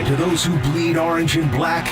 And to those who bleed orange and black,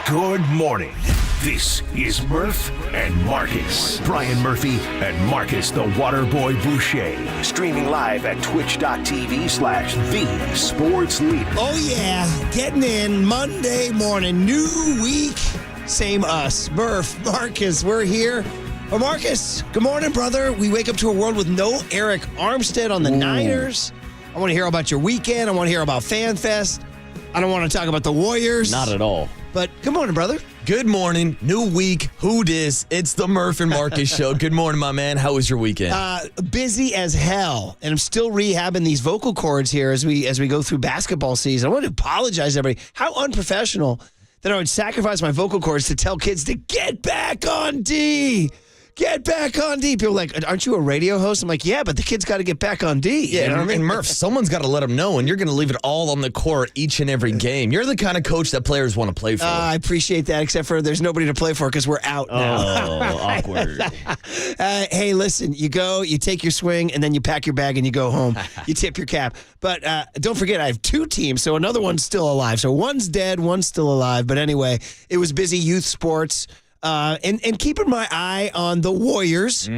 good morning. This is Murph and Marcus. Brian Murphy and Marcus the Waterboy Boucher. Streaming live at twitch.tv/the sports leader. Oh, yeah. Getting in Monday morning. New week. Same us. Murph, Marcus, we're here. Oh, Marcus, good morning, brother. We wake up to a world with no Eric Armstead on the Niners. I want to hear about your weekend. I want to hear about FanFest. I don't want to talk about the Warriors. Not at all. But good morning, brother. Good morning. New week. Who dis? It's the Murph and Marcus show. Good morning, my man. How was your weekend? Busy as hell, and I'm still rehabbing these vocal cords here as we go through basketball season. I want to apologize to everybody. How unprofessional that I would sacrifice my vocal cords to tell kids to get back on D. Get back on D. People are like, aren't you a radio host? I'm like, yeah, but the kids got to get back on D. Yeah, you know what I mean? And Murph, someone's got to let them know, and you're going to leave it all on the court each and every game. You're the kind of coach that players want to play for. I appreciate that, except for there's nobody to play for because we're out now. Oh, awkward. Hey, listen, you go, you take your swing, and then you pack your bag and you go home. You tip your cap. But don't forget, I have two teams, so another one's still alive. So one's dead, one's still alive. But anyway, it was busy youth sports. And keeping my eye on the Warriors,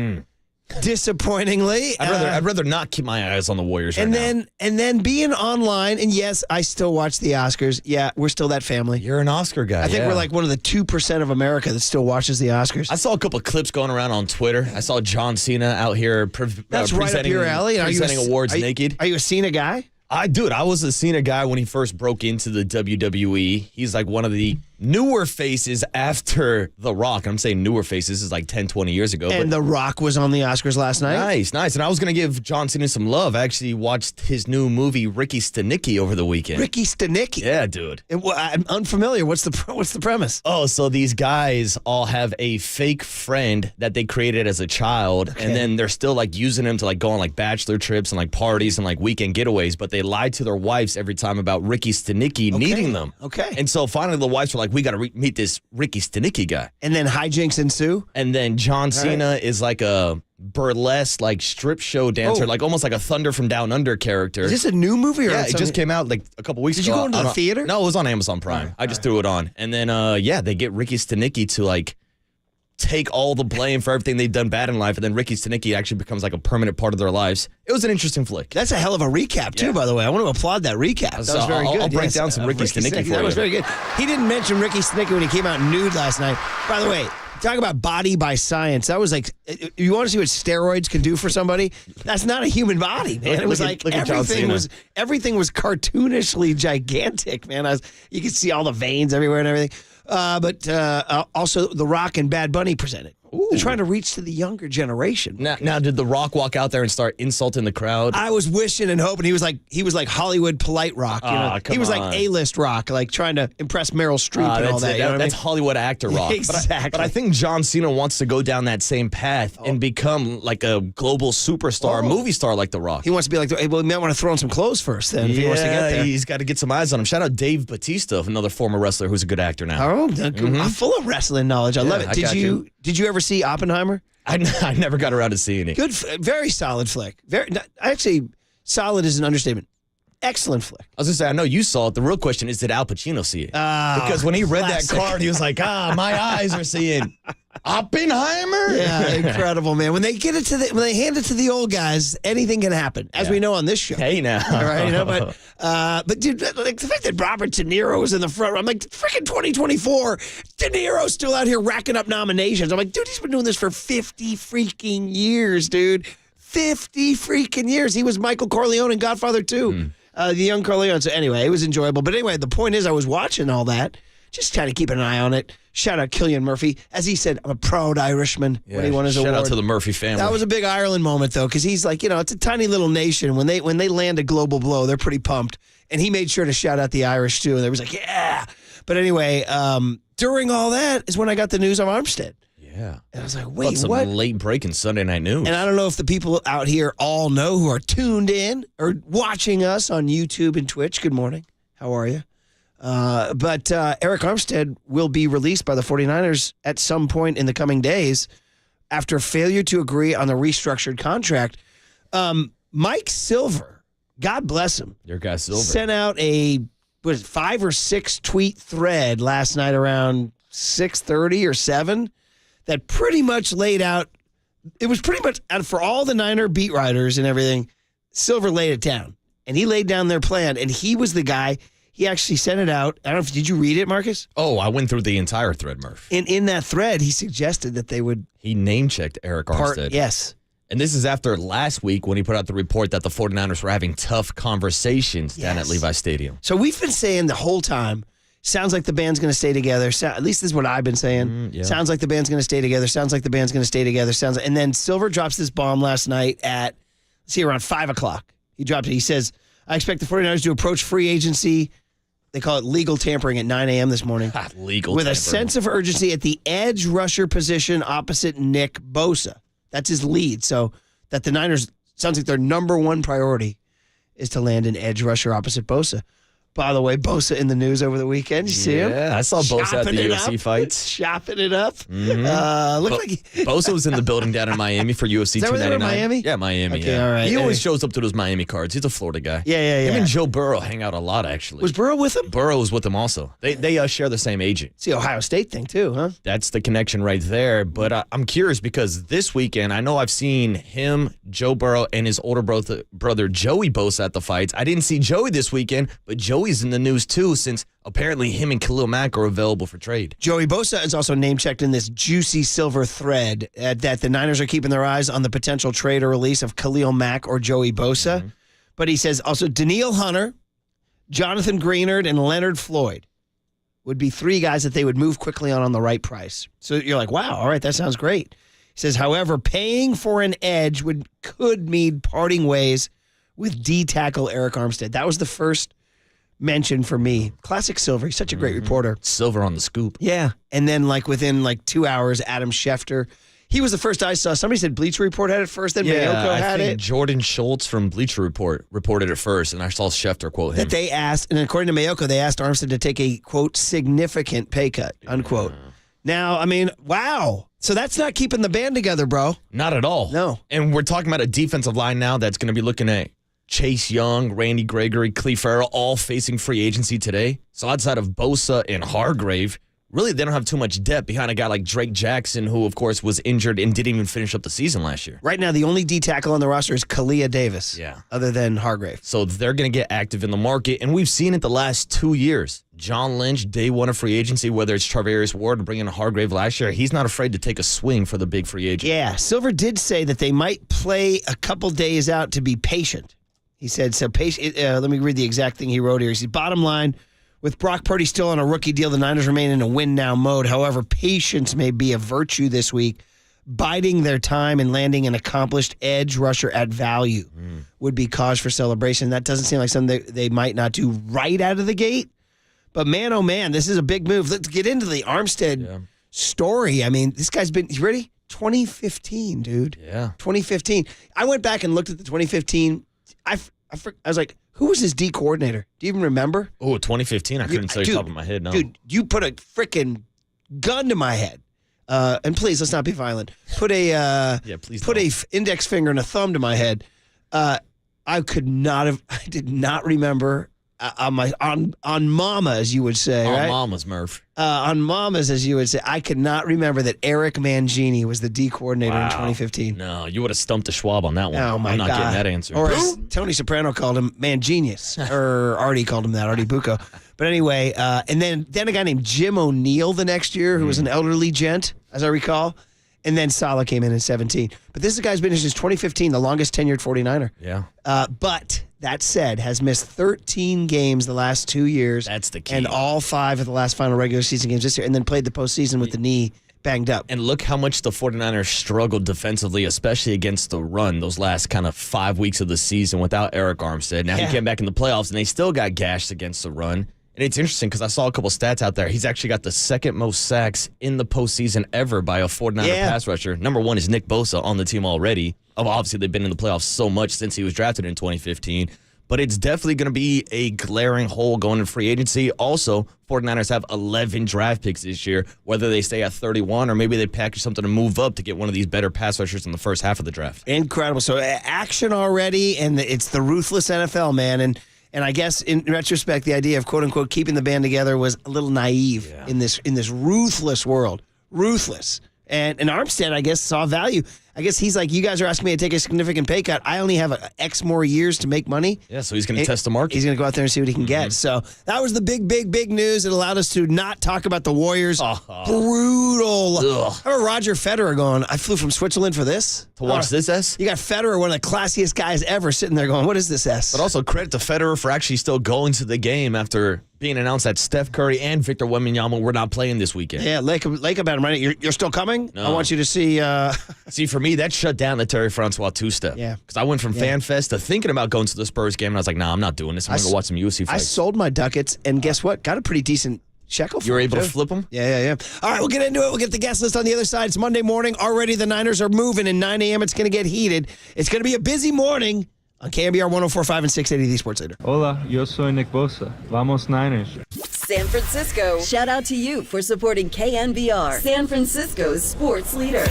disappointingly. I'd rather not keep my eyes on the Warriors right now. And then being online, and yes, I still watch the Oscars. Yeah, we're still that family. You're an Oscar guy. I think we're like one of the 2% of America that still watches the Oscars. I saw a couple of clips going around on Twitter. I saw John Cena out here That's right up your alley. Presenting awards naked. Are you a Cena guy? I was a Cena guy when he first broke into the WWE. He's like one of the newer faces after The Rock. I'm saying newer faces. This is like 10, 20 years ago. And The Rock was on the Oscars last night? Nice. And I was going to give John Cena some love. I actually watched his new movie, Ricky Stenicki, over the weekend. Ricky Stenicki? Yeah, dude. I'm unfamiliar. What's the premise? Oh, so these guys all have a fake friend that they created as a child, and then they're still like using him to like go on like bachelor trips and like parties and like weekend getaways, but they lied to their wives every time about Ricky Stenicki needing them. Okay. And so finally the wives were like, we got to meet this Ricky Stenicki guy. And then hijinks ensue? And then John Cena is like a burlesque, like strip show dancer, like almost like a Thunder from Down Under character. Is this a new movie? Yeah, it just came out like a couple weeks ago. Did you go into the theater? No, it was on Amazon Prime. I just threw it on. And then, they get Ricky Stenicki to like take all the blame for everything they've done bad in life, and then Ricky Stenicki actually becomes like a permanent part of their lives. It was an interesting flick. That's a hell of a recap, too, by the way. I want to applaud that recap. That was very good. I'll break down some Ricky Stenicki for you. That was very good. He didn't mention Ricky Stenicki when he came out nude last night. By the way, talk about body by science. That was like, you want to see what steroids can do for somebody? That's not a human body, man. It was like everything was cartoonishly gigantic, man. You could see all the veins everywhere and everything. But also The Rock and Bad Bunny presented. Ooh. They're trying to reach to the younger generation. Now, did The Rock walk out there and start insulting the crowd? I was wishing and hoping. He was like Hollywood polite Rock. You know? He was like A-list Rock, like trying to impress Meryl Streep and all that. You know that's Hollywood actor Rock. Exactly. But I think John Cena wants to go down that same path and become like a global superstar, movie star like The Rock. He wants to be like, well, he might want to throw on some clothes first then if he wants to get there. He's got to get some eyes on him. Shout out Dave Bautista, another former wrestler who's a good actor now. Oh, full of wrestling knowledge. I love it. Did you ever see Oppenheimer? I never got around to seeing it. Good, very solid flick. Actually, solid is an understatement. Excellent flick. I was going to say, I know you saw it. The real question is, did Al Pacino see it? Because when he read that card, he was like, my eyes are seeing Oppenheimer. Yeah, incredible, man. When they hand it to the old guys, anything can happen, as we know on this show. Hey, now. All right, but dude, like the fact that Robert De Niro was in the front row, I'm like, freaking 2024, De Niro's still out here racking up nominations. I'm like, dude, he's been doing this for 50 freaking years, dude. 50 freaking years. He was Michael Corleone in Godfather 2. The young Corleone. So anyway, it was enjoyable. But anyway, the point is I was watching all that, just kind of keeping an eye on it. Shout out Cillian Murphy. As he said, I'm a proud Irishman when he won his award. Shout out to the Murphy family. That was a big Ireland moment, though, because he's like, it's a tiny little nation. When they land a global blow, they're pretty pumped. And he made sure to shout out the Irish, too. And they was like, yeah. But anyway, during all that is when I got the news on Armstead. Yeah. And I was like, wait, what? Some late breaking Sunday night news. And I don't know if the people out here all know who are tuned in or watching us on YouTube and Twitch. Good morning. How are you? But Eric Armstead will be released by the 49ers at some point in the coming days after failure to agree on the restructured contract. Mike Silver God bless him. Your guy Silver. Sent out a 5 or 6 tweet thread last night around 6:30 or 7 that pretty much laid out. It was pretty much for all the Niner beat writers and everything. Silver laid it down, and he laid down their plan, and he was the guy. He actually sent it out. I don't know if did you read it, Marcus? Oh, I went through the entire thread, Murph. In that thread, he suggested that they would. He name-checked Eric Armstead. Yes. And this is after last week when he put out the report that the 49ers were having tough conversations down at Levi Stadium. So we've been saying the whole time, sounds like the band's going to stay together. At least this is what I've been saying. Sounds like the band's going to stay together. Sounds like the band's going to stay together. And then Silver drops this bomb last night at, around 5 o'clock. He dropped it. He says, I expect the 49ers to approach free agency. They call it legal tampering at 9 a.m. this morning. Legal with tampering. A sense of urgency at the edge rusher position opposite Nick Bosa. That's his lead. So that the Niners, sounds like their number one priority is to land an edge rusher opposite Bosa. By the way, Bosa in the news over the weekend. You see him? Yeah, I saw Bosa at the UFC fights. Chopping it up. Mm-hmm. Looked like Bosa was in the building down in Miami for UFC 299. Is that where they were in Miami? Yeah, Miami. Okay, all right. He always shows up to those Miami cards. He's a Florida guy. Yeah. Him and Joe Burrow hang out a lot, actually. Was Burrow with him? Burrow was with him also. They share the same agent. It's the Ohio State thing, too, huh? That's the connection right there. But I'm curious because this weekend, I know I've seen him, Joe Burrow, and his older brother Joey Bosa at the fights. I didn't see Joey this weekend, but Joey's in the news, too, since apparently him and Khalil Mack are available for trade. Joey Bosa is also name-checked in this juicy Silver thread that the Niners are keeping their eyes on the potential trade or release of Khalil Mack or Joey Bosa. Mm-hmm. But he says also Denil Hunter, Jonathan Greenard, and Leonard Floyd would be 3 guys that they would move quickly on the right price. So you're like, wow, all right, that sounds great. He says, however, paying for an edge could mean parting ways with D-tackle Eric Armstead. That was the first mention for me. Classic Silver. He's such a great reporter. Silver on the scoop. Yeah. And then within 2 hours, Adam Schefter. He was the first I saw. Somebody said Bleacher Report had it first, then Mayoko had it. Jordan Schultz from Bleacher Report reported it first, and I saw Schefter quote him. That they asked, and according to Mayoko, they asked Armstead to take a, quote, significant pay cut, unquote. Yeah. Now, I mean, wow. So that's not keeping the band together, bro. Not at all. No. And we're talking about a defensive line now that's going to be looking at Chase Young, Randy Gregory, Cleve Farrell, all facing free agency today. So outside of Bosa and Hargrave, really they don't have too much depth behind a guy like Drake Jackson, who, of course, was injured and didn't even finish up the season last year. Right now, the only D-tackle on the roster is Kalia Davis, other than Hargrave. So they're going to get active in the market, and we've seen it the last 2 years. John Lynch, day one of free agency, whether it's Charvarius Ward or bringing in Hargrave last year, he's not afraid to take a swing for the big free agent. Yeah, Silver did say that they might play a couple days out to be patient. He said, so patient. Let me read the exact thing he wrote here. He said, bottom line, with Brock Purdy still on a rookie deal, the Niners remain in a win-now mode. However, patience may be a virtue this week. Biding their time and landing an accomplished edge rusher at value would be cause for celebration. That doesn't seem like something they might not do right out of the gate. But man, oh man, this is a big move. Let's get into the Armstead story. I mean, this guy's been, you ready? 2015, dude. Yeah. 2015. I went back and looked at the 2015. I was like, who was his D coordinator? Do you even remember? Oh, 2015. I couldn't tell you top of my head. No, dude, you put a freaking gun to my head. And please, let's not be violent. Put a index finger and a thumb to my head. I did not remember on Mama, as you would say, right? On Mama's, Murph. On Mama's, as you would say, I could not remember that Eric Mangini was the D coordinator in 2015. No, you would have stumped a Schwab on that one. Oh, my I'm not God. getting that answer. Or as Tony Soprano called him, Mangenius. Or Artie called him that, Artie Bucco. But anyway, and then a guy named Jim O'Neill the next year, who was an elderly gent, as I recall. And then Saleh came in 17. But this guy's been here since 2015, the longest tenured 49er. Yeah. But that said, has missed 13 games the last 2 years. That's the key. And all 5 of the last final regular season games this year. And then played the postseason with the knee banged up. And look how much the 49ers struggled defensively, especially against the run those last kind of 5 weeks of the season without Eric Armstead. Now he came back in the playoffs, and they still got gashed against the run. And it's interesting because I saw a couple stats out there. He's actually got the second most sacks in the postseason ever by a 49er pass rusher. Number 1 is Nick Bosa on the team already. Obviously, they've been in the playoffs so much since he was drafted in 2015. but it's definitely going to be a glaring hole going in free agency. Also, 49ers have 11 draft picks this year, whether they stay at 31 or maybe they package something to move up to get one of these better pass rushers in the first half of the draft. Incredible. So action already, and it's the ruthless NFL, man. And I guess in retrospect, the idea of quote unquote keeping the band together was a little naive in this ruthless world. Ruthless. And Armstead, I guess, saw value. I guess he's like, you guys are asking me to take a significant pay cut. I only have X more years to make money. Yeah, so he's going to test the market. He's going to go out there and see what he can get. So that was the big news. It allowed us to not talk about the Warriors. Brutal. Ugh. I remember Roger Federer going, I flew from Switzerland for this. To watch this S? You got Federer, one of the classiest guys ever, sitting there going, what is this S? But also credit to Federer for actually still going to the game after being announced that Steph Curry and Victor Wembanyama were not playing this weekend. Yeah, Lake about him, right? You're still coming? No. I want you to see. See, for me, that shut down the Terry Francois two-step. Yeah. Because I went from Fan Fest to thinking about going to the Spurs game, and I was like, nah, I'm not doing this. I'm going to go watch some UFC I fights. sold my ducats, and guess what? Got a pretty decent shekel for You were it, able to too. flip them? Yeah. All right, we'll get into it. We'll get the guest list on the other side. It's Monday morning. Already the Niners are moving, and 9 a.m. it's going to get heated. It's going to be a busy morning on KNBR 104.5 and 680, the Sports Leader. Hola, yo soy Nick Bosa. Vamos Niners. San Francisco. Shout out to you for supporting KNBR, San Francisco's sports leader.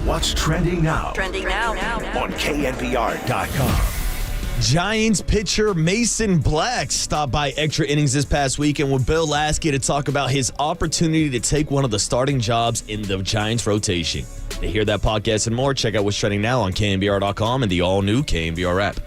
What's trending now Trending now. on KNBR.com. Giants pitcher Mason Black stopped by Extra Innings this past weekend with Bill Lasky to talk about his opportunity to take one of the starting jobs in the Giants rotation. To hear that podcast and more, check out what's trending now on KNBR.com and the all-new KNBR app.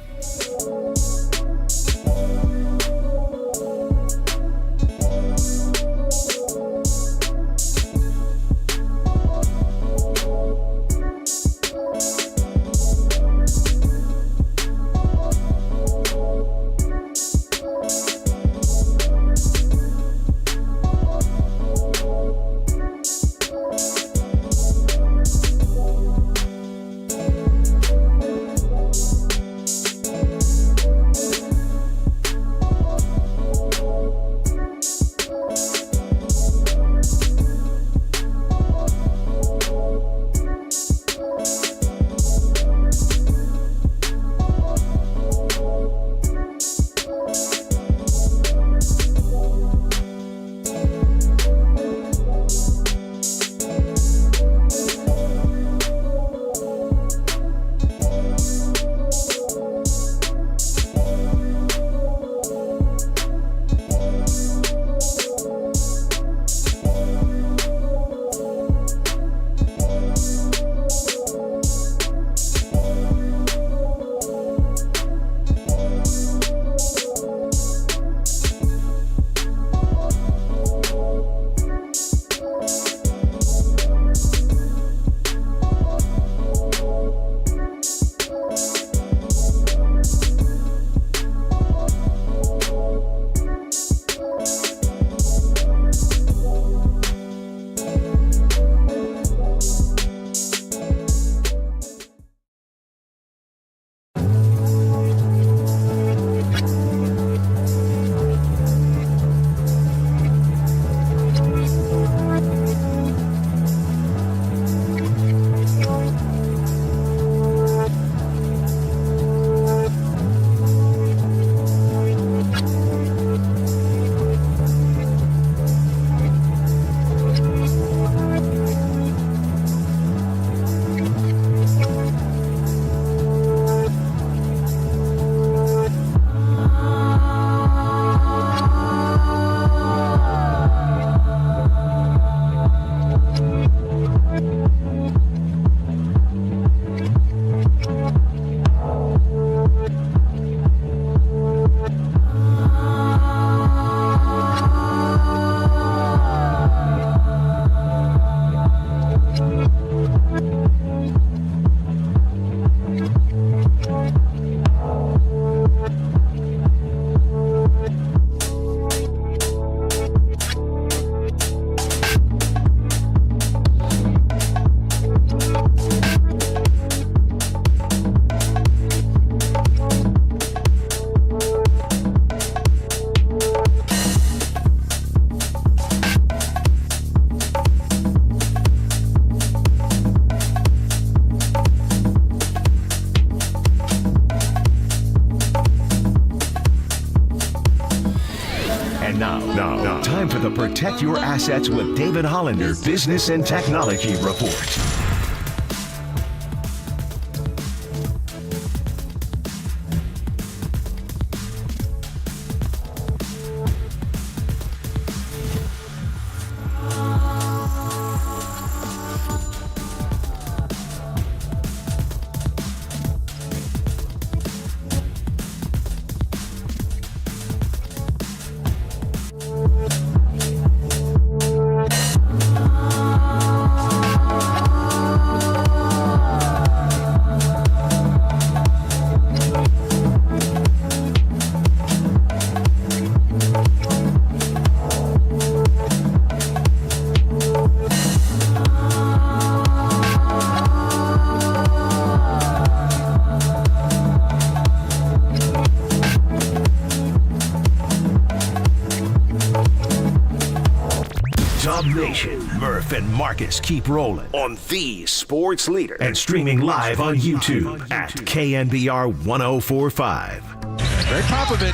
the Protect Your Assets with David Hollander Business and Technology Report. Nation, Murph and Marcus keep rolling on the sports leader and streaming live on YouTube at KNBR 1045. Greg Popovich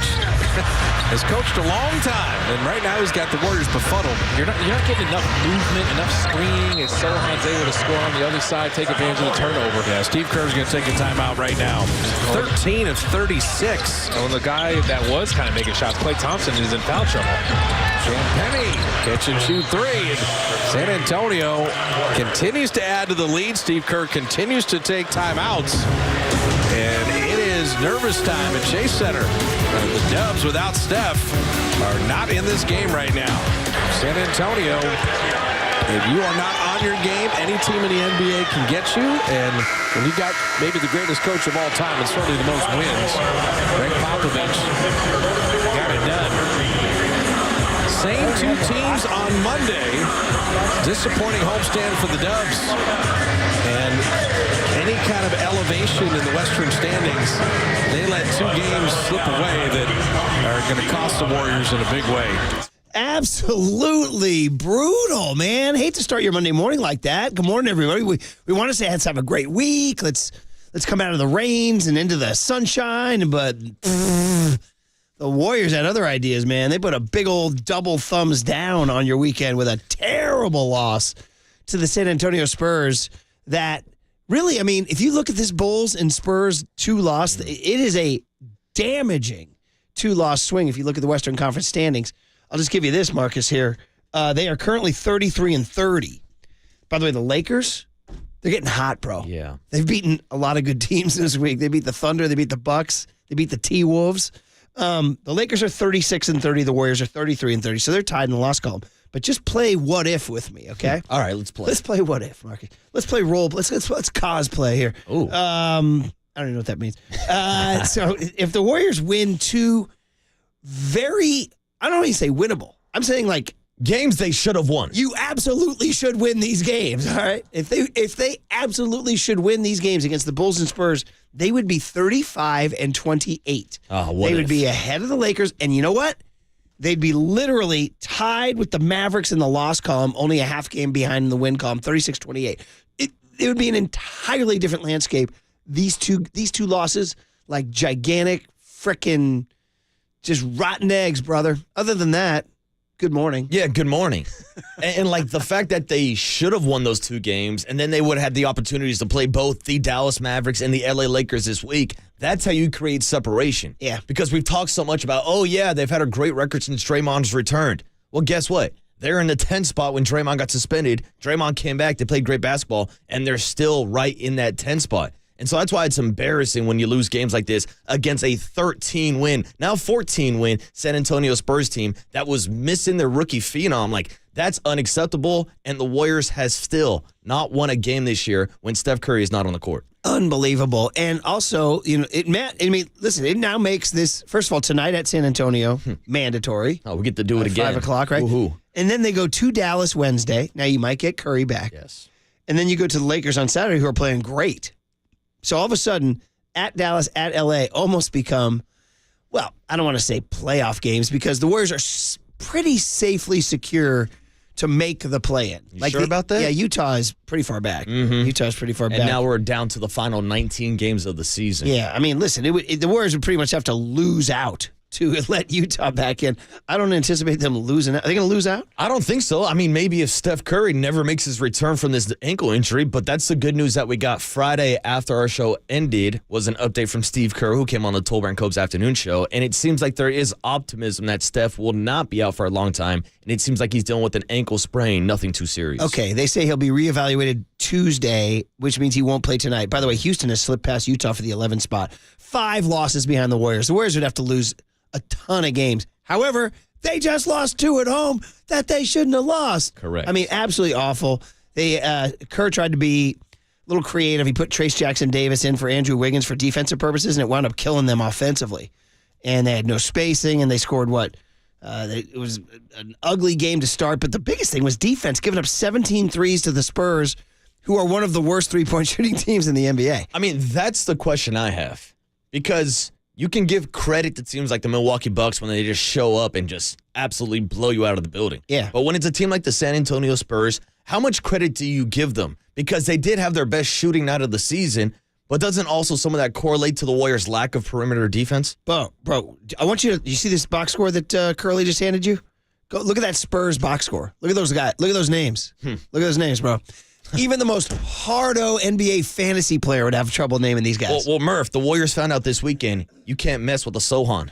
has coached a long time, and right now he's got the Warriors befuddled. You're not getting enough movement, enough screening, and Solahan's able to score on the other side, take advantage of the turnover. Yeah, Steve Kerr's going to take a timeout right now. 13 of 36. And the guy that was kind of making shots, Klay Thompson, is in foul trouble. Champagny catch and shoot three. And San Antonio continues to add to the lead. Steve Kerr continues to take timeouts. And it is nervous time at Chase Center. The Dubs without Steph are not in this game right now. San Antonio, if you are not on your game, any team in the NBA can get you. And when you got maybe the greatest coach of all time and certainly the most wins, Greg Popovich got it done. Same two teams on Monday. Disappointing homestand for the Dubs. And any kind of elevation in the Western standings, they let two games slip away that are going to cost the Warriors in a big way. Absolutely brutal, man. Hate to start your Monday morning like that. Good morning, everybody. We want to say let's have a great week. Let's come out of the rains and into the sunshine, but the Warriors had other ideas, man. They put a big old double thumbs down on your weekend with a terrible loss to the San Antonio Spurs that really, I mean, if you look at this Bulls and Spurs 2-loss, it is a damaging 2-loss swing if you look at the Western Conference standings. I'll just give you this, Marcus, here. They are currently 33-30. By the way, the Lakers, they're getting hot, bro. Yeah. They've beaten a lot of good teams this week. They beat the Thunder. They beat the Bucks. They beat the T-Wolves. The Lakers are 36-30. The Warriors are 33-30. So they're tied in the loss column. But just play what if with me, okay? All right, let's play. Let's play what if, Marcus. Let's play role. Let's cosplay here. Ooh. I don't even know what that means. So if the Warriors win two very, I don't even say winnable. I'm saying like Games they should have won. you absolutely should win these games, all right? If they absolutely should win these games against the Bulls and Spurs, they would be 35-28. They would be ahead of the Lakers, and you know what? They'd be literally tied with the Mavericks in the loss column, only a half game behind in the win column, 36-28. It would be an entirely different landscape. These two losses, like gigantic frickin' just rotten eggs, brother. Other than that, good morning. Yeah, good morning. and like the fact that they should have won those two games and then they would have had the opportunities to play both the Dallas Mavericks and the LA Lakers this week. That's how you create separation. Yeah. Because we've talked so much about, oh, yeah, they've had a great record since Draymond's returned. Well, guess what? They're in the 10th spot when Draymond got suspended. Draymond came back. They played great basketball, and they're still right in that 10th spot. And so that's why it's embarrassing when you lose games like this against a 13-win, now 14-win San Antonio Spurs team that was missing their rookie phenom. Like, that's unacceptable, and the Warriors has still not won a game this year when Steph Curry is not on the court. Unbelievable. And also, it now makes this, first of all, tonight at San Antonio, mandatory. Oh, we get to do it again. 5 o'clock, right? Woohoo. And then they go to Dallas Wednesday. Now, you might get Curry back. Yes. And then you go to the Lakers on Saturday, who are playing great. So all of a sudden, at Dallas, at L.A., almost become, well, I don't want to say playoff games because the Warriors are pretty safely secure to make the play-in. You sure about that? Yeah, Utah is pretty far back. Mm-hmm. Utah is pretty far back. And now we're down to the final 19 games of the season. Yeah, I mean, listen, the Warriors would pretty much have to lose out to let Utah back in. I don't anticipate them losing out. Are they going to lose out? I don't think so. I mean, maybe if Steph Curry never makes his return from this ankle injury, but that's the good news that we got Friday after our show ended was an update from Steve Kerr, who came on the Tolbert and Cobes afternoon show, and it seems like there is optimism that Steph will not be out for a long time, and it seems like he's dealing with an ankle sprain, nothing too serious. Okay, they say he'll be reevaluated Tuesday, which means he won't play tonight. By the way, Houston has slipped past Utah for the 11th spot. 5 losses behind the Warriors. The Warriors would have to lose a ton of games. However, they just lost 2 at home that they shouldn't have lost. Correct. I mean, absolutely awful. Kerr tried to be a little creative. He put Trace Jackson-Davis in for Andrew Wiggins for defensive purposes, and it wound up killing them offensively. And they had no spacing, and they scored what? It was an ugly game to start, but the biggest thing was defense, giving up 17 threes to the Spurs, who are one of the worst three-point shooting teams in the NBA. I mean, that's the question I have. Because you can give credit to teams like the Milwaukee Bucks when they just show up and just absolutely blow you out of the building. Yeah. But when it's a team like the San Antonio Spurs, how much credit do you give them? Because they did have their best shooting night of the season, but doesn't also some of that correlate to the Warriors' lack of perimeter defense? Bro, I want you to, you see this box score that Curly just handed you? Go look at that Spurs box score. Look at those guys. Look at those names. Look at those names, bro. Even the most hardo NBA fantasy player would have trouble naming these guys. Well, Murph, the Warriors found out this weekend you can't mess with the Sohan.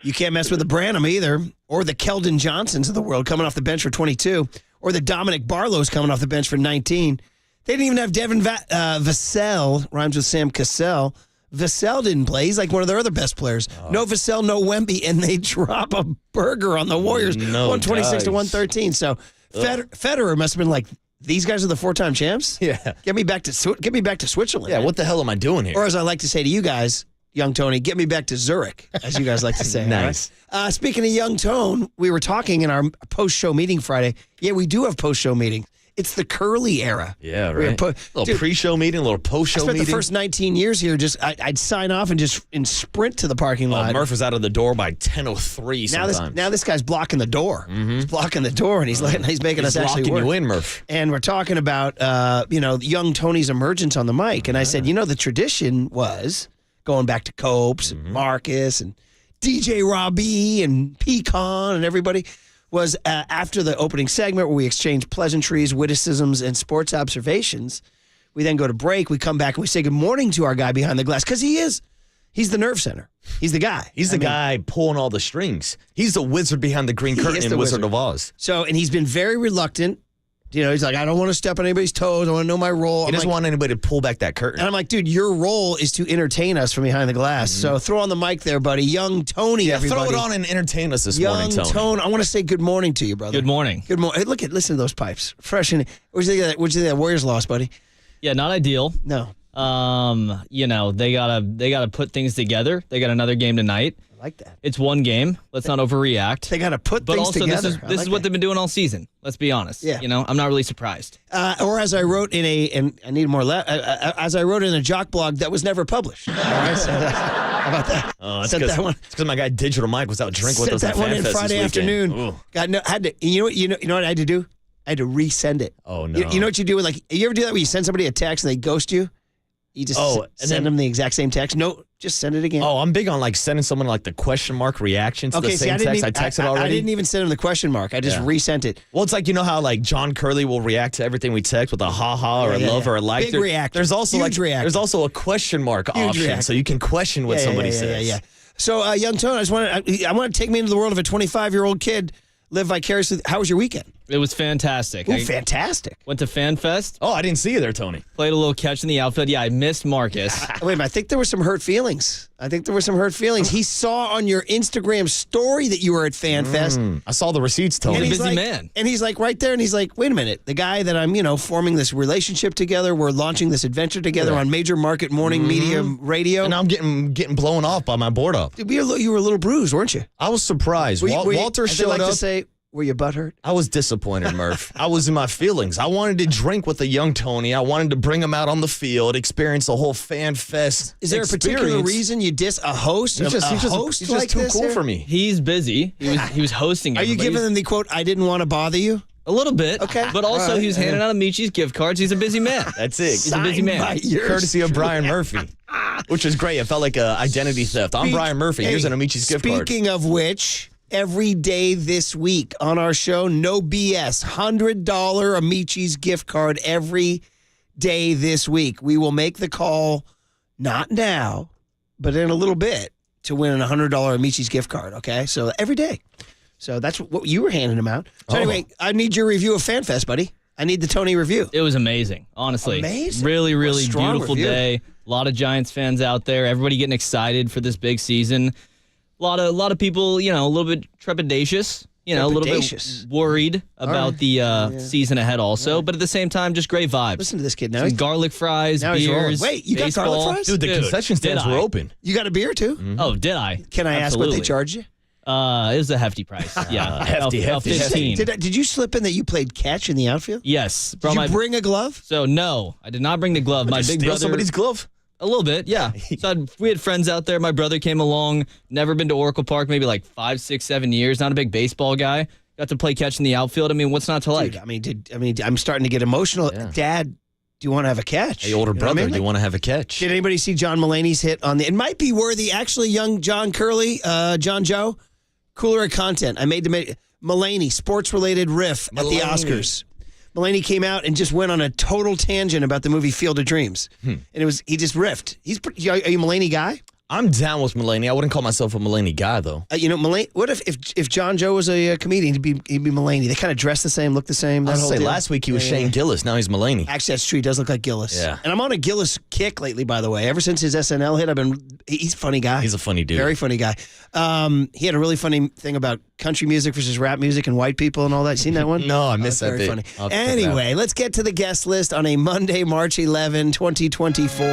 You can't mess with the Branham either, or the Keldon Johnsons of the world coming off the bench for 22, or the Dominic Barlow's coming off the bench for 19. They didn't even have Devin Vassell, rhymes with Sam Cassell. Vassell didn't play. He's like one of their other best players. No Vassell, no Wemby, and they drop a burger on the Warriors, 126 to 113. So Federer must have been like, these guys are the 4-time champs? Yeah. Get me back to Switzerland. Yeah, what the hell am I doing here? Or as I like to say to you guys, Young Tony, get me back to Zurich, as you guys like to say. Nice. Right? Speaking of Young Tone, we were talking in our post-show meeting Friday. Yeah, we do have post-show meetings. It's the Curly era. Yeah, right. A little pre-show meeting, a little post-show meeting. I spent the first 19 years here. I'd sign off and sprint to the parking lot. Murph was out of the door by 10:03 sometimes. Now this guy's blocking the door. He's blocking the door, and he's making us actually locking work. you in, Murph. And we're talking about Young Tony's emergence on the mic. And I said, the tradition was going back to Copes and Marcus and DJ Robbie and Pecan and everybody. Was after the opening segment where we exchange pleasantries, witticisms, and sports observations. We then go to break. We come back and we say good morning to our guy behind the glass because he's the nerve center. He's the guy. He's the guy pulling all the strings. He's the wizard behind the green curtain in Wizard of Oz. So, and he's been very reluctant. He's like, I don't want to step on anybody's toes. I want to know my role. He doesn't want anybody to pull back that curtain. And I'm like, dude, your role is to entertain us from behind the glass. So throw on the mic there, buddy. Young Tony, everybody. Throw it on and entertain us this morning, Tony. Young Tone, I want to say good morning to you, brother. Good morning. Good morning. Hey, listen to those pipes. Fresh in. What'd you think of that Warriors loss, buddy? Yeah, not ideal. No. They gotta put things together. They got another game tonight. I like that. It's one game. Let's not overreact. They got to put things together. This is what they've been doing all season. Let's be honest. Yeah. I'm not really surprised. Or as I wrote and I need more. As I wrote in a jock blog that was never published. All right, so how about that? Oh, it's because my guy Digital Mike was out drinking with us. Sent that one in Friday afternoon. Ooh. Had to. You know what I had to do? I had to resend it. Oh no! You know what you do? You ever do that where you send somebody a text and they ghost you? You just send them the exact same text. No, just send it again. Oh, I'm big on sending someone the question mark reaction to the same text. I texted already. I didn't even send him the question mark. I just resent it. Well, it's how John Curley will react to everything we text with a ha-ha or a love or a like. Big reactor. There's also Huge reactor. There's also a question mark option, reactor. so you can question what somebody says. Yeah. So, Young Tone, I want to take me into the world of a 25-year-old kid. Live vicariously. How was your weekend? It was fantastic. Ooh, fantastic. Went to Fan Fest. Oh, I didn't see you there, Tony. Played a little catch in the outfield. Yeah, I missed Marcus. Wait a minute. I think there were some hurt feelings. He saw on your Instagram story that you were at Fan Fest. I saw the receipts, Tony. He's a busy man. And he's right there, and he's like, wait a minute. The guy that I'm, forming this relationship together, we're launching this adventure together on major market morning media radio. And I'm getting blown off by my board up. You were a little bruised, weren't you? I was surprised. Walter showed up. To say, were you butthurt? I was disappointed, Murph. I was in my feelings. I wanted to drink with the young Tony. I wanted to bring him out on the field, experience the whole Fan Fest. Is there a particular reason you diss a host? He's just too cool for me. He's busy. He was hosting. Are you giving him the quote, I didn't want to bother you? A little bit. Okay. But also, he was handing out Amichi's gift cards. He's a busy man. That's it. He's a busy man. Courtesy of Brian Murphy. Which is great. It felt like identity theft. I'm Brian Murphy. Here's an Amici's gift card. Speaking of which, every day this week on our show, no BS, $100 Amici's gift card every day this week. We will make the call, not now, but in a little bit, to win a $100 Amici's gift card, okay? So every day. So that's what you were handing them out. So anyway, I need your review of FanFest, buddy. I need the Tony review. It was amazing, honestly. Amazing. Really, really beautiful review. day. A lot of Giants fans out there. Everybody getting excited for this big season. A lot of people, a little bit trepidatious. A little bit worried about the season ahead also. But at the same time, just great vibes. Listen to this kid now. Some garlic fries, now he's rolling. beers, Wait, you baseball. got garlic fries? Dude, the concession stands were open. You got a beer too? Mm-hmm. Oh, did I? Can I ask what they charged you? It was a hefty price. Yeah. Hefty. 15. Did you slip in that you played catch in the outfield? Yes. Did you bring a glove? So, no, I did not bring the glove. My big brother. Somebody's glove? A little bit, yeah. So we had friends out there. My brother came along. Never been to Oracle Park, maybe like 5, 6, 7 years. Not a big baseball guy. Got to play catch in the outfield. I mean, what's not to like? Dude, I'm starting to get emotional. Yeah. Dad, do you want to have a catch? Hey, older brother, do you want to have a catch? Did anybody see John Mulaney's hit on the? It might be worthy. Actually, young John Curley, John Joe, cooler of content. I made the Mulaney sports-related riff at the Oscars. Mulaney came out and just went on a total tangent about the movie Field of Dreams, and he just riffed. Are you a Mulaney guy? I'm down with Mulaney. I wouldn't call myself a Mulaney guy, though. Mulaney. What if John Joe was a comedian? He'd be Mulaney. They kind of dress the same, look the same. I was say last week he was Shane Gillis. Now he's Mulaney. Actually, that's true. He does look like Gillis. Yeah. And I'm on a Gillis kick lately, by the way. Ever since his SNL hit, he's a funny guy. He's a funny dude. Very funny guy. He had a really funny thing about country music versus rap music and white people and all that. You seen that one? No, I missed that very bit. Funny. I'll check Anyway, let's get to the guest list on a Monday, March 11, 2024.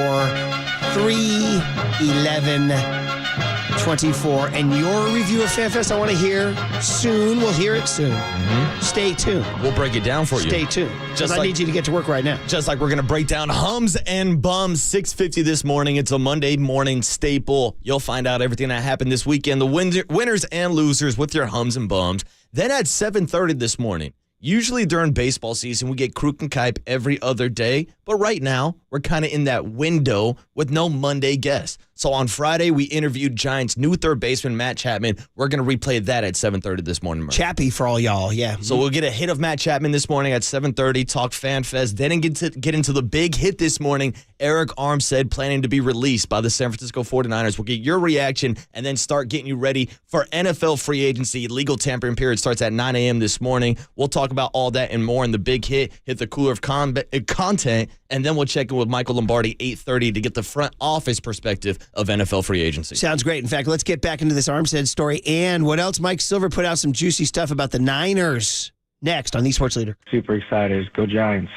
3/11/24. And your review of FanFest, I want to hear soon. We'll hear it soon. Mm-hmm. Stay tuned. We'll break it down for you. Stay tuned. Just I need you to get to work right now. Just like we're going to break down Hums and Bums, 6:50 this morning. It's a Monday morning staple. You'll find out everything that happened this weekend, the winners and losers with your Hums and Bums. Then at 7:30 this morning, usually during baseball season, we get Kruk and Kipe every other day. But right now, we're kind of in that window with no Monday guests. So on Friday, we interviewed Giants' new third baseman, Matt Chapman. We're going to replay that at 7:30 this morning. Chappie for all y'all, yeah. So we'll get a hit of Matt Chapman this morning at 7:30, talk FanFest, then get into the big hit this morning, Eric Armstead planning to be released by the San Francisco 49ers. We'll get your reaction and then start getting you ready for NFL free agency. Legal tampering period starts at 9 a.m. this morning. We'll talk about all that and more in the big hit the cooler of content, and then we'll check in with Michael Lombardi 8:30 to get the front office perspective of NFL free agency. Sounds great. In fact, let's get back into this Armstead story. And what else? Mike Silver put out some juicy stuff about the Niners. Next on the Sports Leader. Super excited. Go Giants.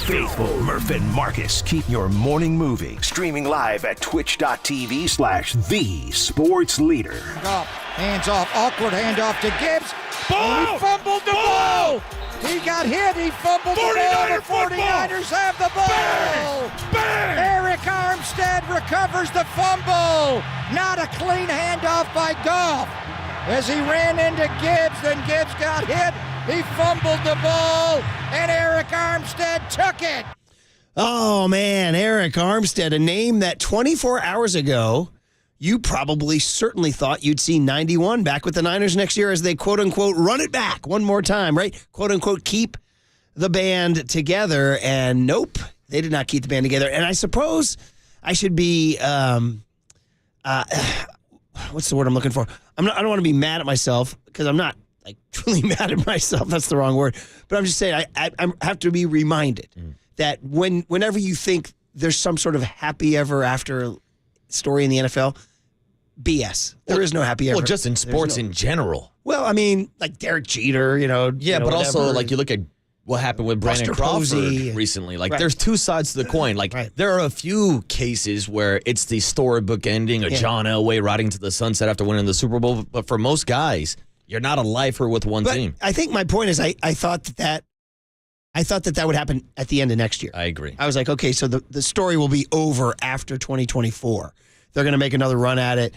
Faithful Murph and Marcus keep your morning moving. Streaming live at twitch.tv/thesportsleader. Hands off. Awkward handoff to Gibbs. Ball! He fumbled the ball! He got hit. He fumbled the ball. The 49ers have the ball. Bang! Eric Armstead recovers the fumble. Not a clean handoff by Goff. As he ran into Gibbs, then Gibbs got hit. He fumbled the ball, and Eric Armstead took it. Oh, man, Eric Armstead, a name that 24 hours ago, you probably certainly thought you'd see 91 back with the Niners next year as they, quote-unquote, run it back one more time, right? Quote-unquote, keep the band together, and nope, they did not keep the band together. And I suppose I should be, what's the word I'm looking for? I don't want to be mad at myself because I'm not like truly mad at myself. That's the wrong word. But I'm just saying I have to be reminded that whenever you think there's some sort of happy ever after story in the NFL, BS. There is no happy ever. Well, just in sports in general. Well, I mean, like Derek Jeter, Yeah, but also like you look at what happened with Brandon Buster Crawford Posey. recently. Like, Right. there's two sides to the coin. Like, Right. there are a few cases where it's the storybook ending, a John Elway riding to the sunset after winning the Super Bowl. But for most guys, you're not a lifer with one team. I think my point is I thought that would happen at the end of next year. I agree. I was like, okay, so the story will be over after 2024. They're going to make another run at it.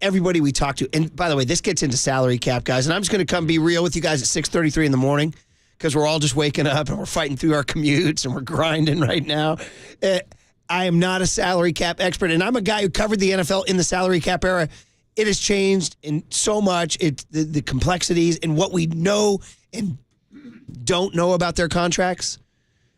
Everybody we talked to, and by the way, this gets into salary cap, guys, and I'm just going to come be real with you guys at 6:33 in the morning because we're all just waking up and we're fighting through our commutes and we're grinding right now. I am not a salary cap expert, and I'm a guy who covered the NFL in the salary cap era. It has changed in so much. The complexities and what we know and don't know about their contracts.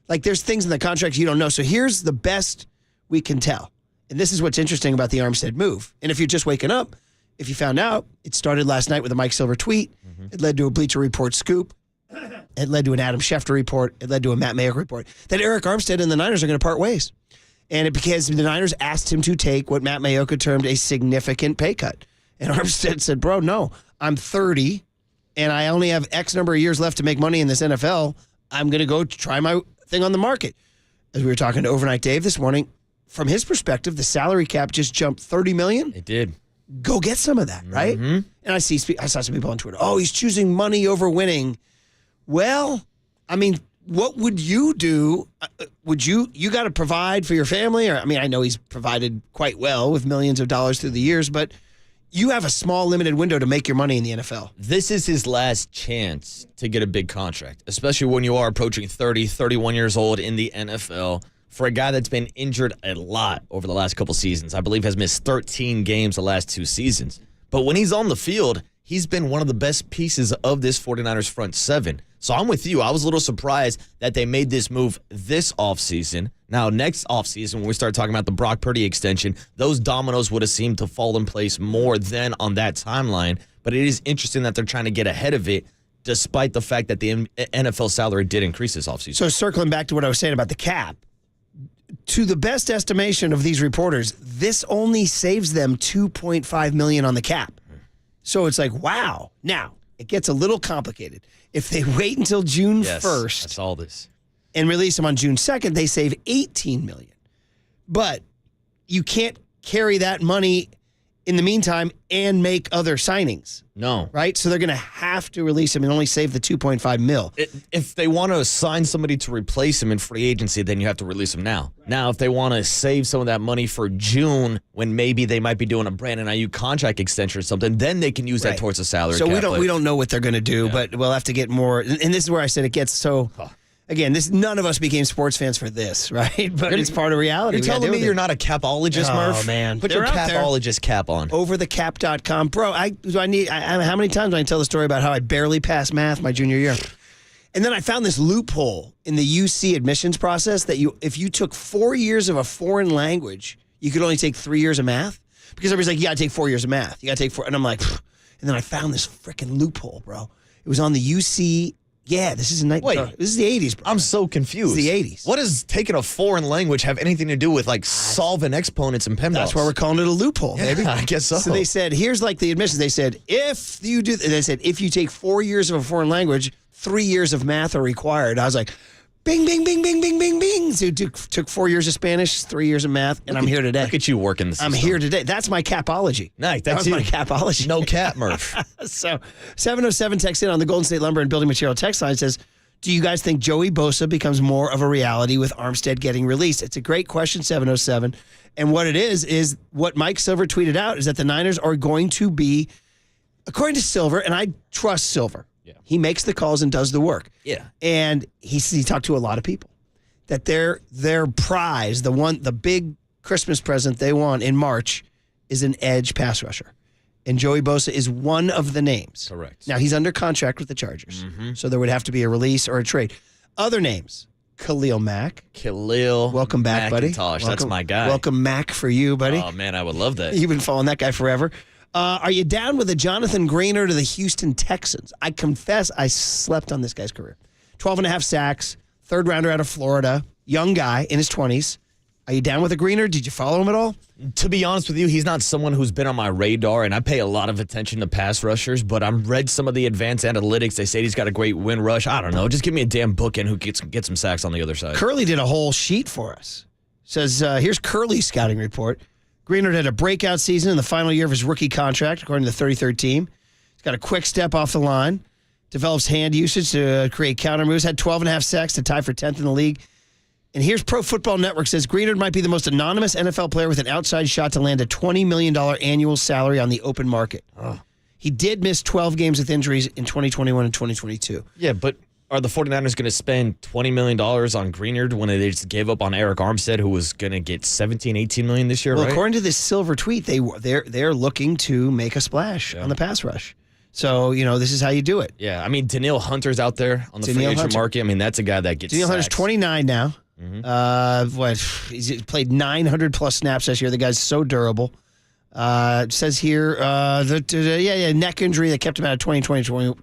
Like, there's things in the contracts you don't know. So here's the best we can tell. And this is what's interesting about the Armstead move. And if you're just waking up, if you found out, it started last night with a Mike Silver tweet. It led to a Bleacher Report scoop. It led to an Adam Schefter report. It led to a Matt Mayock report. That Eric Armstead and the Niners are going to part ways. And because the Niners asked him to take what Matt Mayock termed a significant pay cut. And Armstead said, bro, no, I'm 30 and I only have X number of years left to make money in this NFL. I'm going to go try my thing on the market. As we were talking to Overnight Dave this morning, from his perspective, the salary cap just jumped $30 million. It did. Go get some of that, right? And I saw some people on Twitter, oh, he's choosing money over winning. Well, I mean, what would you do? You got to provide for your family? Or I mean, I know he's provided quite well with millions of dollars through the years, but you have a small limited window to make your money in the NFL. This is his last chance to get a big contract, especially when you are approaching 30, 31 years old in the NFL. For a guy that's been injured a lot over the last couple seasons, I believe has missed 13 games the last 2 seasons. But when he's on the field, he's been one of the best pieces of this 49ers front seven. So I'm with you. I was a little surprised that they made this move this offseason. Now, next offseason, when we start talking about the Brock Purdy extension, those dominoes would have seemed to fall in place more than on that timeline. But it is interesting that they're trying to get ahead of it, despite the fact that the NFL salary did increase this offseason. So circling back to what I was saying about the cap, to the best estimation of these reporters, this only saves them $2.5 million on the cap. So it's like, wow. Now, it gets a little complicated. If they wait until June 1st that's all this. and release them on June 2nd, they save $18 million. But you can't carry that money in the meantime and make other signings. No. Right? So they're going to have to release him and only save the $2.5 million. If they want to sign somebody to replace him in free agency, then you have to release him now. Right. Now, if they want to save some of that money for June, when maybe they might be doing a Brandon Ayuk contract extension or something, then they can use that towards the salary So cap. we don't know what they're going to do, but we'll have to get more. And this is where I said it gets so. Again, none of us became sports fans for this, right? But it's part of reality. You're telling me you're not a capologist, Murph? Oh, man. Put your capologist cap on. Overthecap.com. Bro, how many times do I tell the story about how I barely passed math my junior year? And then I found this loophole in the UC admissions process that if you took 4 years of a foreign language, you could only take 3 years of math. Because everybody's like, you got to take 4 years of math. You got to take 4. And I'm like, pfft. And then I found this freaking loophole, bro. It was on the UC. Yeah, this is this is the 80s, bro. I'm so confused. It's the 80s. What does taking a foreign language have anything to do with like solving exponents and PEMDAS? That's why we're calling it a loophole, baby. I guess so. So they said, here's like the admissions. They said, if you take 4 years of a foreign language, 3 years of math are required. I was like, bing, bing, bing, bing, bing, bing, bing. So took 4 years of Spanish, 3 years of math, and I'm here today. Look at you working the system. I'm here today. That's my capology. Nice. That's my capology. No cap, Murph. So 707 text in on the Golden State Lumber and Building Material text line says, do you guys think Joey Bosa becomes more of a reality with Armstead getting released? It's a great question, 707. And what it is what Mike Silver tweeted out is that the Niners are going to be, according to Silver, and I trust Silver. Yeah. He makes the calls and does the work. Yeah. And he talked to a lot of people that their prize, the big Christmas present they want in March is an edge pass rusher. And Joey Bosa is one of the names. Correct. Now, he's under contract with the Chargers, so there would have to be a release or a trade. Other names, Khalil Mack. Welcome back, buddy. That's my guy. Welcome, Mack, for you, buddy. Oh, man, I would love that. You've been following that guy forever. Are you down with a Jonathan Greener to the Houston Texans? I confess I slept on this guy's career. 12 and a half sacks, third rounder out of Florida, young guy in his 20s. Are you down with a Greener? Did you follow him at all? To be honest with you, he's not someone who's been on my radar, and I pay a lot of attention to pass rushers, but I've read some of the advanced analytics. They say he's got a great win rush. I don't know. Just give me a damn bookend who gets some sacks on the other side. Curly did a whole sheet for us. Says, here's Curly's scouting report. Greener had a breakout season in the final year of his rookie contract, according to the 33rd team. He's got a quick step off the line, develops hand usage to create counter moves, had 12 and a half sacks to tie for 10th in the league. And here's Pro Football Network says Greener might be the most anonymous NFL player with an outside shot to land a $20 million annual salary on the open market. Oh. He did miss 12 games with injuries in 2021 and 2022. Yeah, but are the 49ers going to spend $20 million on Greener when they just gave up on Eric Armstead, who was going to get $17, $18 million this year, well, right? According to this Silver tweet, they're looking to make a splash on the pass rush. So, this is how you do it. Yeah, I mean, Denil Hunter's out there on the free agent market. I mean, that's a guy that gets Denil Hunter's 29 now. He's played 900-plus snaps this year. The guy's so durable. It says here, neck injury that kept him out of 2020 and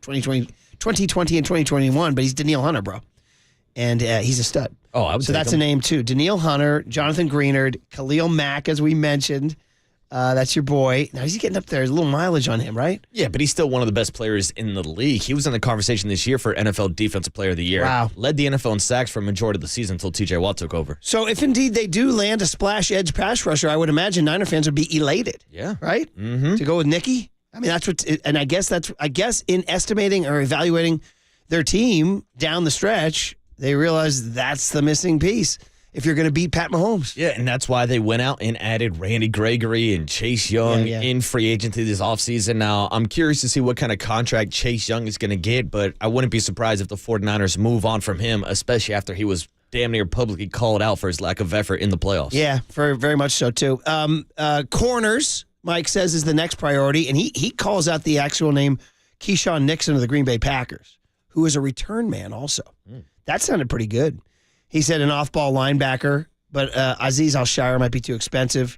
2021, but he's Denil Hunter, bro. And he's a stud. Oh, I would say that's a name, too. Denil Hunter, Jonathan Greener, Khalil Mack, as we mentioned. That's your boy. Now, he's getting up there. There's a little mileage on him, right? Yeah, but he's still one of the best players in the league. He was in the conversation this year for NFL Defensive Player of the Year. Wow. Led the NFL in sacks for a majority of the season until T.J. Watt took over. So if indeed they do land a splash edge pass rusher, I would imagine Niner fans would be elated. Yeah. Right? Mm-hmm. To go with Nicky? I mean, that's what, and I guess in estimating or evaluating their team down the stretch, they realize that's the missing piece if you're going to beat Pat Mahomes. Yeah, and that's why they went out and added Randy Gregory and Chase Young in free agency this offseason. Now, I'm curious to see what kind of contract Chase Young is going to get, but I wouldn't be surprised if the 49ers move on from him, especially after he was damn near publicly called out for his lack of effort in the playoffs. Yeah, very much so, too. Corners, Mike says, is the next priority, and he calls out the actual name Keyshawn Nixon of the Green Bay Packers, who is a return man also. That sounded pretty good. He said an off-ball linebacker, but Azeez Al-Shire might be too expensive.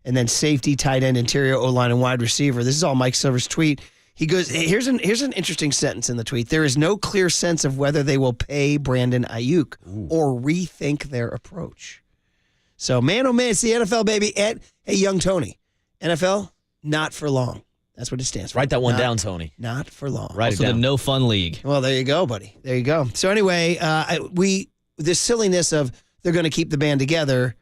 And then safety, tight end, interior O-line, and wide receiver. This is all Mike Silver's tweet. He goes, here's an interesting sentence in the tweet. There is no clear sense of whether they will pay Brandon Ayuk or rethink their approach. So, man, oh, man, it's the NFL, baby. Hey, young Tony, NFL, not for long. That's what it stands for. Write that one down, Tony. Not for long. Write also it down. the no fun league. Well, there you go, buddy. There you go. So anyway, this silliness of they're going to keep the band together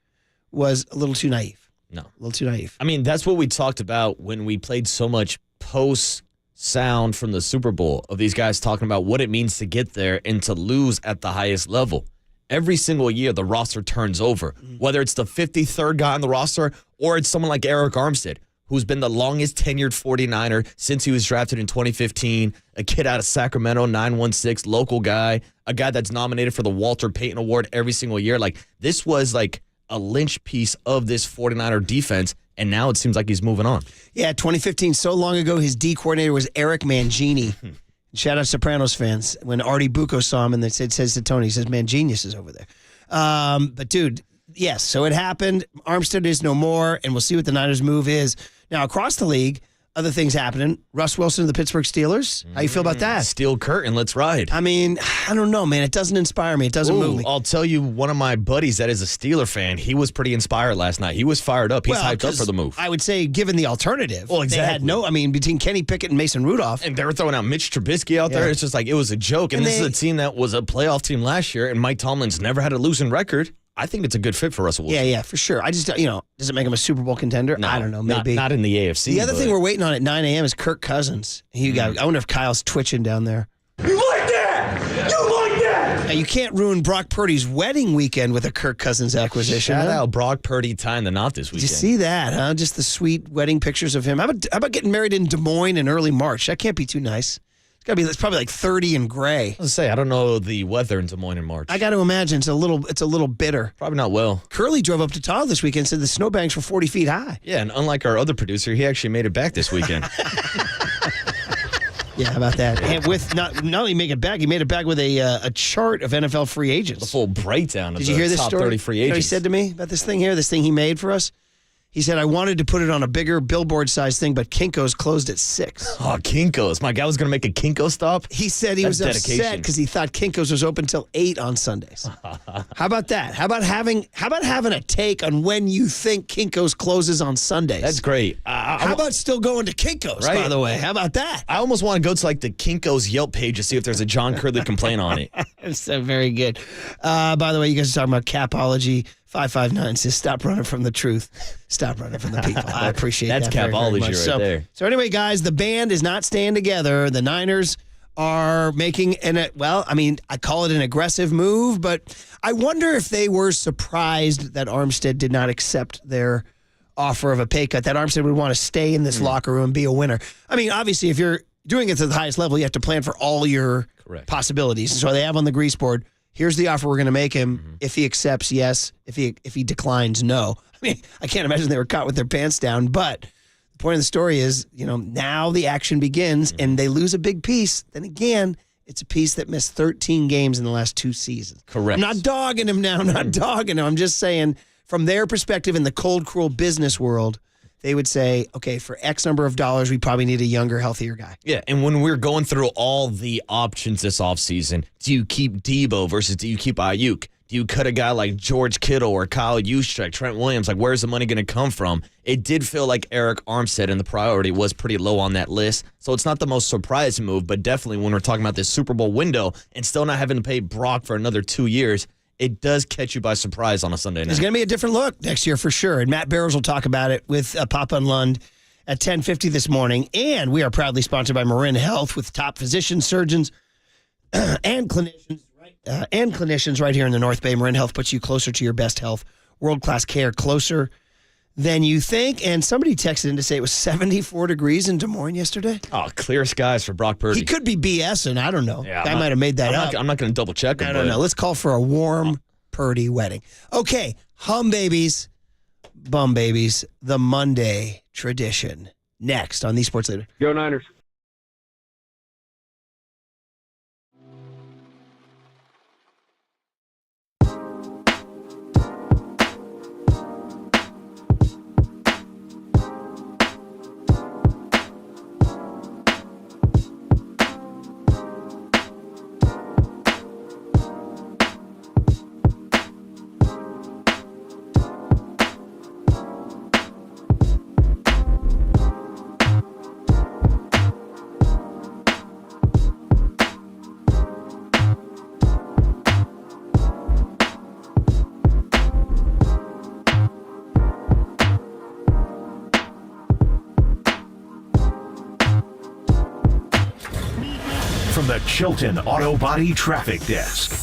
was a little too naive. No. A little too naive. I mean, that's what we talked about when we played so much post sound from the Super Bowl of these guys talking about what it means to get there and to lose at the highest level. Every single year, the roster turns over, whether it's the 53rd guy on the roster or it's someone like Eric Armstead, who's been the longest tenured 49er since he was drafted in 2015, a kid out of Sacramento, 916, local guy, a guy that's nominated for the Walter Payton Award every single year. Like, this was like a linch piece of this 49er defense, and now it seems like he's moving on. Yeah, 2015, so long ago, his D coordinator was Eric Mangini. Shout out Sopranos fans. When Artie Bucco saw him and they says to Tony, he says, man, genius is over there. But, dude, yes, so it happened. Armstead is no more, and we'll see what the Niners' move is. Now, across the league, other things happening. Russ Wilson of the Pittsburgh Steelers. How you feel about that? Steel curtain, let's ride. I mean, I don't know, man. It doesn't inspire me. It doesn't move me. I'll tell you, one of my buddies that is a Steeler fan, he was pretty inspired last night. He was fired up. He's hyped up for the move. I would say, given the alternative. Well, exactly. They had between Kenny Pickett and Mason Rudolph. And they were throwing out Mitch Trubisky out there. It's just like, it was a joke. And this is a team that was a playoff team last year, and Mike Tomlin's never had a losing record. I think it's a good fit for Russell Wilson. Yeah, for sure. I just, does it make him a Super Bowl contender? No, I don't know. Maybe. Not in the AFC. The other thing we're waiting on at 9 a.m. is Kirk Cousins. I wonder if Kyle's twitching down there. You like that? You like that? Now, you can't ruin Brock Purdy's wedding weekend with a Kirk Cousins acquisition. Shout out Brock Purdy tying the knot this weekend. Did you see that, huh? Just the sweet wedding pictures of him. How about getting married in Des Moines in early March? That can't be too nice. It's probably like 30 and gray. I was say, I don't know the weather in Des Moines in March. I got to imagine it's a little bitter. Probably not well. Curly drove up to Tahoe this weekend and said the snowbanks were 40 feet high. Yeah, and unlike our other producer, he actually made it back this weekend. Yeah, how about that? And with not only make it back, he made it back with a chart of NFL free agents. The full breakdown of Did you hear this top story? 30 free agents. You know what he said to me about this thing here, this thing he made for us? He said, I wanted to put it on a bigger billboard-sized thing, but Kinko's closed at 6. Oh, Kinko's. My guy was going to make a Kinko stop? He said he was upset because he thought Kinko's was open till 8 on Sundays. How about that? How about having a take on when you think Kinko's closes on Sundays? That's great. How about still going to Kinko's, by the way? How about that? I almost want to go to like the Kinko's Yelp page to see if there's a John Curley complaint on it. It's very good. By the way, you guys are talking about Capology. 559 says, stop running from the truth. Stop running from the people. I appreciate That's that. That's Capology right there. So anyway, guys, the band is not staying together. The Niners are making I call it an aggressive move, but I wonder if they were surprised that Armstead did not accept their offer of a pay cut, that Armstead would want to stay in this locker room and be a winner. I mean, obviously, if you're doing it to the highest level, you have to plan for all your possibilities. So they have on the grease board, here's the offer we're going to make him. Mm-hmm. If he accepts, yes. If he declines, no. I mean, I can't imagine they were caught with their pants down. But the point of the story is, now the action begins, and they lose a big piece. Then again, it's a piece that missed 13 games in the last 2 seasons. Correct. I'm not dogging him now. I'm just saying, from their perspective in the cold, cruel business world, they would say, okay, for X number of dollars, we probably need a younger, healthier guy. Yeah, and when we're going through all the options this offseason, do you keep Debo versus do you keep Ayuk? Do you cut a guy like George Kittle or Kyle Juszczyk, Trent Williams? Like, where's the money going to come from? It did feel like Eric Armstead and the priority was pretty low on that list. So it's not the most surprising move, but definitely when we're talking about this Super Bowl window and still not having to pay Brock for another 2 years, it does catch you by surprise on a Sunday night. It's going to be a different look next year for sure. And Matt Barrows will talk about it with Papa and Lund at 10:50 this morning. And we are proudly sponsored by Marin Health with top physicians, surgeons, and clinicians right here in the North Bay. Marin Health puts you closer to your best health. World-class care, closer than you think. And somebody texted in to say it was 74 degrees in Des Moines yesterday. Oh, clear skies for Brock Purdy. He could be BSing. I don't know. Yeah, I might have made that up. I'm not going to double check him. I don't know. Let's call for a warm Purdy wedding. Okay, hum babies, bum babies, the Monday tradition. Next on the Sports Leader. Go Niners. From the Chilton Auto Body Traffic Desk.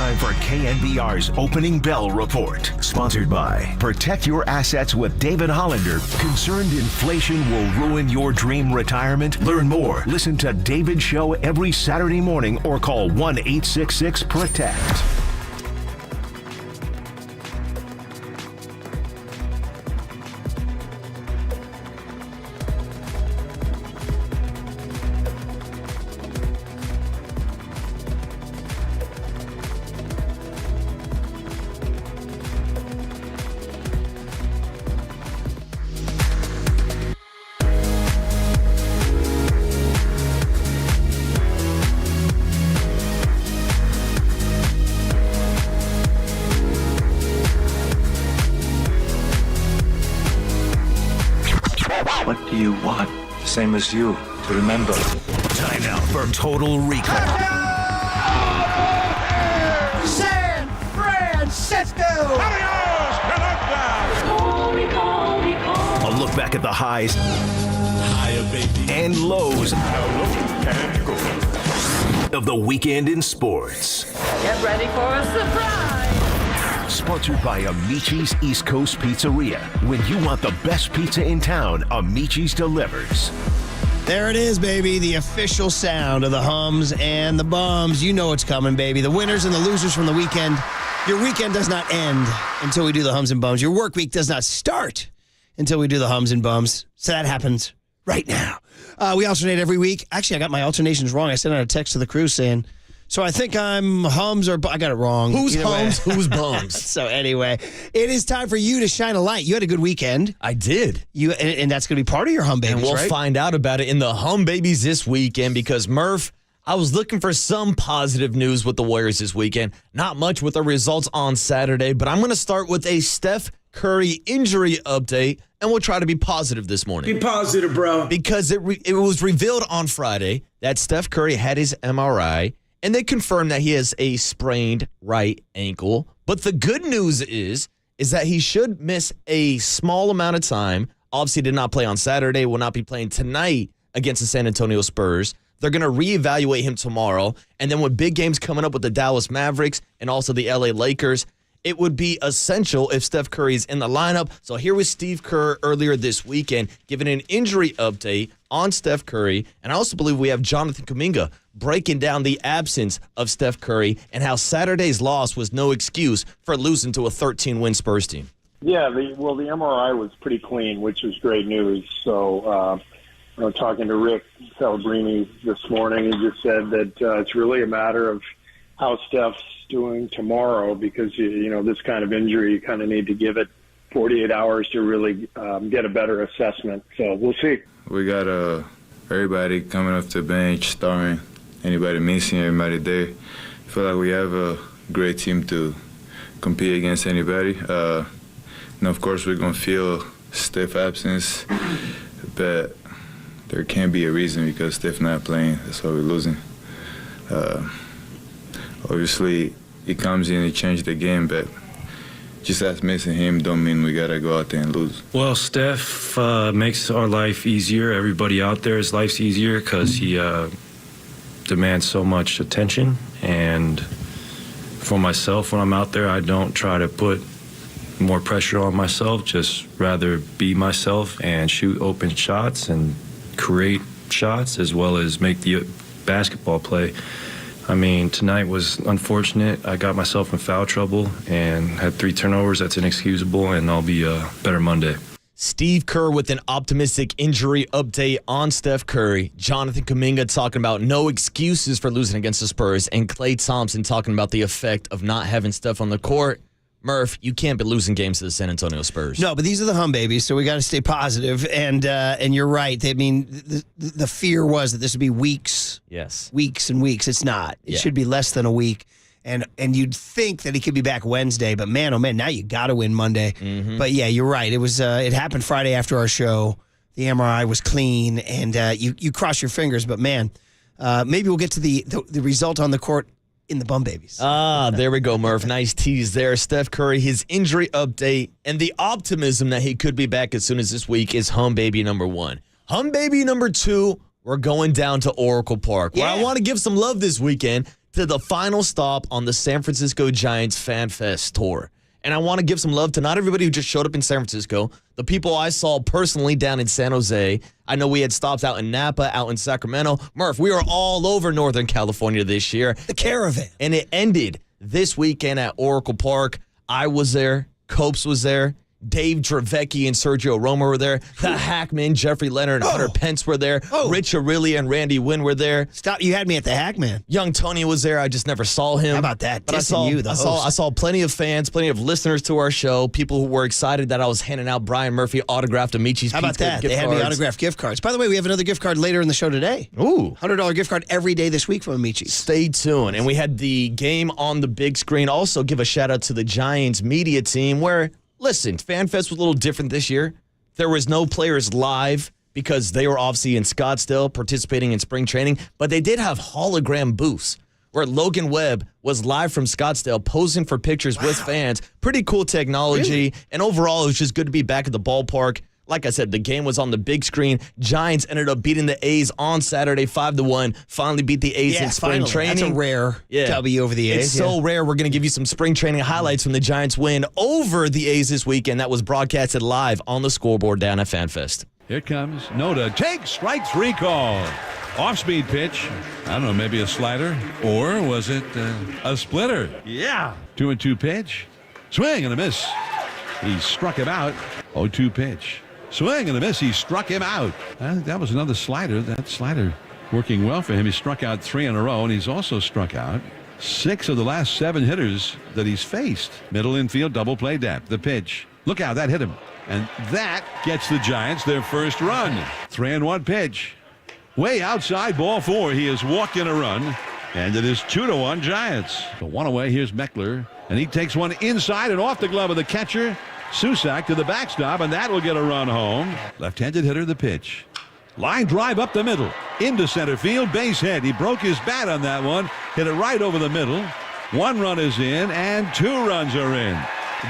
time for KNBR's Opening Bell Report. Sponsored by Protect Your Assets with David Hollander. Concerned inflation will ruin your dream retirement? Learn more. Listen to David's show every Saturday morning or call 1-866-PROTECT. What do you want? Same as you, to remember. Time now for Total Recall. San Francisco! A look back at the highs and lows of the weekend in sports. Get ready for a surprise! Sponsored by Amici's East Coast Pizzeria. When you want the best pizza in town, Amici's delivers. There it is, baby. The official sound of the hums and the bums. You know what's coming, baby. The winners and the losers from the weekend. Your weekend does not end until we do the hums and bums. Your work week does not start until we do the hums and bums. So that happens right now. We alternate every week. Actually, I got my alternations wrong. I sent out a text to the crew saying, so I think I'm hums or I got it wrong. Who's Either hums, way. who's bums? So anyway, it is time for you to shine a light. You had a good weekend. I did. And that's going to be part of your hum babies, And we'll right? find out about it in the hum babies this weekend because, Murph, I was looking for some positive news with the Warriors this weekend. Not much with the results on Saturday, but I'm going to start with a Steph Curry injury update, and we'll try to be positive this morning. Be positive, bro. Because it was revealed on Friday that Steph Curry had his MRI, and they confirmed that he has a sprained right ankle. But the good news is that he should miss a small amount of time. Obviously did not play on Saturday, will not be playing tonight against the San Antonio Spurs. They're going to reevaluate him tomorrow. And then with big games coming up with the Dallas Mavericks and also the LA Lakers, it would be essential if Steph Curry is in the lineup. So here was Steve Kerr earlier this weekend giving an injury update on Steph Curry. And I also believe we have Jonathan Kuminga breaking down the absence of Steph Curry and how Saturday's loss was no excuse for losing to a 13-win Spurs team. Yeah, the MRI was pretty clean, which is great news. So, talking to Rick Celebrini this morning, he just said that it's really a matter of how Steph's doing tomorrow because, this kind of injury, you kind of need to give it 48 hours to really get a better assessment. So we'll see. We got everybody coming off the bench, starting, anybody missing, everybody there. I feel like we have a great team to compete against anybody. Of course, we're going to feel Steph absence, but there can't be a reason because Steph not playing. That's why we're losing. Obviously, he comes in, he changed the game, but just us missing him don't mean we got to go out there and lose. Well, Steph makes our life easier. Everybody out there's life's easier because he demands so much attention. And for myself, when I'm out there, I don't try to put more pressure on myself, just rather be myself and shoot open shots and create shots as well as make the basketball play. I mean, tonight was unfortunate. I got myself in foul trouble and had 3 turnovers. That's inexcusable, and I'll be better Monday. Steve Kerr with an optimistic injury update on Steph Curry. Jonathan Kuminga talking about no excuses for losing against the Spurs. And Klay Thompson talking about the effect of not having Steph on the court. Murph, you can't be losing games to the San Antonio Spurs. No, but these are the hum babies, so we got to stay positive. And you're right. I mean, the fear was that this would be weeks. Yes. Weeks and weeks. It's not. It should be less than a week. And you'd think that he could be back Wednesday, but man, oh man, now you got to win Monday. Mm-hmm. But yeah, you're right. It was. It happened Friday after our show. The MRI was clean, and you cross your fingers. But man, maybe we'll get to the result on the court in the bum babies. There we go, Murph. Nice tease there. Steph Curry, his injury update, and the optimism that he could be back as soon as this week is hum baby number 1. Hum baby number 2, we're going down to Oracle Park, where I want to give some love this weekend to the final stop on the San Francisco Giants Fan Fest tour. And I want to give some love to not everybody who just showed up in San Francisco, the people I saw personally down in San Jose. I know we had stops out in Napa, out in Sacramento. Murph, we were all over Northern California this year. The caravan. And it ended this weekend at Oracle Park. I was there. Copes was there. Dave Dravecki and Sergio Roma were there. The Hackman, Jeffrey Leonard, and Hunter Pence were there. Rich Aurelia and Randy Wynn were there. Stop! You had me at the Hackman. Young Tony was there. I just never saw him. How about that? But I saw plenty of fans, plenty of listeners to our show. People who were excited that I was handing out Brian Murphy autographed Amici's. How about that? They had me autographed gift cards. By the way, we have another gift card later in the show today. Ooh, $100 gift card every day this week from Amici's. Stay tuned. And we had the game on the big screen. Also, give a shout out to the Giants media team where. Listen, FanFest was a little different this year. There was no players live because they were obviously in Scottsdale participating in spring training, but they did have hologram booths where Logan Webb was live from Scottsdale posing for pictures with fans. Pretty cool technology. Really? And overall, it was just good to be back at the ballpark. Like I said, the game was on the big screen. Giants ended up beating the A's on Saturday 5-1. Finally beat the A's in spring training. That's a rare W over the A's. It's so rare. We're going to give you some spring training highlights from the Giants win over the A's this weekend. That was broadcasted live on the scoreboard down at FanFest. Here comes Noda. Take strike three call. Off-speed pitch. I don't know, maybe a slider. Or was it a splitter? Yeah. 2-2 pitch. Swing and a miss. He struck him out. 0-2 pitch. Swing and a miss. He struck him out. That was another slider. That slider working well for him. He struck out 3 in a row, and he's also struck out 6 of the last 7 hitters that he's faced. Middle infield, double play depth. The pitch. Look out, that hit him. And that gets the Giants their first run. 3-1 pitch. Way outside, ball 4. He has walked in a run, and it is 2-1 Giants. So one away, here's Meckler, and he takes one inside and off the glove of the catcher. Susak to the backstop, and that will get a run home. Left-handed hitter, the pitch. Line drive up the middle. Into center field, base hit. He broke his bat on that one. Hit it right over the middle. 1 run is in, and 2 runs are in.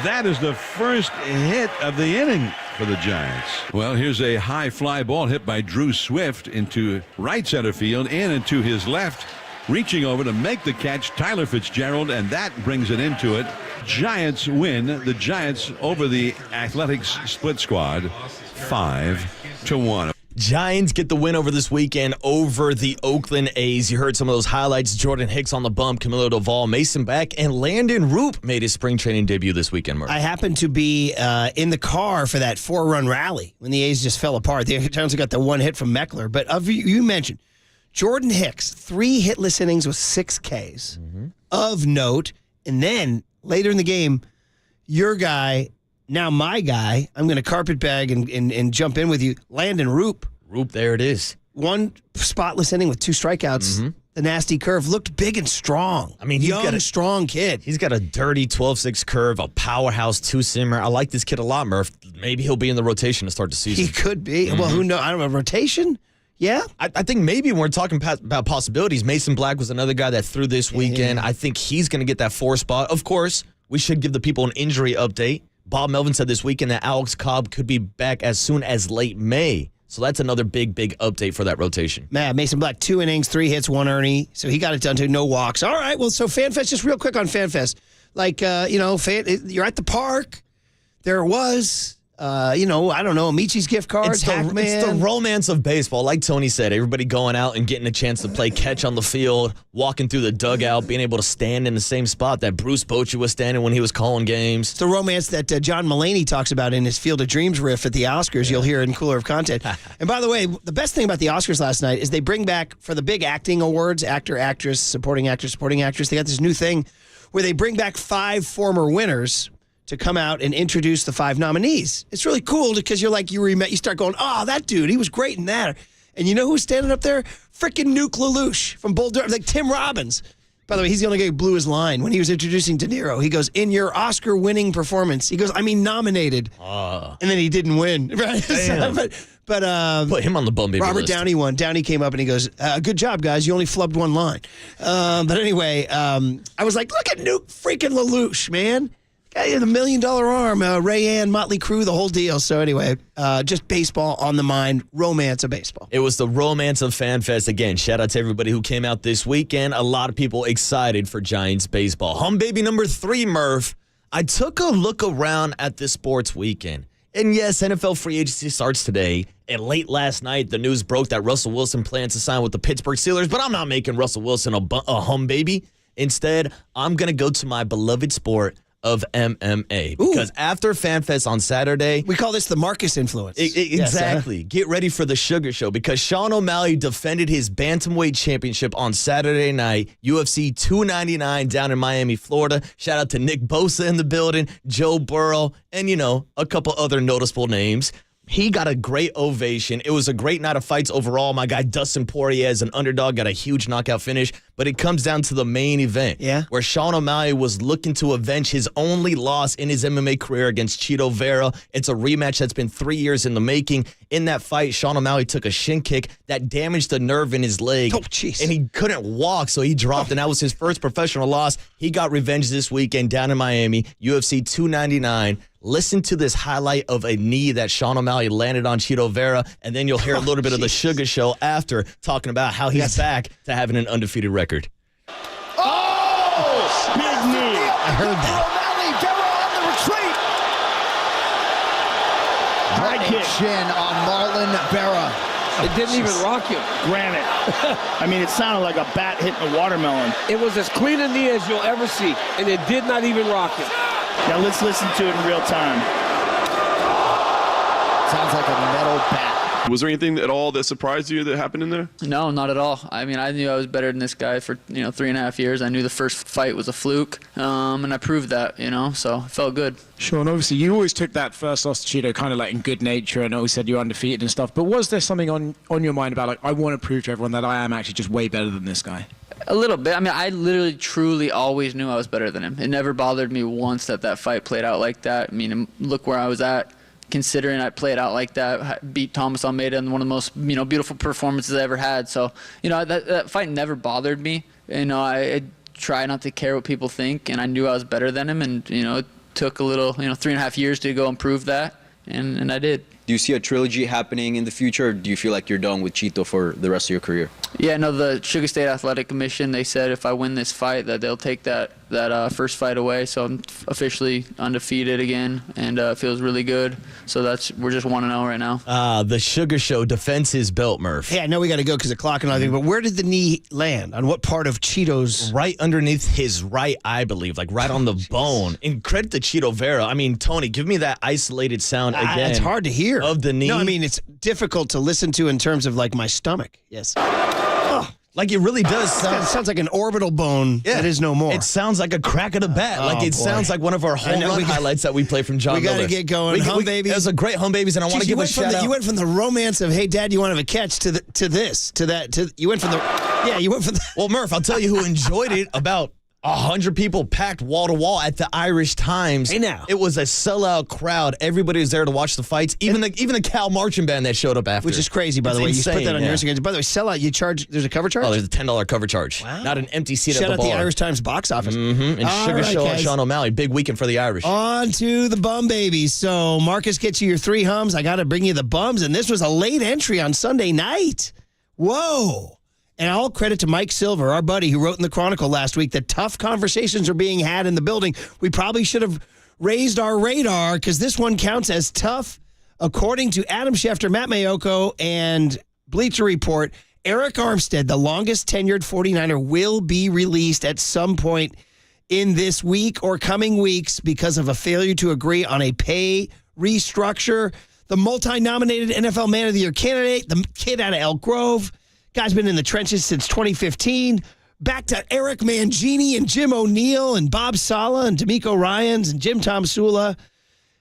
That is the first hit of the inning for the Giants. Well, here's a high fly ball hit by Drew Swift into right center field, in and to his left. Reaching over to make the catch, Tyler Fitzgerald, and that brings it into it. Giants win. The Giants over the Athletics split squad 5-1. Giants get the win over this weekend over the Oakland A's. You heard some of those highlights. Jordan Hicks on the bump, Camilo Doval, Mason Beck, and Landon Roop made his spring training debut this weekend, Mark. I happened to be in the car for that 4-run rally when the A's just fell apart. The Giants got the 1 hit from Meckler. But you mentioned Jordan Hicks, 3 hitless innings with 6 Ks of note. And then later in the game, your guy, now my guy, I'm going to carpetbag and jump in with you, Landon Roop. Roop, there it is. 1 spotless inning with 2 strikeouts. The nasty curve looked big and strong. I mean, he's got a strong kid. He's got a dirty 12-6 curve, a powerhouse 2-simmer. I like this kid a lot, Murph. Maybe he'll be in the rotation to start the season. He could be. Well, who knows? I don't know. Rotation? Yeah. I think maybe when we're talking about possibilities, Mason Black was another guy that threw this weekend. I think he's going to get that 4 spot. Of course, we should give the people an injury update. Bob Melvin said this weekend that Alex Cobb could be back as soon as late May. So that's another big update for that rotation. Man, Mason Black, 2 innings, 3 hits, 1 earney. So he got it done too. No walks. All right. Well, so FanFest, just real quick on FanFest. Like, you're at the park. There it was. I don't know, Amici's gift cards, Hackman. It's the romance of baseball. Like Tony said, everybody going out and getting a chance to play catch on the field, walking through the dugout, being able to stand in the same spot that Bruce Bochy was standing when he was calling games. It's the romance that John Mulaney talks about in his Field of Dreams riff at the Oscars. You'll hear in Cooler of Content. And by the way, the best thing about the Oscars last night is they bring back, for the big acting awards, actor, actress, supporting actress, they got this new thing where they bring back 5 former winners to come out and introduce the 5 nominees. It's really cool because you're like, you start going, oh, that dude, he was great in that. And you know who's standing up there? Frickin' Nuke LaLoosh from Bull Durham, like Tim Robbins. By the way, he's the only guy who blew his line when he was introducing De Niro. He goes, in your Oscar-winning performance. He goes, nominated. And then he didn't win. Right? But put him on the bum baby Robert list. Downey won. Downey came up and he goes, good job, guys. You only flubbed 1 line. But anyway, I was like, look at Nuke freaking LaLoosh, man. Guy with $1 million arm, Rayanne, Motley Crue, the whole deal. So anyway, just baseball on the mind, romance of baseball. It was the romance of FanFest. Again, shout out to everybody who came out this weekend. A lot of people excited for Giants baseball. Hum baby number 3, Murph. I took a look around at this sports weekend. And yes, NFL free agency starts today. And late last night, the news broke that Russell Wilson plans to sign with the Pittsburgh Steelers. But I'm not making Russell Wilson a hum baby. Instead, I'm going to go to my beloved sport of MMA. Because after FanFest on Saturday... We call this the Marcus influence. Exactly. Yes, Get ready for the Sugar Show because Sean O'Malley defended his bantamweight championship on Saturday night, UFC 299 down in Miami, Florida. Shout out to Nick Bosa in the building, Joe Burrow, and, a couple other noticeable names. He got a great ovation. It was a great night of fights overall. My guy Dustin Poirier as an underdog got a huge knockout finish, but it comes down to the main event where Sean O'Malley was looking to avenge his only loss in his MMA career against Chito Vera. It's a rematch that's been 3 years in the making. In that fight, Sean O'Malley took a shin kick that damaged the nerve in his leg, and he couldn't walk, so he dropped, and that was his first professional loss. He got revenge this weekend down in Miami, UFC 299. Listen to this highlight of a knee that Sean O'Malley landed on Chito Vera, and then you'll hear a little bit of the Sugar Show after talking about how he's back to having an undefeated record. Oh! Big knee. I heard that. O'Malley, Vera on the retreat. High kick. Chin on Marlon Vera. It didn't even rock you. Granite. I mean, it sounded like a bat hitting a watermelon. It was as clean a knee as you'll ever see, and it did not even rock you. Now let's listen to it in real time. Sounds like a metal bat. Was there anything at all that surprised you that happened in there? No, not at all. I mean, I knew I was better than this guy for 3.5 years. I knew the first fight was a fluke, and I proved that. So it felt good. Sure, and obviously you always took that first loss to Chito kind of like in good nature and always said you're undefeated and stuff. But was there something on your mind about I want to prove to everyone that I am actually just way better than this guy? A little bit. I mean, I literally, truly always knew I was better than him. It never bothered me once that fight played out like that. I mean, look where I was at. Considering I played out like that, beat Thomas Almeida in one of the most beautiful performances I ever had. So that fight never bothered me. I try not to care what people think, and I knew I was better than him. And it took a little 3.5 years to go and prove that, and I did. Do you see a trilogy happening in the future, or do you feel like you're done with Chito for the rest of your career? Yeah, no, the Sugar State Athletic Commission, they said if I win this fight that they'll take that first fight away. So I'm officially undefeated again, and it feels really good. So we're just 1-0 right now. The Sugar Show defends his belt, Murph. Hey, I know we got to go because of the clock and everything, but where did the knee land? On what part of Chito's? Right underneath his right eye, I believe, right on the bone. And credit to Chito Vera. I mean, Tony, give me that isolated sound again. It's hard to hear. Of the knee. No, I mean, it's difficult to listen to in terms of my stomach. Yes. Like it really does sound. It sounds like an orbital bone that is no more. It sounds like a crack of the bat. It sounds like one of our home run highlights that we play from John Miller. We got to get going. Hum babies. There's a great hum babies, and I want to give a shout out. You went from the romance of, hey, Dad, you want to have a catch to that. You went from the. Well, Murph, I'll tell you who enjoyed it. About 100 people packed wall to wall at the Irish Times. Hey, now. It was a sellout crowd. Everybody was there to watch the fights. Even the Cal marching band that showed up after. Which is crazy, by the way. Insane, you put that on yours again. By the way, sellout, you charge, there's a cover charge? Oh, there's a $10 cover charge. Wow. Not an empty seat at the bar. Shout out the Irish Times box office. Mm-hmm. And Sugar Show and Sean O'Malley. Big weekend for the Irish. On to the bum babies. So Marcus gets you your 3 hums. I got to bring you the bums. And this was a late entry on Sunday night. Whoa. And all credit to Mike Silver, our buddy who wrote in the Chronicle last week that tough conversations are being had in the building. We probably should have raised our radar because this one counts as tough. According to Adam Schefter, Matt Mayoko, and Bleacher Report, Eric Armstead, the longest tenured 49er, will be released at some point in this week or coming weeks because of a failure to agree on a pay restructure. The multi-nominated NFL Man of the Year candidate, the kid out of Elk Grove, guy's been in the trenches since 2015. Back to Eric Mangini and Jim O'Neill and Bob Sala and D'Amico Ryans and Jim Tomsula.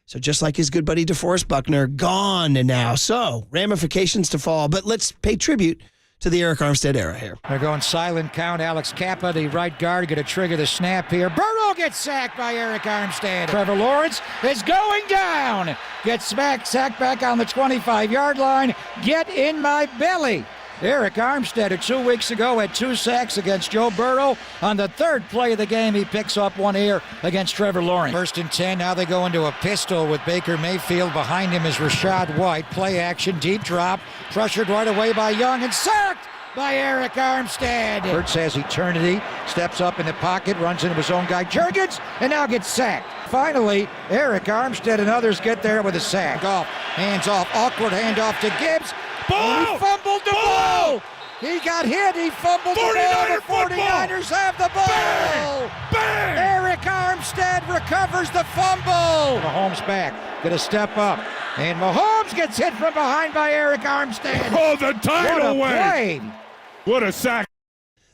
So just like his good buddy DeForest Buckner, gone now. So ramifications to fall. But let's pay tribute to the Eric Armstead era here. They're going silent count. Alex Kappa, the right guard, going to trigger the snap here. Burrow gets sacked by Eric Armstead. Trevor Lawrence is going down. Gets sacked back on the 25-yard line. Get in my belly. Eric Armstead, who 2 weeks ago had 2 sacks against Joe Burrow. On the third play of the game, he picks up one here against Trevor Lawrence. 1st and 10, now they go into a pistol with Baker Mayfield. Behind him is Rashad White. Play action, deep drop, pressured right away by Young and sacked by Eric Armstead. Hurts has eternity, steps up in the pocket, runs into his own guy, Jurgens, and now gets sacked. Finally, Eric Armstead and others get there with a sack. Off, hands off, awkward handoff to Gibbs. And he fumbled the ball. He got hit. He fumbled the ball. The 49ers have the ball. Bang! Eric Armstead recovers the fumble. Mahomes back. Going to step up. And Mahomes gets hit from behind by Eric Armstead. Oh, the tidal wave. What a sack.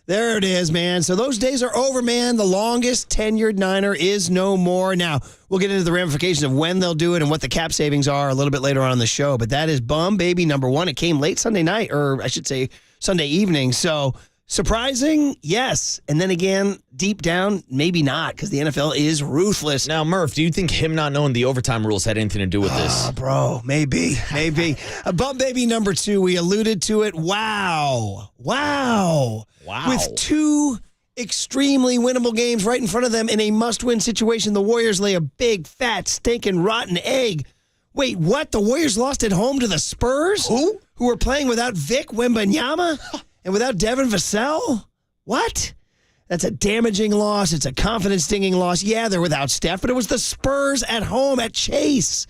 There it is, man. So those days are over, man. The longest tenured Niner is no more. Now, we'll get into the ramifications of when they'll do it and what the cap savings are a little bit later on in the show. But that is bum baby number 1. It came late Sunday night, or I should say Sunday evening. So surprising, yes. And then again, deep down, maybe not, because the NFL is ruthless. Now, Murph, do you think him not knowing the overtime rules had anything to do with this? Bro, maybe. Bum baby number 2, we alluded to it. Wow. With 2 extremely winnable games right in front of them in a must-win situation, the Warriors lay a big, fat, stinking, rotten egg. Wait, what? The Warriors lost at home to the Spurs? Who were playing without Vic Wembanyama and without Devin Vassell? What? That's a damaging loss. It's a confidence-stinging loss. Yeah, they're without Steph, but it was the Spurs at home at Chase.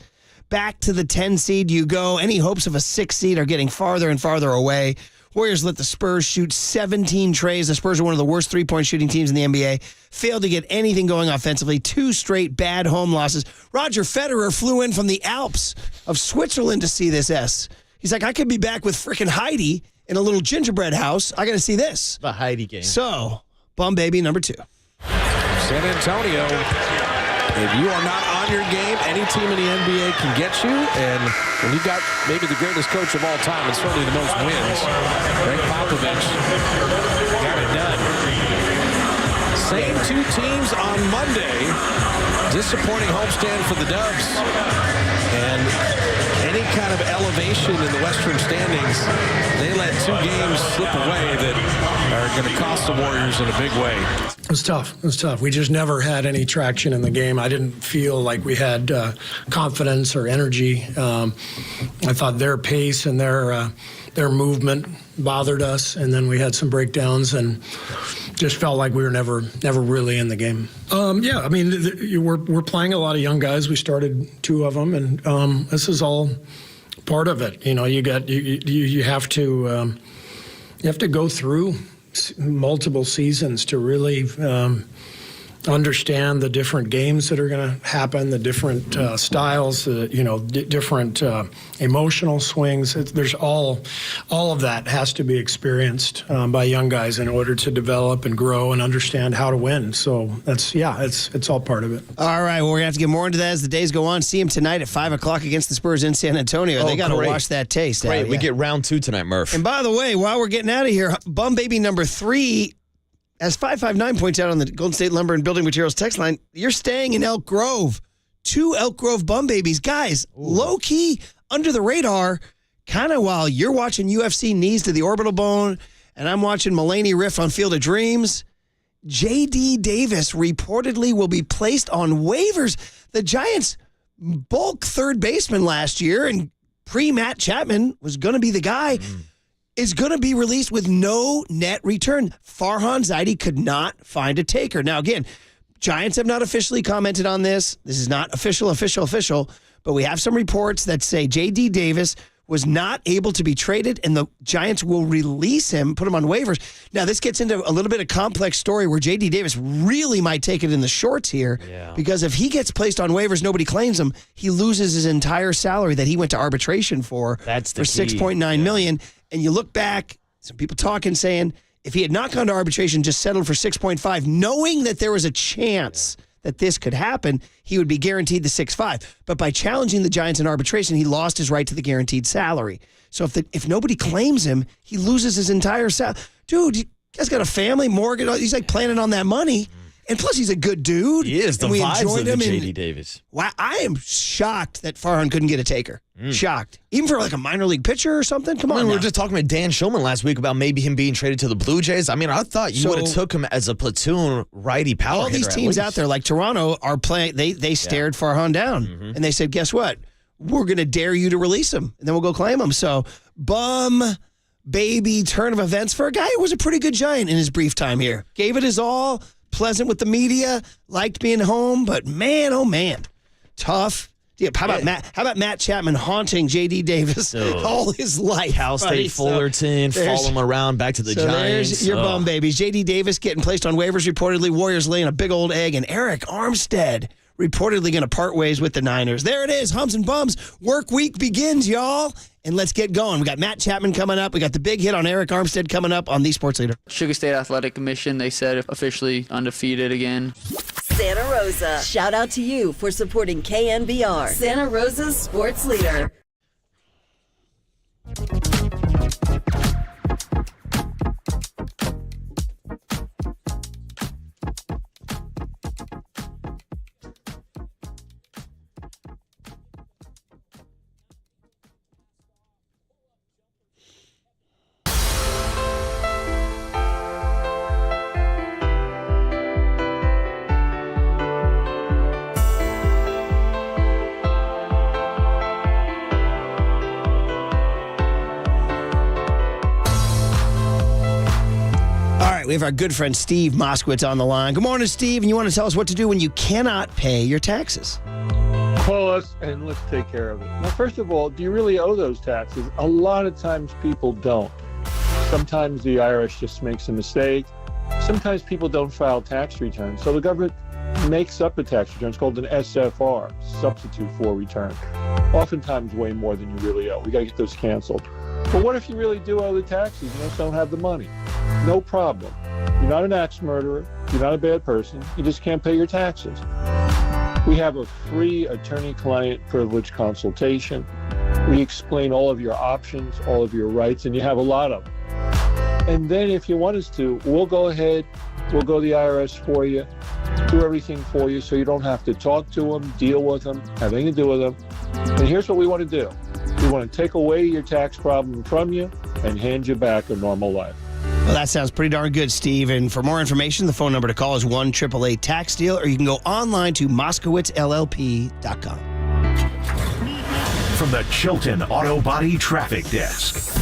Back to the 10 seed you go. Any hopes of a 6 seed are getting farther and farther away. Warriors let the Spurs shoot 17 trays. The Spurs are one of the worst three-point shooting teams in the NBA. Failed to get anything going offensively. 2 straight bad home losses. Roger Federer flew in from the Alps of Switzerland to see this S. He's like, I could be back with frickin' Heidi in a little gingerbread house. I got to see this. The Heidi game. So, bum baby number 2. San Antonio, if you are not on your game, any team in the NBA can get you. And when you got maybe the greatest coach of all time and certainly the most wins, Greg Popovich got it done. Same 2 teams on Monday. Disappointing homestand for the Dubs. And any kind of elevation in the Western standings, they let 2 games slip away that are going to cost the Warriors in a big way. It was tough. We just never had any traction in the game. I didn't feel like we had confidence or energy. I thought their pace and their movement bothered us, and then we had some breakdowns and just felt like we were never really in the game. Yeah, I mean, we're playing a lot of young guys. We started 2 of them, and this is all part of it. You know, you have to go through multiple seasons to really understand the different games that are going to happen, the different styles, different emotional swings. There's all of that has to be experienced by young guys in order to develop and grow and understand how to win. So it's all part of it. All right, well, we're going to have to get more into that as the days go on. See him tonight at 5 o'clock against the Spurs in San Antonio. They got to wash that taste Great. out. We get round 2 tonight, Murph. And by the way, while we're getting out of here, bum baby number 3, as 559 points out on the Golden State Lumber and Building Materials text line, you're staying in Elk Grove. 2 Elk Grove bum babies. Guys, low-key, under the radar, kind of while you're watching UFC Knees to the Orbital Bone and I'm watching Mulaney riff on Field of Dreams, J.D. Davis reportedly will be placed on waivers. The Giants' bulk third baseman last year and pre-Matt Chapman was going to be the guy. Is going to be released with no net return. Farhan Zaidi could not find a taker. Now, again, Giants have not officially commented on this. This is not official, but we have some reports that say J.D. Davis was not able to be traded, and the Giants will release him, put him on waivers. Now, this gets into a little bit of complex story where J.D. Davis really might take it in the shorts here, because if he gets placed on waivers, nobody claims him, he loses his entire salary that he went to arbitration for $6.9 million. And you look back, some people talking, saying, if he had not gone to arbitration, just settled for 6.5, knowing that there was a chance that this could happen, he would be guaranteed the 6.5. But by challenging the Giants in arbitration, he lost his right to the guaranteed salary. So if nobody claims him, he loses his entire salary. Dude, you guys got a family, mortgage, he's like planning on that money. And plus, he's a good dude. He is. The and we vibes enjoyed of him. J.D. Davis. Wow, I am shocked that Farhan couldn't get a taker. Shocked. Even for like a minor league pitcher or something? Come on. We were just talking with Dan Shulman last week about maybe him being traded to the Blue Jays. I mean, I thought you would have took him as a platoon righty power all these hitter teams out there, like Toronto, are playing. They stared Farhan down, and they said, "Guess what? We're going to dare you to release him, and then we'll go claim him." So, baby turn of events for a guy who was a pretty good Giant in his brief time here. Gave it his all. Pleasant with the media. Liked being home, but man, oh man, tough. Yeah, how about Matt Chapman haunting J.D. Davis all his life? Cal State Fullerton, follow him around back to the Giants. There's your bum babies. J.D. Davis getting placed on waivers reportedly. Warriors laying a big old egg. And Eric Armstead reportedly going to part ways with the Niners. There it is. Hums and bums. Work week begins, y'all. And let's get going. We got Matt Chapman coming up. We got the big hit on Eric Armstead coming up on the Sports Leader. Sugar State Athletic Commission, they said officially undefeated again. Santa Rosa. Shout out to you for supporting KNBR, Santa Rosa's sports leader. We have our good friend Steve Moskowitz on the line. Good morning, Steve. And you want to tell us what to do when you cannot pay your taxes? Call us and let's take care of it. Now, first of all, do you really owe those taxes? A lot of times people don't. Sometimes the IRS just makes a mistake. Sometimes people don't file tax returns. So the government makes up a tax return. It's called an SFR, substitute for return. Oftentimes way more than you really owe. We got to get those canceled. But what if you really do owe the taxes? You just don't have the money. No problem. You're not an axe murderer. You're not a bad person. You just can't pay your taxes. We have a free attorney-client privilege consultation. We explain all of your options, all of your rights, and you have a lot of them. And then if you want us to, we'll go ahead, we'll go to the IRS for you, do everything for you so you don't have to talk to them, deal with them, have anything to do with them. And here's what we want to do. We want to take away your tax problem from you and hand you back a normal life. Well, that sounds pretty darn good, Steve. And for more information, the phone number to call is 1-888-TAX-DEAL, or you can go online to MoskowitzLLP.com. From the Chilton Auto Body Traffic Desk.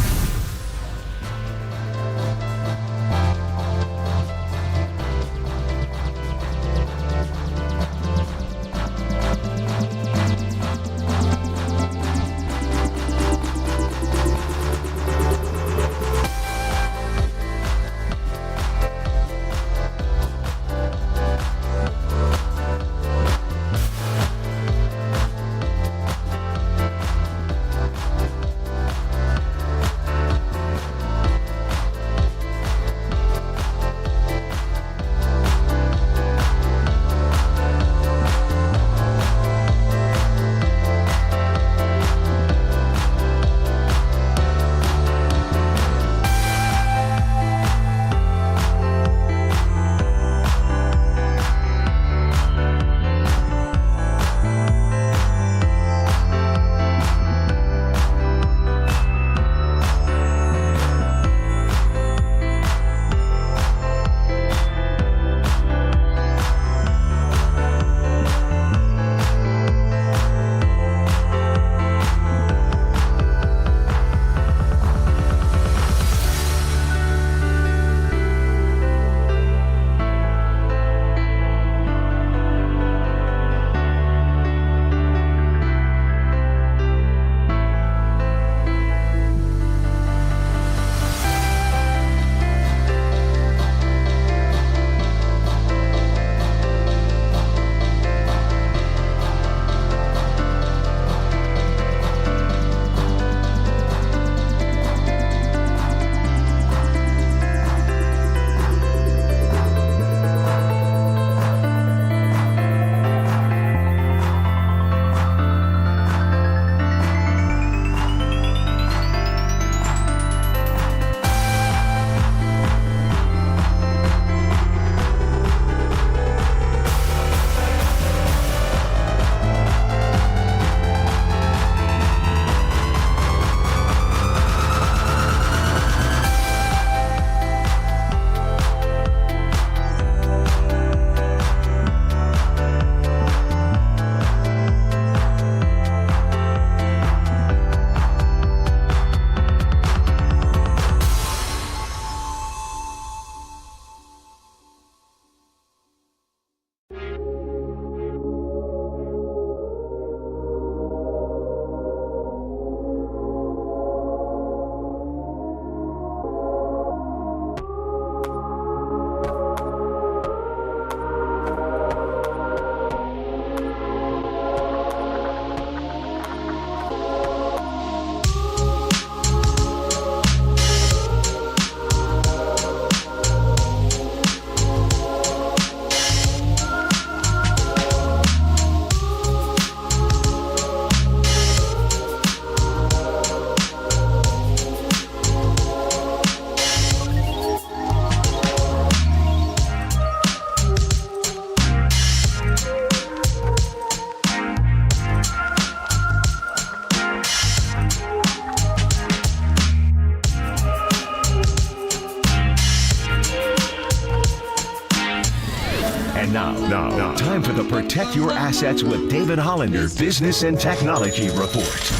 Now, time for the Protect Your Assets with David Hollander Business and Technology Report.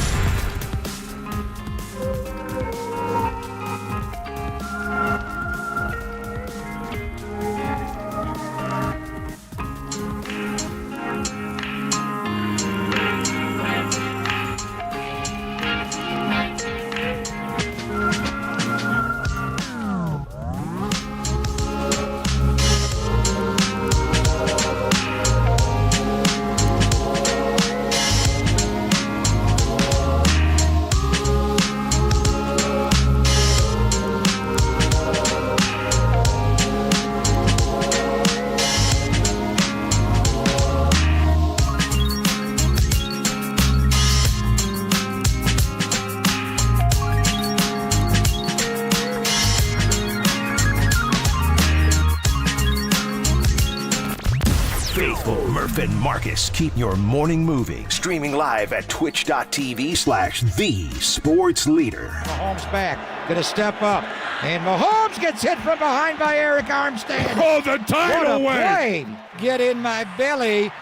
And Marcus keep your morning moving. Streaming live at twitch.tv/thesportsleader. Mahomes back, gonna step up, and Mahomes gets hit from behind by Eric Armstead. Oh, the title what a win! play. Get in my belly.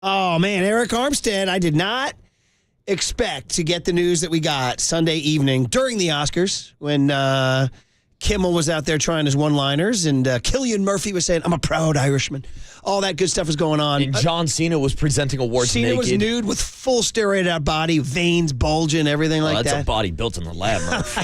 Oh, man, Eric Armstead, I did not expect to get the news that we got Sunday evening during the Oscars when Kimmel was out there trying his one-liners, and Cillian Murphy was saying, "I'm a proud Irishman." All that good stuff was going on. And John Cena was presenting awards Cena naked. was nude with full steroid out body, veins bulging, everything like that's that. a body built in the lab, Murph.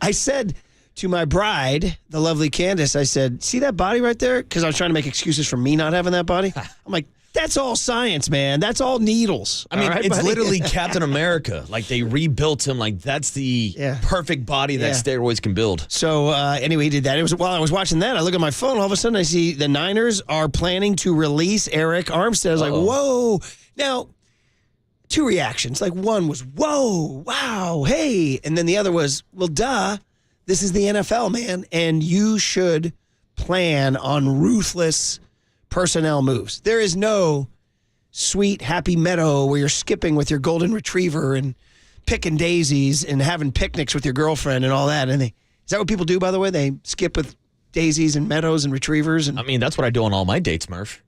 I said to my bride, the lovely Candace, I said, "See that body right there?" Because I was trying to make excuses for me not having that body. I'm like, that's all science, man. That's all needles. I mean, all right, it's buddy? literally Captain America. Like, they rebuilt him. Like, that's the perfect body that steroids can build. So, anyway, he did that. It was while I was watching that, I look at my phone. All of a sudden, I see the Niners are planning to release Eric Armstead. I was like, whoa. Now, two reactions. Like, one was, whoa, wow, hey. And then the other was, well, duh. This is the NFL, man. And you should plan on ruthless personnel moves. There is no sweet, happy meadow where you're skipping with your golden retriever and picking daisies and having picnics with your girlfriend and all that. And is that what people do, by the way? They skip with daisies and meadows and retrievers? And I mean, that's what I do on all my dates, Murph.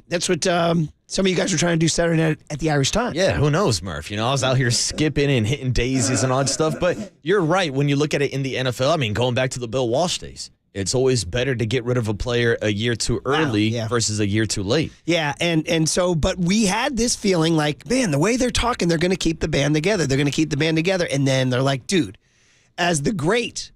That's what some of you guys are trying to do Saturday night at the Irish Times. Yeah, who knows, Murph? You know, I was out here skipping and hitting daisies and all that stuff. But you're right. When you look at it in the NFL, I mean, going back to the Bill Walsh days, it's always better to get rid of a player a year too early versus a year too late. Yeah, and so, but we had this feeling like, man, the way they're talking, they're going to keep the band together. They're going to keep the band together. And then they're like, dude, as the great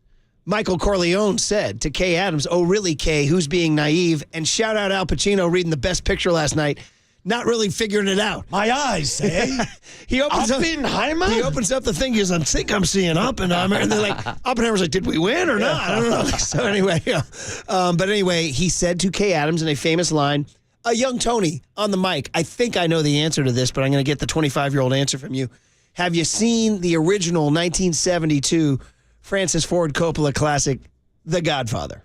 Michael Corleone said to Kay Adams, "Oh, really, Kay, who's being naive?" And shout out Al Pacino reading the Best Picture last night, not really figuring it out. My eyes say, he opens Oppenheimer? He opens up the thing, he goes, "I think I'm seeing Oppenheimer." And they're like, Oppenheimer's like, "Did we win or not?" I don't know. So anyway, but anyway, he said to Kay Adams in a famous line, young Tony on the mic, I think I know the answer to this, but I'm going to get the 25-year-old answer from you. Have you seen the original 1972 Francis Ford Coppola classic, The Godfather?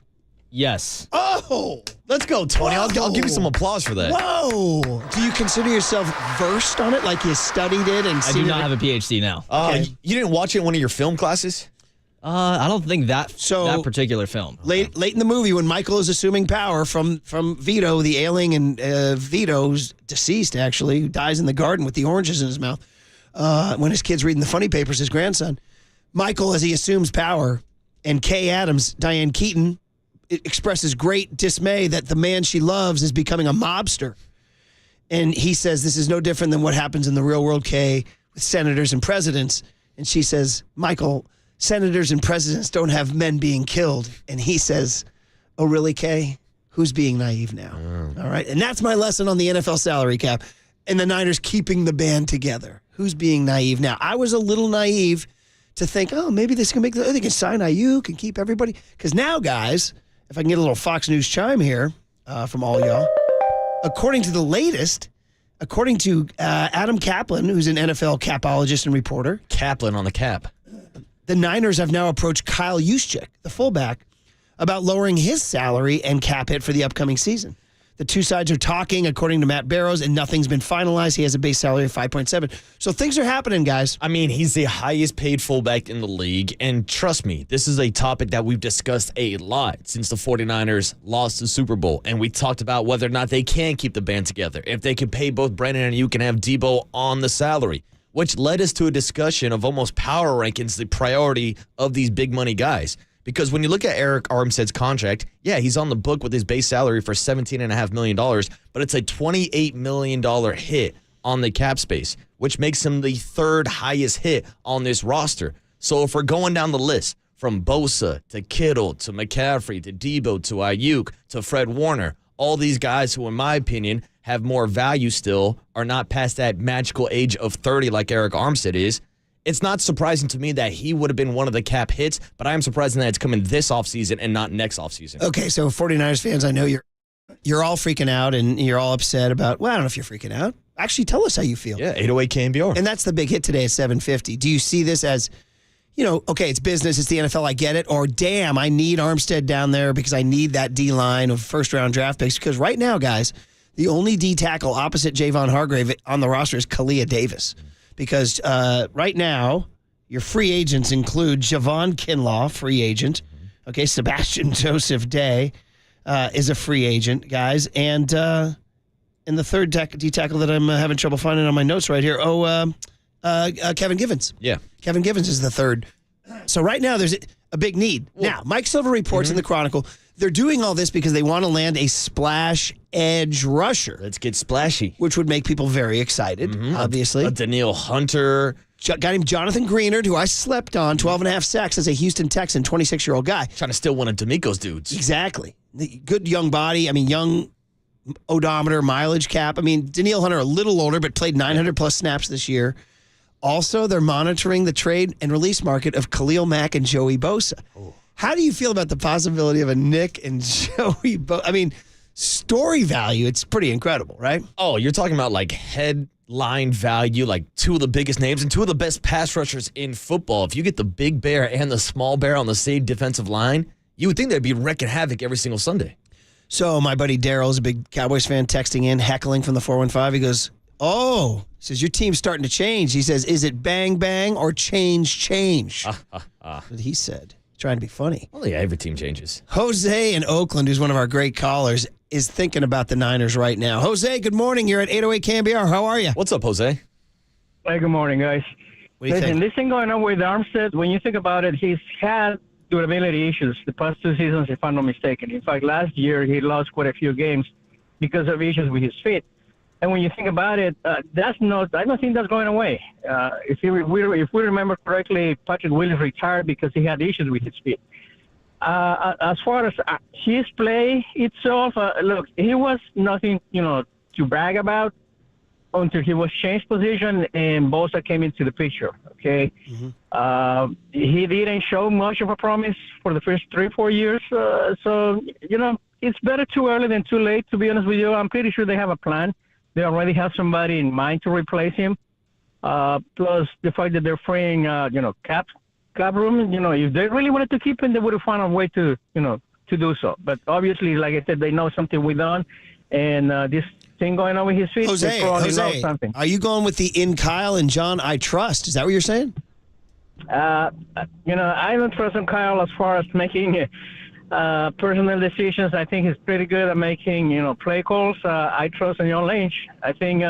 Yes. Oh, let's go, Tony. I'll give you some applause for that. Whoa. Do you consider yourself versed on it, like you studied it? And I do not have a PhD now. You didn't watch it in one of your film classes? I don't think that particular film. Late in the movie, when Michael is assuming power from Vito, the ailing and Vito, who's deceased actually, who dies in the garden with the oranges in his mouth, when his kid's reading the funny papers, his grandson, Michael, as he assumes power, and Kay Adams, Diane Keaton, expresses great dismay that the man she loves is becoming a mobster. And he says, this is no different than what happens in the real world, Kay, with senators and presidents. And she says, Michael, senators and presidents don't have men being killed. And he says, oh, really, Kay? Who's being naive now? All right. And that's my lesson on the NFL salary cap and the Niners keeping the band together. Who's being naive now? I was a little naive to think, oh, maybe this can they can sign Ayuk and keep everybody. Because now, guys, if I can get a little Fox News chime here from all y'all, according to the latest, according to Adam Kaplan, who's an NFL capologist and reporter. Kaplan on the cap. The Niners have now approached Kyle Juszczyk, the fullback, about lowering his salary and cap hit for the upcoming season. The two sides are talking, according to Matt Barrows, and nothing's been finalized. He has a base salary of $5.7. So things are happening, guys. I mean, he's the highest paid fullback in the league. And trust me, this is a topic that we've discussed a lot since the 49ers lost the Super Bowl. And we talked about whether or not they can keep the band together. If they can pay both Brandon and you can have Debo on the salary, which led us to a discussion of almost power rankings, the priority of these big money guys. Because when you look at Eric Armstead's contract, yeah, he's on the book with his base salary for $17.5 million, but it's a $28 million hit on the cap space, which makes him the third highest hit on this roster. So if we're going down the list from Bosa to Kittle to McCaffrey to Debo to Ayuk to Fred Warner, all these guys who, in my opinion, have more value still are not past that magical age of 30 like Eric Armstead is. It's not surprising to me that he would have been one of the cap hits, but I am surprised that it's coming this offseason and not next offseason. Okay, so 49ers fans, I know you're all freaking out and you're all upset about, well, I don't know if you're freaking out. Actually, tell us how you feel. Yeah, 808 KNBR. And that's the big hit today at 750. Do you see this as, okay, it's business, it's the NFL, I get it, or damn, I need Armstead down there because I need that D-line of first-round draft picks? Because right now, guys, the only D-tackle opposite Javon Hargrave on the roster is Kalia Davis. Because right now, your free agents include Javon Kinlaw, free agent. Okay, Sebastian Joseph Day is a free agent, guys. And the third D-tackle that I'm having trouble finding on my notes right here, Kevin Givens. Yeah. Kevin Givens is the third. So right now, there's a big need. Now, Mike Silver reports in the Chronicle, they're doing all this because they want to land a splash edge rusher. Let's get splashy. Which would make people very excited, obviously. A Denil Hunter. Got him Jonathan Greenard, who I slept on, 12.5 sacks as a Houston Texan, 26-year-old guy. Trying to steal one of D'Amico's dudes. Exactly. Good young body. I mean, young odometer, mileage cap. I mean, Denil Hunter, a little older, but played 900-plus snaps this year. Also, they're monitoring the trade and release market of Khalil Mack and Joey Bosa. Oh. How do you feel about the possibility of a Nick and Joey Bosa? I mean, story value, it's pretty incredible, right? Oh, you're talking about like headline value, like two of the biggest names and two of the best pass rushers in football. If you get the big bear and the small bear on the same defensive line, you would think they'd be wrecking havoc every single Sunday. So my buddy Daryl's a big Cowboys fan, texting in, heckling from the 415. He goes, he says, your team's starting to change. He says, is it bang, bang or change? That's what he said. Trying to be funny. Well, yeah, every team changes. Jose in Oakland, who's one of our great callers, is thinking about the Niners right now. Jose, good morning. You're at 808 KNBR. How are you? What's up, Jose? Hey, good morning, guys. What do you think? This thing going on with Armstead, when you think about it, he's had durability issues the past two seasons, if I'm not mistaken. In fact, last year he lost quite a few games because of issues with his feet. And when you think about it, I don't think that's going away. If we remember correctly, Patrick Willis retired because he had issues with his feet. As far as his play itself, look, he was nothing, to brag about until he was changed position and Bosa came into the picture. Okay, he didn't show much of a promise for the first 3-4 years. So it's better too early than too late. To be honest with you, I'm pretty sure they have a plan. They already have somebody in mind to replace him. Plus the fact that they're freeing, cap room. If they really wanted to keep him, they would have found a way to do so. But obviously, like I said, they know something we've done, and this thing going on with his feet. Jose, are you going with the in Kyle and John I trust? Is that what you're saying? I don't trust in Kyle as far as making personal decisions. I think he's pretty good at making, play calls. I trust in John Lynch. I think,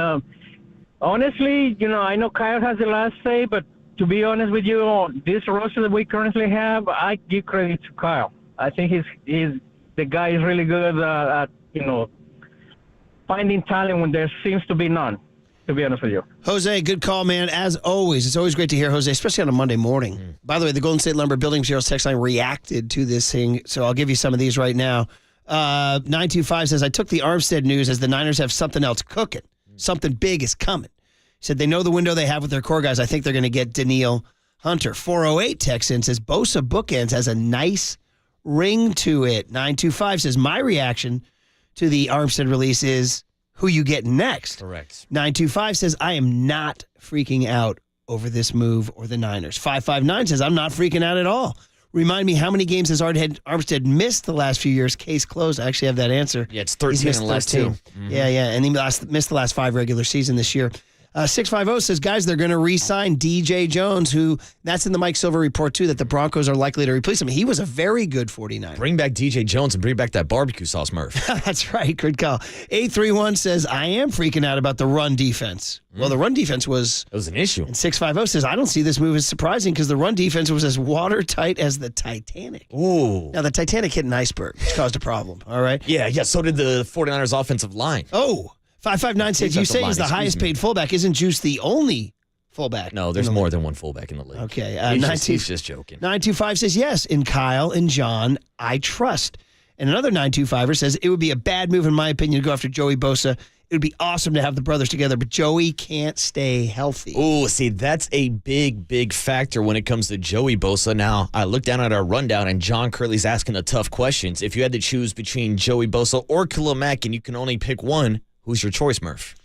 honestly, I know Kyle has the last say, but to be honest with you, this roster that we currently have, I give credit to Kyle. I think the guy is really good at, finding talent when there seems to be none, to be honest with you. Jose, good call, man. As always, it's always great to hear Jose, especially on a Monday morning. By the way, the Golden State Lumber Building Materials text line reacted to this thing, so I'll give you some of these right now. 925 says, I took the Armstead news as the Niners have something else cooking. Something big is coming. He said they know the window they have with their core guys. I think they're going to get Denil Hunter. 408 texts in says, Bosa Bookends has a nice ring to it. 925 says, my reaction to the Armstead release is who you get next. Correct. 925 says, I am not freaking out over this move or the Niners. 559 says, I'm not freaking out at all. Remind me, how many games has Armstead missed the last few years? Case closed. I actually have that answer. Yeah, it's 13 He's missed in the last 13. two. Mm-hmm. Yeah, and he missed the last 5 regular season this year. 650 says, guys, they're going to re-sign DJ Jones, who that's in the Mike Silver report, too, that the Broncos are likely to replace him. He was a very good 49er. Bring back DJ Jones and bring back that barbecue sauce, Murph. That's right. Good call. 831 says, I am freaking out about the run defense. Well, the run defense was an issue. And 650 says, I don't see this move as surprising because the run defense was as watertight as the Titanic. Ooh. Now, the Titanic hit an iceberg, which caused a problem. All right. Yeah, so did the 49ers offensive line. Oh. 559 says, you say he's the highest paid fullback. Isn't Juice the only fullback? No, there's more than one fullback in the league. Okay. He's just joking. 925 says, yes, in Kyle and John, I trust. And another 925er says, it would be a bad move, in my opinion, to go after Joey Bosa. It would be awesome to have the brothers together, but Joey can't stay healthy. Oh, see, that's a big factor when it comes to Joey Bosa. Now, I look down at our rundown, and John Curley's asking the tough questions. If you had to choose between Joey Bosa or Khalil Mack, and you can only pick one, who's your choice, Murph?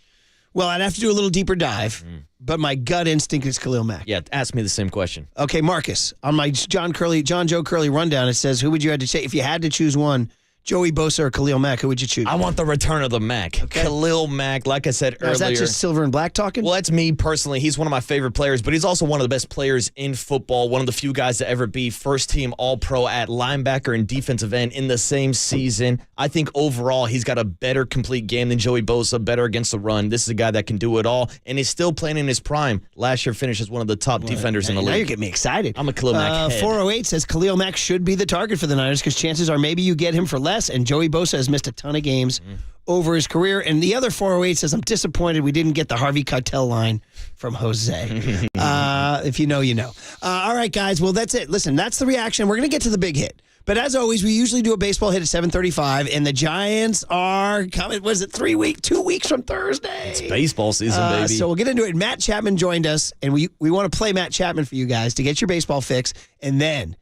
Well, I'd have to do a little deeper dive, but my gut instinct is Khalil Mack. Yeah, ask me the same question. Okay, Marcus, on my John Joe Curley rundown, it says, who would you have to say, if you had to choose one, Joey Bosa or Khalil Mack, who would you choose? I want the return of the Mack. Okay. Khalil Mack, like I said earlier. Is that just silver and black talking? Well, that's me personally. He's one of my favorite players, but he's also one of the best players in football, one of the few guys to ever be first-team All-Pro at linebacker and defensive end in the same season. I think overall he's got a better complete game than Joey Bosa, better against the run. This is a guy that can do it all, and is still playing in his prime. Last year finished as one of the top defenders in the league. Now you're getting me excited. I'm a Khalil Mack head. 408 says Khalil Mack should be the target for the Niners because chances are maybe you get him for less, and Joey Bosa has missed a ton of games over his career. And the other 408 says, I'm disappointed we didn't get the Harvey Keitel line from Jose. If you know, you know. All right, guys. Well, that's it. Listen, that's the reaction. We're going to get to the big hit. But as always, we usually do a baseball hit at 7:35, and the Giants are coming, what is it, 2 weeks from Thursday? It's baseball season, baby. So we'll get into it. Matt Chapman joined us, and we want to play Matt Chapman for you guys to get your baseball fix. And then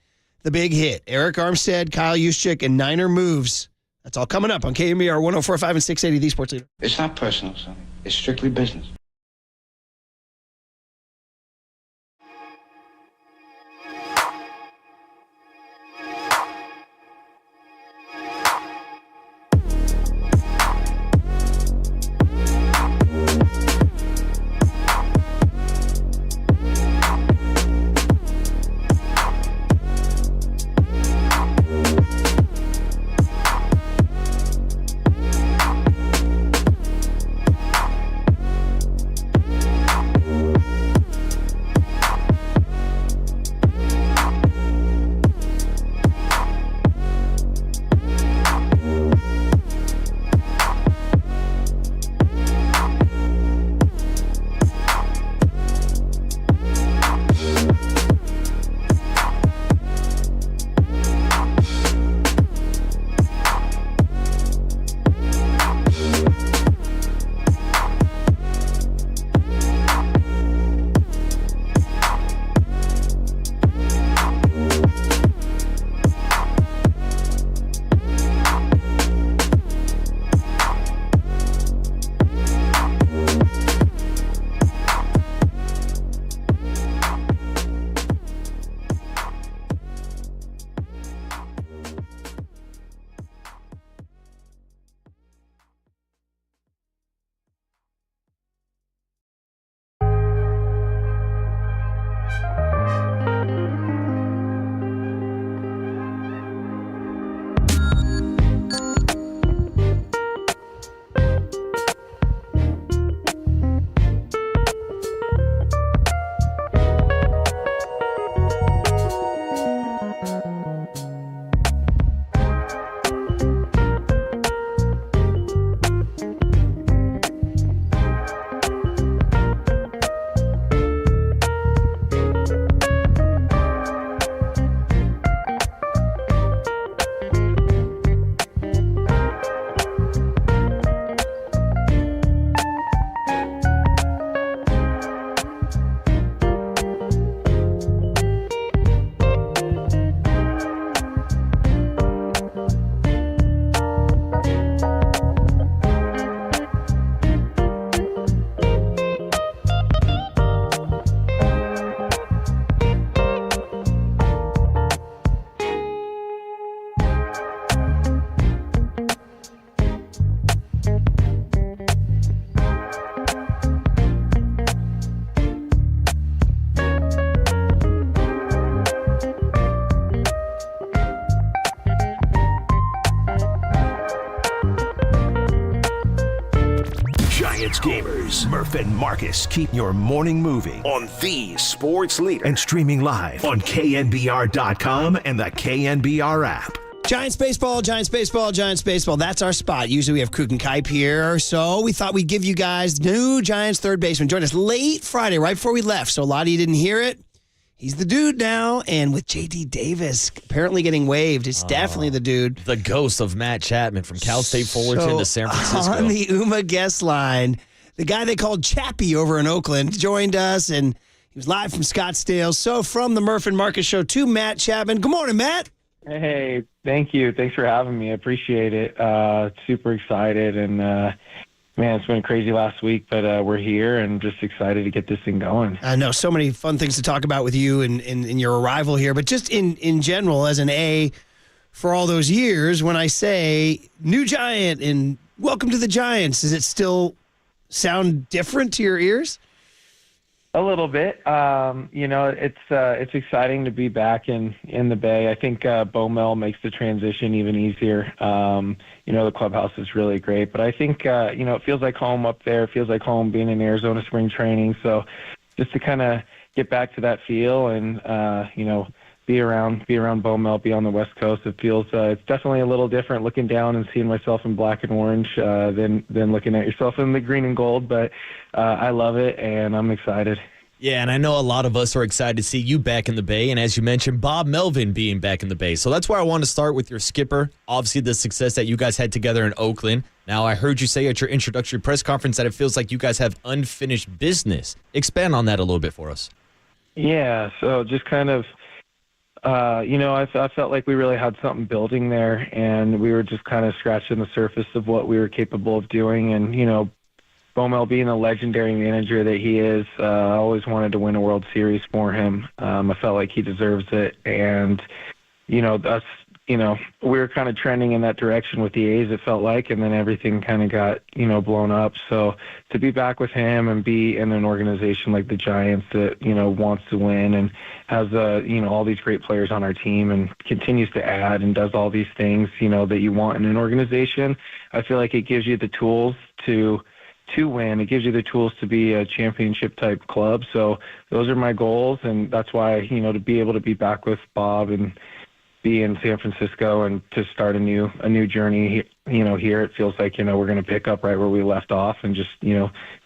the big hit, Eric Armstead, Kyle Juszczyk, and Niner moves. That's all coming up on KNBR 104.5 and 680, the Sports Leader. It's not personal, Sonny. It's strictly business. gamers. Murph and Marcus keep your morning moving on the sports leader and streaming live on KNBR.com and the KNBR app. Giants baseball, Giants baseball, Giants baseball. That's our spot. Usually we have Krug and Kipe here. So we thought we'd give you guys new Giants third baseman. Joined us late Friday, right before we left. So a lot of you didn't hear it. He's the dude now. And with J.D. Davis apparently getting waived, it's definitely the dude. The ghost of Matt Chapman from Cal State Fullerton to San Francisco. On the UMA guest line, the guy they called Chappie over in Oakland joined us, and he was live from Scottsdale. So from the Murph and Marcus show to Matt Chapman. Good morning, Matt. Hey, thank you. Thanks for having me. I appreciate it. Super excited. And, man, it's been a crazy last week, but we're here and just excited to get this thing going. I know so many fun things to talk about with you and your arrival here, but just in general, as an A for all those years, when I say new Giant and welcome to the Giants, does it still sound different to your ears? A little bit. It's exciting to be back in the Bay. I think Bomel makes the transition even easier. The clubhouse is really great, but I think, it feels like home up there. It feels like home being in Arizona spring training. So just to kind of get back to that feel and, be around Bomel, be on the West Coast. It feels, it's definitely a little different looking down and seeing myself in black and orange than looking at yourself in the green and gold. But I love it, and I'm excited. Yeah, and I know a lot of us are excited to see you back in the Bay, and as you mentioned, Bob Melvin being back in the Bay. So that's where I want to start with your skipper. Obviously, the success that you guys had together in Oakland. Now, I heard you say at your introductory press conference that it feels like you guys have unfinished business. Expand on that a little bit for us. Yeah, so just kind of, I felt like we really had something building there, and we were just kind of scratching the surface of what we were capable of doing. And, Bomel being the legendary manager that he is, I always wanted to win a World Series for him. I felt like he deserves it. And, we were kind of trending in that direction with the A's, it felt like, and then everything kind of got, blown up. So to be back with him and be in an organization like the Giants that, wants to win and has, all these great players on our team and continues to add and does all these things, that you want in an organization, I feel like it gives you the tools to win. It gives you the tools to be a championship type club. So those are my goals. And that's why, to be able to be back with Bob and be in San Francisco and to start a new journey, here, it feels like, we're going to pick up right where we left off and just,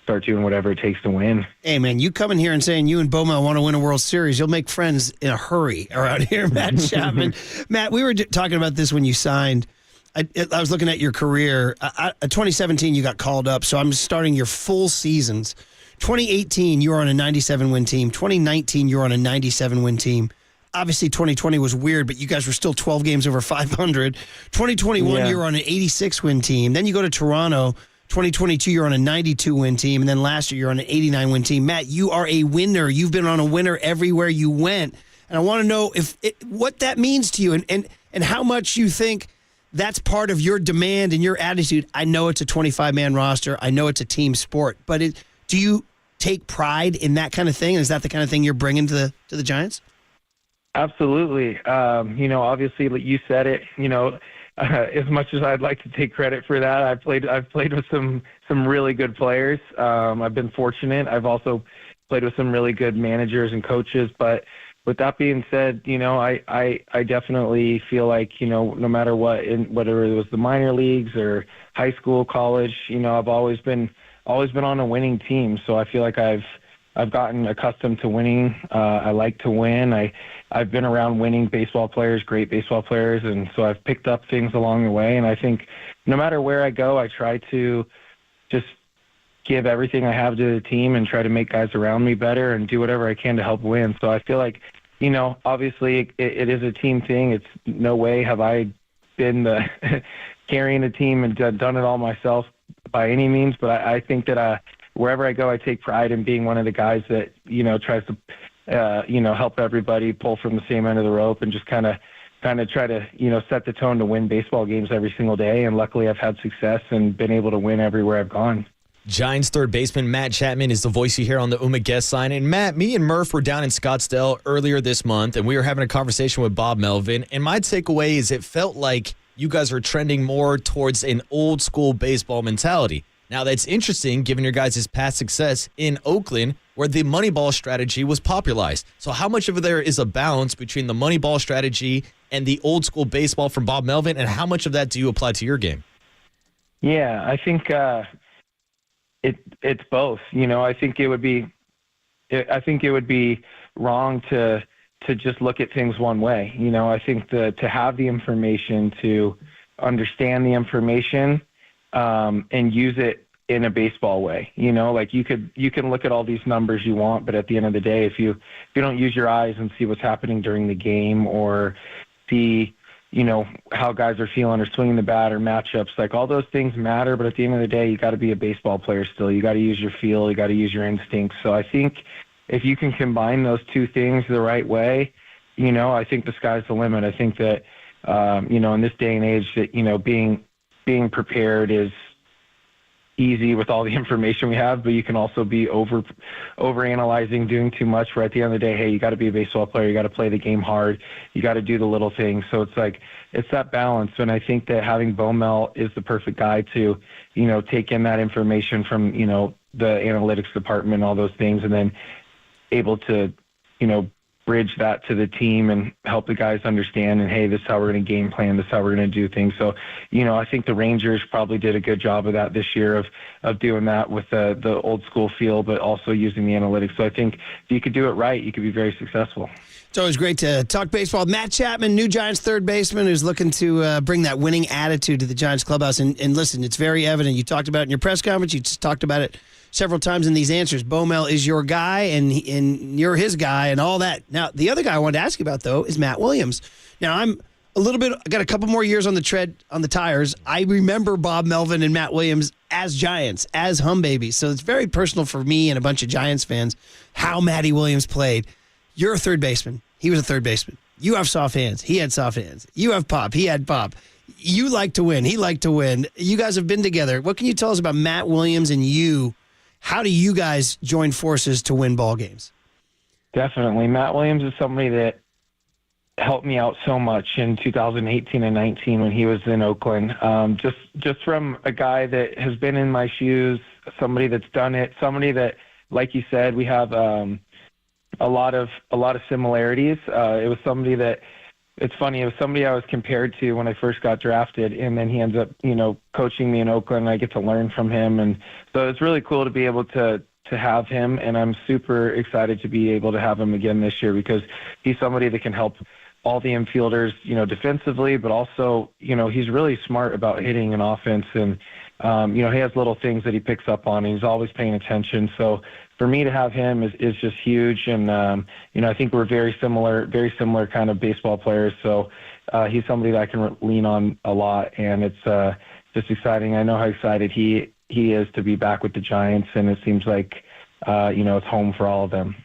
start doing whatever it takes to win. Hey, man, you coming here and saying you and Bomel want to win a World Series, you'll make friends in a hurry around here, Matt Chapman. Matt, we were talking about this when you signed. I was looking at your career. 2017, you got called up, so I'm starting your full seasons. 2018, you were on a 97-win team. 2019, you were on a 97-win team. Obviously, 2020 was weird, but you guys were still 12 games over 500. 2021, you were on an 86-win team. Then you go to Toronto. 2022, you're on a 92-win team. And then last year, you're on an 89-win team. Matt, you are a winner. You've been on a winner everywhere you went. And I want to know what that means to you and how much you think that's part of your demand and your attitude. I know it's a 25-man roster. I know it's a team sport. But do you take pride in that kind of thing? Is that the kind of thing you're bringing to the Giants? Absolutely. Obviously, like you said it, as much as I'd like to take credit for that, I've played with some really good players. I've been fortunate. I've also played with some really good managers and coaches. But with that being said, I definitely feel like, no matter what, whether it was the minor leagues or high school, college, I've always been on a winning team. So I feel like I've gotten accustomed to winning. I like to win. I've been around winning baseball players, great baseball players, and so I've picked up things along the way. And I think no matter where I go, I try to just give everything I have to the team and try to make guys around me better and do whatever I can to help win. So I feel like, obviously it is a team thing. It's no way have I been the carrying a team and done it all myself by any means, but I think that wherever I go, I take pride in being one of the guys that, tries to, help everybody pull from the same end of the rope and just kind of try to, set the tone to win baseball games every single day. And luckily I've had success and been able to win everywhere I've gone. Giants third baseman Matt Chapman is the voice you hear on the UMA guest line. And Matt, me and Murph were down in Scottsdale earlier this month, and we were having a conversation with Bob Melvin. And my takeaway is it felt like you guys are trending more towards an old school baseball mentality. Now, that's interesting given your guys' past success in Oakland where the money ball strategy was popularized. So how much of there is a balance between the money ball strategy and the old school baseball from Bob Melvin, and how much of that do you apply to your game? Yeah, I think it's both. I think it would be wrong to just look at things one way. I think to have the information, to understand the information, and use it in a baseball way. Like you can look at all these numbers you want, but at the end of the day, if you don't use your eyes and see what's happening during the game, or see how guys are feeling or swinging the bat or matchups, like all those things matter, but at the end of the day, you got to be a baseball player still. You got to use your feel, you got to use your instincts. So I think if you can combine those two things the right way, I think the sky's the limit. I think that in this day and age that being prepared is easy with all the information we have, but you can also be over analyzing, doing too much, where at the end of the day, hey, you got to be a baseball player, you got to play the game hard, you got to do the little things. So it's that balance. And I think that having Bomel is the perfect guy to take in that information from the analytics department, all those things, and then able to bridge that to the team and help the guys understand, and hey, this is how we're going to game plan, this is how we're going to do things. So I think the Rangers probably did a good job of that this year, of doing that with the old school feel, but also using the analytics. So I think if you could do it right, you could be very successful. It's always great to talk baseball. Matt Chapman, new Giants third baseman, who's looking to bring that winning attitude to the Giants clubhouse. And listen, it's very evident. You talked about it in your press conference. You just talked about it several times in these answers. Bomel is your guy, and you're his guy, and all that. Now, the other guy I wanted to ask you about, though, is Matt Williams. Now, I got a couple more years on the tires. I remember Bob Melvin and Matt Williams as Giants, as hum babies. So it's very personal for me and a bunch of Giants fans how Matty Williams played. You're a third baseman. He was a third baseman. You have soft hands. He had soft hands. You have pop. He had pop. You like to win. He liked to win. You guys have been together. What can you tell us about Matt Williams and you? How do you guys join forces to win ball games? Definitely. Matt Williams is somebody that helped me out so much in 2018 and 19 when he was in Oakland. Just from a guy that has been in my shoes, somebody that's done it, somebody that, like you said, we have a lot of similarities. It was somebody that, it's funny, it was somebody I was compared to when I first got drafted, and then he ends up, coaching me in Oakland, and I get to learn from him. And so it's really cool to be able to have him, and I'm super excited to be able to have him again this year, because he's somebody that can help all the infielders, defensively, but also, he's really smart about hitting an offense, and, he has little things that he picks up on, and he's always paying attention. So for me to have him is just huge. And, I think we're very similar kind of baseball players. So he's somebody that I can lean on a lot, and it's just exciting. I know how excited he is to be back with the Giants, and it seems like, it's home for all of them.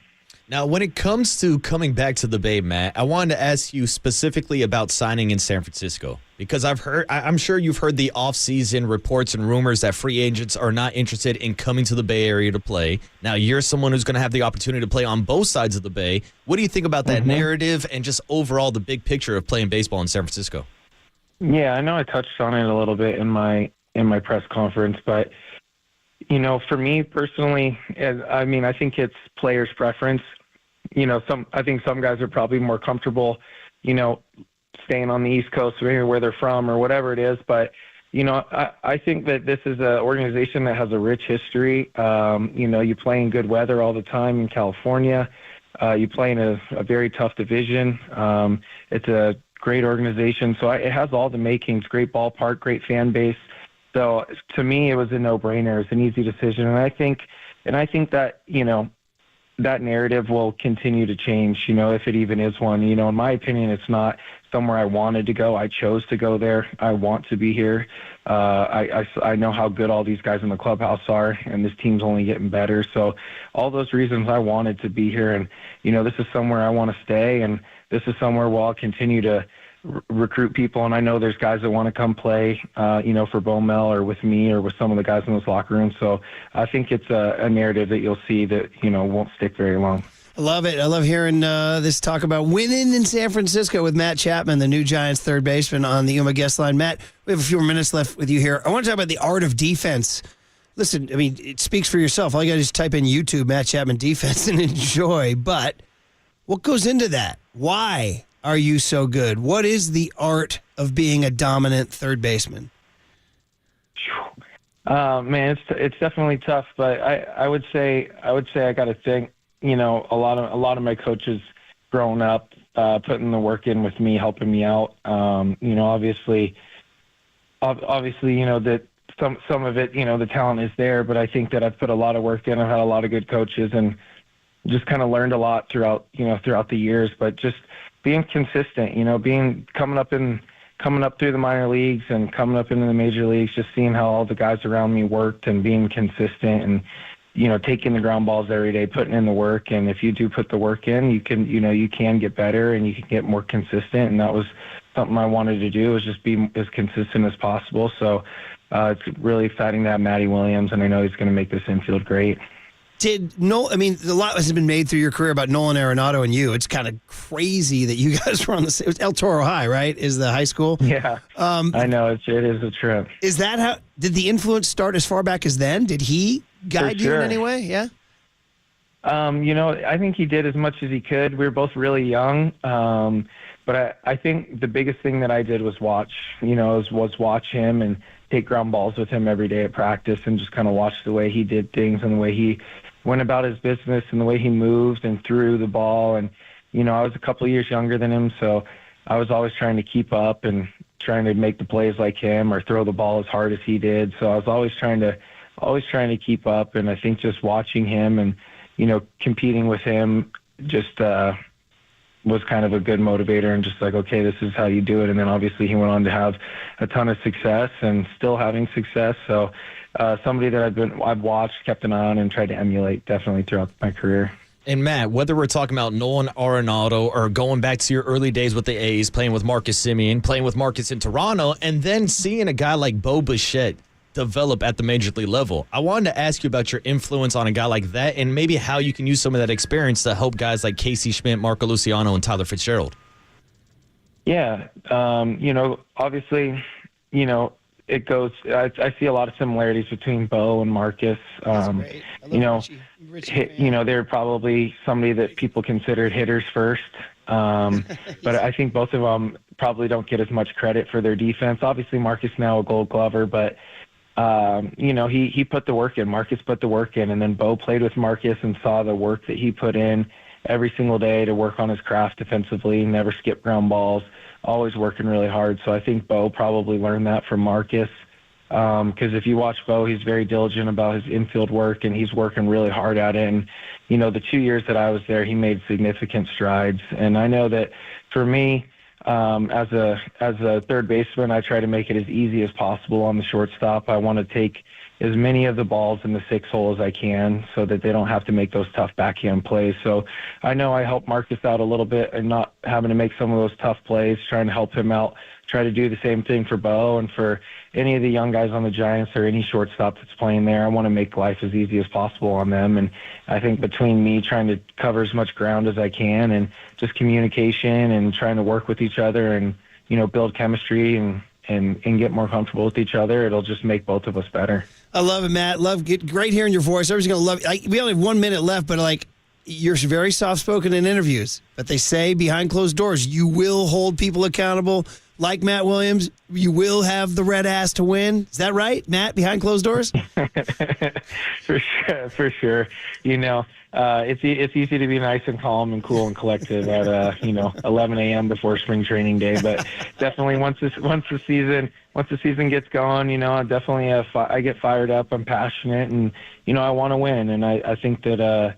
Now, when it comes to coming back to the Bay, Matt, I wanted to ask you specifically about signing in San Francisco, because I'm sure you've heard the offseason reports and rumors that free agents are not interested in coming to the Bay Area to play. Now, you're someone who's going to have the opportunity to play on both sides of the Bay. What do you think about that narrative and just overall the big picture of playing baseball in San Francisco? Yeah, I know I touched on it a little bit in my press conference, but for me personally, I think it's players' preference. I think some guys are probably more comfortable, staying on the East Coast or where they're from or whatever it is. But, I think that this is an organization that has a rich history. You play in good weather all the time in California. You play in a very tough division. It's a great organization. So it has all the makings, great ballpark, great fan base. So to me, it was a no-brainer. It's an easy decision. And I think that, that narrative will continue to change, if it even is one. In my opinion, it's not somewhere I wanted to go. I chose to go there. I want to be here. I know how good all these guys in the clubhouse are, and this team's only getting better. So all those reasons I wanted to be here, and, this is somewhere I want to stay, and this is somewhere where I'll continue to recruit people. And I know there's guys that want to come play, for Bomel or with me or with some of the guys in those locker rooms. So I think it's a narrative that you'll see that, won't stick very long. I love it. I love hearing this talk about winning in San Francisco with Matt Chapman, the new Giants third baseman, on the Yuma guest line. Matt, we have a few more minutes left with you here. I want to talk about the art of defense Listen, I mean, it speaks for yourself. All you got to do is type in YouTube Matt Chapman defense and enjoy. But what goes into that? Why are you so good? What is the art of being a dominant third baseman? Man, it's definitely tough, but I would say I got to thank, you know, a lot of my coaches growing up, putting the work in with me, helping me out. You know, obviously, you know, that some of it, you know, the talent is there, but I think that I've put a lot of work in. I've had a lot of good coaches and just kind of learned a lot throughout the years, but just being consistent, you know, coming up through the minor leagues and coming up into the major leagues, just seeing how all the guys around me worked and being consistent and, you know, taking the ground balls every day, putting in the work. And if you do put the work in, you can get better and you can get more consistent. And that was something I wanted to do, was just be as consistent as possible. So it's really exciting to have Matty Williams, and I know he's going to make this infield great. A lot has been made through your career about Nolan Arenado and you. It's kind of crazy that you guys were on the same. It was El Toro High, right? Is the high school? Yeah, I know it is a trip. Is that how? Did the influence start as far back as then? Did he guide you in any way? Yeah. You know, I think he did as much as he could. We were both really young, but I think the biggest thing that I did was watch. You know, was watch him and take ground balls with him every day at practice, and just kind of watch the way he did things and the way he went about his business and the way he moved and threw the ball. And, you know, I was a couple of years younger than him, so I was always trying to keep up and trying to make the plays like him or throw the ball as hard as he did. So I was always trying to keep up. And I think just watching him and, you know, competing with him just was kind of a good motivator, and just like, okay, this is how you do it. And then obviously he went on to have a ton of success and still having success. So somebody that I've watched, kept an eye on, and tried to emulate definitely throughout my career. And Matt, whether we're talking about Nolan Arenado or going back to your early days with the A's, playing with Marcus Semien, playing with Marcus in Toronto, and then seeing a guy like Bo Bichette develop at the major league level, I wanted to ask you about your influence on a guy like that, and maybe how you can use some of that experience to help guys like Casey Schmidt, Marco Luciano, and Tyler Fitzgerald. Yeah, you know, obviously, you know, it goes. I see a lot of similarities between Bo and Marcus. You know, you know, they're probably somebody that people considered hitters first. But I think both of them probably don't get as much credit for their defense. Obviously, Marcus now a Gold Glover, but you know, he put the work in. Marcus put the work in, and then Bo played with Marcus and saw the work that he put in every single day to work on his craft defensively, never skip ground balls, always working really hard. So I think Bo probably learned that from Marcus, because if you watch Bo, he's very diligent about his infield work, and he's working really hard at it. And, you know, the 2 years that I was there, he made significant strides. And I know that for me, as a third baseman, I try to make it as easy as possible on the shortstop. I want to take as many of the balls in the 6 hole as I can so that they don't have to make those tough backhand plays. So I know I help Marcus out a little bit and not having to make some of those tough plays, trying to help him out, try to do the same thing for Bo and for any of the young guys on the Giants or any shortstop that's playing there. I want to make life as easy as possible on them. And I think between me trying to cover as much ground as I can and just communication and trying to work with each other and, you know, build chemistry and get more comfortable with each other, it'll just make both of us better. I love it, Matt. Great hearing your voice. Everybody's going to love it. We only have 1 minute left, but you're very soft-spoken in interviews. But they say behind closed doors, you will hold people accountable. Like Matt Williams, you will have the red ass to win. Is that right, Matt, behind closed doors? For sure. You know, it's easy to be nice and calm and cool and collective at 11 a.m. before spring training day. But definitely once the season gets going, you know, I definitely I get fired up. I'm passionate, and you know, I want to win. And I think that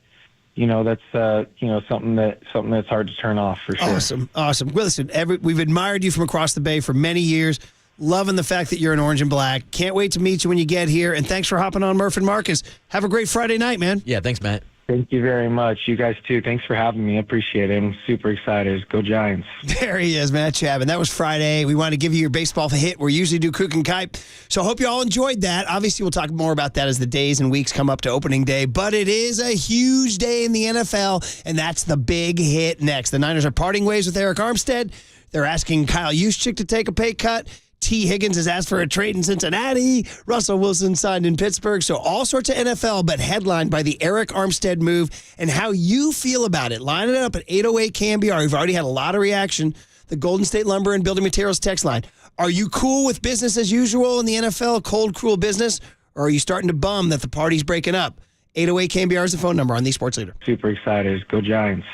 you know, that's something that's hard to turn off for sure. Awesome. Well, listen, we've admired you from across the bay for many years. Loving the fact that you're in orange and black. Can't wait to meet you when you get here. And thanks for hopping on Murph and Marcus. Have a great Friday night, man. Yeah, thanks, Matt. Thank you very much. You guys, too. Thanks for having me. I appreciate it. I'm super excited. Go Giants. There he is, Matt Chapman. That was Friday. We want to give you your baseball hit. We usually do Kook and Kipe. So I hope you all enjoyed that. Obviously, we'll talk more about that as the days and weeks come up to opening day. But it is a huge day in the NFL, and that's the big hit next. The Niners are parting ways with Eric Armstead. They're asking Kyle Juszczyk to take a pay cut. T. Higgins has asked for a trade in Cincinnati. Russell Wilson signed in Pittsburgh. So all sorts of NFL, but headlined by the Eric Armstead move and how you feel about it. Line it up at 808 KNBR. We've already had a lot of reaction. The Golden State Lumber and Building Materials text line. Are you cool with business as usual in the NFL, cold, cruel business? Or are you starting to bum that the party's breaking up? 808 KNBR is the phone number on the Sports Leader. Super excited. Go Giants.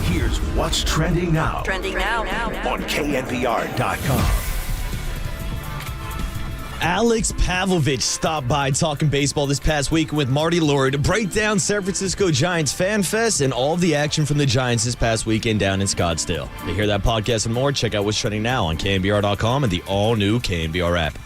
Here's what's trending now. Trending now. On KNBR.com. Alex Pavlovich stopped by talking baseball this past week with Marty Laurie to break down San Francisco Giants Fan Fest and all of the action from the Giants this past weekend down in Scottsdale. To hear that podcast and more, check out what's trending now on KNBR.com and the all-new KNBR app.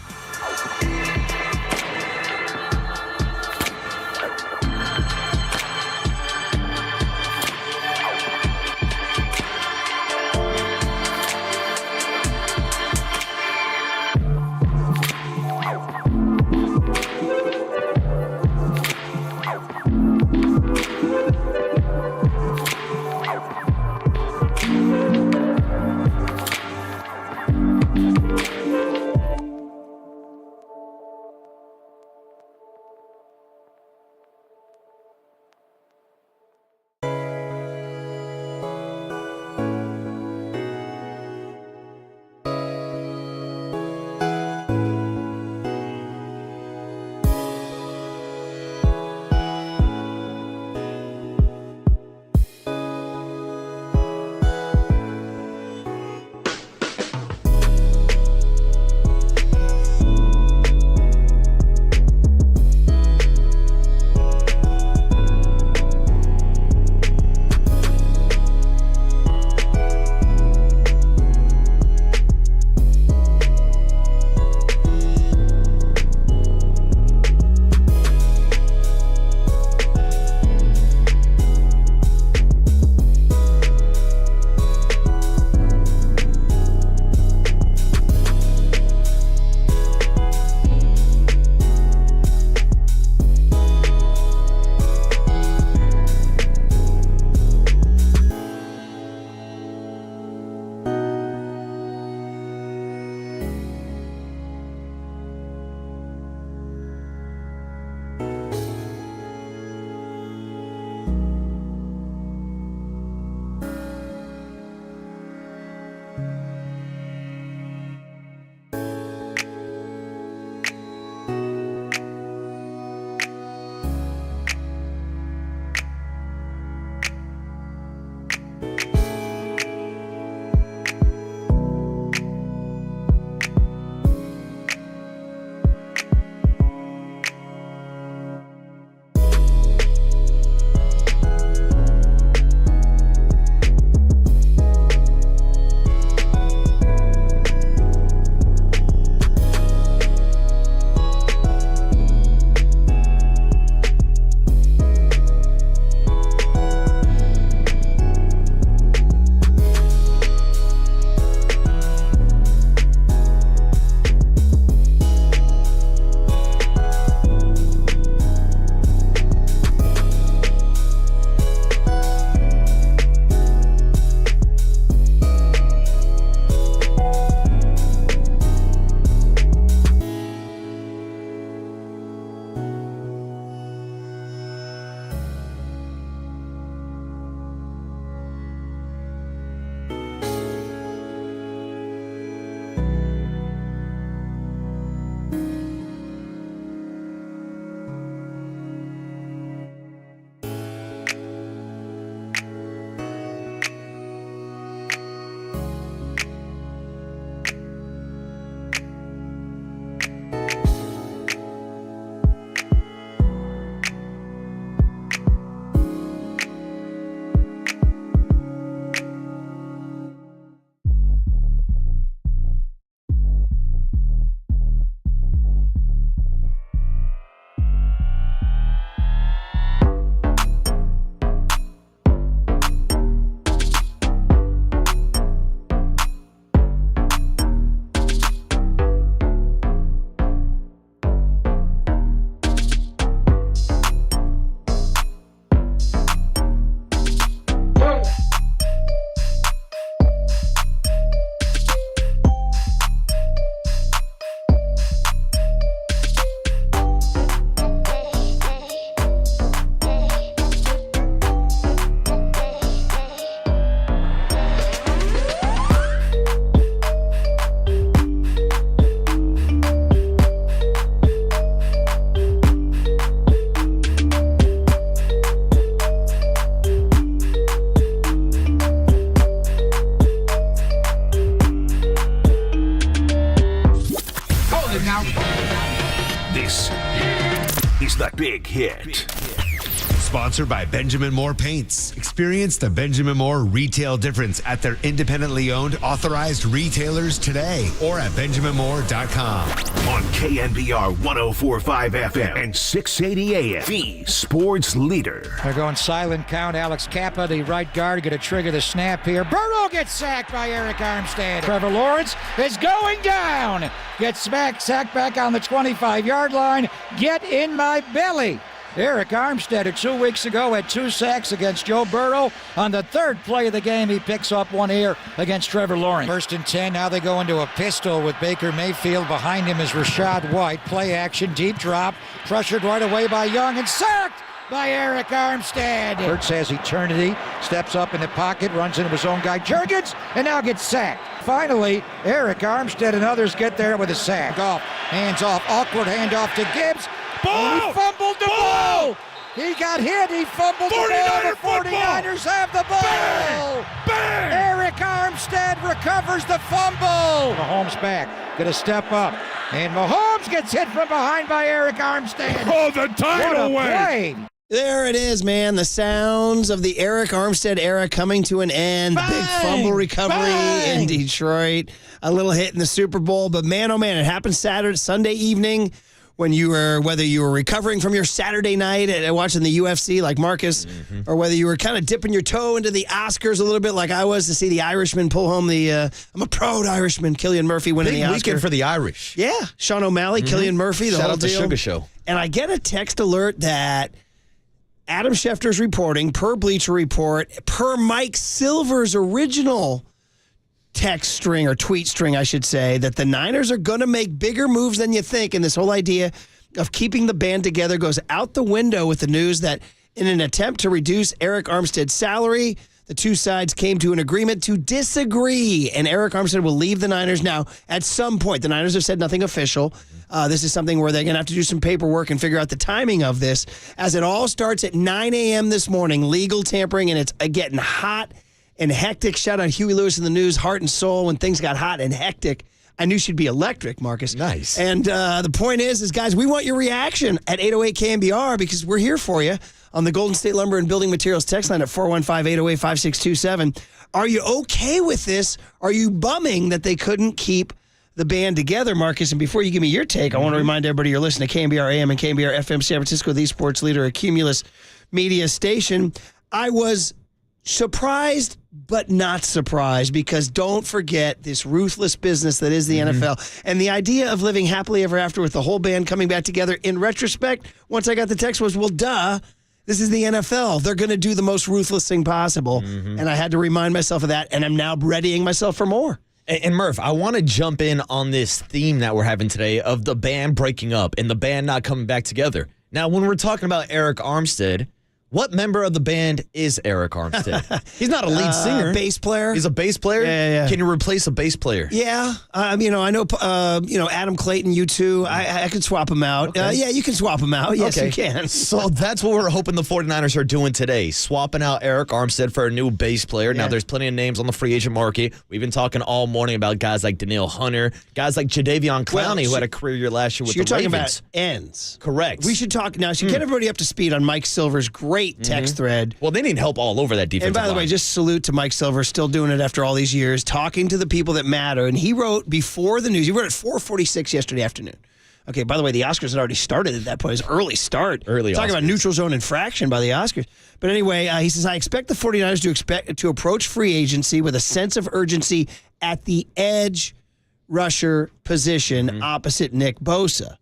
He's the big hit. Sponsored by Benjamin Moore Paints. Experience the Benjamin Moore retail difference at their independently owned authorized retailers today or at benjaminmoore.com. On KNBR 104.5 FM and 680 AM, the sports leader. They're going silent count. Alex Kappa, the right guard, going to trigger the snap here. Burrow gets sacked by Eric Armstead. Trevor Lawrence is going down. Gets sacked back on the 25-yard line. Get in my belly. Eric Armstead, 2 weeks ago, had 2 sacks against Joe Burrow. On the third play of the game, he picks up one here against Trevor Lawrence. 1st and 10, now they go into a pistol with Baker Mayfield. Behind him is Rashad White. Play action, deep drop, pressured right away by Young and sacked by Eric Armstead. Hurts has eternity, steps up in the pocket, runs into his own guy, Jurgens, and now gets sacked. Finally, Eric Armstead and others get there with a sack. Off, hands off, awkward handoff to Gibbs. Oh, he fumbled the ball! He got hit, he fumbled the ball. The 49ers have the ball! Bang! Eric Armstead recovers the fumble! Mahomes back, gonna step up. And Mahomes gets hit from behind by Eric Armstead. Oh, the tidal What a play! There it is, man. The sounds of the Eric Armstead era coming to an end. Bang! The big fumble recovery in Detroit. A little hit in the Super Bowl. But man, oh man, it happened Sunday evening when whether you were recovering from your Saturday night at watching the UFC like Marcus, or whether you were kind of dipping your toe into the Oscars a little bit like I was to see the Irishman pull home I'm a proud Irishman, Cillian Murphy winning the Oscar. Big weekend for the Irish. Yeah. Sean O'Malley, Cillian Murphy, the Shout whole out to deal. Sugar Show. And I get a text alert that Adam Schefter's reporting, per Bleacher Report, per Mike Silver's original text string or tweet string, I should say, that the Niners are going to make bigger moves than you think. And this whole idea of keeping the band together goes out the window with the news that in an attempt to reduce Eric Armstead's salary, the two sides came to an agreement to disagree, and Eric Armstead will leave the Niners. Now, at some point, the Niners have said nothing official. This is something where they're going to have to do some paperwork and figure out the timing of this, as it all starts at 9 a.m. this morning, legal tampering, and it's getting hot and hectic. Shout out Huey Lewis in the News, Heart and Soul, when things got hot and hectic. I knew she'd be electric, Marcus. Nice. And the point is, guys, we want your reaction at 808 KNBR because we're here for you on the Golden State Lumber and Building Materials text line at 415-808-5627. Are you okay with this? Are you bumming that they couldn't keep the band together, Marcus? And before you give me your take, I want to remind everybody you're listening to KNBR AM and KNBR FM San Francisco, the sports leader, a Cumulus media station. I was surprised but not surprised, because don't forget this ruthless business that is the NFL. And the idea of living happily ever after with the whole band coming back together, in retrospect, once I got the text was, well, duh, this is the NFL. They're going to do the most ruthless thing possible. And I had to remind myself of that, and I'm now readying myself for more. And Murph, I want to jump in on this theme that we're having today of the band breaking up and the band not coming back together. Now, when we're talking about Eric Armstead, what member of the band is Eric Armstead? He's not a lead singer. Bass player. He's a bass player? Yeah. Can you replace a bass player? Yeah. I know, Adam Clayton, U2. I could swap him out. Okay. Yeah, you can swap him out. Yes, Okay. you can. So that's what we're hoping the 49ers are doing today, swapping out Eric Armstead for a new bass player. Now, there's plenty of names on the free agent market. We've been talking all morning about guys like Denil Hunter, guys like Jadeveon Clowney, who had a career year last year with the Ravens. You're talking about ends. Correct. We should talk now. Should get everybody up to speed on Mike Silver's great text thread. Well, they need help all over that defensive And by the line. way, just salute to Mike Silver, still doing it after all these years, talking to the people that matter. And he wrote before the news. He wrote at 4:46 yesterday afternoon. Okay, by the way, the Oscars had already started at that point. It was early start. Early Talking Oscars. about neutral zone infraction by the Oscars. But anyway, he says, I expect the 49ers to approach free agency with a sense of urgency at the edge rusher position opposite Nick Bosa.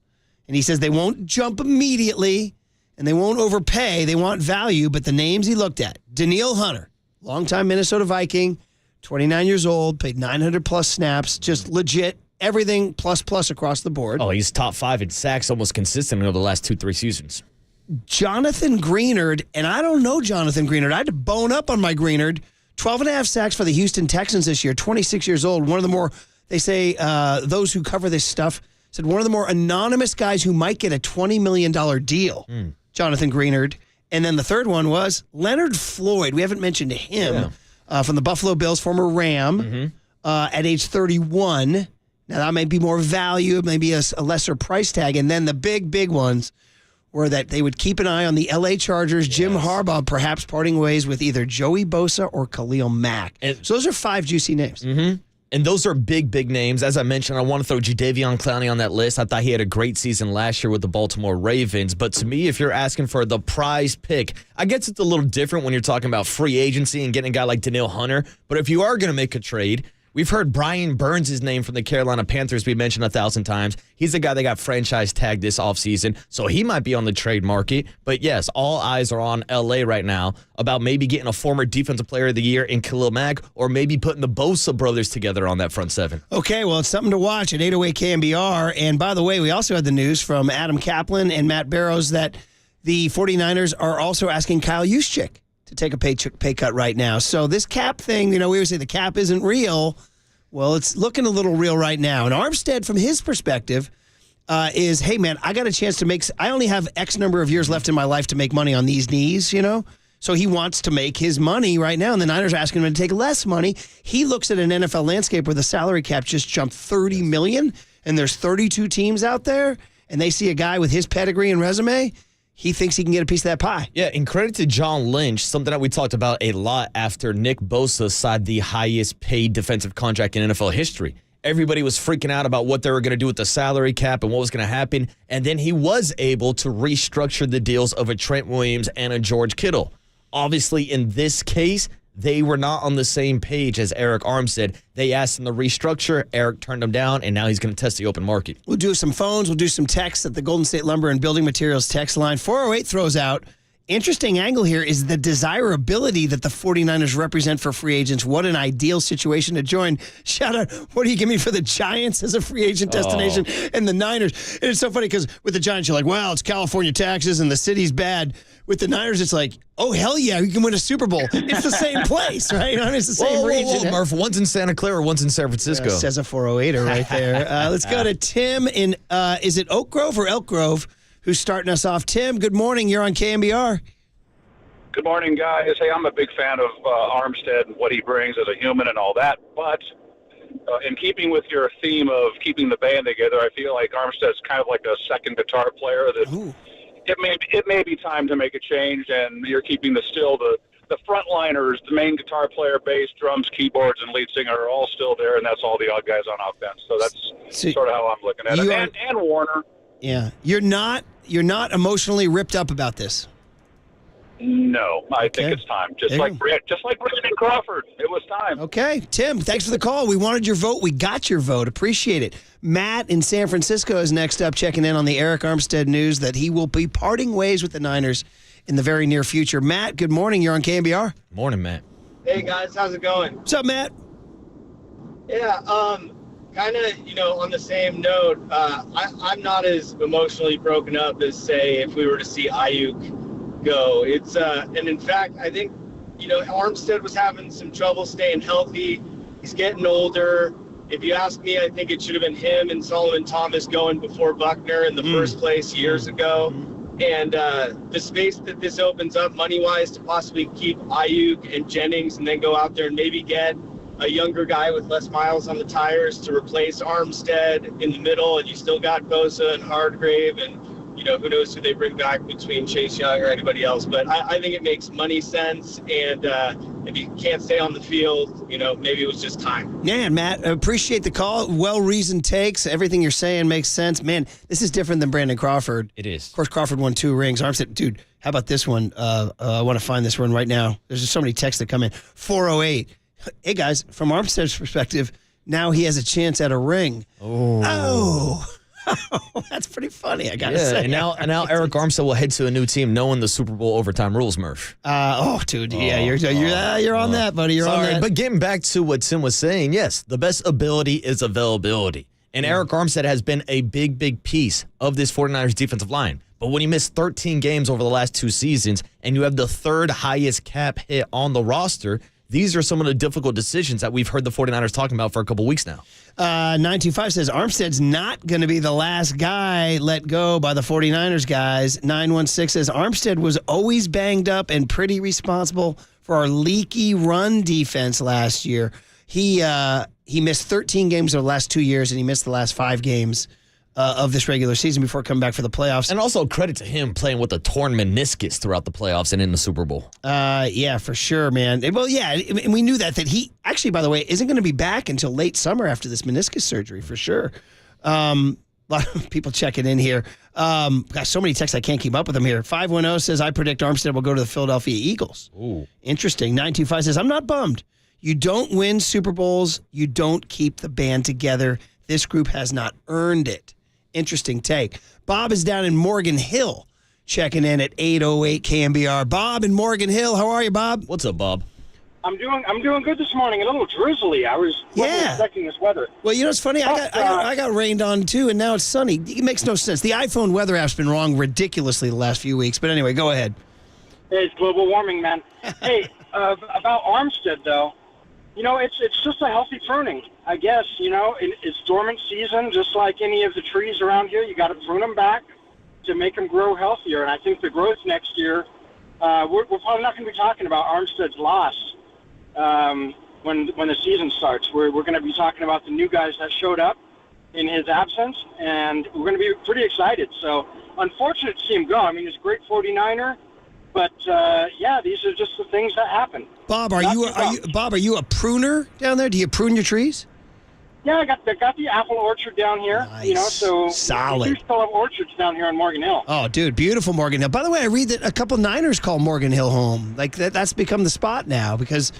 And he says they won't jump immediately and they won't overpay. They want value, but the names he looked at, Denil Hunter, longtime Minnesota Viking, 29 years old, played 900-plus snaps, just legit, everything plus across the board. Oh, he's top 5 in sacks almost consistently over the last 2-3 seasons. Jonathan Greenard, and I don't know Jonathan Greenard. I had to bone up on my Greenard. 12.5 sacks for the Houston Texans this year, 26 years old. One of the more, they say, those who cover this stuff, said one of the more anonymous guys who might get a $20 million deal. Jonathan Greenard. And then the third one was Leonard Floyd. We haven't mentioned him. From the Buffalo Bills, former Ram, at age 31. Now, that may be more value, maybe a lesser price tag. And then the big ones were that they would keep an eye on the L.A. Chargers, Jim Harbaugh perhaps parting ways with either Joey Bosa or Khalil Mack. So those are 5 juicy names. Mm-hmm. And those are big, big names. As I mentioned, I want to throw Jadeveon Clowney on that list. I thought he had a great season last year with the Baltimore Ravens. But to me, if you're asking for the prize pick, I guess it's a little different when you're talking about free agency and getting a guy like Denil Hunter. But if you are going to make a trade, we've heard Brian Burns' name from the Carolina Panthers be mentioned 1,000 times. He's the guy that got franchise tagged this offseason, so he might be on the trade market. But yes, all eyes are on L.A. right now about maybe getting a former Defensive Player of the Year in Khalil Mack or maybe putting the Bosa brothers together on that front seven. Okay, well, it's something to watch at 808 KNBR. And by the way, we also had the news from Adam Kaplan and Matt Barrows that the 49ers are also asking Kyle Juszczyk to take a pay cut right now. So this cap thing, we always say the cap isn't real. Well, it's looking a little real right now. And Armstead, from his perspective, is, hey, man, I got a chance to I only have X number of years left in my life to make money on these knees, So he wants to make his money right now, and the Niners are asking him to take less money. He looks at an NFL landscape where the salary cap just jumped $30 million, and there's 32 teams out there, and they see a guy with his pedigree and resume. He thinks he can get a piece of that pie. Yeah, and credit to John Lynch, something that we talked about a lot after Nick Bosa signed the highest paid defensive contract in NFL history. Everybody was freaking out about what they were going to do with the salary cap and what was going to happen. And then he was able to restructure the deals of a Trent Williams and a George Kittle. Obviously, in this case, they were not on the same page as Eric Armstead. They asked him to restructure. Eric turned him down, and now he's going to test the open market. We'll do some phones. We'll do some texts at the Golden State Lumber and Building Materials text line. 408 throws out, interesting angle here is the desirability that the 49ers represent for free agents. What an ideal situation to join. Shout out, what do you give me for the Giants as a free agent destination and the Niners? And it's so funny because with the Giants, you're like, well, it's California taxes and the city's bad. With the Niners, it's like, oh, hell yeah, you can win a Super Bowl. It's the same place, right? It's the same region. Whoa, Murph. One's in Santa Clara, one's in San Francisco. Says a 408er right there. Let's go to Tim in, is it Oak Grove or Elk Grove, who's starting us off. Tim, good morning. You're on KNBR. Good morning, guys. Hey, I'm a big fan of Armstead and what he brings as a human and all that. But in keeping with your theme of keeping the band together, I feel like Armstead's kind of like a second guitar player that it may be time to make a change, and you're keeping the frontliners, the main guitar player, bass, drums, keyboards, and lead singer are all still there, and that's all the odd guys on offense. So that's sort of how I'm looking at it. And Warner. Yeah. You're not emotionally ripped up about this. No, I think it's time. Just like Brandon Crawford, it was time. Okay, Tim, thanks for the call. We wanted your vote. We got your vote. Appreciate it. Matt in San Francisco is next up, checking in on the Eric Armstead news that he will be parting ways with the Niners in the very near future. Matt, good morning. You're on KNBR. Morning, Matt. Hey, guys. How's it going? What's up, Matt? Yeah, kind of, on the same note, I'm not as emotionally broken up as, say, if we were to see Ayuk go. It's and in fact, I think Armstead was having some trouble staying healthy. He's getting older. If you ask me, I think it should have been him and Solomon Thomas going before Buckner in the first place years ago. And the space that this opens up money-wise to possibly keep Ayuk and Jennings and then go out there and maybe get a younger guy with less miles on the tires to replace Armstead in the middle, and you still got Bosa and Hargrave and who knows who they bring back between Chase Young or anybody else. But I think it makes money sense. And if you can't stay on the field, maybe it was just time. Man, Matt, appreciate the call. Well-reasoned takes. Everything you're saying makes sense. Man, this is different than Brandon Crawford. It is. Of course, Crawford won 2 rings. Armstead, dude, how about this one? I want to find this one right now. There's just so many texts that come in. 408. Hey, guys, from Armstead's perspective, now he has a chance at a ring. Oh. That's pretty funny, I gotta say. And now Eric Armstead will head to a new team knowing the Super Bowl overtime rules, Murph. Dude, you're on that, buddy. You're on that. But getting back to what Tim was saying, yes, the best ability is availability. And Eric Armstead has been a big, big piece of this 49ers defensive line. But when you miss 13 games over the last 2 seasons and you have the 3rd highest cap hit on the roster, these are some of the difficult decisions that we've heard the 49ers talking about for a couple weeks now. 925 says Armstead's not going to be the last guy let go by the 49ers guys. 916 says Armstead was always banged up and pretty responsible for our leaky run defense last year. He missed 13 games over the last 2 years, and he missed the last 5 games of this regular season before coming back for the playoffs. And also credit to him playing with a torn meniscus throughout the playoffs and in the Super Bowl. Yeah, for sure, man. Well, yeah, and we knew that he actually, by the way, isn't going to be back until late summer after this meniscus surgery, for sure. A lot of people checking in here. Got so many texts, I can't keep up with them here. 510 says, I predict Armstead will go to the Philadelphia Eagles. Ooh. Interesting. 925 says, I'm not bummed. You don't win Super Bowls. You don't keep the band together. This group has not earned it. Interesting take. Bob is down in Morgan Hill, checking in at 808 KNBR. Bob in Morgan Hill. How are you, Bob? What's up, Bob? I'm doing good this morning. A little drizzly. I wasn't expecting this weather. Well, you know what's funny? I got rained on too, and now it's sunny. It makes no sense. The iPhone weather app's been wrong ridiculously the last few weeks. But anyway, go ahead. Hey, it's global warming, man. Hey, about Armstead though, it's just a healthy pruning, I guess. It's dormant season, just like any of the trees around here. You got to prune them back to make them grow healthier. And I think the growth next year, we're probably not going to be talking about Armstead's loss. When the season starts, we're going to be talking about the new guys that showed up in his absence, and we're going to be pretty excited. So, unfortunate to see him go. I mean, he's a great 49er, but these are just the things that happen. Bob, are you a pruner down there? Do you prune your trees? Yeah, I got the apple orchard down here. Nice. So solid. We still have orchards down here on Morgan Hill. Oh, dude, beautiful Morgan Hill. By the way, I read that a couple Niners call Morgan Hill home. Like that's become the spot now because.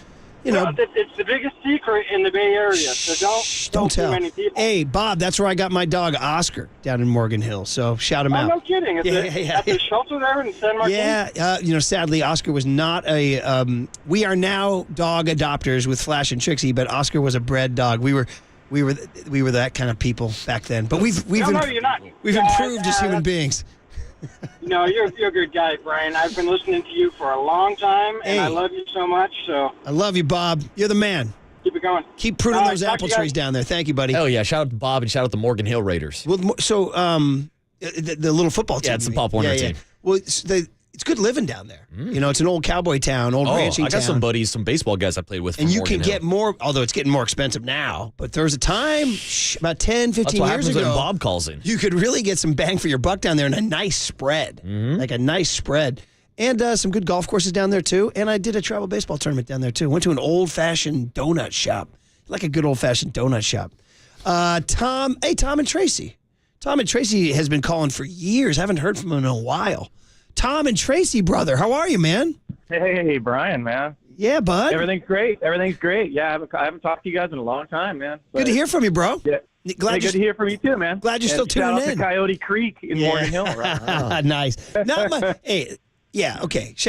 It's the biggest secret in the Bay Area, so don't tell too many people. Hey, Bob, that's where I got my dog Oscar down in Morgan Hill. So shout him out. No kidding. At the shelter there in San Martin? Yeah, sadly, Oscar was not a. We are now dog adopters with Flash and Trixie, but Oscar was a bred dog. We were that kind of people back then. But we've you're not. We've improved as human beings. No, you're a good guy, Brian. I've been listening to you for a long time, and I love you so much. So I love you, Bob. You're the man. Keep it going. Keep pruning those apple trees down there. Thank you, buddy. Oh yeah, shout out to Bob and shout out to Morgan Hill Raiders. Well, so the little football team. Yeah, it's the Pop Warner team. Well, it's good living down there. It's an old cowboy town, old ranching town. I got some buddies, some baseball guys I played with. And you can get more, although it's getting more expensive now. But there was a time, about 10, 15 years ago. When Bob calls in. You could really get some bang for your buck down there and a nice spread. Like a nice spread. And some good golf courses down there, too. And I did a travel baseball tournament down there, too. Went to an old-fashioned donut shop. Like a good old-fashioned donut shop. Tom and Tracy. Tom and Tracy has been calling for years. Haven't heard from him in a while. Tom and Tracy, brother. How are you, man? Hey, Brian, man. Yeah, bud. Everything's great. Yeah, I haven't talked to you guys in a long time, man. Good to hear from you, bro. Yeah. Good to hear from you, too, man. Glad you're still tuning in. Shout out to Coyote Creek in Morgan Hill. Right? Nice. Shout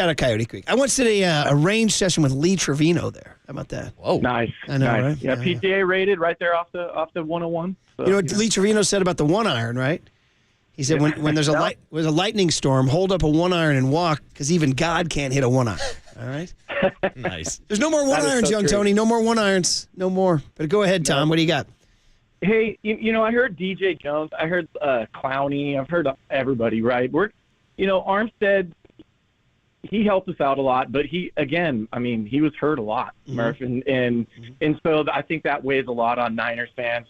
out Coyote Creek. I once did a range session with Lee Trevino there. How about that? Whoa. Nice. I know, right? Yeah, PGA rated right there off the 101. So, you know what Lee Trevino said about the one iron, right? He said when there's a lightning storm, hold up a one iron and walk because even God can't hit a one iron. All right? Nice. There's no more one irons, young Tony. No more one irons. No more. But go ahead, Tom. What do you got? Hey, I heard DJ Jones. I heard Clowney. I've heard everybody, right? Armstead, he helped us out a lot, but he was hurt a lot, Murph. And so I think that weighs a lot on Niners fans.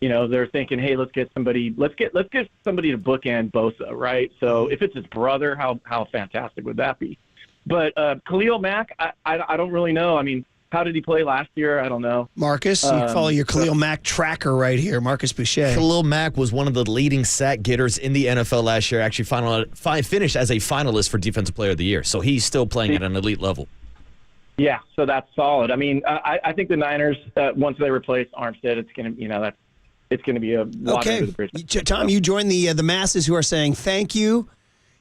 They're thinking, hey, let's get somebody to bookend Bosa, right? So if it's his brother, how fantastic would that be? But Khalil Mack, I don't really know. I mean, how did he play last year? I don't know. Marcus, you follow your Khalil Mack tracker right here, Marcus Boucher. Khalil Mack was one of the leading sack getters in the NFL last year. Actually, finished as a finalist for Defensive Player of the Year. So he's still playing at an elite level. Yeah, so that's solid. I mean, I think the Niners, once they replace Armstead, it's going to, it's going to be a water under the bridge. Tom, you join the masses who are saying thank you,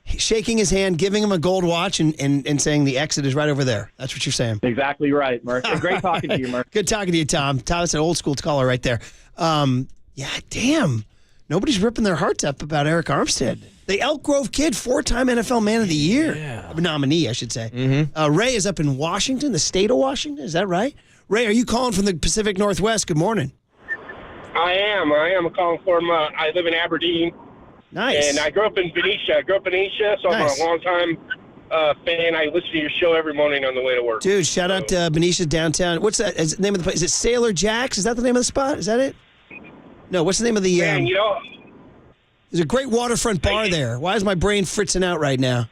shaking his hand, giving him a gold watch, and saying the exit is right over there. That's what you're saying. Exactly right, Murph. Great talking to you, Murph. Good talking to you, Tom. Tom's an old school caller right there. Damn. Nobody's ripping their hearts up about Eric Armstead. The Elk Grove kid, 4-time NFL Man of the Year. Nominee, I should say. Mm-hmm. Ray is up in Washington, the state of Washington. Is that right? Ray, are you calling from the Pacific Northwest? Good morning. I am. I'm calling from, I live in Aberdeen. Nice. And I grew up in Benicia. So nice. I'm a long-time fan. I listen to your show every morning on the way to work. Dude, shout out to Benicia downtown. What's that? Is the name of the place? Is it Sailor Jack's? Is that the name of the spot? Is that it? No, what's the name of the... There's a great waterfront bar there. Why is my brain fritzing out right now?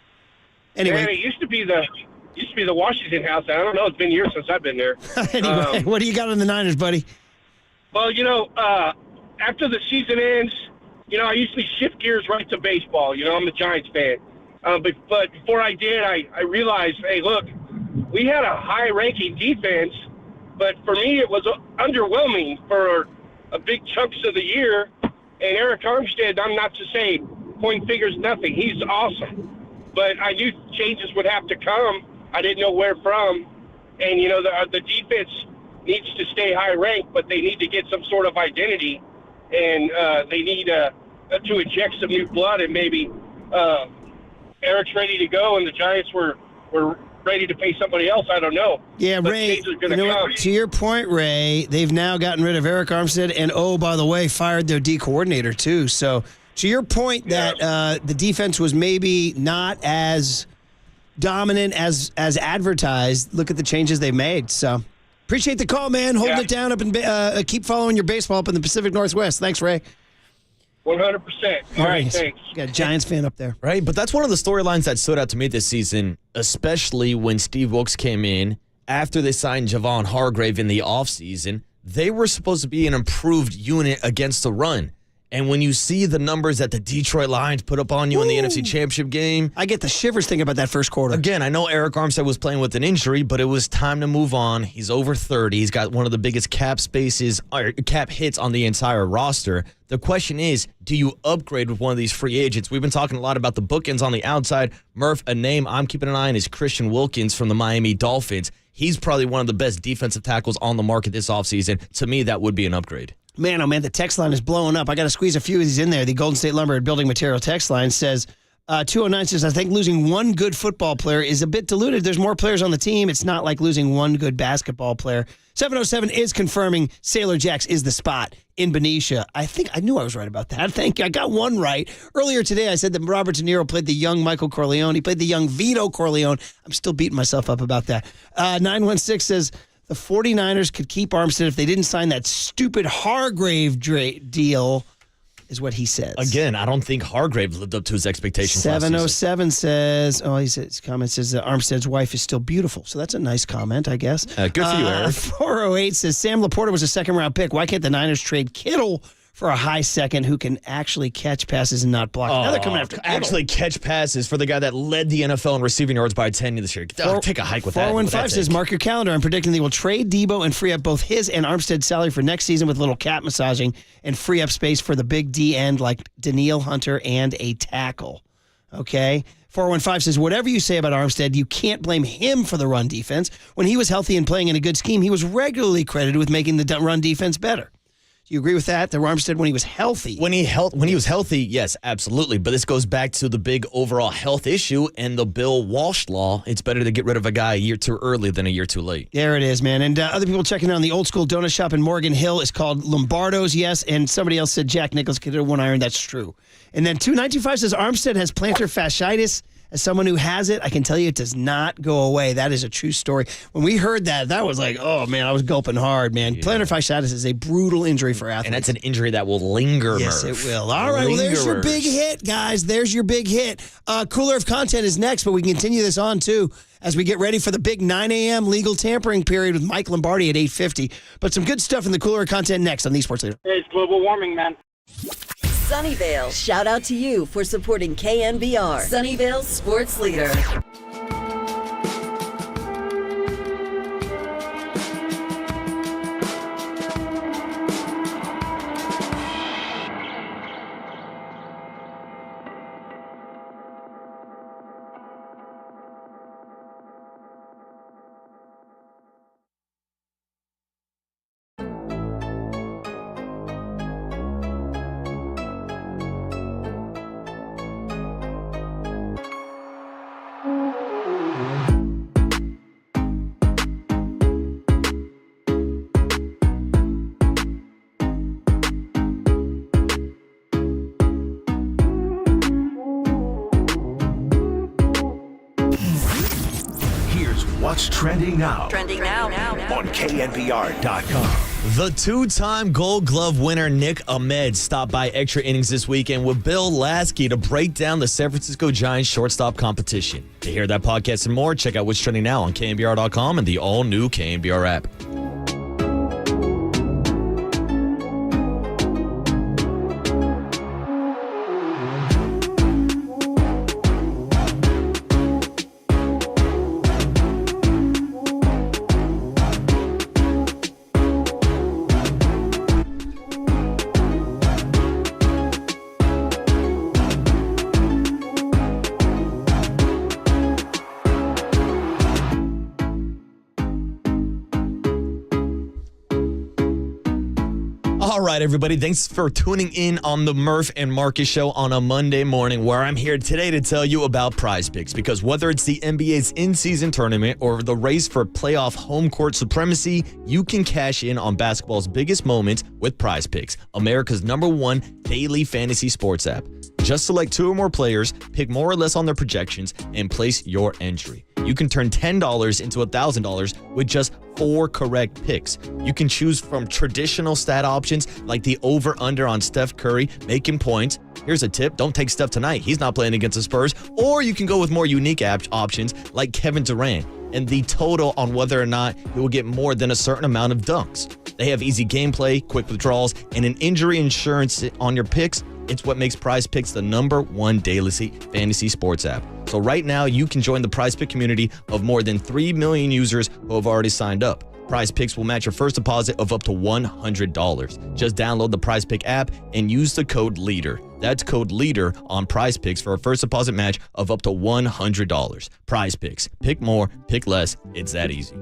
Anyway. Man, it used to be the Washington house. I don't know. It's been years since I've been there. Anyway, what do you got on the Niners, buddy? Well, after the season ends, I usually shift gears right to baseball. I'm a Giants fan. But before I did, I realized, hey, look, we had a high-ranking defense, but for me it was underwhelming for a big chunks of the year. And Eric Armstead, I'm not to say point fingers, nothing. He's awesome. But I knew changes would have to come. I didn't know where from. And, the defense needs to stay high-ranked, but they need to get some sort of identity. And they need to inject some new blood, and maybe Eric's ready to go and the Giants were ready to pay somebody else. I don't know. Yeah, but Ray, come. To your point, Ray, they've now gotten rid of Eric Armstead and, by the way, fired their D coordinator too. So to your point that the defense was maybe not as dominant as advertised, look at the changes they made. So appreciate the call, man. Holding it down up and keep following your baseball up in the Pacific Northwest. Thanks, Ray. 100%. All right, thanks. Got a Giants fan up there. Right, but that's one of the storylines that stood out to me this season, especially when Steve Wilkes came in after they signed Javon Hargrave in the offseason. They were supposed to be an improved unit against the run. And when you see the numbers that the Detroit Lions put up on you in the NFC Championship game, I get the shivers thinking about that first quarter. Again, I know Eric Armstead was playing with an injury, but it was time to move on. He's over 30. He's got one of the biggest cap hits on the entire roster. The question is, do you upgrade with one of these free agents? We've been talking a lot about the bookends on the outside. Murph, a name I'm keeping an eye on is Christian Wilkins from the Miami Dolphins. He's probably one of the best defensive tackles on the market this offseason. To me, that would be an upgrade. Man, oh man, the text line is blowing up. I got to squeeze a few of these in there. The Golden State Lumber and Building Material text line says, 209 says, I think losing one good football player is a bit diluted. There's more players on the team. It's not like losing one good basketball player. 707 is confirming Sailor Jacks is the spot in Benicia. I knew I was right about that. Thank you. I got one right. Earlier today, I said that Robert De Niro played the young Michael Corleone. He played the young Vito Corleone. I'm still beating myself up about that. 916 says, the 49ers could keep Armstead if they didn't sign that stupid Hargrave deal, is what he says. Again, I don't think Hargrave lived up to his expectations. 707 says, his comment says that Armstead's wife is still beautiful. So that's a nice comment, I guess. Good for you, Eric. 408 says, Sam Laporta was a second-round pick. Why can't the Niners trade Kittle for a high second who can actually catch passes and not block? Now they're coming after Kittle. Actually catch passes for the guy that led the NFL in receiving yards by 10 this year. Take a hike with that. 415 says, mark your calendar. I'm predicting they will trade Debo and free up both his and Armstead's salary for next season with a little cap massaging and free up space for the big D end like Denil Hunter and a tackle. Okay? 415 says, whatever you say about Armstead, you can't blame him for the run defense. When he was healthy and playing in a good scheme, he was regularly credited with making the run defense better. Do you agree with that? The Armstead when he was healthy? When he was healthy, yes, absolutely. But this goes back to the big overall health issue and the Bill Walsh law. It's better to get rid of a guy a year too early than a year too late. There it is, man. And other people checking in on the old school donut shop in Morgan Hill is called Lombardo's, yes. And somebody else said Jack Nicklaus could hit one iron. That's true. And then 2925 says Armstead has plantar fasciitis. As someone who has it, I can tell you it does not go away. That is a true story. When we heard that was like, oh, man, I was gulping hard, man. Yeah. Plantar fasciitis is a brutal injury for athletes. And that's an injury that will linger, Yes, Murph. it will. All right, well, there's your big hit, guys. There's your big hit. Cooler of Content is next, but we can continue this on, too, as we get ready for the big 9 a.m. legal tampering period with Mike Lombardi at 8:50. But some good stuff in the Cooler of Content next on the Sports Leader. Hey, it's global warming, man. Sunnyvale, shout out to you for supporting KNBR, Sunnyvale's sports leader. What's trending now? Trending now. On KNBR.com. The two-time Gold Glove winner Nick Ahmed stopped by Extra Innings this weekend with Bill Lasky to break down the San Francisco Giants shortstop competition. To hear that podcast and more, check out What's Trending Now on KNBR.com and the all-new KNBR app. All right, everybody, thanks for tuning in on the Murph and Marcus Show on a Monday morning, where I'm here today to tell you about Prize Picks, because whether it's the NBA's in-season tournament or the race for playoff home court supremacy, you can cash in on basketball's biggest moments with Prize Picks, America's #1 daily fantasy sports app. Just select 2 or more players, pick more or less on their projections, and place your entry. You can turn $10 into $1,000 with just 4 correct picks. You can choose from traditional stat options like the over-under on Steph Curry making points. Here's a tip: don't take Steph tonight. He's not playing against the Spurs. Or you can go with more unique options like Kevin Durant and the total on whether or not he will get more than a certain amount of dunks. They have easy gameplay, quick withdrawals, and an injury insurance on your picks. It's what makes Prize Picks the #1 daily fantasy sports app. So right now, you can join the Prize Pick community of more than 3 million users who have already signed up. Prize Picks will match your first deposit of up to $100. Just download the Prize Pick app and use the code LEADER. That's code LEADER on Prize Picks for a first deposit match of up to $100. Prize Picks. Pick more, pick less. It's that easy.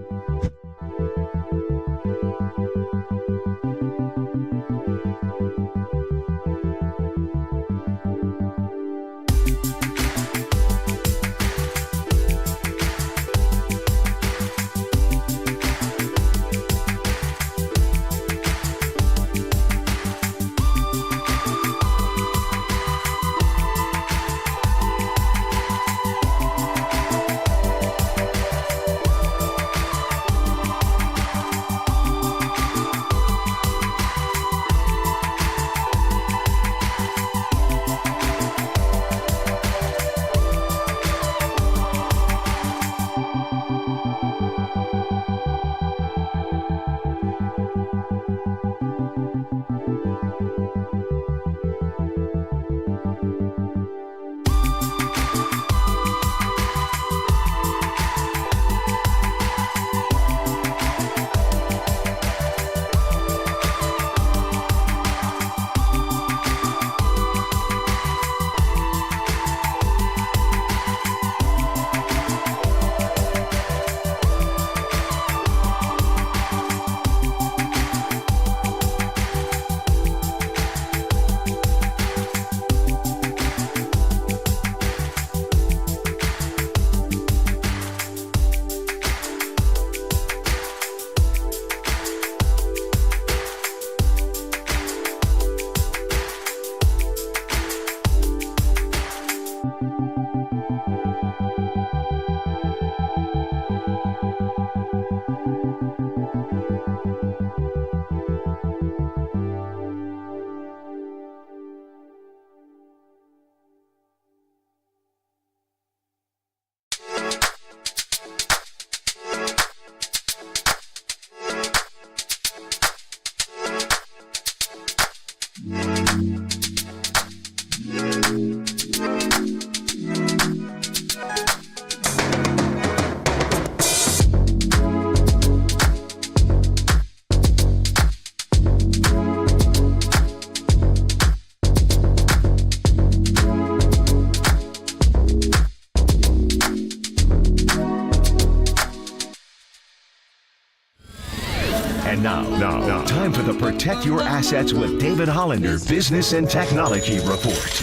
And now, time for the Protect Your Assets with David Hollander Business and Technology Report.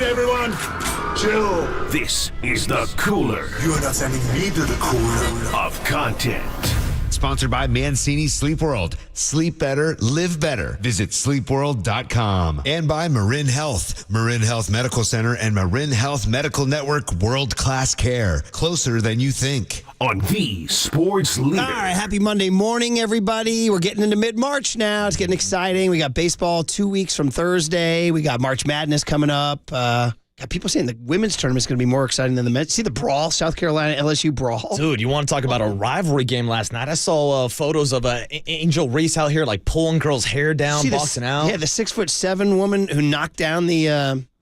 right, everyone. Chill. This is the cooler. You are not sending me to the cooler of content. Sponsored by Mancini Sleep World. Sleep better, live better. Visit sleepworld.com. And by Marin Health. Marin Health Medical Center and Marin Health Medical Network world-class care. Closer than you think. On the Sports Leader. All right, happy Monday morning, everybody. We're getting into mid-March now. It's getting exciting. We got baseball 2 weeks from Thursday. We got March Madness coming up. Got people saying the women's tournament's going to be more exciting than the men's. See the brawl, South Carolina LSU brawl? Dude, you want to talk about a rivalry game last night? I saw photos of Angel Reese out here like pulling girls' hair down, boxing out. Yeah, the 6'7" woman who knocked down the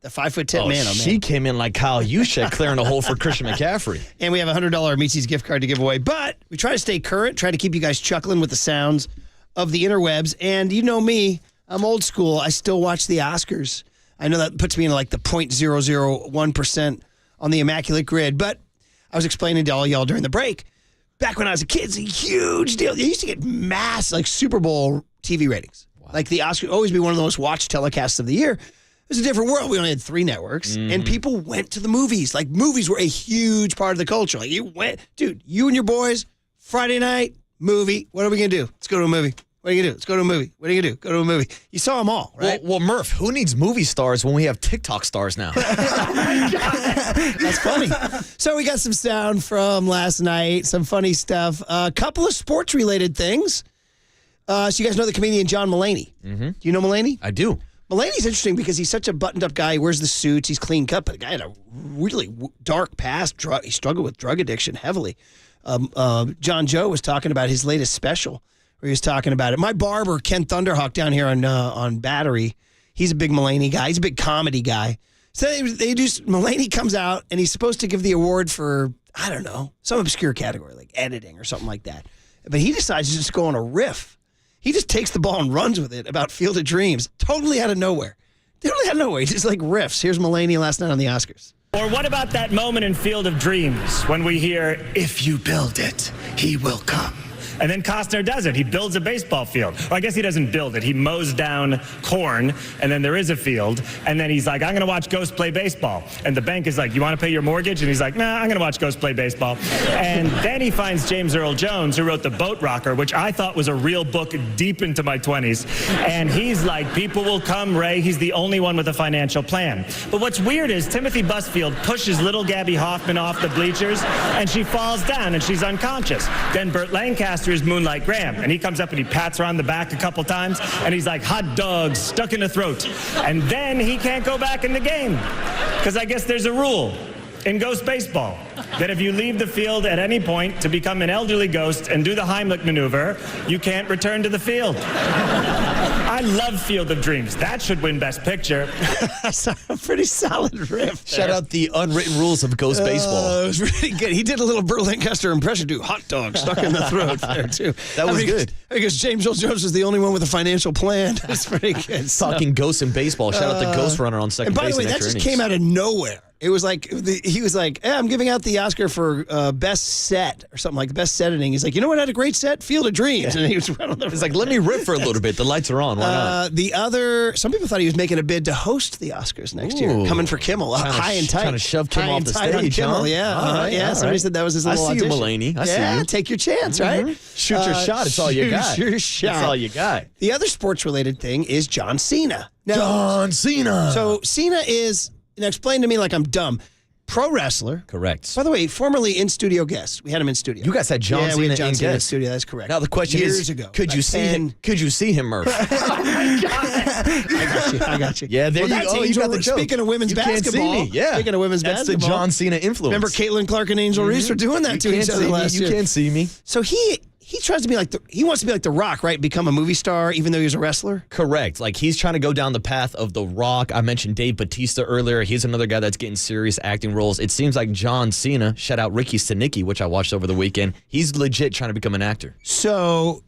5'10" man. She came in like Kyle Juszczyk clearing a hole for Christian McCaffrey. And we have a $100 Meetsies gift card to give away. But we try to stay current, try to keep you guys chuckling with the sounds of the interwebs. And you know me, I'm old school. I still watch the Oscars. I know that puts me in like the 0.001% on the immaculate grid. But I was explaining to all y'all during the break, back when I was a kid, it's a huge deal. They used to get mass, like Super Bowl TV ratings. Wow. Like the Oscars always be one of the most watched telecasts of the year. It was a different world. We only had 3 networks, and people went to the movies. Like, movies were a huge part of the culture. Like, you went, dude, you and your boys, Friday night, movie. What are we going to do? Let's go to a movie. What are you going to do? Let's go to a movie. What are you going to do? Go to a movie. You saw them all, right? Well, Murph, who needs movie stars when we have TikTok stars now? That's funny. So we got some sound from last night, some funny stuff, a couple of sports-related things. So you guys know the comedian John Mulaney. Mm-hmm. Do you know Mulaney? I do. Mulaney's interesting because he's such a buttoned-up guy. He wears the suits. He's clean-cut, but the guy had a really dark past. He struggled with drug addiction heavily. John Joe was talking about his latest special, where he was talking about it. My barber, Ken Thunderhawk, down here on Battery, he's a big Mulaney guy. He's a big comedy guy. So Mulaney comes out, and he's supposed to give the award for, I don't know, some obscure category, like editing or something like that. But he decides to just go on a riff. He just takes the ball and runs with it about Field of Dreams, totally out of nowhere. Totally out of nowhere. He just like riffs. Here's Mulaney last night on the Oscars. Or what about that moment in Field of Dreams when we hear, "If you build it, he will come"? And then Costner does it. He builds a baseball field. Or I guess he doesn't build it. He mows down corn, and then there is a field. And then he's like, "I'm going to watch Ghost play baseball." And the bank is like, "You want to pay your mortgage?" And he's like, "Nah, I'm going to watch Ghost play baseball." And then he finds James Earl Jones, who wrote The Boat Rocker, which I thought was a real book deep into my 20s. And he's like, "People will come, Ray. He's the only one with a financial plan." But what's weird is Timothy Busfield pushes little Gabby Hoffman off the bleachers, and she falls down, and she's unconscious. Then Burt Lancaster is Moonlight Graham, and he comes up and he pats her on the back a couple times, and he's like, "Hot dogs stuck in the throat." And then he can't go back in the game, because I guess there's a rule in Ghost Baseball that if you leave the field at any point to become an elderly ghost and do the Heimlich maneuver, you can't return to the field. I love Field of Dreams. That should win Best Picture. That's a pretty solid riff there. Shout out the unwritten rules of Ghost Baseball. It was really good. He did a little Burt Lancaster impression, too. Hot dog stuck in the throat there, too. That was good. Because James Earl Jones was the only one with a finational plan. That's pretty good. Talking ghosts in baseball. Shout out the Ghost Runner on second base. And by the way, that just came out of nowhere. It was like, he was like, "Hey, I'm giving out the Oscar for best set," or something like the best set editing. He's like, "You know what had a great set? Field of Dreams." And he was right on the He's like, "Let me riff for a little bit. The lights are on. Why not?" Some people thought he was making a bid to host the Oscars next year, coming for Kimmel, high and tight. Trying to shove Kimmel off the stage, Kimmel, huh? Yeah. Somebody said that was his little audition. audition. I see you, Mulaney. I see you. Take your chance, right? Shoot your shot. It's all you got. Shoot your shot. It's all you got. The other sports-related thing is John Cena. Now, John Cena. So Cena is, now explain to me like I'm dumb, pro wrestler. Correct. By the way, formerly in-studio guest. We had him in studio. You guys had John Cena we had John in Cena in guest. studio. That's correct. Now the question Years is, ago, could you see him? Could you see him, Murph? I got you. Yeah, there you go. You got the joke. Speaking of women's basketball. Can't see me. Yeah. Speaking of women's That's basketball. the John Cena influence. Remember Caitlin Clark and Angel Reese were doing that to each other last year. You can't see me. So he tries to be like he wants to be like The Rock, right? Become a movie star, even though he was a wrestler. Correct. Like he's trying to go down the path of The Rock. I mentioned Dave Bautista earlier. He's another guy that's getting serious acting roles. It seems like John Cena, shout out Ricky Stenicki, which I watched over the weekend. He's legit trying to become an actor. So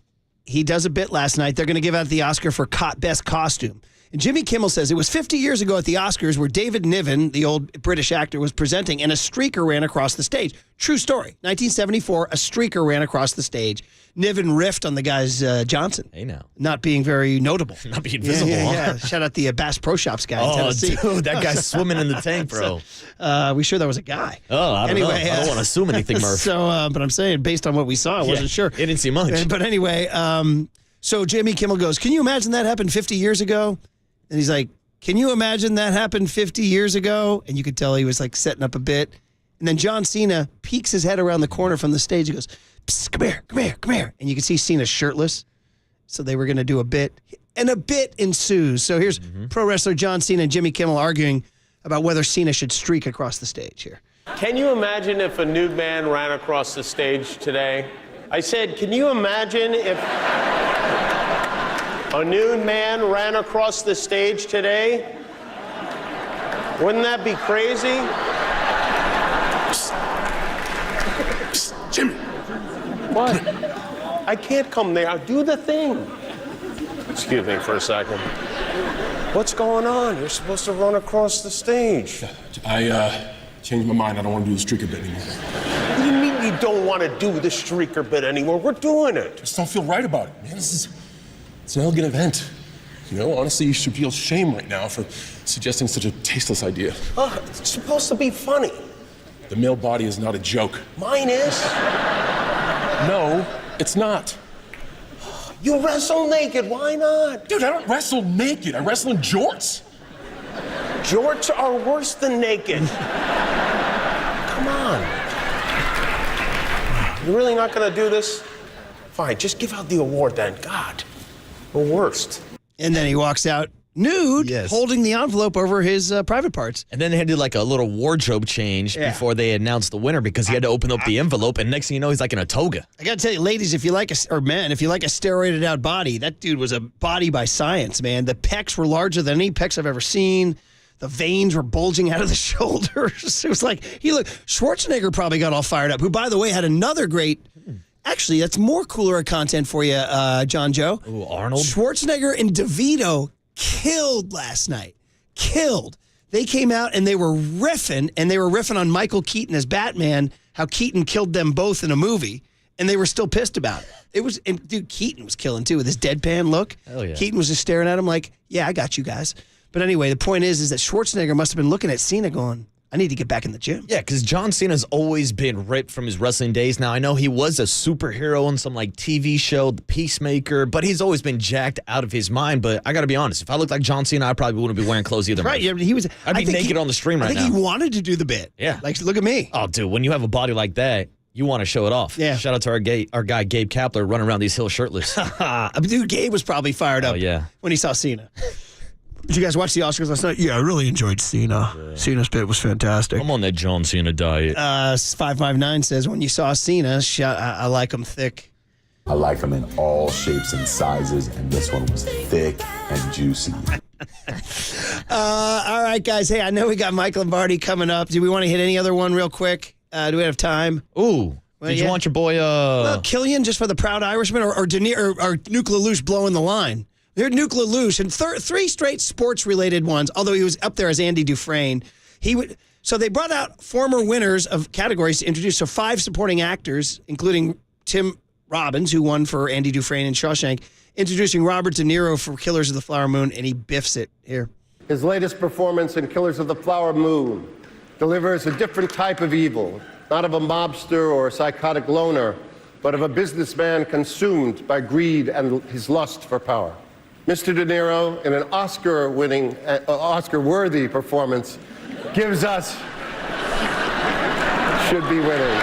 he does a bit last night. They're going to give out the Oscar for best costume. And Jimmy Kimmel says it was 50 years ago at the Oscars where David Niven, the old British actor, was presenting and a streaker ran across the stage. True story. 1974, a streaker ran across the stage. Niven riffed on the guy's Johnson. Hey, now. Not being very notable. Not being visible. Yeah. Shout out the Bass Pro Shops guy in Tennessee. Dude, that guy's swimming in the tank, bro. We sure that was a guy. Oh, I don't know. I don't want to assume anything, Murph. So, but I'm saying based on what we saw, I wasn't sure. It didn't see much. But anyway, so Jimmy Kimmel goes, can you imagine that happened 50 years ago? And he's like, can you imagine that happened 50 years ago? And you could tell he was like setting up a bit. And then John Cena peeks his head around the corner from the stage. He goes, psst, come here, come here, come here. And you can see Cena shirtless. So they were going to do a bit. And a bit ensues. So here's pro wrestler John Cena and Jimmy Kimmel arguing about whether Cena should streak across the stage here. Can you imagine if a nude man ran across the stage today? I said, can you imagine if a nude man ran across the stage today? Wouldn't that be crazy? Jimmy. What? I can't come there. Do the thing. Excuse me for a second. What's going on? You're supposed to run across the stage. I changed my mind. I don't want to do the streaker bit anymore. What do you mean you don't want to do the streaker bit anymore? We're doing it. I just don't feel right about it, man. It's an elegant event. You know, honestly, you should feel shame right now for suggesting such a tasteless idea. It's supposed to be funny. The male body is not a joke. Mine is. No, it's not. You wrestle naked, why not? Dude, I don't wrestle naked. I wrestle in jorts. Jorts are worse than naked. Come on. You're really not gonna do this? Fine, just give out the award then. God, the worst. And then he walks out nude, holding the envelope over his private parts. And then they had to do like a little wardrobe change before they announced the winner because he had to open up the envelope. And next thing you know, he's like in a toga. I got to tell you, ladies, if you like men, if you like a steroided out body, that dude was a body by science, man. The pecs were larger than any pecs I've ever seen. The veins were bulging out of the shoulders. It was like, Schwarzenegger probably got all fired up, who, by the way, had another great, actually, that's more cooler content for you, John Joe. Ooh, Arnold. Schwarzenegger and DeVito killed last night. Killed. They came out and they were riffing on Michael Keaton as Batman, how Keaton killed them both in a movie, and they were still pissed about it. Dude, Keaton was killing too with his deadpan look. Hell yeah. Keaton was just staring at him like, yeah, I got you guys. But anyway, the point is that Schwarzenegger must have been looking at Cena going, I need to get back in the gym. Yeah, because John Cena's always been ripped from his wrestling days. Now, I know he was a superhero on some like TV show, The Peacemaker, but he's always been jacked out of his mind. But I got to be honest, if I looked like John Cena, I probably wouldn't be wearing clothes either. Right, yeah, he was. I'd be naked on the stream right now. I think he wanted to do the bit. Yeah. Like, look at me. Oh, dude, when you have a body like that, you want to show it off. Yeah. Shout out to our guy, Gabe Kapler, running around these hills shirtless. Dude, Gabe was probably fired up when he saw Cena. Did you guys watch the Oscars last night? Yeah, I really enjoyed Cena. Yeah. Cena's bit was fantastic. I'm on that John Cena diet. 559 says, when you saw Cena, I like him thick. I like him in all shapes and sizes, and this one was thick and juicy. All right, guys. Hey, I know we got Mike Lombardi coming up. Do we want to hit any other one real quick? Do we have time? Ooh. Did you want your boy... Well, Killian, just for the proud Irishman, or Nuke LaLoosh blowing the line? They're Nuke LaLoosh, and three straight sports-related ones, although he was up there as Andy Dufresne. So they brought out former winners of categories to introduce 5 supporting actors, including Tim Robbins, who won for Andy Dufresne in Shawshank, introducing Robert De Niro for Killers of the Flower Moon, and he biffs it here. His latest performance in Killers of the Flower Moon delivers a different type of evil, not of a mobster or a psychotic loner, but of a businessman consumed by greed and his lust for power. Mr. De Niro, in an Oscar-worthy performance, gives us, should be winning,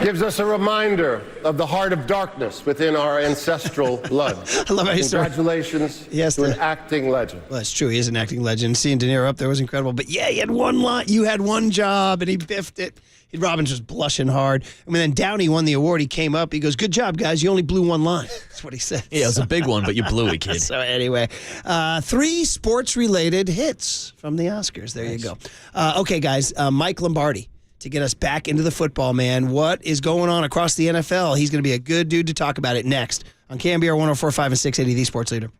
gives us a reminder of the heart of darkness within our ancestral blood. I love how you started. Congratulations to an acting legend. Well, that's true. He is an acting legend. Seeing De Niro up there was incredible. But yeah, he had one line. You had one job, and he biffed it. Robbins was blushing hard. And then Downey won the award. He came up. He goes, good job, guys. You only blew one line. That's what he said. Yeah, it was a big one, but you blew it, kid. So anyway, 3 sports-related hits from the Oscars. There you go. Okay, guys, Mike Lombardi to get us back into the football, man. What is going on across the NFL? He's going to be a good dude to talk about it next on KNBR 104.5 and 680, the Sports Leader.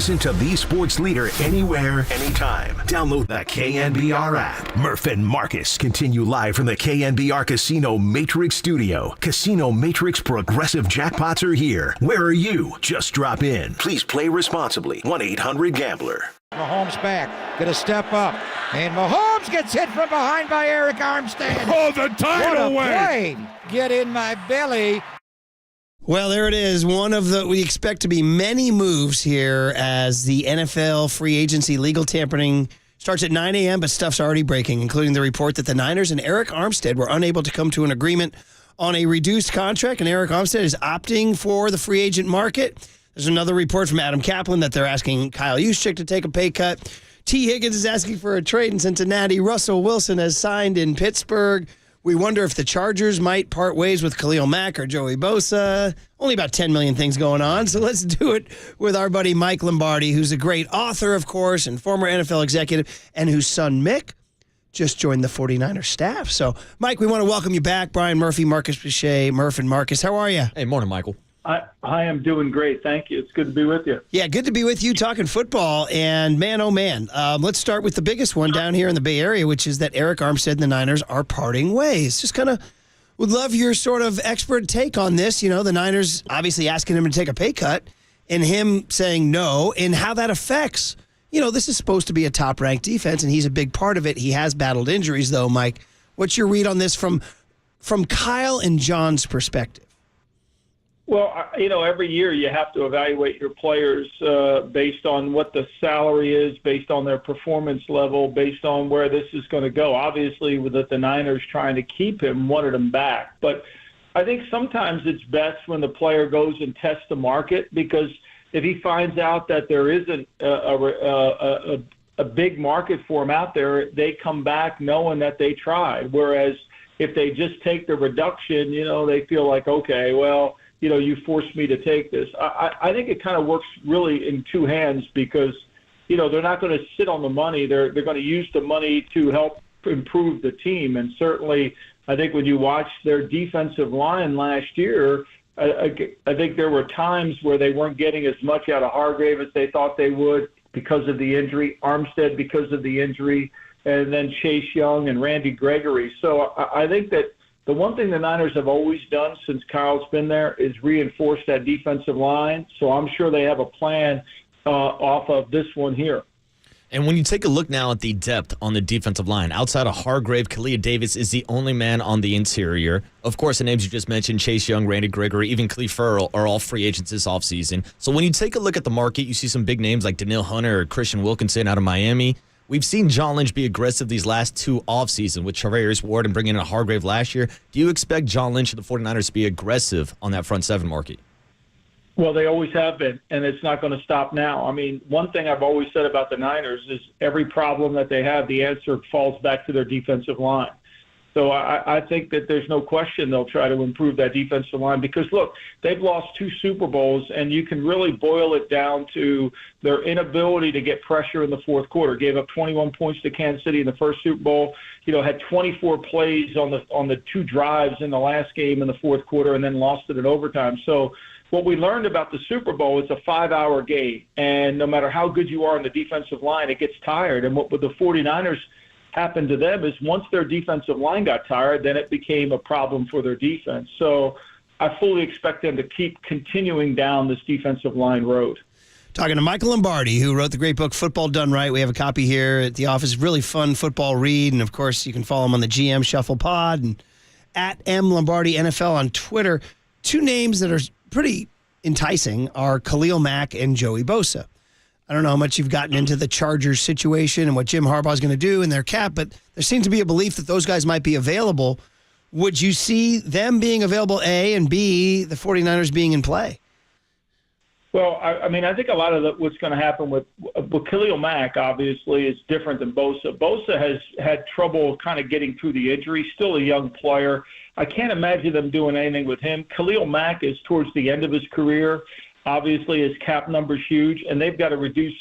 Listen to the Sports Leader anywhere, anytime. Download the KNBR app. Murph and Marcus continue live from the KNBR Casino Matrix Studio. Casino Matrix Progressive Jackpots are here. Where are you? Just drop in. Please play responsibly. 1-800-GAMBLER. Mahomes back, gonna step up, and Mahomes gets hit from behind by Eric Armstead. Oh, the tidal what a wave! play. Get in my belly. Well, there it is. One of the, we expect to be many moves here as the NFL free agency legal tampering starts at 9 a.m., but stuff's already breaking, including the report that the Niners and Eric Armstead were unable to come to an agreement on a reduced contract, and Eric Armstead is opting for the free agent market. There's another report from Adam Kaplan that they're asking Kyle Juszczyk to take a pay cut. T. Higgins is asking for a trade in Cincinnati. Russell Wilson has signed in Pittsburgh. We wonder if the Chargers might part ways with Khalil Mack or Joey Bosa. Only about 10 million things going on, so let's do it with our buddy Mike Lombardi, who's a great author, of course, and former NFL executive, and whose son Mick just joined the 49ers staff. So, Mike, we want to welcome you back. Brian Murphy, Marcus Boucher, Murph and Marcus. How are you? Hey, morning, Michael. I am doing great. Thank you. It's good to be with you. Yeah, good to be with you talking football. And man, oh man, let's start with the biggest one down here in the Bay Area, which is that Eric Armstead and the Niners are parting ways. Just kind of would love your sort of expert take on this. You know, the Niners obviously asking him to take a pay cut and him saying no, and how that affects, you know, this is supposed to be a top-ranked defense, and he's a big part of it. He has battled injuries, though, Mike. What's your read on this from Kyle and John's perspective? Well, you know, every year you have to evaluate your players based on what the salary is, based on their performance level, based on where this is going to go. Obviously, with the Niners trying to keep him, wanted him back. But I think sometimes it's best when the player goes and tests the market, because if he finds out that there isn't a big market for him out there, they come back knowing that they tried. Whereas if they just take the reduction, you know, they feel like, okay, well, you know, you forced me to take this. I think it kind of works really in two hands, because, you know, they're not going to sit on the money. They're going to use the money to help improve the team. And certainly I think when you watch their defensive line last year, I think there were times where they weren't getting as much out of Hargrave as they thought they would because of the injury, Armstead because of the injury, and then Chase Young and Randy Gregory. So I think that the one thing the Niners have always done since Kyle's been there is reinforce that defensive line. So I'm sure they have a plan off of this one here. And when you take a look now at the depth on the defensive line, outside of Hargrave, Kalia Davis is the only man on the interior. Of course, the names you just mentioned, Chase Young, Randy Gregory, even Cleve Farrell, are all free agents this offseason. So when you take a look at the market, you see some big names like Denil Hunter or Christian Wilkinson out of Miami. We've seen John Lynch be aggressive these last two offseasons with Charvarius Ward and bringing in Hargrave last year. Do you expect John Lynch and the 49ers to be aggressive on that front seven market? Well, they always have been, and it's not going to stop now. I mean, one thing I've always said about the Niners is every problem that they have, the answer falls back to their defensive line. So I think that there's no question they'll try to improve that defensive line, because, look, they've lost 2 Super Bowls, and you can really boil it down to their inability to get pressure in the fourth quarter. Gave up 21 points to Kansas City in the first Super Bowl, you know, had 24 plays on the 2 drives in the last game in the fourth quarter, and then lost it in overtime. So what we learned about the Super Bowl, it's a 5-hour game, and no matter how good you are on the defensive line, it gets tired. And what with the 49ers happened to them is once their defensive line got tired, then it became a problem for their defense. So I fully expect them to keep continuing down this defensive line road. Talking to Michael Lombardi, who wrote the great book, Football Done Right. We have a copy here at the office. Really fun football read. And, of course, you can follow him on the GM Shuffle Pod and at M Lombardi NFL on Twitter. 2 names that are pretty enticing are Khalil Mack and Joey Bosa. I don't know how much you've gotten into the Chargers situation and what Jim Harbaugh is going to do in their cap, but there seems to be a belief that those guys might be available. Would you see them being available, A, and B, the 49ers being in play? Well, I mean, I think a lot of what's going to happen with Khalil Mack, obviously, is different than Bosa. Bosa has had trouble kind of getting through the injury, still a young player. I can't imagine them doing anything with him. Khalil Mack is towards the end of his career. Obviously, his cap number's huge, and they've got to reduce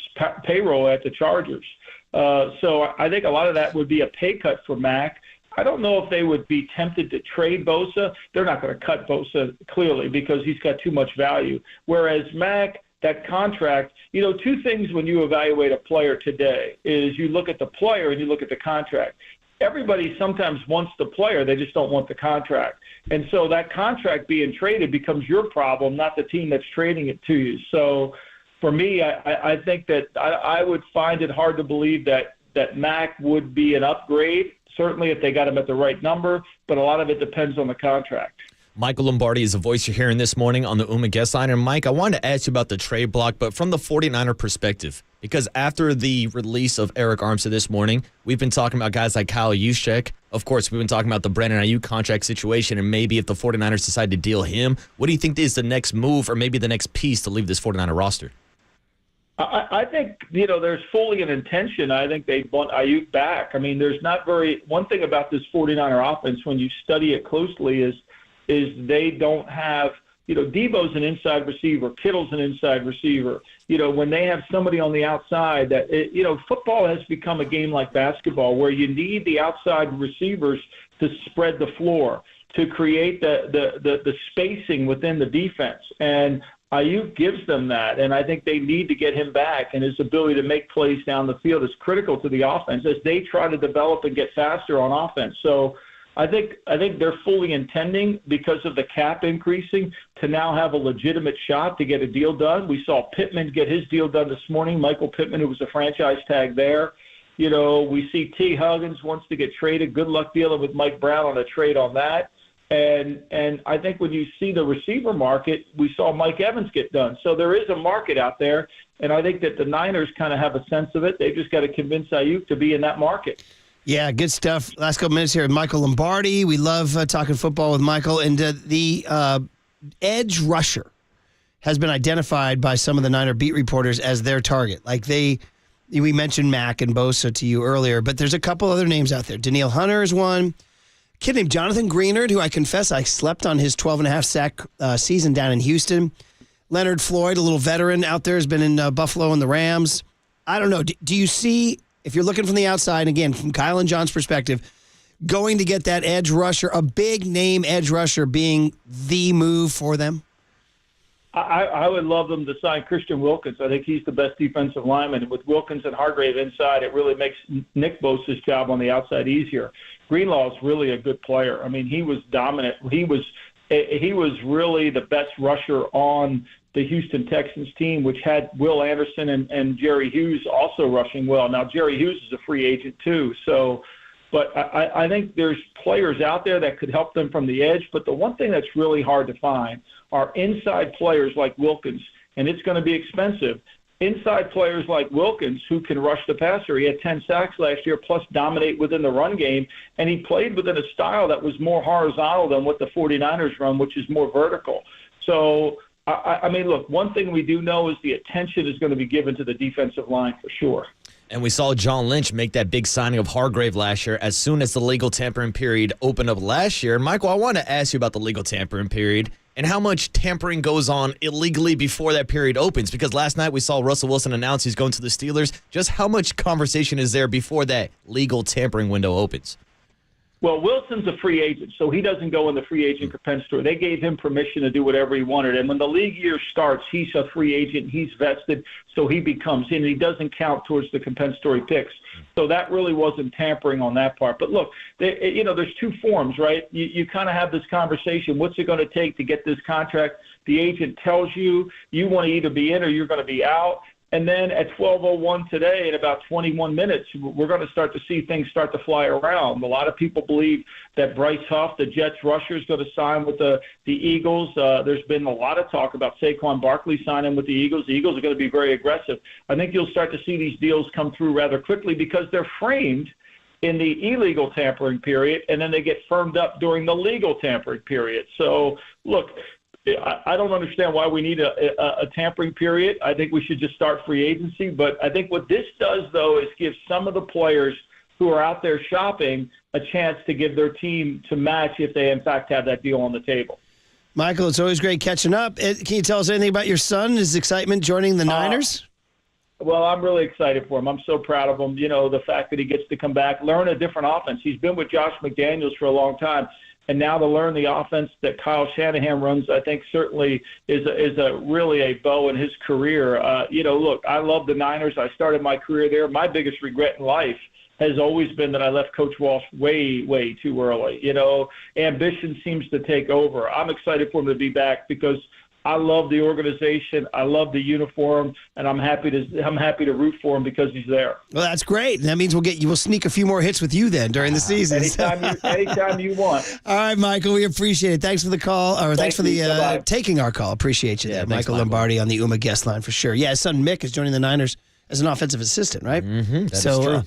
payroll at the Chargers. So I think a lot of that would be a pay cut for Mack. I don't know if they would be tempted to trade Bosa. They're not going to cut Bosa, clearly, because he's got too much value. Whereas Mack, that contract, you know, 2 things when you evaluate a player today is you look at the player and you look at the contract. Everybody sometimes wants the player, they just don't want the contract. And so that contract being traded becomes your problem, not the team that's trading it to you. So for me, I think that I would find it hard to believe that Mack would be an upgrade, certainly if they got him at the right number, but a lot of it depends on the contract. Michael Lombardi is the voice you're hearing this morning on the UMA guest line. And, Mike, I wanted to ask you about the trade block, but from the 49er perspective, because after the release of Eric Armstead this morning, we've been talking about guys like Kyle Juszczyk. Of course, we've been talking about the Brandon Ayuk contract situation, and maybe if the 49ers decide to deal him, what do you think is the next move or maybe the next piece to leave this 49er roster? I think, you know, there's fully an intention. I think they want Ayuk back. I mean, there's not one thing about this 49er offense when you study it closely is they don't have Debo's an inside receiver. Kittle's an inside receiver. When they have somebody on the outside football has become a game like basketball where you need the outside receivers to spread the floor, to create the spacing within the defense. And Ayuk gives them that, and I think they need to get him back, and his ability to make plays down the field is critical to the offense as they try to develop and get faster on offense. So I think they're fully intending, because of the cap increasing, to now have a legitimate shot to get a deal done. We saw Pittman get his deal done this morning, Michael Pittman, who was a franchise tag there. We see T. Higgins wants to get traded. Good luck dealing with Mike Brown on a trade on that. And I think when you see the receiver market, we saw Mike Evans get done. So there is a market out there, and I think that the Niners kind of have a sense of it. They've just got to convince Ayuk to be in that market. Yeah, good stuff. Last couple minutes here with Michael Lombardi. We love talking football with Michael. And the edge rusher has been identified by some of the Niner beat reporters as their target. We mentioned Mack and Bosa to you earlier, but there's a couple other names out there. Denil Hunter is one. A kid named Jonathan Greenard, who I confess I slept on his 12.5 sack season down in Houston. Leonard Floyd, a little veteran out there, has been in Buffalo and the Rams. I don't know. Do you see, if you're looking from the outside, again, from Kyle and John's perspective, going to get that edge rusher, a big name edge rusher being the move for them? I would love them to sign Christian Wilkins. I think he's the best defensive lineman. And with Wilkins and Hargrave inside, it really makes Nick Bosa's job on the outside easier. Greenlaw's really a good player. I mean, he was dominant. He was really the best rusher on the Houston Texans team, which had Will Anderson and Jerry Hughes also rushing well. Now, Jerry Hughes is a free agent too. But I think there's players out there that could help them from the edge. But the one thing that's really hard to find are inside players like Wilkins, and it's going to be expensive. Inside players like Wilkins who can rush the passer. He had 10 sacks last year, plus dominate within the run game, and he played within a style that was more horizontal than what the 49ers run, which is more vertical. So, I mean, look, one thing we do know is the attention is going to be given to the defensive line for sure. And we saw John Lynch make that big signing of Hargrave last year as soon as the legal tampering period opened up last year. Michael, I want to ask you about the legal tampering period and how much tampering goes on illegally before that period opens. Because last night we saw Russell Wilson announce he's going to the Steelers. Just how much conversation is there before that legal tampering window opens? Well, Wilson's a free agent, so he doesn't go in the free agent compensatory. They gave him permission to do whatever he wanted. And when the league year starts, he's a free agent. He's vested, so he becomes in. He doesn't count towards the compensatory picks. So that really wasn't tampering on that part. But look, there's two forms, right? You kind of have this conversation. What's it going to take to get this contract? The agent tells you want to either be in or you're going to be out. And then at 12:01 today, in about 21 minutes, we're going to start to see things start to fly around. A lot of people believe that Bryce Huff, the Jets rusher, is going to sign with the Eagles. There's been a lot of talk about Saquon Barkley signing with the Eagles. The Eagles are going to be very aggressive. I think you'll start to see these deals come through rather quickly because they're framed in the illegal tampering period, and then they get firmed up during the legal tampering period. So, look, I don't understand why we need a tampering period. I think we should just start free agency. But I think what this does, though, is give some of the players who are out there shopping a chance to give their team to match if they, in fact, have that deal on the table. Michael, it's always great catching up. Can you tell us anything about your son, his excitement joining the Niners? Well, I'm really excited for him. I'm so proud of him. The fact that he gets to come back, learn a different offense. He's been with Josh McDaniels for a long time. And now to learn the offense that Kyle Shanahan runs, I think certainly is really a bow in his career. Look, I love the Niners. I started my career there. My biggest regret in life has always been that I left Coach Walsh way, way too early. Ambition seems to take over. I'm excited for him to be back because I love the organization. I love the uniform, and I'm happy to root for him because he's there. Well, that's great. That means we'll sneak a few more hits with you then during the season. Anytime you want. All right, Michael, we appreciate it. Thanks for the call, or thanks for the taking our call. Appreciate you there, Michael Lombardi on the UMA guest line for sure. Yeah, his son Mick is joining the Niners as an offensive assistant, right? Mm-hmm. That is true.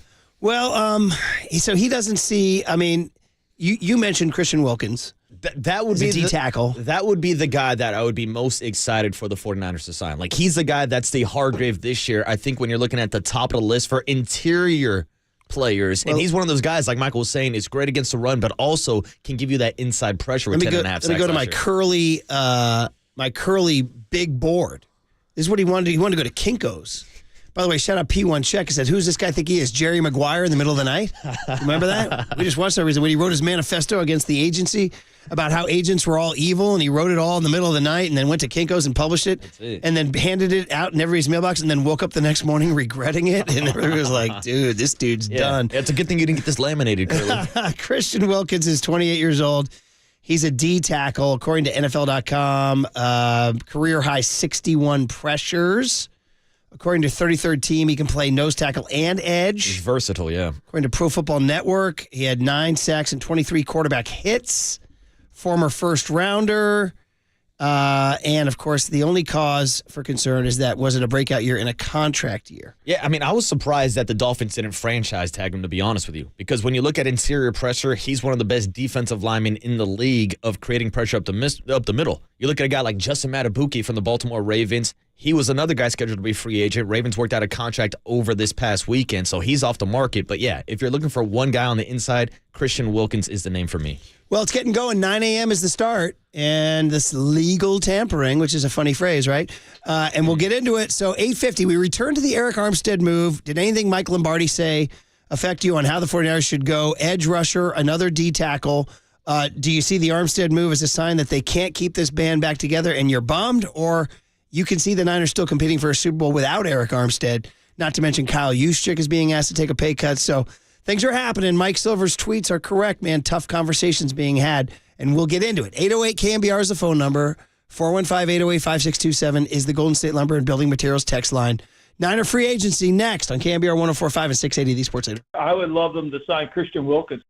So he doesn't see. I mean, you mentioned Christian Wilkins. That would be the D-tackle. That would be the guy that I would be most excited for the 49ers to sign. Like, he's the guy that's the Hargrave this year. I think when you're looking at the top of the list for interior players, and he's one of those guys, like Michael was saying, is great against the run, but also can give you that inside pressure with 10.5 sacks. Let me go to my curly my curly big board. This is what he wanted. He wanted to go to Kinko's. By the way, shout out P1 Check. He said, who's this guy think he is? Jerry Maguire in the middle of the night? Remember that? We just watched that reason when he wrote his manifesto against the agency about how agents were all evil, and he wrote it all in the middle of the night and then went to Kinko's and published it and then handed it out in everybody's mailbox and then woke up the next morning regretting it. And everybody was like, dude, this dude's done. It's a good thing you didn't get this laminated, Curly. Christian Wilkins is 28 years old. He's a D tackle, according to NFL.com. Career high 61 pressures. According to 33rd Team, he can play nose tackle and edge. He's versatile, yeah. According to Pro Football Network, he had 9 sacks and 23 quarterback hits. Former first rounder. And, of course, the only cause for concern is that was it a breakout year in a contract year? Yeah, I mean, I was surprised that the Dolphins didn't franchise tag him, to be honest with you. Because when you look at interior pressure, he's one of the best defensive linemen in the league of creating pressure up the middle. You look at a guy like Justin Matabuki from the Baltimore Ravens. He was another guy scheduled to be a free agent. Ravens worked out a contract over this past weekend, so he's off the market. But, yeah, if you're looking for one guy on the inside, Christian Wilkins is the name for me. Well, it's getting going. 9 a.m. is the start, and this legal tampering, which is a funny phrase, right? And we'll get into it. So 8:50, we return to the Eric Armstead move. Did anything Mike Lombardi say affect you on how the 49ers should go? Edge rusher, another D tackle. Do you see the Armstead move as a sign that they can't keep this band back together and you're bummed? Or you can see the Niners still competing for a Super Bowl without Eric Armstead, not to mention Kyle Juszczyk is being asked to take a pay cut. So things are happening. Mike Silver's tweets are correct, man. Tough conversations being had, and we'll get into it. 808 KNBR is the phone number. 415-808-5627 is the Golden State Lumber and Building Materials text line. Niner free agency next on KNBR 104.5 and 680 The Sports Leader. I would love them to sign Christian Wilkins.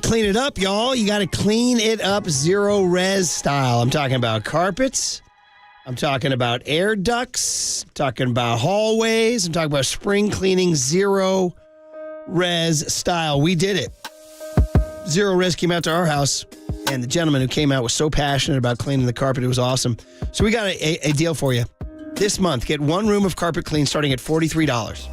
Clean it up, y'all. You got to clean it up zero res style. I'm talking about carpets. I'm talking about air ducts. I'm talking about hallways. I'm talking about spring cleaning zero res style. We did it. Zero res came out to our house, and the gentleman who came out was so passionate about cleaning the carpet. It was awesome. So we got a deal for you. This month, get one room of carpet clean starting at $43.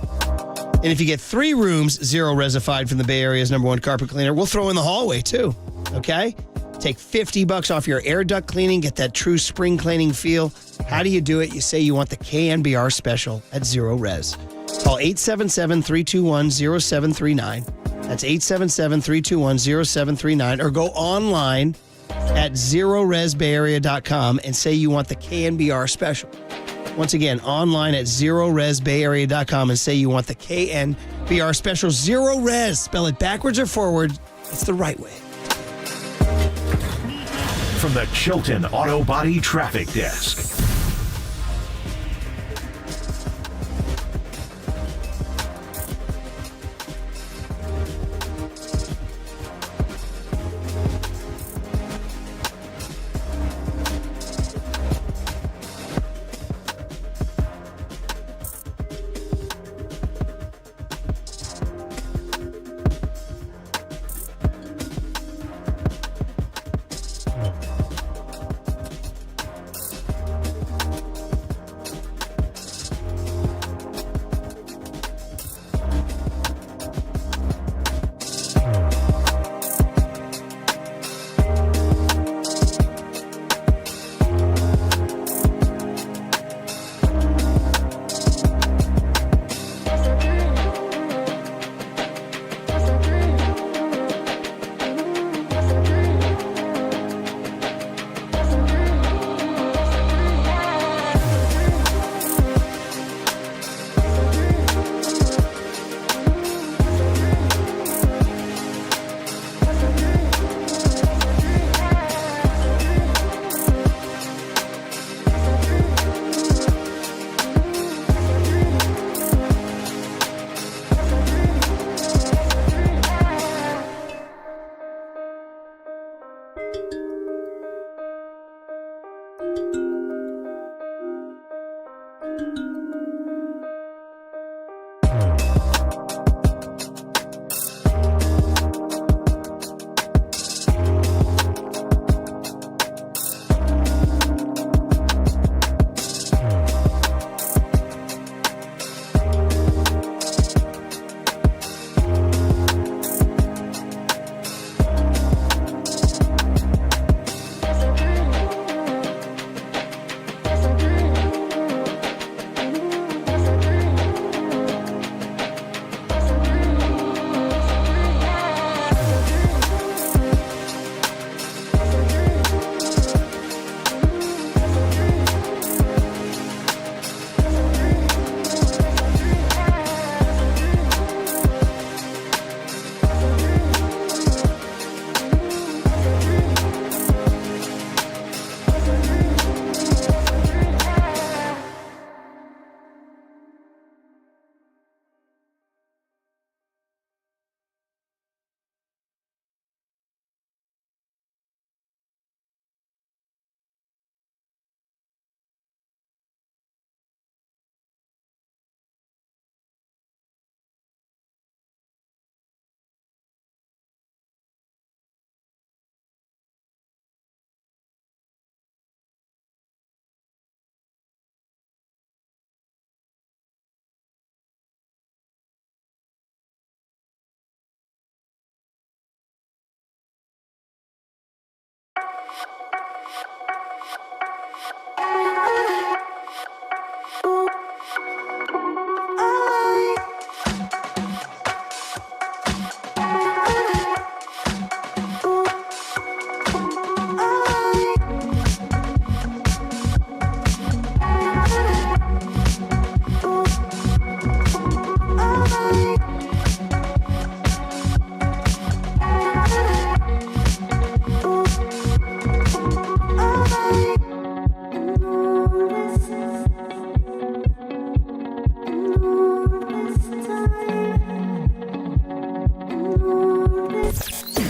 And if you get 3 rooms, zero resified from the Bay Area's #1 carpet cleaner, we'll throw in the hallway too. Okay? Take $50 off your air duct cleaning, get that true spring cleaning feel. How do you do it? You say you want the KNBR special at zero res. Call 877-321-0739. That's 877-321-0739. Or go online at zeroresbayarea.com and say you want the KNBR special. Once again, online at zeroresbayarea.com and say you want the KNBR special. Zero res. Spell it backwards or forward. It's the right way. From the Chilton Auto Body Traffic Desk.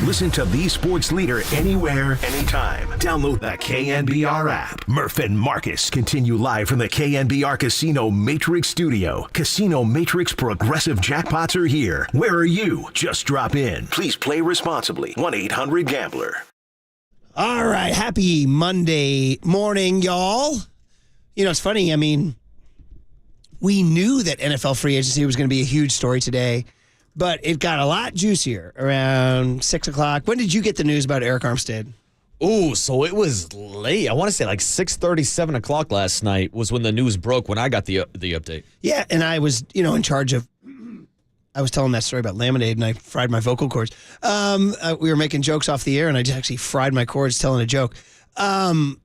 Listen to the sports leader anywhere, anytime. Download the KNBR app. Murph and Marcus continue live from the KNBR Casino Matrix Studio. Casino Matrix progressive jackpots are here. Where are you? Just drop in. Please play responsibly. 1-800-GAMBLER. All right. Happy Monday morning, y'all. You know, it's funny. I mean, we knew that NFL free agency was going to be a huge story today, but it got a lot juicier around 6 o'clock. When did you get the news about Eric Armstead? Ooh, so it was late. I want to say like 6:30, 7 o'clock last night was when the news broke when I got the update. Yeah, and I was, in charge of, I was telling that story about Lemonade, and I fried my vocal cords. We were making jokes off the air, and I just actually fried my cords telling a joke. I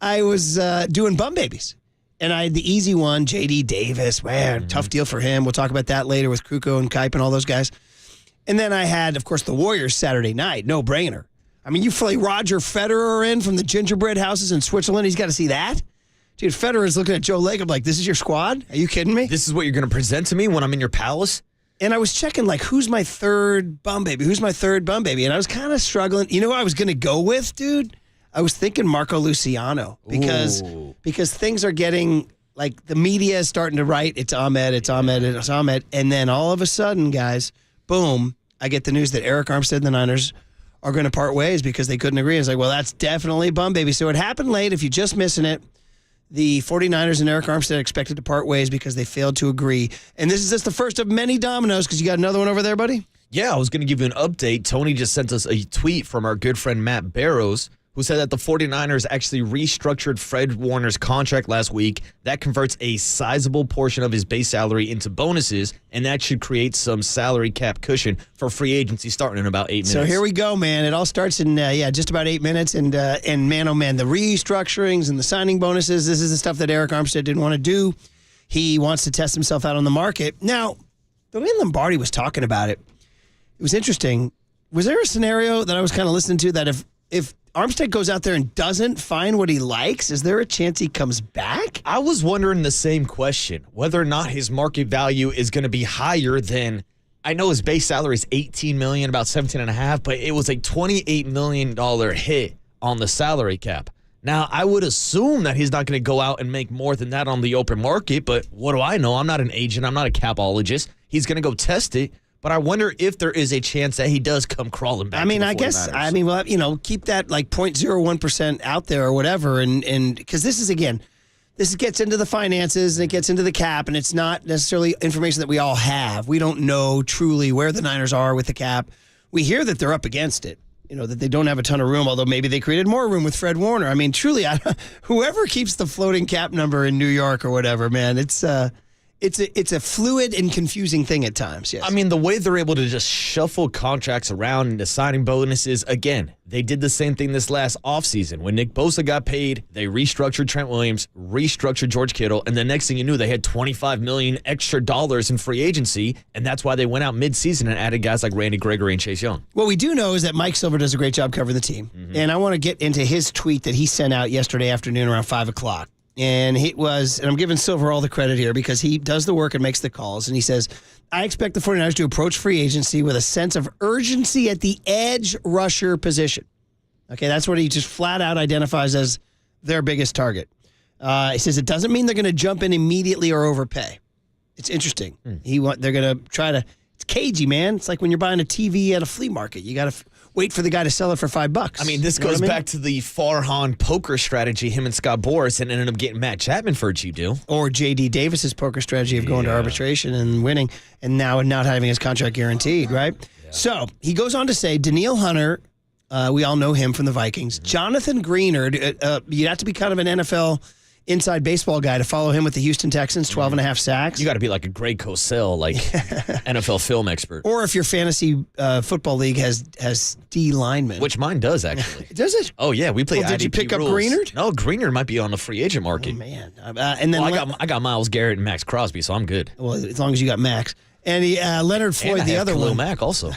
was doing bum babies. And I had the easy one, J.D. Davis. Man, tough deal for him. We'll talk about that later with Kruko and Kipe and all those guys. And then I had, of course, the Warriors Saturday night. No brainer. I mean, you fly Roger Federer in from the gingerbread houses in Switzerland. He's got to see that. Dude, Federer's looking at Joe Lacob like, this is your squad? Are you kidding me? This is what you're going to present to me when I'm in your palace? And I was checking, like, who's my third bum baby? Who's my third bum baby? And I was kind of struggling. You know who I was going to go with, dude? I was thinking Marco Luciano because things are getting, like, the media is starting to write, it's Ahmed. And then all of a sudden, guys, boom, I get the news that Eric Armstead and the Niners are going to part ways because they couldn't agree. It's like, well, that's definitely bum baby. So it happened late. If you're just missing it, the 49ers and Eric Armstead expected to part ways because they failed to agree. And this is just the first of many dominoes because you got another one over there, buddy? Yeah, I was going to give you an update. Tony just sent us a tweet from our good friend Matt Barrows, who said that the 49ers actually restructured Fred Warner's contract last week. That converts a sizable portion of his base salary into bonuses, and that should create some salary cap cushion for free agency starting in about 8 minutes. So here we go, man. It all starts in, just about 8 minutes. And man, oh, man, the restructurings and the signing bonuses, this is the stuff that Eric Armstead didn't want to do. He wants to test himself out on the market. Now, the way Lombardi was talking about it, it was interesting. Was there a scenario that I was kind of listening to that if Armstead goes out there and doesn't find what he likes, is there a chance he comes back? I was wondering the same question, whether or not his market value is going to be higher than, I know his base salary is $18 million, about $17.5, but it was a $28 million hit on the salary cap. Now, I would assume that he's not going to go out and make more than that on the open market, but what do I know? I'm not an agent. I'm not a capologist. He's going to go test it. But I wonder if there is a chance that he does come crawling back. I mean, I guess, well, keep that like 0.01% out there or whatever. And because this gets into the finances and it gets into the cap, and it's not necessarily information that we all have. We don't know truly where the Niners are with the cap. We hear that they're up against it, that they don't have a ton of room, although maybe they created more room with Fred Warner. I mean, truly, whoever keeps the floating cap number in New York or whatever, man, it's a fluid and confusing thing at times, yes. I mean, the way they're able to just shuffle contracts around into signing bonuses, again, they did the same thing this last offseason. When Nick Bosa got paid, they restructured Trent Williams, restructured George Kittle, and the next thing you knew, they had $25 million extra dollars in free agency, and that's why they went out midseason and added guys like Randy Gregory and Chase Young. What we do know is that Mike Silver does a great job covering the team, and I want to get into his tweet that he sent out yesterday afternoon around 5 o'clock. And I'm giving Silver all the credit here because he does the work and makes the calls. And he says, I expect the 49ers to approach free agency with a sense of urgency at the edge rusher position. Okay, that's what he just flat out identifies as their biggest target. He says it doesn't mean they're going to jump in immediately or overpay. It's interesting. They're going to try to, it's cagey, man. It's like when you're buying a TV at a flea market. You got to wait for the guy to sell it for $5. I mean, this goes back to the Farhan poker strategy, him and Scott Boras, and ended up getting Matt Chapman for a cheap deal. Or J.D. Davis's poker strategy of going to arbitration and winning, and now not having his contract guaranteed, right? Yeah. So he goes on to say, Denil Hunter We all know him from the Vikings. Jonathan Greenard, you'd have to be kind of an NFL inside baseball guy to follow him with the Houston Texans, 12 and a half sacks. You got to be like a Greg Cosell, like NFL film expert. Or if your fantasy football league has D linemen. Which mine does, actually. Does it? Oh, yeah. We play IDP did you pick rules. up Greenard? No, Greenard might be on the free agent market. Oh, man. And then I got Myles Garrett and Max Crosby, so I'm good. Well, as long as you got Max. And Leonard Floyd, the other Khalil one. Mack also.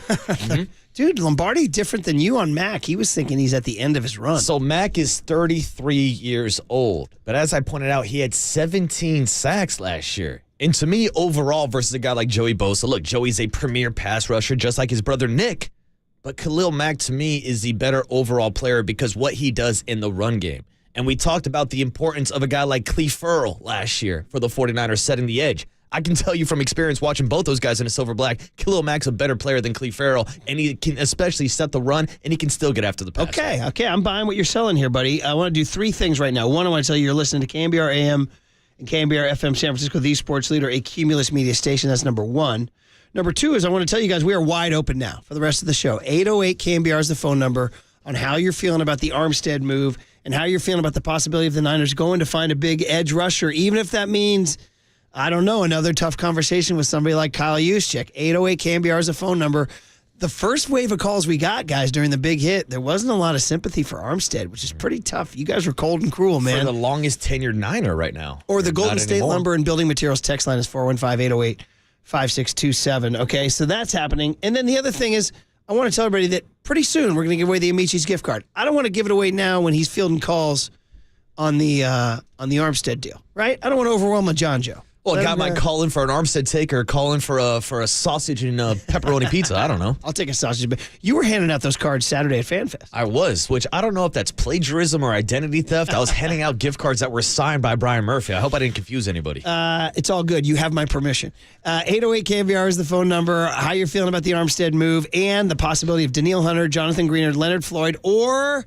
Dude, Lombardi different than you on Mac. He was thinking he's at the end of his run. So Mack is 33 years old. But as I pointed out, he had 17 sacks last year. And to me, overall, versus a guy like Joey Bosa, look, Joey's a premier pass rusher, just like his brother Nick. But Khalil Mack, to me, is the better overall player because what he does in the run game. And we talked about the importance of a guy like Cleve Ferrell last year for the 49ers setting the edge. I can tell you from experience watching both those guys in a silver black, Khalil Mack's a better player than Cleve Ferrell, and he can especially set the run, and he can still get after the pass. Okay, I'm buying what you're selling here, buddy. I want to do three things right now. One, I want to tell you you're listening to KNBR AM and KNBR FM San Francisco, the sports leader, a Cumulus media station. That's number one. Number two is I want to tell you guys we are wide open now for the rest of the show. 808 KNBR is the phone number on how you're feeling about the Armstead move and how you're feeling about the possibility of the Niners going to find a big edge rusher, even if that means, I don't know, another tough conversation with somebody like Kyle Juszczyk. 808 KNBR is a phone number. The first wave of calls we got, guys, during the big hit, there wasn't a lot of sympathy for Armstead, which is pretty tough. You guys were cold and cruel, man. For the longest tenured Niner right now. Or the Golden State Lumber and Building Materials text line is 415-808-5627. Okay, so that's happening. And then the other thing is, I want to tell everybody that pretty soon we're going to give away the Amici's gift card. I don't want to give it away now when he's fielding calls on the Armstead deal, right? I don't want to overwhelm a John Joe. Well, a guy might call in for an Armstead take or call in for a sausage and pepperoni pizza. I don't know. I'll take a sausage. But you were handing out those cards Saturday at FanFest. I was, which I don't know if that's plagiarism or identity theft. I was handing out gift cards that were signed by Brian Murphy. I hope I didn't confuse anybody. It's all good. You have my permission. 808 KNBR is the phone number. How you're feeling about the Armstead move and the possibility of Denil Hunter, Jonathan Greenard, Leonard Floyd, or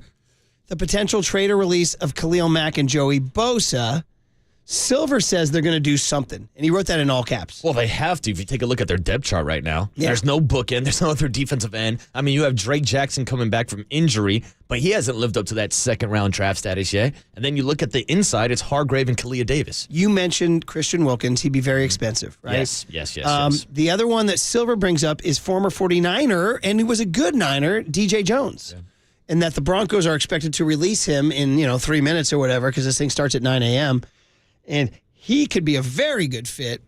the potential trade or release of Khalil Mack and Joey Bosa. Silver says they're going to do something, and he wrote that in all caps. Well, they have to. If you take a look at their depth chart right now, there's no bookend. There's no other defensive end. I mean, you have Drake Jackson coming back from injury, but he hasn't lived up to that second-round draft status yet. And then you look at the inside, it's Hargrave and Kalia Davis. You mentioned Christian Wilkins. He'd be very expensive, right? Yes. The other one that Silver brings up is former 49er, and he was a good Niner, DJ Jones. Yeah. And that the Broncos are expected to release him in 3 minutes or whatever because this thing starts at 9 a.m., and he could be a very good fit,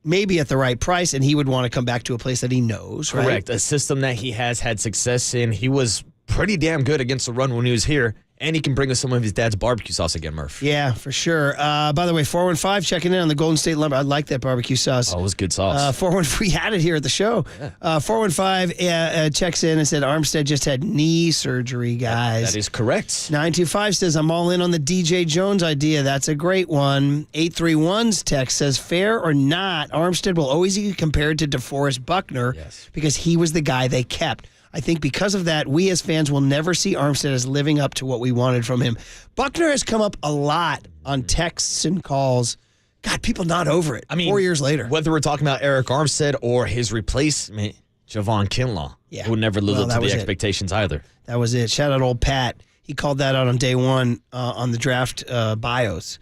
maybe at the right price, and he would want to come back to a place that he knows, right? Correct. A system that he has had success in. He was pretty damn good against the run when he was here, and he can bring us some of his dad's barbecue sauce again, Murph. Yeah, for sure. By the way, 415 checking in on the Golden State Lumber. I like that barbecue sauce. Oh, it was good sauce. 415, we had it here at the show. Yeah. 415 checks in and said Armstead just had knee surgery, guys. That is correct. 925 says, I'm all in on the DJ Jones idea. That's a great one. 831's text says, fair or not, Armstead will always be compared to DeForest Buckner because he was the guy they kept. I think because of that, we as fans will never see Armstead as living up to what we wanted from him. Buckner has come up a lot on texts and calls. God, people not over it. I mean, 4 years later. Whether we're talking about Eric Armstead or his replacement, Javon Kinlaw, who never lived up to the expectations either. That was it. Shout out old Pat. He called that out on day one on the draft bios.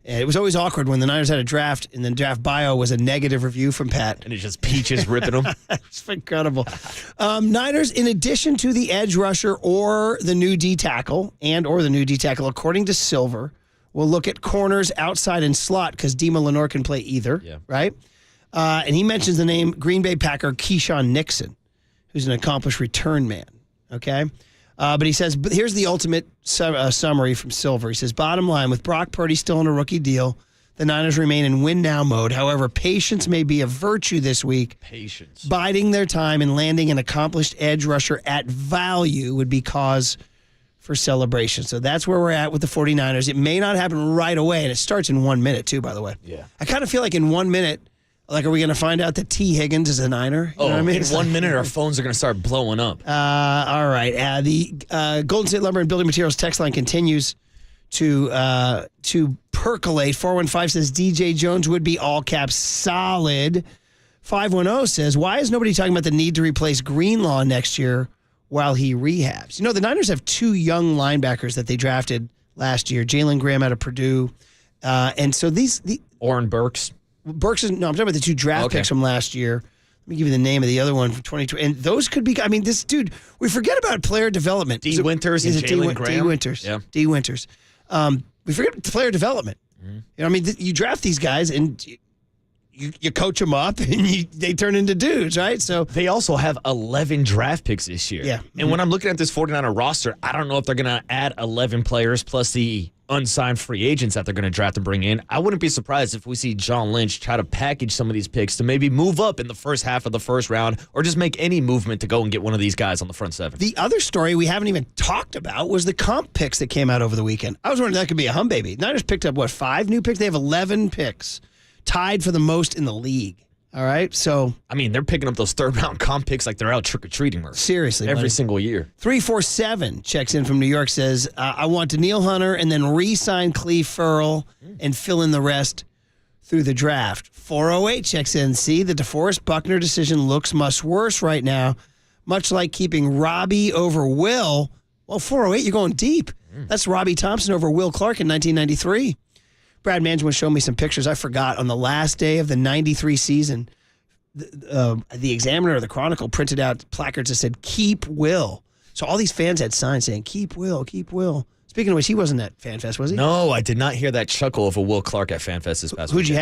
And it was always awkward when the Niners had a draft, and the draft bio was a negative review from Pat. And it's just peaches ripping them. It's incredible. Niners, in addition to the edge rusher or the new D tackle, according to Silver, will look at corners outside and slot because Dima Lenore can play either, right? And he mentions the name Green Bay Packer Keyshawn Nixon, who's an accomplished return man, okay? But he says, here's the ultimate summary from Silver. He says, bottom line, with Brock Purdy still in a rookie deal, the Niners remain in win-now mode. However, patience may be a virtue this week. Patience. Biding their time and landing an accomplished edge rusher at value would be cause for celebration. So that's where we're at with the 49ers. It may not happen right away, and it starts in 1 minute, too, by the way. Yeah. I kind of feel like in 1 minute, are we going to find out that T. Higgins is a Niner? You know what I mean? In 1 minute, our phones are going to start blowing up. All right. The Golden State Lumber and Building Materials text line continues to percolate. 415 says DJ Jones would be all caps solid. 510 says, why is nobody talking about the need to replace Greenlaw next year while he rehabs. The Niners have 2 young linebackers that they drafted last year. Jalen Graham out of Purdue. And so Oren Burks. I'm talking about the 2 draft picks from last year. Let me give you the name of the other one from 2020. And those could be, this dude, we forget about player development. D. Winters and Jalen Graham. D. Winters. Yeah. D. Winters. We forget player development. You draft these guys and you coach them up and they turn into dudes, right? So they also have 11 draft picks this year. Yeah. And when I'm looking at this 49er roster, I don't know if they're going to add 11 players plus the unsigned free agents that they're going to draft and bring in. I wouldn't be surprised if we see John Lynch try to package some of these picks to maybe move up in the first half of the first round or just make any movement to go and get one of these guys on the front 7. The other story we haven't even talked about was the comp picks that came out over the weekend. I was wondering if that could be a hum baby. Niners picked up, 5 new picks? They have 11 picks, tied for the most in the league. All right, so they're picking up those third-round comp picks like they're out trick-or-treating. Seriously. Every single year. 347 checks in from New York, says, I want Denil Hunter and then re-sign Cleve Ferrell and fill in the rest through the draft. 408 checks in, see, the DeForest Buckner decision looks much worse right now, much like keeping Robbie over Will. Well, 408, you're going deep. That's Robbie Thompson over Will Clark in 1993. Brad Management showed me some pictures. I forgot on the last day of the 93 season, the Examiner or the Chronicle printed out placards that said, keep Will. So all these fans had signs saying, keep Will, keep Will. Speaking of which, he wasn't at FanFest, was he? No, I did not hear that chuckle of a Will Clark at FanFest this past Who'd weekend. you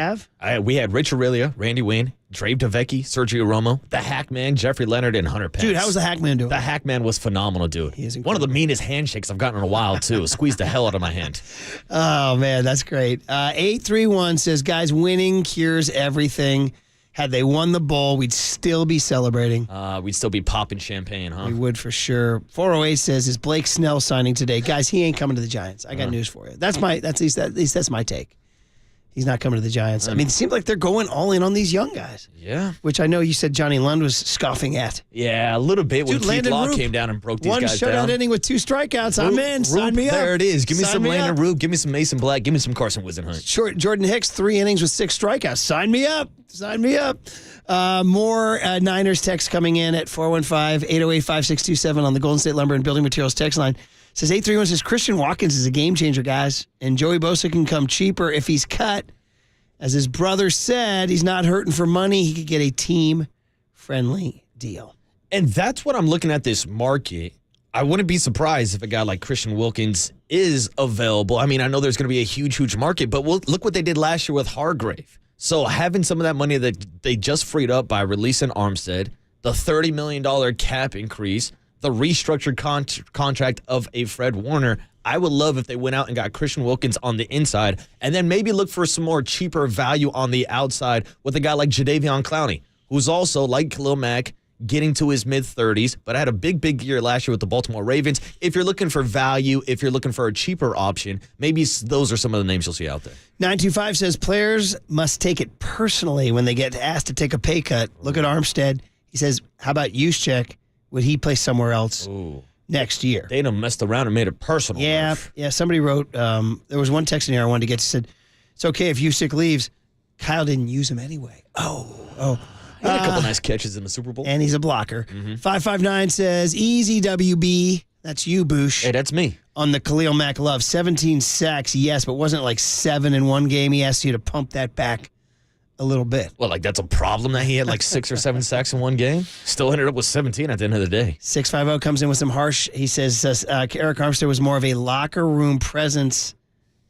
have? We had Rich Aurelia, Randy Wayne, Dave DeVecchi, Sergio Romo, the Hackman, Jeffrey Leonard, and Hunter Pence. Dude, how was the Hackman doing? The Hackman was phenomenal, dude. He is one of the meanest handshakes I've gotten in a while, too. Squeezed the hell out of my hand. Oh, man, that's great. 831 says, guys, winning cures everything. Had they won the bowl, we'd still be celebrating. We'd still be popping champagne, huh? We would for sure. 408 says, is Blake Snell signing today? Guys, he ain't coming to the Giants. I got news for you. At least that's my take. He's not coming to the Giants. It seems like they're going all in on these young guys. Yeah. Which I know you said Johnny Lund was scoffing at. Yeah, a little bit when Dude, Keith Landon Law Roop, came down and broke these guys one down. shutout inning with 2 strikeouts. I'm in. Sign me up. There it is. Give me Sign some me Landon up. Roop. Give me some Mason Black. Give me some Carson Wisenhunt. Jordan Hicks, 3 innings with 6 strikeouts. Sign me up. Sign me up. More Niners text coming in at 415-808-5627 on the Golden State Lumber and Building Materials text line. Says 831 says Christian Watkins is a game changer, guys, and Joey Bosa can come cheaper if he's cut. As his brother said, he's not hurting for money. He could get a team-friendly deal. And that's what I'm looking at this market. I wouldn't be surprised if a guy like Christian Wilkins is available. I know there's going to be a huge, huge market, but look what they did last year with Hargrave. So having some of that money that they just freed up by releasing Armstead, the $30 million cap increase, the restructured contract of a Fred Warner, I would love if they went out and got Christian Wilkins on the inside and then maybe look for some more cheaper value on the outside with a guy like Jadeveon Clowney, who's also, like Khalil Mack, getting to his mid-30s, but had a big, big year last year with the Baltimore Ravens. If you're looking for value, if you're looking for a cheaper option, maybe those are some of the names you'll see out there. 925 says players must take it personally when they get asked to take a pay cut. Look at Armstead. He says, how about Juszczyk? Would he play somewhere else next year? They done messed around and made it personal. Yeah, somebody wrote, there was one text in here I wanted to get. Said, it's okay if Juszczyk leaves. Kyle didn't use him anyway. He had a couple nice catches in the Super Bowl. And he's a blocker. 559 says, easy WB. That's you, Boosh. Hey, that's me. On the Khalil Mack love. 17 sacks, yes, but wasn't it like 7 in one game? He asked you to pump that back a little bit. Well, like that's a problem that he had like 6 or 7 sacks in one game? Still ended up with 17 at the end of the day. 650 comes in with some harsh. He says, Eric Armstead was more of a locker room presence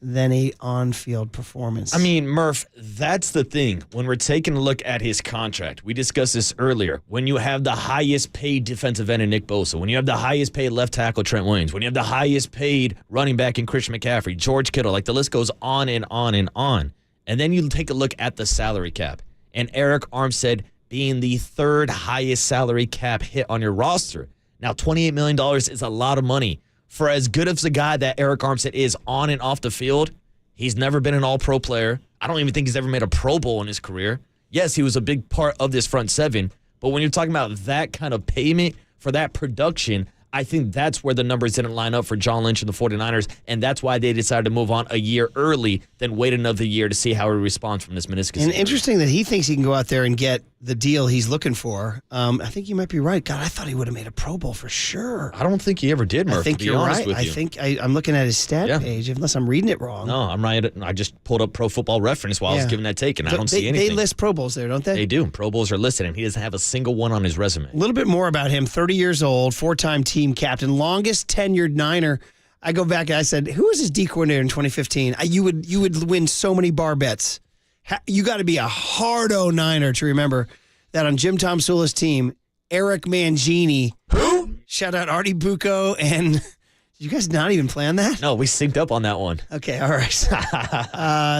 than a on-field performance. Murph, that's the thing. When we're taking a look at his contract, we discussed this earlier. When you have the highest paid defensive end in Nick Bosa, when you have the highest paid left tackle Trent Williams, when you have the highest paid running back in Christian McCaffrey, George Kittle, like the list goes on and on and on. And then you take a look at the salary cap. And Eric Armstead being the 3rd highest salary cap hit on your roster. Now, $28 million is a lot of money. For as good of a guy that Eric Armstead is on and off the field, he's never been an all-pro player. I don't even think he's ever made a Pro Bowl in his career. Yes, he was a big part of this front 7, but when you're talking about that kind of payment for that production, I think that's where the numbers didn't line up for John Lynch and the 49ers, and that's why they decided to move on a year early than wait another year to see how he responds from this meniscus And injury. interesting that he thinks he can go out there and get the deal he's looking for. I think you might be right. God, I thought he would have made a Pro Bowl for sure. I don't think he ever did, Murph, I think to be you're honest right. with I you. think I'm looking at his stat page, unless I'm reading it wrong. No, I'm right. I just pulled up Pro Football Reference while I was giving that take, and I don't see anything. They list Pro Bowls there, don't they? They do. Pro Bowls are listed, and he doesn't have a single one on his resume. A little bit more about him. 30 years old, 4-time team captain, longest tenured Niner. I go back and I said, who was his D coordinator in 2015? You would win so many bar bets. You got to be a hard-o Niner to remember that on Jim Tom Sula's team, Eric Mangini. Who? Shout out Artie Bucco and... Did you guys not even plan that? No, we synced up on that one. Okay, all right.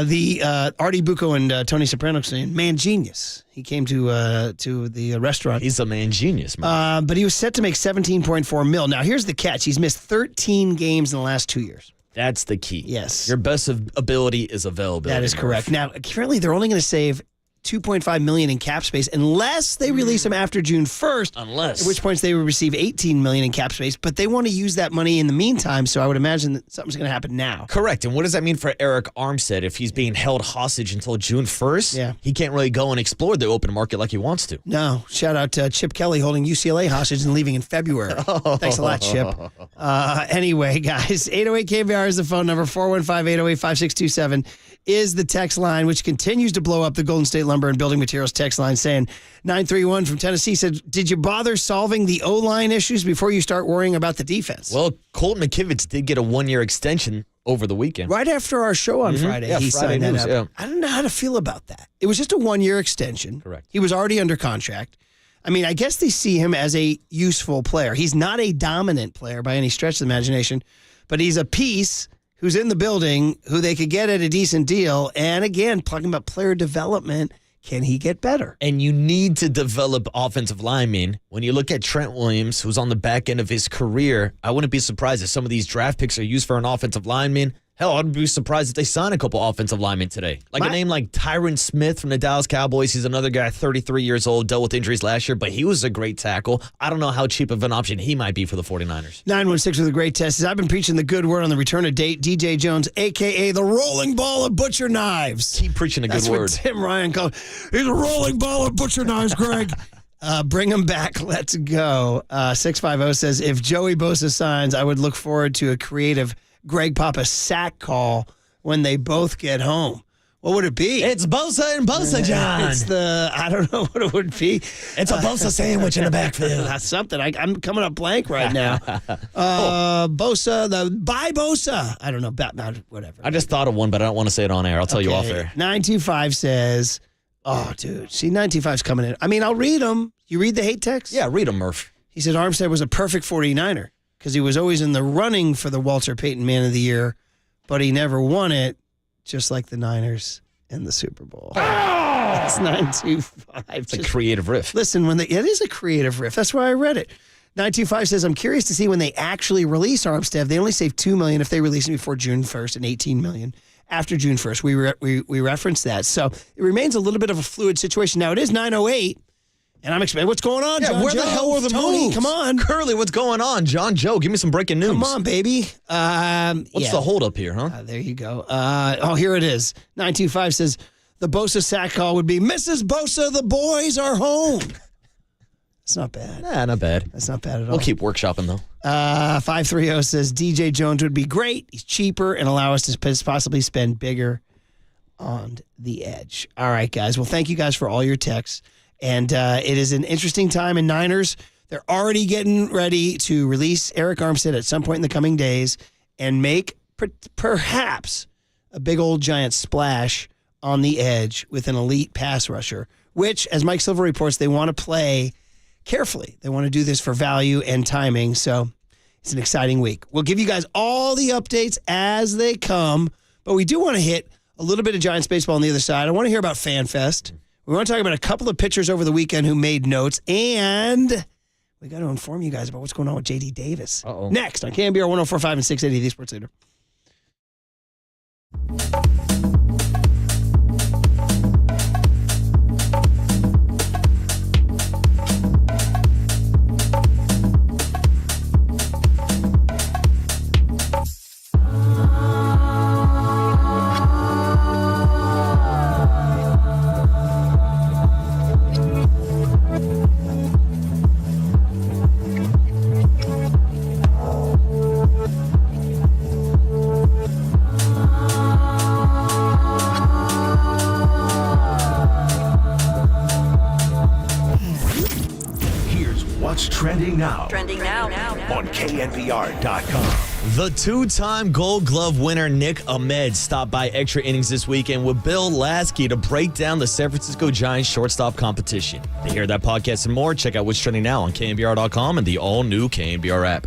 The Artie Bucco and Tony Soprano saying, man genius. He came to the restaurant. He's a man genius, man. But he was set to make $17.4 million. Now, here's the catch. He's missed 13 games in the last 2 years. That's the key. Yes. Your best ability is availability. That is correct. Now, currently, they're only going to save $2.5 million in cap space unless they release him after June 1st. Unless. At which point they would receive $18 million in cap space. But they want to use that money in the meantime, so I would imagine that something's going to happen now. Correct. And what does that mean for Eric Armstead if he's being held hostage until June 1st? Yeah. He can't really go and explore the open market like he wants to. No. Shout out to Chip Kelly holding UCLA hostage and leaving in February. Thanks a lot, Chip. Anyway, guys, 808-KNBR is the phone number. 415-808-5627 is the text line, which continues to blow up. The Golden State Lumber and Building Materials text line saying, 931 from Tennessee said, did you bother solving the O-line issues before you start worrying about the defense? Well, Colton McKivitz did get a 1-year extension over the weekend. Right after our show on Friday, Yeah, he Friday signed that news, up. yeah. I don't know how to feel about that. It was just a 1-year extension. Correct. He was already under contract. I mean, I guess they see him as a useful player. He's not a dominant player by any stretch of the imagination, but he's a piece who's in the building who they could get at a decent deal. And again, talking about player development, can he get better? And you need to develop offensive linemen. When you look at Trent Williams, who's on the back end of his career, I wouldn't be surprised if some of these draft picks are used for an offensive lineman. Hell, I'd be surprised if they sign a couple offensive linemen today. Like a name like Tyron Smith from the Dallas Cowboys. He's another guy, 33 years old, dealt with injuries last year, but he was a great tackle. I don't know how cheap of an option he might be for the 49ers. 916 with a great test. I've been preaching the good word on the return of DJ Jones, a.k.a. the rolling ball of butcher knives. Keep preaching the good word. That's what Tim Ryan called. He's a rolling ball of butcher knives, Greg. Bring him back. Let's go. 650 says, if Joey Bosa signs, I would look forward to a creative Greg Papa sack call when they both get home. What would it be? It's Bosa and Bosa, John. It's I don't know what it would be. It's a Bosa sandwich in the backfield. That's something. I'm coming up blank right now. Bosa, bye Bosa. I don't know, Batman, whatever. I just thought of one, but I don't want to say it on air. I'll tell you off air. 925 says, oh, dude, see, 925's coming in. I mean, I'll read them. You read the hate text? Yeah, read them, Murph. He said Armstead was a perfect 49er because he was always in the running for the Walter Payton Man of the Year, but he never won it, just like the Niners in the Super Bowl. That's 925. It's a creative riff. Listen, it is a creative riff. That's why I read it. 925 says, I'm curious to see when they actually release Armstead. They only save $2 million if they release him before June 1st and $18 million after June 1st. We referenced that. So it remains a little bit of a fluid situation. Now, it is 9:08. And I'm expecting, what's going on, John where Joe? the hell are the Tony, moves? come on. Curly, what's going on? John Joe, give me some breaking news. Come on, baby. What's the holdup here, huh? There you go. Here it is. 925 says, the Bosa sack call would be, Mrs. Bosa, the boys are home. It's not bad. Nah, not bad. That's not bad at all. We'll keep workshopping, though. 530 says, DJ Jones would be great. He's cheaper and allow us to possibly spend bigger on the edge. All right, guys. Well, thank you guys for all your texts. And it is an interesting time in Niners. They're already getting ready to release Eric Armstead at some point in the coming days and make perhaps a big old giant splash on the edge with an elite pass rusher, which, as Mike Silver reports, they want to play carefully. They want to do this for value and timing. So it's an exciting week. We'll give you guys all the updates as they come, but we do want to hit a little bit of Giants baseball on the other side. I want to hear about FanFest. We want to talk about a couple of pitchers over the weekend who made notes, and we got to inform you guys about what's going on with J.D. Davis. Next on KNBR 104.5 and 680, the Sports Leader. now. Trending now. On KNBR.com. The two-time Gold Glove winner Nick Ahmed stopped by Extra Innings this weekend with Bill Lasky to break down the San Francisco Giants shortstop competition. To hear that podcast and more, check out what's trending now on KNBR.com and the all-new KNBR app.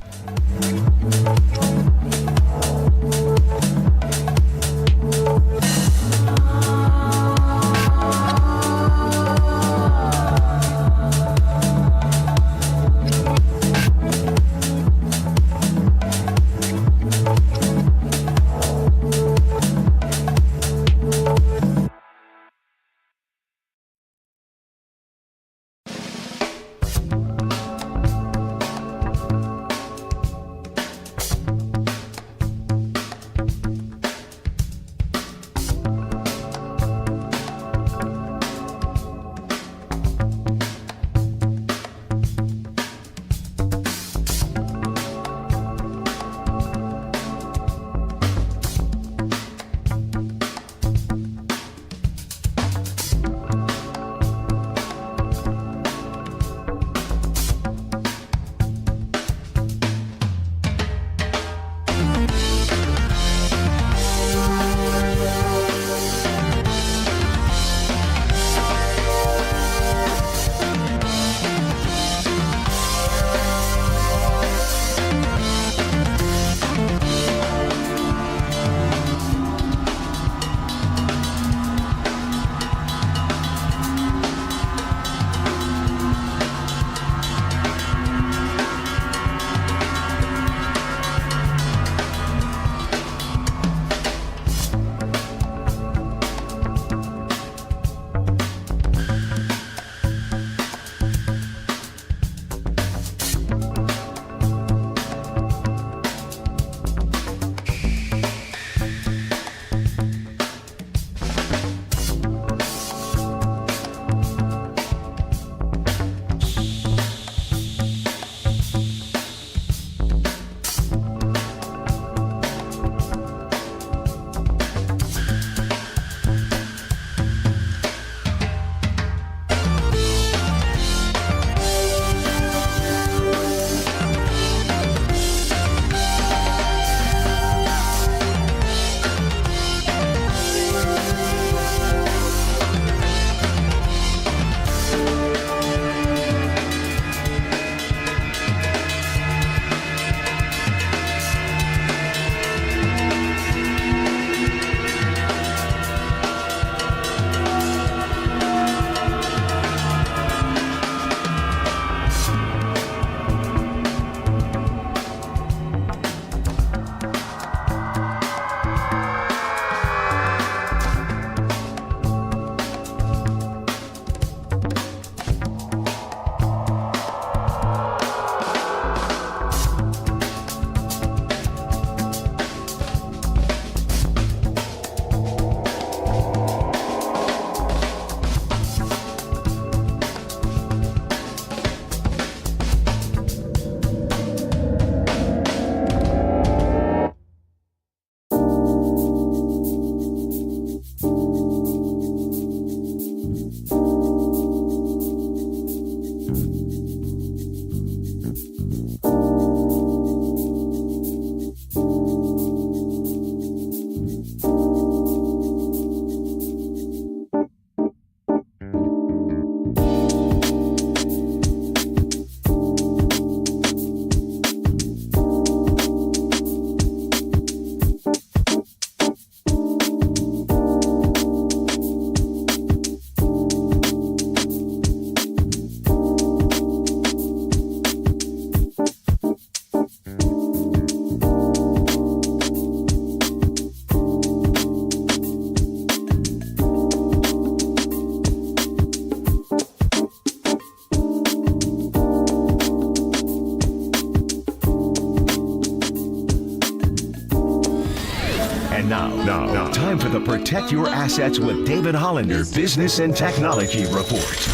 Now, time for the Protect Your Assets with David Hollander Business and Technology Report.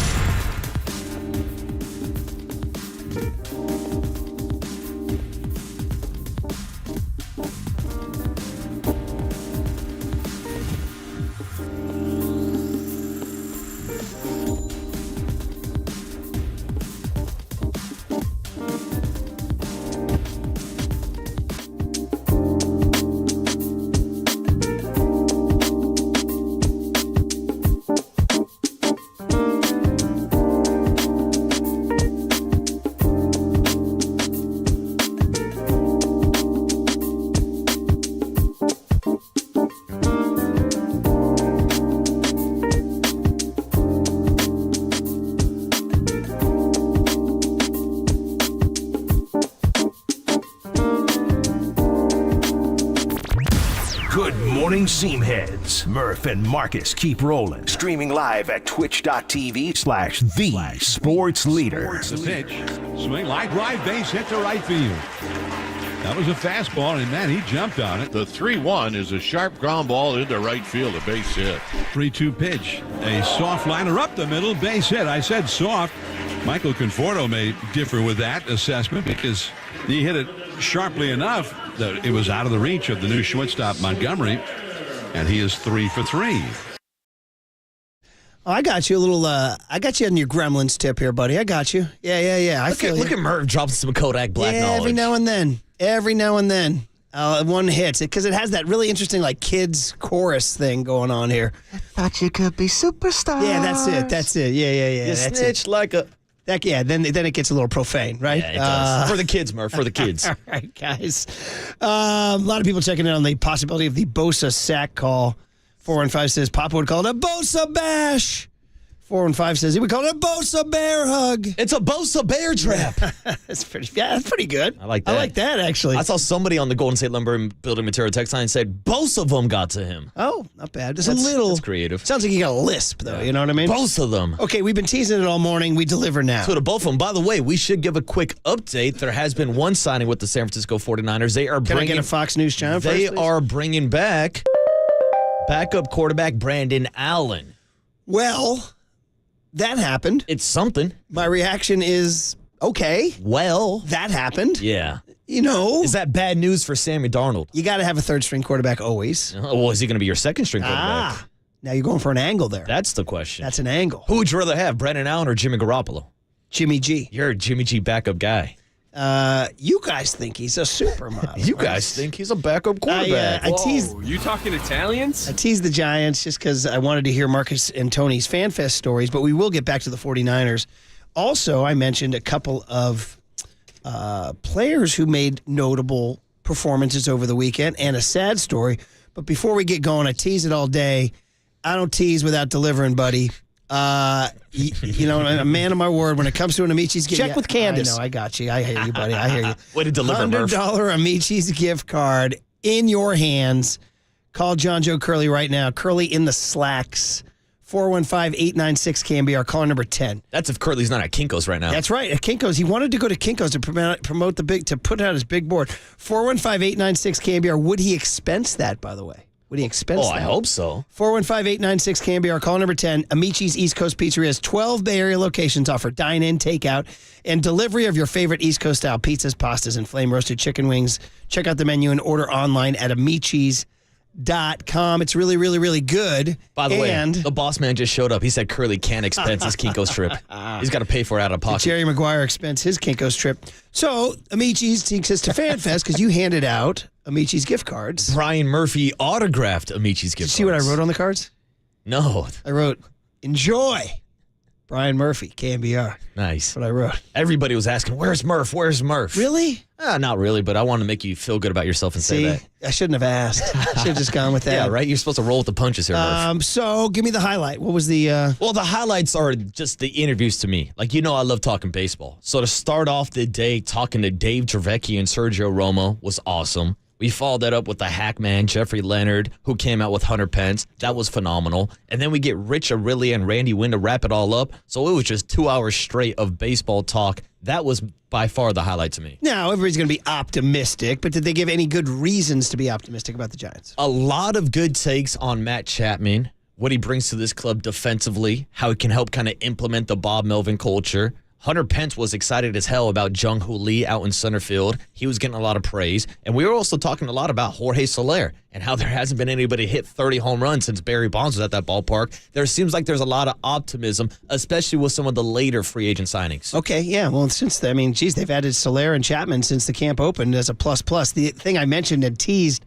Morning Seamheads. Murph and Marcus keep rolling. Streaming live at twitch.tv/the sports leader. The pitch. Swing, line drive, base hit to right field. That was a fastball, and man, he jumped on it. The 3-1 is a sharp ground ball into right field, a base hit. 3-2 pitch. A soft liner up the middle, base hit. I said soft. Michael Conforto may differ with that assessment because he hit it sharply enough that it was out of the reach of the new shortstop Montgomery, and he is 3 for 3. Oh, I got you a little. I got you on your Gremlins tip here, buddy. I got you. Yeah. Look at Merv dropping some Kodak Black knowledge. Every now and then, one hits it because it has that really interesting like kids chorus thing going on here. I thought you could be superstars. Yeah, that's it. Yeah. You snitch like a. Then it gets a little profane, right? Yeah, it does. For the kids, Murph, for the kids. All right, guys. A lot of people checking in on the possibility of the Bosa sack call. 415 says Papa would call it a Bosa bash. 415 says he would call it a Bosa bear hug. It's a Bosa bear trap. That's pretty good. I like that. I like that, actually. I saw somebody on the Golden State Lumber Building Material text line said both of them got to him. Oh, not bad. Just a little. That's creative. Sounds like you got a lisp, though. Yeah. You know what I mean? Both of them. Okay, we've been teasing it all morning. We deliver now. So to both of them. By the way, we should give a quick update. There has been one signing with the San Francisco 49ers. Can I get a Fox News channel first, They please? are bringing back backup quarterback Brandon Allen. Well, that happened. It's something. My reaction is, okay. Well. That happened. Yeah. You know. Is that bad news for Sammy Darnold? You got to have a third-string quarterback always. Well, is he going to be your second-string quarterback? Now you're going for an angle there. That's the question. That's an angle. Who would you rather have, Brandon Allen or Jimmy Garoppolo? Jimmy G. You're a Jimmy G backup guy. You guys think he's a supermodel. You guys think he's a backup quarterback. I teased. You talking Italians? I teased the Giants just because I wanted to hear Marcus and Tony's FanFest stories, but we will get back to the 49ers. Also, I mentioned a couple of players who made notable performances over the weekend and a sad story. But before we get going, I tease it all day. I don't tease without delivering, buddy. You know, a man of my word, when it comes to an Amici's gift. Check with Candace. I know, I got you. I hear you, buddy. I hear you. Way to deliver, Murph. $100 Amici's gift card in your hands. Call John Joe Curley right now. Curley in the slacks. 415-896-KNBR. Call number 10. That's if Curley's not at Kinko's right now. That's right. At Kinko's. He wanted to go to Kinko's to promote to put out his big board. 415-896-KNBR. Would he expense that, by the way? Would he expense that? I hope so. 415-896-KNBR. Call number 10. Amici's East Coast Pizzeria has 12 Bay Area locations offer dine-in, takeout, and delivery of your favorite East Coast style pizzas, pastas, and flame-roasted chicken wings. Check out the menu and order online at Amici's.com. It's really, really, really good. By the way, the boss man just showed up. He said Curly can't expense his Kinko's trip. He's got to pay for it out of pocket. Jerry Maguire expense his Kinko's trip. So, Amici's takes us to FanFest because you handed out Amici's gift cards. Brian Murphy autographed Amici's gift cards. See what I wrote on the cards? No. I wrote, enjoy. Brian Murphy, KNBR. Nice. That's what I wrote. Everybody was asking, where's Murph? Where's Murph? Really? Not really, but I wanted to make you feel good about yourself and say that. I shouldn't have asked. I should have just gone with that. Yeah, right? You're supposed to roll with the punches here, Murph. So, give me the highlight. What was the... Well, the highlights are just the interviews to me. Like, you know I love talking baseball. So to start off the day talking to Dave Trevecchi and Sergio Romo was awesome. We followed that up with the Hackman, Jeffrey Leonard, who came out with Hunter Pence. That was phenomenal. And then we get Rich Aureli and Randy Wynn to wrap it all up. So it was just 2 hours straight of baseball talk. That was by far the highlight to me. Now, everybody's going to be optimistic, but did they give any good reasons to be optimistic about the Giants? A lot of good takes on Matt Chapman, what he brings to this club defensively, how he can help kind of implement the Bob Melvin culture. Hunter Pence was excited as hell about Jung-Hoo Lee out in center field. He was getting a lot of praise. And we were also talking a lot about Jorge Soler and how there hasn't been anybody hit 30 home runs since Barry Bonds was at that ballpark. There seems like there's a lot of optimism, especially with some of the later free agent signings. Okay, yeah. Well, they've added Soler and Chapman since the camp opened as a plus-plus. The thing I mentioned and teased,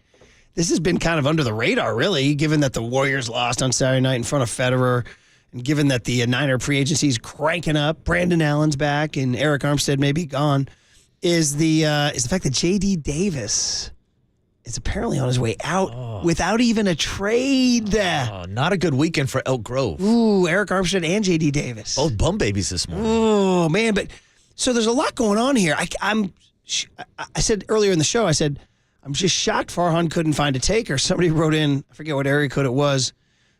this has been kind of under the radar, really, given that the Warriors lost on Saturday night in front of Federer. And given that the Niner free agency is cranking up, Brandon Allen's back, and Eric Armstead may be gone, is the fact that J.D. Davis is apparently on his way out without even a trade. Not a good weekend for Elk Grove. Ooh, Eric Armstead and J.D. Davis. Both bum babies this morning. Oh, man. But so there's a lot going on here. I said earlier in the show, I said, I'm just shocked Farhan couldn't find a taker. Somebody wrote in, I forget what area code it was,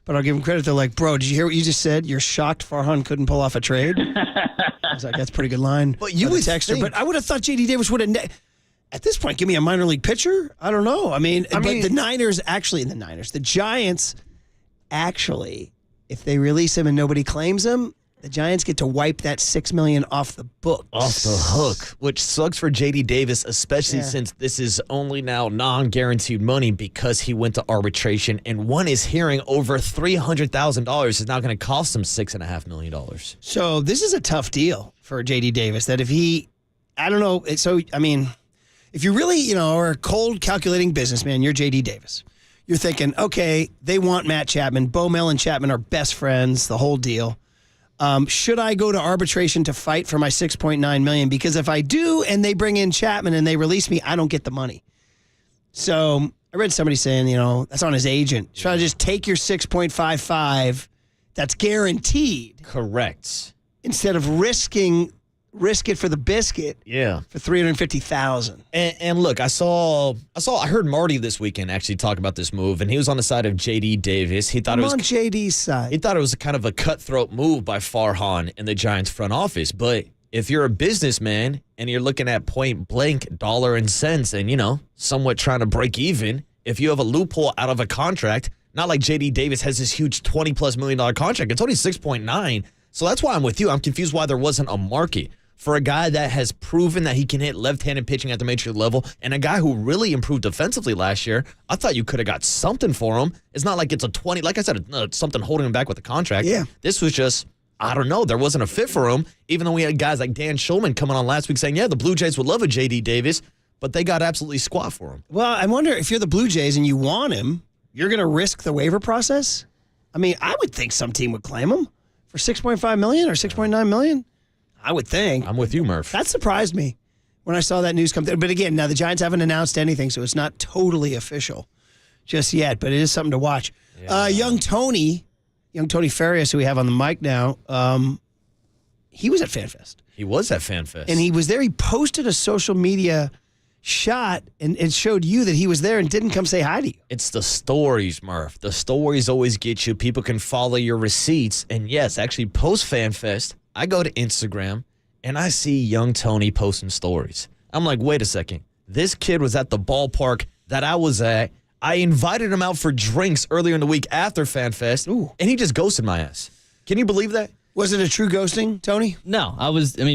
but I'll give him credit. They're like, bro, did you hear what you just said? You're shocked Farhan couldn't pull off a trade? I was like, that's a pretty good line. But you would texter. think. But I would have thought J.D. Davis would have. At this point, give me a minor league pitcher? I don't know. I mean, but the the Giants, actually, if they release him and nobody claims him, the Giants get to wipe that $6 million off the books. Off the hook, which sucks for J.D. Davis, especially since this is only now non-guaranteed money because he went to arbitration and won his hearing over $300,000 is now going to cost him $6.5 million. So this is a tough deal for J.D. Davis that if he, I don't know, if you really, are a cold calculating businessman, you're J.D. Davis. You're thinking, okay, they want Matt Chapman. Bo Mel and Chapman are best friends, the whole deal. Should I go to arbitration to fight for my $6.9 million? Because if I do and they bring in Chapman and they release me, I don't get the money. So I read somebody saying, that's on his agent. Try to just take your 6.55 that's guaranteed. Correct. Instead of risk it for the biscuit. Yeah. For $350,000. And look, I heard Marty this weekend actually talk about this move, and he was on the side of J.D. Davis. He thought I'm on JD's side. He thought it was kind of a cutthroat move by Farhan in the Giants front office. But if you're a businessman and you're looking at point blank dollar and cents and, somewhat trying to break even, if you have a loophole out of a contract, not like J.D. Davis has this huge $20+ million contract. It's only 6.9. So that's why I'm with you. I'm confused why there wasn't a market for a guy that has proven that he can hit left-handed pitching at the major league level and a guy who really improved defensively last year. I thought you could have got something for him. It's not like it's a 20. Like I said, it's something holding him back with the contract. Yeah. This was just, I don't know. There wasn't a fit for him, even though we had guys like Dan Schulman coming on last week saying, the Blue Jays would love a J.D. Davis, but they got absolutely squat for him. Well, I wonder if you're the Blue Jays and you want him, you're going to risk the waiver process? I mean, I would think some team would claim him for $6.5 million or $6.9 million. I would think. I'm with you, Murph. That surprised me when I saw that news come through. But again, now the Giants haven't announced anything, so it's not totally official just yet, but it is something to watch. Yeah. Young Tony Farias, who we have on the mic now, he was at FanFest. He was at FanFest. And he was there. He posted a social media shot and it showed you that he was there and didn't come say hi to you. It's the stories, Murph. The stories always get you. People can follow your receipts. And yes, actually post FanFest, I go to Instagram and I see young Tony posting stories. I'm like, wait a second. This kid was at the ballpark that I was at. I invited him out for drinks earlier in the week after FanFest, and he just ghosted my ass. Can you believe that? Was it a true ghosting, Tony? No,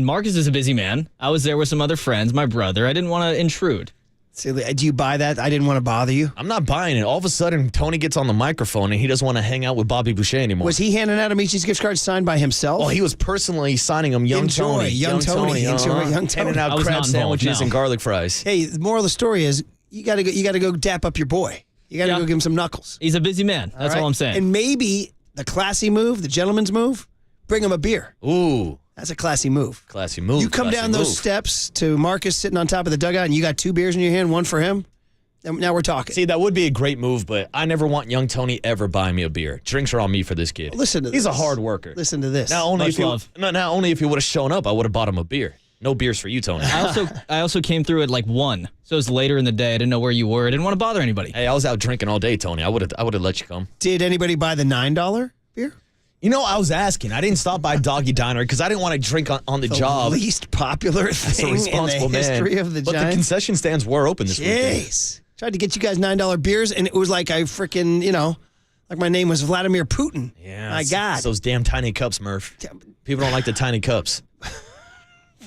Marcus is a busy man. I was there with some other friends, my brother. I didn't want to intrude. See, do you buy that? I didn't want to bother you. I'm not buying it. All of a sudden, Tony gets on the microphone and he doesn't want to hang out with Bobby Boucher anymore. Was he handing out Amici's gift cards signed by himself? Oh, he was personally signing them. Young Tony. Young Tony. Handing out crab sandwiches and garlic fries. Hey, the moral of the story is you got to go dap up your boy. You got to go give him some knuckles. He's a busy man. That's all I'm saying. And maybe the classy move, the gentleman's move, bring him a beer. Ooh. That's a classy move. Classy move. You come down those steps to Marcus sitting on top of the dugout and you got 2 beers in your hand, one for him. Now we're talking. See, that would be a great move, but I never want young Tony ever buying me a beer. Drinks are on me for this kid. Listen to this. He's a hard worker. Listen to this. Not only if he would have shown up, I would have bought him a beer. No beers for you, Tony. I also came through at like 1, so it was later in the day. I didn't know where you were. I didn't want to bother anybody. Hey, I was out drinking all day, Tony. I would have let you come. Did anybody buy the $9 beer? I was asking. I didn't stop by Doggy Diner because I didn't want to drink on the job. Least popular thing in the history of the Giants. But the concession stands were open this weekend. Jeez. Tried to get you guys $9 beers, and it was like I freaking, like my name was Vladimir Putin. Yeah. My God. It's those damn tiny cups, Murph. People don't like the tiny cups.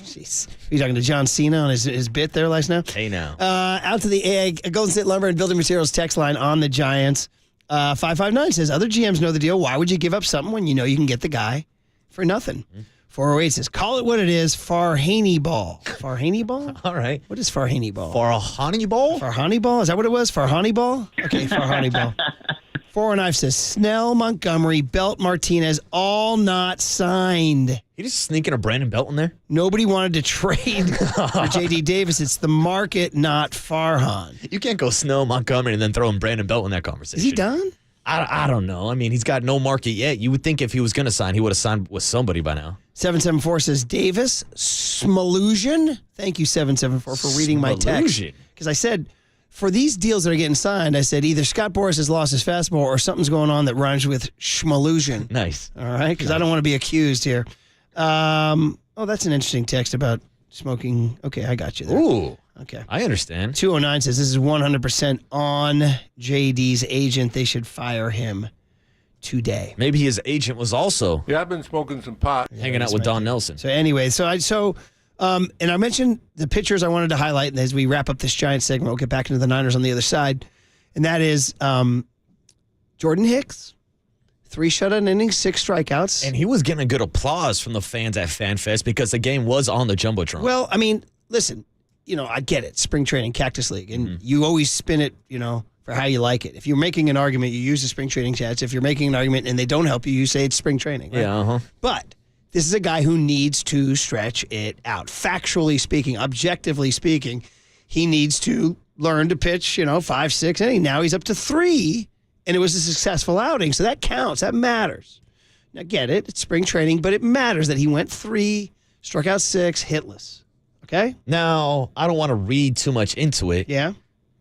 Jeez. Are you talking to John Cena on his bit there last night? Hey, now. Out to the Golden State Lumber and Building Materials text line on the Giants. 559 says, other GMs know the deal. Why would you give up something when you know you can get the guy for nothing? 408 says, call it what it is, Farhaney ball. Farhaney ball? All right. What is Farhaney ball? Farhaney ball? Farhaney ball? Is that what it was? Farhaney ball? Okay, Farhaney ball. 409 says, Snell, Montgomery, Belt, Martinez, all not signed. You just sneaking a Brandon Belt in there? Nobody wanted to trade for J.D. Davis. It's the market, not Farhan. You can't go Snell, Montgomery, and then throw in Brandon Belt in that conversation. Is he done? I don't know. I mean, he's got no market yet. You would think if he was going to sign, he would have signed with somebody by now. 774 says, Davis, Smalusion. Thank you, 774, for reading my text. Because I said, for these deals that are getting signed, I said either Scott Boras has lost his fastball or something's going on that rhymes with schmallusion. Nice. All right, because I don't want to be accused here. That's an interesting text about smoking. Okay, I got you there. Ooh. Okay. I understand. 209 says this is 100% on JD's agent. They should fire him today. Maybe his agent was also Yeah, I've been smoking some pot. hanging out with Don Nelson. So anyway, and I mentioned the pitchers I wanted to highlight, and as we wrap up this Giants segment, we'll get back into the Niners on the other side, and that is Jordan Hicks, 3 shutout innings, 6 strikeouts. And he was getting a good applause from the fans at FanFest because the game was on the Jumbotron. Well, I mean, listen, I get it, spring training, Cactus League, and you always spin it, for how you like it. If you're making an argument, you use the spring training stats. If you're making an argument and they don't help you, you say it's spring training. Right? Yeah, But this is a guy who needs to stretch it out. Factually speaking, objectively speaking, he needs to learn to pitch, 5, 6 innings. Now he's up to 3, and it was a successful outing. So that counts. That matters. Now, get it. It's spring training, but it matters that he went 3, struck out 6, hitless. Okay? Now, I don't want to read too much into it. Yeah?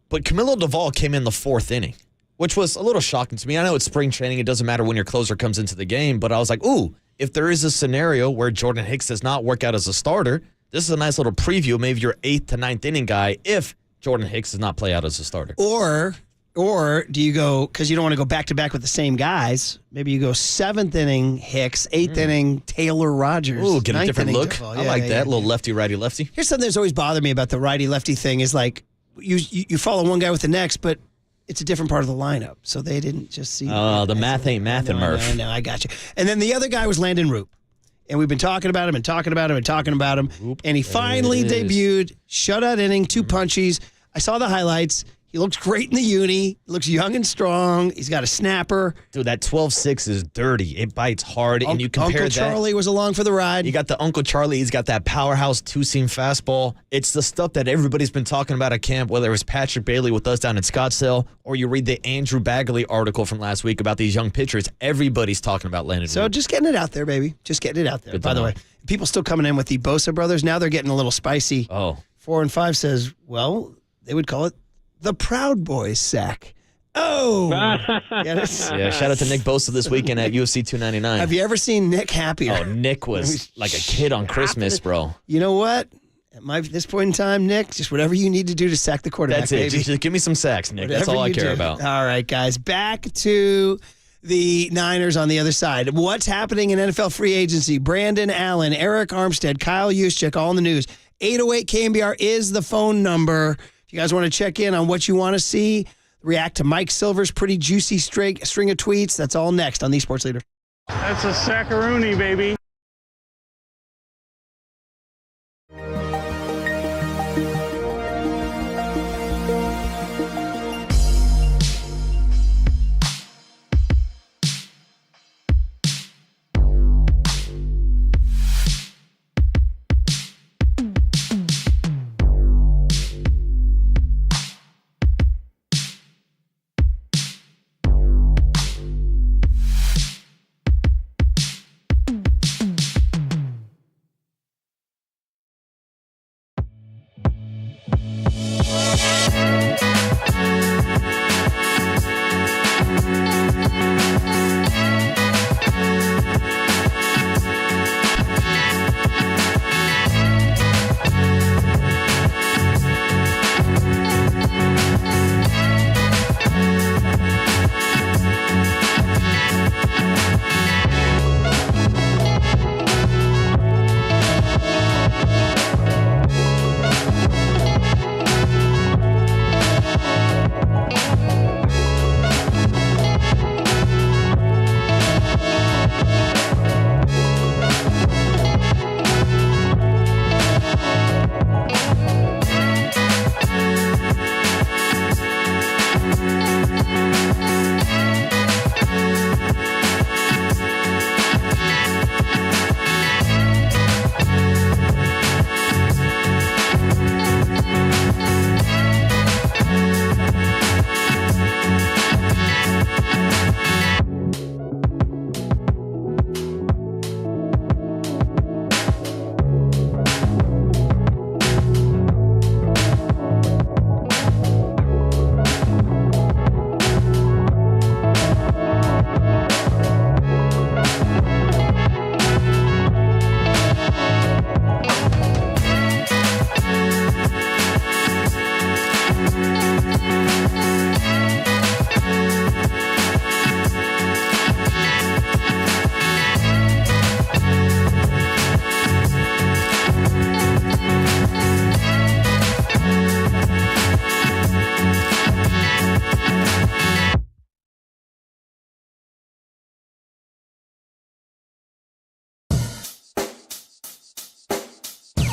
But Camilo Duvall came in the 4th inning, which was a little shocking to me. I know it's spring training. It doesn't matter when your closer comes into the game. But I was like, ooh, if there is a scenario where Jordan Hicks does not work out as a starter, this is a nice little preview of maybe your 8th to 9th inning guy if Jordan Hicks does not play out as a starter. Or do you go, because you don't want to go back-to-back with the same guys, maybe you go 7th inning Hicks, 8th inning Taylor Rogers. Ooh, get a different look. Duvall. I like that. Little lefty, righty, lefty. Here's something that's always bothered me about the righty-lefty thing is like you follow one guy with the next, but it's a different part of the lineup. So they didn't just see. The math ain't mathin', Murph. I know, I got you. And then the other guy was Landon Roop. And we've been talking about him and talking about him and talking about him. And he finally debuted, shutout inning, 2 punchies. I saw the highlights. He looks great in the uni. He looks young and strong. He's got a snapper. Dude, that 12-6 is dirty. It bites hard. And you compare Uncle Charlie was along for the ride. You got the Uncle Charlie. He's got that powerhouse 2-seam fastball. It's the stuff that everybody's been talking about at camp, whether it was Patrick Bailey with us down in Scottsdale or you read the Andrew Bagley article from last week about these young pitchers. Everybody's talking about Landon So Roop. just getting it out there, baby. Just getting it out there. Good By the way, people still coming in with the Bosa brothers. Now they're getting a little spicy. Oh. 4 and 5 says, well, they would call it the Proud Boys sack. Oh. Yeah, shout out to Nick Bosa this weekend at UFC 299. Have you ever seen Nick happier? Oh, Nick was like a kid on Christmas, bro. You know what? At this point in time, Nick, just whatever you need to do to sack the quarterback, That's it. baby. Just give me some sacks, Nick. That's Whatever all I you care do. about. All right, guys. Back to the Niners on the other side. What's happening in NFL free agency? Brandon Allen, Eric Armstead, Kyle Juszczyk, all in the news. 808 KNBR is the phone number. If you guys want to check in on what you want to see, react to Mike Silver's pretty juicy string of tweets. That's all next on The Sports Leader. That's a sackaroonie, baby.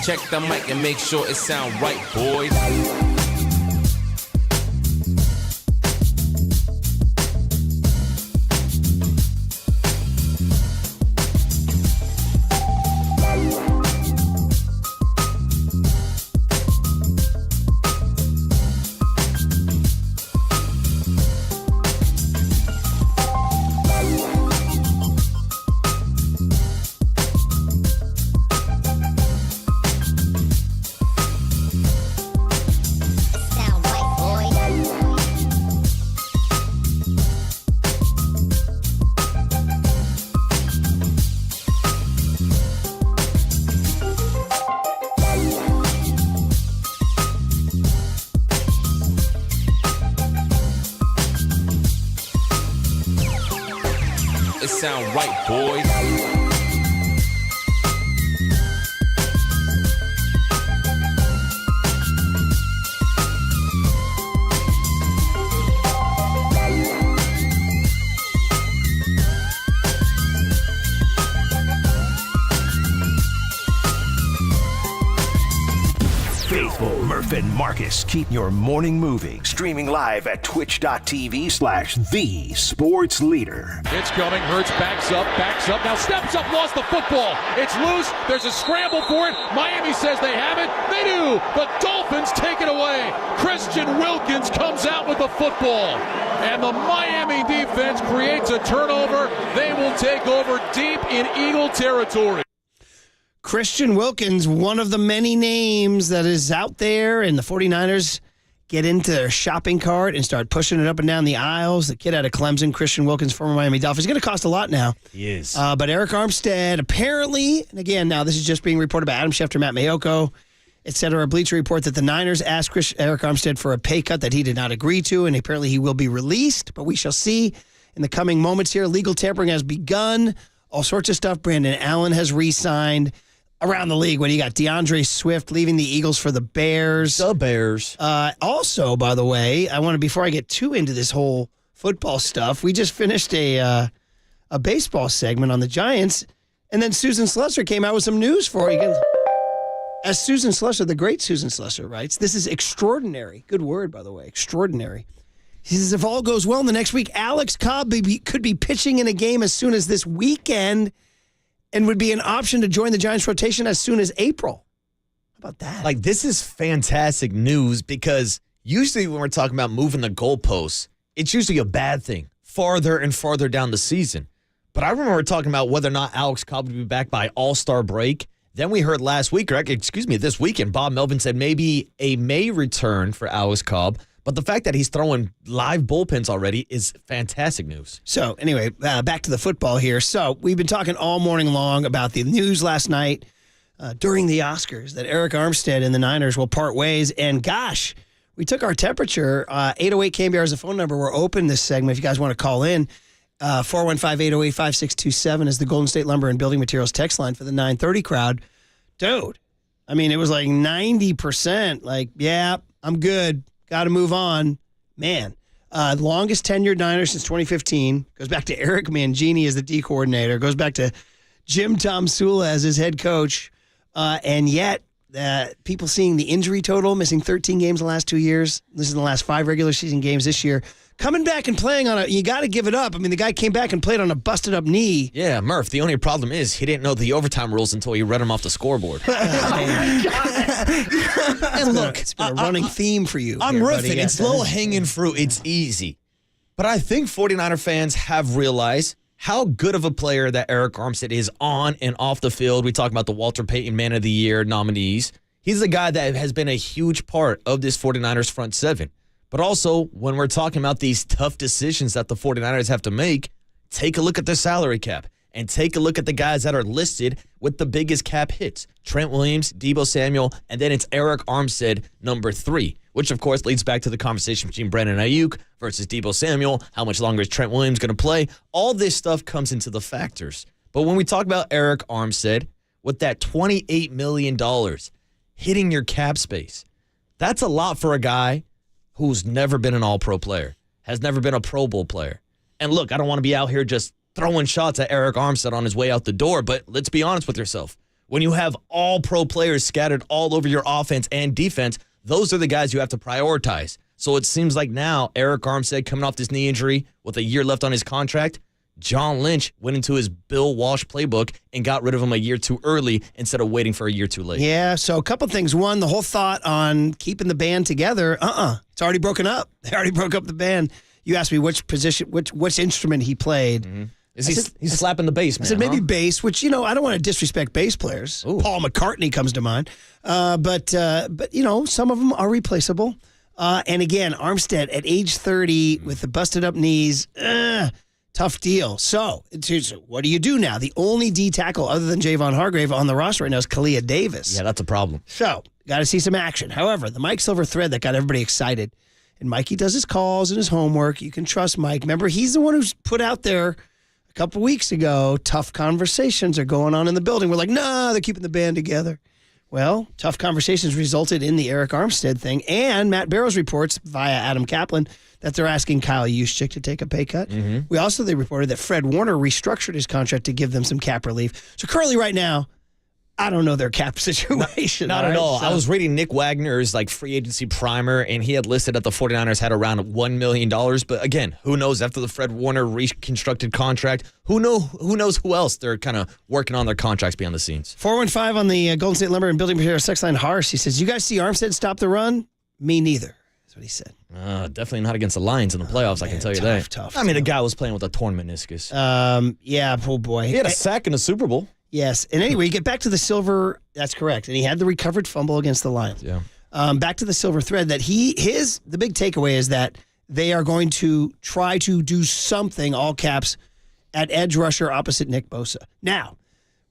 Check the mic and make sure it sound right, boys. Sound right, boys. Faithful Murph and Marcus keep your morning moving. Streaming live at twitch.tv/thesportsleader. It's coming. Hurts backs up, now steps up, lost the football. It's loose. There's a scramble for it. Miami says they have it. They do. The Dolphins take it away. Christian Wilkins comes out with the football. And the Miami defense creates a turnover. They will take over deep in Eagle territory. Christian Wilkins, one of the many names that is out there, and the 49ers get into their shopping cart and start pushing it up and down the aisles. The kid out of Clemson, Christian Wilkins, former Miami Dolphins, going to cost a lot now. He is. But Eric Armstead, apparently, and again, now this is just being reported by Adam Schefter, Matt Mayoko, et cetera, a Bleacher Report that the Niners asked Eric Armstead for a pay cut that he did not agree to, and apparently he will be released, but we shall see in the coming moments here. Legal tampering has begun. All sorts of stuff. Brandon Allen has re-signed. Around the league, what do you got? DeAndre Swift leaving the Eagles for the Bears. The Bears. Also, by the way, I want to, before I get too into this whole football stuff, we just finished a baseball segment on the Giants, and then Susan Slusser came out with some news for you. As Susan Slusser, the great Susan Slusser, writes, this is extraordinary. Good word, by the way, extraordinary. He says, if all goes well in the next week, Alex Cobb could be pitching in a game as soon as this weekend, and would be an option to join the Giants rotation as soon as April. How about that? Like, this is fantastic news because usually when we're talking about moving the goalposts, it's usually a bad thing farther and farther down the season. But I remember talking about whether or not Alex Cobb would be back by All-Star break. Then we heard last week, or this weekend, Bob Melvin said maybe a May return for Alex Cobb. But the fact that he's throwing live bullpens already is fantastic news. So anyway, back to the football here. So we've been talking all morning long about the news last night during the Oscars that Eric Armstead and the Niners will part ways. And gosh, we took our temperature. 808 KNBR is the phone number. We're open this segment if you guys want to call in. 415-808-5627 is the Golden State Lumber and Building Materials text line for the 930 crowd. Dude, I mean, it was like 90%. Like, yeah, I'm good. Got to move on. Man, longest tenured Niner since 2015. Goes back to Eric Mangini as the D coordinator. Goes back to Jim Tom Sula as his head coach. And yet, people seeing the injury total, missing 13 games in the last 2 years. This is the last 5 regular season games this year. Coming back and playing you got to give it up. I mean, the guy came back and played on a busted up knee. Yeah, Murph, the only problem is he didn't know the overtime rules until he read them off the scoreboard. And look, it's been a running theme for you. I'm riffing. It's low-hanging fruit. It's easy. But I think 49er fans have realized how good of a player that Eric Armstead is on and off the field. We talk about the Walter Payton Man of the Year nominees. He's a guy that has been a huge part of this 49ers front seven. But also, when we're talking about these tough decisions that the 49ers have to make, take a look at their salary cap and take a look at the guys that are listed with the biggest cap hits. Trent Williams, Deebo Samuel, and then it's Eric Armstead, number 3, which, of course, leads back to the conversation between Brandon Ayuk versus Deebo Samuel. How much longer is Trent Williams going to play? All this stuff comes into the factors. But when we talk about Eric Armstead, with that $28 million hitting your cap space, that's a lot for a guy who's never been an all-pro player, has never been a Pro Bowl player. And look, I don't want to be out here just throwing shots at Eric Armstead on his way out the door, but let's be honest with yourself. When you have all pro players scattered all over your offense and defense, those are the guys you have to prioritize. So it seems like now Eric Armstead coming off this knee injury with a year left on his contract, John Lynch went into his Bill Walsh playbook and got rid of him a year too early instead of waiting for a year too late. Yeah, so a couple things. One, the whole thought on keeping the band together, it's already broken up. They already broke up the band. You asked me which position, which instrument he played. Mm-hmm. He's slapping the bass, man. I said maybe bass, which, I don't want to disrespect bass players. Ooh. Paul McCartney comes to mind. But some of them are replaceable. And again, Armstead at age 30 with the busted up knees, tough deal. So what do you do now? The only D tackle other than Javon Hargrave on the roster right now is Kalia Davis. Yeah, that's a problem. So got to see some action. However, the Mike Silver thread that got everybody excited, and Mikey does his calls and his homework. You can trust Mike. Remember, he's the one who's put out there a couple weeks ago, tough conversations are going on in the building. We're like, nah, they're keeping the band together. Well, tough conversations resulted in the Eric Armstead thing, and Matt Barrows reports via Adam Kaplan that they're asking Kyle Juszczyk to take a pay cut. Mm-hmm. They reported that Fred Warner restructured his contract to give them some cap relief. So currently right now, I don't know their cap situation. Not at all. So, I was reading Nick Wagner's free agency primer, and he had listed that the 49ers had around $1 million. But again, who knows after the Fred Warner reconstructed contract? Who knows who else they're kind of working on their contracts behind the scenes. 415 on the Golden State Lumber and Building Materials sex line. Harsh. He says, "You guys see Armstead stop the run? Me neither." That's what he said. Definitely not against the Lions in the playoffs. I can tell you that. Tough. I mean, the guy was playing with a torn meniscus. Yeah, poor boy. He had a sack in the Super Bowl. Yes. And anyway, you get back to the silver. That's correct. And he had the recovered fumble against the Lions. Yeah. Back to the silver thread that the big takeaway is that they are going to try to do something, all caps, at edge rusher opposite Nick Bosa. Now,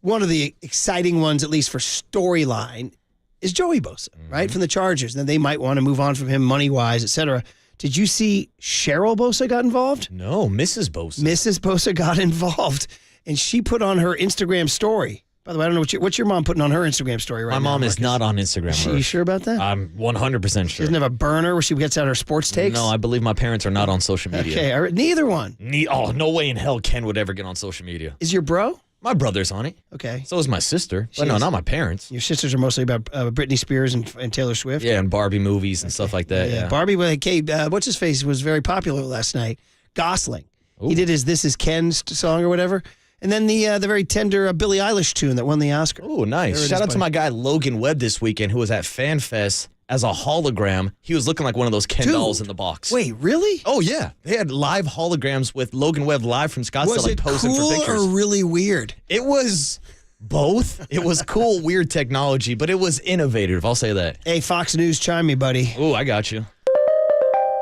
one of the exciting ones, at least for storyline, is Joey Bosa, right, from the Chargers. Then they might want to move on from him money-wise, et cetera. Did you see Cheryl Bosa got involved? No, Mrs. Bosa. Mrs. Bosa got involved. And she put on her Instagram story. By the way, I don't know what's your mom putting on her Instagram story right now. My mom is not on Instagram. Are you sure about that? I'm 100% sure. She doesn't have a burner where she gets out her sports takes? No, I believe my parents are not on social media. Okay, neither one. No way in hell Ken would ever get on social media. Is your bro? My brother's on it. Okay. So is my sister. But no, not my parents. Your sisters are mostly about Britney Spears and Taylor Swift? Yeah, and Barbie movies and stuff like that. Yeah. Barbie, what's-his-face was very popular last night. Gosling. Ooh. He did his This Is Ken's song or whatever. And then the very tender Billie Eilish tune that won the Oscar. Oh, nice. Shout out to my guy Logan Webb this weekend, who was at FanFest as a hologram. He was looking like one of those Ken dolls in the box. Wait, really? Oh, yeah. They had live holograms with Logan Webb live from Scottsdale posing for pictures. Was it cool or really weird? It was both. It was cool, weird technology, but it was innovative. I'll say that. Hey, Fox News, chime me, buddy. Oh, I got you.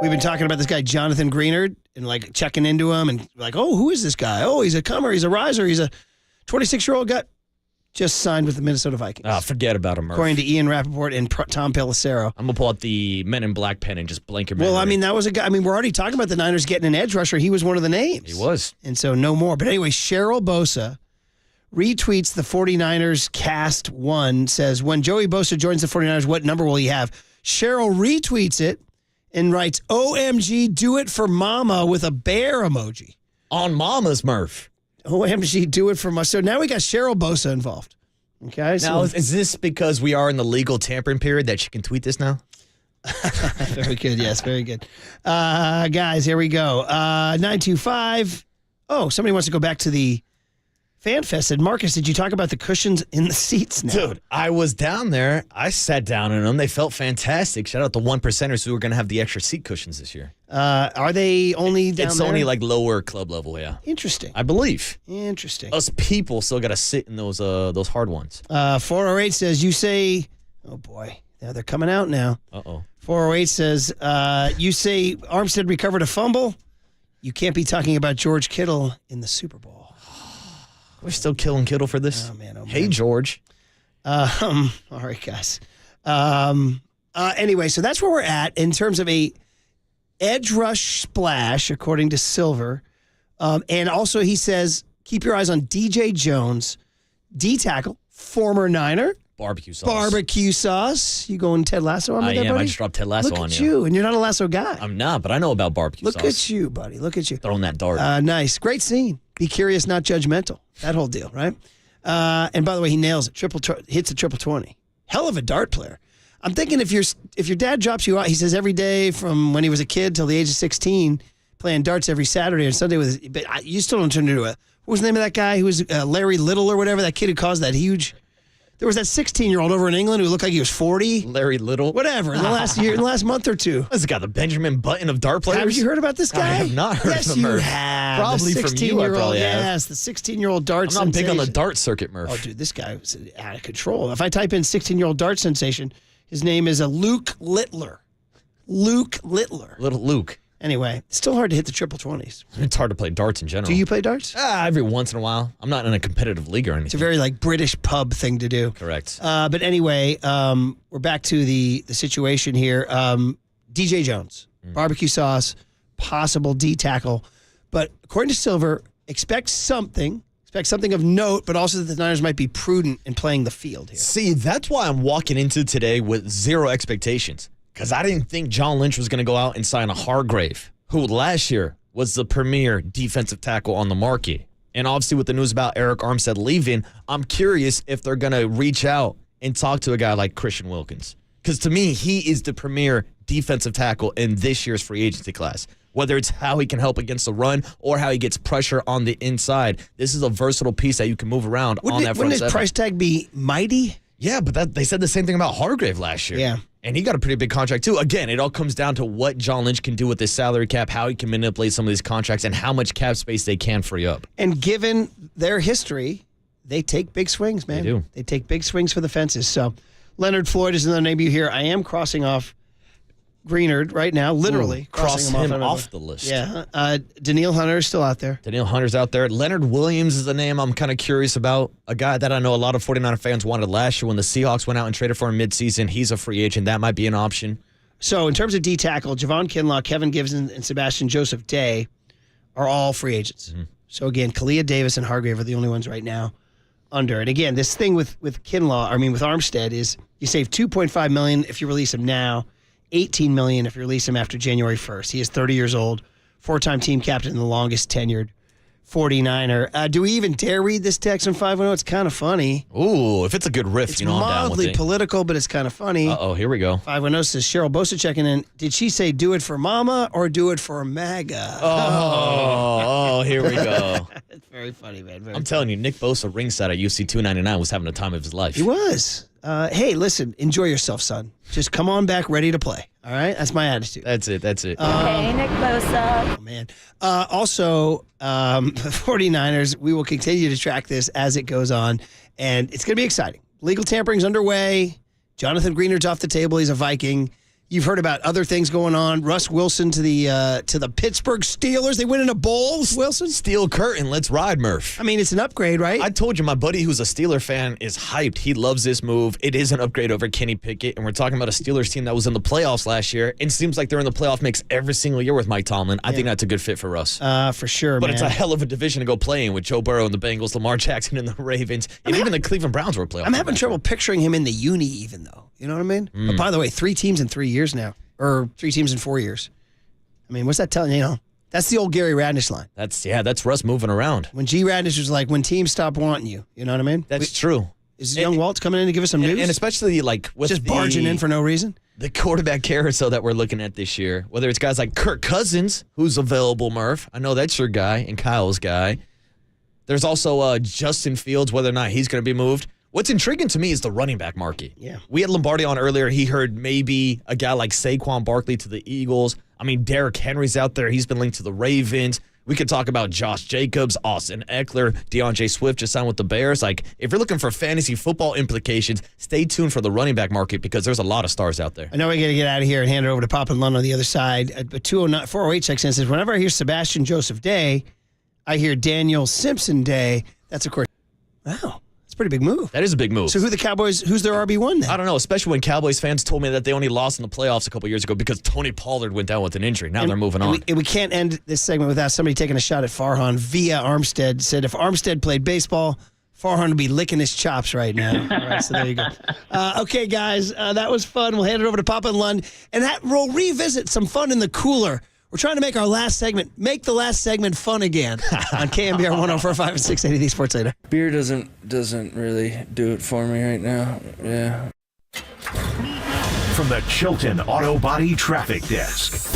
We've been talking about this guy, Jonathan Greenard, and checking into him and who is this guy? Oh, he's a comer. He's a riser. He's a 26-year-old guy just signed with the Minnesota Vikings. Forget about him, Murph. According to Ian Rappaport and Tom Pelissero. I'm going to pull out the Men in Black pen and just blank your memory. Well, I mean, that was a guy. I mean, we're already talking about the Niners getting an edge rusher. He was one of the names. He was. And so no more. But anyway, Cheryl Bosa retweets the 49ers cast one, says, when Joey Bosa joins the 49ers, what number will he have? Cheryl retweets it and writes, OMG, do it for mama with a bear emoji. On mama's, Murph. OMG, do it for mama. So now we got Cheryl Bosa involved. Okay. Now, is this because we are in the legal tampering period that she can tweet this now? Very good. Yes, very good. Guys, here we go. 925. Oh, somebody wants to go back to the Fan Fest. And Marcus, did you talk about the cushions in the seats now? Dude, I was down there. I sat down in them. They felt fantastic. Shout out the 1%ers who are going to have the extra seat cushions this year. Are they only down It's there? only lower club level, yeah. Interesting. I believe. Interesting. Us people still got to sit in those hard ones. 408 says, you say, oh boy, now they're coming out now. Uh-oh. 408 says, you say Armstead recovered a fumble. You can't be talking about George Kittle in the Super Bowl. We're still killing Kittle for this. Oh, man. Hey, George. All right, guys. Anyway, so that's where we're at in terms of a edge rush splash, according to Silver. And also he says, keep your eyes on DJ Jones, D-tackle, former Niner. Barbecue sauce. Barbecue sauce. You going Ted Lasso on me there, buddy? I just dropped Ted Lasso on you. Look at you. And you're not a Lasso guy. I'm not, but I know about barbecue sauce. Look at you, buddy. Look at you. Throwing that dart. Nice. Great scene. Be curious, not judgmental. That whole deal, right? And by the way, he nails it. Hits a triple 20. Hell of a dart player. I'm thinking if your dad drops you out, he says every day from when he was a kid till the age of 16, playing darts every Saturday and Sunday with. But you still don't turn into what was the name of that guy who was Larry Little or whatever, that kid who caused that huge. There was that 16-year-old over in England who looked like he was 40. Larry Little. Whatever, in the last month or two. This guy, the Benjamin Button of dart players. Have you heard about this guy? I have not heard yes, of him. Yes, you have. Probably the from you, I probably have. Yes, the 16-year-old dart I'm not sensation. big on the dart circuit, Murph. Oh, dude, this guy was out of control. If I type in 16-year-old dart sensation, his name is Luke Littler. Luke Littler. Little Luke. Anyway, it's still hard to hit the triple 20s. It's hard to play darts in general. Do you play darts? Every once in a while. I'm not in a competitive league or anything. It's a very British pub thing to do. Correct. But anyway, we're back to the situation here. DJ Jones, barbecue sauce, possible D tackle. But according to Silver, expect something of note, but also that the Niners might be prudent in playing the field here. See, that's why I'm walking into today with zero expectations. Because I didn't think John Lynch was going to go out and sign a Hargrave, who last year was the premier defensive tackle on the market. And obviously with the news about Eric Armstead leaving, I'm curious if they're going to reach out and talk to a guy like Christian Wilkins. Because to me, he is the premier defensive tackle in this year's free agency class. Whether it's how he can help against the run or how he gets pressure on the inside, this is a versatile piece that you can move around on that front Wouldn't his seven. price tag be mighty? Yeah, but they said the same thing about Hargrave last year. Yeah. And he got a pretty big contract, too. Again, it all comes down to what John Lynch can do with his salary cap, how he can manipulate some of these contracts, and how much cap space they can free up. And given their history, they take big swings, man. They do. They take big swings for the fences. So Leonard Floyd is another name you hear. I am crossing off Greenard right now, literally. Cross crossing him off the list. Yeah. Denil Hunter is still out there. Denil Hunter's out there. Leonard Williams is a name I'm kind of curious about. A guy that I know a lot of 49er fans wanted last year when the Seahawks went out and traded for him midseason. He's a free agent. That might be an option. So in terms of D tackle, Javon Kinlaw, Kevin Gibson, and Sebastian Joseph Day are all free agents. Mm-hmm. So again, Kalia Davis and Hargrave are the only ones right now under. And again, this thing with Armstead is you save $2.5 million if you release him now. $18 million if you release him after January 1st. He is 30 years old, four-time team captain, and the longest tenured 49er. Do we even dare read this text on 510? It's kind of funny. Ooh, if it's a good riff, it's I'm down with it. mildly political, but it's kind of funny. Uh-oh, here we go. 510 says, Cheryl Bosa checking in. Did she say do it for mama or do it for MAGA? Oh, here we go. It's very funny, man. I'm telling you, Nick Bosa ringside at UFC 299 was having the time of his life. He was. Hey, listen, enjoy yourself, son. Just come on back ready to play. All right? That's my attitude. That's it. Hey, Nick Bosa. Oh, man. Also, the 49ers, we will continue to track this as it goes on, and it's going to be exciting. Legal tampering's underway. Jonathan Greenard's off the table. He's a Viking. You've heard about other things going on. Russ Wilson to the Pittsburgh Steelers. They win in a bowl, Wilson. Steel curtain. Let's ride, Murph. I mean, it's an upgrade, right? I told you, my buddy who's a Steeler fan is hyped. He loves this move. It is an upgrade over Kenny Pickett, and we're talking about a Steelers team that was in the playoffs last year and seems like they're in the playoff mix every single year with Mike Tomlin. I think that's a good fit for Russ. For sure, but man. It's a hell of a division to go play in with Joe Burrow and the Bengals, Lamar Jackson and the Ravens, and even the Cleveland Browns were a playoff. I'm having trouble picturing him in the uni even, though. You know what I mean? But by the way, 3 teams in 3 years now. Or 3 teams in 4 years. I mean, what's that telling you? You know, that's the old Gary Radnish line. That's Russ moving around. When G. Radnish was like, when teams stop wanting you. You know what I mean? That's true. Is young Waltz coming in to give us some news? And especially like with just barging in for no reason? The quarterback carousel that we're looking at this year, whether it's guys like Kirk Cousins, who's available, Murph. I know that's your guy and Kyle's guy. There's also Justin Fields, whether or not he's going to be moved. What's intriguing to me is the running back market. Yeah. We had Lombardi on earlier. He heard maybe a guy like Saquon Barkley to the Eagles. I mean, Derrick Henry's out there. He's been linked to the Ravens. We could talk about Josh Jacobs, Austin Eckler, DeAndre Swift just signed with the Bears. Like, if you're looking for fantasy football implications, stay tuned for the running back market because there's a lot of stars out there. I know we got to get out of here and hand it over to Pop and Lund on the other side. But 408 checks in and says, whenever I hear Sebastian Joseph Day, I hear Daniel Simpson Day. That's, of course, wow. Pretty big move. That is a big move. So who's their RB1 then? I don't know, especially when Cowboys fans told me that they only lost in the playoffs a couple years ago because Tony Pollard went down with an injury. Now they're moving on. We can't end this segment without somebody taking a shot at Farhan via Armstead. Said if Armstead played baseball, Farhan would be licking his chops right now. All right, so there you go. Okay, guys, that was fun. We'll hand it over to Papa and Lund, and we'll revisit some fun in the cooler. We're trying to make our last segment, make the last segment fun again on KNBR 104.5 and 680 The Sports Leader. Beer doesn't really do it for me right now. Yeah. From the Chilton Auto Body Traffic Desk.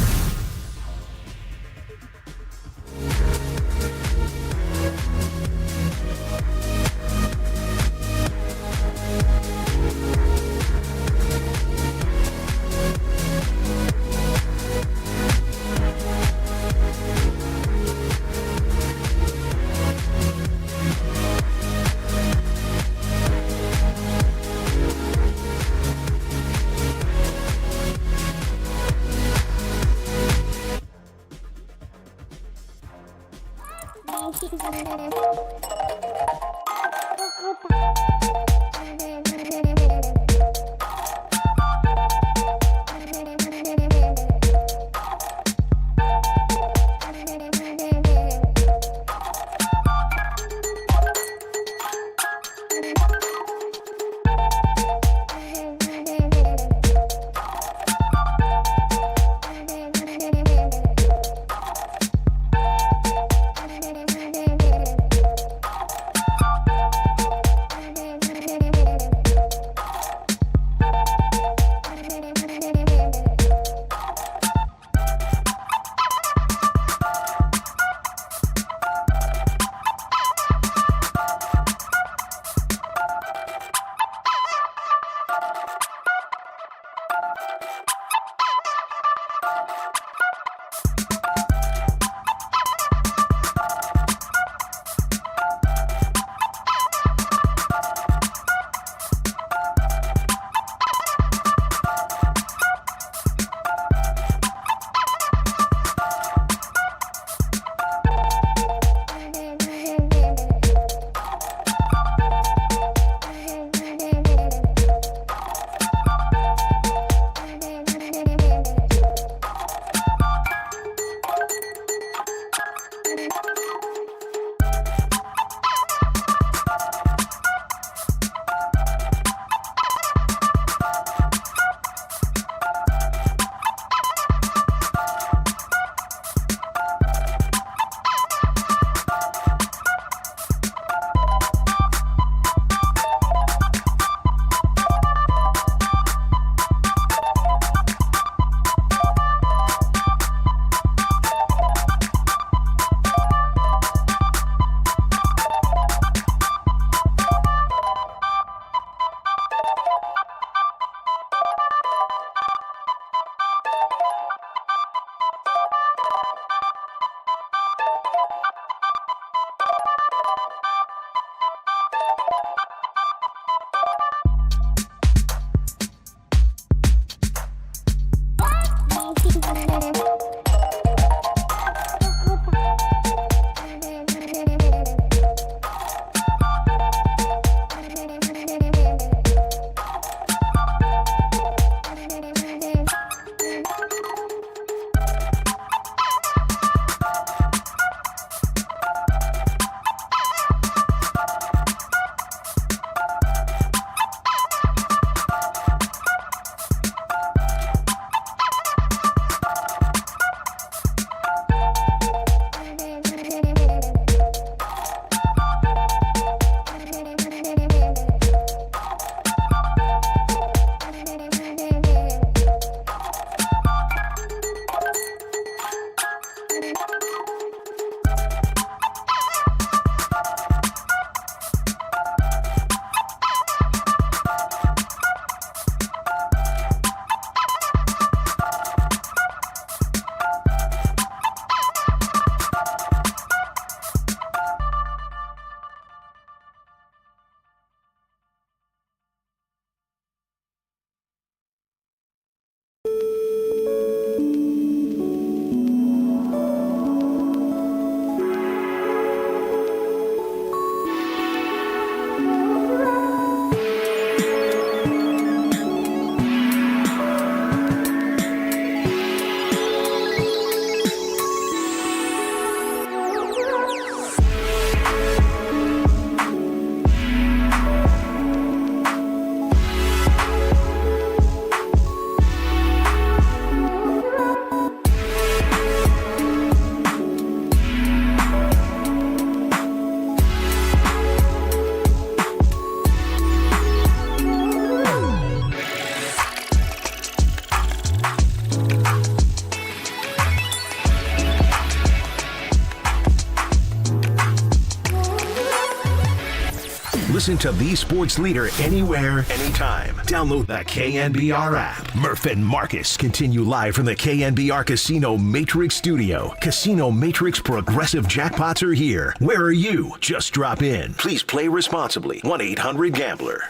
Listen to the sports leader anywhere, anytime. Download the KNBR app. Murph and Marcus continue live from the KNBR Casino Matrix Studio. Casino Matrix Progressive Jackpots are here. Where are you? Just drop in. Please play responsibly. 1-800-GAMBLER.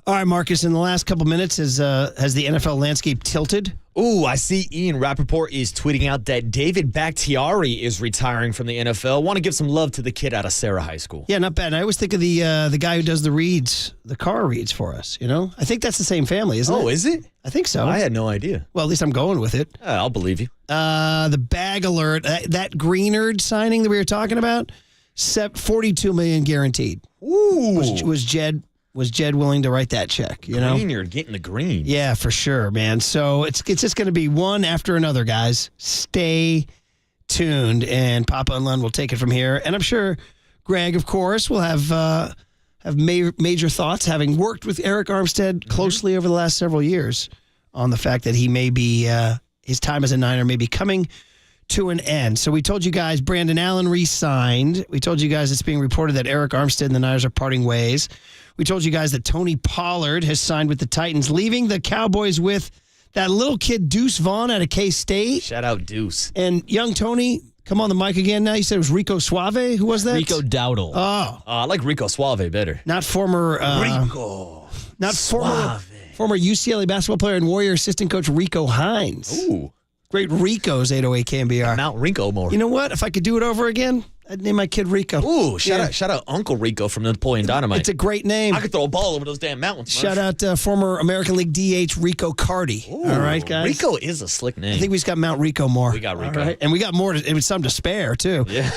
All right, Marcus, in the last couple minutes, has the NFL landscape tilted? Ooh, I see Ian Rappaport is tweeting out that David Bakhtiari is retiring from the NFL. Want to give some love to the kid out of Sarah High School. Yeah, not bad. And I always think of the guy who does the reads, the car reads for us, you know? I think that's the same family, isn't it? Oh, is it? I think so. I had no idea. Well, at least I'm going with it. I'll believe you. The bag alert, that Greenard signing that we were talking about, $42 million guaranteed. Ooh. Was Jed willing to write that check? You know, Greenard getting the green. Yeah, for sure, man. So it's just going to be one after another, guys. Stay tuned, and Papa and Len will take it from here. And I'm sure Greg, of course, will have major thoughts, having worked with Eric Armstead closely over the last several years on the fact that he may be his time as a Niner may be coming to an end. So we told you guys Brandon Allen re-signed. We told you guys it's being reported that Eric Armstead and the Niners are parting ways. We told you guys that Tony Pollard has signed with the Titans, leaving the Cowboys with that little kid Deuce Vaughn out of K-State. Shout out Deuce. And young Tony, come on the mic again now. You said it was Rico Suave. Who was that? Rico Dowdle. Oh. I like Rico Suave better. Not former... Rico Not Suave. former UCLA basketball player and Warrior assistant coach Rico Hines. Ooh. Great Rico's 808 KNBR. Mount Rico more. You know what? If I could do it over again, I'd name my kid Rico. Ooh, shout out Uncle Rico from Napoleon Dynamite. It's a great name. I could throw a ball over those damn mountains. Shout out former American League DH Rico Cardi. Ooh, all right, guys? Rico is a slick name. I think we just got Mount Rico more. We got Rico. All right? And we got more. It was some to spare, too. Yeah.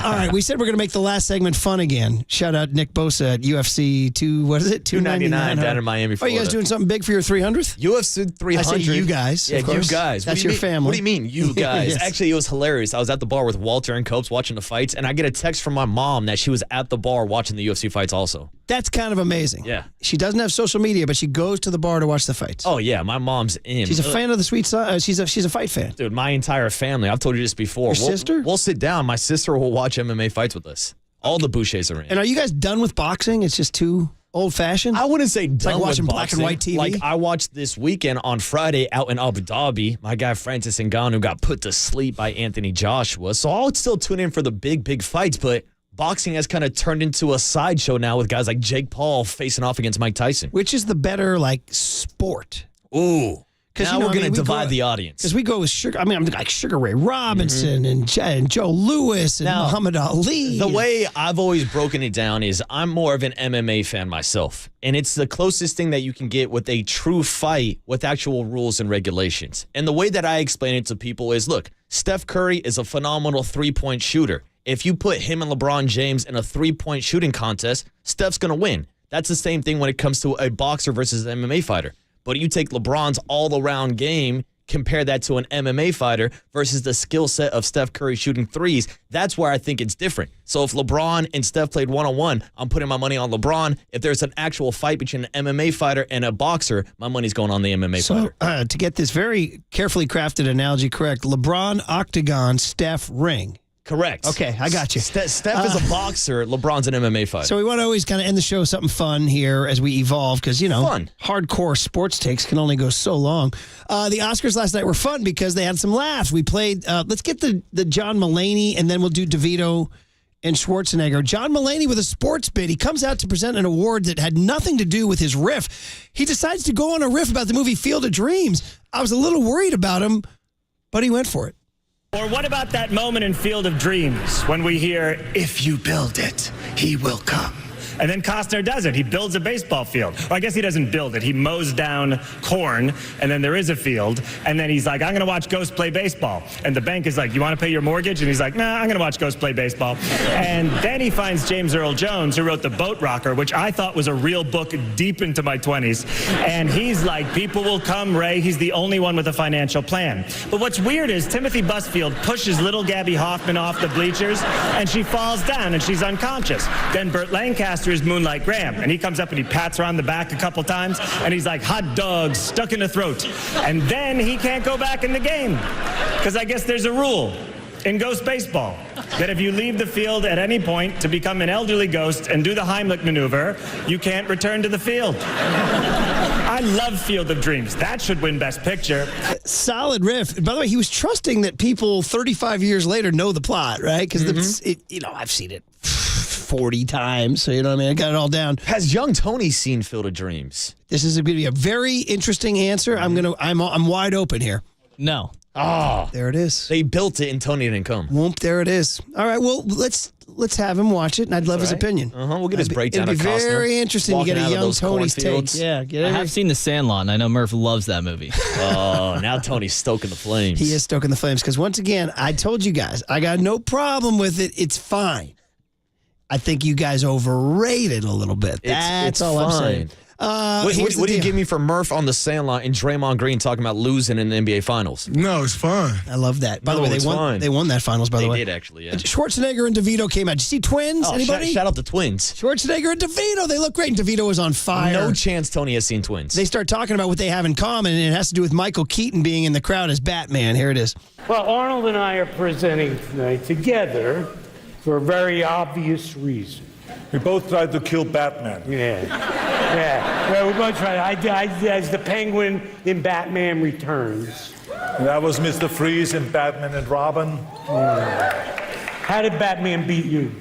All right, we said we're going to make the last segment fun again. Shout out Nick Bosa at UFC 299 down in Miami, Are Florida. you guys doing something big for your 300th? UFC 300. I say you guys. Yeah, of course. you guys. That's your family. What do you mean, you guys? Yes. Actually, it was hilarious. I was at the bar with Walter and Copes watching the fights, and I get a text from my mom that she was at the bar watching the UFC fights also. That's kind of amazing. Yeah. She doesn't have social media, but she goes to the bar to watch the fights. Oh, yeah. My mom's in. She's a fan of the sweet side. She's a fight fan. Dude, my entire family. I've told you this before. Your sister? We'll sit down. My sister will watch MMA fights with us. All the Bouchers are in. And are you guys done with boxing? It's just too old-fashioned? I wouldn't say done like watching with black and boxing. white TV? Like, I watched this weekend on Friday out in Abu Dhabi. My guy Francis Ngannou got put to sleep by Anthony Joshua. So I'll still tune in for the big fights, but boxing has kind of turned into a sideshow now with guys like Jake Paul facing off against Mike Tyson. Which is the better, sport? Ooh. Now we're going to divide the audience. Because we go with Sugar. I mean, I'm like Sugar Ray Robinson and Joe Lewis and Muhammad Ali. The way I've always broken it down is I'm more of an MMA fan myself. And it's the closest thing that you can get with a true fight with actual rules and regulations. And the way that I explain it to people is, look, Steph Curry is a phenomenal three-point shooter. If you put him and LeBron James in a three-point shooting contest, Steph's going to win. That's the same thing when it comes to a boxer versus an MMA fighter. But you take LeBron's all-around game, compare that to an MMA fighter versus the skill set of Steph Curry shooting threes, that's where I think it's different. So if LeBron and Steph played one-on-one, I'm putting my money on LeBron. If there's an actual fight between an MMA fighter and a boxer, my money's going on the MMA fighter. To get this very carefully crafted analogy correct, LeBron octagon, Steph ring. Correct. Okay, I got you. Steph is a boxer. LeBron's an MMA fighter. So we want to always kind of end the show with something fun here as we evolve because, hardcore sports takes can only go so long. The Oscars last night were fun because they had some laughs. We played, let's get the John Mulaney, and then we'll do DeVito and Schwarzenegger. John Mulaney with a sports bit. He comes out to present an award that had nothing to do with his riff. He decides to go on a riff about the movie Field of Dreams. I was a little worried about him, but he went for it. Or what about that moment in Field of Dreams when we hear, "If you build it, he will come." And then Costner does it. He builds a baseball field. Or I guess he doesn't build it. He mows down corn, and then there is a field. And then he's like, "I'm going to watch Ghost play baseball." And the bank is like, "You want to pay your mortgage?" And he's like, "Nah, I'm going to watch Ghost play baseball." And then he finds James Earl Jones, who wrote The Boat Rocker, which I thought was a real book deep into my 20s. And he's like, "People will come, Ray. He's the only one with a financial plan." But what's weird is Timothy Busfield pushes little Gabby Hoffman off the bleachers, and she falls down, and she's unconscious. Then Burt Lancaster is Moonlight Graham, and he comes up and he pats her on the back a couple times, and he's like, "Hot dog stuck in the throat." And then he can't go back in the game because I guess there's a rule. in ghost baseball. That if you leave the field at any point to become an elderly ghost and do the Heimlich maneuver, you can't return to the field. I love Field of Dreams. That should win Best Picture. Solid riff. By the way, he was trusting that people 35 years later know the plot, right? Because I've seen it 40 times, so you know what I mean? I got it all down. Has young Tony seen Field of Dreams? This is going to be a very interesting answer. I'm wide open here. No. Oh, there it is. They built it and Tony didn't come. Whoop, there it is. All right, well, let's have him watch it, and I'd love his opinion. We'll get his breakdown It'd be of Costner very interesting to get a young Tony's take. Yeah, I have seen The Sandlot, and I know Murph loves that movie. Oh, now Tony's stoking the flames. He is stoking the flames, because once again, I told you guys, I got no problem with it. It's fine. I think you guys overrate it a little bit. That's all I'm saying. What do you give me for Murph on The Sandlot and Draymond Green talking about losing in the NBA Finals? No, it's fine. I love that. By the way, they won that finals, by the way. They did, actually, yeah. Schwarzenegger and DeVito came out. Did you see Twins? Anybody? Shout out the Twins. Schwarzenegger and DeVito. They look great. And DeVito was on fire. No chance Tony has seen Twins. They start talking about what they have in common, and it has to do with Michael Keaton being in the crowd as Batman. Here it is. Well, Arnold and I are presenting tonight together for a very obvious reason. We both tried to kill Batman. Yeah. Well, we both tried. I as the Penguin in Batman Returns. And that was Mr. Freeze in Batman and Robin. How did Batman beat you?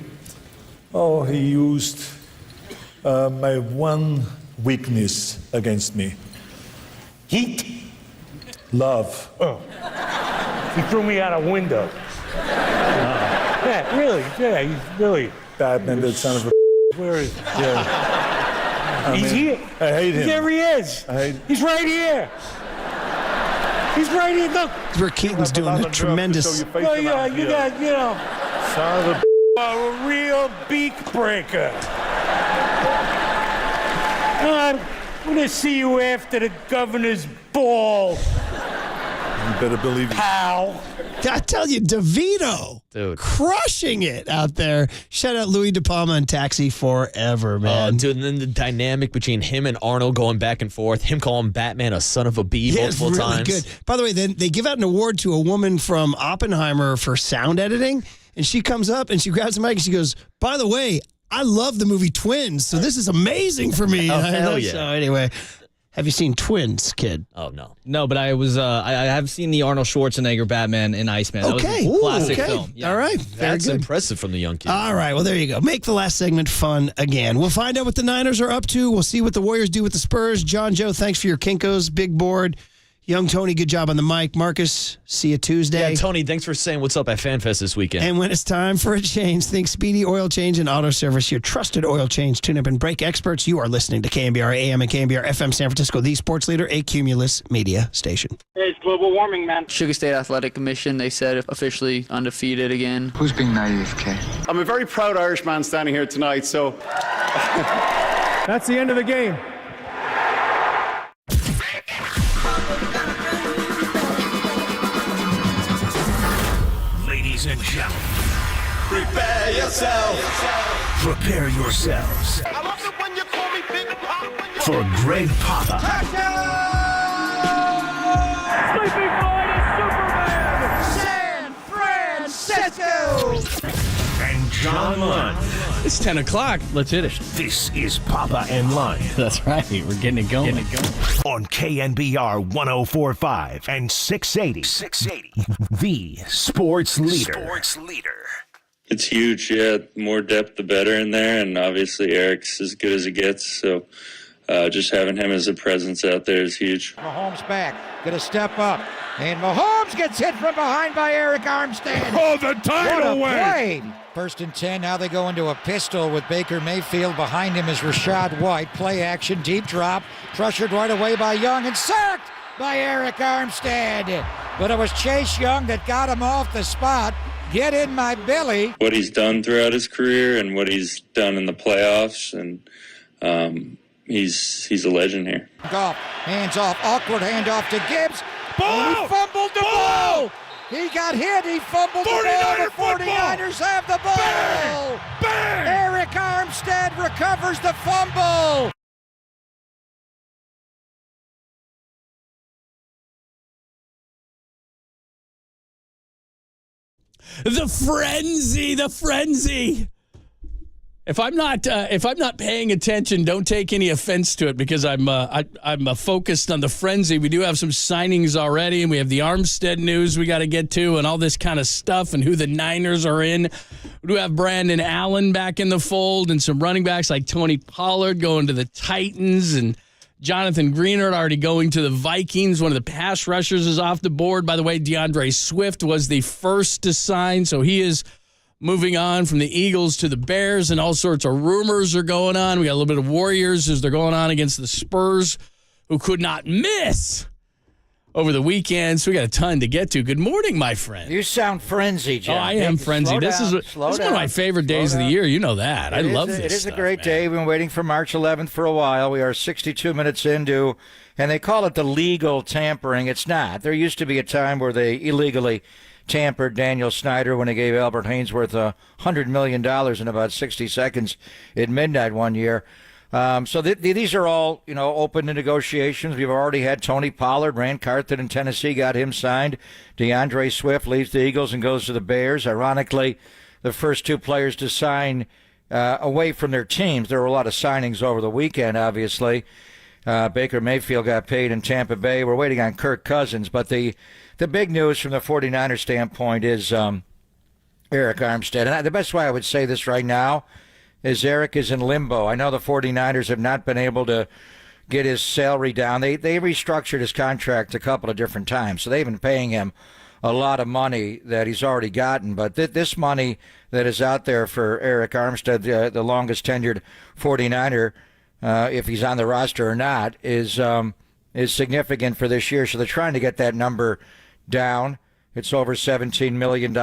Oh, he used my one weakness against me. Heat? Love. Oh. He threw me out a window. Yeah, really. Yeah, he's really... Batman, that son of a... Where is he? Yeah. He's here. I hate him. There he is. He's right here. He's right here. Look. Where Keaton's doing a tremendous... Well, yeah, you got, son of a real beak breaker. I'm going to see you after the governor's ball. You better believe it. Pal. I tell you, DeVito, dude, crushing it out there. Shout out Louis De Palma and Taxi forever, man. Dude, and then the dynamic between him and Arnold going back and forth, him calling Batman a son of a bee multiple really times. Good. By the way, then they give out an award to a woman from Oppenheimer for sound editing, and she comes up and she grabs the mic and she goes, "By the way, I love the movie Twins, so this is amazing for me." Oh, hell yeah. So anyway. Have you seen Twins, kid? Oh, no. No, but I have seen the Arnold Schwarzenegger Batman in Iceman. That was a classic film. Yeah. All right. Very That's good. impressive from the young kid. All right. Well, there you go. Make the last segment fun again. We'll find out what the Niners are up to. We'll see what the Warriors do with the Spurs. John Joe, thanks for your Kinkos. Big board. Young Tony, good job on the mic. Marcus, see you Tuesday. Yeah, Tony, thanks for saying what's up at FanFest this weekend. And when it's time for a change, think Speedy Oil Change and Auto Service, your trusted oil change, tune-up, and brake experts. You are listening to KNBR AM and KNBR FM San Francisco, the sports leader, a Cumulus media station. It's global warming, man. Sugar State Athletic Commission, they said officially undefeated again. Who's being naive, Kay? I'm a very proud Irishman standing here tonight, so... That's the end of the game. Ladies and gentlemen, Prepare yourself. prepare yourselves I love it when you call me Big Pop. for Greg Papa Sleeping Boy is Superman. San Francisco. and John Lund. It's 10 o'clock. Let's hit it. This is Papa and Lund That's right. We're getting it going. on KNBR 104.5 and 680. The sports leader. It's huge, yeah. More depth, the better in there, and obviously Eric's as good as it gets. So just having him as a presence out there is huge. Mahomes back, gonna step up, and Mahomes gets hit from behind by Eric Armstead. Oh, the title What a win! play! 1st and 10, now they go into a pistol with Baker Mayfield. Behind him is Rashad White. Play action, deep drop, pressured right away by Young, and sacked by Eric Armstead. But it was Chase Young that got him off the spot. Get in my belly. What he's done throughout his career and what he's done in the playoffs, and he's a legend here. Goff, hands off, awkward handoff to Gibbs. And he fumbled the ball. He got hit. He fumbled the ball. The 49ers have the ball. Bang! Eric Armstead recovers the fumble. The frenzy. If I'm not paying attention, don't take any offense to it because I'm focused on the frenzy. We do have some signings already, and we have the Armstead news we got to get to, and all this kind of stuff, and who the Niners are in. We do have Brandon Allen back in the fold, and some running backs like Tony Pollard going to the Titans, and Jonathan Greenard already going to the Vikings. One of the pass rushers is off the board. By the way, DeAndre Swift was the first to sign, so he is moving on from the Eagles to the Bears, and all sorts of rumors are going on. We got a little bit of Warriors as they're going on against the Spurs, who could not miss over the weekend. So we got a ton to get to. Good morning, my friend. You sound frenzied, John. Oh, I am frenzied. This is one of my favorite days of the year. You know that. I love this. It is stuff, a great man. day. We've been waiting for March 11th for a while. We are 62 minutes into, and they call it the legal tampering. It's not. There used to be a time where they illegally tampered Daniel Snyder when he gave Albert Hainsworth $100 million in about 60 seconds at midnight one year. So these are all, open to negotiations. We've already had Tony Pollard, Rand Carthon in Tennessee, got him signed. DeAndre Swift leaves the Eagles and goes to the Bears. Ironically, the first two players to sign away from their teams. There were a lot of signings over the weekend, obviously. Baker Mayfield got paid in Tampa Bay. We're waiting on Kirk Cousins, but the big news from the 49ers standpoint is Eric Armstead. And the best way I would say this right now is Eric is in limbo. I know the 49ers have not been able to get his salary down. They restructured his contract a couple of different times, so they've been paying him a lot of money that he's already gotten. But this money that is out there for Eric Armstead, the longest tenured 49er, if he's on the roster or not, is significant for this year. So they're trying to get that number down. It's over $17 million.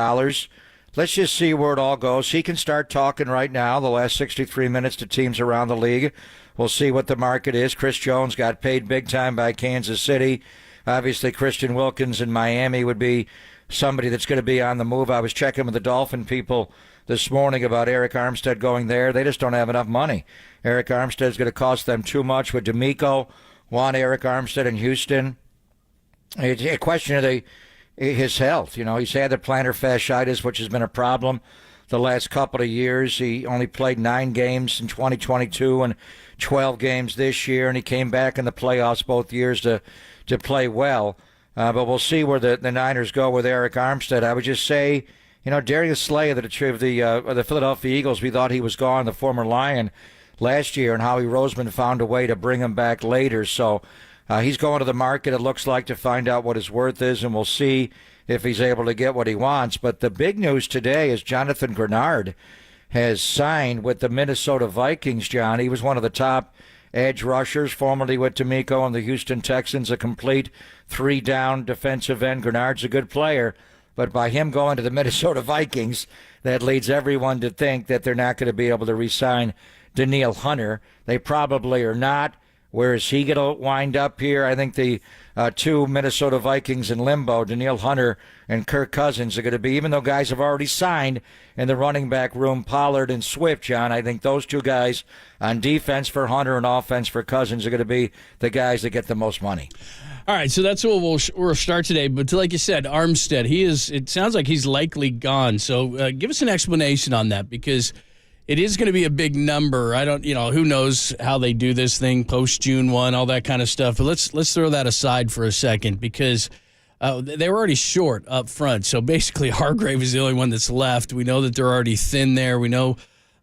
Let's just see where it all goes. He can start talking right now, the last 63 minutes, to teams around the league. We'll see what the market is. Chris Jones got paid big time by Kansas City. Obviously, Christian Wilkins in Miami would be somebody that's going to be on the move. I was checking with the Dolphin people this morning about Eric Armstead going there. They just don't have enough money. Eric Armstead's going to cost them too much. With D'Amico, want Eric Armstead in Houston. It's a question of his health. He's had the plantar fasciitis, which has been a problem the last couple of years. He only played 9 games in 2022 and 12 games this year, and he came back in the playoffs both years to play well. But we'll see where the Niners go with Eric Armstead. I would just say, Darius Slay of the Philadelphia Eagles, we thought he was gone, the former Lion, last year, and Howie Roseman found a way to bring him back later. So he's going to the market, it looks like, to find out what his worth is, and we'll see if he's able to get what he wants. But the big news today is Jonathan Greenard has signed with the Minnesota Vikings, John. He was one of the top edge rushers, formerly with D'Amico and the Houston Texans, a complete 3-down defensive end. Grenard's a good player, but by him going to the Minnesota Vikings, that leads everyone to think that they're not going to be able to re-sign Denil Hunter. They probably are not. Where is he going to wind up here? I think the two Minnesota Vikings in limbo, Denil Hunter and Kirk Cousins, are going to be, even though guys have already signed in the running back room, Pollard and Swift, John. I think those two guys on defense for Hunter and offense for Cousins are going to be the guys that get the most money. All right, so that's what we'll start today. But like you said, Armstead, it sounds like he's likely gone. So give us an explanation on that, because it is going to be a big number. I don't, who knows how they do this thing post June 1, all that kind of stuff. But let's throw that aside for a second, because they were already short up front. So basically, Hargrave is the only one that's left. We know that they're already thin there. We know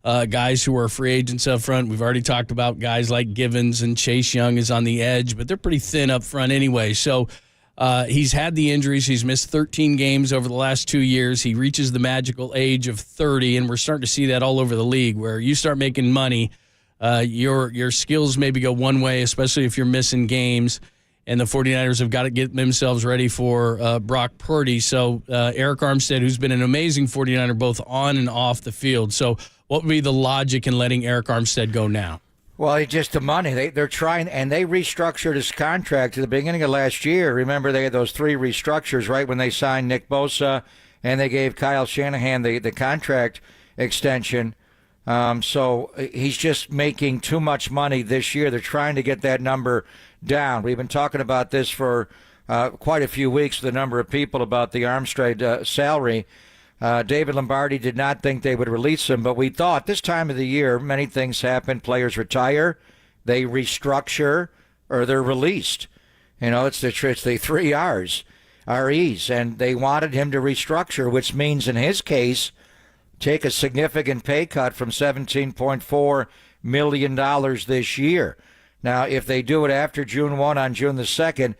guys who are free agents up front. We've already talked about guys like Givens, and Chase Young is on the edge, but they're pretty thin up front anyway. So he's had the injuries. He's missed 13 games over the last 2 years. He reaches the magical age of 30, and we're starting to see that all over the league, where you start making money, your skills maybe go one way, especially if you're missing games, and the 49ers have got to get themselves ready for Brock Purdy. So Eric Armstead, who's been an amazing 49er both on and off the field. So what would be the logic in letting Eric Armstead go now? Well, it's just the money. They're trying, and they restructured his contract at the beginning of last year. Remember, they had those 3 restructures right when they signed Nick Bosa, and they gave Kyle Shanahan the contract extension. So he's just making too much money this year. They're trying to get that number down. We've been talking about this for quite a few weeks with a number of people about the Armstead salary. David Lombardi did not think they would release him, but we thought this time of the year, many things happen. Players retire, they restructure, or they're released. It's the 3 R's, REs, and they wanted him to restructure, which means in his case, take a significant pay cut from $17.4 million this year. Now, if they do it after June 1 on June the 2nd,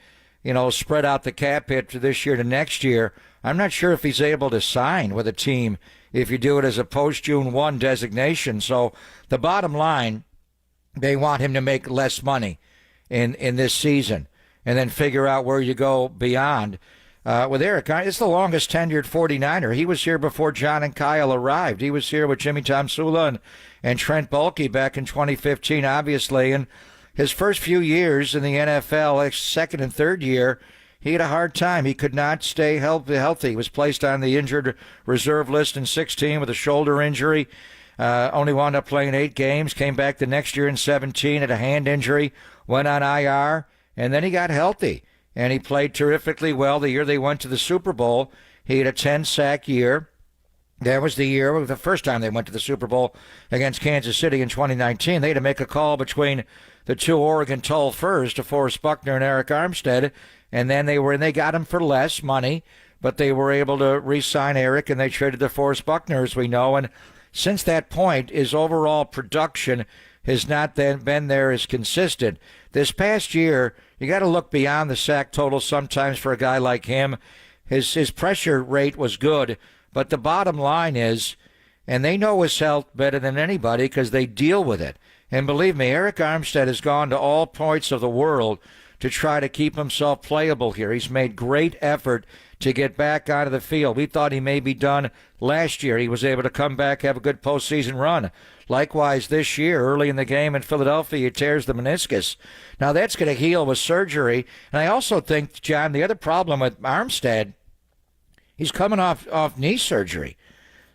spread out the cap hit to this year to next year, I'm not sure if he's able to sign with a team if you do it as a post-June 1 designation. So the bottom line, they want him to make less money in this season and then figure out where you go beyond. With Eric, it's the longest tenured 49er. He was here before John and Kyle arrived. He was here with Jimmy Tomsula and Trent Baalke back in 2015, obviously. And his first few years in the NFL, second and third year, he had a hard time. He could not stay healthy. He was placed on the injured reserve list in 16 with a shoulder injury. Only wound up playing 8 games. Came back the next year in 17, had a hand injury, went on IR, and then he got healthy. And he played terrifically well the year they went to the Super Bowl. He had a 10-sack year. That was the first time they went to the Super Bowl against Kansas City in 2019. They had to make a call between the 2 Oregon Toll Furs, DeForest Buckner and Eric Armstead, and then they got him for less money, but they were able to re-sign Eric, and they traded DeForest Buckner, as we know. And since that point, his overall production has not then been there as consistent. This past year, you got to look beyond the sack total sometimes for a guy like him. His pressure rate was good, but the bottom line is, and they know his health better than anybody because they deal with it. And believe me, Eric Armstead has gone to all points of the world to try to keep himself playable here. He's made great effort to get back onto the field. We thought he may be done last year. He was able to come back, have a good postseason run. Likewise, this year, early in the game in Philadelphia, he tears the meniscus. Now, that's going to heal with surgery. And I also think, John, the other problem with Armstead, he's coming off knee surgery.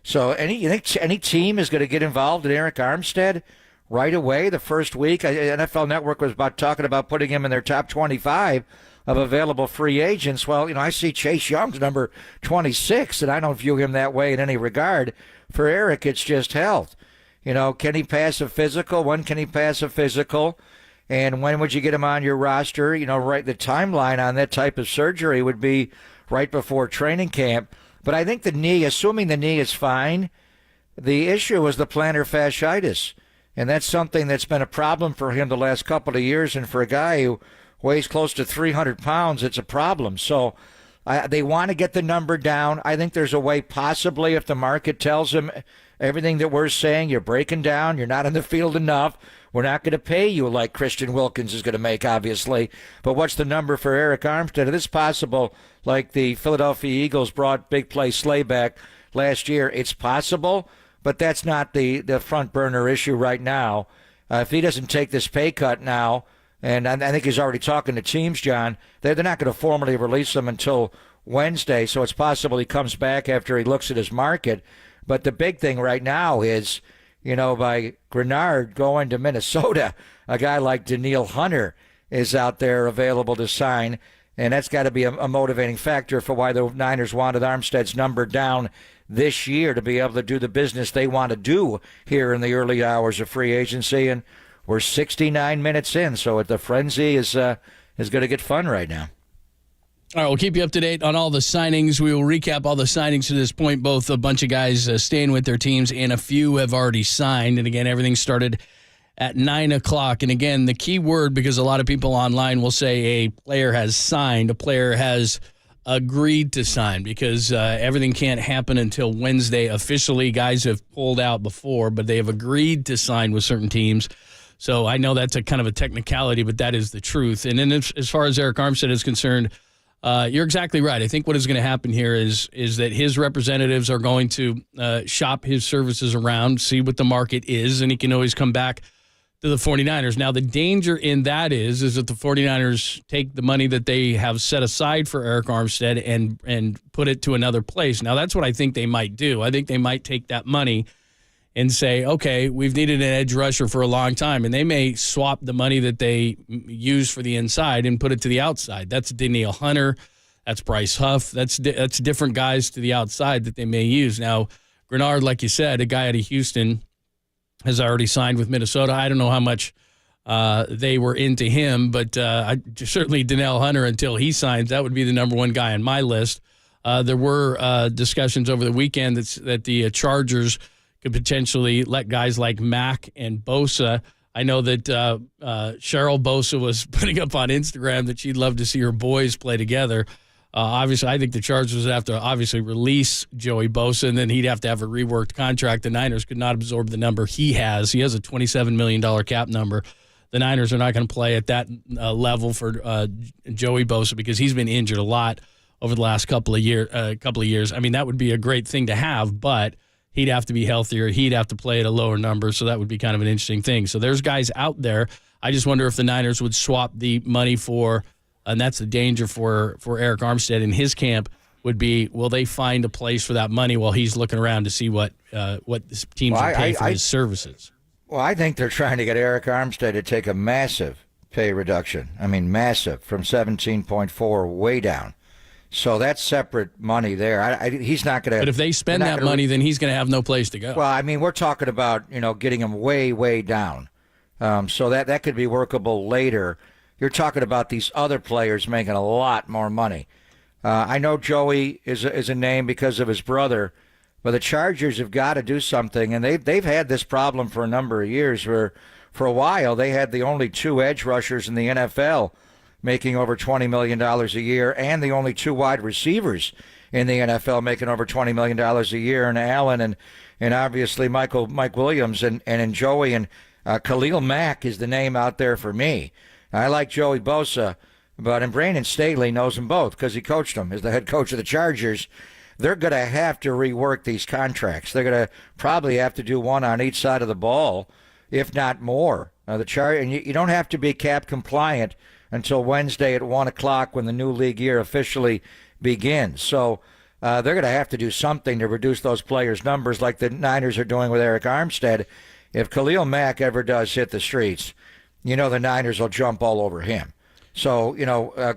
So you think any team is going to get involved in Eric Armstead right away the first week? NFL Network was talking about putting him in their top 25 of available free agents. Well, I see Chase Young's number 26, and I don't view him that way in any regard. For Eric, it's just health. Can he pass a physical? When can he pass a physical? And when would you get him on your roster? Right, the timeline on that type of surgery would be right before training camp. But I think the knee, assuming the knee is fine, the issue is the plantar fasciitis. And that's something that's been a problem for him the last couple of years. And for a guy who weighs close to 300 pounds, it's a problem. So they want to get the number down. I think there's a way, possibly, if the market tells him everything that we're saying, you're breaking down, you're not in the field enough, we're not going to pay you like Christian Wilkins is going to make, obviously. But what's the number for Eric Armstead? It is possible, like the Philadelphia Eagles brought big play Slayback last year. It's possible, but that's not the front burner issue right now. If he doesn't take this pay cut now, and I think he's already talking to teams, John, they're not going to formally release him until Wednesday, so it's possible he comes back after he looks at his market. But the big thing right now is, by Grenard going to Minnesota, a guy like Denil Hunter is out there available to sign, and that's got to be a motivating factor for why the Niners wanted Armstead's number down this year to be able to do the business they want to do here in the early hours of free agency. And we're 69 minutes in, so the frenzy is going to get fun right now. All right, we'll keep you up to date on all the signings. We will recap all the signings to this point, both a bunch of guys staying with their teams and a few have already signed. And again, everything started at 9 o'clock. And again, the key word, because a lot of people online will say a player has signed, a player has agreed to sign, because everything can't happen until Wednesday officially. Guys have pulled out before, but they have agreed to sign with certain teams. So I know that's a kind of a technicality, but that is the truth. And then as far as Eric Armstead is concerned, you're exactly right. I think what is going to happen here is that his representatives are going to shop his services around, see what the market is, and he can always come back to the 49ers. Now, the danger in that is that the 49ers take the money that they have set aside for Eric Armstead and put it to another place. Now, that's what I think they might do. I think they might take that money and say, okay, we've needed an edge rusher for a long time, and they may swap the money that they use for the inside and put it to the outside. That's Denil Hunter. That's Bryce Huff. That's different guys to the outside that they may use. Now, Grenard, like you said, a guy out of Houston, has already signed with Minnesota. I don't know how much they were into him, but certainly Denil Hunter, until he signs, that would be the number one guy on my list. There were discussions over the weekend that the Chargers could potentially let guys like Mack and Bosa. I know that Cheryl Bosa was putting up on Instagram that she'd love to see her boys play together. Obviously, I think the Chargers would have to obviously release Joey Bosa, and then he'd have to have a reworked contract. The Niners could not absorb the number he has. He has a $27 million cap number. The Niners are not going to play at that level for Joey Bosa because he's been injured a lot over the last couple of years. I mean, that would be a great thing to have, but he'd have to be healthier. He'd have to play at a lower number, so that would be kind of an interesting thing. So there's guys out there. I just wonder if the Niners would swap the money for, and that's the danger for Eric Armstead in his camp, would be, will they find a place for that money while he's looking around to see what teams will pay for his services? Well, I think they're trying to get Eric Armstead to take a massive pay reduction. I mean, massive, from 17.4 way down. So that's separate money there. He's not going to. But if they spend that money, then he's going to have no place to go. Well, I mean, we're talking about getting him way, way down. So that could be workable later. You're talking about these other players making a lot more money. I know Joey is a name because of his brother, but the Chargers have got to do something, and they've had this problem for a number of years. Where for a while they had the only two edge rushers in the NFL making over $20 million a year, and the only two wide receivers in the NFL making over $20 million a year, and Allen and obviously Mike Williams and in Joey, and Khalil Mack is the name out there for me. I like Joey Bosa, but Brandon Staley knows them both because he coached them as the head coach of the Chargers. They're going to have to rework these contracts. They're going to probably have to do one on each side of the ball, if not more. And you don't have to be cap compliant until Wednesday at 1 o'clock when the new league year officially begins. So they're going to have to do something to reduce those players' numbers like the Niners are doing with Eric Armstead. If Khalil Mack ever does hit the streets, the Niners will jump all over him. So,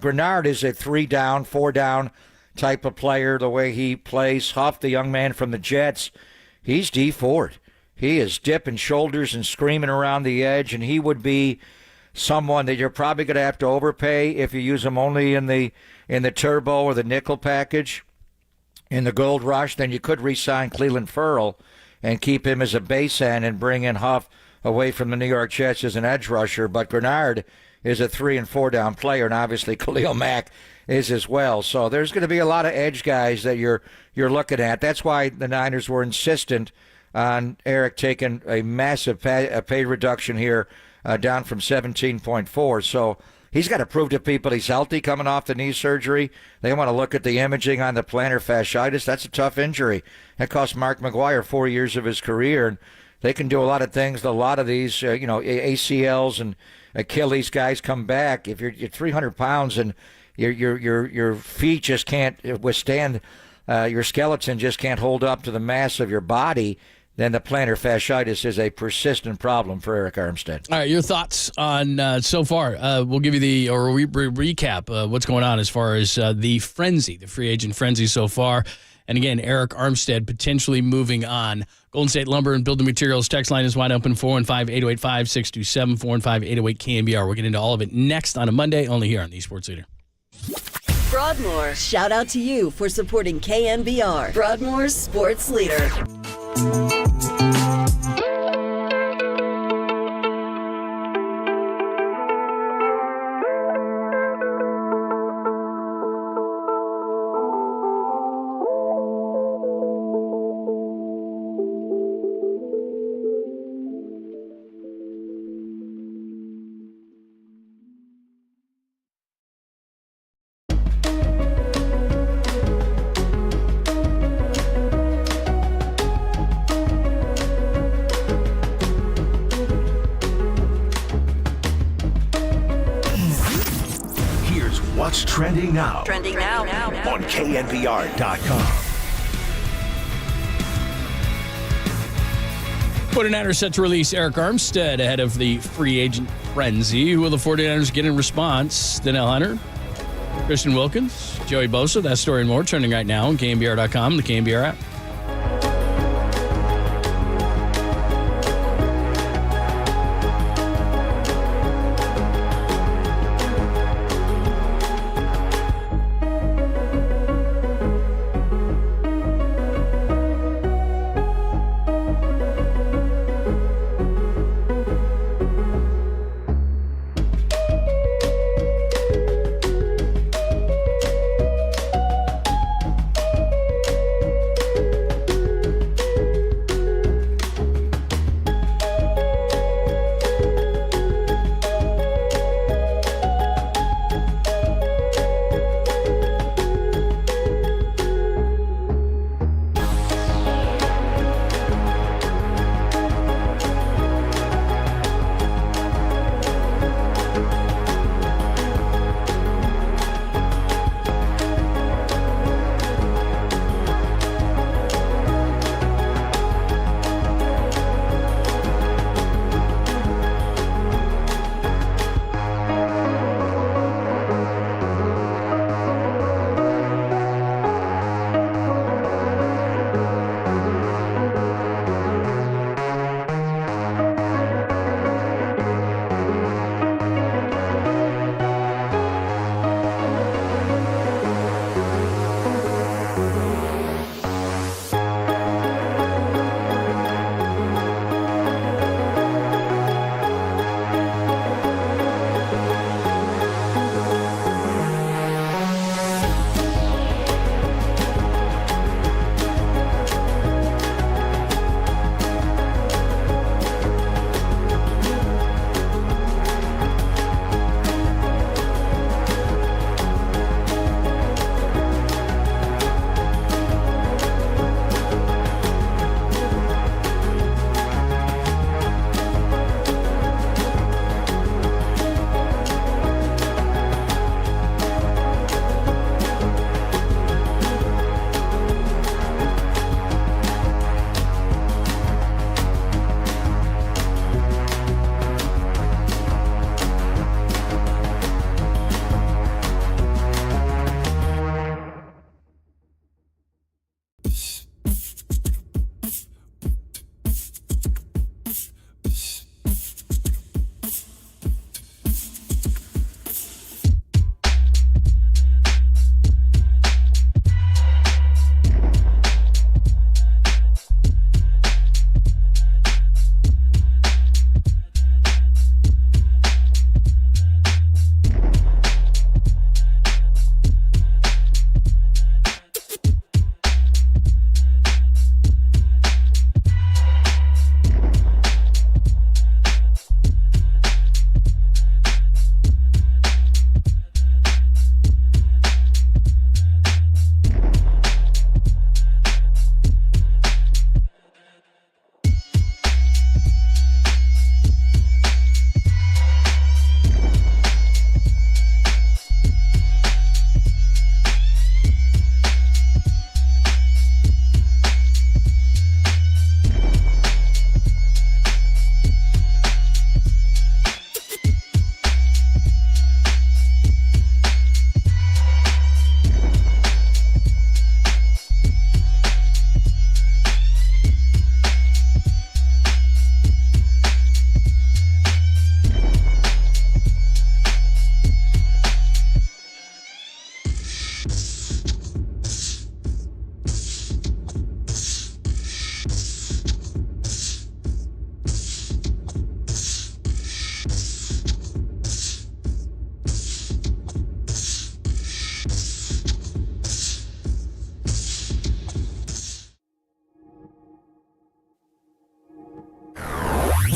Grenard is a 3-down, 4-down type of player, the way he plays. Huff, the young man from the Jets, he's D Ford. He is dipping shoulders and screaming around the edge, and he would be someone that you're probably going to have to overpay if you use him only in the turbo or the nickel package. In the gold rush, then you could re-sign Cleveland Ferrell and keep him as a base end and bring in Huff away from the New York Jets as an edge rusher. But Grenard is a 3- and 4-down player, and obviously Khalil Mack is as well. So there's going to be a lot of edge guys that you're looking at. That's why the Niners were insistent on Eric taking a massive pay reduction here, down from 17.4. So he's got to prove to people he's healthy coming off the knee surgery. They want to look at the imaging on the plantar fasciitis. That's a tough injury. That cost Mark McGwire 4 years of his career, and they can do a lot of things. A lot of these, ACLs and Achilles guys come back. If you're 300 pounds and your feet just can't withstand, your skeleton just can't hold up to the mass of your body, then the plantar fasciitis is a persistent problem for Eric Armstead. All right, your thoughts on so far. We'll give you recap what's going on as far as the free agent frenzy so far. And again, Eric Armstead potentially moving on. Golden State Lumber and Building Materials text line is wide open, 415-808-5627, 415-808-KNBR. We'll get into all of it next on a Monday, only here on the Sports Leader. Broadmoor, shout out to you for supporting KNBR, Broadmoor's Sports Leader. What's trending now? Trending now. On KNBR.com. 49ers set to release Eric Armstead ahead of the free agent frenzy. Who will the 49ers get in response? Denil Hunter? Christian Wilkins, Joey Bosa, that story and more, trending right now on KNBR.com, the KNBR app.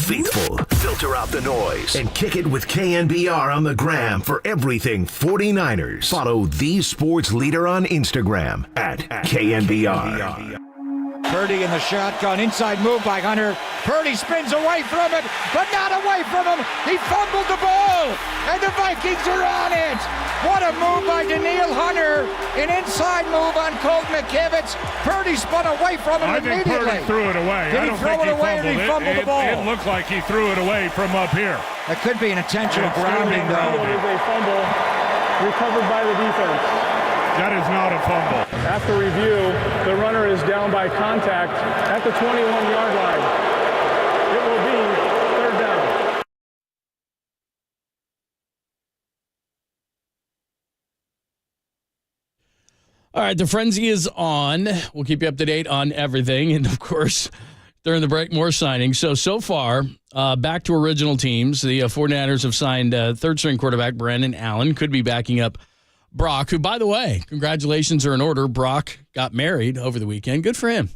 Faithful, filter out the noise and kick it with KNBR on the gram for everything 49ers. Follow the sports leader on Instagram at KNBR. Purdy in the shotgun, inside move by Hunter. Purdy spins away from it, but not away from him. He fumbled the ball, and the Vikings are on it. What a move by Denil Hunter. An inside move on Colt McKivitz. Purdy spun away from him immediately. I think Purdy threw it away. Did I don't he throw think it away or did he fumble the ball? It looked like he threw it away from up here. That could be an intentional grounding, though. It is a fumble. recovered by the defense. That is not a fumble. After review, the runner is down by contact at the 21-yard line. It will be third down. All right, the frenzy is on. We'll keep you up to date on everything. And, of course, during the break, more signings. So far, back to original teams. The 49ers have signed third-string quarterback Brandon Allen. Could be backing up Brock, who, by the way, congratulations are in order. Brock got married over the weekend. Good for him.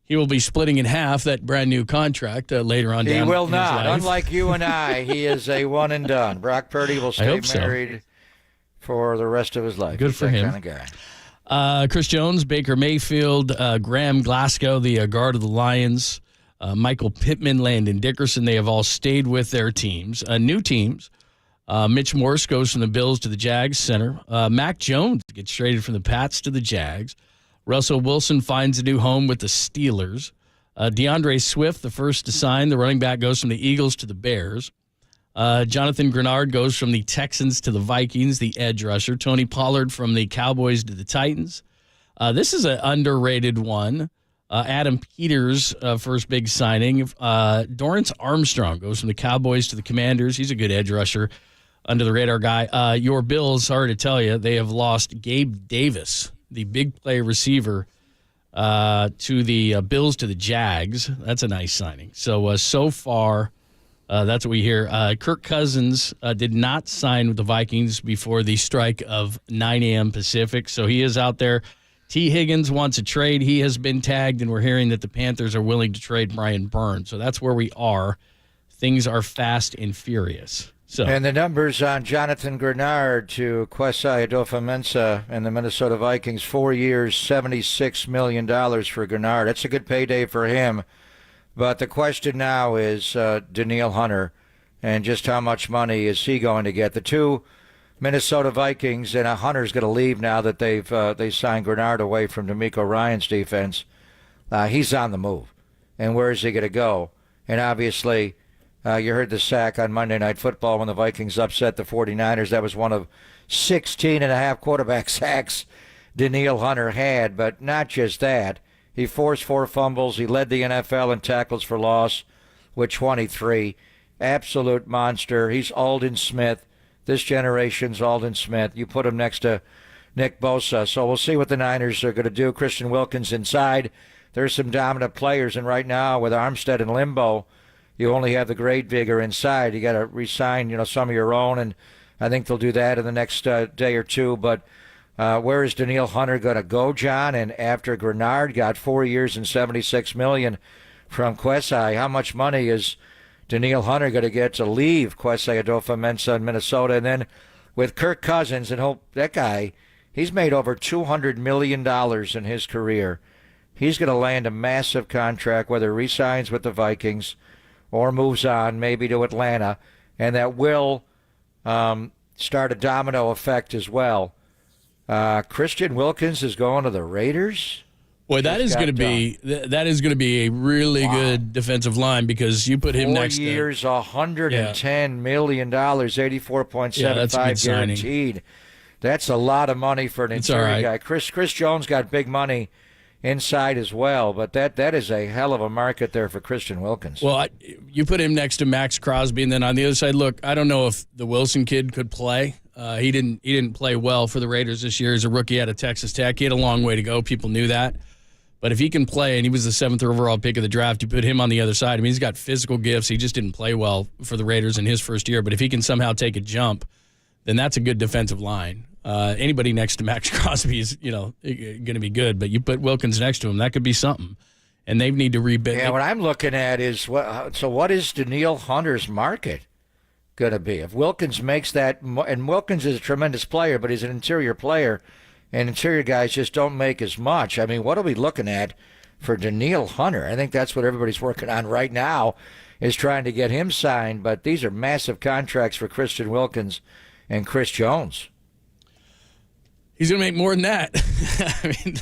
He will be splitting in half that brand-new contract later on down He will in not. his life. Unlike you and I, he is a one and done. Brock Purdy will stay married for the rest of his life. Good He's for that him. kind of guy. Chris Jones, Baker Mayfield, Graham Glasgow, the guard of the Lions, Michael Pittman, Landon Dickerson, they have all stayed with their teams. New teams. Mitch Morse goes from the Bills to the Jags center. Mac Jones gets traded from the Pats to the Jags. Russell Wilson finds a new home with the Steelers. DeAndre Swift, the first to sign, the running back, goes from the Eagles to the Bears. Jonathan Grenard goes from the Texans to the Vikings, the edge rusher. Tony Pollard from the Cowboys to the Titans. This is an underrated one. Adam Peters, first big signing. Dorrance Armstrong goes from the Cowboys to the Commanders. He's a good edge rusher, under the radar guy. Your Bills, sorry to tell you, they have lost Gabe Davis, the big play receiver, to the Bills to the Jags. That's a nice signing. So far, that's what we hear. Kirk Cousins did not sign with the Vikings before the strike of 9 a.m. Pacific, so he is out there. T. Higgins wants a trade. He has been tagged, and we're hearing that the Panthers are willing to trade Brian Burns. So that's where we are. Things are fast and furious. And the numbers on Jonathan Grenard to Kwesi Adofo-Mensah and the Minnesota Vikings, 4 years, $76 million for Grenard. That's a good payday for him. But the question now is Denil Hunter and just how much money is he going to get. The two Minnesota Vikings, and Hunter's going to leave now that they signed Grenard away from D'Amico Ryan's defense. He's on the move. And where is he going to go? And obviously, you heard the sack on Monday Night Football when the Vikings upset the 49ers. That was one of 16.5 quarterback sacks Denil Hunter had. But not just that. He forced 4 fumbles. He led the NFL in tackles for loss with 23. Absolute monster. He's Aldon Smith. This generation's Aldon Smith. You put him next to Nick Bosa. So we'll see what the Niners are going to do. Christian Wilkins inside. There's some dominant players. And right now with Armstead in limbo, you only have the grade vigor inside. You got to re-sign, some of your own. And I think they'll do that in the next day or two. But where is Denil Hunter going to go, John? And after Grenard got 4 years and $76 million from Kwesi, how much money is Denil Hunter going to get to leave Kwesi Adofo-Mensah in Minnesota? And then with Kirk Cousins, and that guy, he's made over $200 million in his career. He's going to land a massive contract, whether he re-signs with the Vikings or moves on maybe to Atlanta, and that will start a domino effect as well. Christian Wilkins is going to the Raiders. Boy, that is going to be a really good defensive line, because you put him next 4 years, $110 million, $84.75 guaranteed. That's a lot of money for an interior guy. Chris Jones got big money inside as well, but that is a hell of a market there for Christian Wilkins. Well, you put him next to Max Crosby, and then on the other side, look, I don't know if the Wilson kid could play. He didn't play well for the Raiders this year as a rookie out of Texas Tech. He had a long way to go. People knew that. But if he can play, and he was the 7th overall pick of the draft, you put him on the other side. I mean, he's got physical gifts. He just didn't play well for the Raiders in his first year. But if he can somehow take a jump, then that's a good defensive line. Anybody next to Max Crosby is, going to be good. But you put Wilkins next to him, that could be something. And they need to rebuild. Yeah, what I'm looking at is, what is Denil Hunter's market going to be? If Wilkins makes that, and Wilkins is a tremendous player, but he's an interior player, and interior guys just don't make as much. I mean, what are we looking at for Denil Hunter? I think that's what everybody's working on right now, is trying to get him signed. But these are massive contracts for Christian Wilkins and Chris Jones. He's going to make more than that. I mean,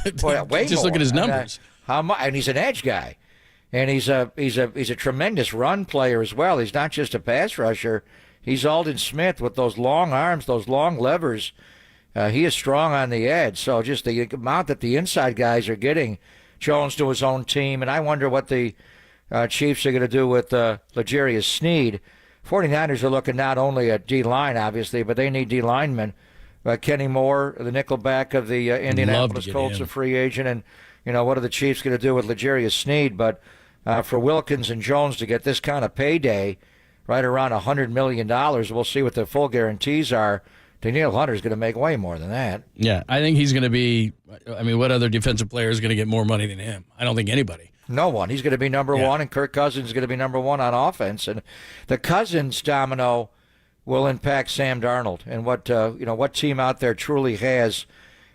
way just more. look at his numbers. How much? And he's an edge guy, and he's a tremendous run player as well. He's not just a pass rusher; He's Aldon Smith with those long arms, those long levers. He is strong on the edge. So just the amount that the inside guys are getting Jones to his own team, and I wonder what the Chiefs are going to do with L'Jarius Sneed. 49ers are looking not only at D-line, obviously, but they need D-linemen. Kenny Moore, the nickelback of the Indianapolis Colts, a free agent, and what are the Chiefs going to do with L'Jarius Sneed? But for Wilkins and Jones to get this kind of payday, right around $100 million, we'll see what the full guarantees are. Denil Hunter is going to make way more than that. Yeah, I think he's going to be. I mean, what other defensive player is going to get more money than him? I don't think anybody. No one. He's going to be number one, and Kirk Cousins is going to be number one on offense. And the Cousins domino will impact Sam Darnold. And what team out there truly has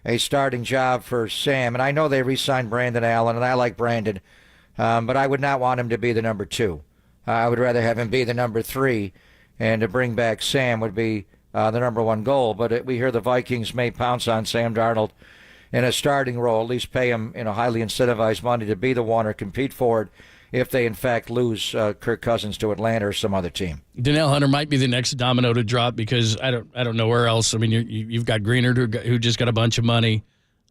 a starting job for Sam? And I know they re-signed Brandon Allen, and I like Brandon, but I would not want him to be the number 2. I would rather have him be the number 3, and to bring back Sam would be the number 1 goal. But we hear the Vikings may pounce on Sam Darnold in a starting role, at least pay him highly incentivized money to be the one or compete for it if they in fact lose Kirk Cousins to Atlanta or some other team. Denil Hunter might be the next domino to drop because I don't know where else. I mean, you've got Greenard who just got a bunch of money.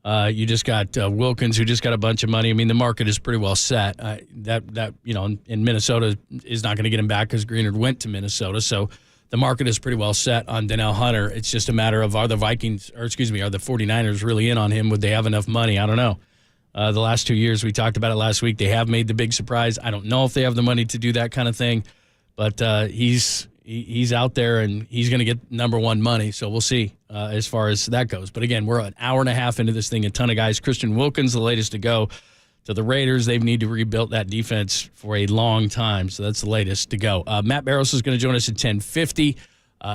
You just got Wilkins who just got a bunch of money. I mean, the market is pretty well set. That in Minnesota is not going to get him back because Greenard went to Minnesota. So the market is pretty well set on Denil Hunter. It's just a matter of are the 49ers really in on him? Would they have enough money? I don't know. The last 2 years, we talked about it last week, they have made the big surprise. I don't know if they have the money to do that kind of thing, but he's out there and he's going to get number 1 money. So we'll see as far as that goes. But again, we're an hour and a half into this thing, a ton of guys. Christian Wilkins, the latest to go to the Raiders. They need to rebuild that defense for a long time. So that's the latest to go. Matt Barrows is going to join us at 10:50.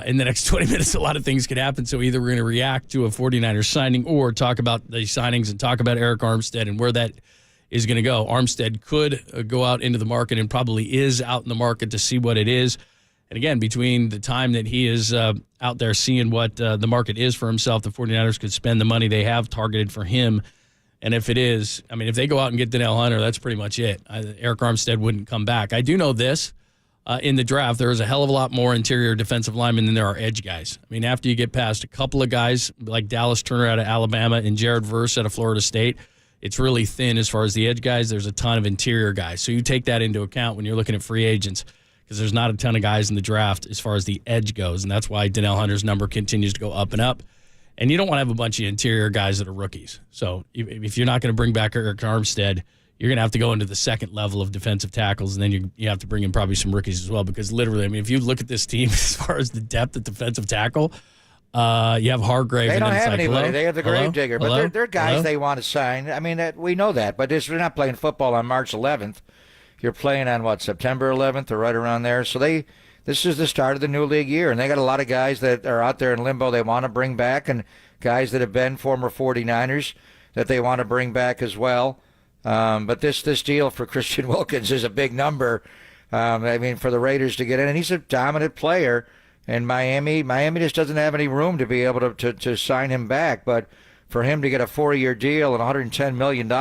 In the next 20 minutes, a lot of things could happen. So either we're going to react to a 49ers signing or talk about the signings and talk about Eric Armstead and where that is going to go. Armstead could go out into the market and probably is out in the market to see what it is. And again, between the time that he is out there seeing what the market is for himself, the 49ers could spend the money they have targeted for him. And if it is, I mean, if they go out and get Denil Hunter, that's pretty much it. Eric Armstead wouldn't come back. I do know this. In the draft, there is a hell of a lot more interior defensive linemen than there are edge guys. I mean, after you get past a couple of guys like Dallas Turner out of Alabama and Jared Verse out of Florida State, it's really thin as far as the edge guys. There's a ton of interior guys. So you take that into account when you're looking at free agents because there's not a ton of guys in the draft as far as the edge goes, and that's why Denil Hunter's number continues to go up and up. And you don't want to have a bunch of interior guys that are rookies. So if you're not going to bring back Eric Armstead, you're going to have to go into the second level of defensive tackles, and then you have to bring in probably some rookies as well because literally, I mean, if you look at this team as far as the depth at defensive tackle, you have Hargrave. They and don't then have anybody. Hello? They have the Gravedigger, but they're guys they want to sign. I mean, we know that, but they're not playing football on March 11th. You're playing on, September 11th or right around there. So this is the start of the new league year, and they got a lot of guys that are out there in limbo they want to bring back and guys that have been former 49ers that they want to bring back as well. But this deal for Christian Wilkins is a big number. I mean, for the Raiders to get in, and he's a dominant player. And Miami just doesn't have any room to be able to sign him back. But for him to get a 4-year deal and $110 million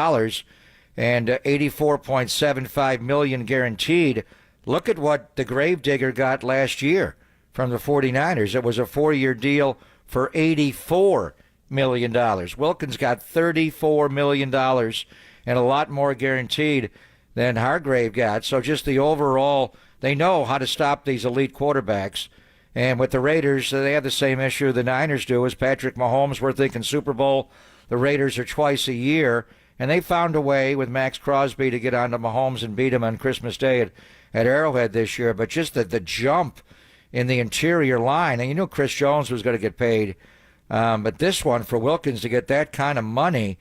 and $84.75 million guaranteed, look at what the Gravedigger got last year from the 49ers. It was a 4-year deal for $84 million. Wilkins got $34 million. And a lot more guaranteed than Hargrave got. So just the overall, they know how to stop these elite quarterbacks. And with the Raiders, they have the same issue the Niners do as Patrick Mahomes. We're thinking Super Bowl. The Raiders are twice a year. And they found a way with Max Crosby to get onto Mahomes and beat him on Christmas Day at Arrowhead this year. But just the jump in the interior line. And you knew Chris Jones was going to get paid. But this one, for Wilkins to get that kind of money,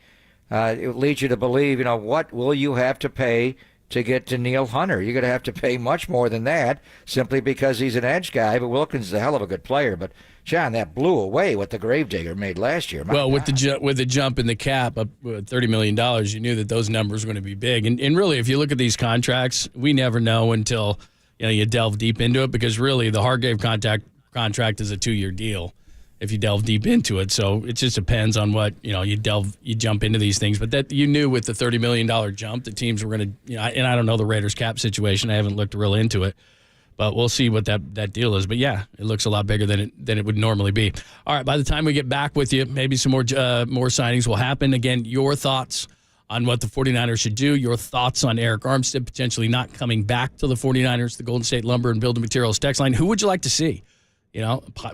it leads you to believe, what will you have to pay to get Denil Hunter? You're going to have to pay much more than that simply because he's an edge guy. But Wilkins is a hell of a good player. But, John, that blew away what the Gravedigger made last year. Well, with the jump in the cap up $30 million, you knew that those numbers were going to be big. And really, if you look at these contracts, we never know until you delve deep into it because really the Hargrave contract is a 2-year deal. If you delve deep into it. So it just depends on what, you jump into these things. But that you knew with the $30 million jump, the teams were going to, and I don't know the Raiders cap situation. I haven't looked real into it. But we'll see what that deal is. But, yeah, it looks a lot bigger than it would normally be. All right, by the time we get back with you, maybe some more signings will happen. Again, your thoughts on what the 49ers should do, your thoughts on Eric Armstead potentially not coming back to the 49ers, the Golden State Lumber and Building Materials text line. Who would you like to see?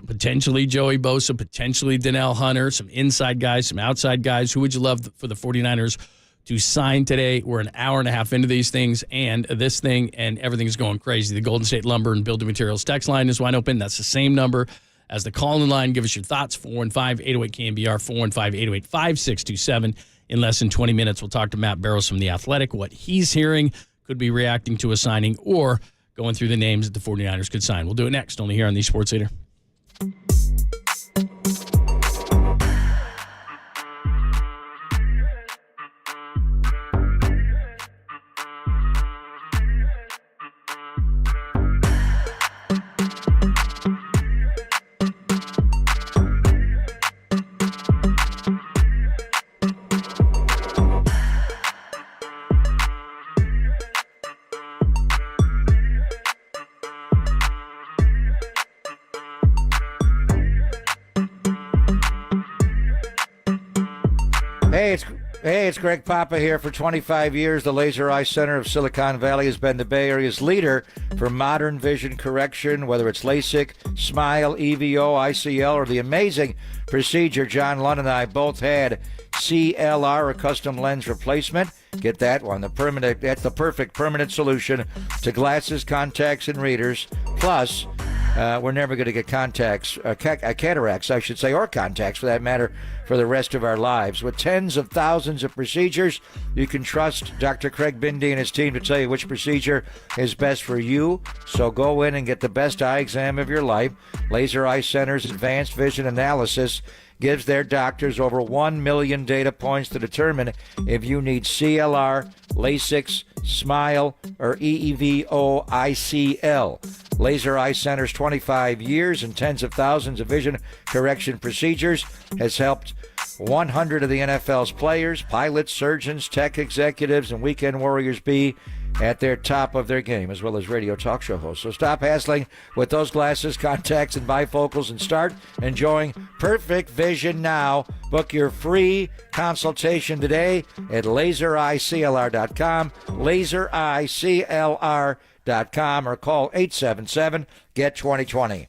Potentially Joey Bosa, potentially Denil Hunter, some inside guys, some outside guys. Who would you love for the 49ers to sign today? We're an hour and a half into these things and this thing, and everything's going crazy. The Golden State Lumber and Building Materials text line is wide open. That's the same number as the call-in line. Give us your thoughts, 415-808-KNBR, 415-808-5627. In less than 20 minutes, we'll talk to Matt Barrows from The Athletic, what he's hearing, could be reacting to a signing, or going through the names that the 49ers could sign. We'll do it next, only here on The Sports Leader. Hey, it's Greg Papa here. For 25 years, the Laser Eye Center of Silicon Valley has been the Bay Area's leader for modern vision correction, whether it's LASIK, SMILE, EVO, ICL, or the amazing procedure John Lund and I both had, CLR, a custom lens replacement. Get that one. That's the perfect permanent solution to glasses, contacts, and readers. Plus, we're never going to get cataracts, I should say, or contacts for that matter, for the rest of our lives. With tens of thousands of procedures, you can trust Dr. Craig Bindi and his team to tell you which procedure is best for you. So go in and get the best eye exam of your life. Laser Eye Center's advanced vision analysis gives their doctors over 1 million data points to determine if you need CLR, LASIK, SMILE, or EVO ICL. Laser Eye Center's 25 years and tens of thousands of vision correction procedures has helped 100 of the NFL's players, pilots, surgeons, tech executives, and weekend warriors be at their top of their game, as well as radio talk show hosts. So stop hassling with those glasses, contacts, and bifocals and start enjoying perfect vision now. Book your free consultation today at lasereyeclr.com, lasereyeclr.com, or call 877-GET-2020.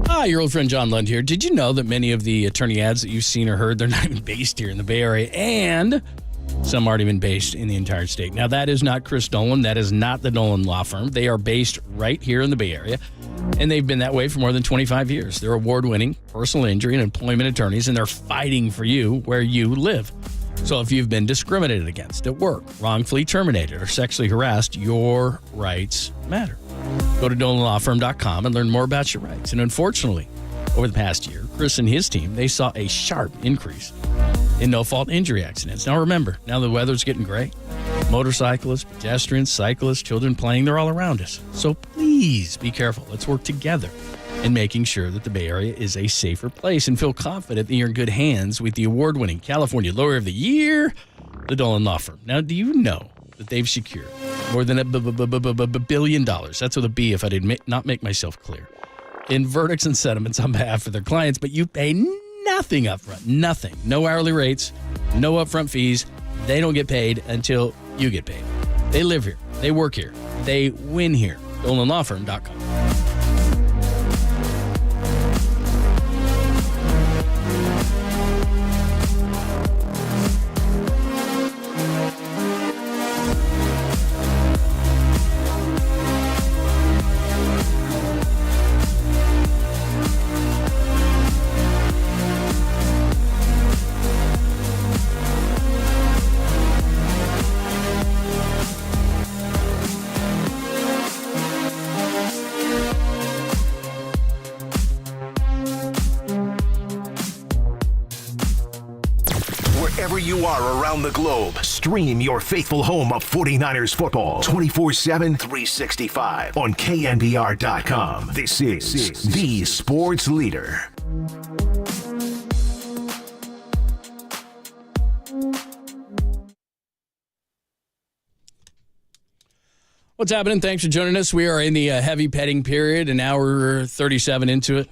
Hi, your old friend John Lund here. Did you know that many of the attorney ads that you've seen or heard, they're not even based here in the Bay Area, and some aren't even based in the entire state? Now, that is not Chris Dolan. That is not the Dolan Law Firm. They are based right here in the Bay Area, and they've been that way for more than 25 years. They're award-winning personal injury and employment attorneys, and they're fighting for you where you live. So if you've been discriminated against at work, wrongfully terminated, or sexually harassed, your rights matter. Go to DolanLawFirm.com and learn more about your rights. And unfortunately, over the past year, Chris and his team, they saw a sharp increase in no-fault injury accidents. Now remember, now the weather's getting gray. Motorcyclists, pedestrians, cyclists, children playing, they're all around us. So please be careful. Let's work together in making sure that the Bay Area is a safer place, and feel confident that you're in good hands with the award-winning California Lawyer of the Year, the Dolan Law Firm. Now, do you know that they've secured more than $1 billion? That's with a B if I did not make myself clear. In verdicts and settlements on behalf of their clients, but you pay nothing up front. Nothing. No hourly rates, no upfront fees. They don't get paid until you get paid. They live here. They work here. They win here. DolanLawFirm.com. far around the globe. Stream your faithful home of 49ers football 24/7, 365 on KNBR.com. This is the sports leader. What's happening? Thanks for joining us. We are in the heavy petting period, and now we're 37 into it.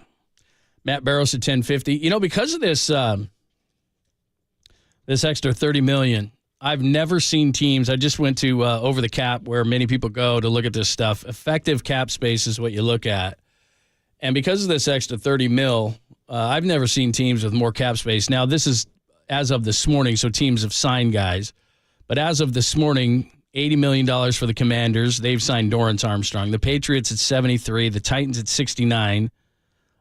Matt Barrows at 1050. Because of this this extra $30 million, I've never seen teams. I just went to Over the Cap, where many people go to look at this stuff. Effective cap space is what you look at. And because of this extra $30 mil, I've never seen teams with more cap space. Now, this is as of this morning, so teams have signed guys. But as of this morning, $80 million for the Commanders. They've signed Dorrance Armstrong. The Patriots at 73. The Titans at 69.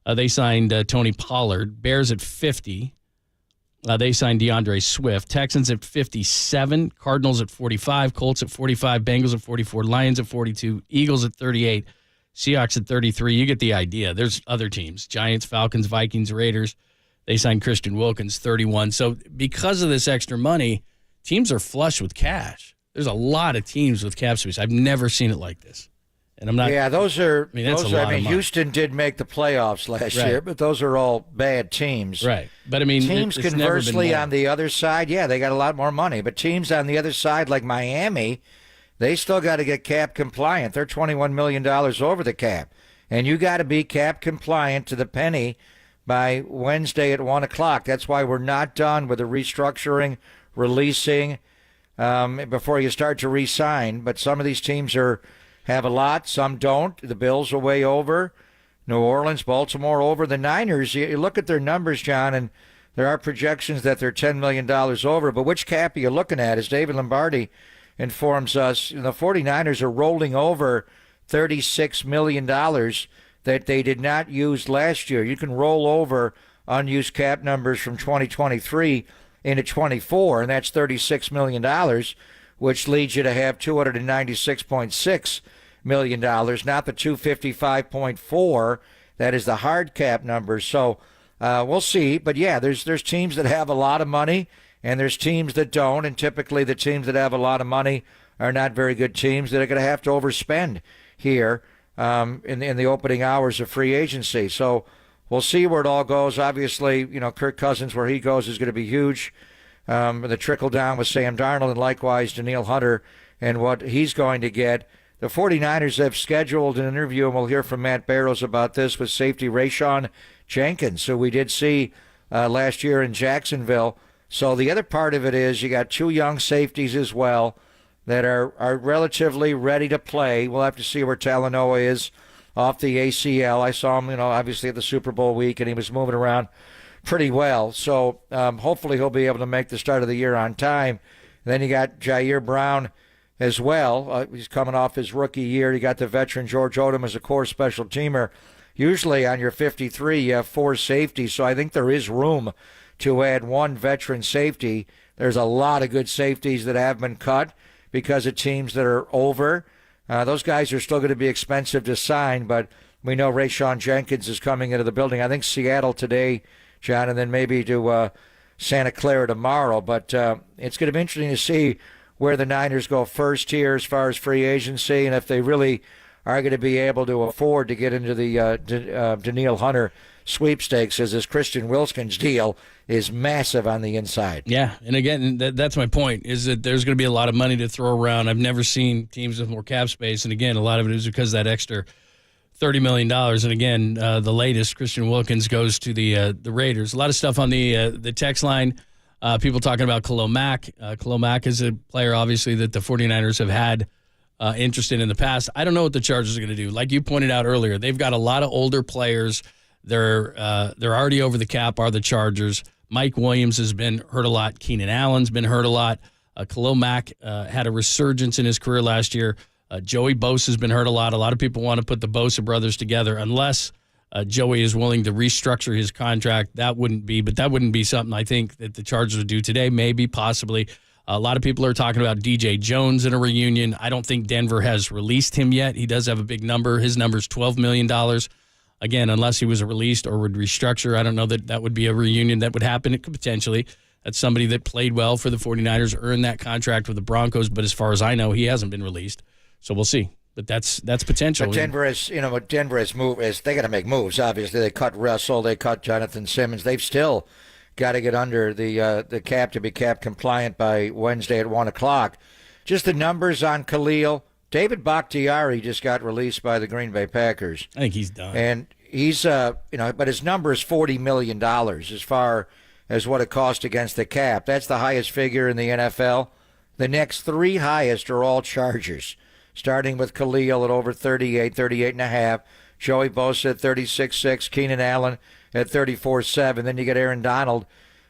They signed Tony Pollard. Bears at 50. They signed DeAndre Swift. Texans at 57. Cardinals at 45. Colts at 45. Bengals at 44. Lions at 42. Eagles at 38. Seahawks at 33. You get the idea. There's other teams. Giants, Falcons, Vikings, Raiders. They signed Christian Wilkins, 31. So because of this extra money, teams are flush with cash. There's a lot of teams with cap space. I've never seen it like this. And I'm not. Yeah, those are. That's a lot of money. Houston did make the playoffs last year, but those are all bad teams. Right. But teams conversely on the other side, they got a lot more money. But teams on the other side, like Miami, they still got to get cap compliant. They're $21 million over the cap, and you got to be cap compliant to the penny by Wednesday at 1:00. That's why we're not done with the restructuring, releasing. Before you start to re-sign. But some of these teams have a lot, some don't. The Bills are way over. New Orleans, Baltimore over. The Niners, you look at their numbers, John, and there are projections that they're $10 million over. But which cap are you looking at? As David Lombardi informs us, the 49ers are rolling over $36 million that they did not use last year. You can roll over unused cap numbers from 2023 into 24, and that's $36 million, which leads you to have $296.6 million, not the $255.4. That is the hard cap number. So we'll see. But, there's teams that have a lot of money, and there's teams that don't, and typically the teams that have a lot of money are not very good teams that are going to have to overspend here in the opening hours of free agency. So we'll see where it all goes. Obviously, Kirk Cousins, where he goes, is going to be huge. The trickle down with Sam Darnold and likewise Denil Hunter and what he's going to get. The 49ers have scheduled an interview, and we'll hear from Matt Barrows about this, with safety Rayshawn Jenkins, who we did see last year in Jacksonville. So the other part of it is you got two young safeties as well that are relatively ready to play. We'll have to see where Talanoa is off the ACL. I saw him, obviously at the Super Bowl week, and he was moving around pretty well. So hopefully he'll be able to make the start of the year on time. And then you got Jair Brown as well. He's coming off his rookie year. You got the veteran George Odom as a core special teamer. Usually on your 53, you have four safeties. So I think there is room to add one veteran safety. There's a lot of good safeties that have been cut because of teams that are over. Those guys are still going to be expensive to sign, but we know Rayshawn Jenkins is coming into the building. I think Seattle today, John, and then maybe to Santa Clara tomorrow. But it's going to be interesting to see where the Niners go first here as far as free agency, and if they really are going to be able to afford to get into the Denil Hunter sweepstakes, as this Christian Wilkins deal is massive on the inside. Yeah, and again, that's my point, is that there's going to be a lot of money to throw around. I've never seen teams with more cap space, and again, a lot of it is because of that extra $30 million. And again, the latest, Christian Wilkins goes to the Raiders. A lot of stuff on the text line. People talking about Khalil Mack. Khalil Mack is a player, obviously, that the 49ers have had interest in the past. I don't know what the Chargers are going to do. Like you pointed out earlier, they've got a lot of older players. They're already over the cap, are the Chargers. Mike Williams has been hurt a lot. Keenan Allen's been hurt a lot. Khalil Mack had a resurgence in his career last year. Joey Bosa has been hurt a lot. A lot of people want to put the Bosa brothers together unless Joey is willing to restructure his contract. That wouldn't be something I think that the Chargers would do today. Maybe, possibly. A lot of people are talking about DJ Jones in a reunion. I don't think Denver has released him yet. He does have a big number. His number is $12 million. Again, unless he was released or would restructure, I don't know that would be a reunion that would happen. It could potentially. That's somebody that played well for the 49ers, earned that contract with the Broncos, but as far as I know, he hasn't been released. So we'll see. But that's potential. But Denver is, they got to make moves. Obviously, they cut Russell, they cut Jonathan Simmons. They've still got to get under the cap to be cap compliant by Wednesday at 1:00. Just the numbers on Khalil. David Bakhtiari just got released by the Green Bay Packers. I think he's done. And he's, but his number is $40 million as far as what it cost against the cap. That's the highest figure in the NFL. The next three highest are all Chargers, starting with Khalil at over 38.5, Joey Bosa at 36.6, Keenan Allen at 34.7. Then you get Aaron Donald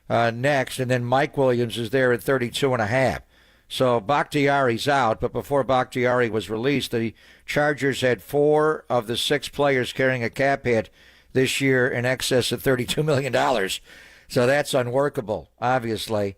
next, and then Mike Williams is there at 32.5. So Bakhtiari's out, but before Bakhtiari was released, the Chargers had 4 of the 6 players carrying a cap hit this year in excess of $32 million. So that's unworkable, obviously.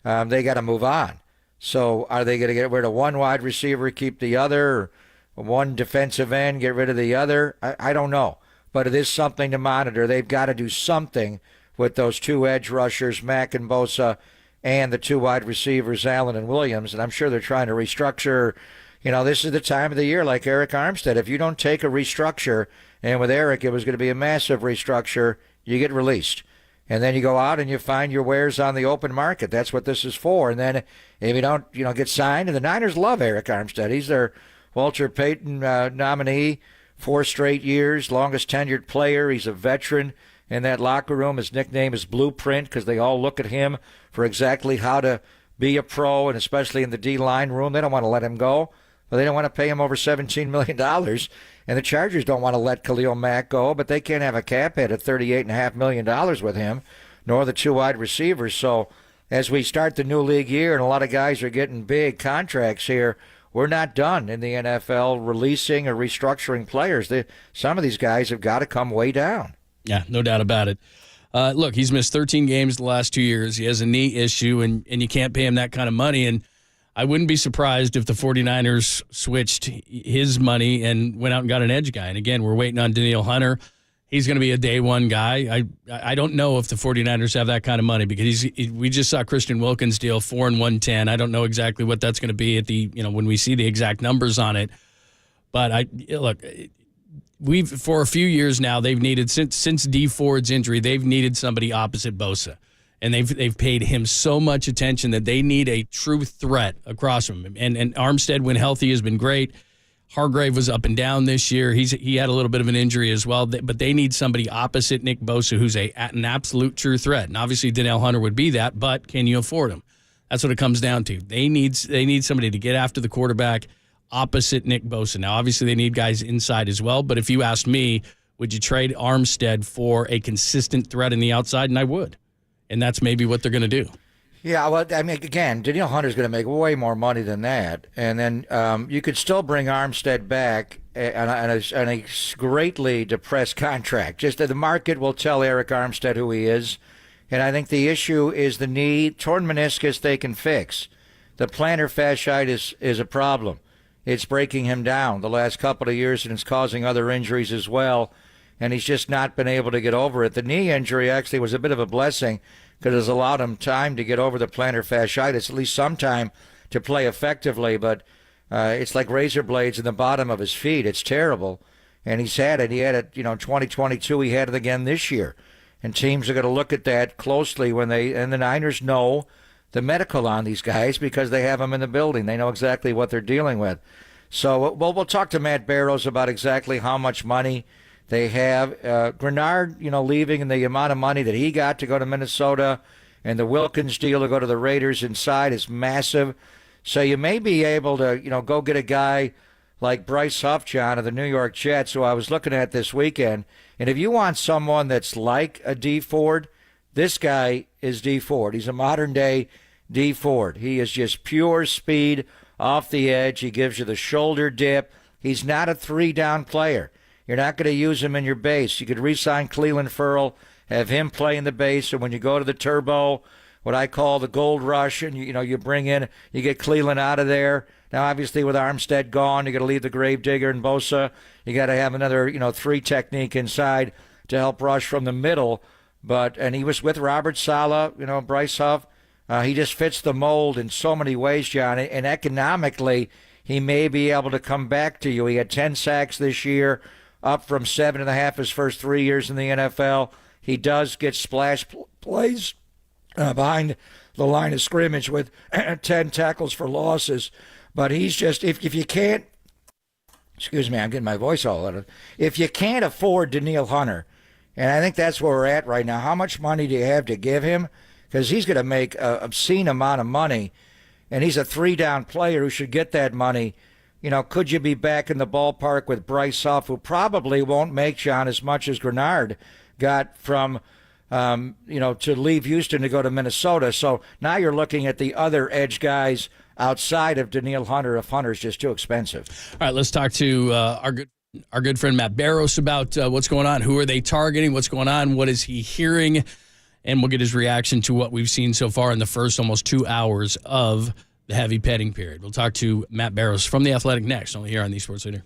They got to move on. So are they going to get rid of one wide receiver, keep the other, or one defensive end, get rid of the other? I don't know. But it is something to monitor. They've got to do something with those 2 edge rushers, Mack and Bosa, and the 2 wide receivers, Allen and Williams. And I'm sure they're trying to restructure. This is the time of the year, like Eric Armstead. If you don't take a restructure, and with Eric it was going to be a massive restructure, you get released. And then you go out and you find your wares on the open market. That's what this is for. And then if you don't, get signed, and the Niners love Eric Armstead. He's their Walter Payton nominee, 4 straight years, longest tenured player. He's a veteran in that locker room. His nickname is Blueprint because they all look at him for exactly how to be a pro, and especially in the D-line room. They don't want to let him go, but they don't want to pay him over $17 million. And the Chargers don't want to let Khalil Mack go, but they can't have a cap hit at $38.5 million with him, nor the 2 wide receivers. So as we start the new league year and a lot of guys are getting big contracts here, we're not done in the NFL releasing or restructuring players. Some of these guys have got to come way down. Yeah, no doubt about it. Look, he's missed 13 games the last 2 years. He has a knee issue, and you can't pay him that kind of money. And I wouldn't be surprised if the 49ers switched his money and went out and got an edge guy. And again, we're waiting on Denil Hunter. He's going to be a day one guy. I don't know if the 49ers have that kind of money because we just saw Christian Wilkins deal 4 and 110. I don't know exactly what that's going to be at when we see the exact numbers on it. But for a few years now, they've needed since D Ford's injury, they've needed somebody opposite Bosa. And they've paid him so much attention that they need a true threat across from him. And Armstead, when healthy, has been great. Hargrave was up and down this year. He had a little bit of an injury as well. But they need somebody opposite Nick Bosa who's an absolute true threat. And obviously, Denil Hunter would be that, but can you afford him? That's what it comes down to. They need somebody to get after the quarterback opposite Nick Bosa. Now, obviously, they need guys inside as well. But if you asked me, would you trade Armstead for a consistent threat in the outside? And I would. And that's maybe what they're going to do. Yeah, well, I mean, again, Denil Hunter's going to make way more money than that. And then you could still bring Armstead back on a greatly depressed contract. Just that the market will tell Eric Armstead who he is. And I think the issue is the knee. Torn meniscus they can fix. The plantar fasciitis is a problem. It's breaking him down the last couple of years, and it's causing other injuries as well. And he's just not been able to get over it. The knee injury actually was a bit of a blessing because it's allowed him time to get over the plantar fasciitis, at least some time to play effectively. But it's like razor blades in the bottom of his feet. It's terrible. And he's had it. He had it, 2022. He had it again this year. And teams are going to look at that closely and the Niners know the medical on these guys because they have them in the building. They know exactly what they're dealing with. So we'll talk to Matt Barrows about exactly how much money they have. Grenard, leaving and the amount of money that he got to go to Minnesota and the Wilkins deal to go to the Raiders inside is massive. So you may be able to, go get a guy like Bryce Huff, John, of the New York Jets, who I was looking at this weekend. And if you want someone that's like a D Ford, this guy is D Ford. He's a modern-day D Ford. He is just pure speed off the edge. He gives you the shoulder dip. He's not a 3-down player. You're not going to use him in your base. You could re-sign Cleveland Ferrell, have him play in the base, and when you go to the turbo, what I call the gold rush, and you bring in, you get Cleveland out of there. Now, obviously, with Armstead gone, you got to leave the Gravedigger and Bosa. You got to have another, 3 technique inside to help rush from the middle. And he was with Robert Saleh, Bryce Huff. He just fits the mold in so many ways, John, and economically, he may be able to come back to you. He had 10 sacks this year, up from 7.5 his first 3 years in the NFL. He does get splash plays behind the line of scrimmage with 10 tackles for losses. But he's just, if you can't, excuse me, I'm getting my voice all out of it. If you can't afford Denil Hunter, and I think that's where we're at right now, how much money do you have to give him? Because he's going to make an obscene amount of money, and he's a 3-down player who should get that money. You know, could you be back in the ballpark with Bryce Huff, who probably won't make, John, as much as Grenard got from, to leave Houston to go to Minnesota. So now you're looking at the other edge guys outside of Denil Hunter if Hunter's just too expensive. All right, let's talk to our good friend Matt Barrows about what's going on. Who are they targeting? What's going on? What is he hearing? And we'll get his reaction to what we've seen so far in the first almost 2 hours of the heavy petting period. We'll talk to Matt Barrows from The Athletic next, only here on the Sports Leader.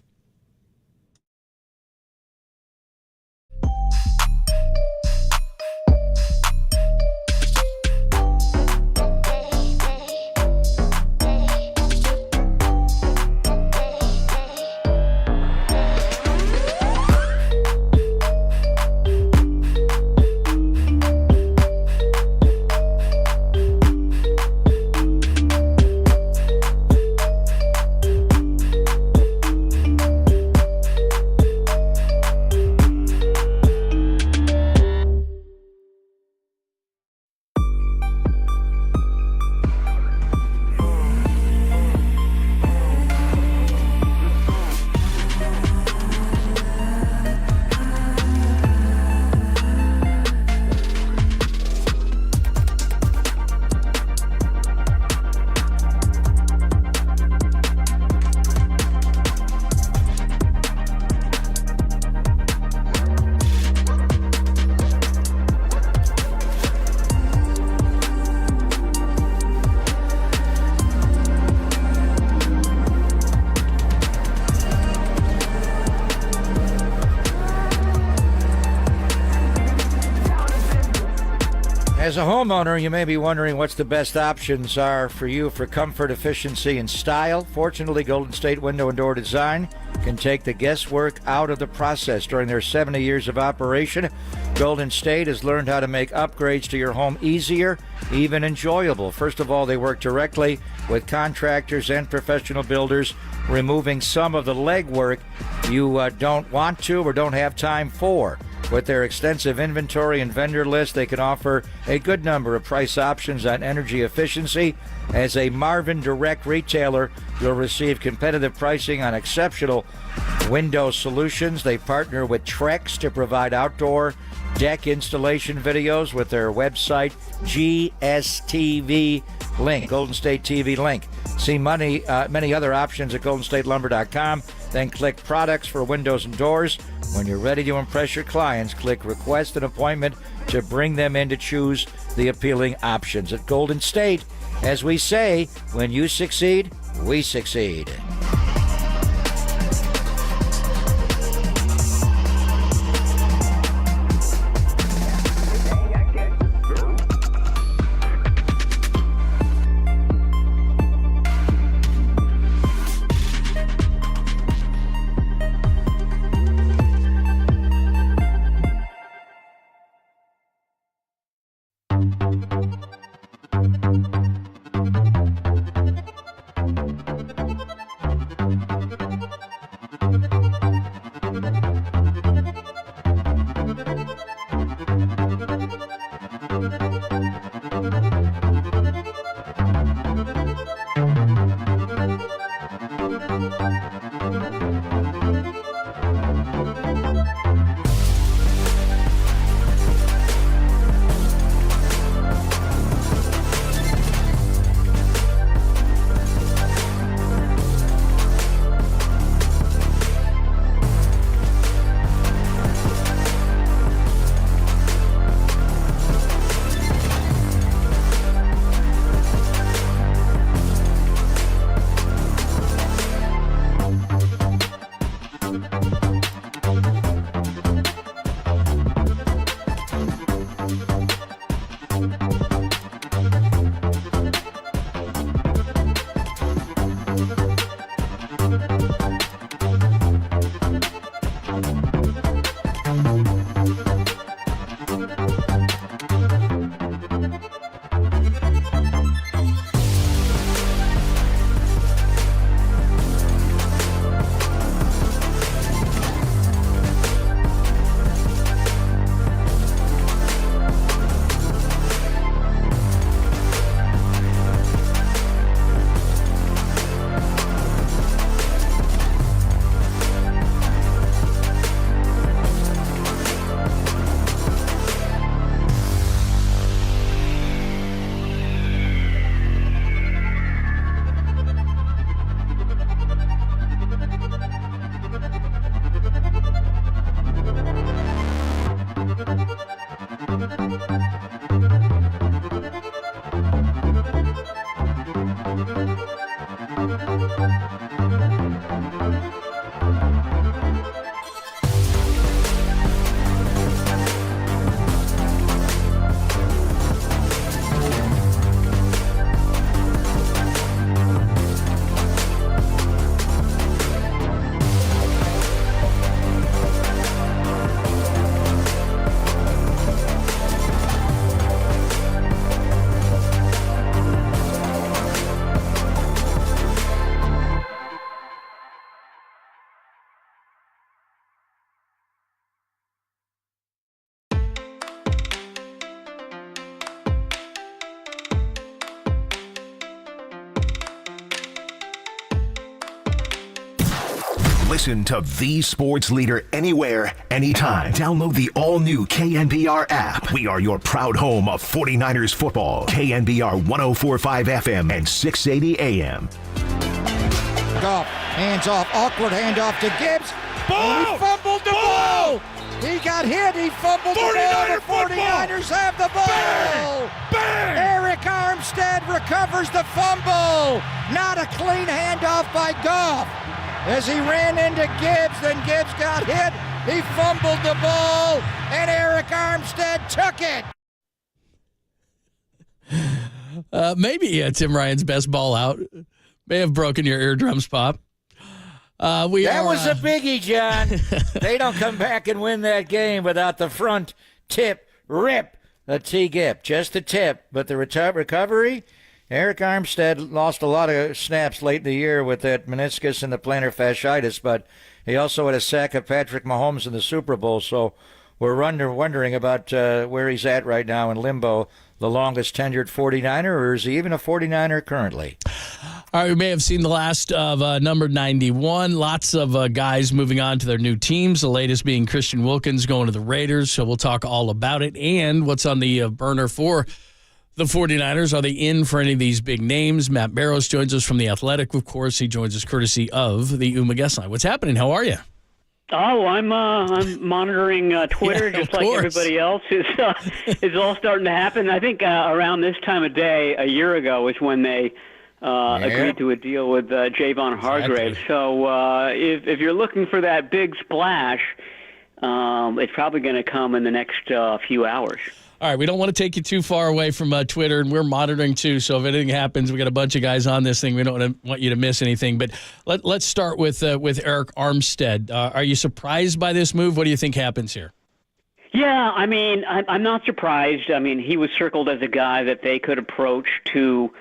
As a homeowner, you may be wondering what's the best options are for you for comfort, efficiency, and style. Fortunately, Golden State Window and Door Design can take the guesswork out of the process. During their 70 years of operation, Golden State has learned how to make upgrades to your home easier, even enjoyable. First of all, they work directly with contractors and professional builders, removing some of the legwork you don't want to or don't have time for. With their extensive inventory and vendor list, they can offer a good number of price options on energy efficiency. As a Marvin Direct retailer, you'll receive competitive pricing on exceptional window solutions. They partner with Trex to provide outdoor deck installation videos with their website, GSTV Link, Golden State TV Link. See many other options at goldenstatelumber.com. Then click Products for Windows and Doors. When you're ready to impress your clients, click Request an Appointment to bring them in to choose the appealing options. At Golden State, as we say, when you succeed, we succeed. Listen to the sports leader anywhere, anytime. Download the all-new KNBR app. We are your proud home of 49ers football. KNBR 104.5 FM and 680 AM. Goff, hands off, awkward handoff to Gibbs. Ball! He fumbled the ball! He got hit, he fumbled the ball. The 49ers have the ball! Bang! Eric Armstead recovers the fumble. Not a clean handoff by Goff. As he ran into Gibbs, then Gibbs got hit. He fumbled the ball, and Eric Armstead took it. Maybe Tim Ryan's best ball out. May have broken your eardrums, Pop. That was a biggie, John. They don't come back and win that game without the front tip rip. A T-gip, just a tip. But the recovery, Eric Armstead lost a lot of snaps late in the year with that meniscus and the plantar fasciitis, but he also had a sack of Patrick Mahomes in the Super Bowl, so we're wondering about where he's at right now in limbo. The longest tenured 49er, or is he even a 49er currently? All right, we may have seen the last of number 91. Lots of guys moving on to their new teams, the latest being Christian Wilkins going to the Raiders, so we'll talk all about it and what's on the burner for the 49ers. Are they in for any of these big names? Matt Barrows joins us from The Athletic, of course. He joins us courtesy of the Uma Guest Line. What's happening? How are you? Oh, I'm monitoring Twitter just like everybody else. It's all starting to happen. I think around this time of day, a year ago, is when they agreed to a deal with Javon Hargrave. So if you're looking for that big splash, it's probably going to come in the next few hours. All right, we don't want to take you too far away from Twitter, and we're monitoring too. So if anything happens, we got a bunch of guys on this thing. We don't want you to miss anything. But let's start with Eric Armstead. Are you surprised by this move? What do you think happens here? Yeah, I mean, I'm not surprised. I mean, he was circled as a guy that they could approach to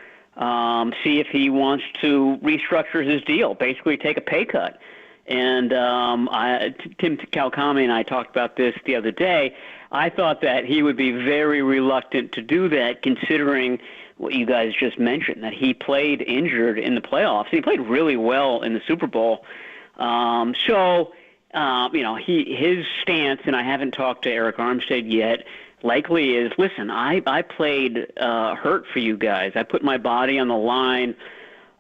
see if he wants to restructure his deal, basically take a pay cut. And Tim Calcami and I talked about this the other day. I thought that he would be very reluctant to do that, considering what you guys just mentioned, that he played injured in the playoffs. He played really well in the Super Bowl. His stance, and I haven't talked to Eric Armstead yet, likely is, listen, I played hurt for you guys. I put my body on the line.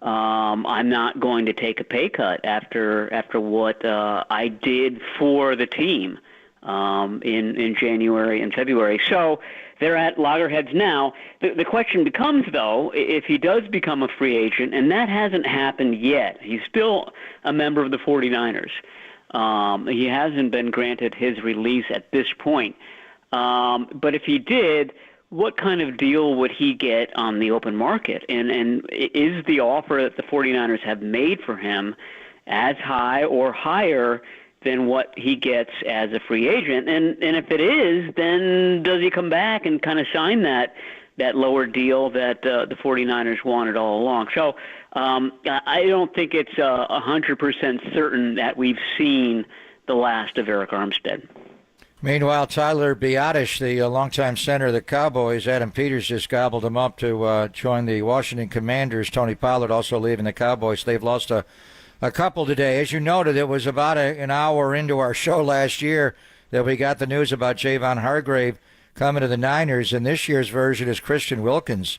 I'm not going to take a pay cut after what I did for the team in January and February. So they're at loggerheads now. The question becomes, though, if he does become a free agent, and that hasn't happened yet. He's still a member of the 49ers. He hasn't been granted his release at this point. But if he did, what kind of deal would he get on the open market? And is the offer that the 49ers have made for him as high or higher than what he gets as a free agent? And if it is, then does he come back and kind of sign that lower deal that the 49ers wanted all along? So I don't think it's 100% certain that we've seen the last of Eric Armstead. Meanwhile, Tyler Biadasz, the longtime center of the Cowboys, Adam Peters just gobbled him up to join the Washington Commanders. Tony Pollard also leaving the Cowboys. They've lost a couple today. As you noted, it was about an hour into our show last year that we got the news about Javon Hargrave coming to the Niners, and this year's version is Christian Wilkins,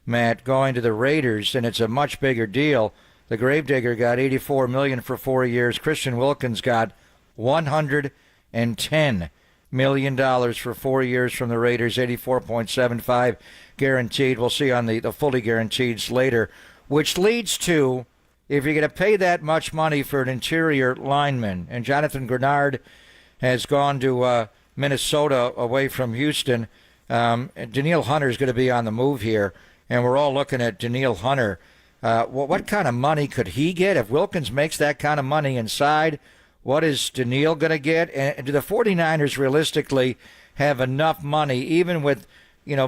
Matt, going to the Raiders, and it's a much bigger deal. The Gravedigger got $84 million for 4 years. Christian Wilkins got $110 million for 4 years from the Raiders, 84.75 guaranteed. We'll see on the fully guaranteeds later, which leads to if you're going to pay that much money for an interior lineman, and Jonathan Grenard has gone to Minnesota away from Houston, Denil Hunter is going to be on the move here, and we're all looking at Denil Hunter. What kind of money could he get? If Wilkins makes that kind of money inside, what is Denil going to get? And do the 49ers realistically have enough money, even with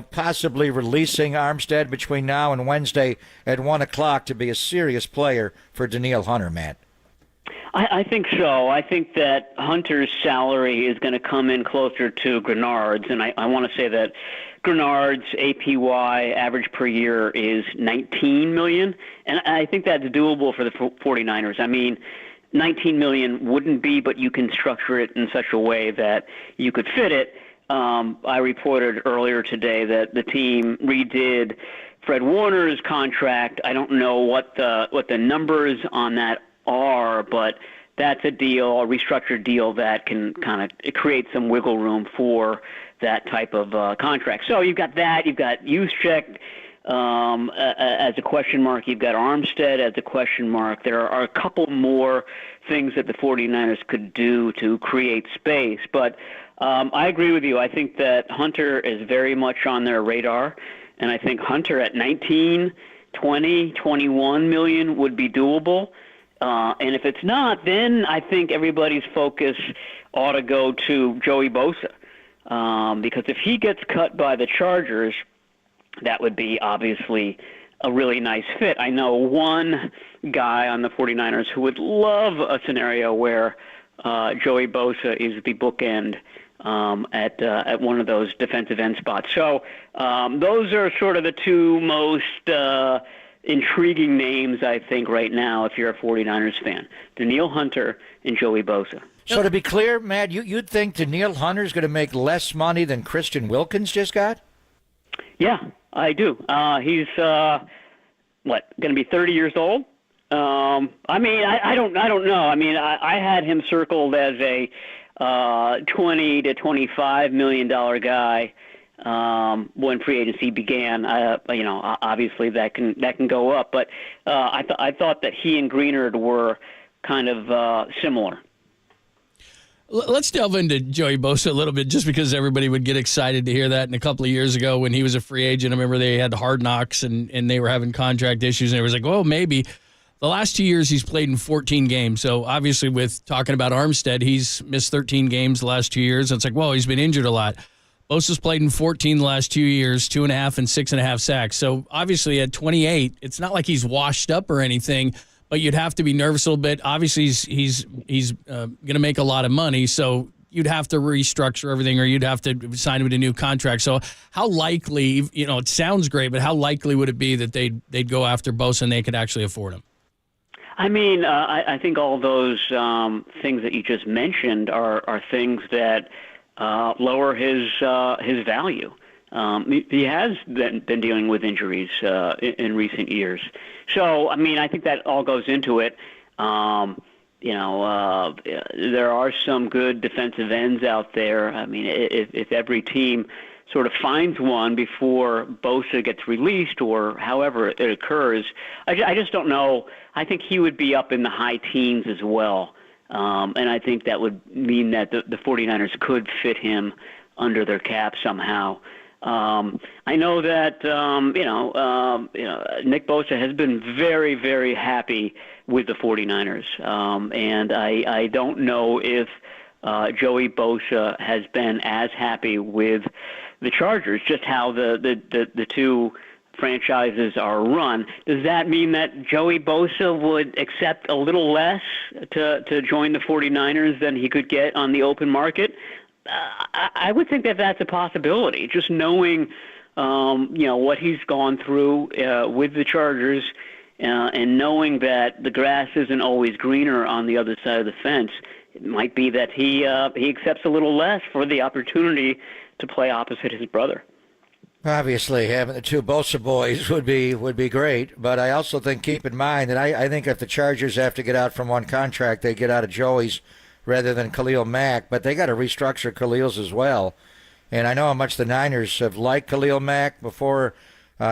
possibly releasing Armstead between now and Wednesday at 1 o'clock, to be a serious player for Denil Hunter, Matt? I think so. I think that Hunter's salary is going to come in closer to Grenard's, and I want to say that Grenard's APY, average per year, is $19 million, and I think that's doable for the 49ers. I mean, $19 million wouldn't be, but you can structure it in such a way that you could fit it. I reported earlier today that the team redid Fred Warner's contract. I don't know what the numbers on that are, but that's a deal, a restructured deal that can kind of create some wiggle room for that type of contract. So you've got that. You've got Juszczyk as a question mark. You've got Armstead as a question mark. There are a couple more things that the 49ers could do to create space, but I agree with you. I think that Hunter is very much on their radar, and I think Hunter at 19, 20, 21 million would be doable. And if it's not, then I think everybody's focus ought to go to Joey Bosa, because if he gets cut by the Chargers, that would be obviously a really nice fit. I know one guy on the 49ers who would love a scenario where Joey Bosa is the bookend at one of those defensive end spots. So those are sort of the two most intriguing names, I think, right now, if you're a 49ers fan. Denil Hunter and Joey Bosa. So to be clear, Matt, you'd think Denil Hunter's going to make less money than Christian Wilkins just got? Yeah, I do. He's, going to be 30 years old? I mean, I don't know. I mean, I had him circled as a $20 to $25 million guy when free agency began. Obviously that can go up, but I thought that he and Greenard were kind of similar. Let's delve into Joey Bosa a little bit, just because everybody would get excited to hear that. And a couple of years ago when he was a free agent, I remember they had Hard Knocks and they were having contract issues, and it was like, well, maybe. The last 2 years he's played in 14 games. So obviously with talking about Armstead, he's missed 13 games the last 2 years. And it's like, well, he's been injured a lot. Bosa's played in 14 the last 2 years, 2.5 and 6.5 sacks. So obviously at 28, it's not like he's washed up or anything, but you'd have to be nervous a little bit. Obviously he's going to make a lot of money, so you'd have to restructure everything, or you'd have to sign him to a new contract. So how likely, it sounds great, but how likely would it be that they'd go after Bosa and they could actually afford him? I mean, I think all those things that you just mentioned are things that lower his value. He has been dealing with injuries in recent years. So, I mean, I think that all goes into it. There are some good defensive ends out there. I mean, if every team sort of finds one before Bosa gets released or however it occurs, I just don't know. I think he would be up in the high teens as well. And I think that would mean that the 49ers could fit him under their cap somehow. I know that, Nick Bosa has been very, very happy with the 49ers. And I don't know if Joey Bosa has been as happy with the Chargers, just how the two franchises are run. Does that mean that Joey Bosa would accept a little less to join the 49ers than he could get on the open market? I would think that that's a possibility, just knowing what he's gone through with the Chargers and knowing that the grass isn't always greener on the other side of the fence. It might be that he accepts a little less for the opportunity to play opposite his brother. Obviously, having the two Bosa boys would be great, but I also think, keep in mind that I think if the Chargers have to get out from one contract, they get out of Joey's rather than Khalil Mack, but they got to restructure Khalil's as well. And I know how much the Niners have liked Khalil Mack before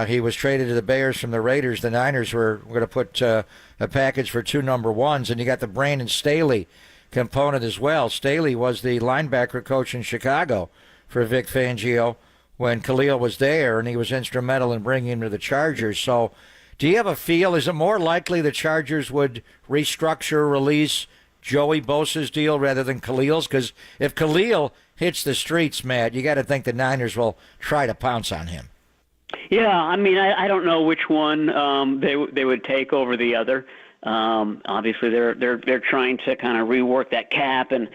He was traded to the Bears from the Raiders. The Niners were going to put a package for 2 number ones, and you got the Brandon Staley component as well. Staley was the linebacker coach in Chicago for Vic Fangio when Khalil was there, and he was instrumental in bringing him to the Chargers. So do you have a feel, is it more likely the Chargers would restructure, release Joey Bosa's deal rather than Khalil's? Because if Khalil hits the streets, Matt, you got to think the Niners will try to pounce on him. Yeah, I mean, I don't know which one they would take over the other. Obviously, they're trying to kind of rework that cap and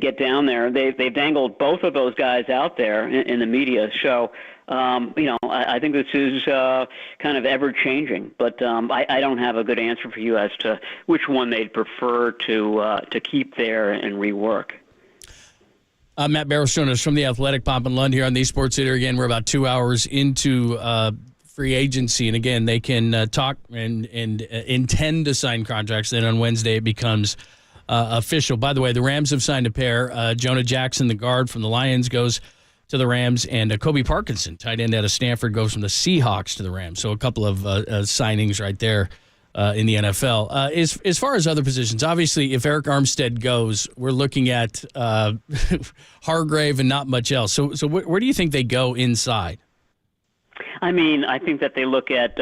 get down there. They've dangled both of those guys out there in the media. So, I think this is kind of ever changing. But I don't have a good answer for you as to which one they'd prefer to keep there and rework. Matt Barrows joining us from The Athletic. Pop and Lund here on the Sports Leader. Again, we're about 2 hours into free agency, and again, they can talk and intend to sign contracts. Then on Wednesday, it becomes official. By the way, the Rams have signed a pair. Jonah Jackson, the guard from the Lions, goes to the Rams, and Kobe Parkinson, tight end out of Stanford, goes from the Seahawks to the Rams. So a couple of signings right there in the NFL. As far as other positions, obviously, if Eric Armstead goes, we're looking at Hargrave and not much else. So where do you think they go inside? I mean, I think that they look at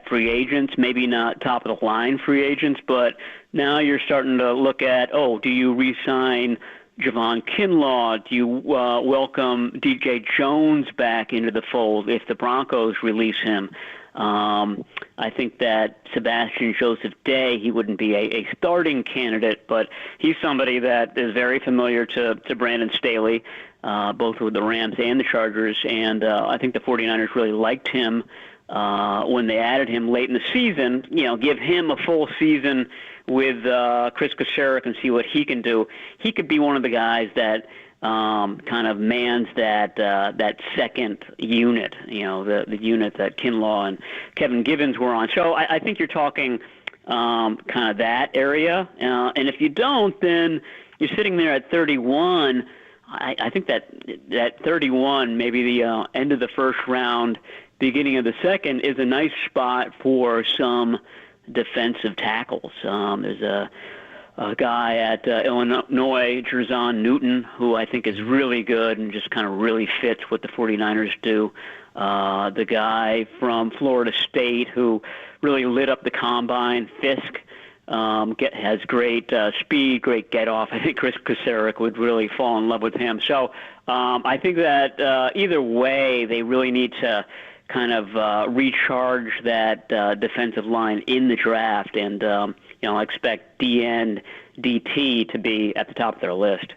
free agents, maybe not top of the line free agents, but now you're starting to look at, do you re-sign Javon Kinlaw? Do you welcome DJ Jones back into the fold if the Broncos release him? I think that Sebastian Joseph Day, he wouldn't be a starting candidate, but he's somebody that is very familiar to Brandon Staley, both with the Rams and the Chargers, and I think the 49ers really liked him when they added him late in the season. Give him a full season with Chris Kaserik and see what he can do. He could be one of the guys that kind of mans that second unit, the unit that Kinlaw and Kevin Givens were on. So I think you're talking kind of that area. And if you don't, then you're sitting there at 31. I think that 31, maybe the end of the first round, beginning of the second, is a nice spot for some defensive tackles. There's a guy at Illinois, Jerzon Newton, who I think is really good and just kind of really fits what the 49ers do. The guy from Florida State who really lit up the combine, Fisk, has great speed, great get-off. I think Chris Kaserik would really fall in love with him. So I think that either way, they really need to kind of recharge that defensive line in the draft, and I expect DT to be at the top of their list.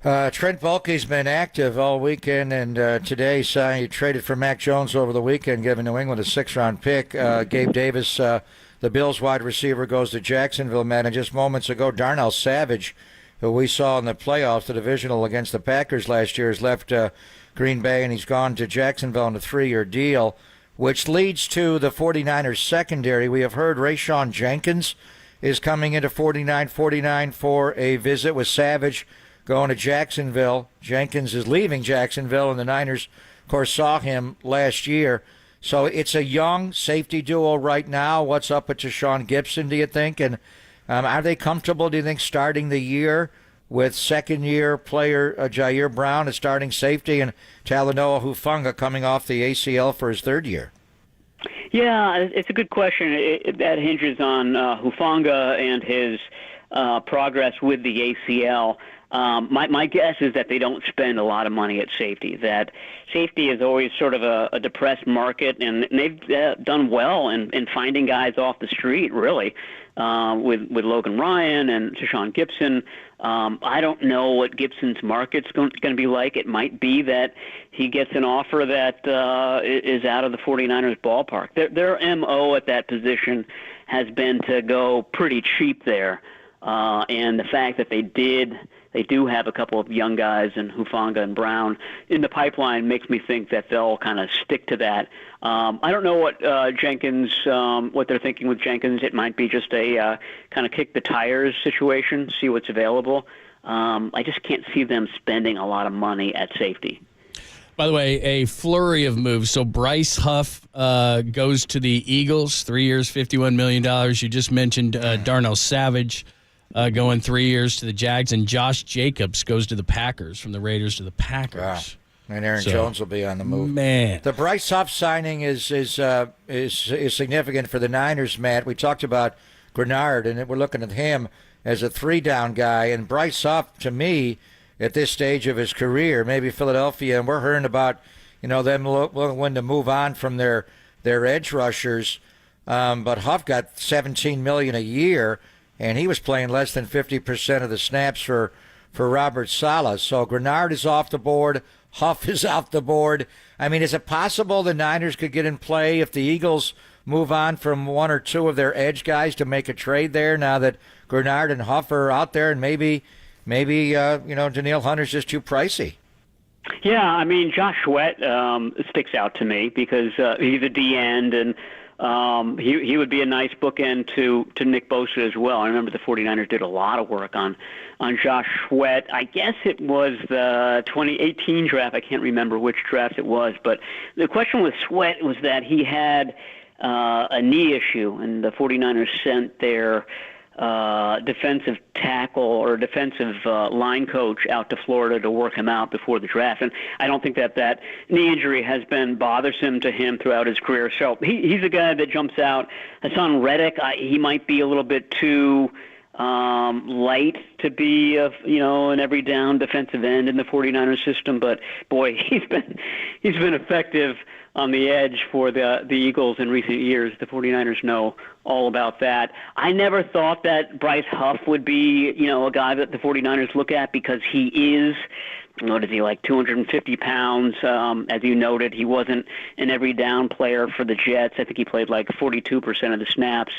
Trent Baalke's been active all weekend, and today he traded for Mac Jones over the weekend, giving New England a 6th-round pick. Gabe Davis, the Bills wide receiver, goes to Jacksonville, man. And just moments ago, Darnell Savage, who we saw in the playoffs, the divisional against the Packers last year, has left Green Bay, and he's gone to Jacksonville on a 3-year deal, which leads to the 49ers secondary. We have heard Rayshawn Jenkins is coming into 49 for a visit with Savage going to Jacksonville. Jenkins is leaving Jacksonville, and the Niners, of course, saw him last year. So it's a young safety duo right now. What's up with Tashawn Gibson, do you think? And are they comfortable, do you think, starting the year with second-year player Jair Brown as starting safety and Talanoa Hufanga coming off the ACL for his 3rd year? Yeah, it's a good question. That hinges on Hufanga and his progress with the ACL. My guess is that they don't spend a lot of money at safety, that safety is always sort of a depressed market, and they've done well in finding guys off the street, really, with Logan Ryan and Tashawn Gibson. I don't know what Gibson's market's going to be like. It might be that he gets an offer that is out of the 49ers ballpark. Their MO at that position has been to go pretty cheap there, and the fact that they do have a couple of young guys in Hufanga and Brown in the pipeline makes me think that they'll kind of stick to that. I don't know what Jenkins, what they're thinking with Jenkins. It might be just a kind of kick the tires situation, see what's available. I just can't see them spending a lot of money at safety. By the way, a flurry of moves. So Bryce Huff goes to the Eagles, 3 years, $51 million. You just mentioned Darnell Savage going 3 years to the Jags, and Josh Jacobs goes to the Packers, from the Raiders to the Packers. Wow. And Aaron Jones will be on the move. Man. The Bryce Huff signing is significant for the Niners, Matt. We talked about Grenard, and we're looking at him as a 3-down guy. And Bryce Huff, to me, at this stage of his career, maybe Philadelphia, and we're hearing about, them willing to move on from their edge rushers. But Huff got $17 million a year, and he was playing less than 50% of the snaps for Robert Saleh. So Grenard is off the board. Huff is off the board. I mean, is it possible the Niners could get in play if the Eagles move on from one or two of their edge guys to make a trade there now that Grenard and Huff are out there, and maybe Denil Hunter's just too pricey? Yeah, I mean, Josh Sweat sticks out to me because he's a D-end, and he would be a nice bookend to Nick Bosa as well. I remember the 49ers did a lot of work on Josh Sweat. I guess it was the 2018 draft. I can't remember which draft it was, but the question with Sweat was that he had a knee issue, and the 49ers sent their defensive tackle or defensive line coach out to Florida to work him out before the draft. And I don't think that knee injury has been bothersome to him throughout his career. So he's a guy that jumps out. Hassan Reddick, he might be a little bit too light to be an every down defensive end in the 49ers system, but boy, he's been effective on the edge for the Eagles in recent years. The 49ers know all about that. I never thought that Bryce Huff would be, a guy that the 49ers look at because he is, what is he, like 250 pounds? As you noted, he wasn't an every down player for the Jets. I think he played like 42% of the snaps.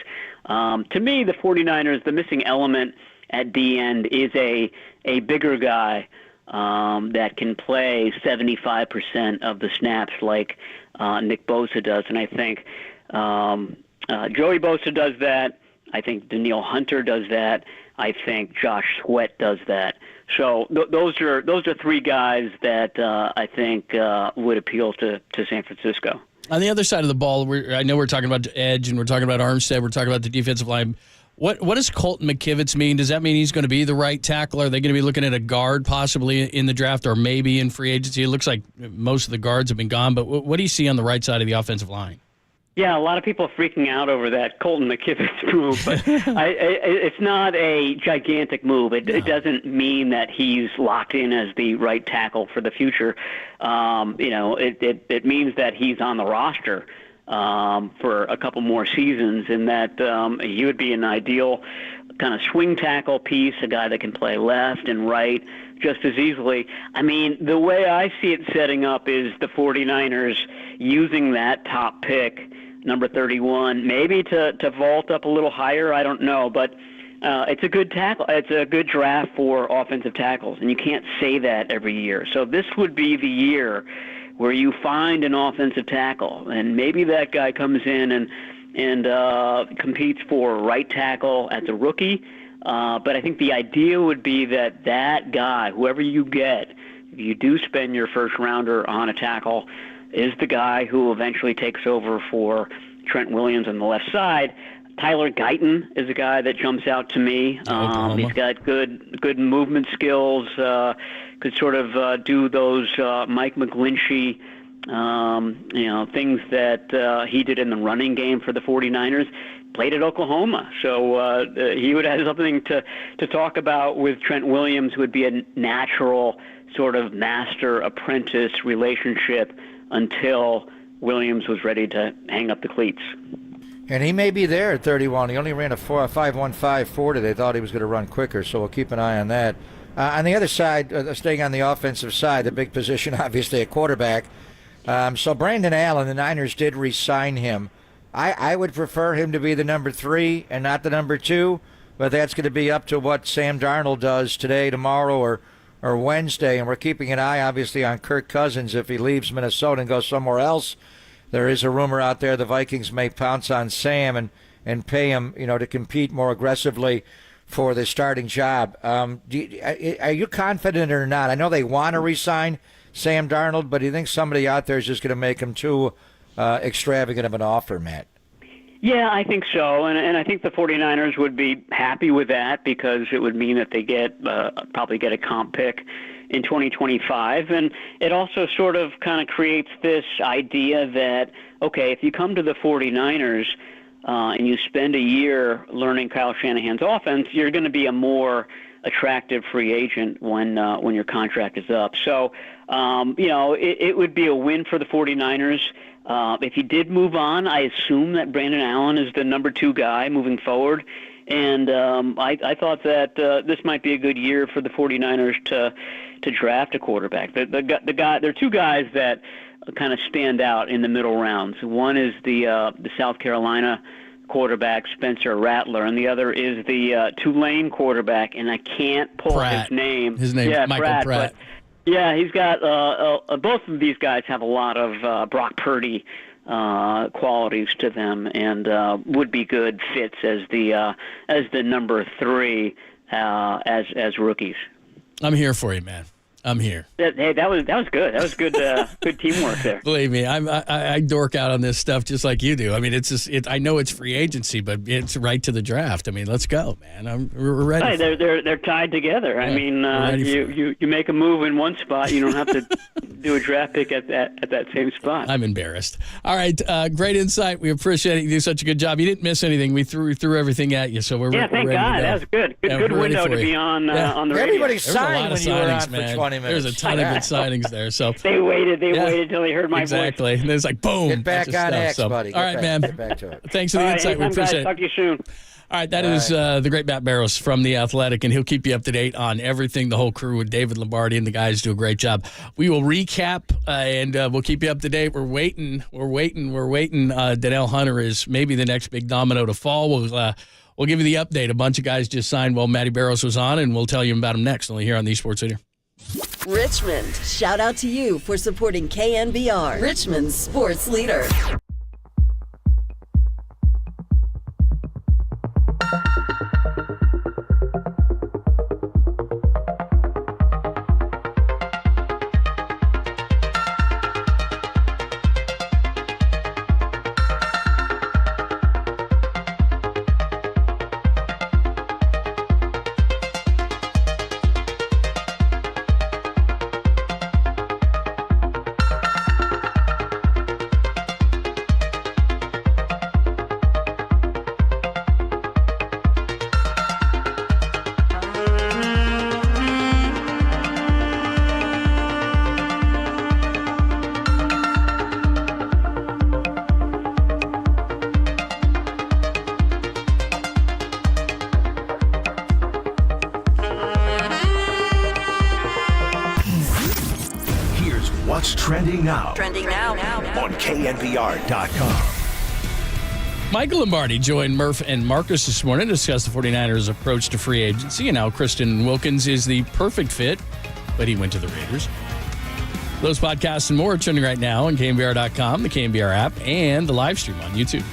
To me, the 49ers, the missing element at D-end is a bigger guy that can play 75% of the snaps like Nick Bosa does. And I think Joey Bosa does that. I think Denil Hunter does that. I think Josh Sweat does that. So those are three guys that I think would appeal to San Francisco. On the other side of the ball, I know we're talking about edge and we're talking about Armstead. We're talking about the defensive line. What does Colton McKivitz mean? Does that mean he's going to be the right tackle? Are they going to be looking at a guard possibly in the draft or maybe in free agency? It looks like most of the guards have been gone, but what do you see on the right side of the offensive line? Yeah, a lot of people are freaking out over that Colton McKivitz move, but it's not a gigantic move. It doesn't mean that he's locked in as the right tackle for the future. It means that he's on the roster for a couple more seasons, and that he would be an ideal kind of swing tackle piece, a guy that can play left and right just as easily. I mean, the way I see it setting up is the 49ers using that top pick, number 31, maybe to vault up a little higher. I don't know, but it's a good tackle. It's a good draft for offensive tackles, and you can't say that every year. So this would be the year where you find an offensive tackle, and maybe that guy comes in and competes for right tackle as a rookie. But I think the idea would be that guy, whoever you get, if you do spend your first rounder on a tackle, is the guy who eventually takes over for Trent Williams on the left side. Tyler Guyton is a guy that jumps out to me. He's got good movement skills, could sort of do those Mike McGlinchey things that he did in the running game for the 49ers. Played at Oklahoma, so he would have something to talk about with Trent Williams, who would be a natural sort of master-apprentice relationship until Williams was ready to hang up the cleats. And he may be there at 31. He only ran a 5.15 40. They thought he was going to run quicker, so we'll keep an eye on that. On the other side, staying on the offensive side, the big position, obviously, at quarterback. So Brandon Allen, the Niners did re-sign him. I would prefer him to be the number 3 and not the number 2, but that's going to be up to what Sam Darnold does today, tomorrow, or Wednesday. And we're keeping an eye, obviously, on Kirk Cousins if he leaves Minnesota and goes somewhere else. There is a rumor out there the Vikings may pounce on Sam and pay him, to compete more aggressively for the starting job. Are you confident or not? I know they want to re-sign Sam Darnold, but do you think somebody out there is just going to make him too extravagant of an offer, Matt? Yeah, I think so, and I think the 49ers would be happy with that because it would mean that they probably get a comp pick in 2025, and it also sort of kind of creates this idea that, okay, if you come to the 49ers and you spend a year learning Kyle Shanahan's offense, you're going to be a more attractive free agent when your contract is up. So, it would be a win for the 49ers. If he did move on, I assume that Brandon Allen is the number 2 guy moving forward. And I thought that this might be a good year for the 49ers to draft a quarterback. There are 2 guys that kind of stand out in the middle rounds. One is the South Carolina quarterback, Spencer Rattler, and the other is the Tulane quarterback, and I can't pull his name. His name is Michael Pratt. Yeah, he's got both of these guys have a lot of Brock Purdy qualities to them, and would be good fits as the number 3 as rookies. I'm here for you, man. I'm here. Hey, that was good. That was good good teamwork there. Believe me, I dork out on this stuff just like you do. I mean, it's just I know it's free agency, but it's right to the draft. I mean, let's go, man. We're ready. Hey, they're tied together. Yeah, I mean, you make a move in one spot, you don't have to do a draft pick at that same spot. I'm embarrassed. All right, great insight. We appreciate it. You do such a good job. You didn't miss anything. We threw everything at you, so we're thank ready God. To go. That was good. Good window to be on the radio. Everybody signed when you were on man. for 20 minutes. There's a ton of good signings there. So they waited till they heard my voice. Exactly. And it's like boom. Get back on X, buddy. All right, man. Get back to it. Thanks for the insight. We appreciate it. Talk to you soon. All right, that is the great Matt Barrows from The Athletic, and he'll keep you up to date on everything, the whole crew with David Lombardi, and the guys do a great job. We will recap, and we'll keep you up to date. We're waiting. Denil Hunter is maybe the next big domino to fall. We'll give you the update. A bunch of guys just signed while Matty Barrows was on, and we'll tell you about them next, only here on the Sports Leader. Richmond, shout out to you for supporting KNBR, Richmond's sports leader. What's trending now? Trending now. On KNBR.com. Michael Lombardi joined Murph and Marcus this morning to discuss the 49ers' approach to free agency and how Christian Wilkins is the perfect fit, but he went to the Raiders. Those podcasts and more are trending right now on KNBR.com, the KNBR app, and the live stream on YouTube.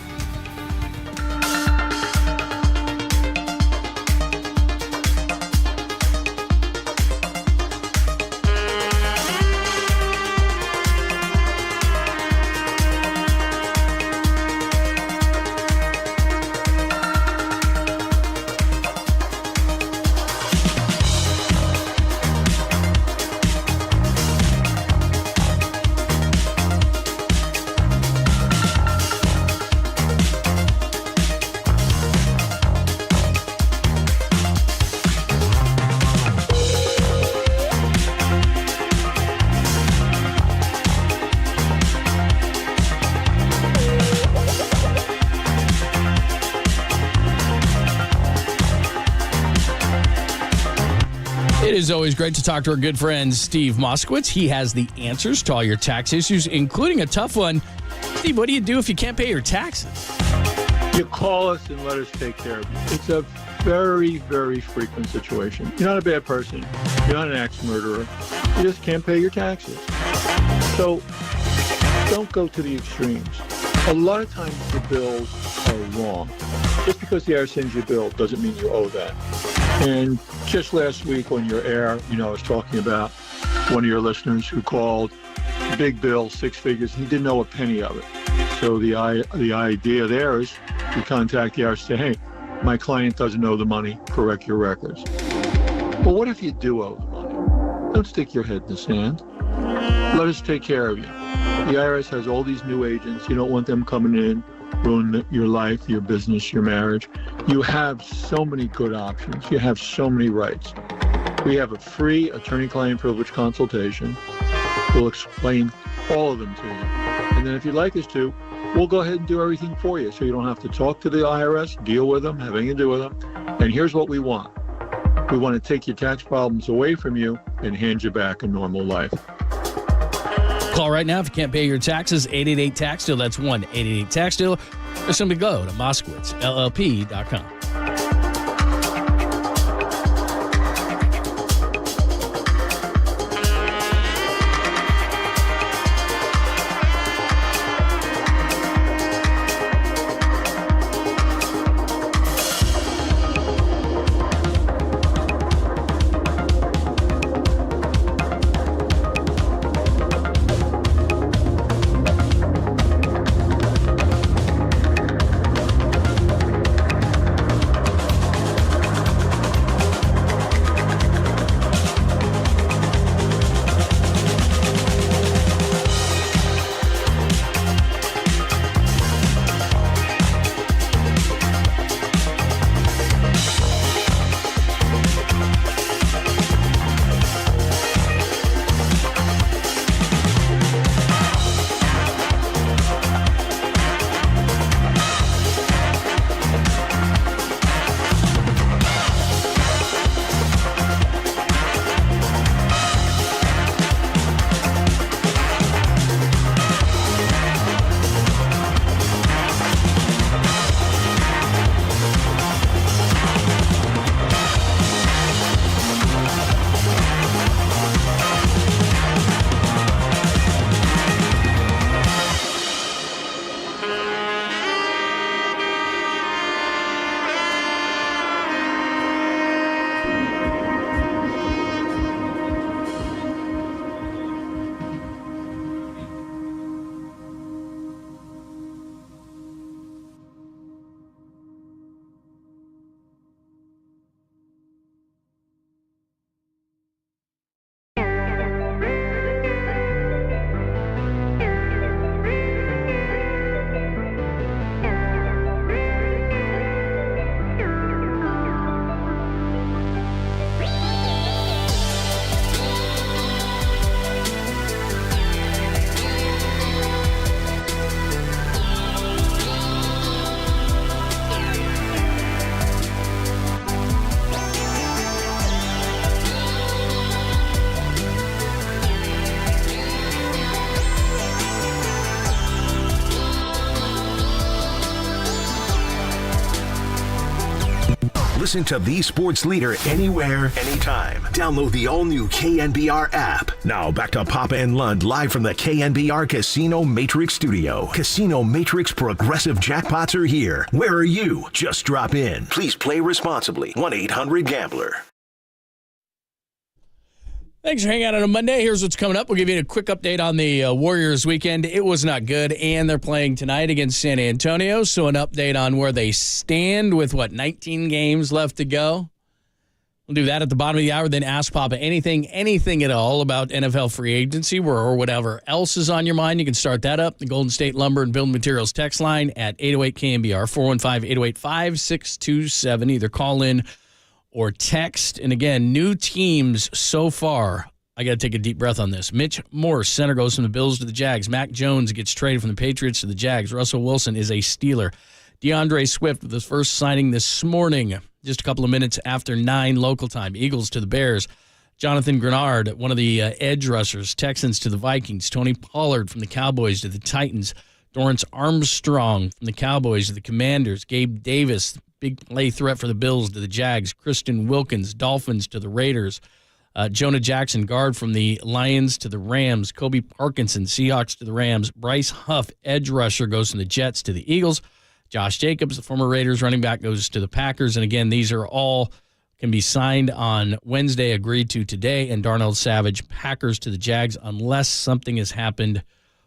It is always great to talk to our good friend Steve Moskowitz. He has the answers to all your tax issues, including a tough one. Steve, what do you do if you can't pay your taxes? You call us and let us take care of it. It's a very, very frequent situation. You're not a bad person. You're not an axe murderer. You just can't pay your taxes. So don't go to the extremes. A lot of times the bills are wrong. Just because the IRS sends you a bill doesn't mean you owe that. And just last week on your air, I was talking about one of your listeners who called, big bill, 6 figures. He didn't know a penny of it. So the idea there is you contact the IRS, say, hey, my client doesn't know the money, correct your records. But what if you do owe the money? Don't stick your head in the sand. Let us take care of you. The IRS has all these new agents. You don't want them coming in, ruin your life, your business, your marriage. You have so many good options. You have so many rights. We have a free attorney-client privilege consultation. We'll explain all of them to you. And then if you'd like us to, we'll go ahead and do everything for you so you don't have to talk to the IRS, deal with them, have anything to do with them. And here's what we want. We want to take your tax problems away from you and hand you back a normal life. Call right now if you can't pay your taxes, 888-TAX-DEAL. That's 1-888-TAX-DEAL. Or simply go to MoskowitzLLP.com. Listen to the sports leader anywhere, anytime. Download the all-new KNBR app. Now back to Papa and Lund live from the KNBR Casino Matrix Studio. Casino Matrix Progressive Jackpots are here. Where are you? Just drop in. Please play responsibly. 1-800-GAMBLER. Thanks for hanging out on a Monday. Here's what's coming up. We'll give you a quick update on the Warriors weekend. It was not good, and they're playing tonight against San Antonio. So an update on where they stand with, 19 games left to go. We'll do that at the bottom of the hour, then ask Papa anything at all about NFL free agency or whatever else is on your mind. You can start that up. The Golden State Lumber and Building Materials text line at 808-KNBR, 415-808-5627. Either call in or text. And again, new teams so far. I got to take a deep breath on this. Mitch Morse, center, goes from the Bills to the Jags. Mac Jones gets traded from the Patriots to the Jags. Russell Wilson is a Steeler. DeAndre Swift with his first signing this morning, just a couple of minutes after 9 local time. Eagles to the Bears. Jonathan Grenard, one of the edge rushers. Texans to the Vikings. Tony Pollard from the Cowboys to the Titans. Dorrance Armstrong from the Cowboys to the Commanders. Gabe Davis, big play threat for the Bills, to the Jags. Kristen Wilkins, Dolphins to the Raiders. Jonah Jackson, guard from the Lions to the Rams. Kobe Parkinson, Seahawks to the Rams. Bryce Huff, edge rusher, goes from the Jets to the Eagles. Josh Jacobs, the former Raiders running back, goes to the Packers. And again, these are all can be signed on Wednesday, agreed to today, and Darnell Savage, Packers to the Jags, unless something has happened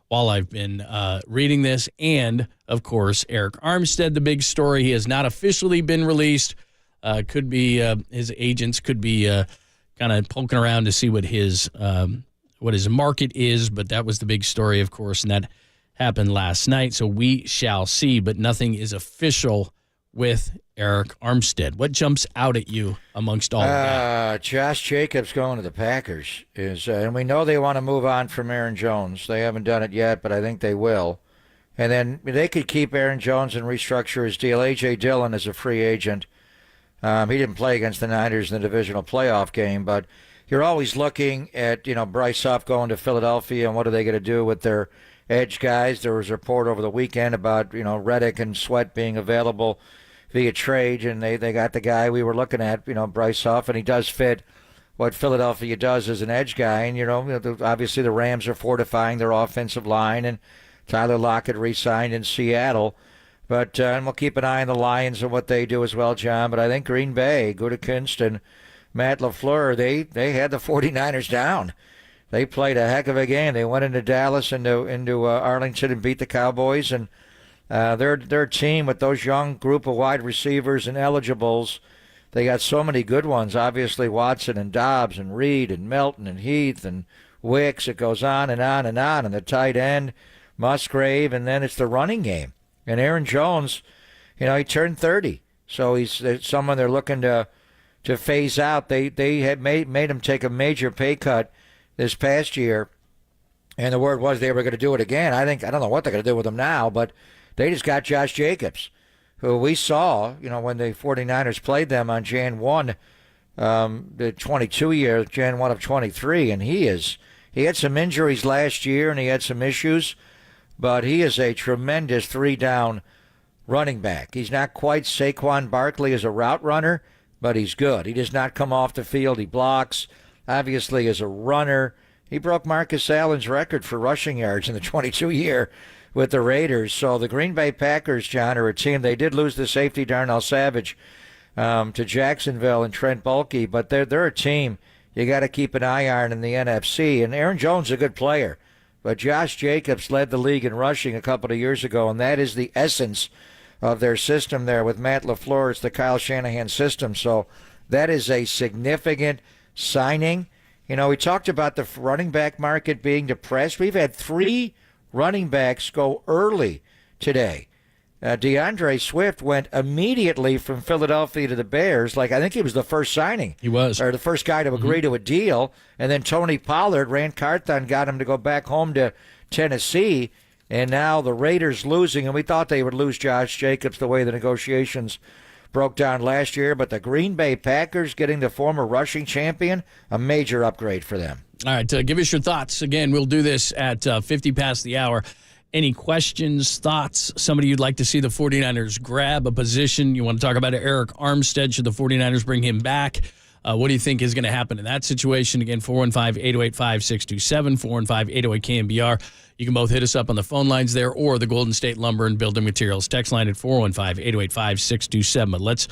while I've been reading this. And, of course, Eric Armstead, the big story. He has not officially been released. Could be his agents could be kind of poking around to see what his market is, but that was the big story, of course, and that happened last night. So we shall see, but nothing is official with Eric Armstead. What jumps out at you amongst all of that? Josh Jacobs going to the Packers is, and we know they want to move on from Aaron Jones. They haven't done it yet, but I think they will. And then they could keep Aaron Jones and restructure his deal. A.J. Dillon is a free agent. He didn't play against the Niners in the divisional playoff game, but you're always looking at, Bryce Huff going to Philadelphia and what are they going to do with their edge guys. There was a report over the weekend about, Reddick and Sweat being available via trade, and they got the guy we were looking at, Bryce Huff, and he does fit what Philadelphia does as an edge guy. And, obviously the Rams are fortifying their offensive line, and Tyler Lockett re-signed in Seattle. But and we'll keep an eye on the Lions and what they do as well, John. But I think Green Bay, Gutekunst and Matt LaFleur, they had the 49ers down. They played a heck of a game. They went into Dallas, into Arlington, and beat the Cowboys. And their team with those young group of wide receivers and eligibles, they got so many good ones. Obviously Watson and Dobbs and Reed and Melton and Heath and Wicks. It goes on and on and on. And the tight end, Musgrave, and then it's the running game. And Aaron Jones, he turned 30, so he's someone they're looking to phase out. They had made him take a major pay cut this past year, and the word was they were going to do it again. I don't know what they're going to do with him now, but they just got Josh Jacobs, who we saw, when the 49ers played them on Jan 1, the 22 year, Jan 1 of 23, and he had some injuries last year and he had some issues. But he is a tremendous three-down running back. He's not quite Saquon Barkley as a route runner, but he's good. He does not come off the field. He blocks. Obviously, as a runner, he broke Marcus Allen's record for rushing yards in the 22-year with the Raiders. So the Green Bay Packers, John, are a team. They did lose the safety Darnell Savage to Jacksonville and Trent Baalke, but they're a team you got to keep an eye on in the NFC. And Aaron Jones is a good player. But Josh Jacobs led the league in rushing a couple of years ago, and that is the essence of their system there with Matt LaFleur. It's the Kyle Shanahan system. So that is a significant signing. We talked about the running back market being depressed. We've had 3 running backs go early today. DeAndre Swift went immediately from Philadelphia to the Bears. I think he was the first signing. He was. Or the first guy to agree to a deal. And then Tony Pollard, Rand Carthon got him to go back home to Tennessee. And now the Raiders losing. And we thought they would lose Josh Jacobs the way the negotiations broke down last year. But the Green Bay Packers getting the former rushing champion, a major upgrade for them. All right, give us your thoughts. Again, we'll do this at 50 past the hour. Any questions, thoughts, somebody you'd like to see the 49ers grab a position? You want to talk about Eric Armstead? Should the 49ers bring him back? What do you think is going to happen in that situation? Again, 415-808-5627, 415-808-KNBR. You can both hit us up on the phone lines there or the Golden State Lumber and Building Materials text line at 415-808-5627. But let's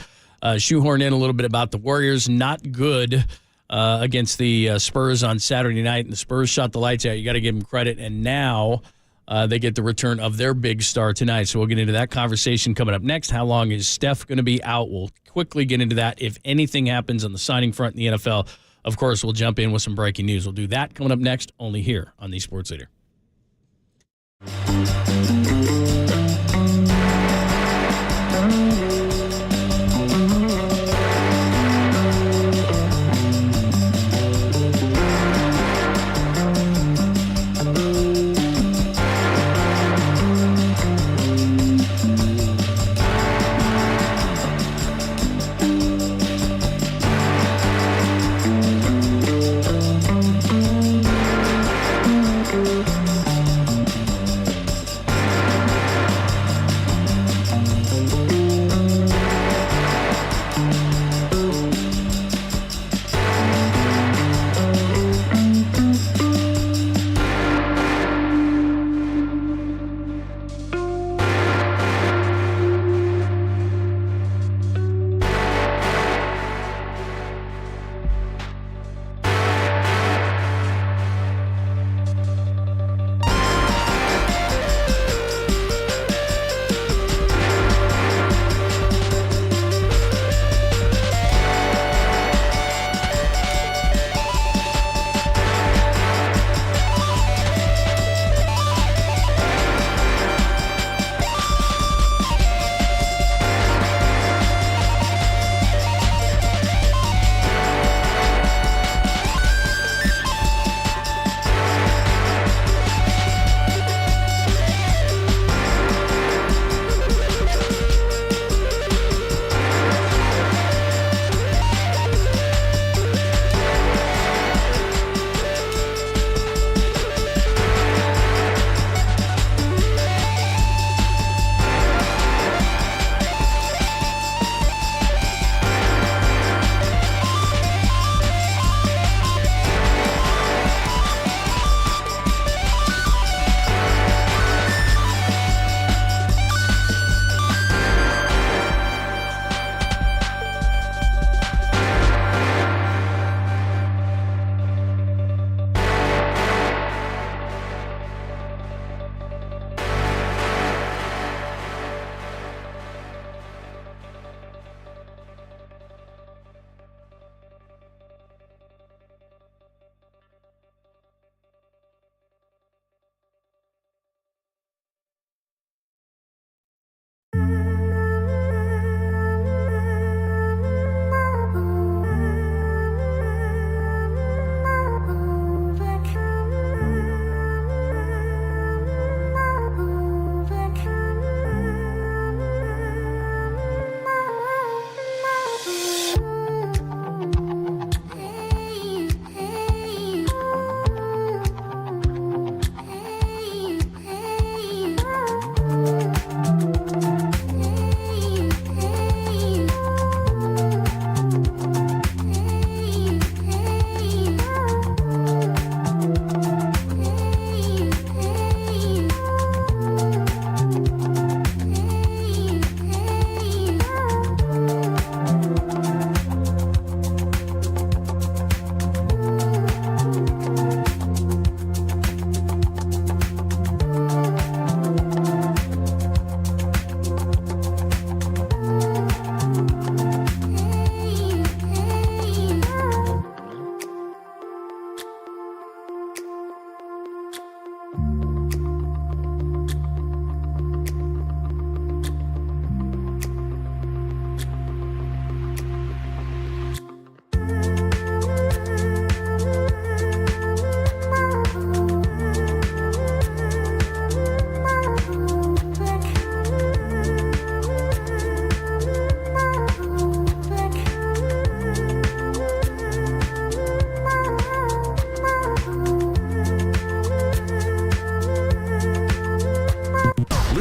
shoehorn in a little bit about the Warriors. Not good against the Spurs on Saturday night, and the Spurs shot the lights out. You got to give them credit. And now they get the return of their big star tonight. So we'll get into that conversation coming up next. How long is Steph going to be out? We'll quickly get into that. If anything happens on the signing front in the NFL, of course, we'll jump in with some breaking news. We'll do that coming up next, only here on the Sports Leader.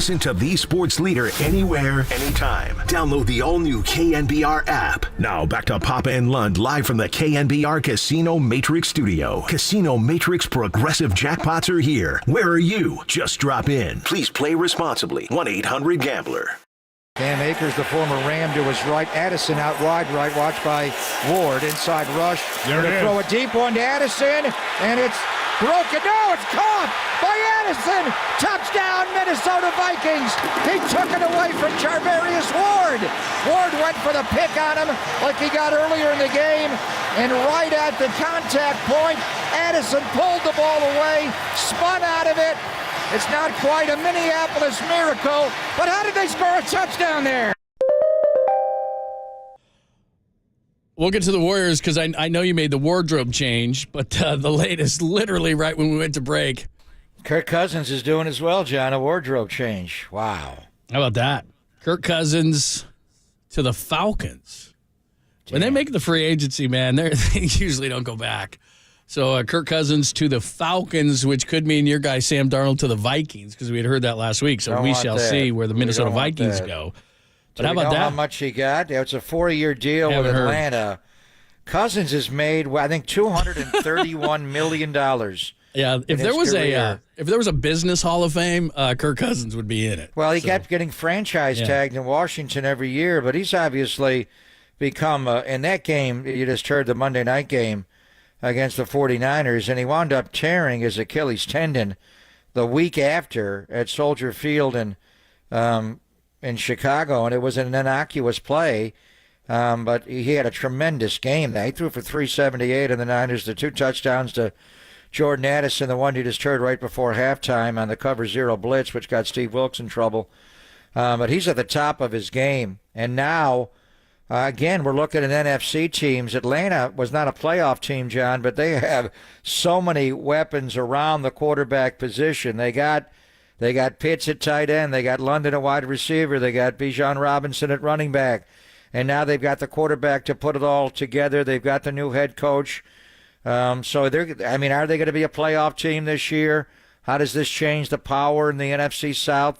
Listen to the sports leader anywhere, anytime. Download the all-new KNBR app. Now back to Papa and Lund live from the KNBR Casino Matrix Studio. Casino Matrix Progressive Jackpots are here. Where are you? Just drop in. Please play responsibly. 1-800-GAMBLER. Cam Akers, the former Ram, to his right. Addison out wide right, watched by Ward. Inside rush. There it is. Throw a deep one to Addison, and it's broken. No, it's caught by Addison. Touchdown, Minnesota Vikings. He took it away from Charvarius Ward. Ward went for the pick on him like he got earlier in the game, and right at the contact point, Addison pulled the ball away, spun out of it. It's not quite a Minneapolis miracle, but how did they score a touchdown there? We'll get to the Warriors because I know you made the wardrobe change, but the latest, literally right when we went to break. Kirk Cousins is doing as well, John, a wardrobe change. Wow. How about that? Kirk Cousins to the Falcons. When they make the free agency, man, they usually don't go back. So Kirk Cousins to the Falcons, which could mean your guy Sam Darnold to the Vikings, because we had heard that last week. So we shall see where the Minnesota Vikings go. But how about that? How much he got? It's a 4-year deal with Atlanta. Cousins has made, I think, $231 million. Yeah, if there was a business Hall of Fame, Kirk Cousins would be in it. Well, he kept getting franchise tagged in Washington every year, but he's obviously become in that game. You just heard the Monday night game against the 49ers, and he wound up tearing his Achilles tendon the week after at Soldier Field in Chicago, and it was an innocuous play, but he had a tremendous game. He threw for 378 in the Niners, the 2 touchdowns to Jordan Addison, the one you just heard right before halftime on the cover 0 blitz, which got Steve Wilkes in trouble. But he's at the top of his game, and now again, we're looking at NFC teams. Atlanta was not a playoff team, John, but they have so many weapons around the quarterback position. They got Pitts at tight end. They got London at wide receiver. They got Bijan Robinson at running back. And now they've got the quarterback to put it all together. They've got the new head coach. Are they going to be a playoff team this year? How does this change the power in the NFC South?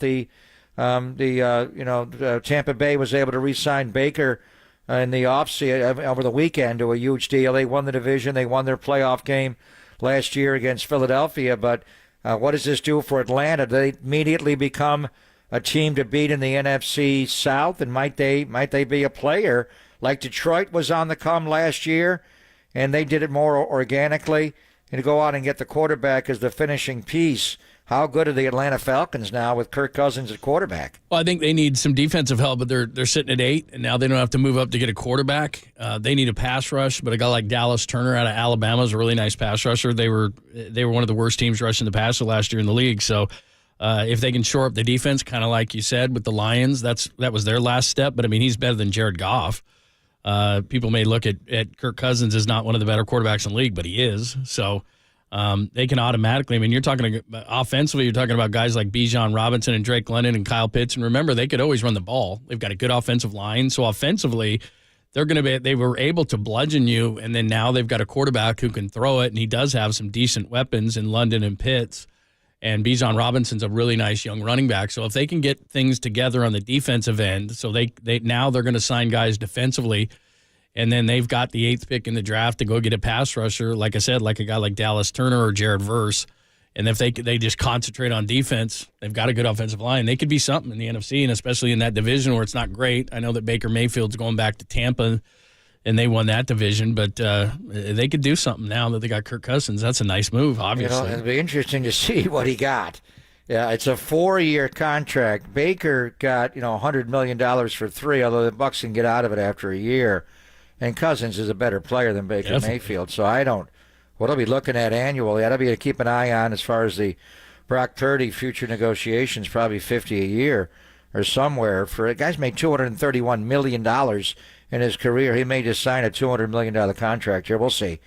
Tampa Bay was able to re-sign Baker in the offseason over the weekend to a huge deal. They won the division. They won their playoff game last year against Philadelphia. But what does this do for Atlanta? Do they immediately become a team to beat in the NFC South? And might they be a player like Detroit was on the come last year, and they did it more organically, and to go out and get the quarterback as the finishing piece? How good are the Atlanta Falcons now with Kirk Cousins at quarterback? Well, I think they need some defensive help, but they're sitting at 8, and now they don't have to move up to get a quarterback. They need a pass rush, but a guy like Dallas Turner out of Alabama is a really nice pass rusher. They were one of the worst teams rushing the passer last year in the league. So if they can shore up the defense, kind of like you said with the Lions, that was their last step. But, I mean, he's better than Jared Goff. People may look at Kirk Cousins as not one of the better quarterbacks in the league, but he is. So they can automatically, you're talking offensively, you're talking about guys like Bijan Robinson and Drake London and Kyle Pitts. And remember, they could always run the ball. They've got a good offensive line. So offensively, they were able to bludgeon you. And then now they've got a quarterback who can throw it. And he does have some decent weapons in London and Pitts. And Bijan Robinson's a really nice young running back. So if they can get things together on the defensive end, so they're going to sign guys defensively. And then they've got the 8th pick in the draft to go get a pass rusher, like I said, like a guy like Dallas Turner or Jared Verse. And if they just concentrate on defense, they've got a good offensive line. They could be something in the NFC, and especially in that division where it's not great. I know that Baker Mayfield's going back to Tampa, and they won that division, but they could do something now that they got Kirk Cousins. That's a nice move, obviously. It'll be interesting to see what he got. Yeah, it's a 4-year contract. Baker got $100 million for 3, although the Bucs can get out of it after a year. And Cousins is a better player than Baker Mayfield, so what I'll be looking at annually, I'll be to keep an eye on as far as the Brock Purdy future negotiations, probably $50 a year or somewhere. For a guy's made $231 million in his career. He may just sign a $200 million contract here. We'll see.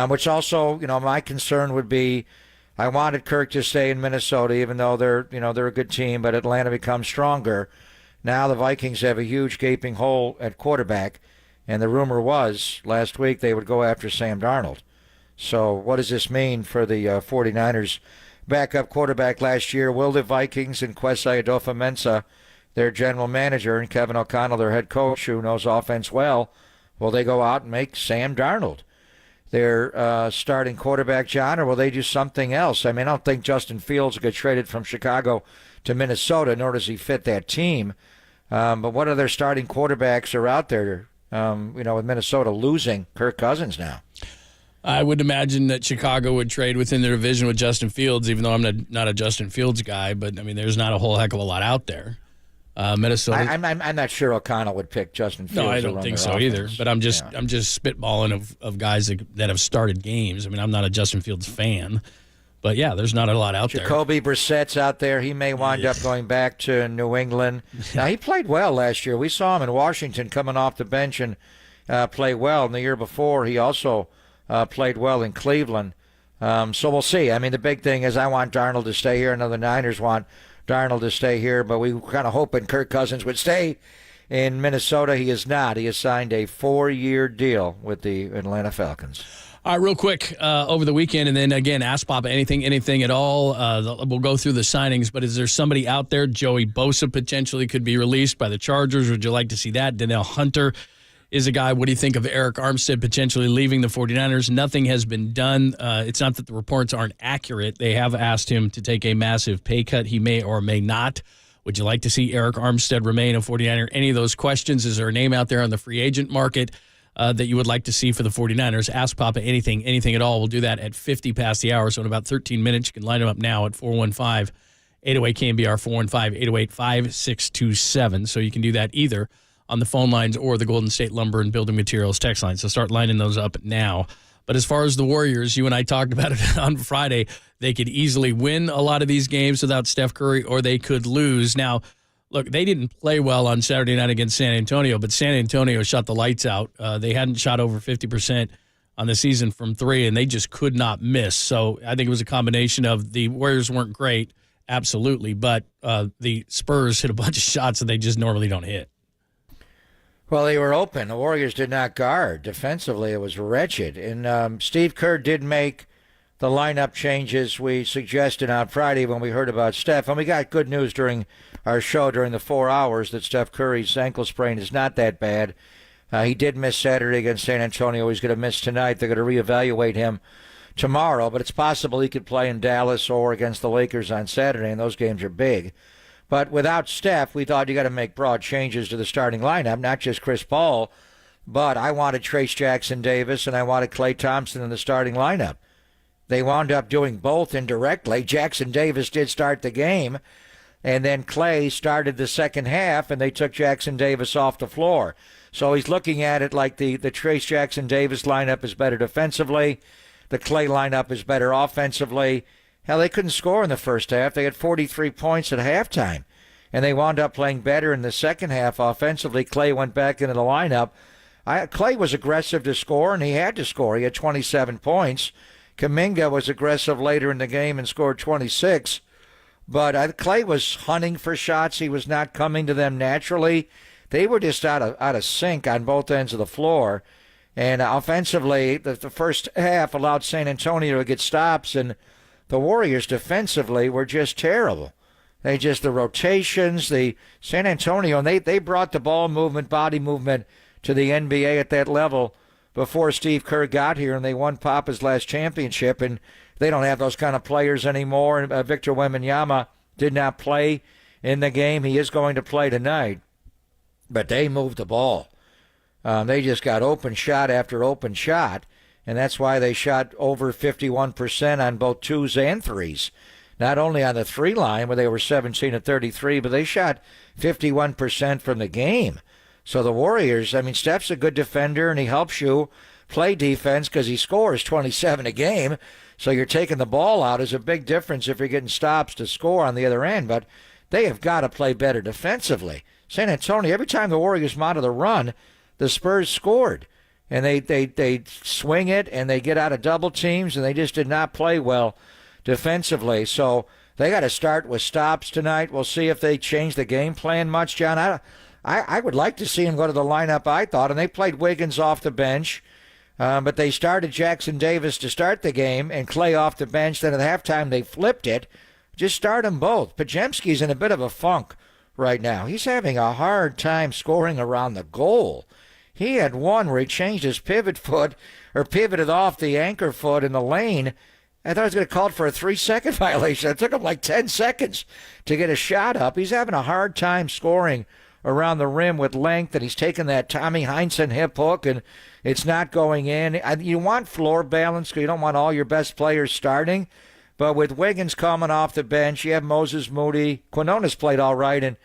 Which also, my concern would be, I wanted Kirk to stay in Minnesota, even though they're a good team, but Atlanta becomes stronger. Now the Vikings have a huge gaping hole at quarterback. And the rumor was last week they would go after Sam Darnold. So what does this mean for the 49ers backup quarterback last year. Will the Vikings and Kwesi Adofo-Mensah, their general manager, and Kevin O'Connell, their head coach, who knows offense well, will they go out and make Sam Darnold their starting quarterback, John, or will they do something else? I mean, I don't think Justin Fields will get traded from Chicago to Minnesota, nor does he fit that team. But what other starting quarterbacks are out there, with Minnesota losing Kirk Cousins now? I would imagine that Chicago would trade within their division with Justin Fields, even though I'm not a Justin Fields guy. But, I mean, there's not a whole heck of a lot out there. Minnesota. I'm not sure O'Connell would pick Justin Fields. No, I don't think so either. But I'm just spitballing of guys that have started games. I mean, I'm not a Justin Fields fan, but yeah, there's not a lot out there. Jacoby Brissett's out there. He may wind up going back to New England. Now, he played well last year. We saw him in Washington coming off the bench and play well. And the year before, he also played well in Cleveland. So we'll see. I mean, the big thing is I want Darnold to stay here. I know the Niners want Darnold to stay here, but we were kind of hoping Kirk Cousins would stay in Minnesota. He is not. He has signed a 4-year deal with the Atlanta Falcons. All right, real quick, over the weekend, and then again, ask Papa anything at all. We'll go through the signings, but is there somebody out there? Joey Bosa potentially could be released by the Chargers. Would you like to see that? Denil Hunter is a guy. What do you think of Eric Armstead potentially leaving the 49ers? Nothing has been done. It's not that the reports aren't accurate. They have asked him to take a massive pay cut. He may or may not. Would you like to see Eric Armstead remain a 49er? Any of those questions? Is there a name out there on the free agent market that you would like to see for the 49ers? Ask Papa anything at all. We'll do that at 50 past the hour. So in about 13 minutes, you can line them up now at 415-808-KNBR, 415-808-5627. So you can do that either on the phone lines or the Golden State Lumber and Building Materials text line. So start lining those up now. But as far as the Warriors, you and I talked about it on Friday, they could easily win a lot of these games without Steph Curry, or they could lose. Now, look, they didn't play well on Saturday night against San Antonio, but San Antonio shot the lights out. They hadn't shot over 50% on the season from three, and they just could not miss. So I think it was a combination of the Warriors weren't great, absolutely, but the Spurs hit a bunch of shots that they just normally don't hit. Well, they were open. The Warriors did not guard. Defensively, it was wretched. And Steve Kerr did make the lineup changes we suggested on Friday when we heard about Steph. And we got good news during our show during the 4 hours that Steph Curry's ankle sprain is not that bad. He did miss Saturday against San Antonio. He's going to miss tonight. They're going to reevaluate him tomorrow. But it's possible he could play in Dallas or against the Lakers on Saturday, and those games are big. But without Steph, we thought you got to make broad changes to the starting lineup, not just Chris Paul, but I wanted Trace Jackson-Davis and I wanted Klay Thompson in the starting lineup. They wound up doing both indirectly. Jackson-Davis did start the game, and then Klay started the second half, and they took Jackson-Davis off the floor. So he's looking at it like the Trace Jackson-Davis lineup is better defensively, the Klay lineup is better offensively. Hell, they couldn't score in the first half. They had 43 points at halftime, and they wound up playing better in the second half offensively. Klay went back into the lineup. Klay was aggressive to score, and he had to score. He had 27 points. Kuminga was aggressive later in the game and scored 26. But Klay was hunting for shots. He was not coming to them naturally. They were just out of sync on both ends of the floor. And offensively, the first half allowed San Antonio to get stops, and the Warriors defensively were just terrible. The rotations, the San Antonio, and they brought the ball movement, body movement to the NBA at that level before Steve Kerr got here, and they won Papa's last championship, and they don't have those kind of players anymore. Victor Wembanyama did not play in the game. He is going to play tonight, but they moved the ball. They just got open shot after open shot. And that's why they shot over 51% on both twos and threes. Not only on the three line, where they were 17 of 33, but they shot 51% from the game. So the Warriors, I mean, Steph's a good defender, and he helps you play defense because he scores 27 a game. So you're taking the ball out is a big difference if you're getting stops to score on the other end. But they have got to play better defensively. San Antonio, every time the Warriors mounted the run, the Spurs scored. And they swing it, and they get out of double teams, and they just did not play well defensively. So they got to start with stops tonight. We'll see if they change the game plan much, John. I would like to see him go to the lineup, I thought, and they played Wiggins off the bench. But they started Jackson Davis to start the game and Clay off the bench. Then at halftime, they flipped it. Just start them both. Pajemski's in a bit of a funk right now. He's having a hard time scoring around the goal. He had one where he changed his pivot foot or pivoted off the anchor foot in the lane. I thought he was going to call for a 3-second violation. It took him like 10 seconds to get a shot up. He's having a hard time scoring around the rim with length, and he's taking that Tommy Heinsohn hip hook, and it's not going in. You want floor balance because you don't want all your best players starting. But with Higgins coming off the bench, you have Moses Moody. Quinones played all right, and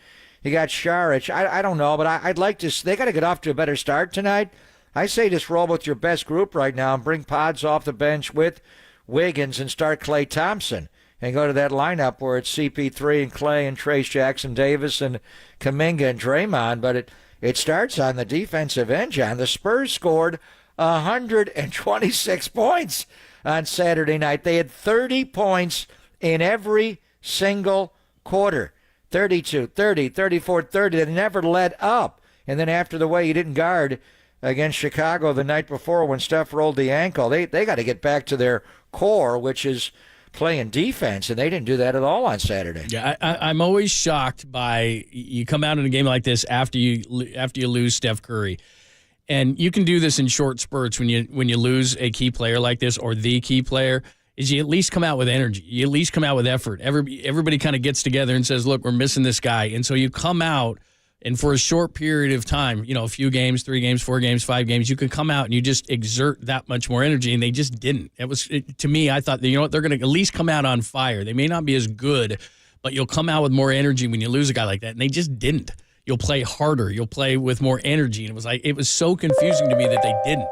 you got Sharich. I don't know, but I'd like to. They got to get off to a better start tonight. I say just roll with your best group right now and bring Pods off the bench with Higgins and start Klay Thompson and go to that lineup where it's CP3 and Klay and Trace Jackson Davis and Kuminga and Draymond. But it starts on the defensive end, John. The Spurs scored 126 points on Saturday night. They had 30 points in every single quarter. 32, 30, 34, 30. They never let up. And then after the way you didn't guard against Chicago the night before when Steph rolled the ankle, they got to get back to their core, which is playing defense, and they didn't do that at all on Saturday. Yeah, I'm always shocked by you come out in a game like this after you lose Steph Curry. And you can do this in short spurts when you lose a key player like this or the key player, is you at least come out with energy. You at least come out with effort. Everybody kind of gets together and says, look, we're missing this guy. And so you come out, and for a short period of time, a few games, 3 games, 4 games, 5 games, you can come out and you just exert that much more energy, and they just didn't. To me, I thought, they're going to at least come out on fire. They may not be as good, but you'll come out with more energy when you lose a guy like that, and they just didn't. You'll play harder. You'll play with more energy. And it was so confusing to me that they didn't.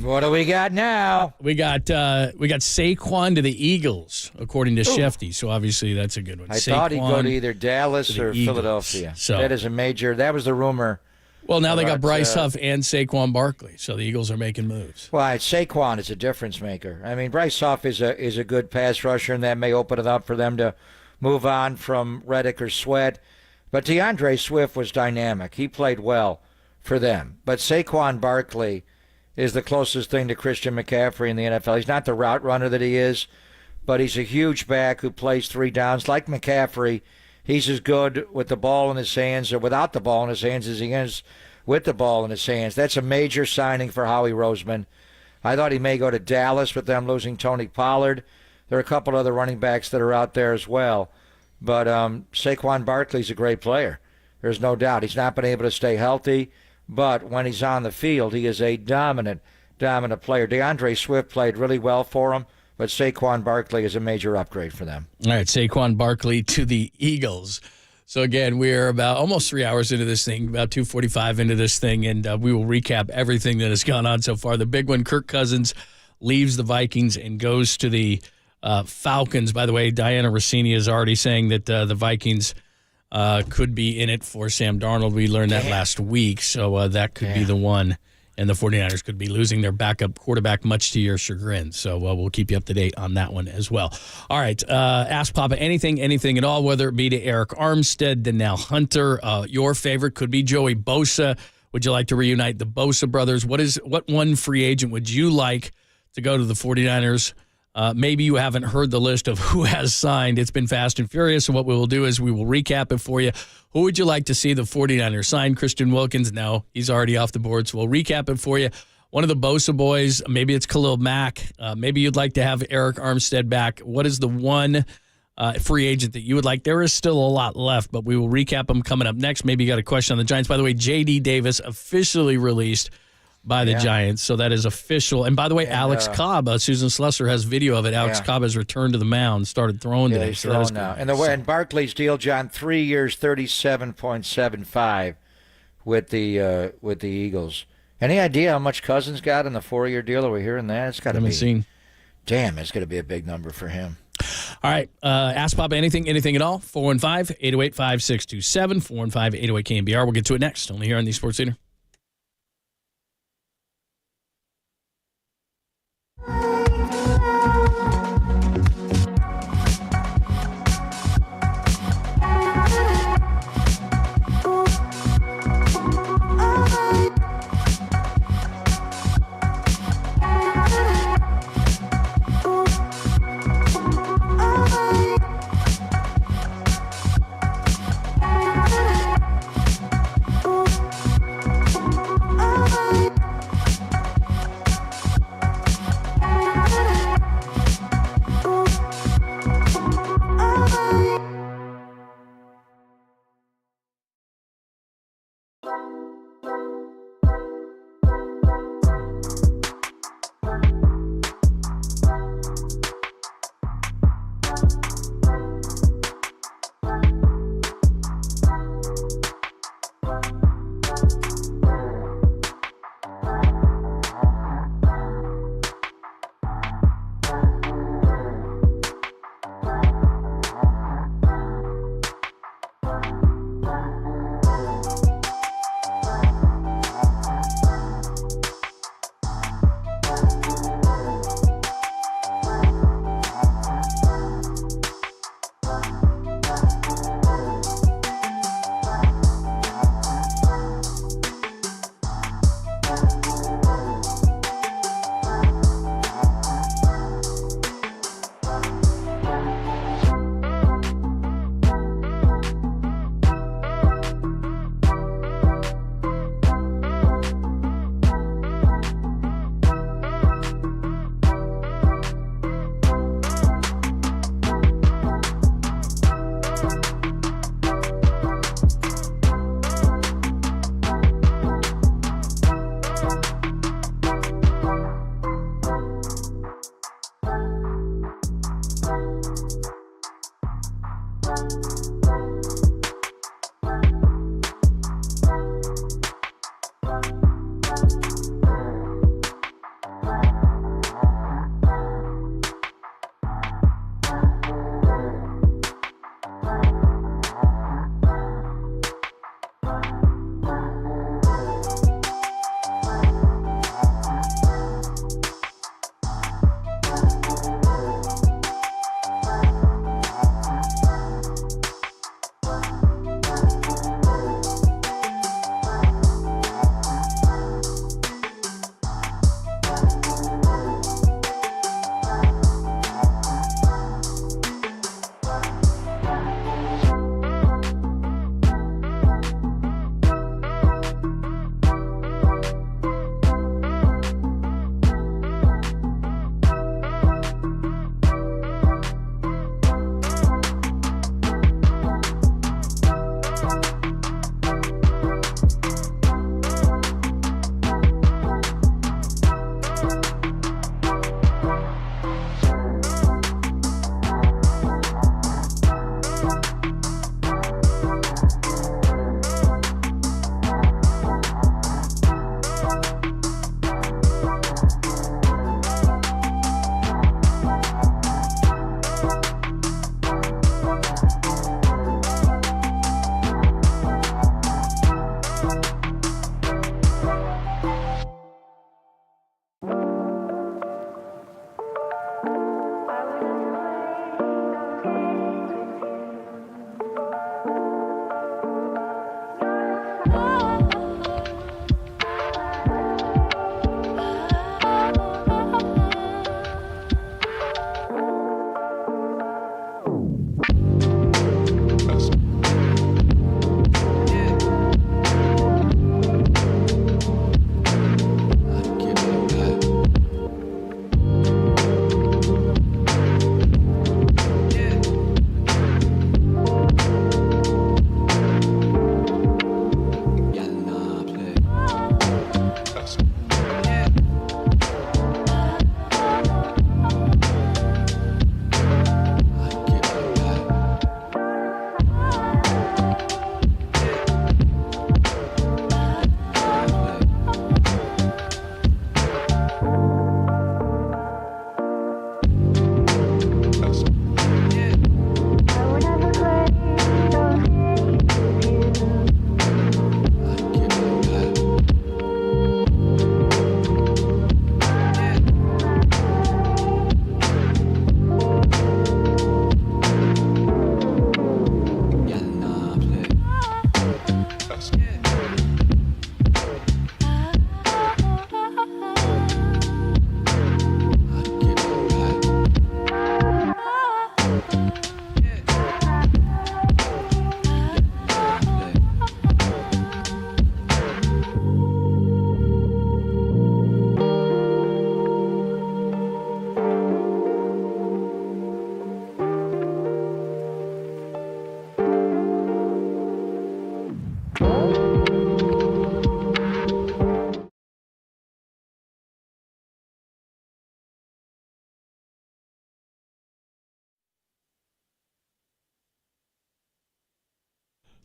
What do we got now? We got Saquon to the Eagles, according to Shefty. So obviously that's a good one. I thought he'd go to either Dallas or Philadelphia. So that is a major. That was the rumor. Well, now they got Bryce Huff and Saquon Barkley, so the Eagles are making moves. Well, Saquon is a difference maker. I mean, Bryce Huff is a good pass rusher, and that may open it up for them to move on from Reddick or Sweat. But DeAndre Swift was dynamic. He played well for them. But Saquon Barkley is the closest thing to Christian McCaffrey in the NFL. He's not the route runner that he is, but he's a huge back who plays 3 downs. Like McCaffrey, he's as good with the ball in his hands or without the ball in his hands as he is with the ball in his hands. That's a major signing for Howie Roseman. I thought he may go to Dallas with them losing Tony Pollard. There are a couple other running backs that are out there as well. But Saquon Barkley's a great player. There's no doubt. He's not been able to stay healthy. But when he's on the field, he is a dominant player. DeAndre Swift played really well for him, but Saquon Barkley is a major upgrade for them. All right, Saquon Barkley to the Eagles. So, again, we're about almost 3 hours into this thing, about 2:45 into this thing, and we will recap everything that has gone on so far. The big one, Kirk Cousins leaves the Vikings and goes to the Falcons. By the way, Diana Rossini is already saying that the Vikings could be in it for Sam Darnold. We learned that last week, so that could be the one. And the 49ers could be losing their backup quarterback, much to your chagrin. So we'll keep you up to date on that one as well. All right, ask Papa anything at all, whether it be to Eric Armstead, Denil Hunter. Your favorite could be Joey Bosa. Would you like to reunite the Bosa brothers? What one free agent would you like to go to the 49ers? Maybe you haven't heard the list of who has signed. It's been fast and furious, and what we will do is we will recap it for you. Who would you like to see the 49ers sign? Christian Wilkins? No, he's already off the board, so we'll recap it for you. One of the Bosa boys, maybe it's Khalil Mack. Maybe you'd like to have Eric Armstead back. What is the one free agent that you would like? There is still a lot left, but we will recap them coming up next. Maybe you got a question on the Giants. By the way, J.D. Davis officially released by the Giants, so that is official. And by the way, Alex Cobb, Susan Slesser has video of it. Alex Cobb has returned to the mound, started throwing today. He's throwing now. And Barkley's deal, John, 3 years, $37.75 with the Eagles. Any idea how much Cousins got in the 4-year deal? Are we hearing that? It's got to be. Seen. Damn, it's going to be a big number for him. All right, ask Papa anything at all. 415-808-5627, 415-808-KNBR. We'll get to it next, only here on the Sports Leader.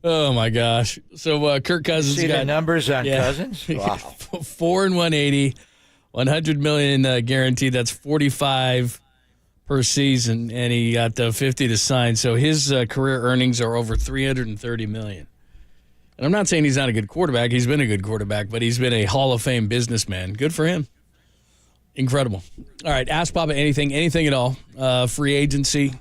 Oh my gosh! So Kirk Cousins See got the numbers on Cousins? Wow. 4 and 180, $100 million guaranteed. That's 45 per season, and he got 50 to sign. So his career earnings are over $330 million. And I'm not saying he's not a good quarterback. He's been a good quarterback, but he's been a Hall of Fame businessman. Good for him. Incredible. All right, ask Papa anything at all. Free agency.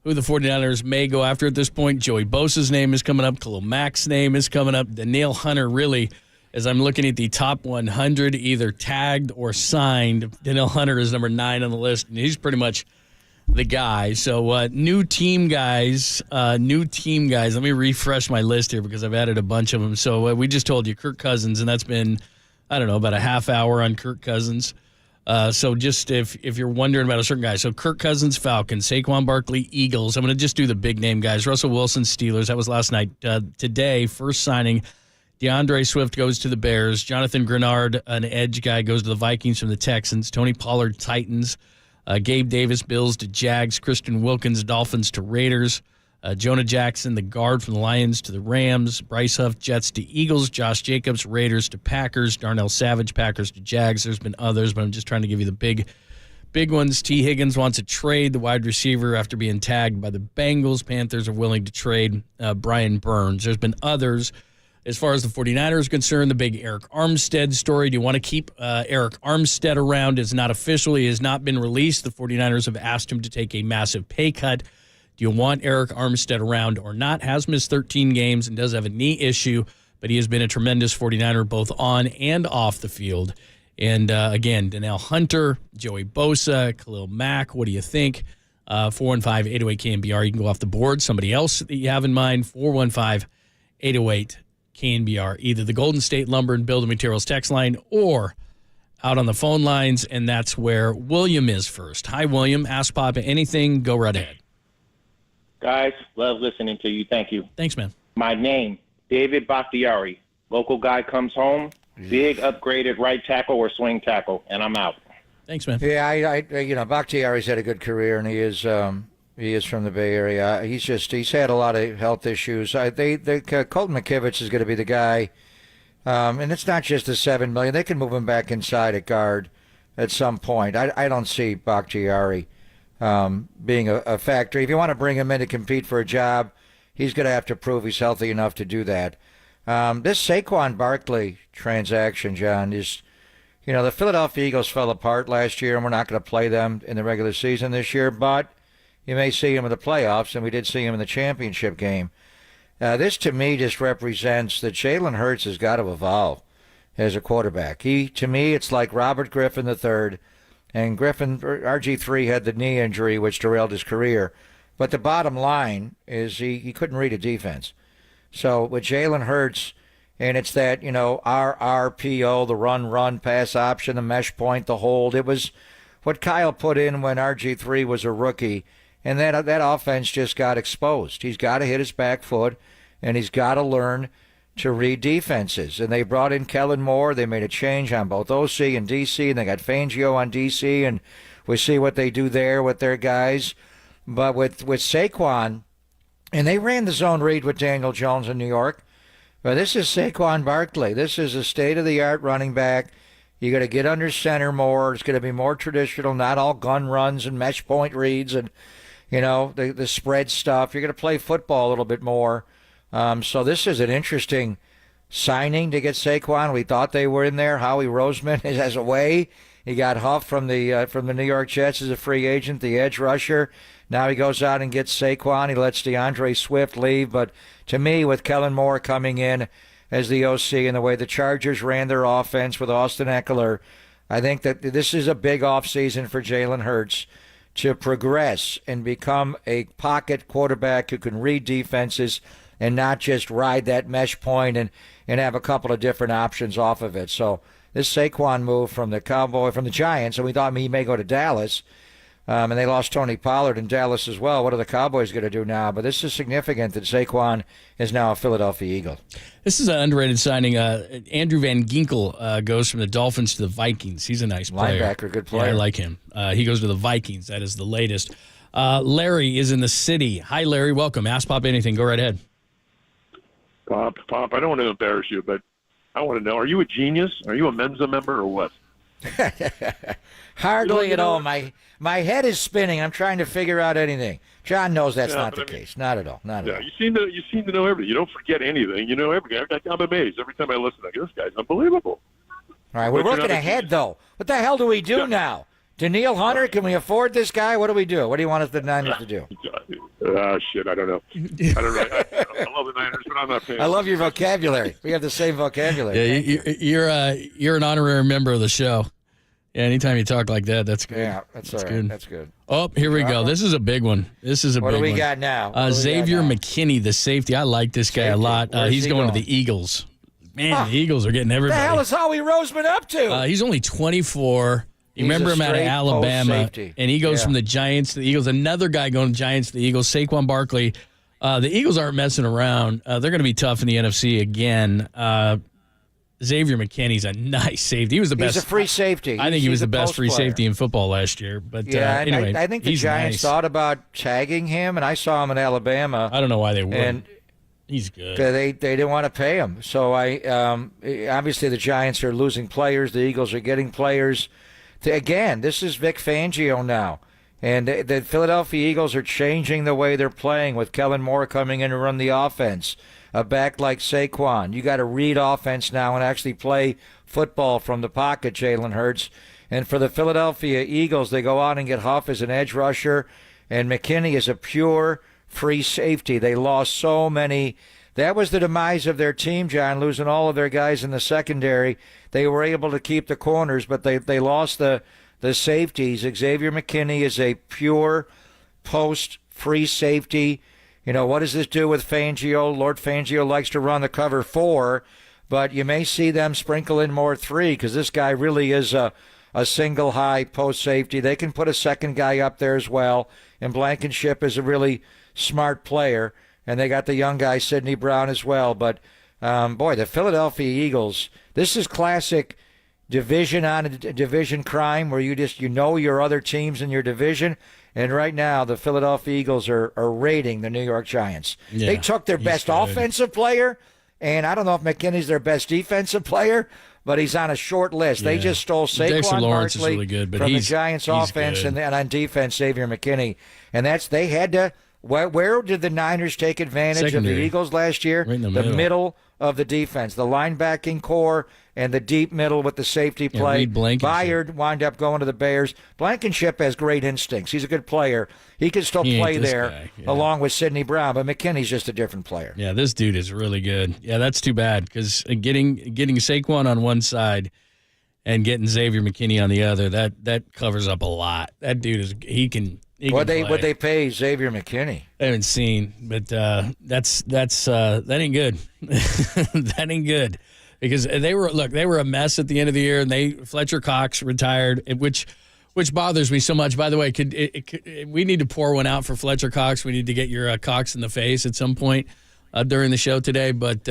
Who the 49ers may go after at this point. Joey Bosa's name is coming up. Khalil Mack's name is coming up. Denil Hunter, really, as I'm looking at the top 100, either tagged or signed. Denil Hunter is number 9 on the list, and he's pretty much the guy. So new team guys. Let me refresh my list here because I've added a bunch of them. So we just told you Kirk Cousins, and that's been, I don't know, about a half hour on Kirk Cousins. So just if you're wondering about a certain guy, so Kirk Cousins, Falcons, Saquon Barkley, Eagles. I'm going to just do the big name guys. Russell Wilson, Steelers. That was last night. Today, first signing, DeAndre Swift goes to the Bears. Jonathan Grenard, an edge guy, goes to the Vikings from the Texans. Tony Pollard, Titans. Gabe Davis, Bills to Jags. Christian Wilkins, Dolphins to Raiders. Jonah Jackson, the guard from the Lions to the Rams. Bryce Huff, Jets to Eagles. Josh Jacobs, Raiders to Packers. Darnell Savage, Packers to Jags. There's been others, but I'm just trying to give you the big ones. T. Higgins wants a trade, the wide receiver, after being tagged by the Bengals. Panthers are willing to trade Brian Burns. There's been others. As far as the 49ers are concerned, the big Eric Armstead story. Do you want to keep Eric Armstead around? It's not official. He has not been released. The 49ers have asked him to take a massive pay cut. Do you want Eric Armstead around or not? Has missed 13 games and does have a knee issue, but he has been a tremendous 49er both on and off the field. And again, Denil Hunter, Joey Bosa, Khalil Mack, what do you think? 415-808-KNBR. You can go off the board. Somebody else that you have in mind, 415-808-KNBR. Either the Golden State Lumber and Building Materials text line or out on the phone lines, and that's where William is first. Hi, William. Ask Papa anything. Go right ahead. Guys, love listening to you. Thank you. Thanks, man. My name, David Bakhtiari. Local guy comes home, big upgraded right tackle or swing tackle, and I'm out. Thanks, man. Yeah, I Bakhtiari's had a good career, and he is from the Bay Area. He's had a lot of health issues. Colton McKivitz is going to be the guy, and it's not just the $7 million. They can move him back inside at guard at some point. I don't see Bakhtiari being a factor. If you want to bring him in to compete for a job, he's going to have to prove he's healthy enough to do that. This Saquon Barkley transaction, John, is, the Philadelphia Eagles fell apart last year, and we're not going to play them in the regular season this year, but you may see him in the playoffs, and we did see him in the championship game. This, to me, just represents that Jalen Hurts has got to evolve as a quarterback. To me, it's like Robert Griffin III, and RG3 had the knee injury, which derailed his career. But the bottom line is he couldn't read a defense. So with Jalen Hurts, and it's that, RRPO, the run, pass option, the mesh point, the hold. It was what Kyle put in when RG3 was a rookie, and that offense just got exposed. He's got to hit his back foot, and he's got to learn to read defenses. And they brought in Kellen Moore. They made a change on both OC and DC, and they got Fangio on DC, and we see what they do there with their guys. But with Saquon, and they ran the zone read with Daniel Jones in New York, but this is Saquon Barkley. This is a state-of-the-art running back. You got to get under center more. It's going to be more traditional, not all gun runs and mesh point reads and, the spread stuff. You're going to play football a little bit more. So this is an interesting signing to get Saquon. We thought they were in there. Howie Roseman has a way. He got Huff from the New York Jets as a free agent, the edge rusher. Now he goes out and gets Saquon. He lets DeAndre Swift leave. But to me, with Kellen Moore coming in as the OC and the way the Chargers ran their offense with Austin Eckler, I think that this is a big offseason for Jalen Hurts to progress and become a pocket quarterback who can read defenses and not just ride that mesh point and have a couple of different options off of it. So this Saquon move from the Giants, and we thought he may go to Dallas, and they lost Tony Pollard in Dallas as well. What are the Cowboys going to do now? But this is significant that Saquon is now a Philadelphia Eagle. This is an underrated signing. Andrew Van Ginkel goes from the Dolphins to the Vikings. He's a nice player. Linebacker, good player. Yeah, I like him. He goes to the Vikings. That is the latest. Larry is in the city. Hi, Larry. Welcome. Ask Pop anything. Go right ahead. Pop, I don't want to embarrass you, but I want to know, are you a genius? Are you a Mensa member or what? Hardly at all. My head is spinning. I'm trying to figure out anything. John knows that's not the case. Not at all. Not at all. You seem to know everything. You don't forget anything. You know everything. I'm amazed every time I listen. I go, this guy's unbelievable. All right, we're looking ahead, though. What the hell do we do now? Denil Hunter, can we afford this guy? What do we do? What do you want us the Niners to do? Shit, I don't know. I love the Niners, but I'm not paying. I love your vocabulary. We have the same vocabulary. Yeah, you're an honorary member of the show. Yeah, anytime you talk like that, that's good. Yeah, that's all right. Good. That's good. Oh, here we go. This is a big one. What do we got now? Xavier McKinney, the safety. I like this guy a lot. He's going to the Eagles. Man, the Eagles are getting everybody. What the hell is Howie Roseman up to? He's only 24. You remember him out of Alabama, and he goes from the Giants to the Eagles. Another guy going to Giants to the Eagles, Saquon Barkley. The Eagles aren't messing around. They're going to be tough in the NFC again. Xavier McKinney's a nice safety. He was the best. He's a free safety. I think he was the best free safety in football last year. But anyway, I think the Giants thought about tagging him, and I saw him in Alabama. I don't know why they wouldn't. He's good. They didn't want to pay him. So obviously the Giants are losing players. The Eagles are getting players. Again, this is Vic Fangio now. And the Philadelphia Eagles are changing the way they're playing with Kellen Moore coming in to run the offense. A back like Saquon. You got to read offense now and actually play football from the pocket, Jalen Hurts. And for the Philadelphia Eagles, they go out and get Huff as an edge rusher, and McKinney is a pure free safety. They lost so many. That was the demise of their team, John, losing all of their guys in the secondary. They were able to keep the corners, but they lost the safeties. Xavier McKinney is a pure post free safety. You know, what does this do with Fangio? Lord Fangio likes to run the cover 4, but you may see them sprinkle in more 3 because this guy really is a single high post safety. They can put a second guy up there as well, and Blankenship is a really smart player, and they got the young guy Sidney Brown as well. But, boy, the Philadelphia Eagles, this is classic division on a division crime where you know your other teams in your division. And right now, the Philadelphia Eagles are raiding the New York Giants. Yeah, they took their best offensive player, and I don't know if McKinney's their best defensive player, but he's on a short list. They just stole Saquon Barkley really good, but from the Giants' offense, and on defense, Xavier McKinney. And they had to. Where did the Niners take advantage of the Eagles last year? Right in the middle of the defense, the linebacking core, and the deep middle with the safety play. Byard wound up going to the Bears. Blankenship has great instincts. He's a good player. He can still play there along with Sidney Brown, but McKinney's just a different player. Yeah, this dude is really good. Yeah, that's too bad because getting Saquon on one side and getting Xavier McKinney on the other, that covers up a lot. That dude What'd they pay Xavier McKinney? I haven't seen, but that ain't good. That ain't good because they were a mess at the end of the year, and Fletcher Cox retired, which bothers me so much. By the way, we need to pour one out for Fletcher Cox. We need to get your Cox in the face at some point during the show today. But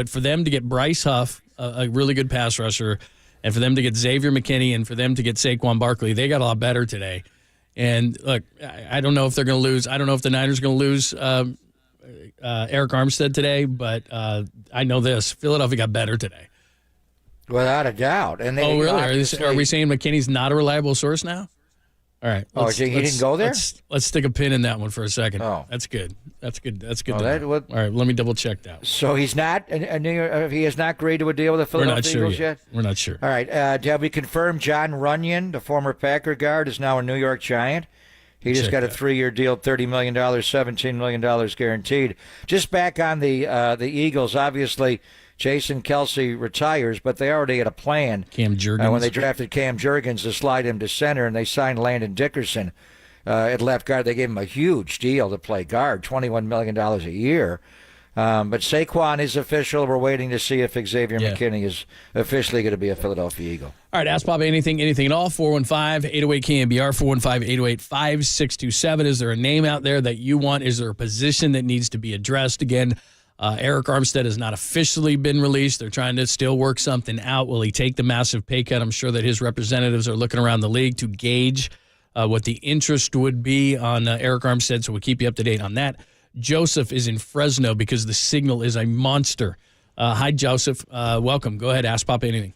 for them to get Bryce Huff, a really good pass rusher, and for them to get Xavier McKinney, and for them to get Saquon Barkley, they got a lot better today. And look, I don't know if they're going to lose. I don't know if the Niners are going to lose Eric Armstead today, but I know this: Philadelphia got better today, without a doubt. And really? Are we saying McKinney's not a reliable source now? All right. He didn't go there? Let's stick a pin in that one for a second. Oh, that's good. That's good. All right. Let me double check that. So he's not he has not agreed to a deal with the Philadelphia Eagles yet? We're not sure. All right. Have we confirmed John Runyon, the former Packer guard, is now a New York Giant? He just got a 3-year deal, $30 million, $17 million guaranteed. Just back on the Eagles, obviously. Jason Kelsey retires, but they already had a plan. Cam Jurgens. When they drafted Cam Jurgens to slide him to center, and they signed Landon Dickerson at left guard. They gave him a huge deal to play guard, $21 million a year. But Saquon is official. We're waiting to see if Xavier McKinney is officially going to be a Philadelphia Eagle. All right, ask Bob anything at all. 415-808-KNBR, 415-808-5627. Is there a name out there that you want? Is there a position that needs to be addressed? Again, Eric Armstead has not officially been released. They're trying to still work something out. Will he take the massive pay cut? I'm sure that his representatives are looking around the league to gauge what the interest would be on Eric Armstead, so we'll keep you up to date on that. Joseph is in Fresno because the signal is a monster. Hi, Joseph. Welcome. Go ahead. Ask Pop anything.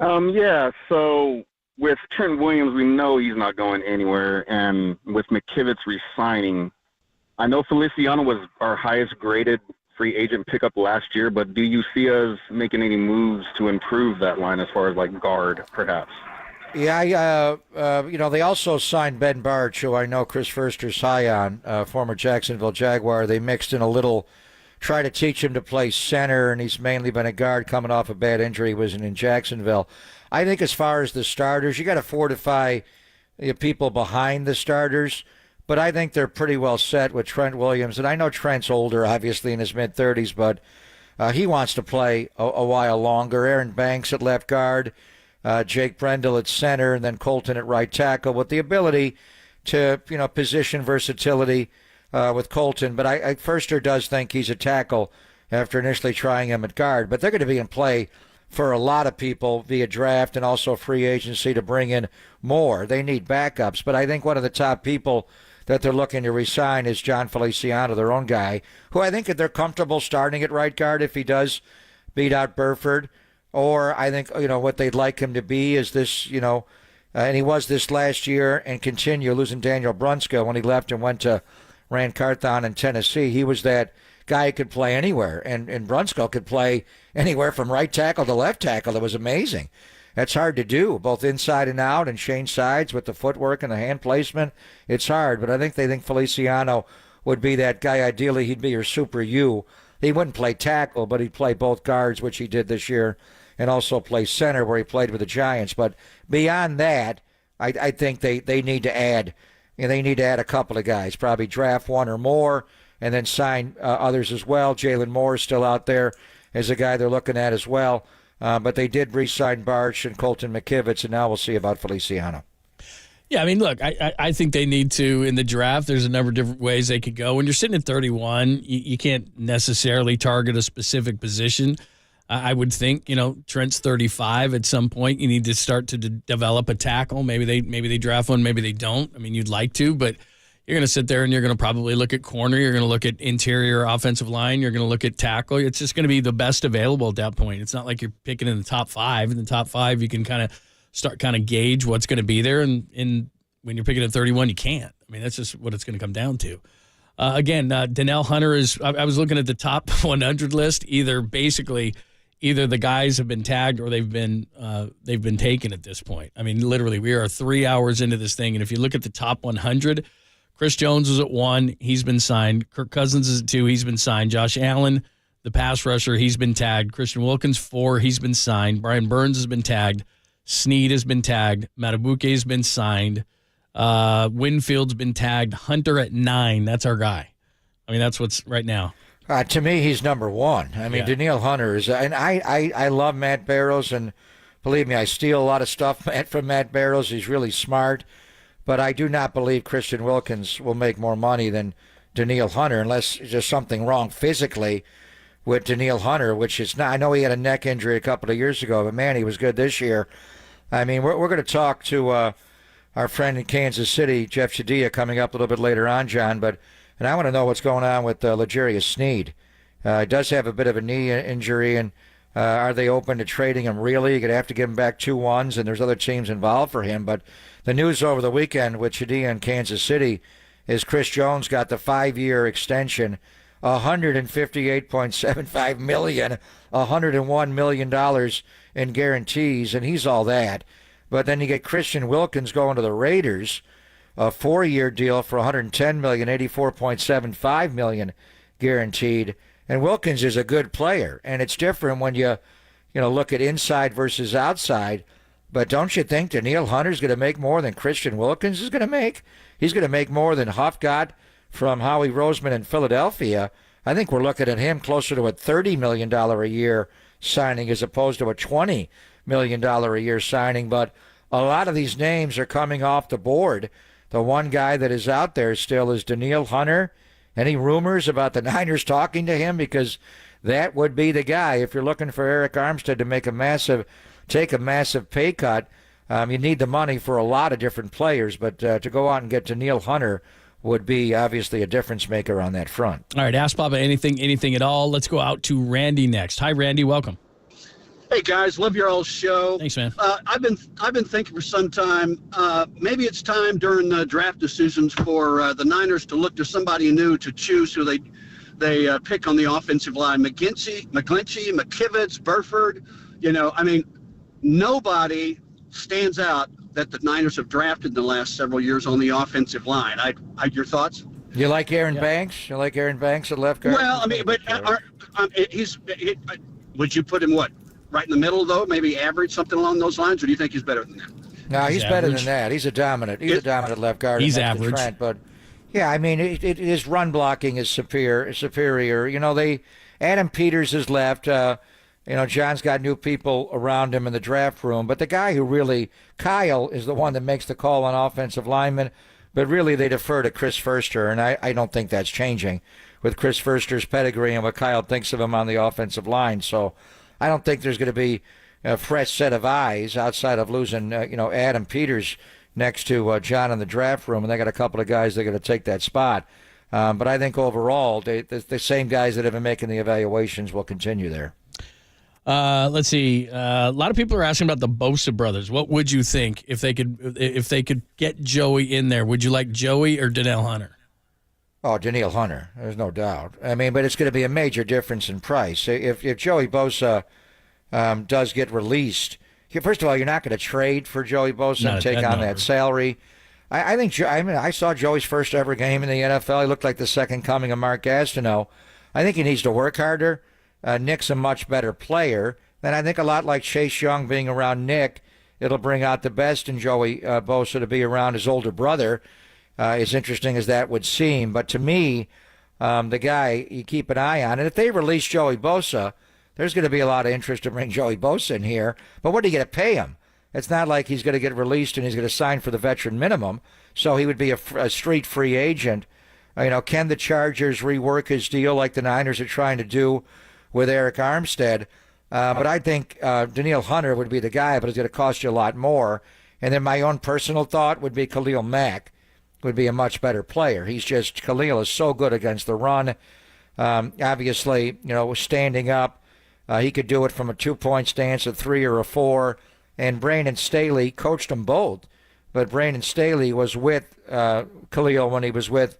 So with Trent Williams, we know he's not going anywhere, and with McKivitz resigning, I know Feliciano was our highest graded free agent pickup last year, but do you see us making any moves to improve that line as far as like guard, perhaps? Yeah, they also signed Ben Barch, who I know Chris Foerster's high on, former Jacksonville Jaguar. They mixed in a little, try to teach him to play center, and he's mainly been a guard coming off a bad injury. He was in Jacksonville. I think as far as the starters, you got to fortify people behind the starters. But I think they're pretty well set with Trent Williams. And I know Trent's older, obviously, in his mid-30s, but he wants to play a while longer. Aaron Banks at left guard, Jake Brendel at center, and then Colton at right tackle with the ability to, position versatility with Colton. But Foerster does think he's a tackle after initially trying him at guard. But they're going to be in play for a lot of people via draft and also free agency to bring in more. They need backups. But I think one of the top people that they're looking to re-sign is John Feliciano, their own guy, who I think they're comfortable starting at right guard if he does beat out Burford. Or I think, what they'd like him to be is this, and he was this last year and continue losing Daniel Brunskill when he left and went to Rand Carthon in Tennessee. He was that guy who could play anywhere, and Brunskill could play anywhere from right tackle to left tackle. It was amazing. That's hard to do, both inside and out and change sides with the footwork and the hand placement. It's hard, but I think they think Feliciano would be that guy. Ideally, he'd be your super U. He wouldn't play tackle, but he'd play both guards, which he did this year, and also play center where he played with the Giants. But beyond that, I think they need to add. They need to add a couple of guys, probably draft one or more, and then sign others as well. Jalen Moore is still out there as a guy they're looking at as well. But they did re-sign Barch and Colton McKivitz, and now we'll see about Feliciano. Yeah, I mean, look, I think they need to, in the draft, there's a number of different ways they could go. When you're sitting at 31, you can't necessarily target a specific position. I would think, Trent's 35 at some point. You need to start to develop a tackle. Maybe they draft one, maybe they don't. I mean, you'd like to, but you're going to sit there and you're going to probably look at corner. You're going to look at interior offensive line. You're going to look at tackle. It's just going to be the best available at that point. It's not like you're picking in the top 5. In the top 5, you can kind of gauge what's going to be there. And when you're picking at 31, you can't. I mean, that's just what it's going to come down to. Again, Denil Hunter is. I was looking at the top 100 list. Either the guys have been tagged or they've been taken at this point. I mean, literally, we are 3 hours into this thing, and if you look at the top 100, Chris Jones is at 1. He's been signed. Kirk Cousins is at 2. He's been signed. Josh Allen, the pass rusher, he's been tagged. Christian Wilkins, 4. He's been signed. Brian Burns has been tagged. Snead has been tagged. Matabuke has been signed. Winfield's been tagged. Hunter at 9. That's our guy. I mean, that's what's right now. To me, he's number 1. I mean, yeah. Denil Hunter is, and I love Matt Barrows, and believe me, I steal a lot of stuff from Matt Barrows. He's really smart, but I do not believe Christian Wilkins will make more money than Denil Hunter unless there's something wrong physically with Denil Hunter, which is not. I know he had a neck injury a couple of years ago, but man, he was good this year. I mean, we're going to talk to our friend in Kansas City, Jeff Shadia, coming up a little bit later on, John, and I want to know what's going on with L'Jarius Sneed. He does have a bit of a knee injury, and are they open to trading him really? You're going to have to give him back 2 1s, and there's other teams involved for him. But the news over the weekend with Shadia in Kansas City is Chris Jones got the 5-year extension, $158.75 million, $101 million in guarantees, and he's all that. But then you get Christian Wilkins going to the Raiders, a 4-year deal for $110 million, $84.75 million guaranteed. And Wilkins is a good player, and it's different when you look at inside versus outside. But don't you think Denil Hunter's going to make more than Christian Wilkins is going to make? He's going to make more than Huff got from Howie Roseman in Philadelphia. I think we're looking at him closer to a $30 million a year signing as opposed to a $20 million a year signing. But a lot of these names are coming off the board. The one guy that is out there still is Denil Hunter. Any rumors about the Niners talking to him? Because that would be the guy. If you're looking for Eric Armstead to take a massive pay cut, you need the money for a lot of different players. But to go out and get Denil Hunter would be obviously a difference maker on that front. All right, Ask Papa anything at all. Let's go out to Randy next. Hi, Randy. Welcome. Hey guys, love your old show. Thanks, man. I've been thinking for some time. Maybe it's time during the draft decisions for the Niners to look to somebody new to choose who they pick on the offensive line. McGlinchey, McKivitz, Burford. Nobody stands out that the Niners have drafted in the last several years on the offensive line. Your thoughts? You like Aaron Banks? You like Aaron Banks at left guard? Well, would you put him what? Right in the middle, though, maybe average, something along those lines, or do you think he's better than that? No, he's better than that. He's a dominant left guard. He's average. Trent, but yeah, I mean, his run blocking is superior. Adam Peters is left. John's got new people around him in the draft room, but the guy who really, Kyle, is the one that makes the call on offensive linemen. But really, they defer to Chris Furster, and I don't think that's changing with Chris Furster's pedigree and what Kyle thinks of him on the offensive line. So I don't think there's going to be a fresh set of eyes outside of losing, Adam Peters next to John in the draft room, and they got a couple of guys that are going to take that spot. But I think overall, the same guys that have been making the evaluations will continue there. Let's see. A lot of people are asking about the Bosa brothers. What would you think if they could get Joey in there? Would you like Joey or Denil Hunter? Oh, Denil Hunter. There's no doubt. I mean, but it's going to be a major difference in price. If Joey Bosa does get released, first of all, you're not going to trade for Joey Bosa and take on that salary. I saw Joey's first ever game in the NFL. He looked like the second coming of Mark Gastineau. I think he needs to work harder. Nick's a much better player. And I think a lot like Chase Young being around Nick, it'll bring out the best in Joey Bosa to be around his older brother, as interesting as that would seem. But to me, the guy you keep an eye on, and if they release Joey Bosa, there's going to be a lot of interest to bring Joey Bosa in here. But what are you going to pay him? It's not like he's going to get released and he's going to sign for the veteran minimum. So he would be a street free agent. Can the Chargers rework his deal like the Niners are trying to do with Eric Armstead? But I think Denil Hunter would be the guy, but it's going to cost you a lot more. And then my own personal thought would be Khalil Mack would be a much better player. Khalil is so good against the run. Obviously, standing up. He could do it from a 2-point stance, a 3 or a 4. And Brandon Staley coached them both. But Brandon Staley was with Khalil when he was with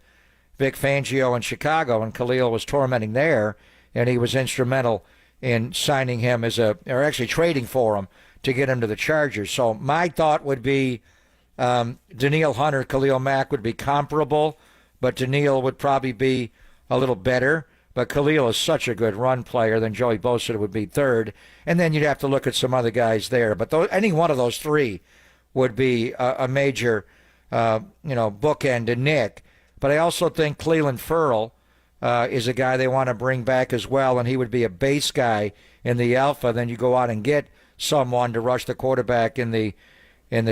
Vic Fangio in Chicago, and Khalil was tormenting there, and he was instrumental in signing him or actually trading for him to get him to the Chargers. So my thought would be Denil Hunter, Khalil Mack would be comparable, but Denil would probably be a little better. But Khalil is such a good run player, then Joey Bosa would be third. And then you'd have to look at some other guys there. But any one of those three would be a major, bookend to Nick. But I also think Cleveland Ferrell is a guy they want to bring back as well, and he would be a base guy in the alpha. Then you go out and get someone to rush the quarterback in the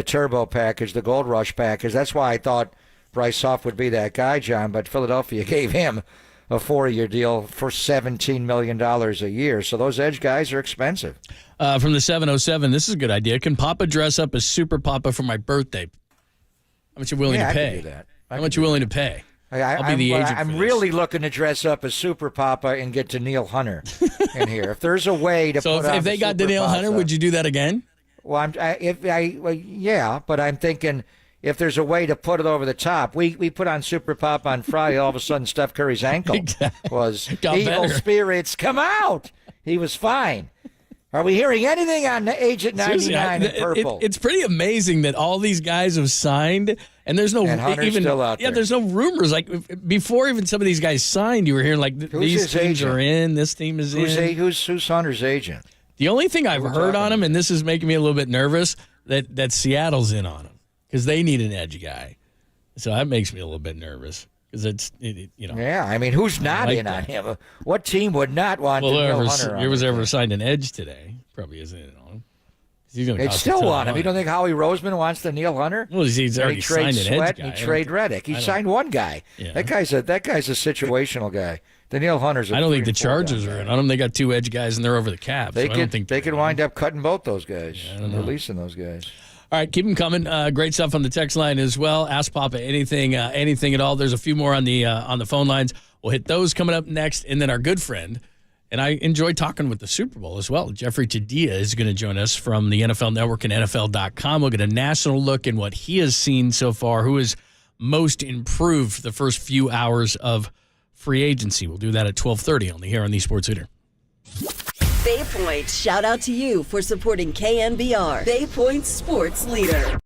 turbo package, the gold rush package. That's why I thought Bryce Huff would be that guy, John. But Philadelphia gave him a 4-year deal for $17 million a year. So those edge guys are expensive. From the 707, this is a good idea. Can Papa dress up as Super Papa for my birthday? How much are you willing to pay? I can do that. How much are you willing to pay? I'll be the agent. I'm really looking to dress up as Super Papa and get Denil Hunter in here. If there's a way to put if they got Denil Hunter, would you do that again? Well, yeah, but I'm thinking if there's a way to put it over the top. We put on Super Papa on Friday. All of a sudden, Steph Curry's ankle was evil spirits come out. He was fine. Are we hearing anything on Agent 99 in purple? It's pretty amazing that all these guys have signed, and there's no even still out there. Yeah, there's no rumors. Like before, even some of these guys signed, you were hearing like these teams are in, this team is in. Who's Hunter's agent? The only thing I've heard on him, and this is making me a little bit nervous, that Seattle's in on him because they need an edge guy. So that makes me a little bit nervous. Because Yeah, I mean, who's not in on him? What team would not want Denil Hunter on him? Whoever's ever signed an edge today probably isn't in on him. They'd still want him. You don't think Howie Roseman wants Denil Hunter? Well, he's already signed an edge guy. He trade Reddick. He signed one guy. Yeah. That guy's a situational guy. Denil Hunter's. I don't think the Chargers are in on him. They got 2 edge guys and they're over the cap. They so could wind up cutting both those guys, releasing those guys. All right, keep them coming. Great stuff on the text line as well. Ask Papa anything at all. There's a few more on the phone lines. We'll hit those coming up next, and then our good friend, and I enjoy talking with the Super Bowl as well. Jeffrey Tadia is going to join us from the NFL Network and NFL.com. We'll get a national look in what he has seen so far, who has most improved the first few hours of free agency. We'll do that at 12:30 only here on the Sports Leader. Bay Point, shout out to you for supporting KNBR, Bay Point Sports Leader.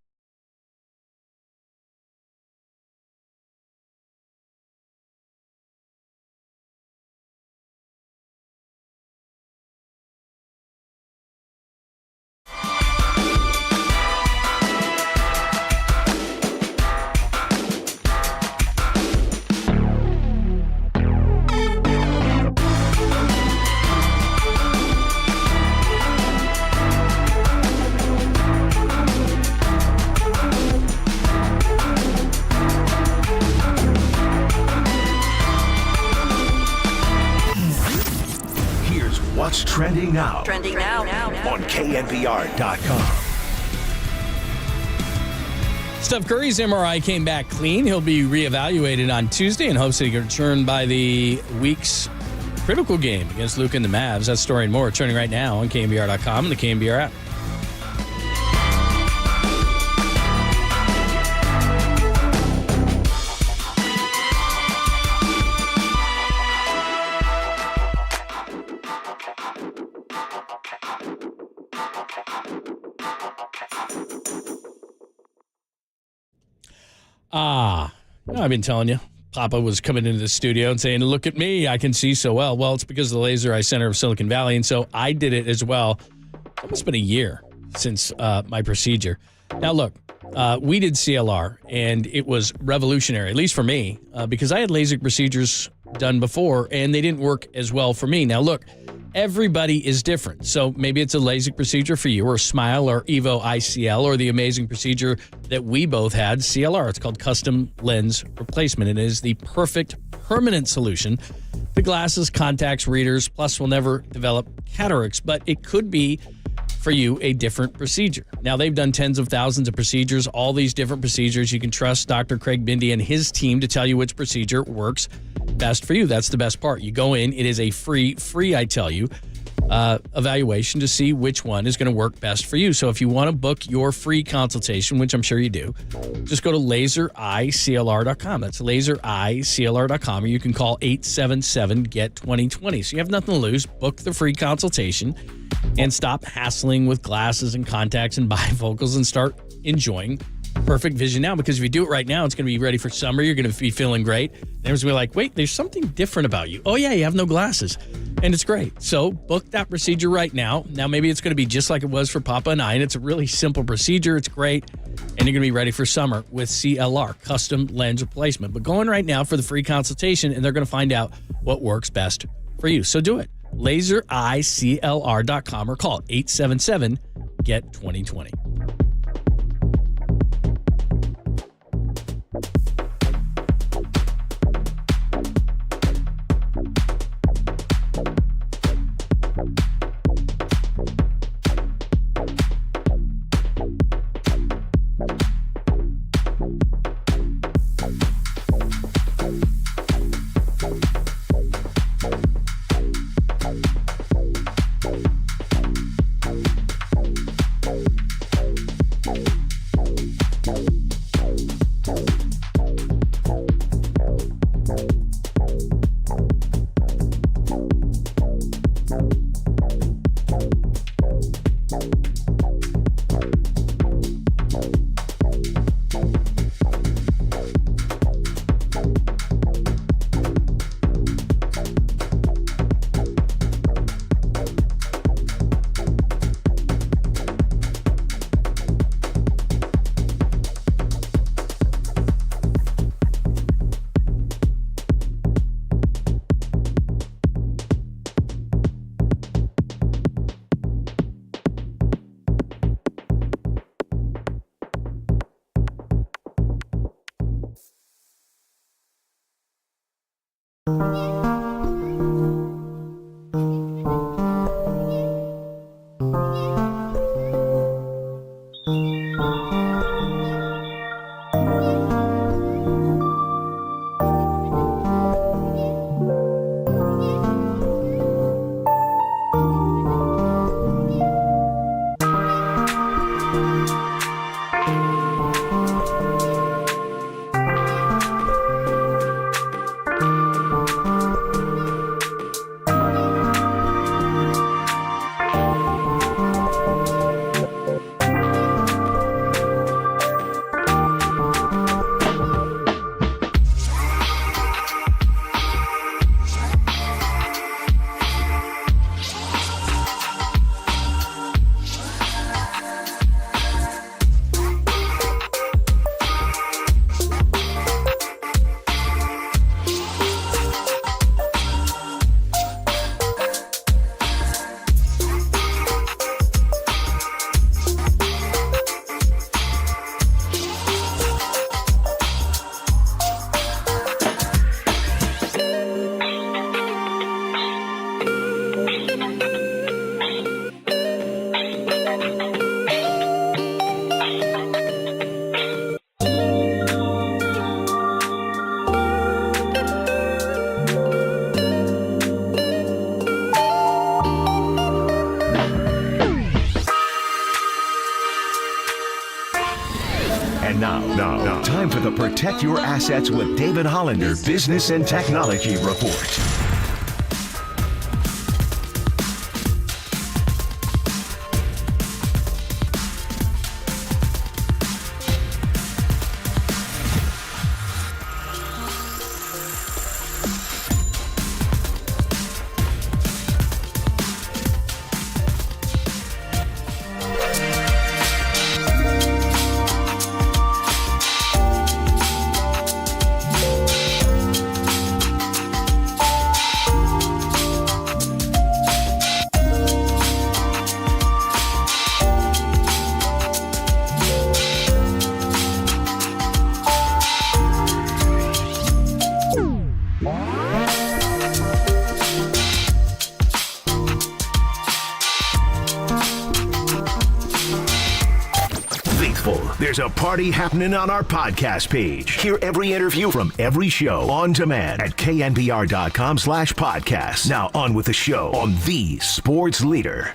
What's trending now? Trending now. On KNBR.com. Steph Curry's MRI came back clean. He'll be reevaluated on Tuesday in hopes that he can return by the week's critical game against Luka and the Mavs. That story and more turning right now on KNBR.com and the KNBR app. I've been telling you, Papa was coming into the studio and saying, look at me, I can see so well. Well, it's because of the laser eye center of Silicon Valley, and so I did it as well. It's almost been a year since my procedure. Now, look, we did CLR, and it was revolutionary, at least for me, because I had LASIK procedures done before, and they didn't work as well for me. Now, look, everybody is different. So maybe it's a LASIK procedure for you, or Smile, or Evo ICL, or the amazing procedure that we both had, CLR. It's called custom lens replacement. It is the perfect permanent solution to glasses, contacts, readers, plus we'll never develop cataracts, but it could be for you a different procedure. Now, they've done tens of thousands of procedures, all these different procedures. You can trust Dr. Craig Bindi and his team to tell you which procedure works best for you. That's the best part. You go in, it is a free, I tell you, evaluation to see which one is going to work best for you. So if you want to book your free consultation, which I'm sure you do, just go to lasereyeclr.com. That's lasereyeclr.com, or you can call 877-GET-2020. So you have nothing to lose. Book the free consultation and stop hassling with glasses and contacts and bifocals and start enjoying perfect vision now. Because if you do it right now, it's going to be ready for summer. You're going to be feeling great. There's going to be like, wait, there's something different about you. Oh, yeah, you have no glasses. And it's great. So book that procedure right now. Now, maybe it's going to be just like it was for Papa and I, and it's a really simple procedure. It's great. And you're going to be ready for summer with CLR, custom lens replacement. But go in right now for the free consultation, and they're going to find out what works best for you. So do it. lasereyeclr.com, or call 877-GET-2020. Now, time for the Protect Your Assets with David Hollander Business and Technology Report. The party happening on our podcast page. Hear every interview from every show on demand at knbr.com/podcast. Now on with the show on the sports leader.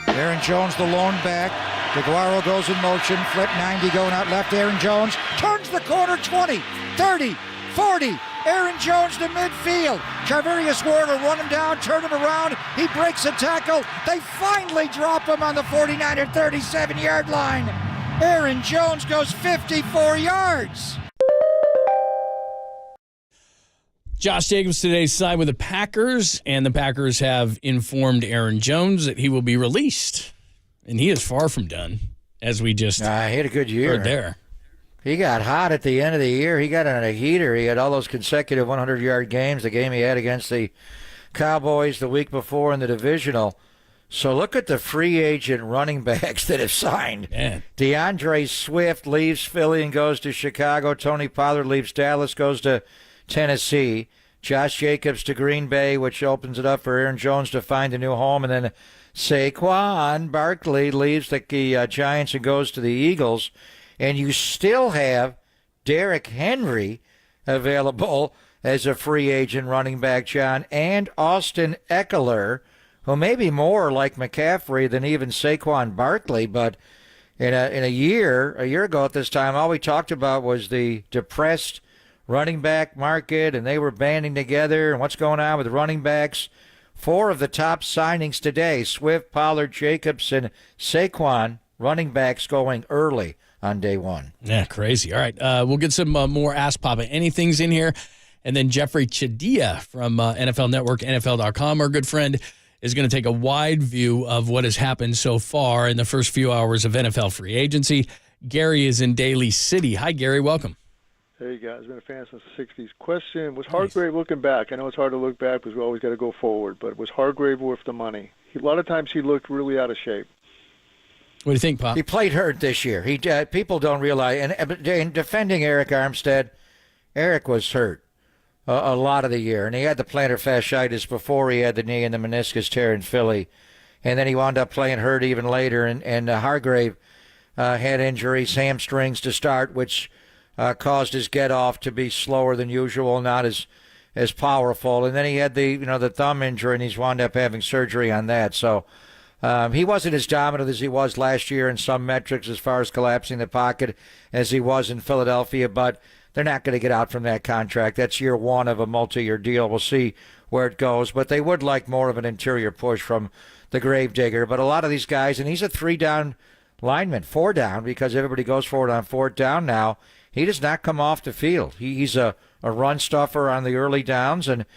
Aaron Jones, the lone back. DeGuaro goes in motion. Flip 90 going out left. Aaron Jones turns the corner 20, 30, 40. Aaron Jones to midfield. Charvarius Ward will run him down, turn him around. He breaks a tackle. They finally drop him on the 49 or 37-yard line. Aaron Jones goes 54 yards. Josh Jacobs today signed with the Packers, and the Packers have informed Aaron Jones that he will be released. And he is far from done, as we just he had a good year heard there. He got hot at the end of the year. He got on a heater. He had all those consecutive 100-yard games, the game he had against the Cowboys the week before in the divisional. So look at the free agent running backs that have signed. Man. DeAndre Swift leaves Philly and goes to Chicago. Tony Pollard leaves Dallas, goes to Tennessee. Josh Jacobs to Green Bay, which opens it up for Aaron Jones to find a new home. And then Saquon Barkley leaves the Giants and goes to the Eagles. And you still have Derrick Henry available as a free agent running back, John, and Austin Eckler, who may be more like McCaffrey than even Saquon Barkley. But in a year ago at this time, all we talked about was the depressed running back market, and they were banding together, and what's going on with running backs. 4 of the top signings today, Swift, Pollard, Jacobs, and Saquon, running backs going early on day one. Yeah, crazy. All right, we'll get some more Ask Papa Anythings in here. And then Jeffrey Chadia from NFL Network, NFL.com, our good friend, is going to take a wide view of what has happened so far in the first few hours of NFL free agency. Gary is in Daly City. Hi, Gary. Welcome. Hey, guys. Been a fan since the 60s. Question, was Hargrave looking back? I know it's hard to look back because we always got to go forward, but was Hargrave worth the money? A lot of times he looked really out of shape. What do you think, Pop? He played hurt this year. People don't realize, and in defending Eric Armstead, Eric was hurt a lot of the year, and he had the plantar fasciitis before he had the knee and the meniscus tear in Philly, and then he wound up playing hurt even later, and Hargrave had injuries, hamstrings to start, which caused his get-off to be slower than usual, not as powerful, and then he had the thumb injury, and he's wound up having surgery on that, so he wasn't as dominant as he was last year in some metrics as far as collapsing the pocket as he was in Philadelphia, but they're not going to get out from that contract. That's year one of a multi-year deal. We'll see where it goes, but they would like more of an interior push from the Gravedigger. But a lot of these guys, and he's a 3-down lineman, 4 down, because everybody goes forward on 4th down now. He does not come off the field. He's a run stuffer on the early downs, and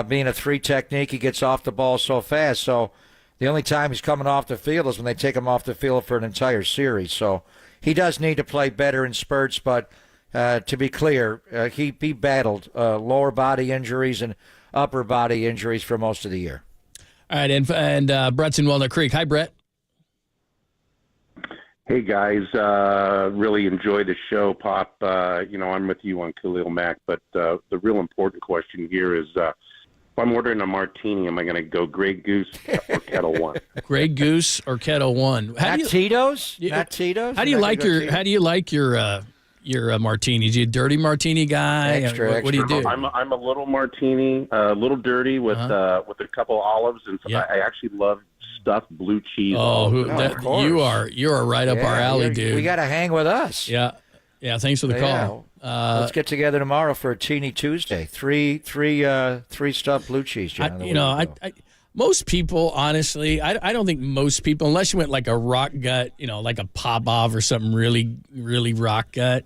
being a 3 technique, he gets off the ball so fast. So the only time he's coming off the field is when they take him off the field for an entire series. So he does need to play better in spurts, but to be clear, he battled lower body injuries and upper body injuries for most of the year. All right, and Brett's in Walnut Creek. Hi, Brett. Hey, guys. Really enjoy the show, Pop. I'm with you on Khalil Mack, but the real important question here is if I'm ordering a martini, am I going to go Grey Goose or Kettle One? Grey Goose or Kettle One? Not Tito's? Not Tito's? How do you like your martinis? You a dirty martini guy? Extra. What do you do? I'm a little martini, a little dirty with a couple olives, and I actually love stuffed blue cheese. You are right up our alley, dude. We got to hang with us. Yeah. Thanks for the call. Let's get together tomorrow for a Teeny Tuesday. Three stuffed blue cheese. John, most people, honestly, I don't think most people, unless you went like a rock gut, like a Popov or something really, really rock gut,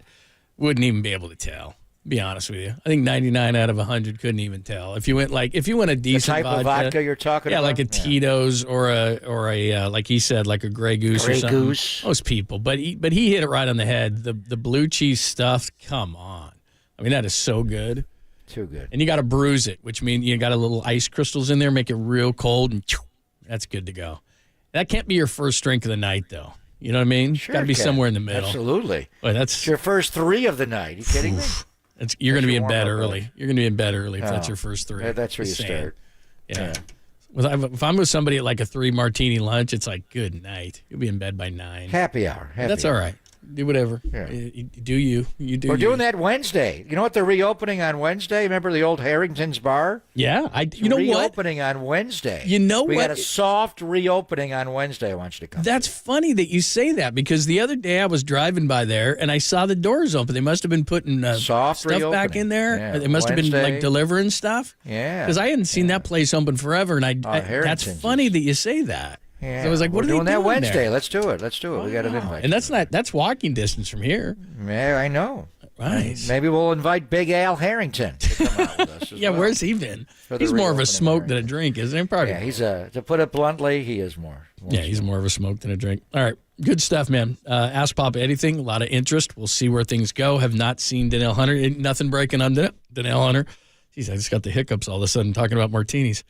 wouldn't even be able to tell. Be honest with you, I think 99 out of 100 couldn't even tell. If you went a decent the type of vodka you're talking about, like a Tito's or a like he said, like a Grey Goose or something. Goose. Most people, but he hit it right on the head. The blue cheese stuff, come on. I mean, that is so good. Too good. And you got to bruise it, which means you got a little ice crystals in there, make it real cold, and that's good to go. That can't be your first drink of the night, though. You know what I mean? Sure, got to be somewhere in the middle. Absolutely. Boy, it's your first 3 of the night. You kidding me? You're going to be in bed early. You're going to be in bed early if that's your first 3. Yeah, that's where you start. Yeah. If I'm with somebody at like a 3 martini lunch, it's like, good night. You'll be in bed by 9. Happy hour. All right. Do whatever. Yeah. You do you. You do. We're doing that Wednesday. You know what? They're reopening on Wednesday. Remember the old Harrington's bar? Yeah. You know what? Reopening on Wednesday. You know we what? got a soft reopening on Wednesday. I want you to come. That's funny that you say that because the other day I was driving by there and I saw the doors open. They must have been putting soft stuff back in there. Yeah, they must have been Wednesday. like delivering stuff. Yeah. Because I hadn't seen that place open forever, and that's Harrington's funny that you say that. Yeah. So I was like, what We're are doing they that doing Wednesday. there? Let's do it. We got an invite. And that's walking distance from here. Yeah, I know. Nice. Maybe we'll invite Big Al Harrington to come out with us. Yeah, where's he been? For the He's more of a reopening smoke than a drink, isn't he? Probably. Yeah, he's to put it bluntly, he is more. Yeah, he's more of a smoke than a drink. All right, good stuff, man. Ask Papa anything. A lot of interest. We'll see where things go. Have not seen Denil Hunter. Ain't nothing breaking on Denil Hunter. Jeez, I just got the hiccups all of a sudden talking about martinis.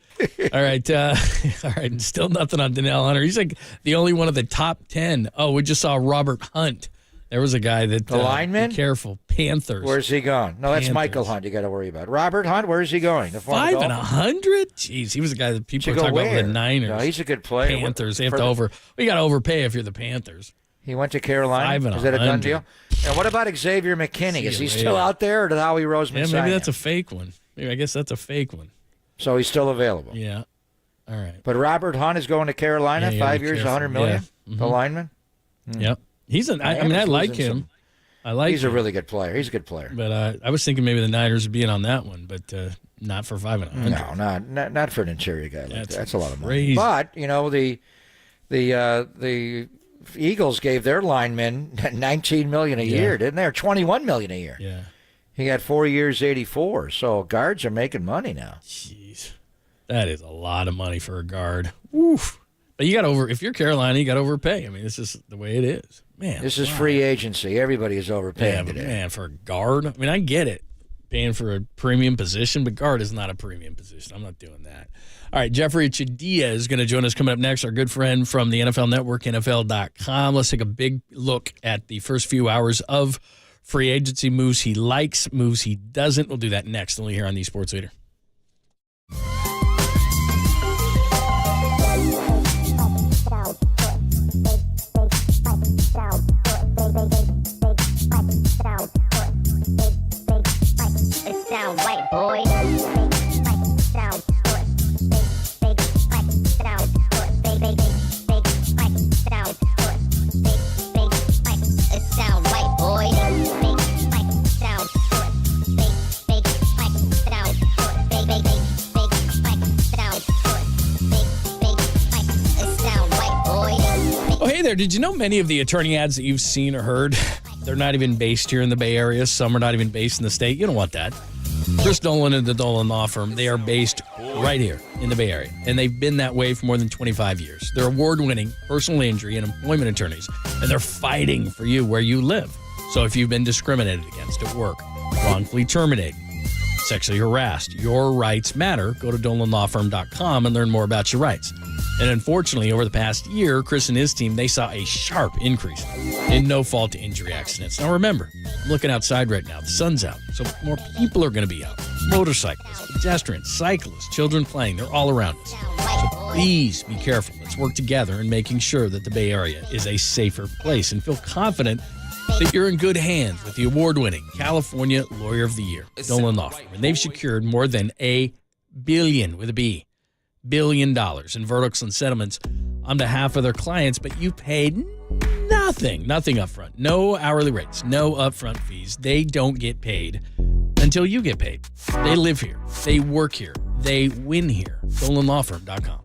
All right, and still nothing on Denil Hunter. He's like the only one of the top 10. Oh, we just saw Robert Hunt. There was a guy that the lineman. Be careful, Panthers. Where's he going? No, that's Panthers. Michael Hunt. You got to worry about Robert Hunt. Where's he going? The 5 and 100. Jeez, he was the guy that people are talking about with the Niners. No, he's a good player. Panthers. They have to you got to overpay if you're the Panthers. He went to Carolina. 5 and Is that a done 100. deal? And what about Xavier McKinney? Is he still out there, or did Howie Roseman Yeah, sign maybe that's him? a fake one. Maybe I guess that's a fake one. So he's still available. Yeah. All right. But Robert Hunt is going to Carolina. Yeah, 5 years, $100 million. Yeah. The lineman. Yep. He's I like him. He's a really good player. He's a good player. But I was thinking maybe the Niners would be in on that one, but not for 5 and 100. No, not for an interior guy like that. That's a lot of money. Crazy. But the Eagles gave their linemen $19 million a year, didn't they? Or $21 million a year. Yeah. He got 4 years, $84. So guards are making money now. Jeez, that is a lot of money for a guard. Oof. But if you're Carolina, you got to overpay. I mean, this is the way it is. Man, this is free agency. Everybody is overpaying today. Man, for a guard, I mean, I get it, paying for a premium position, but guard is not a premium position. I'm not doing that. All right, Jeffrey Chadilla is going to join us coming up next, our good friend from the NFL Network, NFL.com. Let's take a big look at the first few hours of free agency, moves he likes, moves he doesn't. We'll do that next, only here on the Sports Leader. It's down white, boy. Oh, hey there. Did you know many of the attorney ads that you've seen or heard, they're not even based here in the Bay Area. Some are not even based in the state. You don't want that. Chris Dolan and the Dolan Law Firm, they are based right here in the Bay Area. And they've been that way for more than 25 years. They're award-winning personal injury and employment attorneys. And they're fighting for you where you live. So if you've been discriminated against at work, wrongfully terminated, sexually harassed, your rights matter. Go to DolanLawFirm.com and learn more about your rights. And unfortunately, over the past year, Chris and his team, they saw a sharp increase in no-fault injury accidents. Now remember, I'm looking outside right now. The sun's out, so more people are going to be out. Motorcyclists, pedestrians, cyclists, children playing, they're all around us. So please be careful. Let's work together in making sure that the Bay Area is a safer place and feel confident that you're in good hands with the award-winning California Lawyer of the Year, Dolan Law Firm. And they've secured more than $1 billion, with a B, $1 billion in verdicts and settlements on behalf of their clients, but you paid nothing up front. No hourly rates, no upfront fees. They don't get paid until you get paid. They live here. They work here. They win here. DolanLawFirm.com.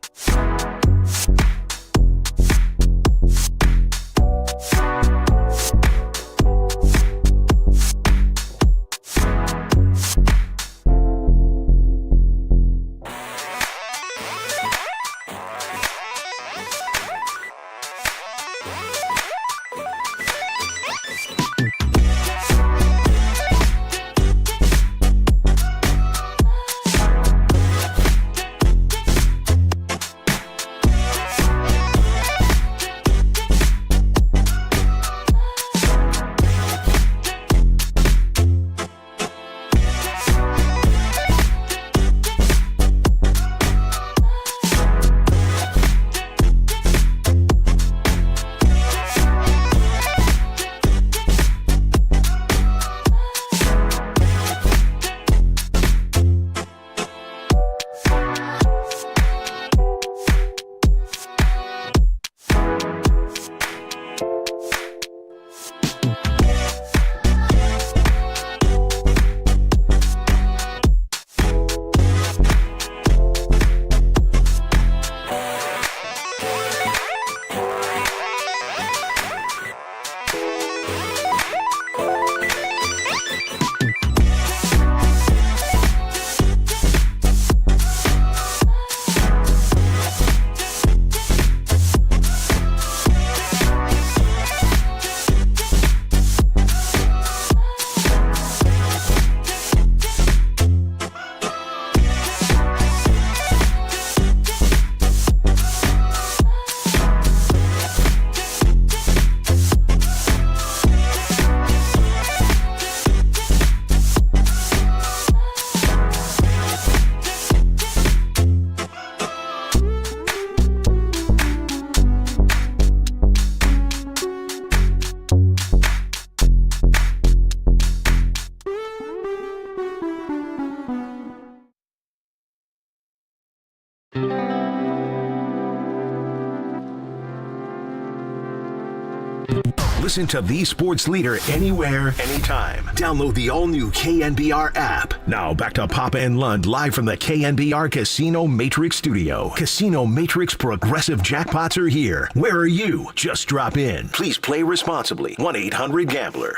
Listen to the sports leader anywhere, anytime. Download the all-new KNBR app. Now back to Papa and Lund live from the KNBR Casino Matrix Studio. Casino Matrix progressive jackpots are here. Where are you? Just drop in. Please play responsibly. 1-800-GAMBLER.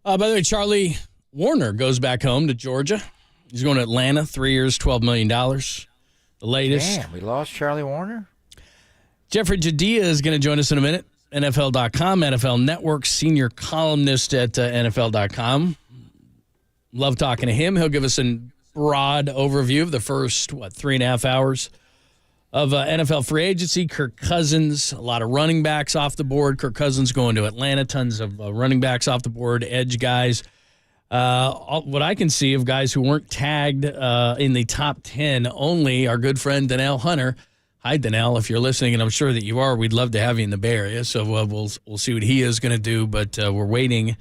By the way, Charlie Warner goes back home to Georgia. He's going to Atlanta, 3 years, $12 million. The latest. Damn, we lost Charlie Warner? Jeffrey Jadea is going to join us in a minute. NFL.com, NFL Network, senior columnist at NFL.com. Love talking to him. He'll give us a broad overview of the first, 3.5 hours of NFL free agency. Kirk Cousins, a lot of running backs off the board. Kirk Cousins going to Atlanta, tons of running backs off the board, edge guys. What I can see of guys who weren't tagged in the top 10 only, our good friend Denil Hunter. Hi, Denil, if you're listening, and I'm sure that you are. We'd love to have you in the Bay Area, so we'll see what he is going to do, but we're waiting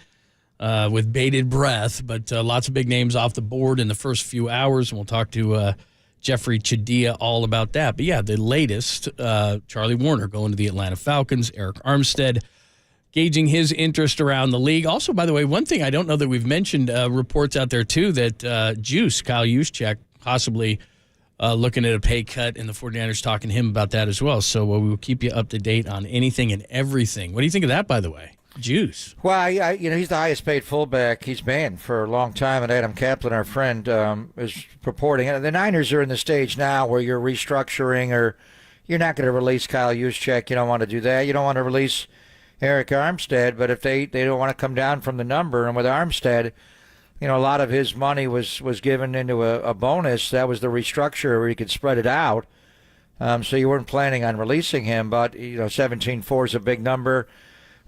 with bated breath. But lots of big names off the board in the first few hours, and we'll talk to Jeffrey Chadea all about that. But, yeah, the latest, Charlie Warner going to the Atlanta Falcons, Eric Armstead gauging his interest around the league. Also, by the way, one thing I don't know that we've mentioned, reports out there, too, that Kyle Juszczyk, possibly looking at a pay cut, and the 49ers talking to him about that as well. So we will keep you up to date on anything and everything. What do you think of that, by the way? Juice. Well, he's the highest paid fullback he's been for a long time, and Adam Kaplan, our friend, is reporting. And the Niners are in the stage now where you're restructuring, or you're not going to release Kyle Juszczyk. You don't want to do that. You don't want to release Eric Armstead, but if they don't want to come down from the number, and with Armstead, a lot of his money was given into a bonus. That was the restructure where you could spread it out. So you weren't planning on releasing him, but 17-4 is a big number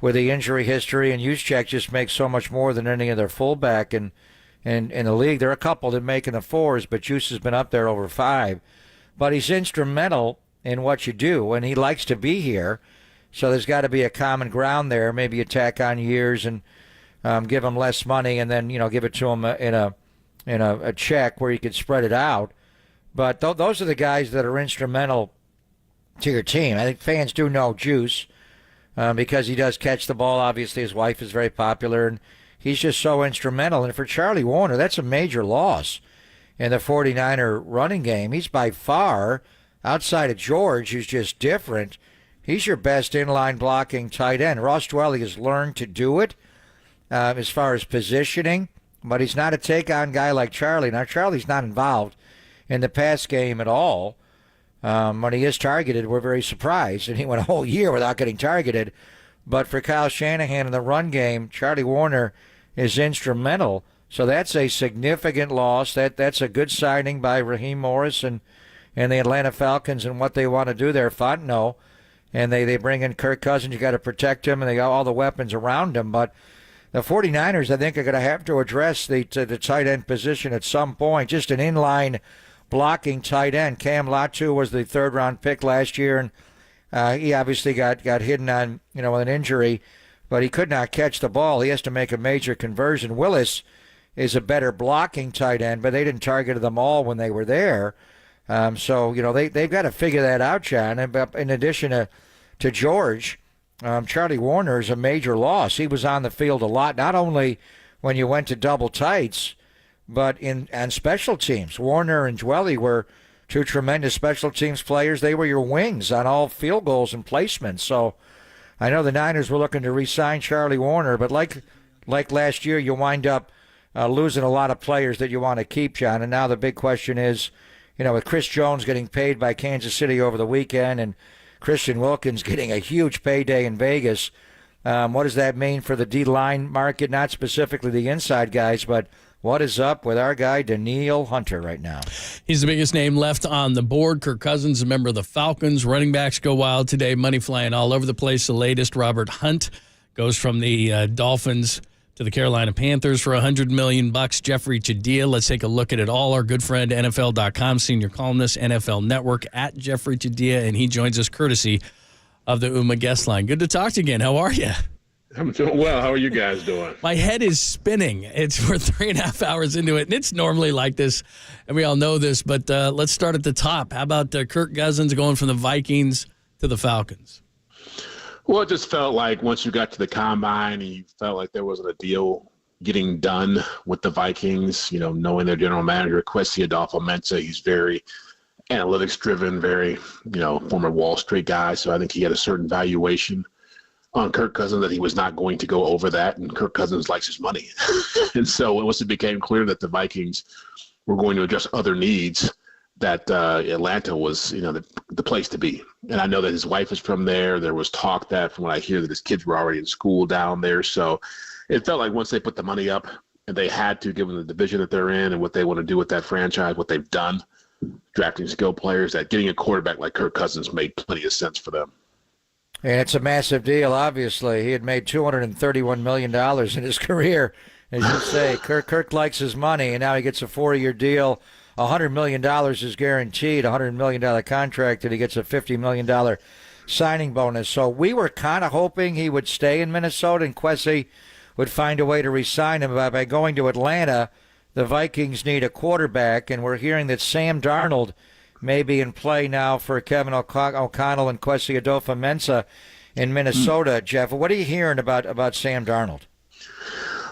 with the injury history, and Juszczyk just makes so much more than any other fullback in the league. There are a couple that make in the 4s, but Juice has been up there over 5. But he's instrumental in what you do, and he likes to be here. So there's got to be a common ground there. Maybe you tack on years and give him less money, and then give it to him in a check where you could spread it out. But those are the guys that are instrumental to your team. I think fans do know Juice. Because he does catch the ball. Obviously, his wife is very popular, and he's just so instrumental. And for Charlie Warner, that's a major loss in the 49er running game. He's by far, outside of George, who's just different, he's your best inline blocking tight end. Ross Dwelly has learned to do it as far as positioning, but he's not a take-on guy like Charlie. Now, Charlie's not involved in the pass game at all. When he is targeted, we're very surprised, and he went a whole year without getting targeted. But for Kyle Shanahan in the run game, Charlie Warner is instrumental. So that's a significant loss. That's a good signing by Raheem Morris and the Atlanta Falcons and what they want to do there. Fontenot, and they bring in Kirk Cousins. You got to protect him, and they got all the weapons around him. But the 49ers, I think, are going to have to address the tight end position at some point. Just an inline blocking tight end. Cam Latu was the third-round pick last year, and he obviously got hidden on with an injury, but he could not catch the ball. He has to make a major conversion. Willis is a better blocking tight end, but they didn't target them all when they were there. So they've got to figure that out, John. And in addition to George, Charlie Warner is a major loss. He was on the field a lot, not only when you went to double tights, but on special teams. Warner and Dwelly were two tremendous special teams players. They were your wings on all field goals and placements. So I know the Niners were looking to re-sign Charlie Warner, but like last year, you wind up losing a lot of players that you want to keep, John. And now the big question is, with Chris Jones getting paid by Kansas City over the weekend and Christian Wilkins getting a huge payday in Vegas, what does that mean for the D-line market? Not specifically the inside guys, but what is up with our guy, Denil Hunter, right now? He's the biggest name left on the board. Kirk Cousins, a member of the Falcons. Running backs go wild today. Money flying all over the place. The latest, Robert Hunt, goes from the Dolphins to the Carolina Panthers for $100 million. Jeffrey Chadea, let's take a look at it all. Our good friend, NFL.com, senior columnist, NFL Network, at Jeffrey Chadea, and he joins us courtesy of the UMA guest line. Good to talk to you again. How are you? I'm doing well. How are you guys doing? My head is spinning. We're 3.5 hours into it, and it's normally like this, and we all know this, but let's start at the top. How about Kirk Cousins going from the Vikings to the Falcons? Well, it just felt like once you got to the combine, you felt like there wasn't a deal getting done with the Vikings, knowing their general manager, Kwesi Adolfo-Mensah. He's very analytics-driven, very, former Wall Street guy, so I think he had a certain valuation on Kirk Cousins that he was not going to go over that, and Kirk Cousins likes his money. And so once it became clear that the Vikings were going to address other needs, that Atlanta was, the place to be. And I know that his wife is from there. There was talk that, from what I hear, that his kids were already in school down there. So it felt like once they put the money up, and they had to, given the division that they're in and what they want to do with that franchise, what they've done, drafting skill players, that getting a quarterback like Kirk Cousins made plenty of sense for them. And it's a massive deal, obviously. He had made $231 million in his career. As you say, Kirk likes his money, and now he gets a 4-year deal. $100 million is guaranteed, $100 million contract, and he gets a $50 million signing bonus. So we were kind of hoping he would stay in Minnesota and Kwesi would find a way to re-sign him. By going to Atlanta, the Vikings need a quarterback, and we're hearing that Sam Darnold may be in play now for Kevin O'Connell and Kwesi Adolfo-Mensah in Minnesota. Jeff, what are you hearing about Sam Darnold?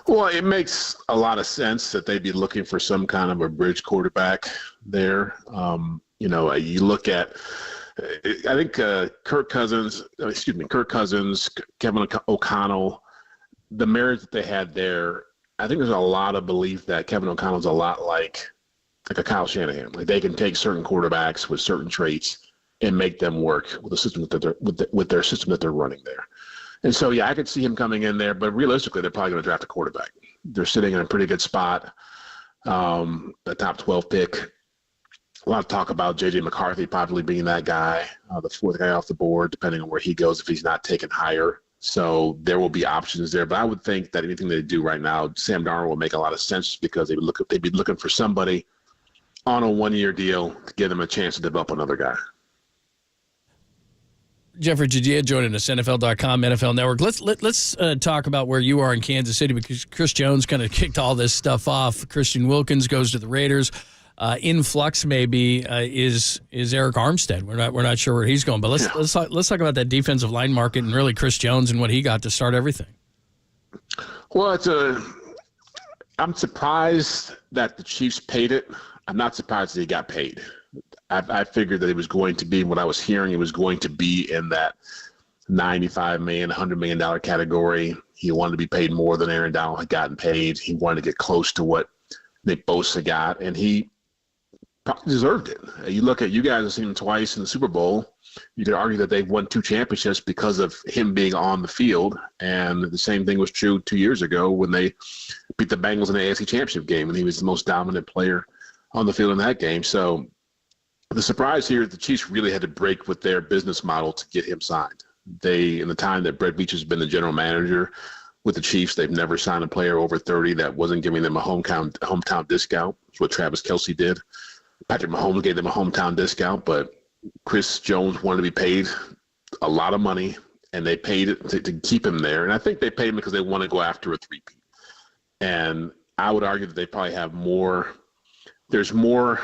Well, it makes a lot of sense that they'd be looking for some kind of a bridge quarterback there. You look at, I think Kirk Cousins, Kevin O'Connell, the marriage that they had there, I think there's a lot of belief that Kevin O'Connell's a lot like a Kyle Shanahan. Like, they can take certain quarterbacks with certain traits and make them work with the system with their system that they're running there. And so, I could see him coming in there, but realistically, they're probably going to draft a quarterback. They're sitting in a pretty good spot, the top 12 pick. A lot of talk about J.J. McCarthy probably being that guy, the fourth guy off the board, depending on where he goes if he's not taken higher. So there will be options there. But I would think that anything they do right now, Sam Darnold will make a lot of sense, because they'd be looking for somebody on a 1-year deal to give them a chance to develop another guy. Jeffrey Judea joining us, NFL.com, NFL Network. Let's talk about where you are in Kansas City, because Chris Jones kind of kicked all this stuff off. Christian Wilkins goes to the Raiders. In flux maybe is Eric Armstead. We're not sure where he's going, but let's talk about that defensive line market and really Chris Jones and what he got to start everything. Well, I'm surprised that the Chiefs paid it. I'm not surprised that he got paid. I figured that it was going to be, what I was hearing, it was going to be in that $95 million, $100 million category. He wanted to be paid more than Aaron Donald had gotten paid. He wanted to get close to what Nick Bosa got, and he probably deserved it. You look at, you guys have seen him twice in the Super Bowl. You could argue that they've won 2 championships because of him being on the field, and the same thing was true 2 years ago when they beat the Bengals in the AFC Championship game, and he was the most dominant player on the field in that game. So the surprise here is the Chiefs really had to break with their business model to get him signed. In the time that Brett Veach has been the general manager with the Chiefs, they've never signed a player over 30 that wasn't giving them a hometown discount. That's what Travis Kelce did. Patrick Mahomes gave them a hometown discount, but Chris Jones wanted to be paid a lot of money, and they paid it to keep him there. And I think they paid him because they want to go after a three-peat. And I would argue that they probably have more. There's more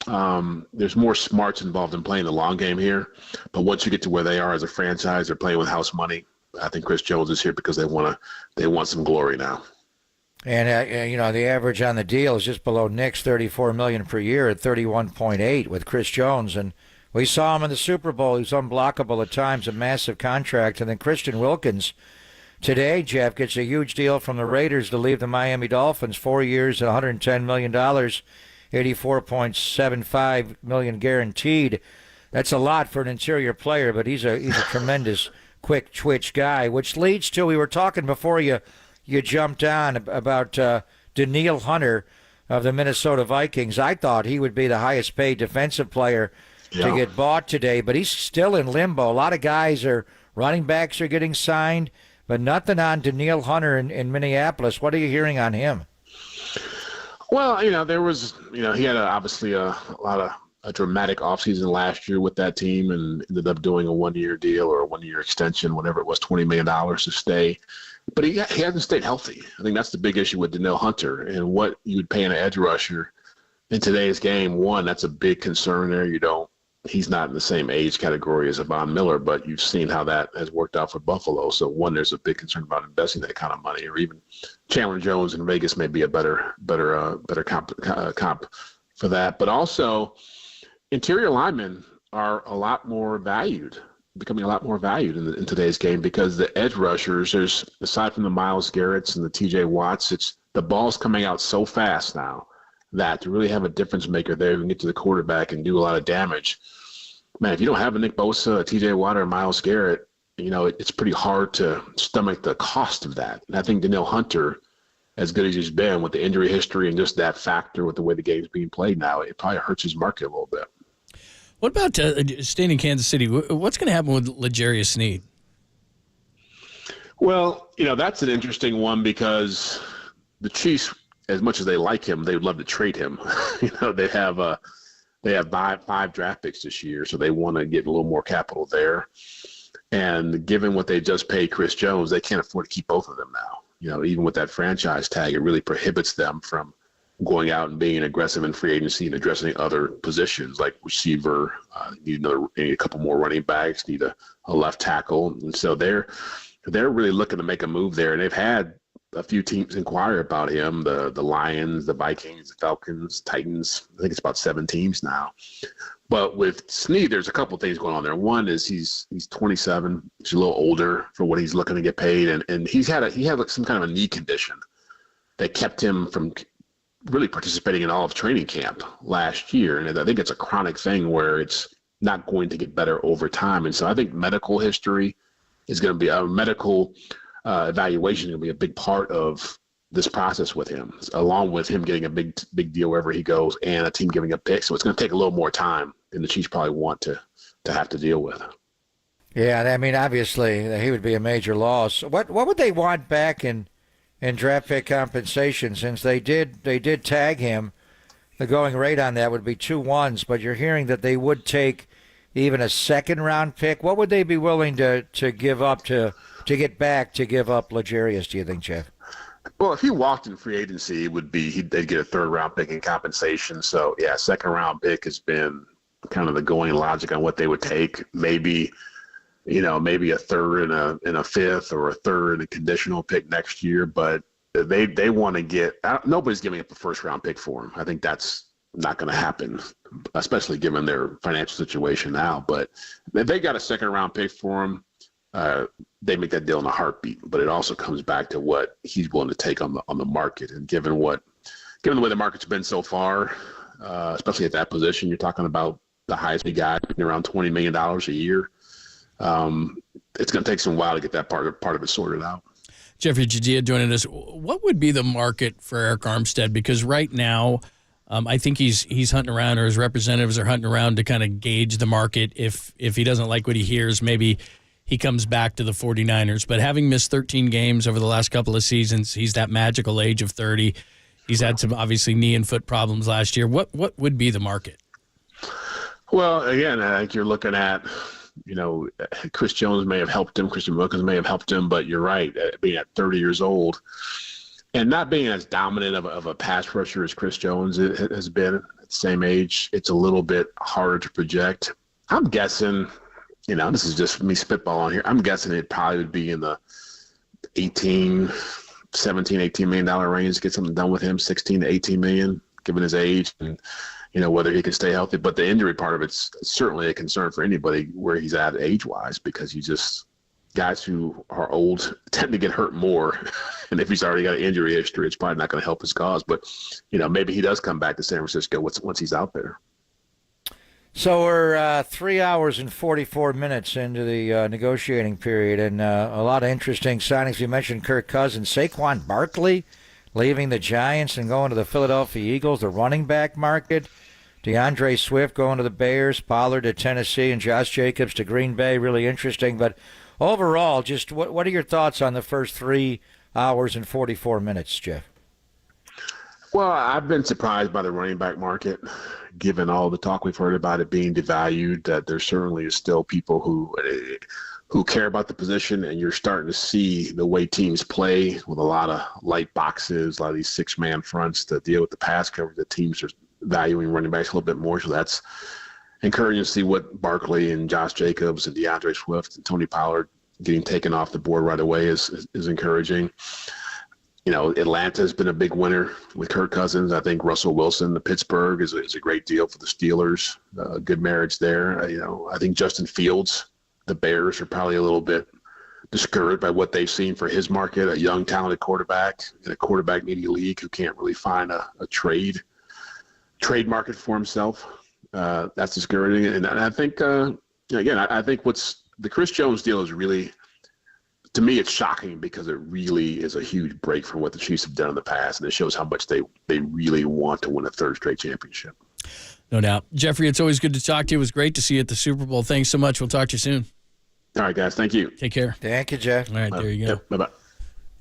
smarts involved in playing the long game here. But once you get to where they are as a franchise, they're playing with house money. I think Chris Jones is here because they want some glory now. And the average on the deal is just below Nick's $34 million per year at 31.8 with Chris Jones. And we saw him in the Super Bowl. He was unblockable at times, a massive contract. And then Christian Wilkins today, Jeff, gets a huge deal from the Raiders to leave the Miami Dolphins, 4 years at $110 million, $84.75 million guaranteed. That's a lot for an interior player, but he's a tremendous quick twitch guy, which leads to, we were talking before you jumped on about Denil Hunter of the Minnesota Vikings. I thought he would be the highest paid defensive player to get bought today, but he's still in limbo. A lot of guys running backs are getting signed, but nothing on Denil Hunter in Minneapolis. What are you hearing on him? Well, there was, he had obviously a lot of a dramatic offseason last year with that team and ended up doing a one-year deal or a one-year extension, whatever it was, $20 million to stay. But he hasn't stayed healthy. I think that's the big issue with Denil Hunter and what you would pay an edge rusher in today's game. One, that's a big concern there. He's not in the same age category as a Von Miller, but you've seen how that has worked out for Buffalo. So one, there's a big concern about investing that kind of money, or even Chandler Jones in Vegas may be a better comp for that. But also, interior linemen are becoming a lot more valued in today's game, because the edge rushers, there's, aside from the Myles Garretts and the TJ Watts, it's the ball's coming out so fast now that to really have a difference maker there and get to the quarterback and do a lot of damage, man, if you don't have a Nick Bosa, a TJ Watt, or Myles Garrett, it's pretty hard to stomach the cost of that. And I think Denil Hunter, as good as he's been with the injury history and just that factor with the way the game's being played now, it probably hurts his market a little bit. What about staying in Kansas City? What's going to happen with L'Jarius Sneed? Well, that's an interesting one, because the Chiefs, as much as they like him, they would love to trade him. They have five draft picks this year, so they want to get a little more capital there. And given what they just paid Chris Jones, they can't afford to keep both of them now. Even with that franchise tag, it really prohibits them from going out and being aggressive in free agency and addressing other positions like receiver. Need a couple more running backs, need a left tackle. And so they're really looking to make a move there. And they've had a few teams inquire about him, the Lions, the Vikings, the Falcons, Titans. I think it's about 7 teams now. But with Sneed, there's a couple things going on there. One is he's 27. He's a little older for what he's looking to get paid. And he had some kind of a knee condition that kept him from really participating in all of training camp last year. And I think it's a chronic thing where it's not going to get better over time. And so I think medical history is going to be a medical evaluation is going to be a big part of this process with him, along with him getting a big deal wherever he goes and a team giving up picks. So it's going to take a little more time than the Chiefs probably want to have to deal with. Yeah, I mean, obviously he would be a major loss. What would they want back in draft pick compensation, since they did tag him? The going rate on that would be 2 1s, but you're hearing that they would take even a second-round pick. What would they be willing to give up to get back to give up L'Jarius, do you think, Jeff? Well, if he walked in free agency, they'd get a third-round pick in compensation. So, yeah, second-round pick has been kind of the going logic on what they would take. Maybe a third and a fifth, or a third and a conditional pick next year. But they want to get – nobody's giving up a first-round pick for him. I think that's not going to happen, especially given their financial situation now. But if they got a second-round pick for him, they make that deal in a heartbeat. But it also comes back to what he's willing to take on the market. And given the way the market's been so far, especially at that position, you're talking about the highest paid guy around $20 million a year. It's going to take some while to get that part of it sorted out. Jeffrey Judea joining us. What would be the market for Eric Armstead? Because right now, I think he's hunting around, or his representatives are hunting around to kind of gauge the market. If he doesn't like what he hears, maybe he comes back to the 49ers. But having missed 13 games over the last couple of seasons, he's that magical age of 30. He's had some obviously knee and foot problems last year. What would be the market? Well, again, I think you're looking at, Chris Jones may have helped him, Christian Wilkins may have helped him, but you're right, being at 30 years old and not being as dominant of a pass rusher as Chris Jones has been at the same age, it's a little bit harder to project. I'm guessing, this is just me spitballing here, I'm guessing it probably would be in the $18 million range to get something done with him, 16 to 18 million, given his age and whether he can stay healthy. But the injury part of it's certainly a concern for anybody where he's at age-wise, because guys who are old tend to get hurt more. And if he's already got an injury history, it's probably not going to help his cause. But, maybe he does come back to San Francisco once he's out there. So we're 3 hours and 44 minutes into the negotiating period, and a lot of interesting signings. You mentioned Kirk Cousins, Saquon Barkley leaving the Giants and going to the Philadelphia Eagles, the running back market. DeAndre Swift going to the Bears, Pollard to Tennessee, and Josh Jacobs to Green Bay. Really interesting. But overall, just what are your thoughts on the first 3 hours and 44 minutes, Jeff? Well, I've been surprised by the running back market, given all the talk we've heard about it being devalued. That there certainly is still people who care about the position, and you're starting to see the way teams play with a lot of light boxes, a lot of these 6-man fronts to deal with the pass coverage. The teams are valuing running backs a little bit more, so that's encouraging to see what Barkley and Josh Jacobs and DeAndre Swift and Tony Pollard getting taken off the board right away is encouraging. You know, Atlanta has been a big winner with Kirk Cousins. I think Russell Wilson, the Pittsburgh, is a great deal for the Steelers. Good marriage there. I think Justin Fields, the Bears, are probably a little bit discouraged by what they've seen for his market, a young, talented quarterback in a quarterback-needy league who can't really find a trade market for himself. That's discouraging. And I think, again, I think what's the Chris Jones deal is really, to me, it's shocking because it really is a huge break from what the Chiefs have done in the past, and it shows how much they really want to win a third straight championship. No doubt. Jeffrey, it's always good to talk to you. It was great to see you at the Super Bowl. Thanks so much. We'll talk to you soon. All right, guys. Thank you. Take care. Thank you, Jeff. All right, there you go. Yep, bye-bye.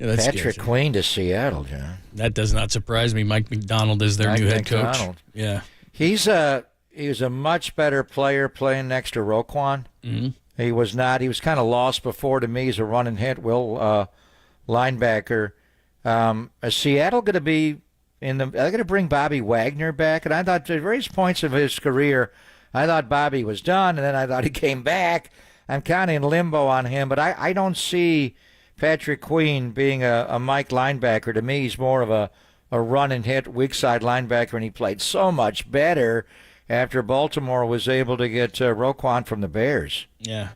Yeah, Patrick Queen to Seattle, John. That does not surprise me. Mike McDonald is their new head coach. Yeah. He was a much better player playing next to Roquan. Mm-hmm. He was not. He was kind of lost before to me. He's a run and hit linebacker. Is Seattle going to be are they going to bring Bobby Wagner back? And I thought at various points of his career, I thought Bobby was done, and then I thought he came back. I'm kind of in limbo on him, but I don't see Patrick Queen being a Mike linebacker. To me, he's more of a run and hit weak side linebacker, and he played so much better after Baltimore was able to get Roquan from the Bears. Yeah.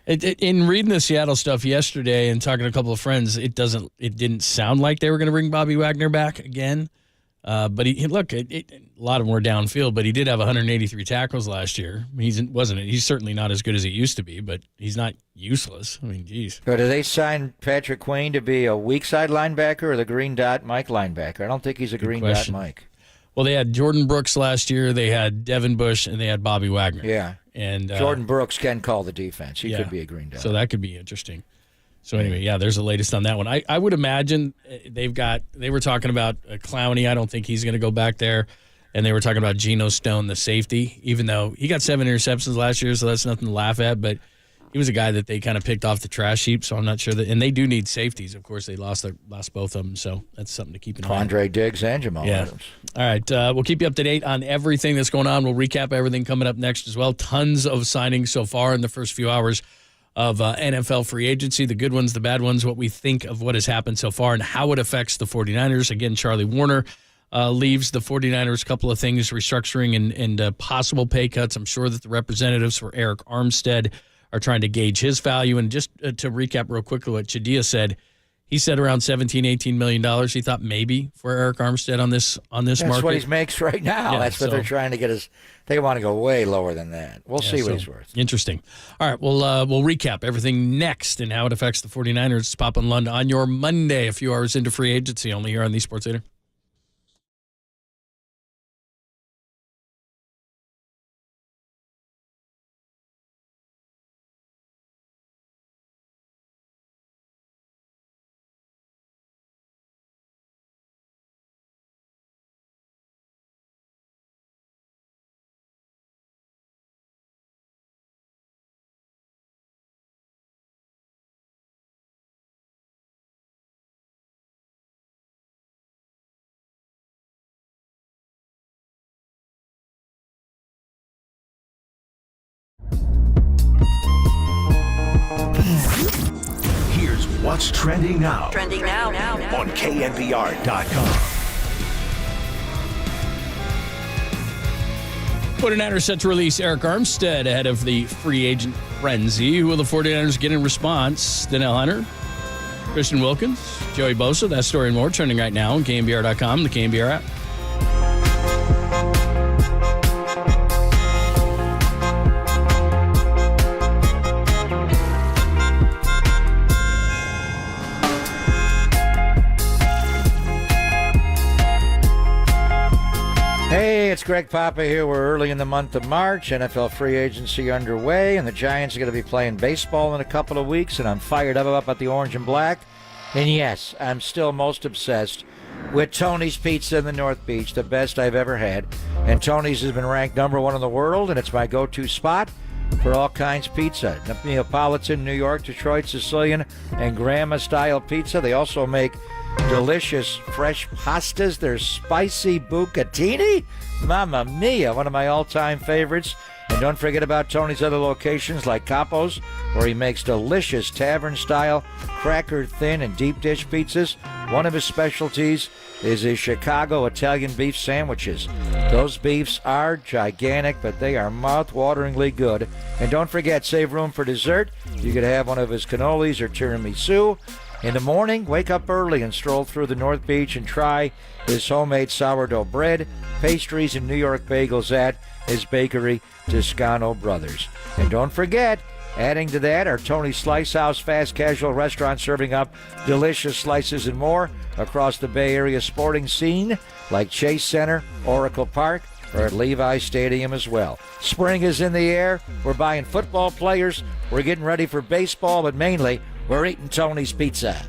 In reading the Seattle stuff yesterday and talking to a couple of friends, it didn't sound like they were going to bring Bobby Wagner back again. But a lot of them were downfield, but he did have 183 tackles last year. He's certainly not as good as he used to be, but he's not useless. I mean, geez. So do they sign Patrick Queen to be a weak side linebacker or the green dot Mike linebacker? I don't think he's a green dot Mike. Well, they had Jordan Brooks last year, they had Devin Bush, and they had Bobby Wagner. Yeah. And Jordan Brooks can call the defense. He could be a green dot. So that could be interesting. So anyway, yeah, there's the latest on that one. I would imagine they were talking about Clowney. I don't think he's going to go back there. And they were talking about Geno Stone, the safety, even though he got 7 interceptions last year, so that's nothing to laugh at. But he was a guy that they kind of picked off the trash heap, so I'm not sure that. And they do need safeties. Of course, they lost both of them, so that's something to keep in mind. Quandre Diggs and Jamal Adams. All right, we'll keep you up to date on everything that's going on. We'll recap everything coming up next as well. Tons of signings so far in the first few hours of NFL free agency, the good ones, the bad ones, what we think of what has happened so far and how it affects the 49ers. Again, Charlie Warner leaves the 49ers, a couple of things, restructuring and possible pay cuts. I'm sure that the representatives for Eric Armstead are trying to gauge his value. And just to recap real quickly what Chadia said, he said around $17, $18 million. He thought maybe for Eric Armstead on this market. That's what he makes right now. Yeah, that's what they're trying to get us. They want to go way lower than that. We'll see what he's worth. Interesting. All right, we'll recap everything next and how it affects the 49ers. It's Pop and Lund on your Monday, a few hours into free agency, only here on the Sports Leader. Here's what's trending now. Trending now. On KNBR.com. 49ers set to release Eric Armstead ahead of the free agent frenzy. Who will the 49ers get in response? Denil Hunter, Christian Wilkins, Joey Bosa. That story and more trending right now on KNBR.com, the KNBR app. Hey, it's Greg Papa here. We're early in the month of March. NFL free agency underway, and the Giants are going to be playing baseball in a couple of weeks, and I'm fired up about the orange and black. And yes, I'm still most obsessed with Tony's Pizza in the North Beach, the best I've ever had. And Tony's has been ranked #1 in the world, and it's my go-to spot for all kinds of pizza. Neapolitan, New York, Detroit, Sicilian, and Grandma-style pizza. They also make delicious fresh pastas. There's spicy bucatini. Mamma mia, one of my all-time favorites. And don't forget about Tony's other locations like Capo's, where he makes delicious tavern-style, cracker-thin, and deep-dish pizzas. One of his specialties is his Chicago Italian beef sandwiches. Those beefs are gigantic, but they are mouth-wateringly good. And don't forget, save room for dessert. You could have one of his cannolis or tiramisu. In the morning, wake up early and stroll through the North Beach and try his homemade sourdough bread, pastries, and New York bagels at his bakery, Toscano Brothers. And don't forget, adding to that are Tony's Slice House fast casual restaurant serving up delicious slices and more across the Bay Area sporting scene like Chase Center, Oracle Park, or at Levi Stadium as well. Spring is in the air. We're buying football players. We're getting ready for baseball, but mainly we're eating Tony's Pizza.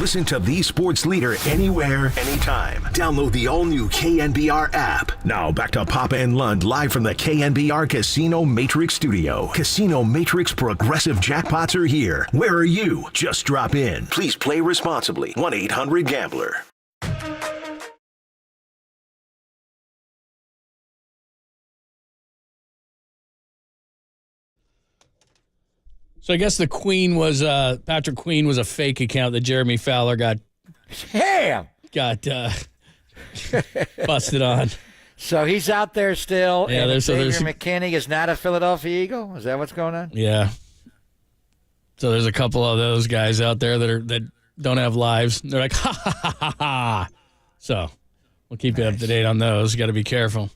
Listen to the sports leader anywhere, anytime. Download the all-new KNBR app. Now back to Papa and Lund live from the KNBR Casino Matrix Studio. Casino Matrix progressive jackpots are here. Where are you? Just drop in. Please play responsibly. 1-800-GAMBLER. So I guess the Queen was Patrick Queen was a fake account that Jeremy Fowler got Damn. Got busted on. So he's out there still, Yeah, and there's McKinney is not a Philadelphia Eagle? Is that what's going on? Yeah. So there's a couple of those guys out there that don't have lives. They're like, ha, ha, ha, ha, ha. So we'll keep you up to date on those. Got to be careful.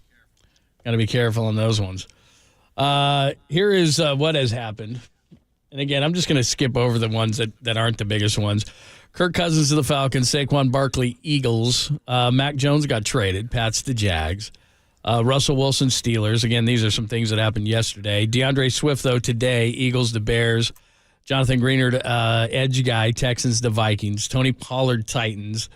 Got to be careful on those ones. Here is what has happened. And again, I'm just going to skip over the ones that aren't the biggest ones. Kirk Cousins to the Falcons, Saquon Barkley, Eagles. Mac Jones got traded, Pats to Jags. Russell Wilson, Steelers. Again, these are some things that happened yesterday. DeAndre Swift, though, today, Eagles to Bears. Jonathan Greenard, edge guy, Texans to Vikings. Tony Pollard, Titans.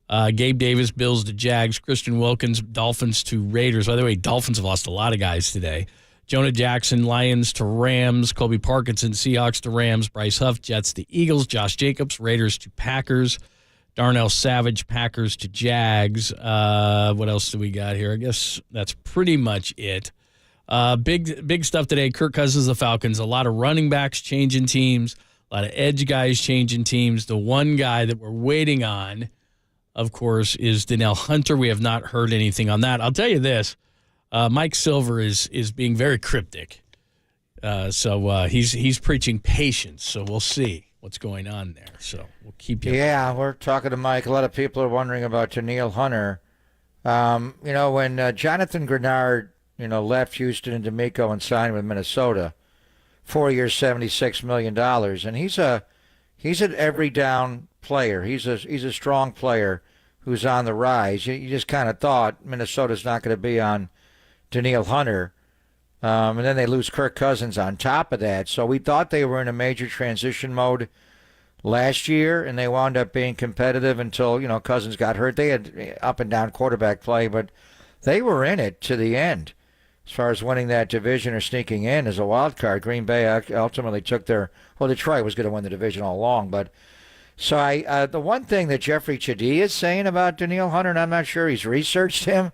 Gabe Davis, Bills to Jags. Christian Wilkins, Dolphins to Raiders. By the way, Dolphins have lost a lot of guys today. Jonah Jackson, Lions to Rams. Colby Parkinson, Seahawks to Rams. Bryce Huff, Jets to Eagles. Josh Jacobs, Raiders to Packers. Darnell Savage, Packers to Jags. What else do we got here? I guess that's pretty much it. Big stuff today. Kirk Cousins, the Falcons. A lot of running backs changing teams. A lot of edge guys changing teams. The one guy that we're waiting on, of course, is Denil Hunter. We have not heard anything on that. I'll tell you this. Mike Silver is being very cryptic. So he's preaching patience. So we'll see what's going on there. So we'll keep you. Yeah, we're talking to Mike. A lot of people are wondering about Denil Hunter. When Jonathan Greenard, left Houston and D'Amico and signed with Minnesota, 4 years, $76 million, and he's an every down player. He's a strong player who's on the rise. You just kind of thought Minnesota's not going to be on Denil Hunter, and then they lose Kirk Cousins on top of that. So we thought they were in a major transition mode last year, and they wound up being competitive until, Cousins got hurt. They had up and down quarterback play, but they were in it to the end as far as winning that division or sneaking in as a wild card. Green Bay ultimately took Detroit was going to win the division all along. But so the one thing that Jeffrey Chadee is saying about Denil Hunter, and I'm not sure he's researched him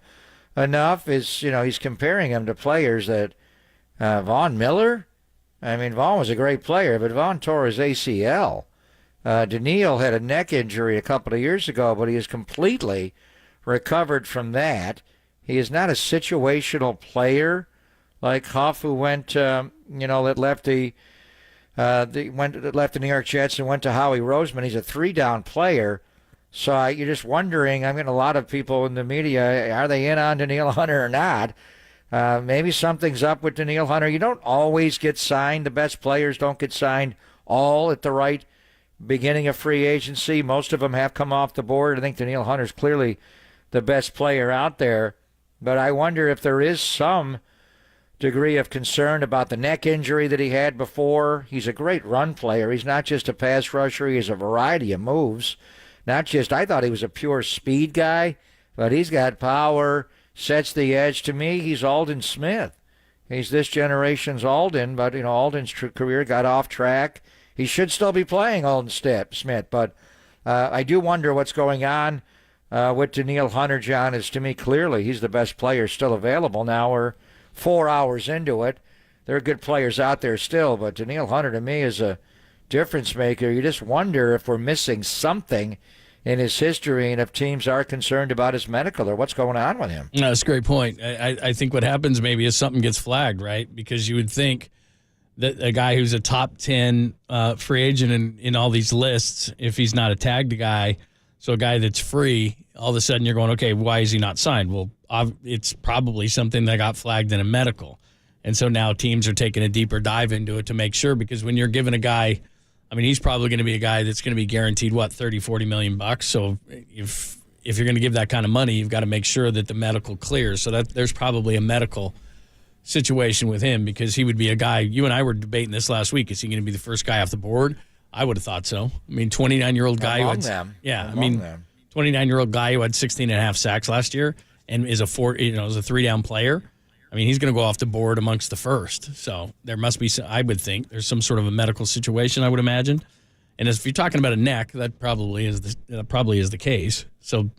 enough, is, he's comparing him to players that Von Miller. I mean, Von was a great player, but Von tore his ACL. Denil had a neck injury a couple of years ago, but he has completely recovered from that. He is not a situational player like Huff, who went, that left the New York Jets and went to Howie Roseman. He's a 3-down player. So you're just wondering, I'm getting a lot of people in the media, are they in on Denil Hunter or not? Maybe something's up with Denil Hunter. You don't always get signed. The best players don't get signed all at the right beginning of free agency. Most of them have come off the board. I think Denil Hunter's clearly the best player out there. But I wonder if there is some degree of concern about the neck injury that he had before. He's a great run player. He's not just a pass rusher. He has a variety of moves. I thought he was a pure speed guy, but he's got power, sets the edge. To me, he's Aldon Smith. He's this generation's Aldon, but, Aldon's career got off track. He should still be playing Aldon Smith, but I do wonder what's going on with Denil Hunter, John. Is to me, clearly, he's the best player still available. Now we're 4 hours into it. There are good players out there still, but Denil Hunter, to me, is a difference maker. You just wonder if we're missing something in his history and if teams are concerned about his medical or what's going on with him. No, that's a great point. I think what happens maybe is something gets flagged, right? Because you would think that a guy who's a top 10 free agent in all these lists, if he's not a tagged guy, so a guy that's free, all of a sudden you're going, okay, why is he not signed? Well, it's probably something that got flagged in a medical. And so now teams are taking a deeper dive into it to make sure, because when you're giving a guy, he's probably going to be a guy that's going to be guaranteed, $30-40 million. So if you're going to give that kind of money, you've got to make sure that the medical clears. So that there's probably a medical situation with him, because he would be a guy, you and I were debating this last week, is he going to be the first guy off the board? I would have thought so. 29-year-old guy who had 29-year-old guy who had 16.5 sacks last year and is a 3-down player. He's going to go off the board amongst the first. So there must be, I would think, there's some sort of a medical situation, I would imagine. And if you're talking about a neck, that probably is the case. So,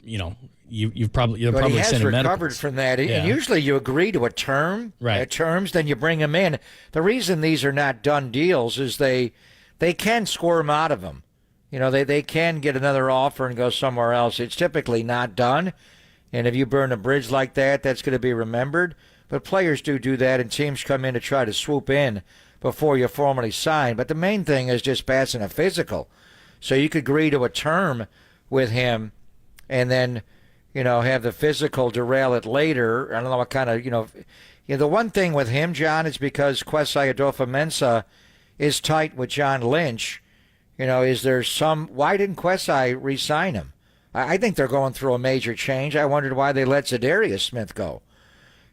you've probably sent a medical. But he has recovered from that. Yeah. And usually you agree to a term, right? Terms, then you bring him in. The reason these are not done deals is they can squirm out of them. they can get another offer and go somewhere else. It's typically not done. And if you burn a bridge like that, that's going to be remembered. But players do that, and teams come in to try to swoop in before you formally sign. But the main thing is just passing a physical. So you could agree to a term with him and then, have the physical derail it later. I don't know what kind of, the one thing with him, John, is because Kwesi Adolfo-Mensah is tight with John Lynch. Is there why didn't Kwesi re-sign him? I think they're going through a major change. I wondered why they let Zadarius Smith go.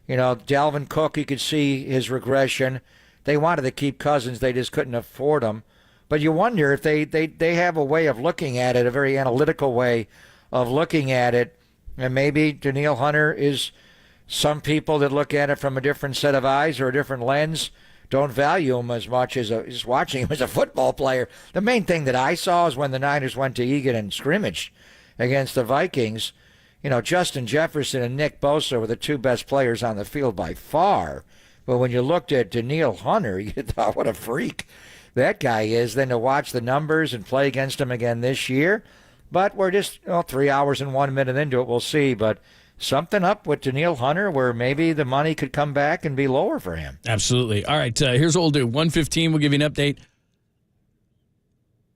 Dalvin Cook, you could see his regression. They wanted to keep Cousins. They just couldn't afford him. But you wonder if they have a way of looking at it, a very analytical way of looking at it. And maybe Denil Hunter is some people that look at it from a different set of eyes or a different lens don't value him as much as just watching him as a football player. The main thing that I saw is when the Niners went to Egan and scrimmaged against the Vikings, Justin Jefferson and Nick Bosa were the two best players on the field by far. But when you looked at Denil Hunter, you thought, what a freak that guy is. Then to watch the numbers and play against him again this year. But we're just 3 hours and 1 minute into it. We'll see. But something up with Denil Hunter where maybe the money could come back and be lower for him. Absolutely. All right, here's what we'll do. 1:15, we'll give you an update.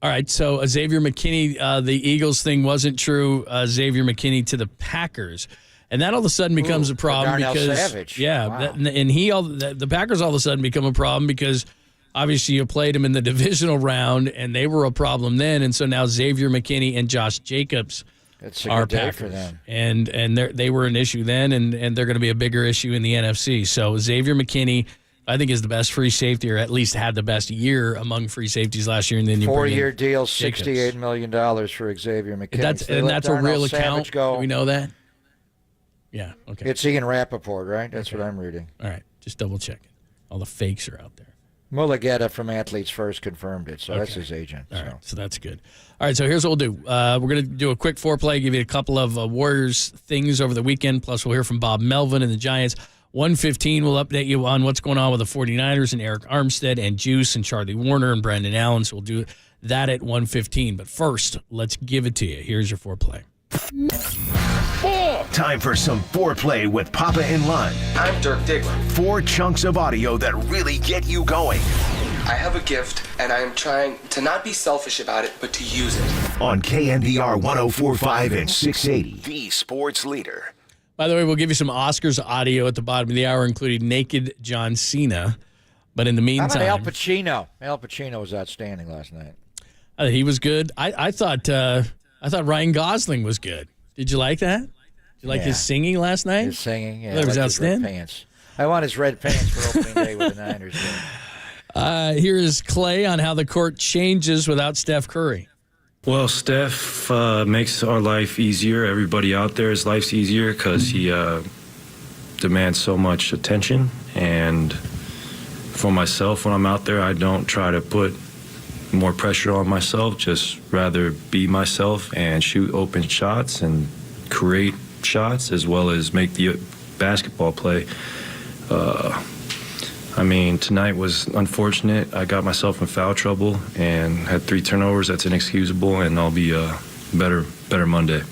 All right, so Xavier McKinney, the Eagles thing wasn't true. Xavier McKinney to the Packers. And that all of a sudden becomes a problem because Savage. Yeah, Wow. The Packers all of a sudden become a problem because obviously you played them in the divisional round and they were a problem then, and so now Xavier McKinney and Josh Jacobs are good day Packers for them. and they were an issue then, and they're going to be a bigger issue in the NFC. So Xavier McKinney, I think, is the best free safety, or at least had the best year among free safeties last year. And then you 4-year deal, $68 million for Xavier McKinney. That's a real account. Go. Do we know that? Yeah, okay. It's Ian Rappaport, right? That's what I'm reading. All right, just double checking. All the fakes are out there. Mulugeta from Athletes First confirmed it, so that's his agent. All right, so that's good. All right, so here's what we'll do. We're going to do a quick foreplay, give you a couple of Warriors things over the weekend, plus we'll hear from Bob Melvin and the Giants. 1:15, we'll update you on what's going on with the 49ers and Eric Armstead and Juice and Charlie Warner and Brandon Allen, so we'll do that at 1:15. But first, let's give it to you. Here's your foreplay. Time for some foreplay with Papa and Lund. I'm Dirk Diggler. 4 chunks of audio that really get you going. I have a gift, and I am trying to not be selfish about it, but to use it. On KNBR 104.5 and 680, the sports leader. By the way, we'll give you some Oscars audio at the bottom of the hour, including Naked John Cena. But in the meantime, how about Al Pacino? Al Pacino was outstanding last night. He was good. I thought Ryan Gosling was good. Did you like that? Did you like his singing last night? His singing, yeah. That was outstanding. Red pants. I want his red pants for opening day with the Niners. Here is Clay on how the court changes without Steph Curry. Well, Steph makes our life easier. Everybody out there's life's easier because he demands so much attention. And for myself, when I'm out there, I don't try to put more pressure on myself, just rather be myself and shoot open shots and create shots as well as make the basketball play. Tonight was unfortunate. I got myself in foul trouble and had 3 turnovers. That's inexcusable, and I'll be better Monday.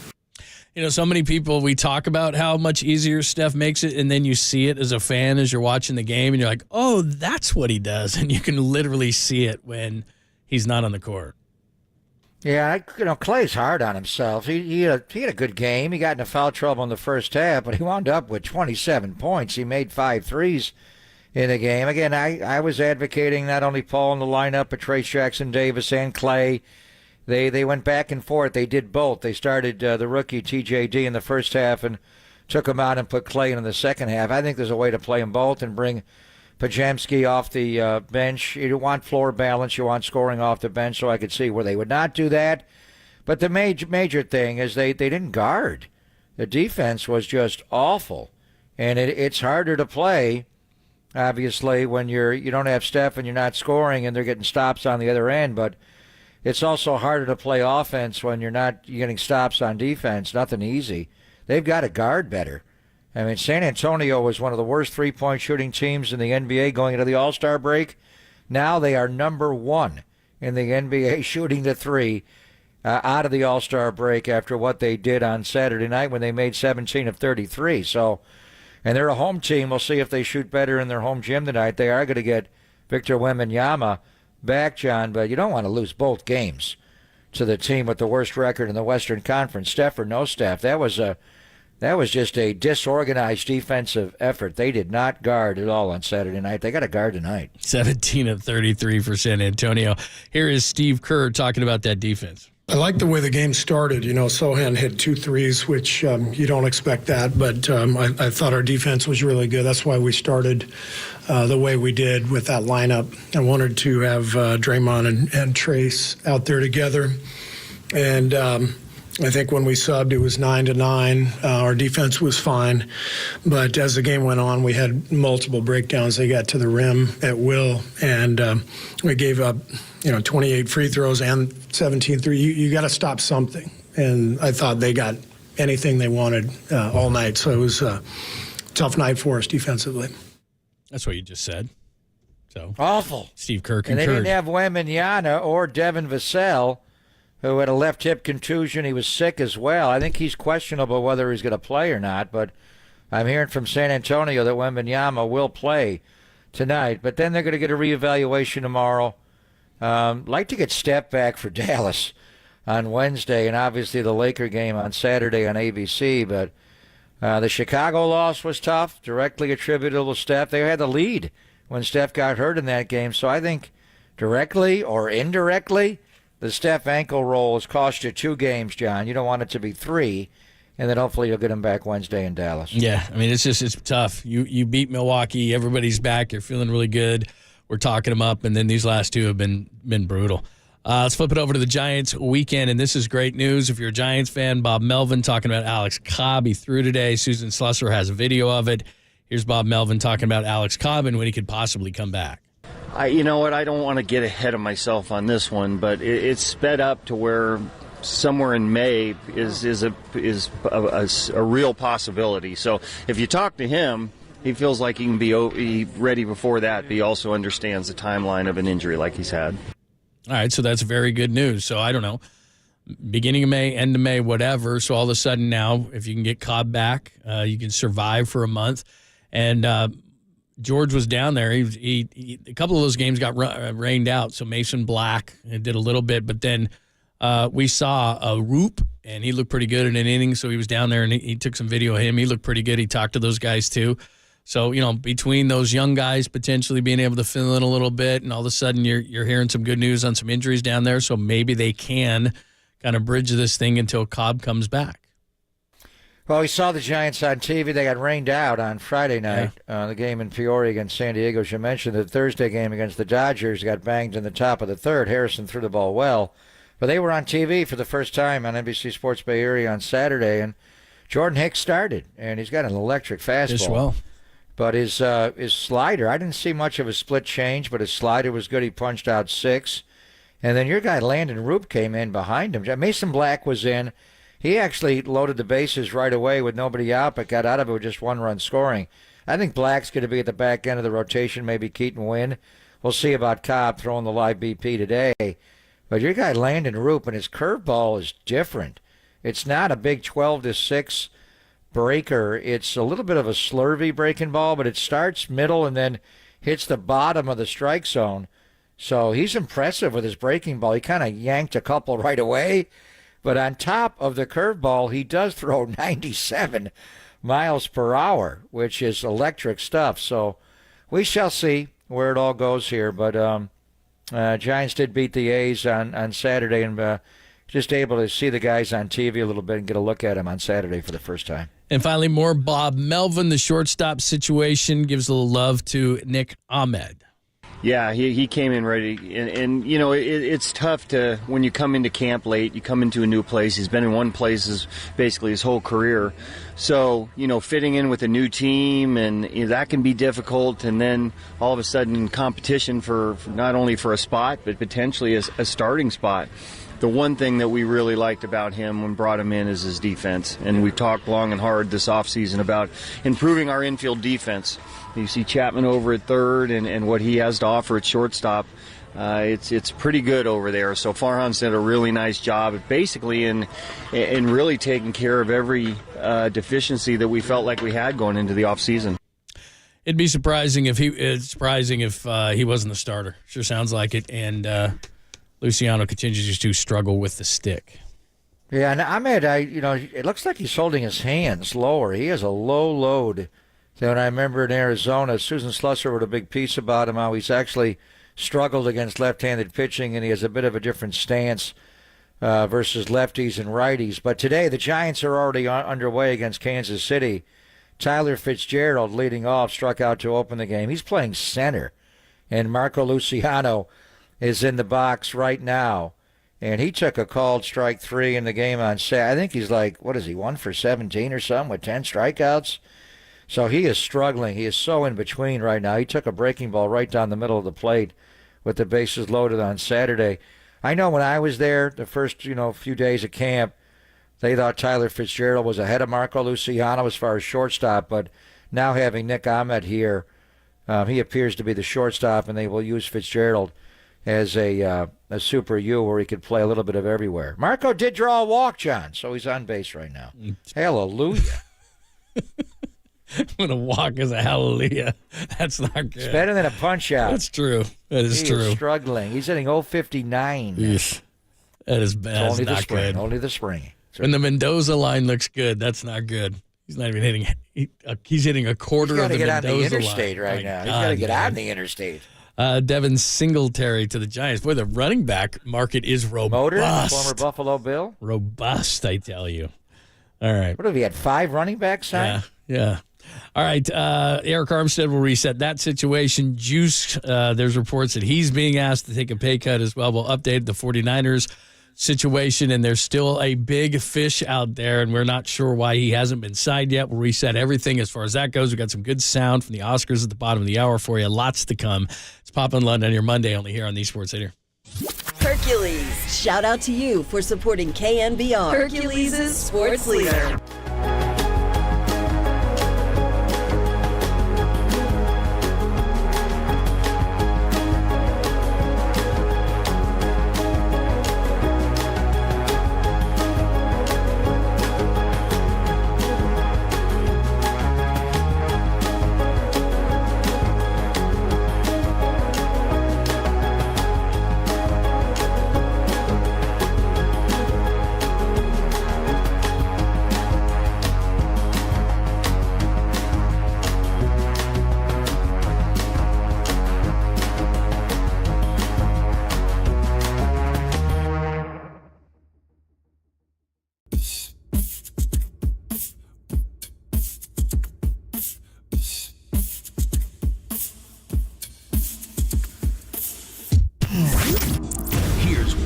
So many people, we talk about how much easier Steph makes it, and then you see it as a fan as you're watching the game, and you're like, oh, that's what he does. And you can literally see it when he's not on the court. Yeah, Clay's hard on himself. He had a good game. He got into foul trouble in the first half, but he wound up with 27 points. He made 5 threes in the game. Again, I was advocating not only Paul in the lineup, but Trace Jackson Davis and Clay. They went back and forth. They did both. They started the rookie TJD in the first half and took him out and put Clay in the second half. I think there's a way to play them both and bring Pajemski off the bench. You want floor balance. You want scoring off the bench, so I could see where they would not do that. But the major thing is they didn't guard. The defense was just awful. And it's harder to play, obviously, when you don't have Steph and you're not scoring and they're getting stops on the other end. But it's also harder to play offense when you're getting stops on defense. Nothing easy. They've got to guard better. San Antonio was one of the worst three-point shooting teams in the NBA going into the All-Star break. Now they are number 1 in the NBA shooting the three. out of the All-Star break after what they did on Saturday night when they made 17 of 33. So, and they're a home team. We'll see if they shoot better in their home gym tonight. They are going to get Victor Wembanyama back, John, but you don't want to lose both games to the team with the worst record in the Western Conference. Steph or no Steph, that was just a disorganized defensive effort. They did not guard at all on Saturday night. They got to guard tonight. 17 of 33 for San Antonio. Here is Steve Kerr talking about that defense. I like the way the game started. Sohan hit 2 threes, which you don't expect that, but I thought our defense was really good. That's why we started the way we did with that lineup. I wanted to have Draymond and Trace out there together, and I think when we subbed, it was 9-9. Our defense was fine, but as the game went on, we had multiple breakdowns. They got to the rim at will, and we gave up 28 free throws and 17 threes. You got to stop something. And I thought they got anything they wanted all night. So it was a tough night for us defensively. That's what you just said. So awful. Steve Kerr concurred. And they didn't have Wembanyama or Devin Vassell, who had a left hip contusion. He was sick as well. I think he's questionable whether he's going to play or not. But I'm hearing from San Antonio that Wembanyama will play tonight. But then they're going to get a reevaluation tomorrow. Like to get Steph back for Dallas on Wednesday, and obviously the Laker game on Saturday on ABC. But the Chicago loss was tough, directly attributable to Steph. They had the lead when Steph got hurt in that game. So I think directly or indirectly, the Steph ankle roll has cost you 2 games, John. You don't want it to be 3, and then hopefully you'll get him back Wednesday in Dallas. Yeah, I mean, it's tough. You beat Milwaukee. Everybody's back. You're feeling really good. We're talking them up, and then these last 2 have been brutal. Let's flip it over to the Giants weekend, and this is great news. If you're a Giants fan, Bob Melvin talking about Alex Cobb. He threw today. Susan Slusser has a video of it. Here's Bob Melvin talking about Alex Cobb and when he could possibly come back. You know what? I don't want to get ahead of myself on this one, but it's sped up to where somewhere in May is a real possibility. So if you talk to him, he feels like he can be ready before that, but he also understands the timeline of an injury like he's had. All right, so that's very good news. So I don't know, beginning of May, end of May, whatever. So all of a sudden now, if you can get Cobb back, you can survive for a month. And George was down there. He a couple of those games got rained out, so Mason Black did a little bit. But then we saw a Roop, and he looked pretty good in an inning, so he was down there, and he took some video of him. He looked pretty good. He talked to those guys too. So, between those young guys potentially being able to fill in a little bit, and all of a sudden you're hearing some good news on some injuries down there, so maybe they can kind of bridge this thing until Cobb comes back. Well, we saw the Giants on TV. They got rained out on Friday night. Yeah. The game in Peoria against San Diego. As you mentioned, the Thursday game against the Dodgers got banged in the top of the third. Harrison threw the ball well. But they were on TV for the first time on NBC Sports Bay Area on Saturday, and Jordan Hicks started, and he's got an electric fastball. As well. But his slider, I didn't see much of a split change, but his slider was good. He punched out 6. And then your guy, Landon Roop, came in behind him. Mason Black was in. He actually loaded the bases right away with nobody out, but got out of it with just 1 run scoring. I think Black's going to be at the back end of the rotation, maybe Keaton Wynn. We'll see about Cobb throwing the live BP today. But your guy, Landon Roop, and his curveball is different. It's not a big 12-6 breaker. It's a little bit of a slurvy breaking ball, but it starts middle and then hits the bottom of the strike zone. So he's impressive with his breaking ball. He kind of yanked a couple right away. But on top of the curveball, he does throw 97 miles per hour, which is electric stuff. So we shall see where it all goes here. But Giants did beat the A's on Saturday, and just able to see the guys on TV a little bit and get a look at them on Saturday for the first time. And finally, more Bob Melvin. The shortstop situation gives a little love to Nick Ahmed. Yeah, he came in ready, and it's tough to, when you come into camp late, you come into a new place. He's been in one place basically his whole career, so fitting in with a new team, and that can be difficult. And then all of a sudden, competition for not only for a spot, but potentially a starting spot. The one thing that we really liked about him when brought him in is his defense, and we've talked long and hard this offseason about improving our infield defense. You see Chapman over at third and what he has to offer at shortstop. It's pretty good over there. So Farhan's did a really nice job, basically, in really taking care of every deficiency that we felt like we had going into the off season. It'd be surprising if he wasn't the starter. Sure sounds like it. And Luciano continues to struggle with the stick. Yeah, and Ahmed, it looks like he's holding his hands lower. He has a low load. So when I remember in Arizona, Susan Slusser wrote a big piece about him, how he's actually struggled against left-handed pitching, and he has a bit of a different stance versus lefties and righties. But today, the Giants are already underway against Kansas City. Tyler Fitzgerald, leading off, struck out to open the game. He's playing center, and Marco Luciano is in the box right now. And he took a called strike 3 in the game on Saturday. I think he's 1 for 17 or something with 10 strikeouts. So he is struggling. He is so in between right now. He took a breaking ball right down the middle of the plate with the bases loaded on Saturday. I know when I was there the first few days of camp, they thought Tyler Fitzgerald was ahead of Marco Luciano as far as shortstop, but now having Nick Ahmed here, he appears to be the shortstop, and they will use Fitzgerald as a Super U where he could play a little bit of everywhere. Marco did draw a walk, John, so he's on base right now. Hallelujah. When a walk is a hallelujah. That's not good. It's better than a punch-out. That's true. That is true. He is struggling. He's hitting 059. Yes. That is bad. Only That's the not spring. good. Only the spring. When the Mendoza line looks good, that's not good. He's not even hitting. He's hitting a quarter of the Mendoza line. He's got to get on the interstate right now. He's got to get on the interstate. Devin Singletary to the Giants. Boy, the running back market is robust. Motor, former Buffalo Bill. Robust, I tell you. All right. What have you had, 5 running backs signed? Yeah. All right. Eric Armstead will reset that situation. Juice, there's reports that he's being asked to take a pay cut as well. We'll update the 49ers situation, and there's still a big fish out there, and we're not sure why he hasn't been signed yet. We'll reset everything as far as that goes. We've got some good sound from the Oscars at the bottom of the hour for you. Lots to come. It's Pop and Lund on your Monday, only here on the Sports Leader. Hercules, shout out to you for supporting KNBR. Hercules' Sports Leader.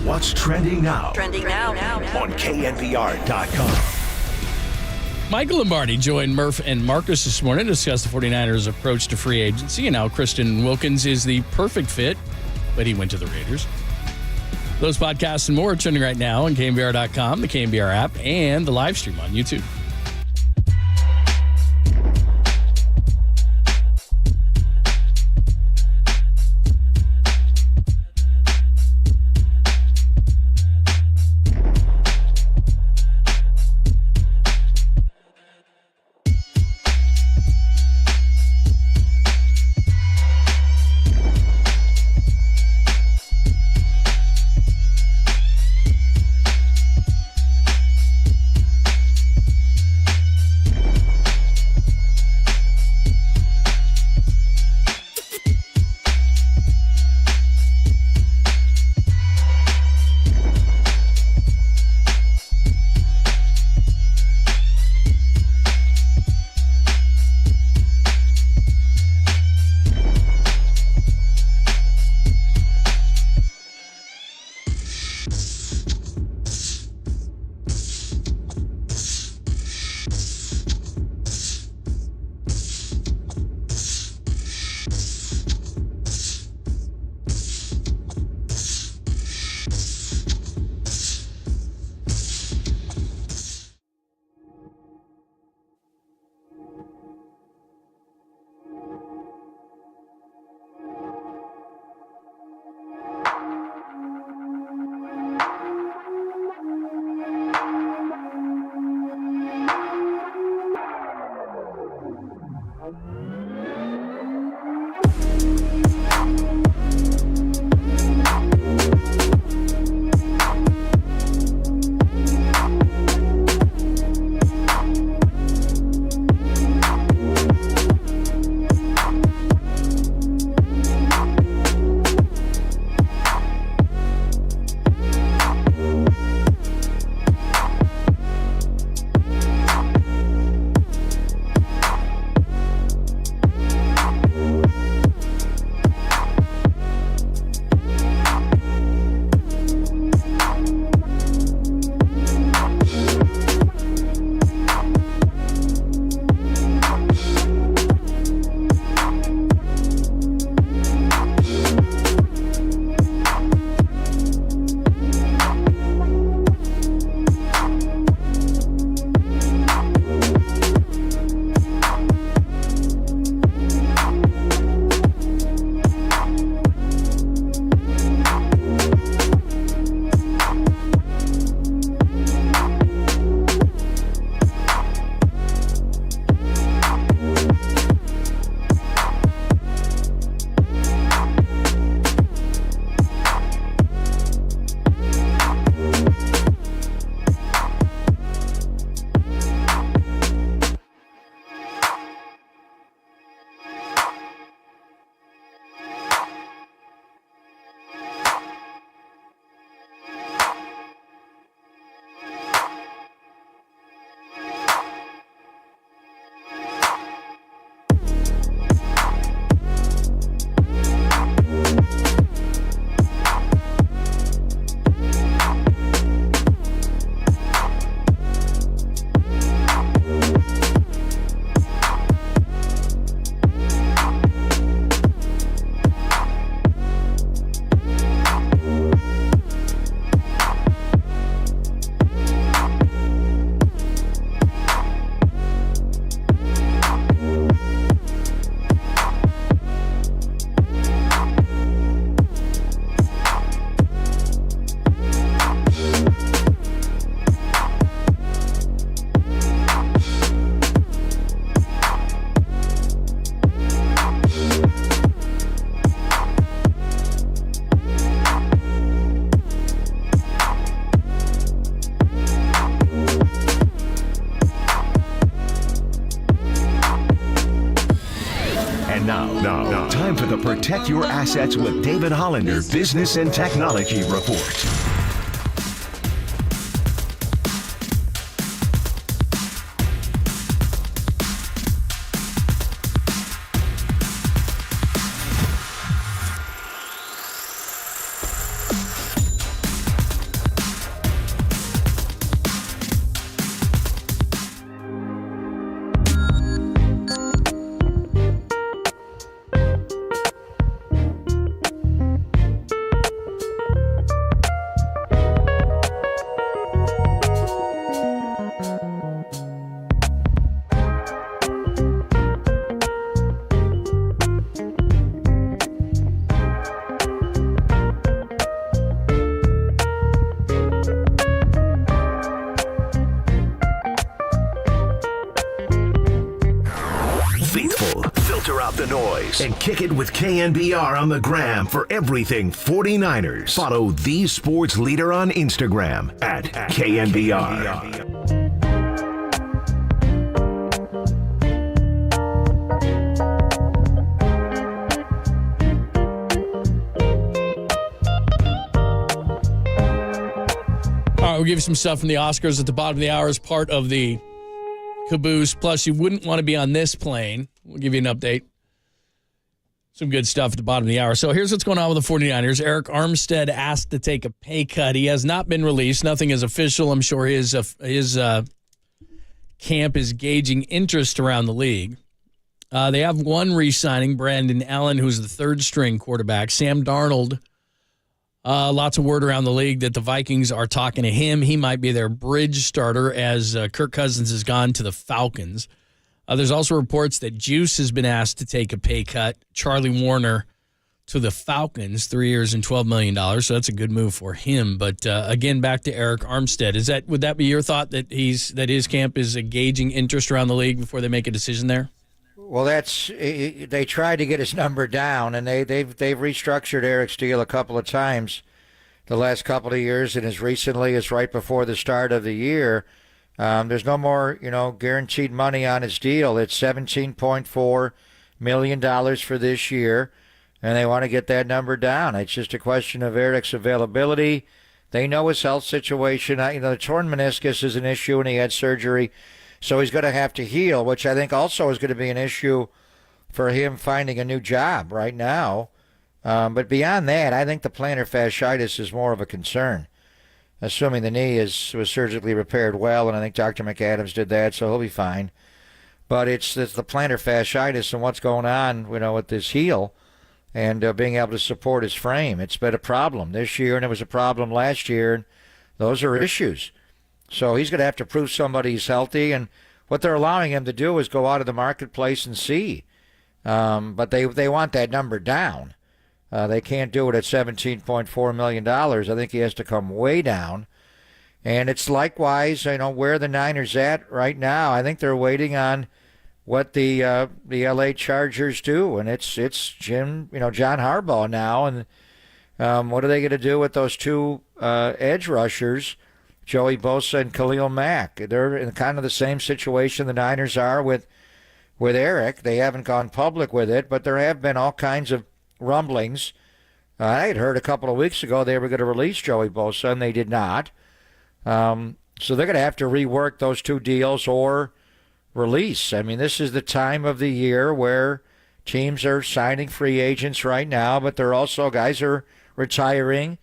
What's trending now? Trending now. On KNBR.com. Michael Lombardi joined Murph and Marcus this morning to discuss the 49ers' approach to free agency and how Kristen Wilkins is the perfect fit, but he went to the Raiders. Those podcasts and more are trending right now on KNBR.com, the KNBR app, and the live stream on YouTube. Protect Your Assets with David Hollander Business and Technology Report. And kick it with KNBR on the gram for everything 49ers. Follow the sports leader on Instagram at KNBR. All right, we'll give you some stuff from the Oscars at the bottom of the hour as part of the caboose. Plus, you wouldn't want to be on this plane. We'll give you an update. Some good stuff at the bottom of the hour. So here's what's going on with the 49ers. Eric Armstead asked to take a pay cut. He has not been released. Nothing is official. I'm sure his camp is gauging interest around the league. They have one re-signing, Brandon Allen, who's the third-string quarterback. Sam Darnold, lots of word around the league that the Vikings are talking to him. He might be their bridge starter as Kirk Cousins has gone to the Falcons. There's also reports that Juice has been asked to take a pay cut. Charlie Warner to the Falcons, 3 years and $12 million. So that's a good move for him. But again, back to Eric Armstead. Would that be your thought that his camp is gauging interest around the league before they make a decision there? Well, they tried to get his number down, and they've restructured Eric's deal a couple of times the last couple of years, and as recently as right before the start of the year. There's no more, guaranteed money on his deal. It's $17.4 million for this year, and they want to get that number down. It's just a question of Eric's availability. They know his health situation. The torn meniscus is an issue, and he had surgery, so he's going to have to heal, which I think also is going to be an issue for him finding a new job right now. But beyond that, I think the plantar fasciitis is more of a concern. Assuming the knee was surgically repaired well, and I think Dr. McAdams did that, so he'll be fine. But it's the plantar fasciitis and what's going on, with his heel and being able to support his frame. It's been a problem this year, and it was a problem last year, and those are issues. So he's going to have to prove somebody's healthy, and what they're allowing him to do is go out of the marketplace and see. But they want that number down. They can't do it at $17.4 million. I think he has to come way down. And it's likewise, where the Niners at right now. I think they're waiting on what the L.A. Chargers do. And it's John Harbaugh now. And what are they going to do with those two edge rushers, Joey Bosa and Khalil Mack? They're in kind of the same situation the Niners are with Eric. They haven't gone public with it, but there have been all kinds of rumblings. I had heard a couple of weeks ago they were going to release Joey Bosa, and they did not. So they're going to have to rework those two deals or release. I mean, this is the time of the year where teams are signing free agents right now, but they're also guys are retiring,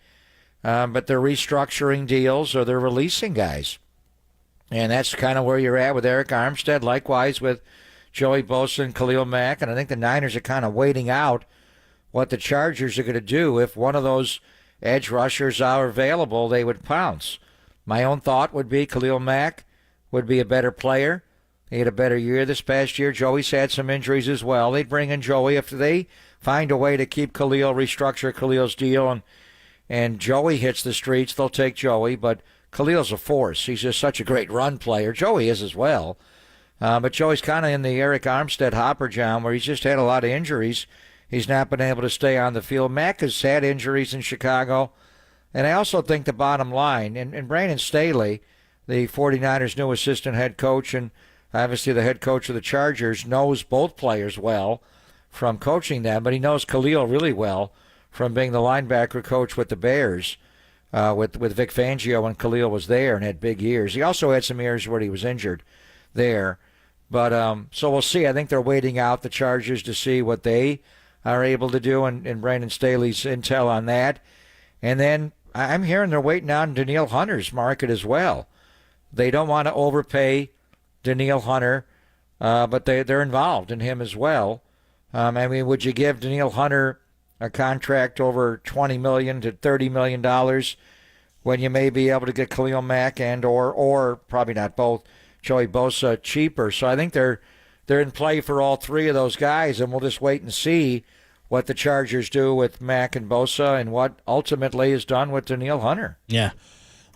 but they're restructuring deals or they're releasing guys. And that's kind of where you're at with Eric Armstead, likewise with Joey Bosa and Khalil Mack. And I think the Niners are kind of waiting out what the Chargers are going to do. If one of those edge rushers are available, they would pounce. My own thought would be Khalil Mack would be a better player. He had a better year this past year. Joey's had some injuries as well. They'd bring in Joey if they find a way to keep Khalil, restructure Khalil's deal, and Joey hits the streets, they'll take Joey. But Khalil's a force. He's just such a great run player. Joey is as well. But Joey's kind of in the Eric Armstead hopper, John, where he's just had a lot of injuries. He's not been able to stay on the field. Mack has had injuries in Chicago. And I also think the bottom line, and Brandon Staley, the 49ers' new assistant head coach and obviously the head coach of the Chargers, knows both players well from coaching them, but he knows Khalil really well from being the linebacker coach with the Bears, with Vic Fangio when Khalil was there and had big years. He also had some years where he was injured there. But so we'll see. I think they're waiting out the Chargers to see what they are able to do, and Brandon Staley's intel on that. And then I'm hearing they're waiting on Denil Hunter's market as well. They don't want to overpay Denil Hunter, but they're involved in him as well. I mean, would you give Denil Hunter a contract over $20 million to $30 million when you may be able to get Khalil Mack and or probably not both, Joey Bosa cheaper? So I think they're in play for all three of those guys, and we'll just wait and see what the Chargers do with Mack and Bosa and what ultimately is done with Denil Hunter. Yeah.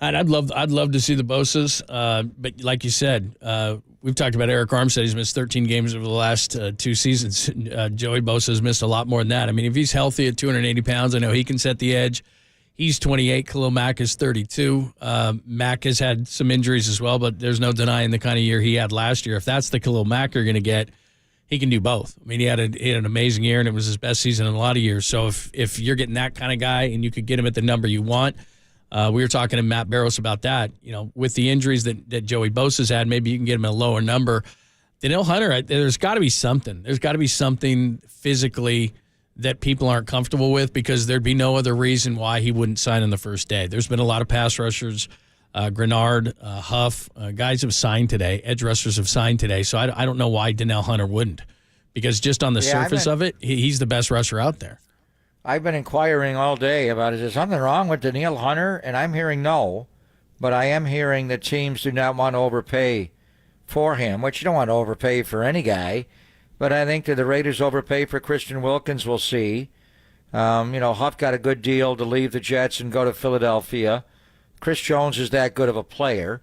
I'd love to see the Bosas, but like you said, we've talked about Eric Armstead. He's missed 13 games over the last 2 seasons. Joey Bosa has missed a lot more than that. I mean, if he's healthy at 280 pounds, I know he can set the edge. He's 28. Khalil Mack is 32. Mack has had some injuries as well, but there's no denying the kind of year he had last year. If that's the Khalil Mack you're going to get, he can do both. I mean, he had an amazing year, and it was his best season in a lot of years. So if you're getting that kind of guy and you could get him at the number you want, we were talking to Matt Barrows about that. You know, with the injuries that Joey Bosa's had, maybe you can get him at a lower number. Denil Hunter, there's got to be something. There's got to be something physically that people aren't comfortable with, because there'd be no other reason why he wouldn't sign on the first day. There's been a lot of pass rushers, Grenard, Huff, guys have signed today. Edge rushers have signed today. So I don't know why Denil Hunter wouldn't, because just on the surface of it, he's the best rusher out there. I've been inquiring all day about, is there something wrong with Denil Hunter? And I'm hearing no, but I am hearing that teams do not want to overpay for him, which you don't want to overpay for any guy. But I think that the Raiders overpay for Christian Wilkins, we'll see. Huff got a good deal to leave the Jets and go to Philadelphia. Chris Jones is that good of a player.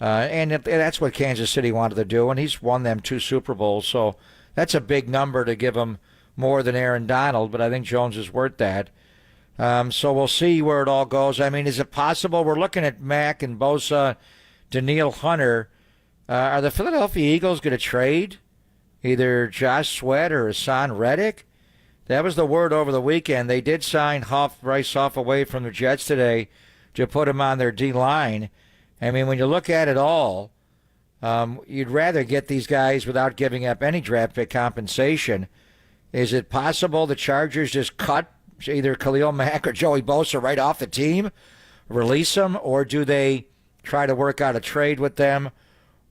And that's what Kansas City wanted to do, and he's won them 2 Super Bowls. So that's a big number to give him more than Aaron Donald, but I think Jones is worth that. So we'll see where it all goes. I mean, is it possible? We're looking at Mack and Bosa, Denil Hunter. Are the Philadelphia Eagles going to trade either Josh Sweat or Hassan Reddick? That was the word over the weekend. They did sign Bryce Huff away from the Jets today to put him on their D-line. I mean, when you look at it all, you'd rather get these guys without giving up any draft pick compensation. Is it possible the Chargers just cut either Khalil Mack or Joey Bosa right off the team, release them, or do they try to work out a trade with them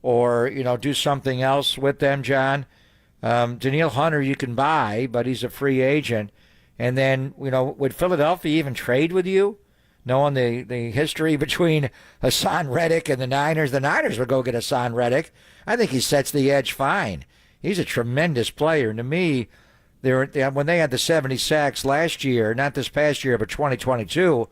or, do something else with them, John? Denil Hunter you can buy, but he's a free agent. And then, would Philadelphia even trade with you? Knowing the history between Hassan Reddick and the Niners would go get Hassan Reddick. I think he sets the edge fine. He's a tremendous player. And to me, when they had the 70 sacks last year, not this past year, but 2022,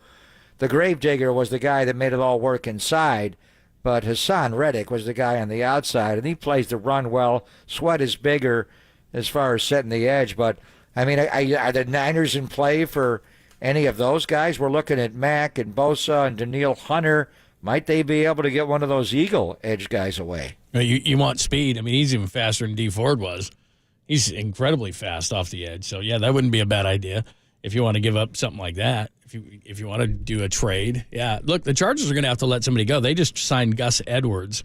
the Gravedigger was the guy that made it all work inside. But Hassan Reddick was the guy on the outside, and he plays the run well. Sweat is bigger as far as setting the edge. But, I mean, are the Niners in play for any of those guys? We're looking at Mack and Bosa and Denil Hunter. Might they be able to get one of those Eagle edge guys away? You want speed. I mean, he's even faster than D Ford was. He's incredibly fast off the edge. So, yeah, that wouldn't be a bad idea if you want to give up something like that. If you want to do a trade. Yeah, look, the Chargers are going to have to let somebody go. They just signed Gus Edwards.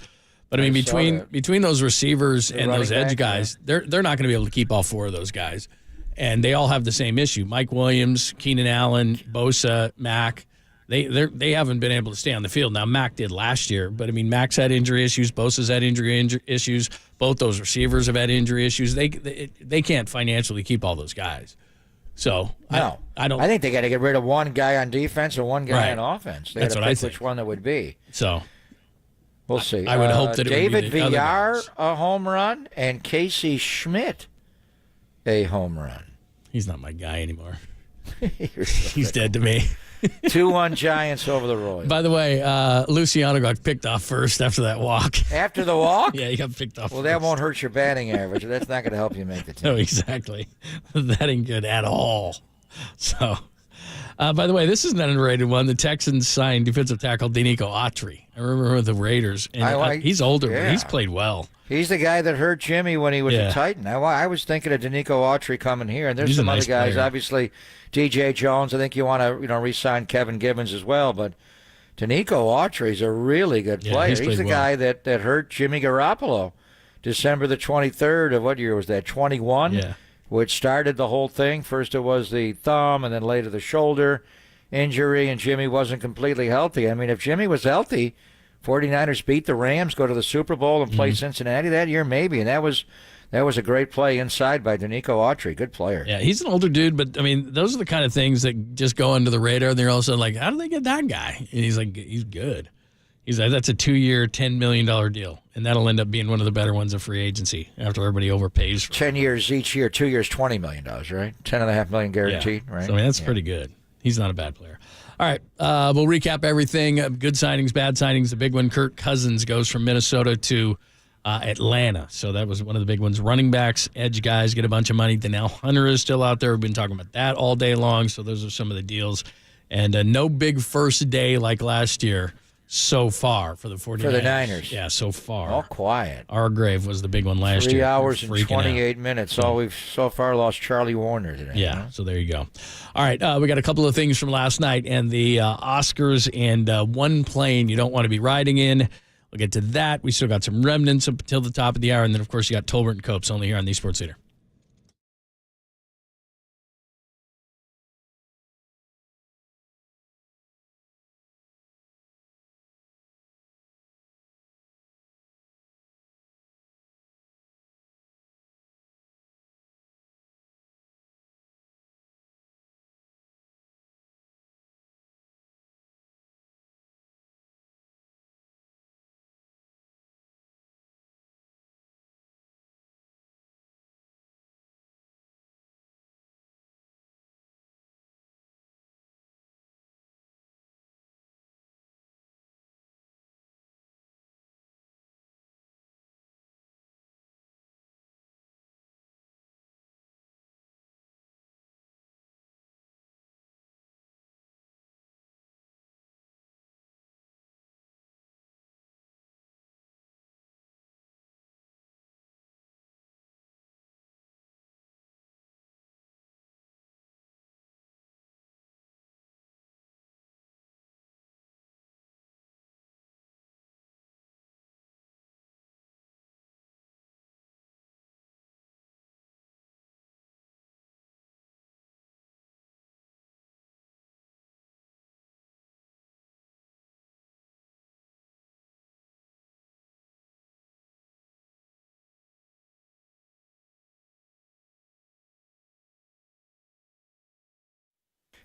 But, I mean, between those receivers and those edge guys, they're not going to be able to keep all 4 of those guys. And they all have the same issue. Mike Williams, Keenan Allen, Bosa, Mack. They haven't been able to stay on the field. Now, Mack did last year, but, I mean, Mack's had injury issues. Bosa's had injury issues. Both those receivers have had injury issues. They can't financially keep all those guys. So, no. I think they got to get rid of one guy on defense and one guy on offense. They got to pick which one that would be. So, we'll see. I would hope that David it would be the Villar, a home run, and Casey Schmidt, a home run. He's not my guy anymore. He's dead to me. 2-1 Giants over the Royals. By the way, Luciano got picked off first after that walk. After the walk? Yeah, he got picked off Well, first. That won't hurt your batting average. That's not going to help you make the team. No, exactly. That ain't good at all. So, By the way, this is an underrated one. The Texans signed defensive tackle Denico Autry. I remember with the Raiders. And he's older, but he's played well. He's the guy that hurt Jimmy when he was a Titan. I was thinking of Denico Autry coming here, and there's some other guys. Player. Obviously, DJ Jones. I think you want to re-sign Kevin Givens as well, but Denico Autry is a really good player. He's the guy that hurt Jimmy Garoppolo December the 23rd of what year was that? 21? Yeah. Which started the whole thing. First it was the thumb and then later the shoulder injury, and Jimmy wasn't completely healthy. I mean, if Jimmy was healthy, 49ers beat the Rams, go to the Super Bowl, and play Cincinnati that year, maybe. And that was a great play inside by Denico Autry. Good player. Yeah, he's an older dude, but, I mean, those are the kind of things that just go under the radar, and they're all of a sudden like, how did they get that guy? And he's like, he's good. He's like, that's a 2-year, $10 million deal, and that'll end up being one of the better ones of free agency after everybody overpays for 10 years each year, 2 years, $20 million, right? $10.5 million guaranteed, right? So, I mean, that's pretty good. He's not a bad player. All right, we'll recap everything. Good signings, bad signings. The big one, Kirk Cousins goes from Minnesota to Atlanta. So that was one of the big ones. Running backs, edge guys get a bunch of money. Denil Hunter is still out there. We've been talking about that all day long. So those are some of the deals. And no big first day like last year so far for the 49ers. For the Niners. Yeah, so far. All quiet. Hargrave was the big one last year. 3 hours and 28 minutes. All we've so far lost Charlie Warner today. Yeah, so there you go. All right, we got a couple of things from last night and the Oscars and one plane you don't want to be riding in. We'll get to that. We still got some remnants up until the top of the hour. And then, of course, you got Tolbert and Copes only here on the Sports Leader.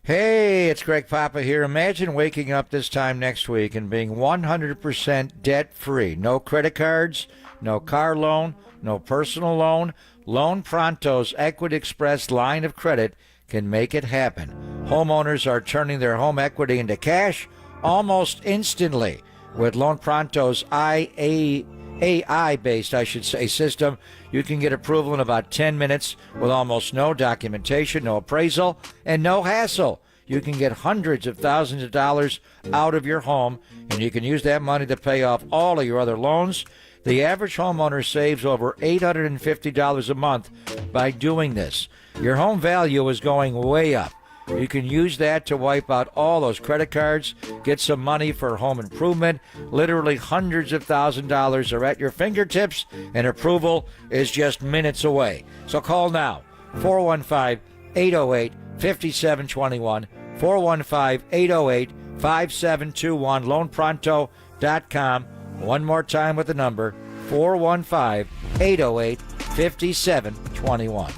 Hey, it's Greg Papa here. Imagine waking up this time next week and being 100% debt-free. No credit cards, no car loan, no personal loan. Loan Pronto's Equity Express line of credit can make it happen. Homeowners are turning their home equity into cash almost instantly. With Loan Pronto's AI-based, system, you can get approval in about 10 minutes with almost no documentation, no appraisal, and no hassle. You can get hundreds of thousands of dollars out of your home, and you can use that money to pay off all of your other loans. The average homeowner saves over $850 a month by doing this. Your home value is going way up. You can use that to wipe out all those credit cards, get some money for home improvement. Literally hundreds of thousands of dollars are at your fingertips, and approval is just minutes away. So call now, 415-808-5721, 415-808-5721, loanpronto.com. One more time with the number, 415-808-5721.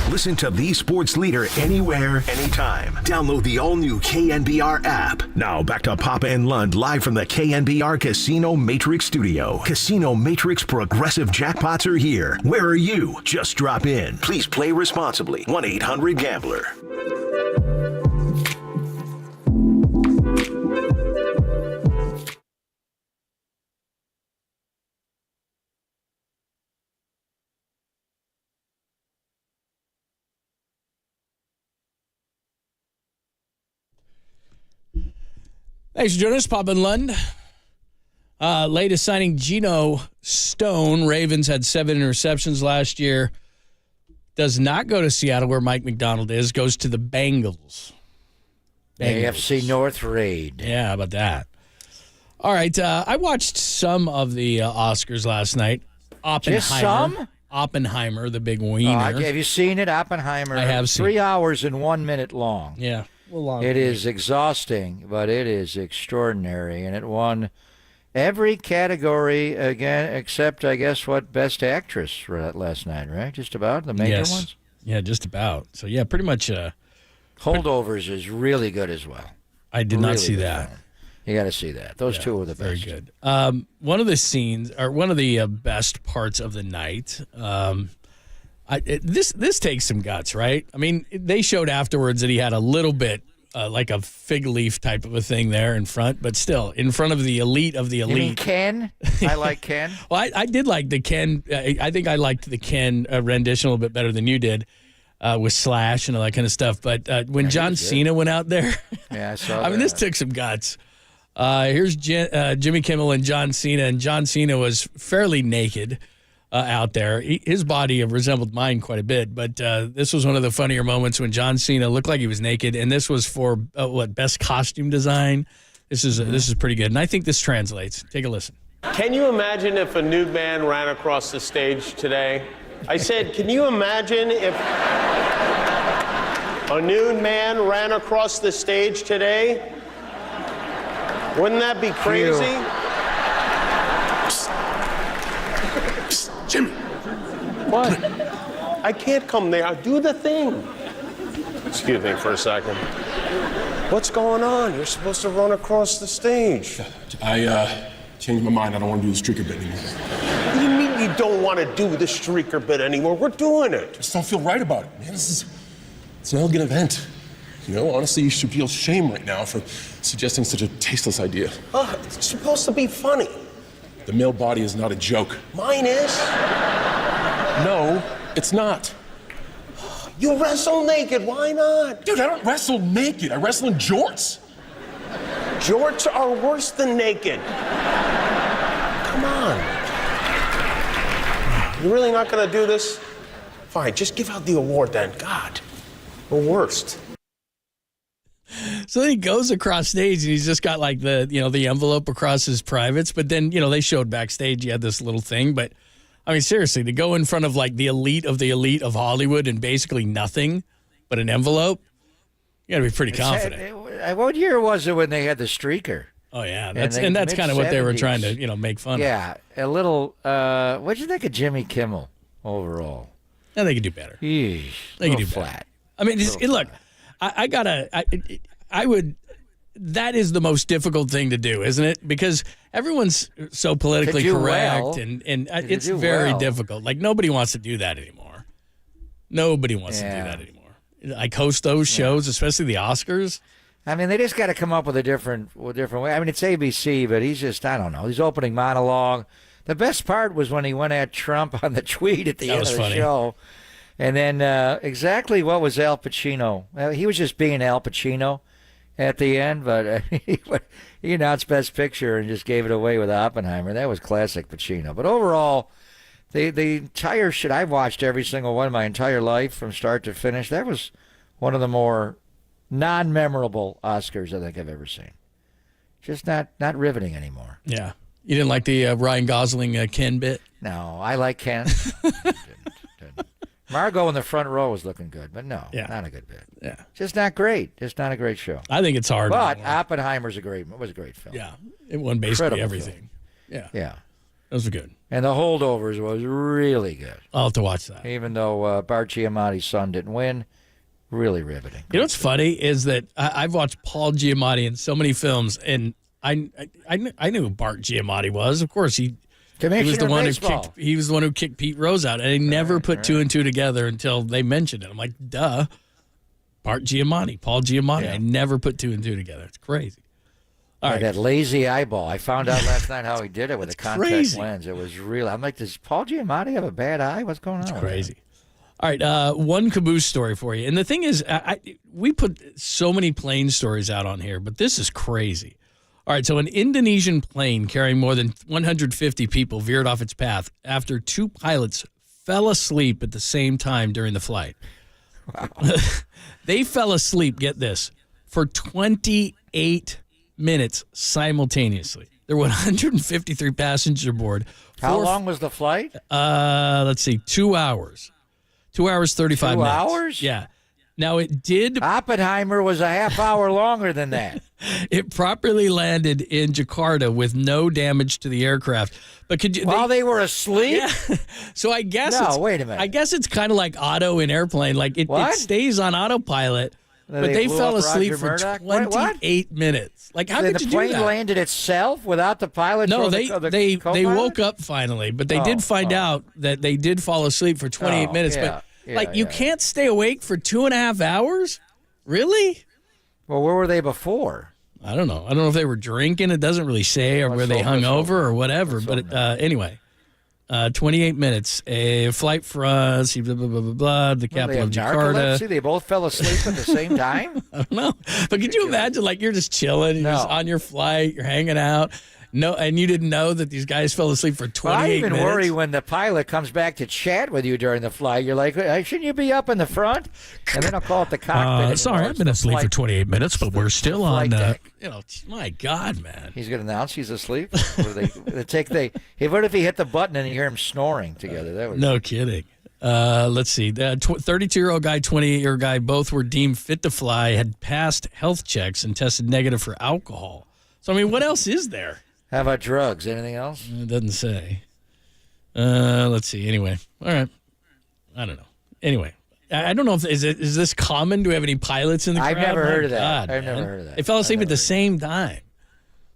Listen to the sports leader anywhere, anytime. Download the all-new KNBR app. Now back to Papa and Lund live from the KNBR Casino Matrix Studio. Casino Matrix Progressive Jackpots are here. Where are you? Just drop in. Please play responsibly. 1-800-GAMBLER. Thanks for joining us, Pop and Lund. Latest signing, Geno Stone. Ravens had 7 interceptions last year. Does not go to Seattle, where Mike McDonald is. Goes to the Bengals. AFC North raid. Yeah, how about that? All right, I watched some of the Oscars last night. Oppenheimer. Just some? Oppenheimer, the big wiener. Have you seen it? Oppenheimer. I have seen 3 hours and 1 minute long. Yeah. Well, it is exhausting, but it is extraordinary, and it won every category again, except I guess best actress last night, right? Just about the major ones. Yeah, just about. So yeah, pretty much. Holdovers is really good as well. I did not see that. Film. You got to see that. Those two are the best. Very good. One of the scenes, or one of the best parts of the night. This takes some guts, right? I mean, they showed afterwards that he had a little bit like a fig leaf type of a thing there in front, but still in front of the elite of the elite. You mean Ken? I like Ken. Well, I did like the Ken. I think I liked the Ken rendition a little bit better than you did with Slash and all that kind of stuff. But when John Cena went out there, yeah, I saw I mean, this took some guts. Here's Jimmy Kimmel and John Cena, and John Cena was fairly naked. Out there. His body resembled mine quite a bit, but this was one of the funnier moments when John Cena looked like he was naked, and this was for best costume design. This is pretty good, and I think this translates. Take a listen. Can you imagine if a nude man ran across the stage today? I said, can you imagine if a nude man ran across the stage today? Wouldn't that be crazy? Jimmy. What? I can't come there. Do the thing. Excuse me for a second. What's going on? You're supposed to run across the stage. I changed my mind. I don't want to do the streaker bit anymore. What do you mean you don't want to do the streaker bit anymore? We're doing it. I just don't feel right about it, man. It's an elegant event. You know, honestly, you should feel shame right now for suggesting such a tasteless idea. It's supposed to be funny. The male body is not a joke. Mine is. No, it's not. You wrestle naked, why not? Dude, I don't wrestle naked. I wrestle in jorts. Jorts are worse than naked. Come on. You're really not gonna do this? Fine, just give out the award then. God, the worst. So then he goes across stage and he's just got like the envelope across his privates. But then, they showed backstage he had this little thing. But I mean, seriously, to go in front of like the elite of Hollywood and basically nothing but an envelope, you got to be pretty confident. What year was it when they had the streaker? Oh, yeah. That's kind of what they were trying to, make fun of. Yeah. A little, what'd you think of Jimmy Kimmel overall? Yeah, they could do better. They could do flat. I mean, look, I would. That is the most difficult thing to do, isn't it? Because everyone's so politically correct, and it's very difficult. Like nobody wants to do that anymore. Nobody wants to do that anymore. Like host those shows, especially the Oscars. I mean, they just got to come up with a different way. I mean, it's ABC, but he's just, I don't know. His opening monologue. The best part was when he went at Trump on the tweet at the end of the show. And then exactly what was Al Pacino? He was just being Al Pacino at the end, but he announced Best Picture and just gave it away with Oppenheimer. That was classic Pacino. But overall, the entire shit, I've watched every single one my entire life from start to finish. That was one of the more non-memorable Oscars I think I've ever seen. Just not riveting anymore. Yeah. You didn't like the Ryan Gosling Ken bit? No, I like Ken. didn't. Margot in the front row was looking good, but no, not a good bit. Yeah, just not great. Just not a great show. I think it's hard. But Oppenheimer's was a great film. Yeah, it won basically everything. Film. Yeah. Those were good. And the holdovers was really good. I'll have to watch that. Even though Bart Giamatti's son didn't win, really riveting. You know what's funny is that I've watched Paul Giamatti in so many films, and I knew who Bart Giamatti was. Of course, he was the one who kicked Pete Rose out, and I never put two and two together until they mentioned it. I'm like, duh, Bart Giamatti, Paul Giamatti. Yeah. I never put two and two together. It's crazy. All right. That lazy eyeball. I found out last night how he did it with a contact lens. It was real. I'm like, does Paul Giamatti have a bad eye? What's going on? It's crazy. All right, one caboose story for you. And the thing is, we put so many plane stories out on here, but this is crazy. All right, so an Indonesian plane carrying more than 150 people veered off its path after two pilots fell asleep at the same time during the flight. Wow. They fell asleep, get this, for 28 minutes simultaneously. There were 153 passengers aboard. How long was the flight? Let's see, 2 hours. 2 hours, 35 minutes. 2 hours? Yeah. Now, it did... Oppenheimer was a half hour longer than that. It properly landed in Jakarta with no damage to the aircraft. But could you... While they were asleep? Yeah. So I guess wait a minute. I guess it's kind of like auto in airplane. Like, it stays on autopilot, but they fell asleep for 28 minutes. Like, how could you do that? The plane landed itself without the pilot? No, they woke up finally, but they did find out that they did fall asleep for 28 minutes. Yeah. But, you can't stay awake for 2.5 hours? Really? Well, where were they before? I don't know. I don't know if they were drinking. It doesn't really say, or were they hung over or whatever. But anyway, 28 minutes. A flight from blah, blah, blah, blah, blah, the capital of Jakarta. Narcolepsy? They both fell asleep at the same time? I don't know. But could you imagine, like, you're just chilling, you're just on your flight, you're hanging out. No, and you didn't know that these guys fell asleep for 28 minutes? I even worry when the pilot comes back to chat with you during the flight. You're like, hey, shouldn't you be up in the front? And then I'll call it the cockpit. Sorry, I've been asleep for 28 minutes, but we're still on. My God, man. He's going to announce he's asleep? What if he hit the button and you hear him snoring together? No kidding. Let's see. The 32-year-old guy, 28-year-old guy, both were deemed fit to fly, had passed health checks, and tested negative for alcohol. So, I mean, what else is there? How about drugs? Anything else? It doesn't say. Let's see. Anyway. All right. I don't know. Anyway. I don't know if is this common? Do we have any pilots in the crowd? I've never heard of that. I've never heard of that. They fell asleep at the same time.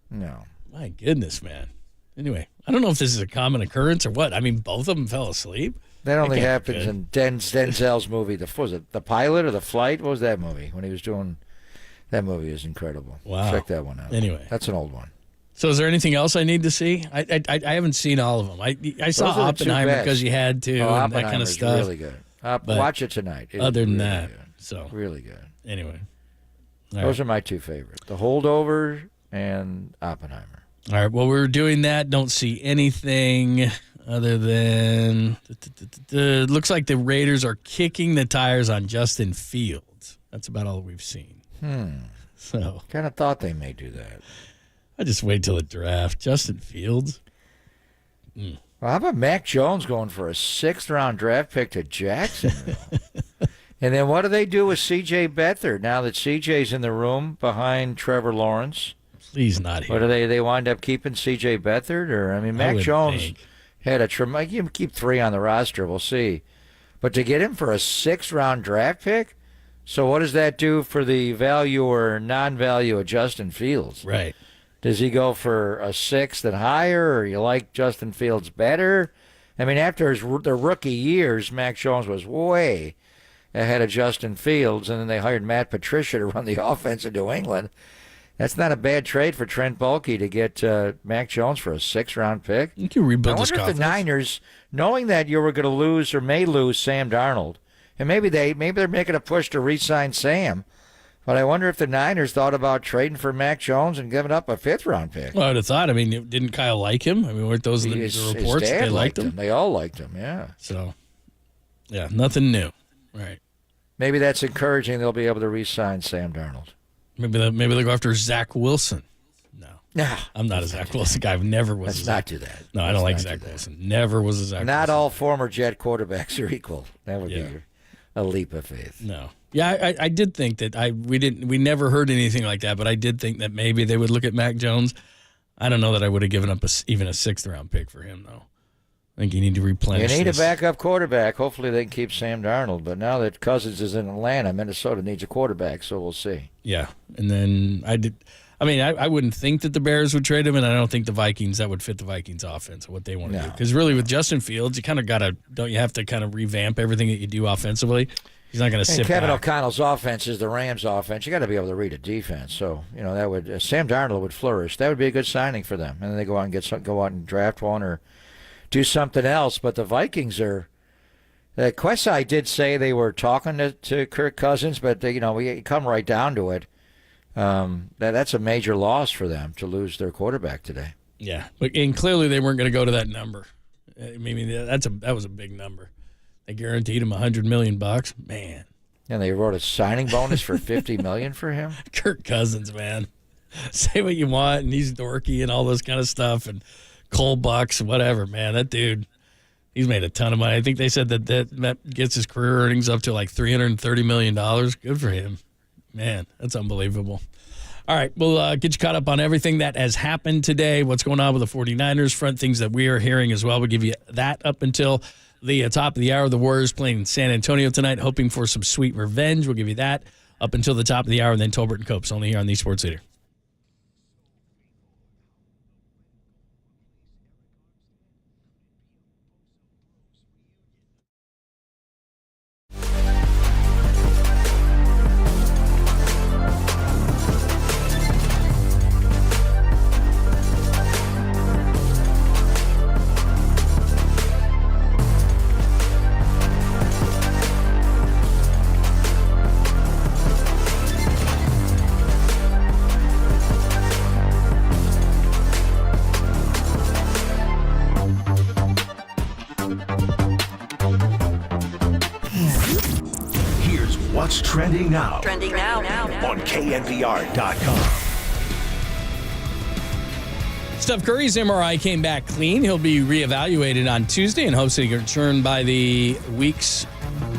No. My goodness, man. Anyway, I don't know if this is a common occurrence or what. I mean, both of them fell asleep. That only happens in Denzel's movie. Was it The Pilot or The Flight? What was that movie? When he was doing... That movie is incredible. Wow. Check that one out. Anyway. That's an old one. So is there anything else I need to see? I haven't seen all of them. I saw Oppenheimer because you had to and that kind of stuff. Really good. Watch it tonight. Other than that, so really good. Anyway, those are my two favorites: The Holdover and Oppenheimer. All right. Well, we're doing that. Don't see anything other than looks like the Raiders are kicking the tires on Justin Fields. That's about all we've seen. So kind of thought they may do that. I just wait till the draft. Justin Fields. Well, how about Mac Jones going for a 6th-round draft pick to Jacksonville? And then what do they do with C.J. Beathard now that C.J.'s in the room behind Trevor Lawrence? Please not here. What do they wind up keeping C.J. Beathard? Or I mean, Mac Jones had a tremendous. You can keep 3 on the roster. We'll see. But to get him for a 6th-round draft pick. So what does that do for the value or non-value of Justin Fields? Right. Does he go for a 6th and higher, or you like Justin Fields better? I mean, after the rookie years, Mac Jones was way ahead of Justin Fields, and then they hired Matt Patricia to run the offense in New England. That's not a bad trade for Trent Baalke to get Mac Jones for a 6th-round pick. You can rebuild his confidence. I wonder if the Niners, knowing that you were going to lose or may lose Sam Darnold, and maybe they're making a push to re-sign Sam. But I wonder if the Niners thought about trading for Mac Jones and giving up a 5th-round pick. Well, I would have thought. I mean, didn't Kyle like him? I mean, weren't those the reports? His dad they liked him? They all liked him, yeah. So, yeah, nothing new. Right. Maybe that's encouraging. They'll be able to re-sign Sam Darnold. Maybe they'll go after Zach Wilson. No. I'm not a Zach Wilson guy. I never was. Let's not do that. No, I don't like Zach Wilson. Never was a Zach Wilson. Not all former Jet quarterbacks are equal. That would be a leap of faith. No. Yeah, I did think that we never heard anything like that, but I did think that maybe they would look at Mac Jones. I don't know that I would have given up even a 6th-round pick for him, though. I think you need to replenish. You need this. a backup quarterback. Hopefully they can keep Sam Darnold. But now that Cousins is in Atlanta, Minnesota needs a quarterback, so we'll see. Yeah, and then I wouldn't think that the Bears would trade him, and I don't think the Vikings, that would fit the Vikings offense, what they want to do. Because really with Justin Fields, you kind of don't you have to kind of revamp everything that you do offensively? He's not going to sit Kevin back. O'Connell's offense is the Rams' offense. You got to be able to read a defense. So that would Sam Darnold would flourish. That would be a good signing for them. And then they go out and draft one or do something else. But the Vikings are. Quesai did say they were talking to Kirk Cousins, but we come right down to it. That's a major loss for them to lose their quarterback today. Yeah, and clearly they weren't going to go to that number. I mean, that was a big number. They guaranteed him $100 million, man. And they wrote a signing bonus for $50 million for him. Kirk Cousins, man. Say what you want, and he's dorky and all this kind of stuff, and Cole Bucks, whatever, man. That dude, he's made a ton of money. I think they said that gets his career earnings up to like $330 million. Good for him. Man, that's unbelievable. All right, we'll get you caught up on everything that has happened today, what's going on with the 49ers front, things that we are hearing as well. We'll give you that up until the top of the hour. The Warriors playing in San Antonio tonight, hoping for some sweet revenge. We'll give you that up until the top of the hour, and then Tolbert and Copes only here on the Sports Leader. What's trending now? Trending now. On KNBR.com. Steph Curry's MRI came back clean. He'll be reevaluated on Tuesday and hopes to return by the week's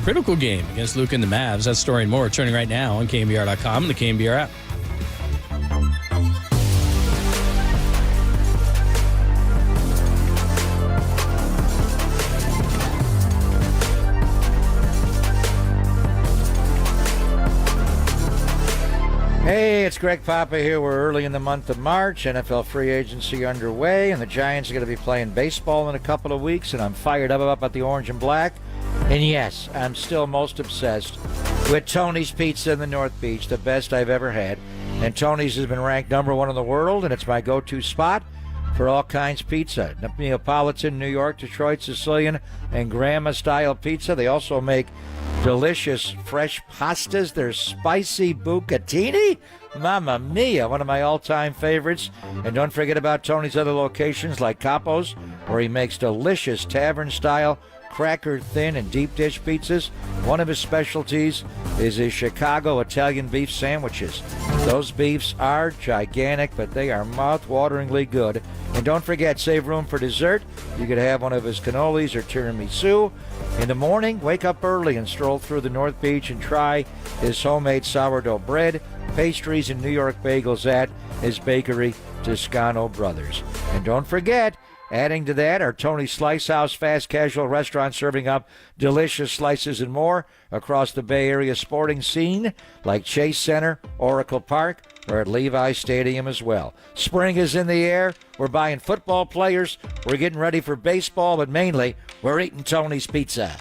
critical game against Luka and the Mavs. That story and more turning right now on KNBR.com and the KNBR app. Hey, it's Greg Papa here. We're early in the month of March. NFL free agency underway, and the Giants are going to be playing baseball in a couple of weeks, and I'm fired up about the orange and black. And yes, I'm still most obsessed with Tony's Pizza in the North Beach, the best I've ever had. And Tony's has been ranked #1 in the world, and it's my go-to spot for all kinds of pizza. Neapolitan, New York, Detroit, Sicilian, and Grandma-style pizza. They also make delicious fresh pastas. There's spicy bucatini. Mamma mia, one of my all-time favorites. And don't forget about Tony's other locations like Capo's, where he makes delicious tavern-style cracker-thin and deep dish pizzas. One of his specialties is his Chicago Italian beef sandwiches. Those beefs are gigantic, but they are mouth-wateringly good. And don't forget, save room for dessert. You could have one of his cannolis or tiramisu. In the morning, wake up early and stroll through the North Beach and try his homemade sourdough bread, pastries, and New York bagels at his bakery, Toscano Brothers. And don't forget, adding to that are Tony's Slice House fast casual restaurant serving up delicious slices and more across the Bay Area sporting scene like Chase Center, Oracle Park, or at Levi Stadium as well. Spring is in the air. We're buying football players. We're getting ready for baseball, but mainly we're eating Tony's Pizza.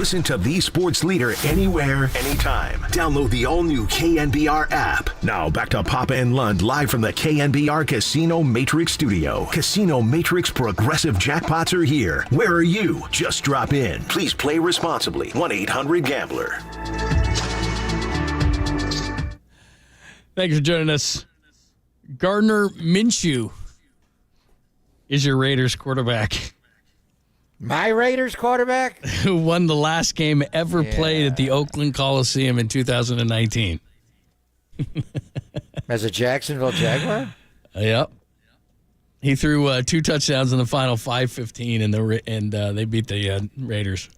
Listen to the sports leader anywhere, anytime. Download the all-new KNBR app. Now back to Papa and Lund live from the KNBR Casino Matrix Studio. Casino Matrix Progressive Jackpots are here. Where are you? Just drop in. Please play responsibly. 1-800-GAMBLER. Thanks for joining us. Gardner Minshew is your Raiders quarterback. My Raiders quarterback? Who won the last game ever played at the Oakland Coliseum in 2019. As a Jacksonville Jaguar? Yep. He threw 2 touchdowns in the final 5-15, and they beat the Raiders.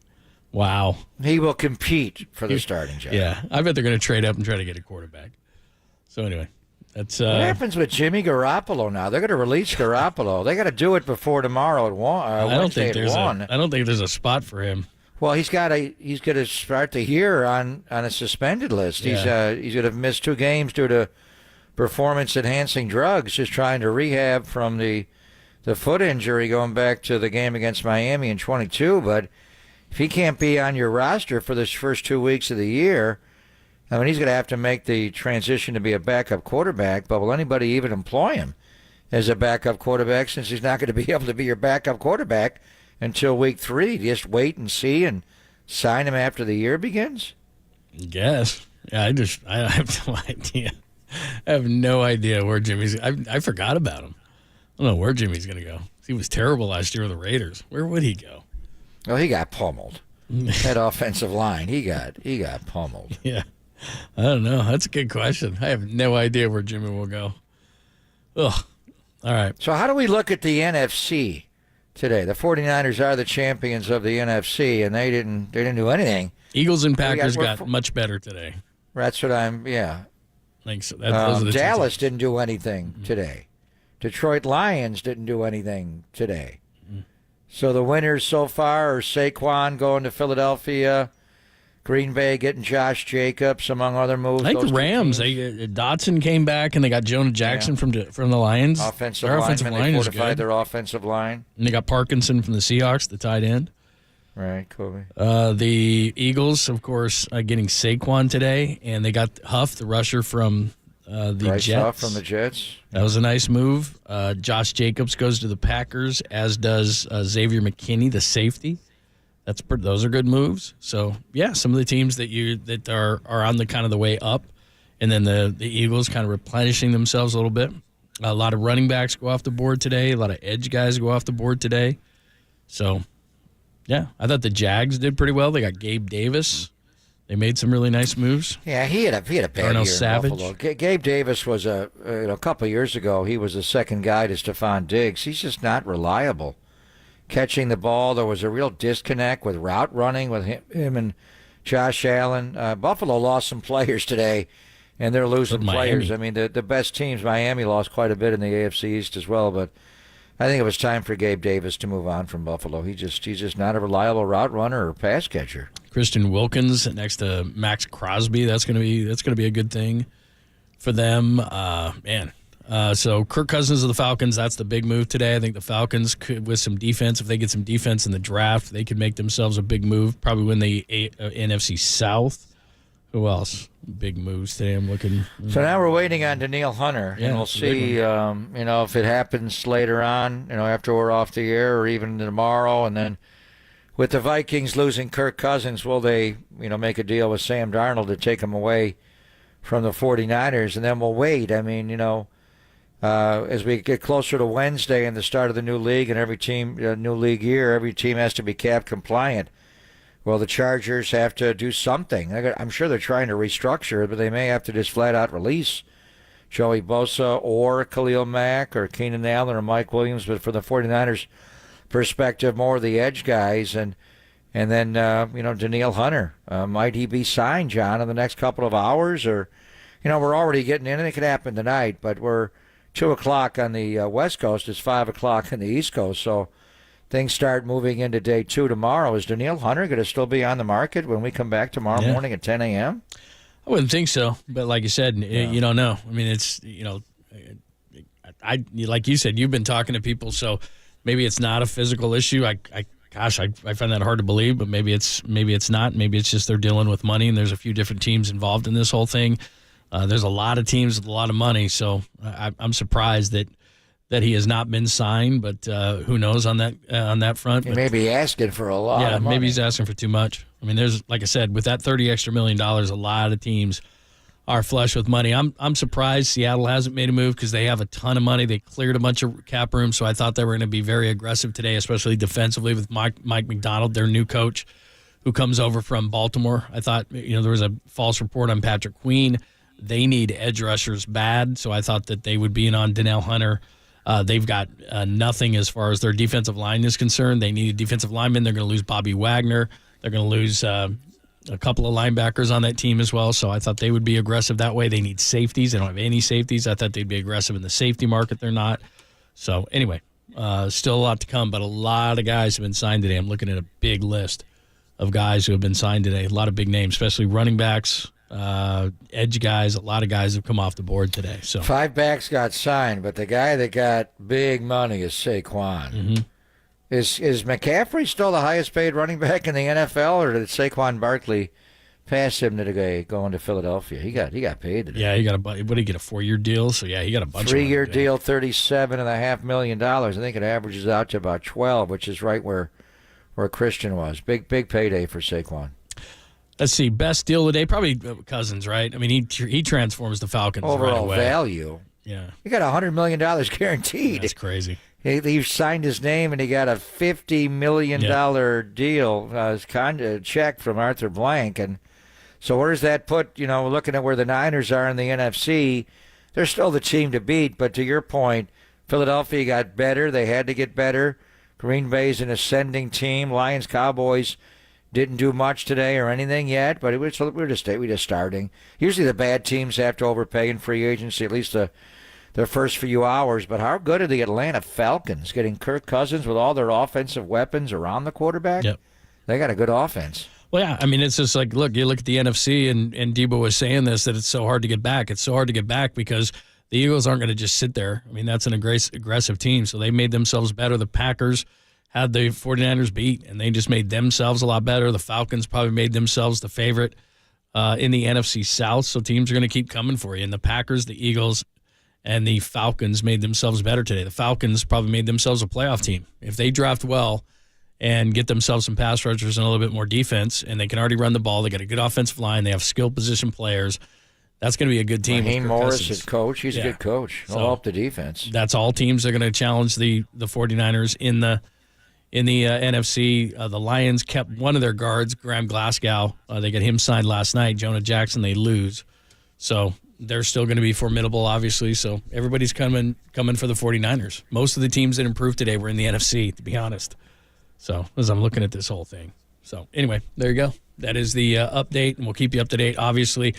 Wow. He will compete for the starting job. Yeah. I bet they're going to trade up and try to get a quarterback. So anyway, that's what happens with Jimmy Garoppolo now? They're going to release Garoppolo. They got to do it before tomorrow at 1. Wednesday at 1. I don't think there's a spot for him. Well, he's going to start the year on a suspended list. Yeah. He's going to miss 2 games due to performance-enhancing drugs, just trying to rehab from the foot injury going back to the game against Miami in 22. But if he can't be on your roster for this first 2 weeks of the year, I mean, he's going to have to make the transition to be a backup quarterback. But will anybody even employ him as a backup quarterback, since he's not going to be able to be your backup quarterback until week 3? Just wait and see and sign him after the year begins? I guess. Yeah, I have no idea. I have no idea where Jimmy's. I forgot about him. I don't know where Jimmy's going to go. He was terrible last year with the Raiders. Where would he go? Well, he got pummeled. That offensive line, he got pummeled. Yeah. I don't know. That's a good question. I have no idea where Jimmy will go. Ugh. All right. So how do we look at the NFC today? The 49ers are the champions of the NFC, and they didn't do anything. Eagles and Packers got much better today. That's what Thanks. Dallas didn't do anything today. Detroit Lions didn't do anything today. So the winners so far are Saquon going to Philadelphia, Green Bay getting Josh Jacobs, among other moves. I think the Rams, Dotson came back, and they got Jonah Jackson from the Lions. Offensive line they fortified their offensive line. And they got Parkinson from the Seahawks, the tight end. Right, cool. The Eagles, of course, getting Saquon today, and they got Huff, the rusher from the Bryce Jets. Huff from the Jets. That was a nice move. Josh Jacobs goes to the Packers, as does Xavier McKinney, the safety. Those are good moves. So yeah, some of the teams that are on the kind of the way up, and then the Eagles kind of replenishing themselves a little bit. A lot of running backs go off the board today. A lot of edge guys go off the board today. So yeah, I thought the Jags did pretty well. They got Gabe Davis. They made some really nice moves. Yeah, he had a bad Darnell year Savage. in Buffalo. Gabe Davis was a couple of years ago. He was the second guy to Stephon Diggs. He's just not reliable. Catching the ball, there was a real disconnect with route running with him and Josh Allen. Buffalo lost some players today, and they're losing players. I mean, the best teams, Miami lost quite a bit in the AFC East as well, but I think it was time for Gabe Davis to move on from Buffalo. He's just not a reliable route runner or pass catcher. Christian Wilkins next to Max Crosby. That's gonna be a good thing for them. So Kirk Cousins of the Falcons, that's the big move today. I think the Falcons could, with some defense, if they get some defense in the draft, they could make themselves a big move. Probably win the NFC South. Who else? Big moves today. I'm looking. So now we're waiting on Denil Hunter, and we'll see. If it happens later on, after we're off the air, or even tomorrow. And then with the Vikings losing Kirk Cousins, will they, make a deal with Sam Darnold to take him away from the 49ers? And then we'll wait. I mean, as we get closer to Wednesday and the start of the new league, and every team, new league year, every team has to be cap compliant. Well, the Chargers have to do something. I'm sure they're trying to restructure it, but they may have to just flat out release Joey Bosa or Khalil Mack or Keenan Allen or Mike Williams. But for the 49ers' perspective, more of the edge guys. And then, Denil Hunter. Might he be signed, John, in the next couple of hours? Or, we're already getting in, and it could happen tonight, but we're 2 o'clock on the West Coast. It's 5 o'clock on the East Coast. So things start moving into day 2 tomorrow. Is Denil Hunter going to still be on the market when we come back tomorrow morning at 10 a.m.? I wouldn't think so. But like you said, you don't know. I mean, it's, like you said, you've been talking to people, so maybe it's not a physical issue. I kind gosh, I find that hard to believe, but maybe it's not. Maybe it's just they're dealing with money, and there's a few different teams involved in this whole thing. There's a lot of teams with a lot of money, so I'm surprised that he has not been signed, but who knows on that front. He may be asking for a lot of money. Maybe he's asking for too much. I mean, there's, like I said, with that $30 extra million, a lot of teams are flush with money. I'm surprised Seattle hasn't made a move because they have a ton of money. They cleared a bunch of cap room, so I thought they were going to be very aggressive today, especially defensively with Mike McDonald, their new coach, who comes over from Baltimore. I thought, there was a false report on Patrick Queen. They need edge rushers bad, so I thought that they would be in on Denil Hunter. They've got nothing as far as their defensive line is concerned. They need a defensive lineman. They're going to lose Bobby Wagner. They're going to lose a couple of linebackers on that team as well, so I thought they would be aggressive that way. They need safeties. They don't have any safeties. I thought they'd be aggressive in the safety market. They're not. So anyway, still a lot to come, but a lot of guys have been signed today. I'm looking at a big list of guys who have been signed today, a lot of big names, especially running backs, edge guys. A lot of guys have come off the board today. So 5 backs got signed, but the guy that got big money is Saquon. Mm-hmm. Is McCaffrey still the highest paid running back in the NFL, or did Saquon Barkley pass him today going to Philadelphia? He got paid today. Yeah, he got what did he get, a 4-year deal? So yeah, he got a bunch. 3-year deal, $37.5 million. I think it averages out to about 12, which is right where Christian was. Big payday for Saquon. Let's see, best deal today, probably Cousins, right? I mean, he transforms the Falcons overall right away. Value. Yeah, he got $100 million guaranteed. That's crazy. He signed his name and he got a $50 million deal, check from Arthur Blank. And so where does that put, looking at where the Niners are in the NFC, they're still the team to beat. But to your point, Philadelphia got better. They had to get better. Green Bay's an ascending team. Lions, Cowboys didn't do much today or anything yet, but we're just starting. Usually the bad teams have to overpay in free agency, at least their first few hours. But how good are the Atlanta Falcons getting Kirk Cousins with all their offensive weapons around the quarterback? Yep. They got a good offense. Well, yeah, I mean, it's just like, look, you look at the NFC, and Debo was saying this, that it's so hard to get back. It's so hard to get back because the Eagles aren't going to just sit there. I mean, that's an aggressive team, so they made themselves better. The Packers had the 49ers beat, and they just made themselves a lot better. The Falcons probably made themselves the favorite in the NFC South, so teams are going to keep coming for you. And the Packers, the Eagles, and the Falcons made themselves better today. The Falcons probably made themselves a playoff team. If they draft well and get themselves some pass rushers and a little bit more defense, and they can already run the ball, they got a good offensive line, they have skill position players, that's going to be a good team. Raheem Morris is coach. He's a good coach. He'll help the defense. That's all teams that are going to challenge the 49ers in the NFC. The Lions kept one of their guards, Graham Glasgow. They got him signed last night. Jonah Jackson, they lose. So they're still going to be formidable, obviously. So everybody's coming for the 49ers. Most of the teams that improved today were in the NFC, to be honest. So as I'm looking at this whole thing. So anyway, there you go. That is the update, and we'll keep you up to date, obviously.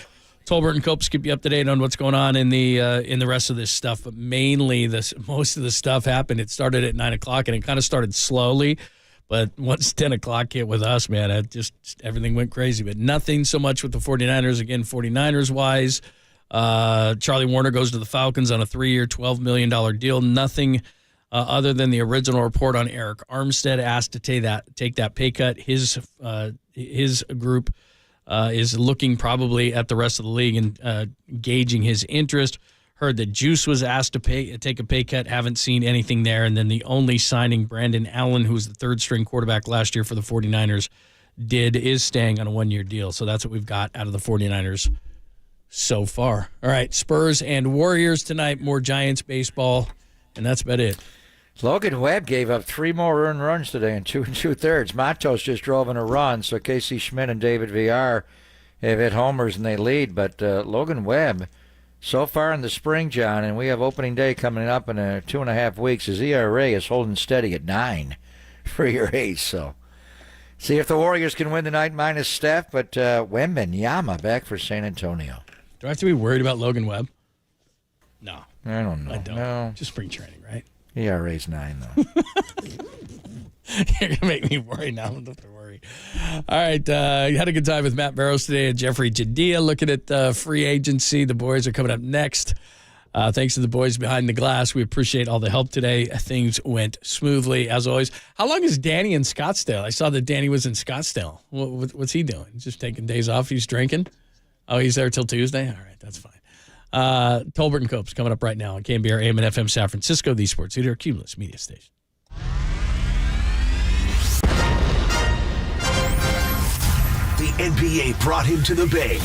Tolbert and Copes keep you up to date on what's going on in the rest of this stuff, but mainly most of the stuff happened. It started at 9 o'clock, and it kind of started slowly, but once 10 o'clock hit with us, man, just everything went crazy. But nothing so much with the 49ers. Again, 49ers-wise, Charlie Warner goes to the Falcons on a 3-year, $12 million deal. Nothing other than the original report on Eric Armstead asked to take that pay cut. His group is looking probably at the rest of the league and gauging his interest. Heard that Juice was asked to take a pay cut. Haven't seen anything there. And then the only signing, Brandon Allen, who was the third-string quarterback last year for the 49ers, is staying on a 1-year deal. So that's what we've got out of the 49ers so far. All right, Spurs and Warriors tonight. More Giants baseball, and that's about it. Logan Webb gave up 3 more earned runs today in 2 2/3. Matos just drove in a run, so Casey Schmidt and David Villar have hit homers and they lead. But Logan Webb, so far in the spring, John, and we have opening day coming up in 2.5 weeks, his ERA is holding steady at 9 for your ace. So see if the Warriors can win tonight minus Steph, but Wembanyama back for San Antonio. Do I have to be worried about Logan Webb? No. I don't know. I don't. No. Just spring training, right? ERA's 9, though. You're going to make me worry now. I don't have to worry. All right. Had a good time with Matt Barrows today and Jeffrey Jadia looking at free agency. The boys are coming up next. Thanks to the boys behind the glass. We appreciate all the help today. Things went smoothly, as always. How long is Danny in Scottsdale? I saw that Danny was in Scottsdale. What's he doing? Just taking days off? He's drinking? Oh, he's there till Tuesday? All right, that's fine. Tolbert and Copes coming up right now on KNBR AM and FM San Francisco, the sports leader, Cumulus Media Station. The NBA brought him to the Bay.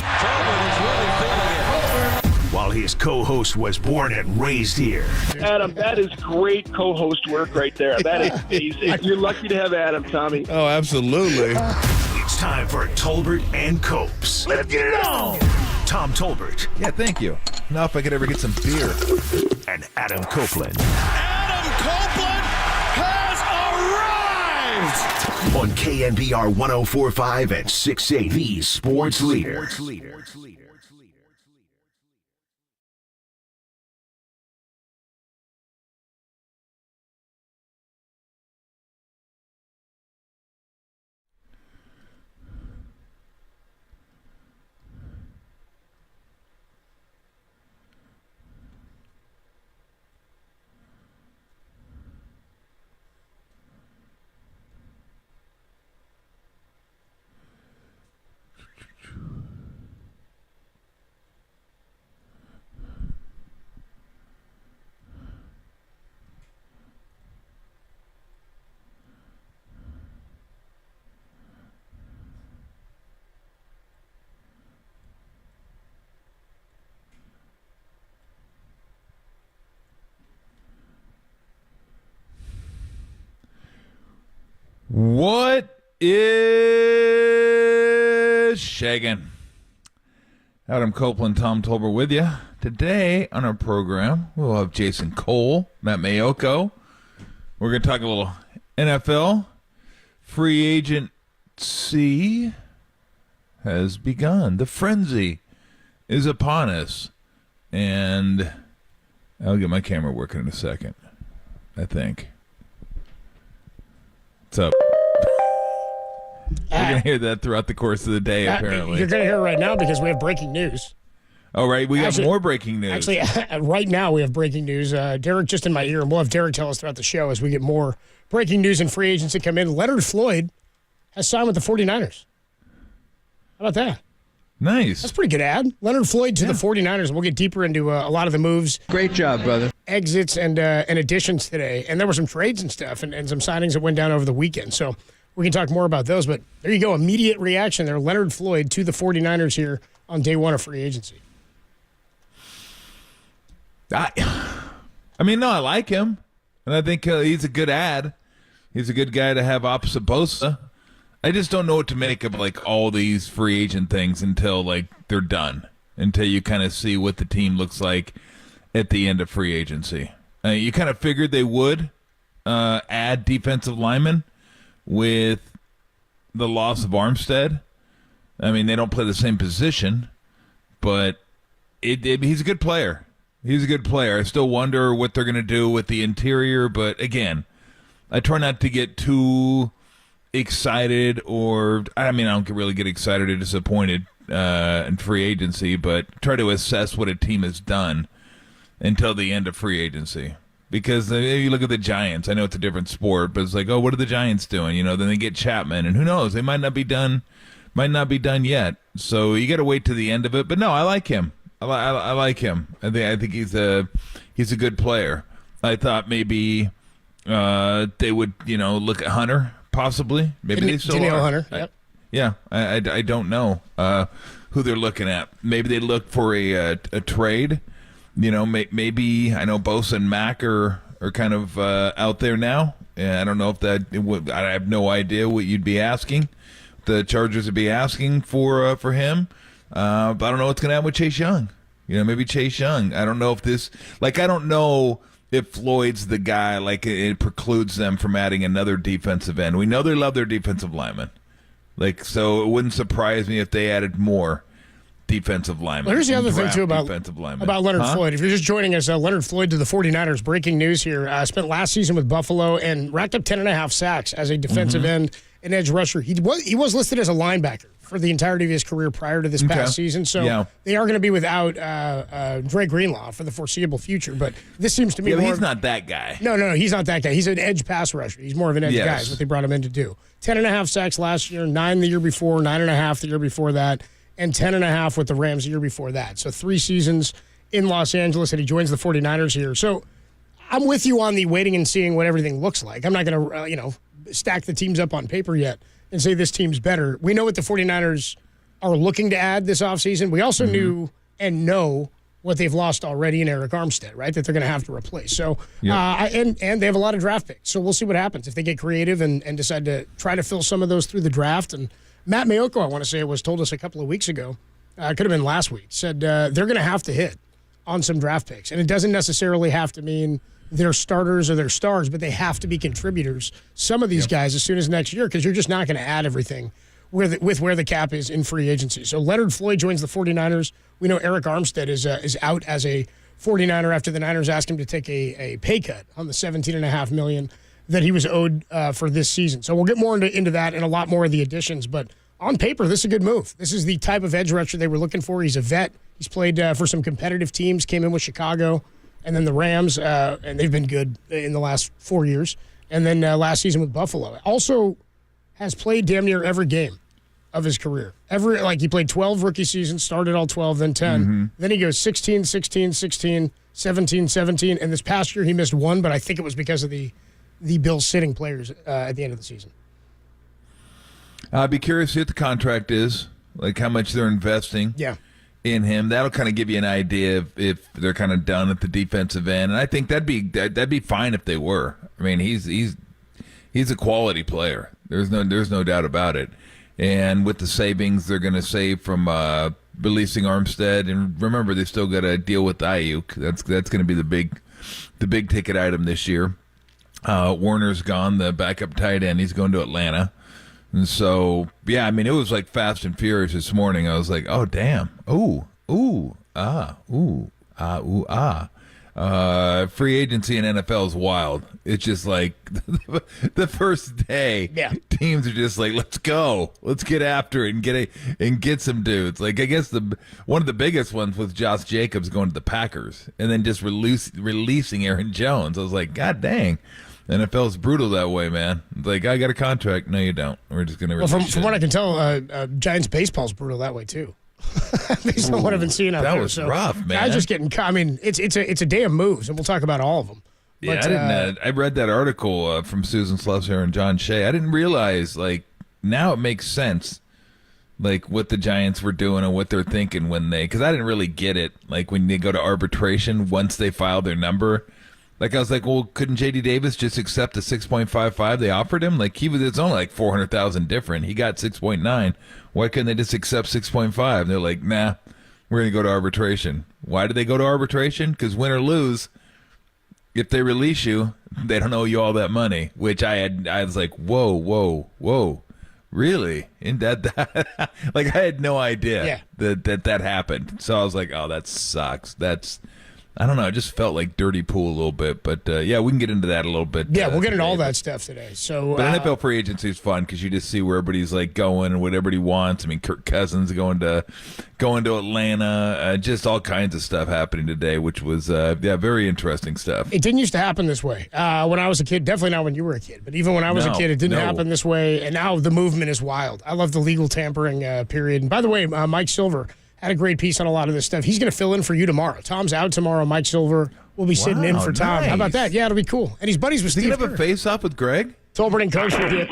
While his co-host was born and raised here. Adam, that is great co-host work right there. That is amazing. You're lucky to have Adam, Tommy. Oh, absolutely. It's time for Tolbert and Copes. Let's get it on! Tom Tolbert. Yeah, thank you. Now if I could ever get some beer. And Adam Copeland. Adam Copeland has arrived! On KNBR 104.5 and 680, the sports leader. What is shaggin'? Adam Copeland, Tom Tolbert with you. Today on our program, we'll have Jason Cole, Matt Mayoko. We're going to talk a little NFL. Free agency has begun. The frenzy is upon us. And I'll get my camera working in a second, I think. What's up? You're going to hear that throughout the course of the day, apparently. You're going to hear it right now because we have breaking news. Oh, right. We got more breaking news. Actually, right now we have breaking news. Derek just in my ear, and we'll have Derek tell us throughout the show as we get more breaking news and free agents that come in. Leonard Floyd has signed with the 49ers. How about that? Nice. That's a pretty good ad. Leonard Floyd to the 49ers. We'll get deeper into a lot of the moves. Great job, brother. Exits and additions today. And there were some trades and stuff and some signings that went down over the weekend. So we can talk more about those. But there you go. Immediate reaction there. Leonard Floyd to the 49ers here on day one of free agency. I mean, I like him. And I think he's a good ad. He's a good guy to have opposite Bosa. I just don't know what to make of like all these free agent things until like they're done. Until you kind of see what the team looks like at the end of free agency. You kind of figured they would add defensive linemen with the loss of Armstead. I mean, they don't play the same position, but he's a good player. He's a good player. I still wonder what they're going to do with the interior, but again, I try not to get too excited or, I mean, I don't really get excited or disappointed in free agency, but try to assess what a team has done until the end of free agency. Because you look at the Giants, I know it's a different sport, but it's like, oh, what are the Giants doing? You know, then they get Chapman, and who knows? They might not be done yet. So you got to wait to the end of it. But no, I like him. I like him. I think he's a good player. I thought maybe they would, look at Hunter possibly. Maybe they still Denil are. Hunter. Yep. I don't know who they're looking at. Maybe they look for a trade. Maybe I know Bosa and Mack are kind of out there now. I don't know if I have no idea what you'd be asking. The Chargers would be asking for him. But I don't know what's going to happen with Chase Young. Maybe Chase Young. I don't know if I don't know if Floyd's the guy, like it precludes them from adding another defensive end. We know they love their defensive linemen. So it wouldn't surprise me if they added more defensive linemen. Well, here's the other thing, too, about Leonard Floyd. If you're just joining us, Leonard Floyd to the 49ers. Breaking news here. Spent last season with Buffalo and racked up 10.5 sacks as a defensive end an edge rusher. He was listed as a linebacker for the entirety of his career prior to this past season. So they are going to be without Dre Greenlaw for the foreseeable future. But this seems to me he's not that guy. No, he's not that guy. He's an edge pass rusher. He's more of an edge guy is what they brought him in to do. 10.5 sacks last year, 9 the year before, 9.5 the year before that, and 10.5 with the Rams the year before that. So 3 seasons in Los Angeles, and he joins the 49ers here. So I'm with you on the waiting and seeing what everything looks like. I'm not going to, stack the teams up on paper yet and say this team's better. We know what the 49ers are looking to add this offseason. We also knew and know what they've lost already in Eric Armstead, right, that they're going to have to replace. So, and they have a lot of draft picks. So we'll see what happens if they get creative and decide to try to fill some of those through the draft. And Matt Mayoko, I want to say, told us a couple of weeks ago, it could have been last week, said they're going to have to hit on some draft picks. And it doesn't necessarily have to mean they're starters or they're stars, but they have to be contributors, some of these guys, as soon as next year, because you're just not going to add everything with where the cap is in free agency. So Leonard Floyd joins the 49ers. We know Eric Armstead is out as a 49er after the Niners asked him to take a pay cut on the $17.5 million that he was owed for this season. So we'll get more into that and a lot more of the additions. But on paper, this is a good move. This is the type of edge rusher they were looking for. He's a vet. He's played for some competitive teams, came in with Chicago, and then the Rams, and they've been good in the last 4 years. And then last season with Buffalo. Also has played damn near every game of his career. He played 12 rookie seasons, started all 12, then 10. Then he goes 16, 16, 16, 17, 17. And this past year he missed 1, but I think it was because of the Bills sitting players at the end of the season. I'd be curious what the contract is, like how much they're investing in him. That'll kind of give you an idea if they're kind of done at the defensive end. And I think that'd be fine if they were. I mean, he's a quality player. There's no doubt about it. And with the savings they're going to save from releasing Armstead, and remember they still got to deal with Ayuk. That's going to be the big ticket item this year. Warner's gone, the backup tight end. He's going to Atlanta. And so, I mean, it was like fast and furious this morning. I was like, oh, damn. Free agency in NFL is wild. It's just like the first day, teams are just like, let's go. Let's get after it and get some dudes. Like, I guess one of the biggest ones was Josh Jacobs going to the Packers and then just releasing Aaron Jones. I was like, God dang. NFL is brutal that way, man. Like, I got a contract. No, you don't. We're just going to release from what I can tell, Giants baseball's brutal that way, too. Based on what I've been seeing out there. That was rough, man. Guys just getting I mean, it's a day of moves, and we'll talk about all of them. Yeah, But, I read that article from Susan Slusser and John Shea. I didn't realize, like, now it makes sense, like, what the Giants were doing and what they're thinking because I didn't really get it. Like, when they go to arbitration, once they file their number, like, I was like, well, couldn't J.D. Davis just accept the 6.55 they offered him? Like, it's only like 400,000 different. He got 6.9. Why couldn't they just accept 6.5? They're like, nah, we're going to go to arbitration. Why did they go to arbitration? Because win or lose, if they release you, they don't owe you all that money, which I was like, whoa. Really? And that like, I had no idea that happened. So I was like, oh, that sucks. I don't know. It just felt like dirty pool a little bit, but we can get into that a little bit. Yeah, we'll get into all that stuff today. So, but NFL free agency is fun because you just see where everybody's like going and what everybody wants. I mean, Kirk Cousins going to Atlanta, just all kinds of stuff happening today, which was very interesting stuff. It didn't used to happen this way when I was a kid. Definitely not when you were a kid, but even when I was a kid, it didn't happen this way. And now the movement is wild. I love the legal tampering period. And by the way, Mike Silver had a great piece on a lot of this stuff. He's going to fill in for you tomorrow. Tom's out tomorrow. Mike Silver will be sitting in for Tom. Nice. How about that? Yeah, it'll be cool. And he's buddies with Steve. Did he have a face-off with Greg? Tolbert and Coach with you.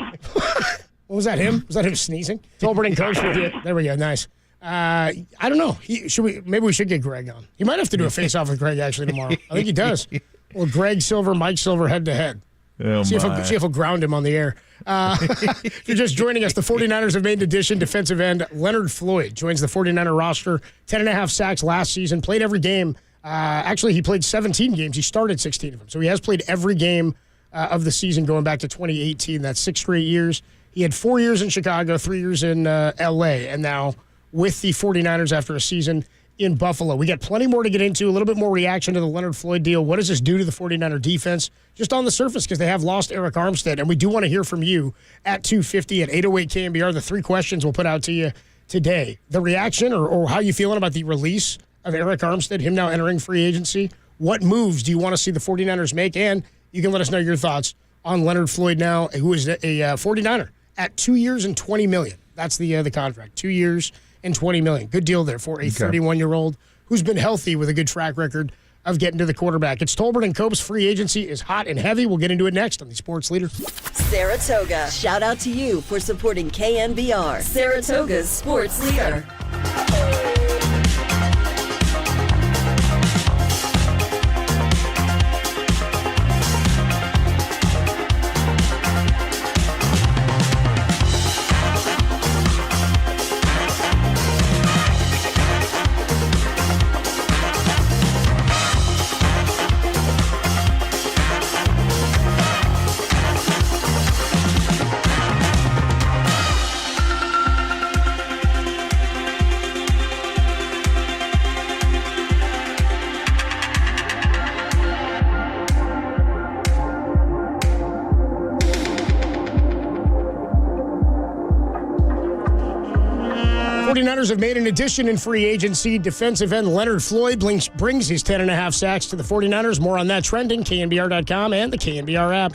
What was that, him? Was that him sneezing? Tolbert and Coach with you. There we go. Nice. I don't know. Maybe we should get Greg on. He might have to do a face-off with Greg actually tomorrow. I think he does. Well, Greg Silver, Mike Silver, head-to-head. Oh, see if he'll ground him on the air. If you're just joining us, the 49ers have made an addition. Defensive end Leonard Floyd joins the 49er roster. 10.5 sacks last season. Played every game. Actually, he played 17 games. He started 16 of them. So he has played every game of the season going back to 2018. That's 6 straight years. He had 4 years in Chicago, 3 years in L.A., and now with the 49ers after a season in Buffalo. We got plenty more to get into, a little bit more reaction to the Leonard Floyd deal. What does this do to the 49er defense? Just on the surface, because they have lost Eric Armstead, and we do want to hear from you at 250 at 808 KNBR. The 3 questions we'll put out to you today. The reaction or how you feeling about the release of Eric Armstead, him now entering free agency. What moves do you want to see the 49ers make? And you can let us know your thoughts on Leonard Floyd now, who is a 49er at 2 years and $20 million. That's the contract. 2 years and $20 million. Good deal there for a 31-year-old who's been healthy with a good track record of getting to the quarterback. It's Tolbert and Cope's free agency is hot and heavy. We'll get into it next on the Sports Leader. Saratoga. Shout out to you for supporting KNBR, Saratoga's Sports Leader. 49ers have made an addition in free agency. Defensive end Leonard Floyd brings his 10.5 sacks to the 49ers. More on that trending, KNBR.com and the KNBR app.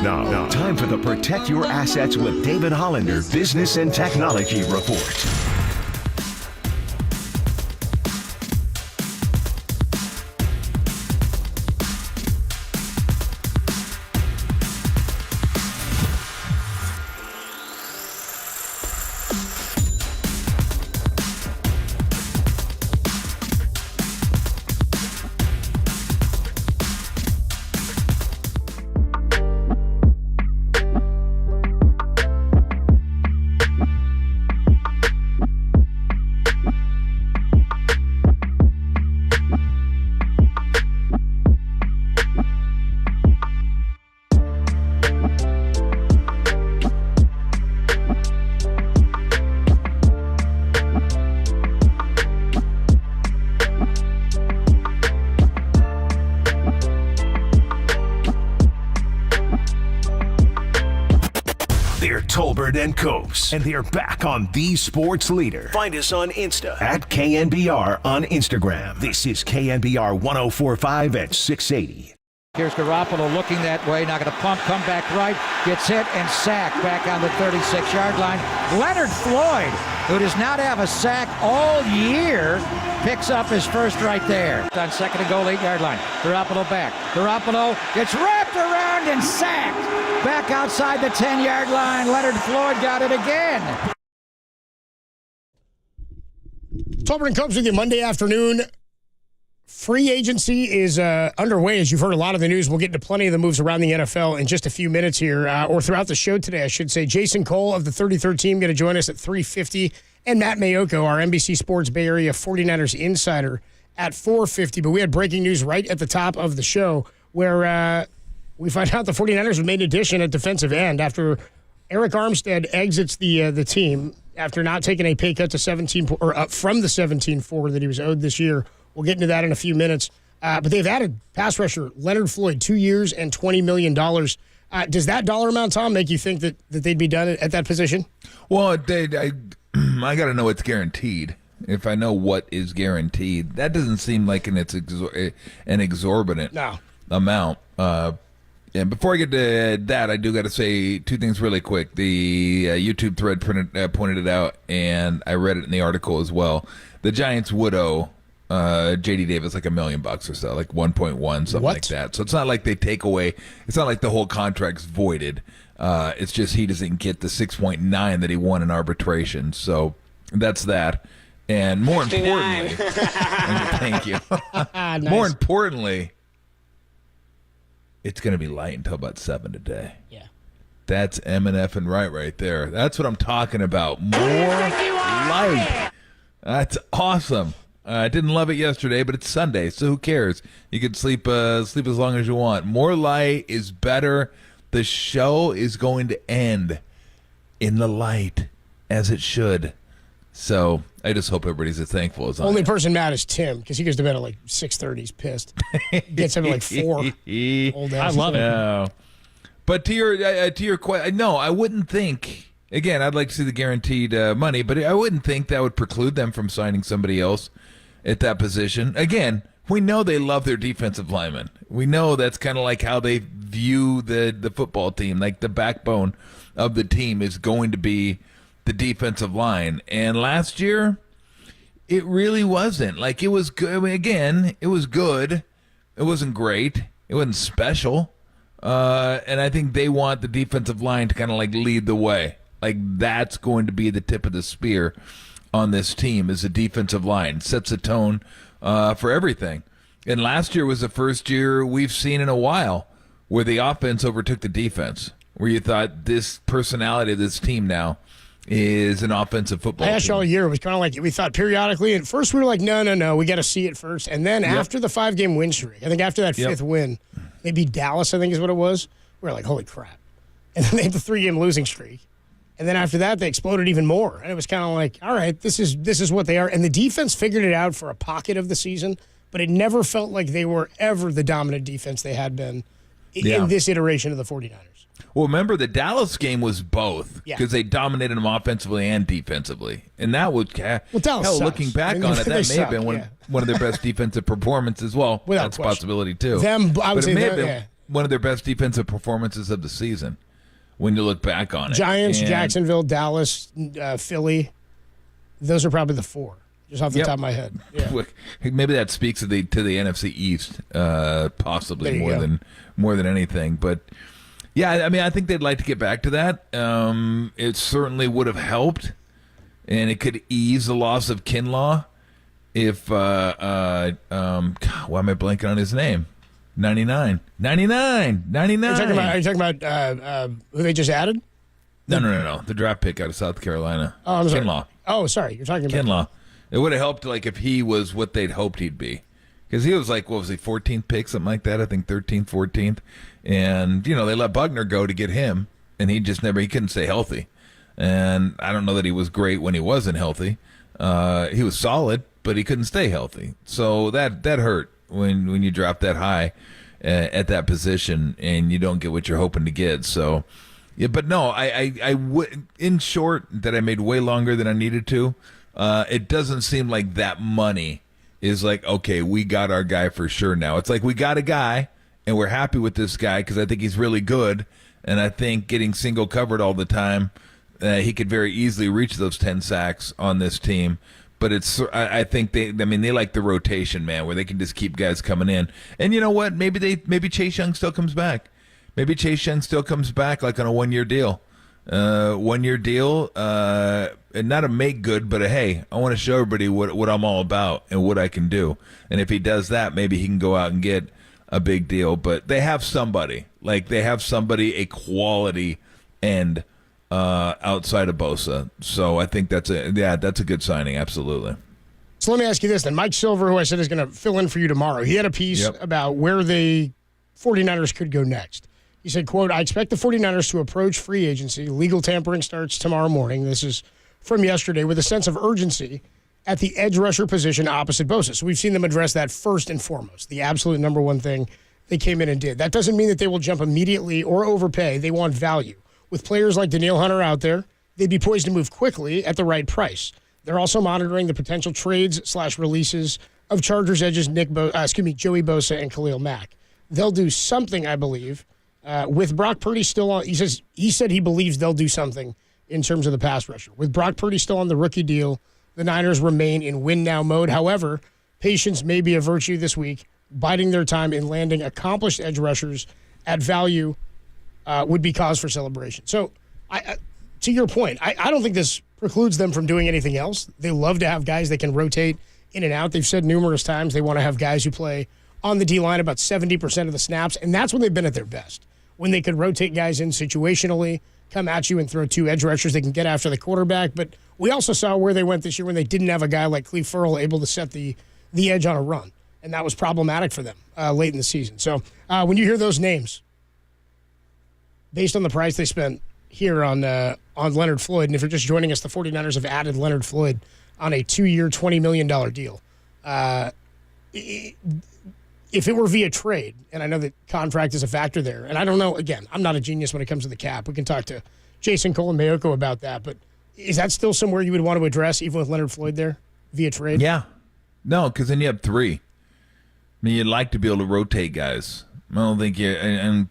Now, time for the Protect Your Assets with David Hollander Business and Technology Report. Tolbert and Copes, and they're back on The Sports Leader. Find us on Insta at KNBR on Instagram. This is KNBR 104.5 at 680. Here's Garoppolo looking that way, not going to pump, come back right, gets hit and sacked back on the 36-yard line. Leonard Floyd, who does not have a sack all year, picks up his first right there. On second and goal, 8-yard line. Garoppolo back. Garoppolo gets wrapped around and sacked. Back outside the 10-yard line. Leonard Floyd got it again. Tolbert and Copes with you Monday afternoon. Free agency is underway, as you've heard a lot of the news. We'll get into plenty of the moves around the NFL in just a few minutes here, or throughout the show today, I should say. Jason Cole of the 33rd team going to join us at 3:50, and Matt Mayoko, our NBC Sports Bay Area 49ers insider, at 4:50. But we had breaking news right at the top of the show where we find out the 49ers have made an addition at defensive end after Eric Armstead exits the team after not taking a pay cut to 17 or up from the 17.4 that he was owed this year. We'll get into that in a few minutes. But they've added pass rusher Leonard Floyd, 2 years and $20 million. Does that dollar amount, Tom, make you think that they'd be done at that position? Well, I got to know it's guaranteed. If I know what is guaranteed, that doesn't seem like an exorbitant amount. And before I get to that, I do got to say two things really quick. The YouTube thread pointed it out, and I read it in the article as well. The Giants would owe J.D. Davis like $1 million or so, like 1.1, something like that. So it's not like they take away. It's not like the whole contract's voided. It's just he doesn't get the 6.9 that he won in arbitration. So that's that. And more importantly, thank you. Nice. More importantly, it's going to be light until about 7 today. Yeah. That's M&F and right there. That's what I'm talking about. More light. That's awesome. I didn't love it yesterday, but it's Sunday, so who cares? You can sleep as long as you want. More light is better. The show is going to end in the light, as it should. So I just hope everybody's as thankful as I am. Only person mad is Tim, because he goes to bed at like 6:30. He's pissed. Gets up at like 4. Old I love it. No. But to your question, no, I wouldn't think. Again, I'd like to see the guaranteed money, but I wouldn't think that would preclude them from signing somebody else at that position. Again, we know they love their defensive linemen. We know that's kind of like how they view the football team. Like the backbone of the team is going to be the defensive line. And last year, it really wasn't. Like, it was good. I mean, again, it was good. It wasn't great. It wasn't special. And I think they want the defensive line to kind of like lead the way. Like, that's going to be the tip of the spear on this team is the defensive line. It sets a tone for everything. And last year was the first year we've seen in a while where the offense overtook the defense, where you thought this personality of this team now is an offensive football team. All year, it was kind of like we thought periodically. At first, we were like, no, we got to see it first. And then after the 5-game win streak, I think after that fifth win, maybe Dallas, I think is what it was, we were like, holy crap. And then they had the 3-game losing streak. And then after that, they exploded even more. And it was kind of like, all right, this is what they are. And the defense figured it out for a pocket of the season, but it never felt like they were ever the dominant defense they had been in this iteration of the 49ers. Well, remember, the Dallas game was both because they dominated them offensively and defensively. And that was, looking back on it, that may have been one of their best defensive performances as well. Without That's question. A possibility, too. I would say one of their best defensive performances of the season when you look back on it. Giants, Jacksonville, Dallas, Philly. Those are probably the four, just off the top of my head. Yeah. Maybe that speaks to the NFC East, possibly more than anything. But yeah, I mean, I think they'd like to get back to that. It certainly would have helped, and it could ease the loss of Kinlaw. If why am I blanking on his name? 99. Are you talking about who they just added? No. The draft pick out of South Carolina. Oh, I'm sorry. Kinlaw. Oh, sorry. You're talking about Kinlaw. It would have helped, like, if he was what they'd hoped he'd be. Because he was like, what was he, 14th pick, something like that? I think 13th, 14th. And, they let Buckner go to get him, and he couldn't stay healthy. And I don't know that he was great when he wasn't healthy. He was solid, but he couldn't stay healthy. So that hurt when you drop that high at that position and you don't get what you're hoping to get. So, yeah, but no, I would, in short, that I made way longer than I needed to. It doesn't seem like that money is like, okay, we got our guy for sure now. It's like we got a guy and we're happy with this guy because I think he's really good. And I think getting single covered all the time, he could very easily reach those 10 sacks on this team. But I think they like the rotation, man, where they can just keep guys coming in. And you know what? Maybe Chase Young still comes back. Maybe Chase Young still comes back like on a 1-year deal. 1-year deal, and not a make good, but a hey, I want to show everybody what I'm all about and what I can do. And if he does that, maybe he can go out and get a big deal. But they have somebody, a quality end outside of Bosa. So I think that's a good signing, absolutely. So let me ask you this then. Mike Silver, who I said is going to fill in for you tomorrow, he had a piece about where the 49ers could go next. He said, quote, I expect the 49ers to approach free agency. Legal tampering starts tomorrow morning. This is from yesterday, with a sense of urgency at the edge rusher position opposite Bosa. So we've seen them address that first and foremost, the absolute number one thing they came in and did. That doesn't mean that they will jump immediately or overpay. They want value. With players like Denil Hunter out there, they'd be poised to move quickly at the right price. They're also monitoring the potential trades/releases of Chargers edges Joey Bosa and Khalil Mack. They'll do something, I believe, with Brock Purdy still on. He said he believes they'll do something in terms of the pass rusher. With Brock Purdy still on the rookie deal, the Niners remain in win-now mode. However, patience may be a virtue this week. Biding their time in landing accomplished edge rushers at value would be cause for celebration. So, to your point, I don't think this precludes them from doing anything else. They love to have guys that can rotate in and out. They've said numerous times they want to have guys who play on the D-line about 70% of the snaps, and that's when they've been at their best, when they could rotate guys in situationally, come at you and throw two edge rushers. They can get after the quarterback, but we also saw where they went this year when they didn't have a guy like Cleve Ferrell able to set the edge on a run, and that was problematic for them late in the season. So when you hear those names, based on the price they spent here on Leonard Floyd, and if you're just joining us, the 49ers have added Leonard Floyd on a 2-year, $20 million deal. If it were via trade, and I know that contract is a factor there, and I don't know, again, I'm not a genius when it comes to the cap. We can talk to Jason Cole and Mayoko about that, but is that still somewhere you would want to address, even with Leonard Floyd there, via trade? Yeah. No, because then you have three. I mean, you'd like to be able to rotate guys. I don't think you, and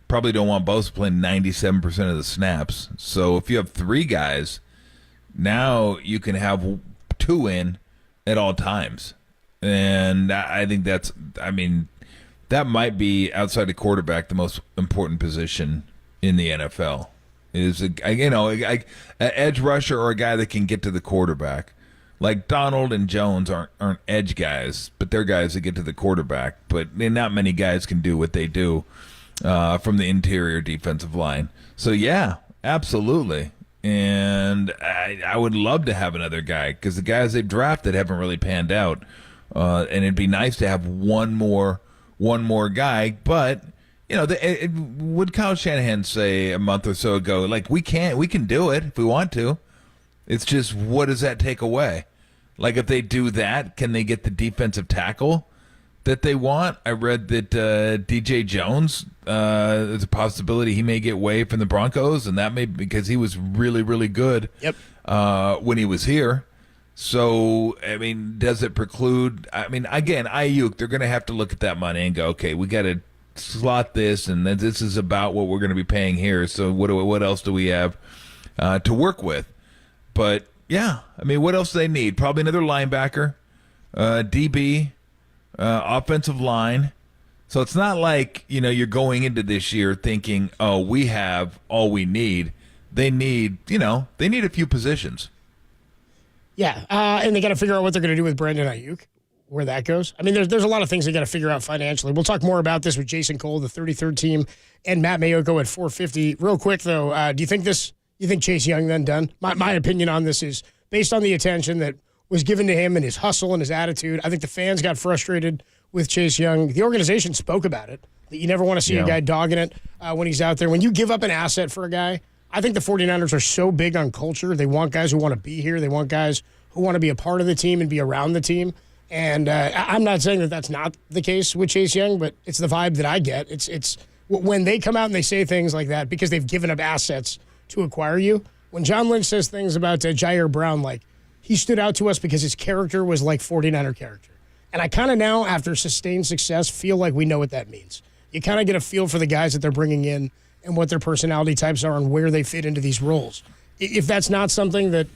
probably don't want both playing 97% of the snaps. So if you have three guys, now you can have two in at all times. And I think that might be outside of quarterback the most important position in the NFL. Is an edge rusher or a guy that can get to the quarterback. Like Donald and Jones aren't edge guys, but they're guys that get to the quarterback. But not many guys can do what they do from the interior defensive line. So yeah, absolutely. And I would love to have another guy because the guys they've drafted haven't really panned out. And it'd be nice to have one more guy, but would Kyle Shanahan say a month or so ago, like we can do it if we want to. It's just, what does that take away? Like if they do that, can they get the defensive tackle that they want? I read that DJ Jones, there's a possibility he may get waived from the Broncos, and that may because he was really, really good when he was here. So, I mean, does it preclude? I mean, again, Ayuk, they're going to have to look at that money and go, okay, we got to slot this, and that this is about what we're going to be paying here. So what else do we have to work with? But yeah, I mean, what else do they need? Probably another linebacker, DB, offensive line. So it's not like, you're going into this year thinking, oh, we have all we need. They need, they need a few positions. Yeah, and they got to figure out what they're going to do with Brandon Ayuk, where that goes. I mean, there's a lot of things they got to figure out financially. We'll talk more about this with Jason Cole, the 33rd team, and Matt Mayoko at 450. Real quick, though, do you think Chase Young then done? My opinion on this is based on the attention that was given to him and his hustle and his attitude. I think the fans got frustrated with Chase Young. The organization spoke about it, that you never want to see a guy dogging it when he's out there. When you give up an asset for a guy, I think the 49ers are so big on culture. They want guys who want to be here. They want guys who want to be a part of the team and be around the team. And I'm not saying that that's not the case with Chase Young, but it's the vibe that I get. It's when they come out and they say things like that because they've given up assets to acquire you. When John Lynch says things about Jair Brown, like, he stood out to us because his character was like 49er character. And I kind of now, after sustained success, feel like we know what that means. You kind of get a feel for the guys that they're bringing in and what their personality types are and where they fit into these roles. If that's not something that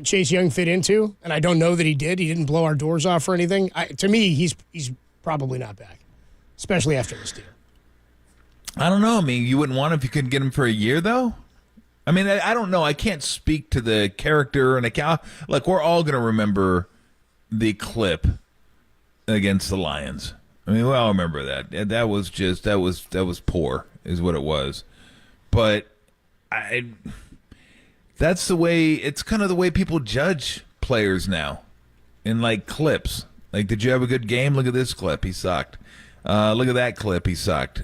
Chase Young fit into, and I don't know that he didn't blow our doors off or anything, to me, he's probably not back, especially after this deal. I don't know. I mean, you wouldn't want him if you couldn't get him for a year, though? I mean, I don't know. I can't speak to the character and account. Like, we're all going to remember the clip against the Lions. I mean, we all remember that. That was poor, is what it was. But that's the way. It's kind of the way people judge players now, in like clips. Like, did you have a good game? Look at this clip. He sucked. Look at that clip. He sucked.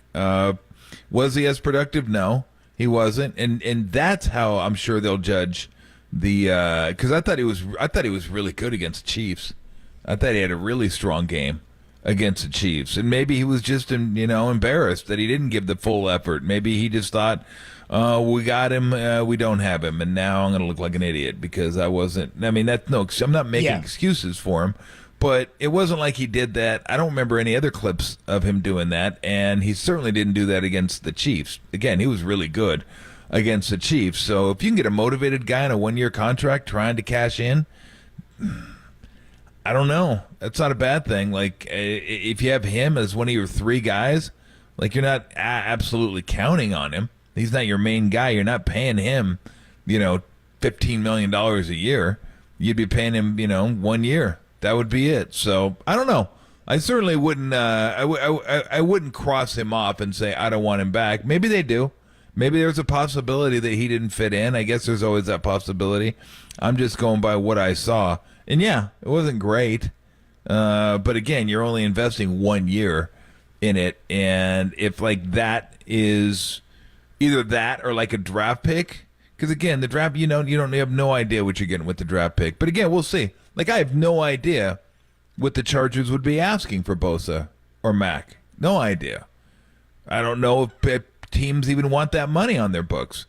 Was he as productive? No. He wasn't, and that's how I'm sure they'll judge the. Because I thought he was really good against the Chiefs. I thought he had a really strong game against the Chiefs, and maybe he was just embarrassed that he didn't give the full effort. Maybe he just thought, we got him, we don't have him, and now I'm going to look like an idiot because I wasn't. I mean, I'm not making excuses for him. But it wasn't like he did that. I don't remember any other clips of him doing that, and he certainly didn't do that against the Chiefs. Again, he was really good against the Chiefs. So if you can get a motivated guy in a one-year contract trying to cash in, I don't know. That's not a bad thing. Like, if you have him as one of your three guys, like, you're not absolutely counting on him. He's not your main guy. You're not paying him, $15 million a year. You'd be paying him, 1 year. That would be it. So I don't know. I certainly wouldn't. I wouldn't cross him off and say I don't want him back. Maybe they do. Maybe there's a possibility that he didn't fit in. I guess there's always that possibility. I'm just going by what I saw. And yeah, it wasn't great. But again, you're only investing 1 year in it, and if like that is either that or like a draft pick, because again, the draft you have no idea what you're getting with the draft pick. But again, we'll see. Like, I have no idea what the Chargers would be asking for Bosa or Mack. No idea. I don't know if teams even want that money on their books.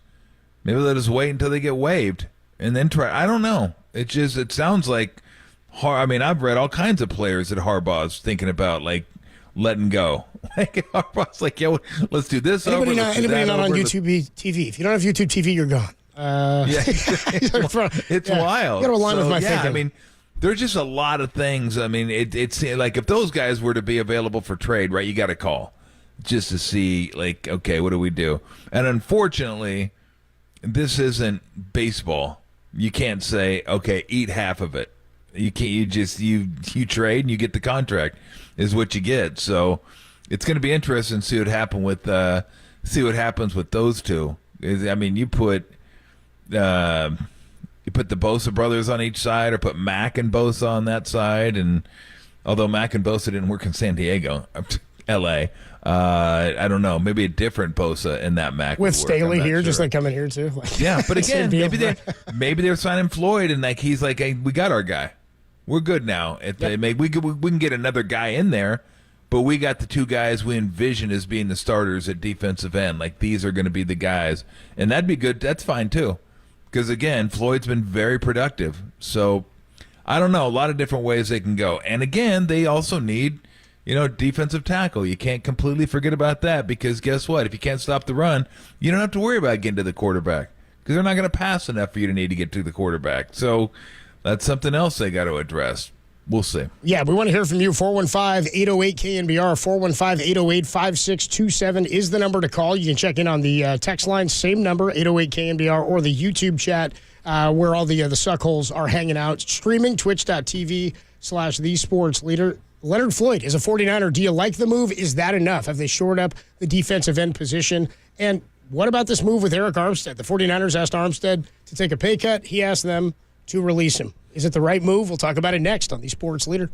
Maybe they'll just wait until they get waived and then try. I don't know. It sounds like, I mean, I've read all kinds of players that Harbaugh's thinking about, like, letting go. Like, Harbaugh's like, yeah, let's do this. Anybody not on YouTube TV? If you don't have YouTube TV, you're gone. It's wild. You got to align with my thinking. I mean, there's just a lot of things. I mean, it's like if those guys were to be available for trade, right, you got to call just to see, like, okay, what do we do? And unfortunately, this isn't baseball. You can't say, okay, eat half of it. You can't. You trade and you get the contract is what you get. So it's going to be interesting to see what happens with those two. I mean, you put the Bosa brothers on each side, or put Mack and Bosa on that side. And although Mack and Bosa didn't work in San Diego, L.A., I don't know. Maybe a different Bosa in that Mack with Staley here, just like coming here too. Yeah, but again, maybe they're signing Floyd, and like he's like, hey, we got our guy. We're good now. If we can get another guy in there, but we got the two guys we envision as being the starters at defensive end. Like, these are going to be the guys, and that'd be good. That's fine too, because again, Floyd's been very productive. So I don't know, a lot of different ways they can go. And again, they also need defensive tackle. You can't completely forget about that because guess what? If you can't stop the run, you don't have to worry about getting to the quarterback because they're not going to pass enough for you to need to get to the quarterback. So that's something else they got to address. We'll see. Yeah, we want to hear from you. 415-808-KNBR, 415-808-5627 is the number to call. You can check in on the text line, same number, 808-KNBR, or the YouTube chat where all the suckholes are hanging out. Streaming, twitch.tv/thesportsleader. Leonard Floyd is a 49er. Do you like the move? Is that enough? Have they shored up the defensive end position? And what about this move with Eric Armstead? The 49ers asked Armstead to take a pay cut. He asked them to release him. Is it the right move? We'll talk about it next on The Sports Leader.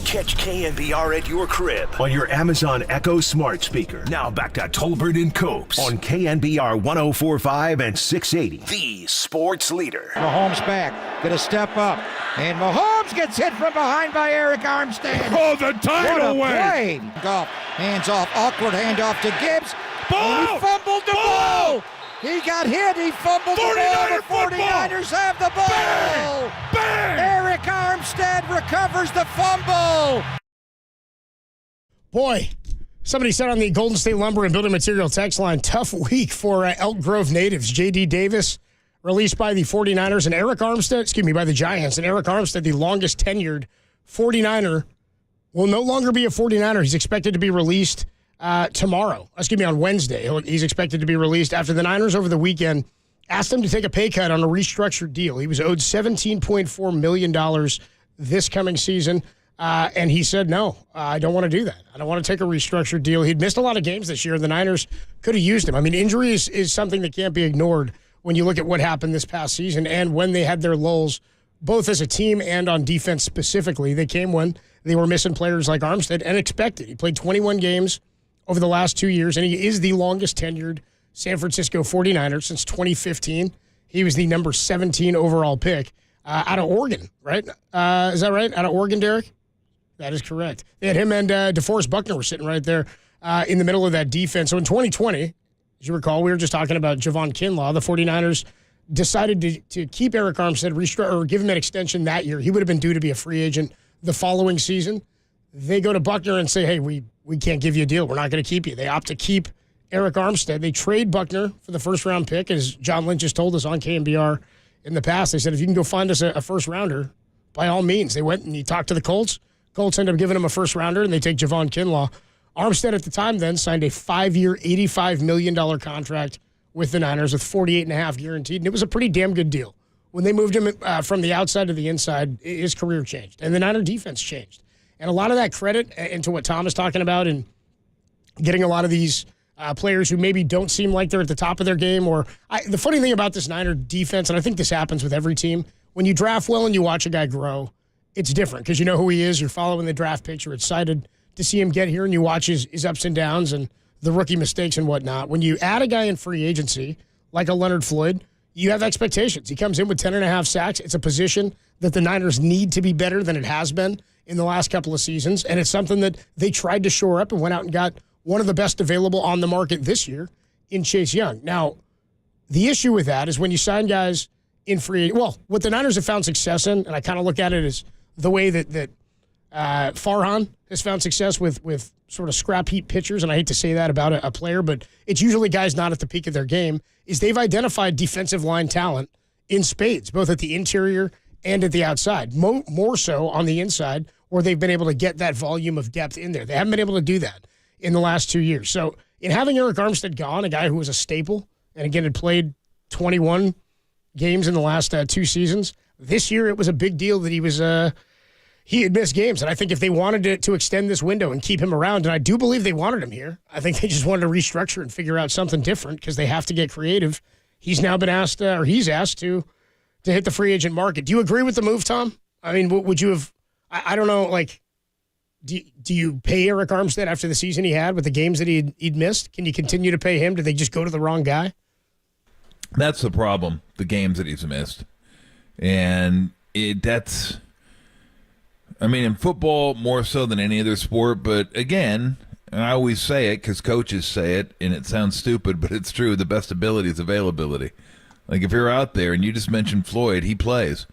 Catch KNBR at your crib on your Amazon Echo smart speaker. Now back to Tolbert and Copes on KNBR 104.5 and 680. The Sports Leader. Mahomes back, gonna step up, and Mahomes gets hit from behind by Eric Armstead. Oh, the tidal what a wave! play. Golf, hands off, awkward handoff to Gibbs. Ball! Oh, he fumbled the ball! He got hit, he fumbled the ball. The 49ers have the ball! Bang! Bang! Eric Armstead recovers the fumble! Boy, somebody said on the Golden State Lumber and Building Material text line, tough week for Elk Grove natives. J.D. Davis released by the 49ers and by the Giants. And Eric Armstead, the longest tenured 49er, will no longer be a 49er. He's expected to be released on Wednesday. He's expected to be released after the Niners over the weekend asked him to take a pay cut on a restructured deal. He was owed $17.4 million this coming season, and he said, no, I don't want to do that. I don't want to take a restructured deal. He'd missed a lot of games this year. The Niners could have used him. I mean, injury is something that can't be ignored when you look at what happened this past season and when they had their lulls both as a team and on defense specifically. They came when they were missing players like Armstead and expected. He played 21 games over the last 2 years, and he is the longest tenured San Francisco 49er since 2015. He was the number 17 overall pick out of Oregon, right? Is that right? Out of Oregon, Derek? That is correct. They had him and DeForest Buckner were sitting right there in the middle of that defense. So in 2020, as you recall, we were just talking about Javon Kinlaw. The 49ers decided to keep Eric Armstead, or give him an extension that year. He would have been due to be a free agent the following season. They go to Buckner and say, hey, we can't give you a deal. We're not going to keep you. They opt to keep Eric Armstead. They trade Buckner for the first-round pick, as John Lynch has told us on KNBR in the past. They said, if you can go find us a first-rounder, by all means. They went and he talked to the Colts. Colts ended up giving him a first-rounder, and they take Javon Kinlaw. Armstead at the time then signed a 5-year, $85 million contract with the Niners with $48.5 guaranteed, and it was a pretty damn good deal. When they moved him from the outside to the inside, his career changed, and the Niner defense changed. And a lot of that credit into what Tom is talking about and getting a lot of these players who maybe don't seem like they're at the top of their game. The funny thing about this Niner defense, and I think this happens with every team, when you draft well and you watch a guy grow, it's different because you know who he is. You're following the draft picks. You're excited to see him get here, and you watch his ups and downs and the rookie mistakes and whatnot. When you add a guy in free agency, like a Leonard Floyd, you have expectations. He comes in with 10.5 sacks. It's a position that the Niners need to be better than it has been in the last couple of seasons, and it's something that they tried to shore up and went out and got one of the best available on the market this year in Chase Young. Now, the issue with that is when you sign guys in free – well, what the Niners have found success in, and I kind of look at it as the way that Farhan has found success with sort of scrap heap pitchers, and I hate to say that about a player, but it's usually guys not at the peak of their game, is they've identified defensive line talent in spades, both at the interior and at the outside, more so on the inside, where they've been able to get that volume of depth in there. They haven't been able to do that in the last 2 years. So in having Eric Armstead gone, a guy who was a staple, and again had played 21 games in the last 2 seasons, this year it was a big deal that he had missed games. And I think if they wanted to extend this window and keep him around, and I do believe they wanted him here, I think they just wanted to restructure and figure out something different because they have to get creative. He's now been asked, or he's asked to hit the free agent market. Do you agree with the move, Tom? I mean, would you have, I don't know, like, do you pay Eric Armstead after the season he had with the games that he'd missed? Can you continue to pay him? Did they just go to the wrong guy? That's the problem, the games that he's missed. And that's, I mean, in football more so than any other sport, but again, I always say it because coaches say it, and it sounds stupid, but it's true. The best ability is availability. Like if you're out there, and you just mentioned Floyd, he plays.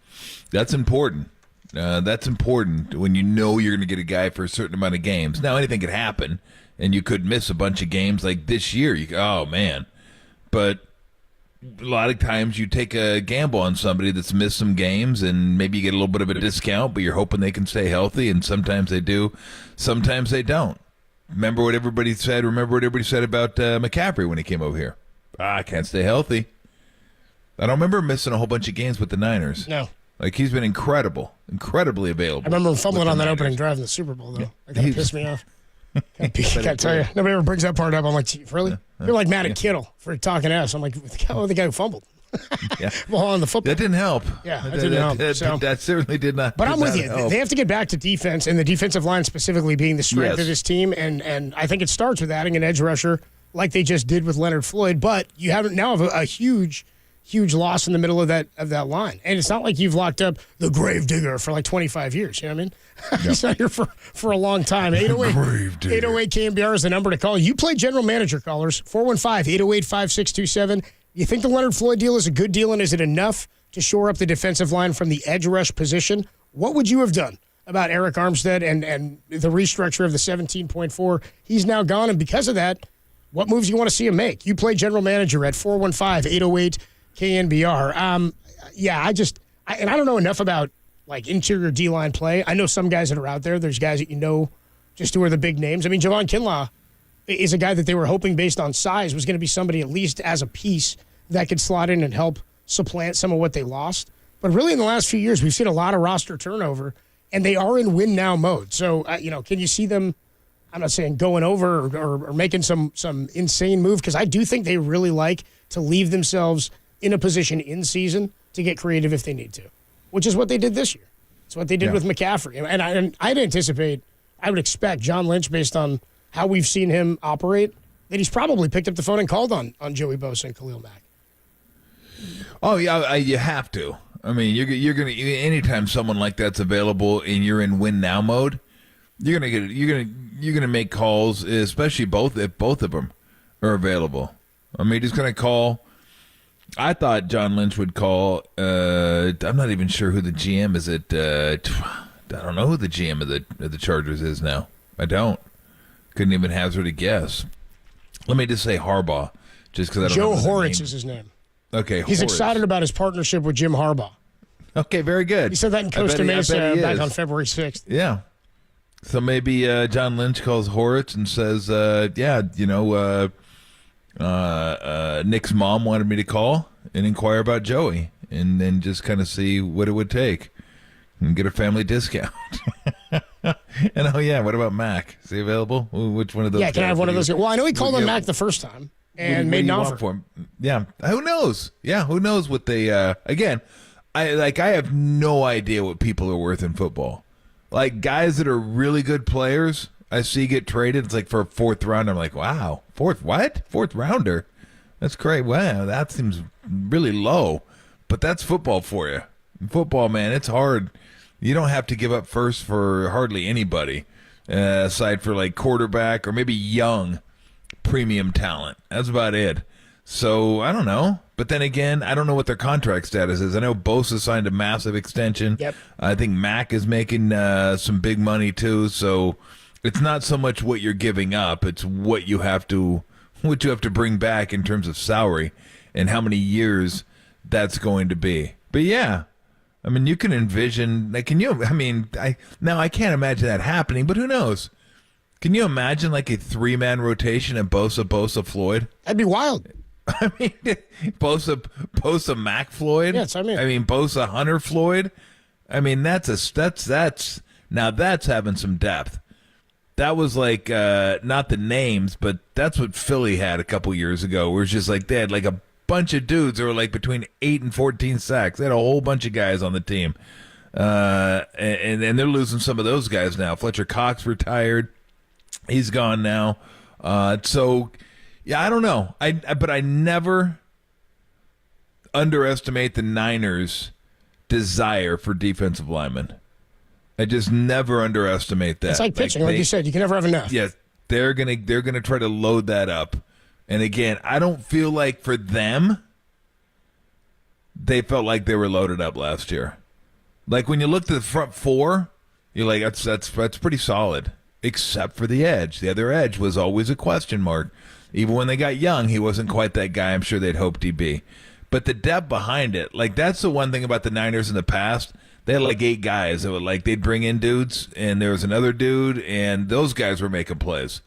That's important. That's important when you know you're going to get a guy for a certain amount of games. Now, anything could happen, and you could miss a bunch of games like this year. Oh, man. But a lot of times you take a gamble on somebody that's missed some games, and maybe you get a little bit of a discount, but you're hoping they can stay healthy, and sometimes they do. Sometimes they don't. Remember what everybody said about McCaffrey when he came over here. I can't stay healthy. I don't remember missing a whole bunch of games with the Niners. No. Like, he's been incredibly available. I remember him fumbling on that opening drive in the Super Bowl, though. That kind of pissed me off. I gotta tell you, nobody ever brings that part up. I'm like, really? You're like mad at Kittle for talking ass. I'm like, the guy who fumbled. Well, on the football. That didn't help. Yeah, that didn't help. That certainly did not. But I'm with you. Help. They have to get back to defense, and the defensive line specifically being the strength of this team. And I think it starts with adding an edge rusher like they just did with Leonard Floyd. But you have a huge loss in the middle of that line. And it's not like you've locked up the grave digger for like 25 years. You know what I mean? Yep. He's not here for a long time. 808 KNBR is the number to call. You play general manager, callers. 415-808-5627. You think the Leonard Floyd deal is a good deal, and is it enough to shore up the defensive line from the edge rush position? What would you have done about Eric Armstead and the restructure of the 17.4? He's now gone, and because of that, what moves you want to see him make? You play general manager at 415-808-KNBR. I don't know enough about like interior D-line play. I know some guys that are out there. There's guys that you know just who are the big names. I mean, Javon Kinlaw is a guy that they were hoping based on size was going to be somebody at least as a piece that could slot in and help supplant some of what they lost. But really in the last few years, we've seen a lot of roster turnover, and they are in win-now mode. So, can you see them, I'm not saying going over or making some insane move, because I do think they really like to leave themselves in a position in season to get creative if they need to. which is what they did this year. It's what they did with McCaffrey. And I would expect John Lynch, based on how we've seen him operate, that he's probably picked up the phone and called on Joey Bosa and Khalil Mack. Oh yeah, you have to. I mean, you're gonna anytime someone like that's available and you're in win now mode, you're gonna make calls, especially if both of them are available. I mean, he's gonna call. I thought John Lynch would call. I'm not even sure who the GM is at. I don't know who the GM of the Chargers is now. I don't. Couldn't even hazard a guess. Let me just say Harbaugh, just because I don't know. Joe Horitz is his name. Okay, he's excited about his partnership with Jim Harbaugh. Okay, very good. He said that in Costa Mesa back on February 6th. Yeah. So maybe John Lynch calls Horitz and says, Nick's mom wanted me to call and inquire about Joey and then just kind of see what it would take and get a family discount. And what about Mac? Is he available? Which one of those? Yeah, can I have one of those? Well, I know he called on Mac the first time and made an offer for him. Yeah, who knows? Yeah, who knows what they? Again, I have no idea what people are worth in football. Like guys that are really good players, I see get traded. It's like for a fourth rounder. I'm like, wow, fourth rounder? That's great. Wow, that seems really low. But that's football for you. In football, man, it's hard. You don't have to give up first for hardly anybody, aside for like quarterback or maybe young premium talent. That's about it. So I don't know. But then again, I don't know what their contract status is. I know Bosa signed a massive extension. Yep. I think Mac is making some big money too. So it's not so much what you're giving up; it's what you have to bring back in terms of salary and how many years that's going to be. But yeah, I mean, you can envision. Like, I can't imagine that happening. But who knows? Can you imagine like a 3-man rotation of Bosa, Floyd? That'd be wild. I mean, Bosa, Mac, Floyd. Yes, I mean Bosa, Hunter, Floyd. I mean, that's having some depth. That was like not the names, but that's what Philly had a couple years ago. Where it's just like they had like a bunch of dudes that were like between 8 and 14 sacks. They had a whole bunch of guys on the team, and they're losing some of those guys now. Fletcher Cox retired. He's gone now. So. Yeah, I don't know. But I never underestimate the Niners' desire for defensive linemen. I just never underestimate that. It's like pitching, like you said. You can never have enough. Yeah, they're gonna try to load that up. And again, I don't feel like for them, they felt like they were loaded up last year. Like when you looked at the front four, you're like, that's pretty solid, except for the edge. The other edge was always a question mark. Even when they got Young, he wasn't quite that guy I'm sure they'd hoped he'd be. But the depth behind it, like that's the one thing about the Niners in the past. They had like 8 guys that were like they'd bring in dudes, and there was another dude, and those guys were making plays.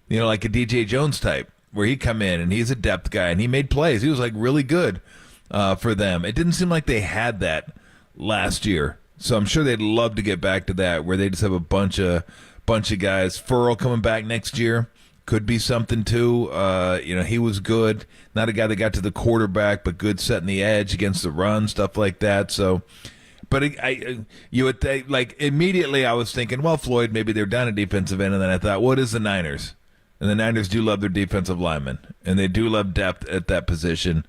You know, like a DJ Jones type, where he'd come in and he's a depth guy, and he made plays. He was like really good for them. It didn't seem like they had that last year, so I'm sure they'd love to get back to that, where they just have a bunch of guys. Furl coming back next year. Could be something too. He was good. Not a guy that got to the quarterback, but good setting the edge against the run, stuff like that. So, but you would think, like immediately I was thinking, well, Floyd, maybe they're down at defensive end, and then I thought, what is the Niners? And the Niners do love their defensive linemen, and they do love depth at that position.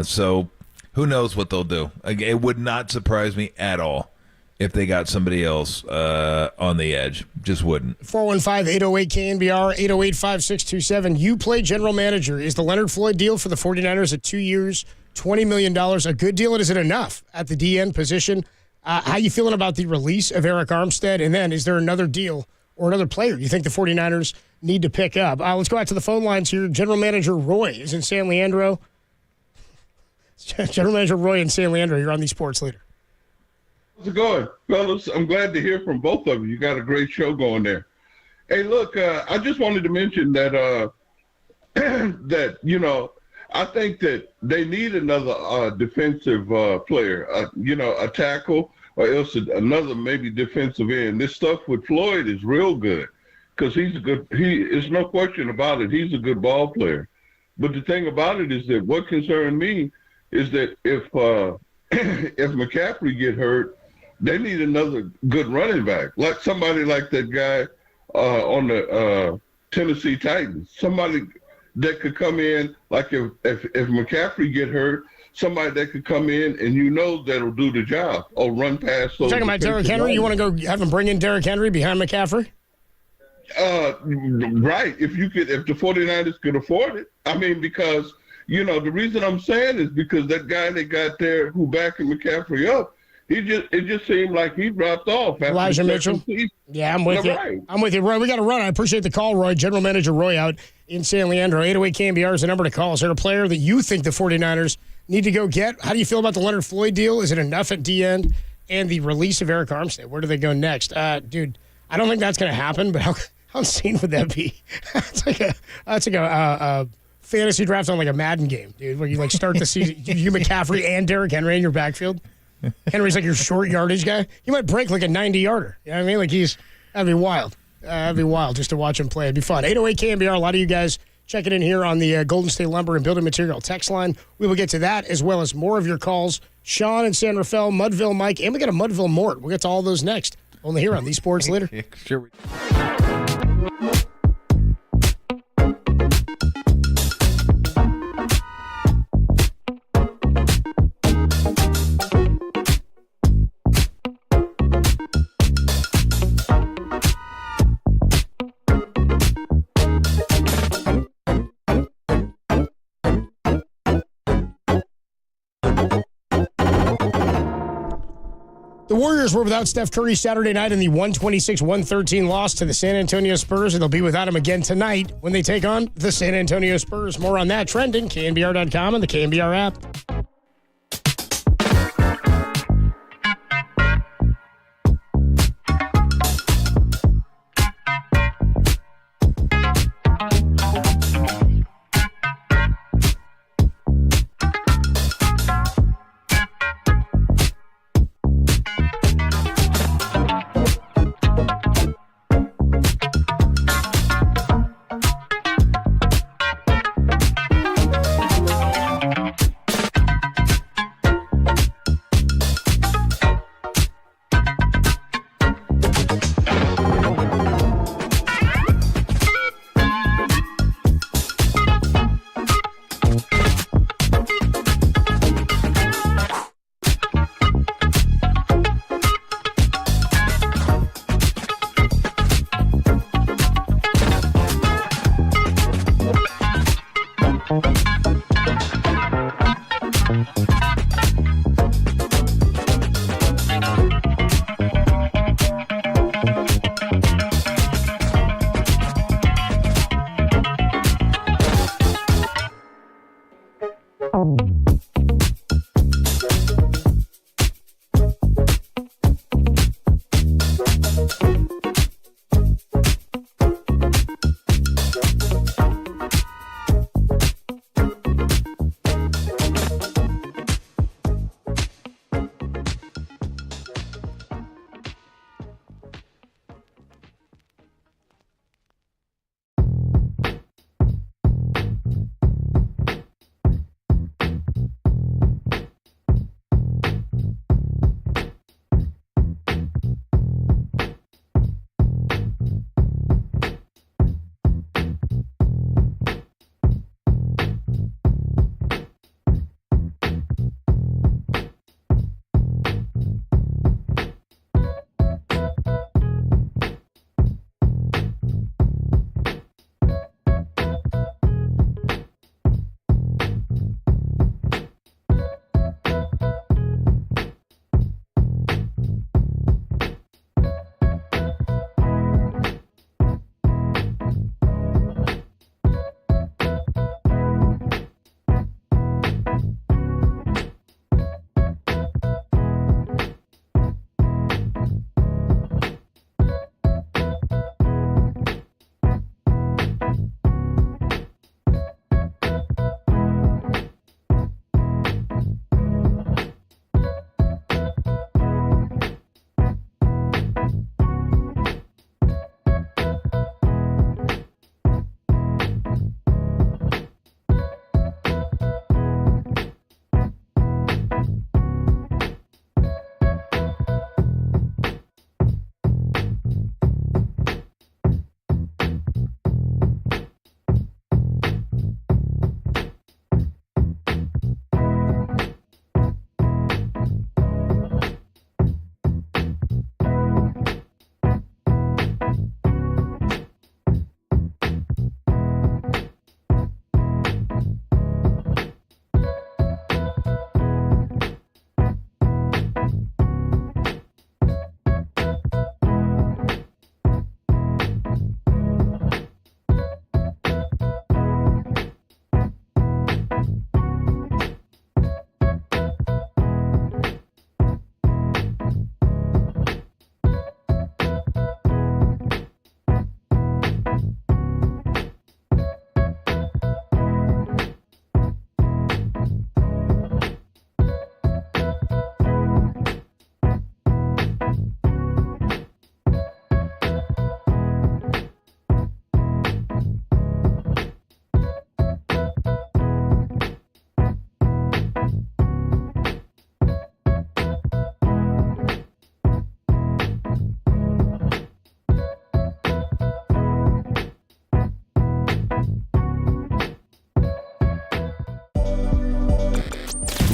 So, who knows what they'll do? It would not surprise me at all if they got somebody else on the edge. Just wouldn't. 415-808-KNBR, 808-5627. You play general manager. Is the Leonard Floyd deal for the 49ers at 2 years, $20 million a good deal, and is it enough at the DN position? How you feeling about the release of Eric Armstead? And then is there another deal or another player you think the 49ers need to pick up? Let's go out to the phone lines here. General Manager Roy is in San Leandro. General Manager Roy in San Leandro, you're on the Sports Leader. How's it going, fellas? I'm glad to hear from both of you. You got a great show going there. Hey, look, I just wanted to mention that I think that they need another defensive player, a tackle, or else another maybe defensive end. This stuff with Floyd is real good because there's no question about it. He's a good ball player. But the thing about it is that what concerned me is that if if McCaffrey get hurt, they need another good running back, like somebody like that guy on the Tennessee Titans. Somebody that could come in, like if McCaffrey get hurt, somebody that could come in and that'll do the job or run past. You're talking about Derrick Henry? You want to go have him bring in Derrick Henry behind McCaffrey? Right. If the 49ers could afford it. I mean, because, the reason I'm saying is because that guy they got there who backing McCaffrey up, it just seemed like he dropped off. Elijah Mitchell? Yeah, I'm with you. Right. I'm with you, Roy. We got to run. I appreciate the call, Roy. General Manager Roy out in San Leandro. 808 KNBR is the number to call. Is there a player that you think the 49ers need to go get? How do you feel about the Leonard Floyd deal? Is it enough at the end? And the release of Eric Armstead. Where do they go next? Dude, I don't think that's going to happen, but how insane would that be? That's like a fantasy draft on like a Madden game, dude, where you start the season, you McCaffrey and Derrick Henry in your backfield. Henry's like your short yardage guy. He might break like a 90-yarder. You know what I mean? That'd be wild. That'd be wild just to watch him play. It'd be fun. 808 KNBR, a lot of you guys checking in here on the Golden State Lumber and Building Material text line. We will get to that as well as more of your calls. Sean in San Rafael, Mudville Mike, and we got a Mudville Mort. We'll get to all those next. Only here on the Sports Leader. Sure. The Warriors were without Steph Curry Saturday night in the 126-113 loss to the San Antonio Spurs, and they'll be without him again tonight when they take on the San Antonio Spurs. More on that trending, KNBR.com and the KNBR app.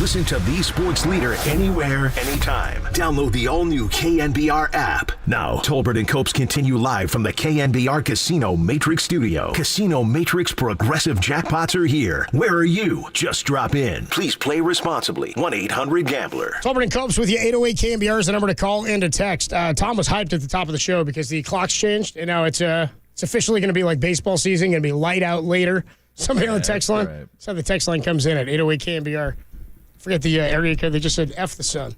Listen to the sports leader anywhere, anytime. Download the all-new KNBR app. Now, Tolbert and Copes continue live from the KNBR Casino Matrix Studio. Casino Matrix progressive jackpots are here. Where are you? Just drop in. Please play responsibly. 1-800-GAMBLER. Tolbert and Copes with you. 808 KNBR is the number to call and to text. Tom was hyped at the top of the show because the clock's changed, and now it's officially going to be like baseball season, going to be light out later. Somebody on the text line. Right. So the text line comes in at 808 KNBR. Forget the area code. They just said F the sun.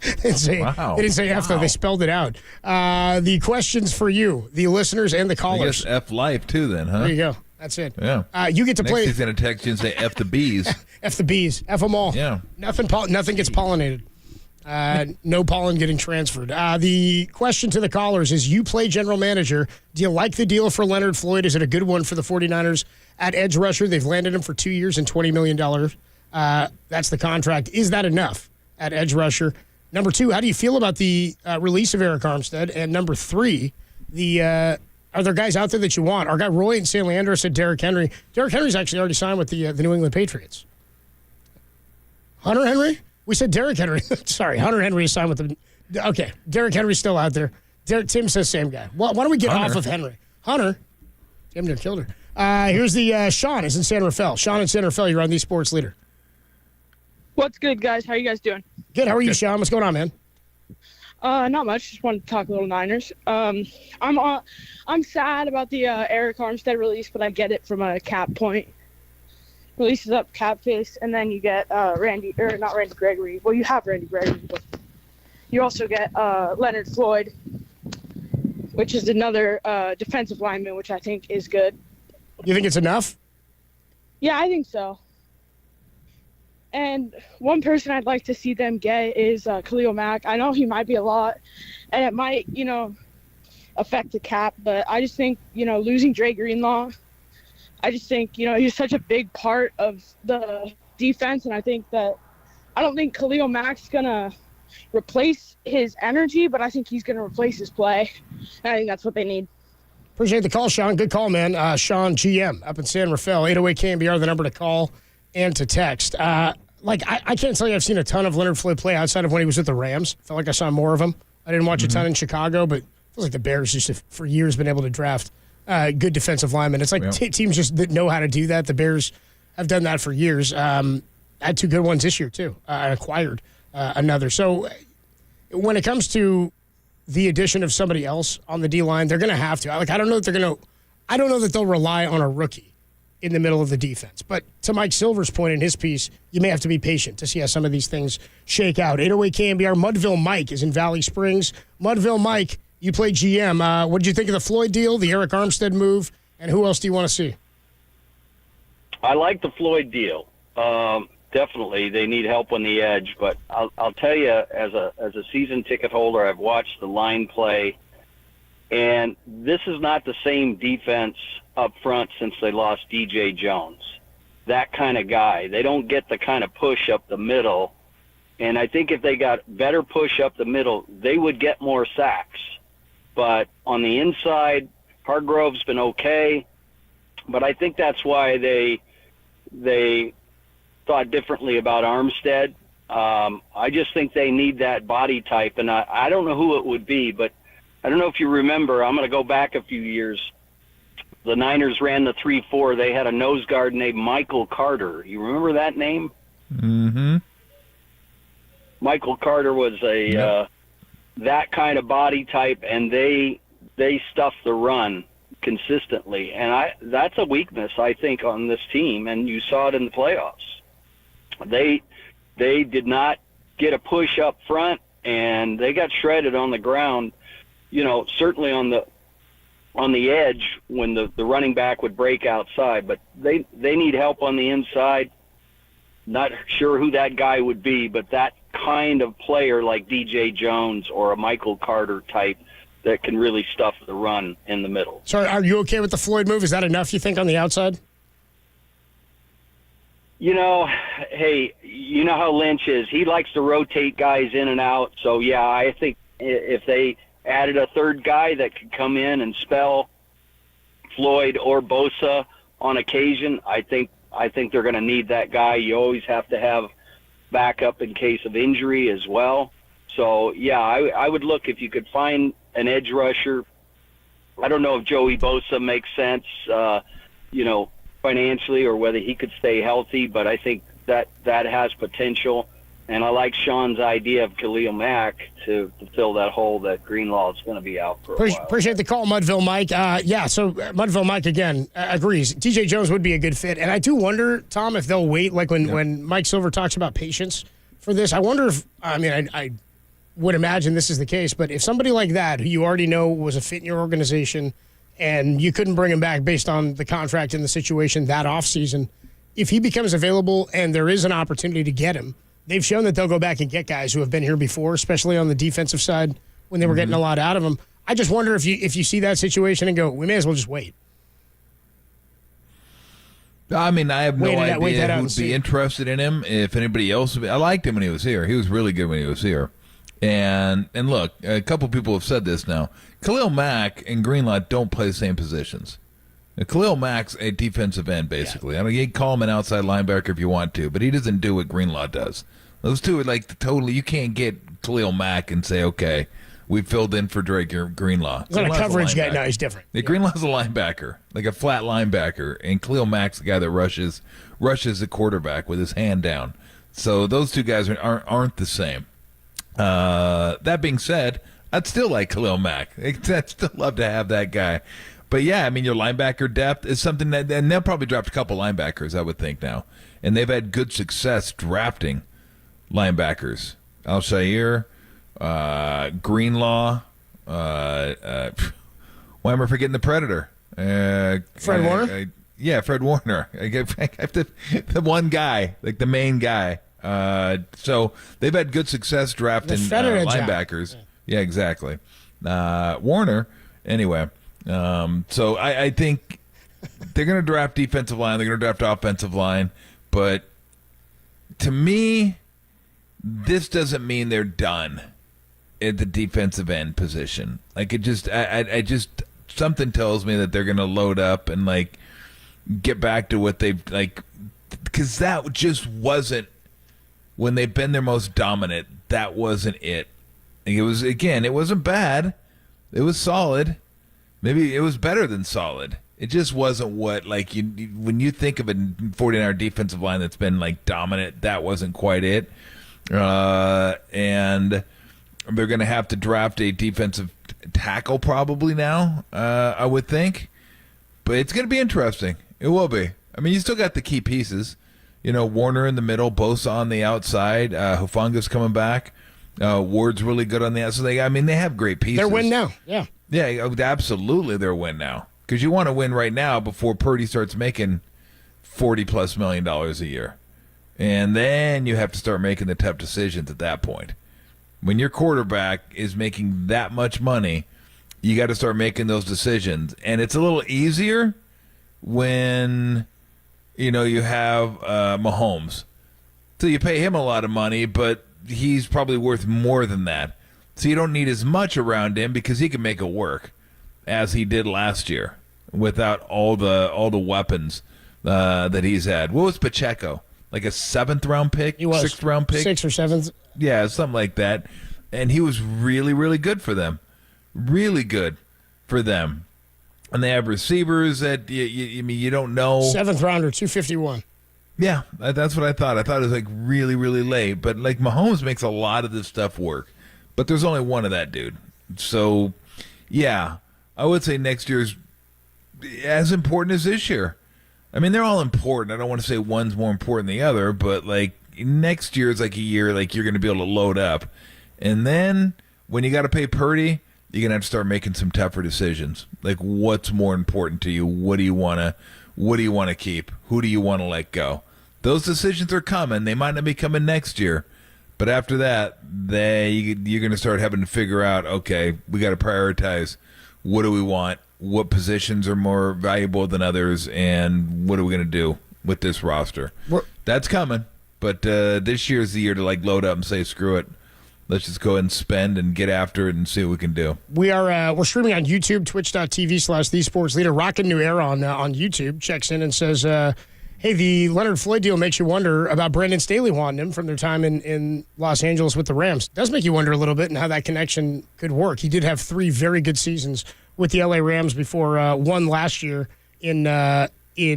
They didn't say F, though. They spelled it out. The questions for you, the listeners and the callers. I guess F life, too, then, huh? There you go. That's it. Yeah. You get to play. Next he's going to text you and say F the bees. F the bees. F them all. Yeah. Nothing gets pollinated. No pollen getting transferred. The question to the callers is, you play general manager. Do you like the deal for Leonard Floyd? Is it a good one for the 49ers at edge rusher? They've landed him for 2 years and $20 million. That's the contract. Is that enough at edge rusher? Number two, how do you feel about the release of Eric Armstead? And number three, are there guys out there that you want? Our guy Roy in San Leandro said Derrick Henry. Derrick Henry's actually already signed with the New England Patriots. Hunter Henry? We said Derrick Henry. Sorry, Hunter Henry is signed with the... Okay, Derrick Henry's still out there. Tim says same guy. Why don't we get off of Henry? Hunter. Damn near killed her. Here's the Sean is in San Rafael. Sean in San Rafael, you're on the Sports Leader. What's good, guys? How are you guys doing? Good. How are you, Sean? What's going on, man? Not much. Just wanted to talk a little Niners. I'm sad about the Eric Armstead release, but I get it from a cap point. Releases up cap face, and then you get not Randy Gregory. Well, you have Randy Gregory, but you also get Leonard Floyd, which is another defensive lineman, which I think is good. You think it's enough? Yeah, I think so. And one person I'd like to see them get is Khalil Mack. I know he might be a lot, and it might, affect the cap, but I just think, losing Dre Greenlaw, I just think, he's such a big part of the defense, and I don't think Khalil Mack's going to replace his energy, but I think he's going to replace his play, and I think that's what they need. Appreciate the call, Sean. Good call, man. Sean, GM, up in San Rafael. 808 KNBR, the number to call and to text. I can't tell you I've seen a ton of Leonard Floyd play outside of when he was with the Rams. Felt like I saw more of him. I didn't watch a ton in Chicago, but it feels like the Bears just have, for years, been able to draft good defensive linemen. It's like teams just that know how to do that. The Bears have done that for years. Had two good ones this year, too. Acquired another. So when it comes to the addition of somebody else on the D-line, they're going to have to. I don't know that they'll rely on a rookie in the middle of the defense. But to Mike Silver's point in his piece, you may have to be patient to see how some of these things shake out. 808 KNBR, Mudville Mike is in Valley Springs. Mudville Mike, you play GM. What did you think of the Floyd deal, the Eric Armstead move, and who else do you want to see? I like the Floyd deal. Definitely, they need help on the edge. But I'll tell you, as a season ticket holder, I've watched the line play, and this is not the same defense up front since they lost DJ Jones. That kind of guy. They don't get the kind of push up the middle. And I think if they got better push up the middle, they would get more sacks. But on the inside, Hargrove's been okay. But I think that's why they thought differently about Armstead. I just think they need that body type. And I don't know who it would be, but I don't know if you remember. I'm going to go back a few years. The Niners ran the 3-4. They had a nose guard named Michael Carter. You remember that name? Mm-hmm. Michael Carter was that kind of body type, and they stuffed the run consistently. And that's a weakness, I think, on this team, and you saw it in the playoffs. They did not get a push up front, and they got shredded on the ground, certainly on the edge when the running back would break outside. But they need help on the inside. Not sure who that guy would be, but that kind of player like DJ Jones or a Michael Carter type that can really stuff the run in the middle. So are you okay with the Floyd move? Is that enough, you think, on the outside? Hey, you know how Lynch is. He likes to rotate guys in and out. So, yeah, I think if they added a third guy that could come in and spell Floyd or Bosa on occasion, I think I think they're going to need that guy. You always have to have backup in case of injury as well. So, yeah, I would look if you could find an edge rusher. I don't know if Joey Bosa makes sense, financially, or whether he could stay healthy, but I think that has potential. And I like Sean's idea of Khalil Mack to fill that hole that Greenlaw is going to be out for a while. Appreciate the call, Mudville Mike. So Mudville Mike, again, agrees. TJ Jones would be a good fit. And I do wonder, Tom, if they'll wait, like when Mike Silver talks about patience for this, I wonder if, I would imagine this is the case, but if somebody like that, who you already know was a fit in your organization, and you couldn't bring him back based on the contract and the situation that offseason, if he becomes available and there is an opportunity to get him, they've shown that they'll go back and get guys who have been here before, especially on the defensive side when they were getting a lot out of them. I just wonder if you see that situation and go, we may as well just wait. I mean, I have no idea who would be interested in him. If anybody else would be. I liked him when he was here. He was really good when he was here. And look, a couple people have said this now. Khalil Mack and Greenlaw don't play the same positions. Khalil Mack's a defensive end, basically. I mean, you can call him an outside linebacker if you want to, but he doesn't do what Greenlaw does. Those two are like totally. You can't get Khalil Mack and say, okay, we filled in for Drake Greenlaw. He's not a coverage guy. No, he's different. Greenlaw's a linebacker, like a flat linebacker, and Khalil Mack's the guy that rushes the quarterback with his hand down. So those two guys aren't the same. That being said, I'd still like Khalil Mack. I'd still love to have that guy. But yeah, I mean, your linebacker depth is something that, and they'll probably draft a couple linebackers, I would think now. And they've had good success drafting linebackers. Al-Shair, Greenlaw, why am I forgetting the Predator? Fred Warner? Fred Warner. I have the one guy, like the main guy. So they've had good success drafting linebackers. Yeah, exactly. Warner, anyway. So I think they're going to draft defensive line. They're going to draft offensive line. But to me, this doesn't mean they're done at the defensive end position. Like, it just, I just, something tells me that they're going to load up and, like, get back to what they've, like, because that just wasn't, when they've been their most dominant, that wasn't it. It was, again, it wasn't bad. It was solid. Maybe it was better than solid. It just wasn't what, like, when you think of a 49er defensive line that's been, like, dominant, that wasn't quite it. And they're going to have to draft a defensive tackle probably now, I would think. But it's going to be interesting. It will be. I mean, you still got the key pieces. You know, Warner in the middle, Bosa on the outside, Hufanga's coming back. Ward's really good on the outside. So they have great pieces. They're win now, yeah. Yeah, absolutely they're win now. Because you want to win right now before Purdy starts making $40+ million a year. And then you have to start making the tough decisions at that point. When your quarterback is making that much money, you got to start making those decisions. And it's a little easier when, you have Mahomes. So you pay him a lot of money, but he's probably worth more than that. So you don't need as much around him because he can make it work, as he did last year, without all the weapons that he's had. What was Pacheco? Like a 7th-round pick? He was. 6th-round pick? 6th or 7th. Yeah, something like that. And he was really, really good for them. Really good for them. And they have receivers that you don't know. 7th rounder, 251. Yeah, that's what I thought. I thought it was like really, really late. But like Mahomes makes a lot of this stuff work. But there's only one of that dude. So, yeah, I would say next year's as important as this year. I mean, they're all important. I don't want to say one's more important than the other, but like next year is like a year like you're going to be able to load up. And then when you got to pay Purdy, you're going to have to start making some tougher decisions. Like, what's more important to you? What do you want to keep? Who do you want to let go? Those decisions are coming. They might not be coming next year. But after that, you're going to start having to figure out, okay, we got to prioritize. What do we want? What positions are more valuable than others? And what are we going to do with this roster? That's coming. But this year is the year to like load up and say, screw it. Let's just go ahead and spend and get after it and see what we can do. We're streaming on YouTube, twitch.tv/thesportsleader. Rockin' New Era on YouTube checks in and says, Hey, the Leonard Floyd deal makes you wonder about Brandon Staley wanting him from their time in Los Angeles with the Rams. It does make you wonder a little bit and how that connection could work. He did have 3 very good seasons with the LA Rams before one last year in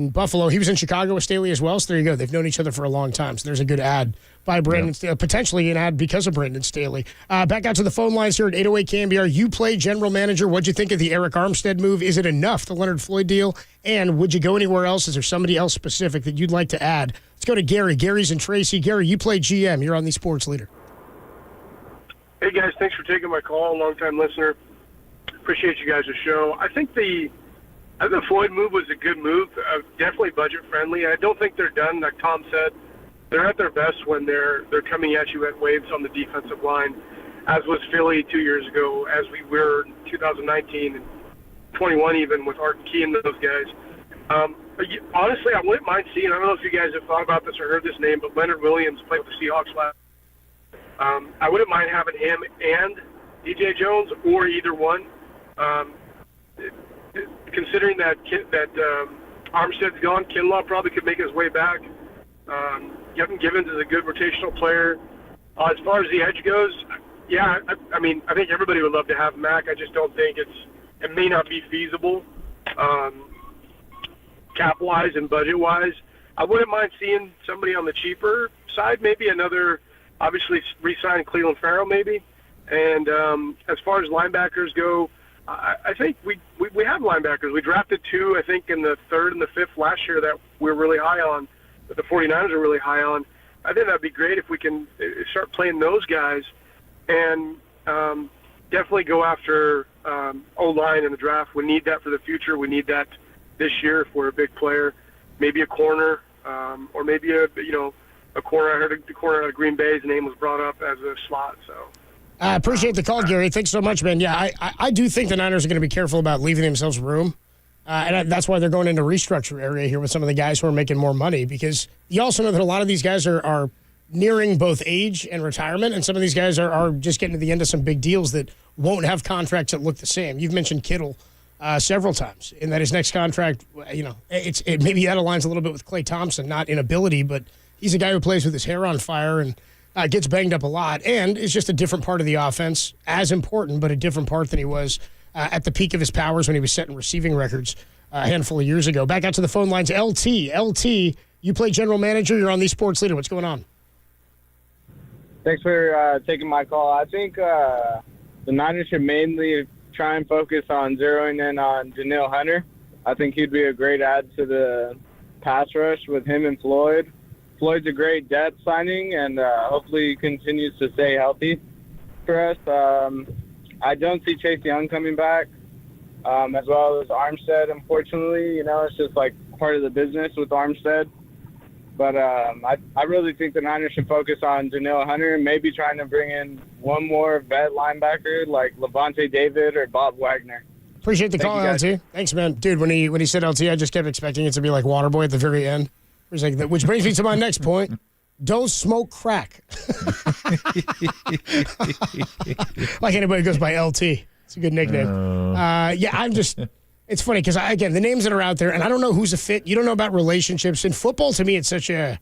Buffalo. He was in Chicago with Staley as well, so there you go. They've known each other for a long time, so there's a good ad by Brandon Staley, potentially an ad because of Brandon Staley. Back out to the phone lines here at 808 KNBR. You play general manager. What'd you think of the Eric Armstead move? Is it enough, the Leonard Floyd deal? And would you go anywhere else? Is there somebody else specific that you'd like to add? Let's go to Gary. Gary's in Tracy. Gary, you play GM. You're on the Sports Leader. Hey, guys. Thanks for taking my call. Long-time listener. Appreciate you guys' show. I think the Floyd move was a good move. Definitely budget-friendly. I don't think they're done. Like Tom said, they're at their best when they're coming at you at waves on the defensive line, as was Philly 2 years ago, as we were in 2019 and 21 even with Art Key and those guys. Honestly, I wouldn't mind seeing, I don't know if you guys have thought about this or heard this name, but Leonard Williams played with the Seahawks last. I wouldn't mind having him and DJ Jones or either one. Considering that Armstead's gone, Kinlaw probably could make his way back. Kevin Givens is a good rotational player. As far as the edge goes, yeah, I mean, I think everybody would love to have Mac. I just don't think it may not be feasible cap-wise and budget-wise. I wouldn't mind seeing somebody on the cheaper side, maybe another, obviously, re-sign Cleveland Farrell maybe. And as far as linebackers go, I think we have linebackers. We drafted 2, I think, in the 3rd and the 5th last year that we're really high on, that the 49ers are really high on. I think that'd be great if we can start playing those guys and definitely go after O-line in the draft. We need that for the future. We need that this year if we're a big player. Maybe a corner or maybe a corner. I heard the corner out of Green Bay's name was brought up as a slot, so. I appreciate the call, Gary. Thanks so much, man. Yeah, I do think the Niners are going to be careful about leaving themselves room. And that's why they're going into restructure area here with some of the guys who are making more money, because you also know that a lot of these guys are nearing both age and retirement, and some of these guys are just getting to the end of some big deals that won't have contracts that look the same. You've mentioned Kittle several times in that his next contract, maybe that aligns a little bit with Klay Thompson, not in ability, but he's a guy who plays with his hair on fire and gets banged up a lot, and is just a different part of the offense, as important, but a different part than he was at the peak of his powers when he was setting receiving records a handful of years ago. Back out to the phone lines. LT, you play general manager. You're on the Sports Leader. What's going on? Thanks for taking my call. I think the Niners should mainly try and focus on zeroing in on Denil Hunter. I think he'd be a great add to the pass rush with him and Floyd. Floyd's a great depth signing, and hopefully he continues to stay healthy for us. I don't see Chase Young coming back, as well as Armstead, unfortunately. It's just like part of the business with Armstead. But I really think the Niners should focus on Denil Hunter and maybe trying to bring in one more vet linebacker like Levante David or Bob Wagner. Appreciate the call, LT. Thanks, man. Dude, when he said LT, I just kept expecting it to be like Waterboy at the very end. Which brings me to my next point. Don't smoke crack. Like anybody goes by LT. It's a good nickname. It's funny because, again, the names that are out there, and I don't know who's a fit. You don't know about relationships. In football, to me, it's I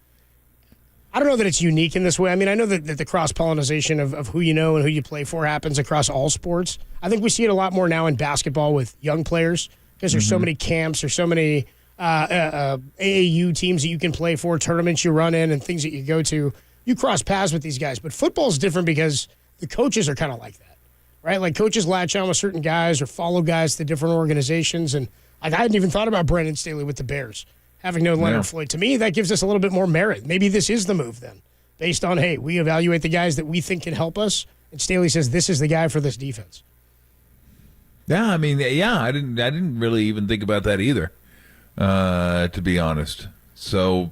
don't know that it's unique in this way. I mean, I know that the cross-pollinization of who you know and who you play for happens across all sports. I think we see it a lot more now in basketball with young players because there's so many camps, there's so many AAU teams that you can play for, tournaments you run in, and things that you go to. You cross paths with these guys. But football is different because the coaches are kind of like that, right? Like coaches latch on with certain guys or follow guys to different organizations. And I hadn't even thought about Brandon Staley with the Bears, having no Leonard Floyd. To me, that gives us a little bit more merit. Maybe this is the move then, based on, hey, we evaluate the guys that we think can help us, and Staley says this is the guy for this defense. Yeah, I mean, I didn't really even think about that either. To be honest. So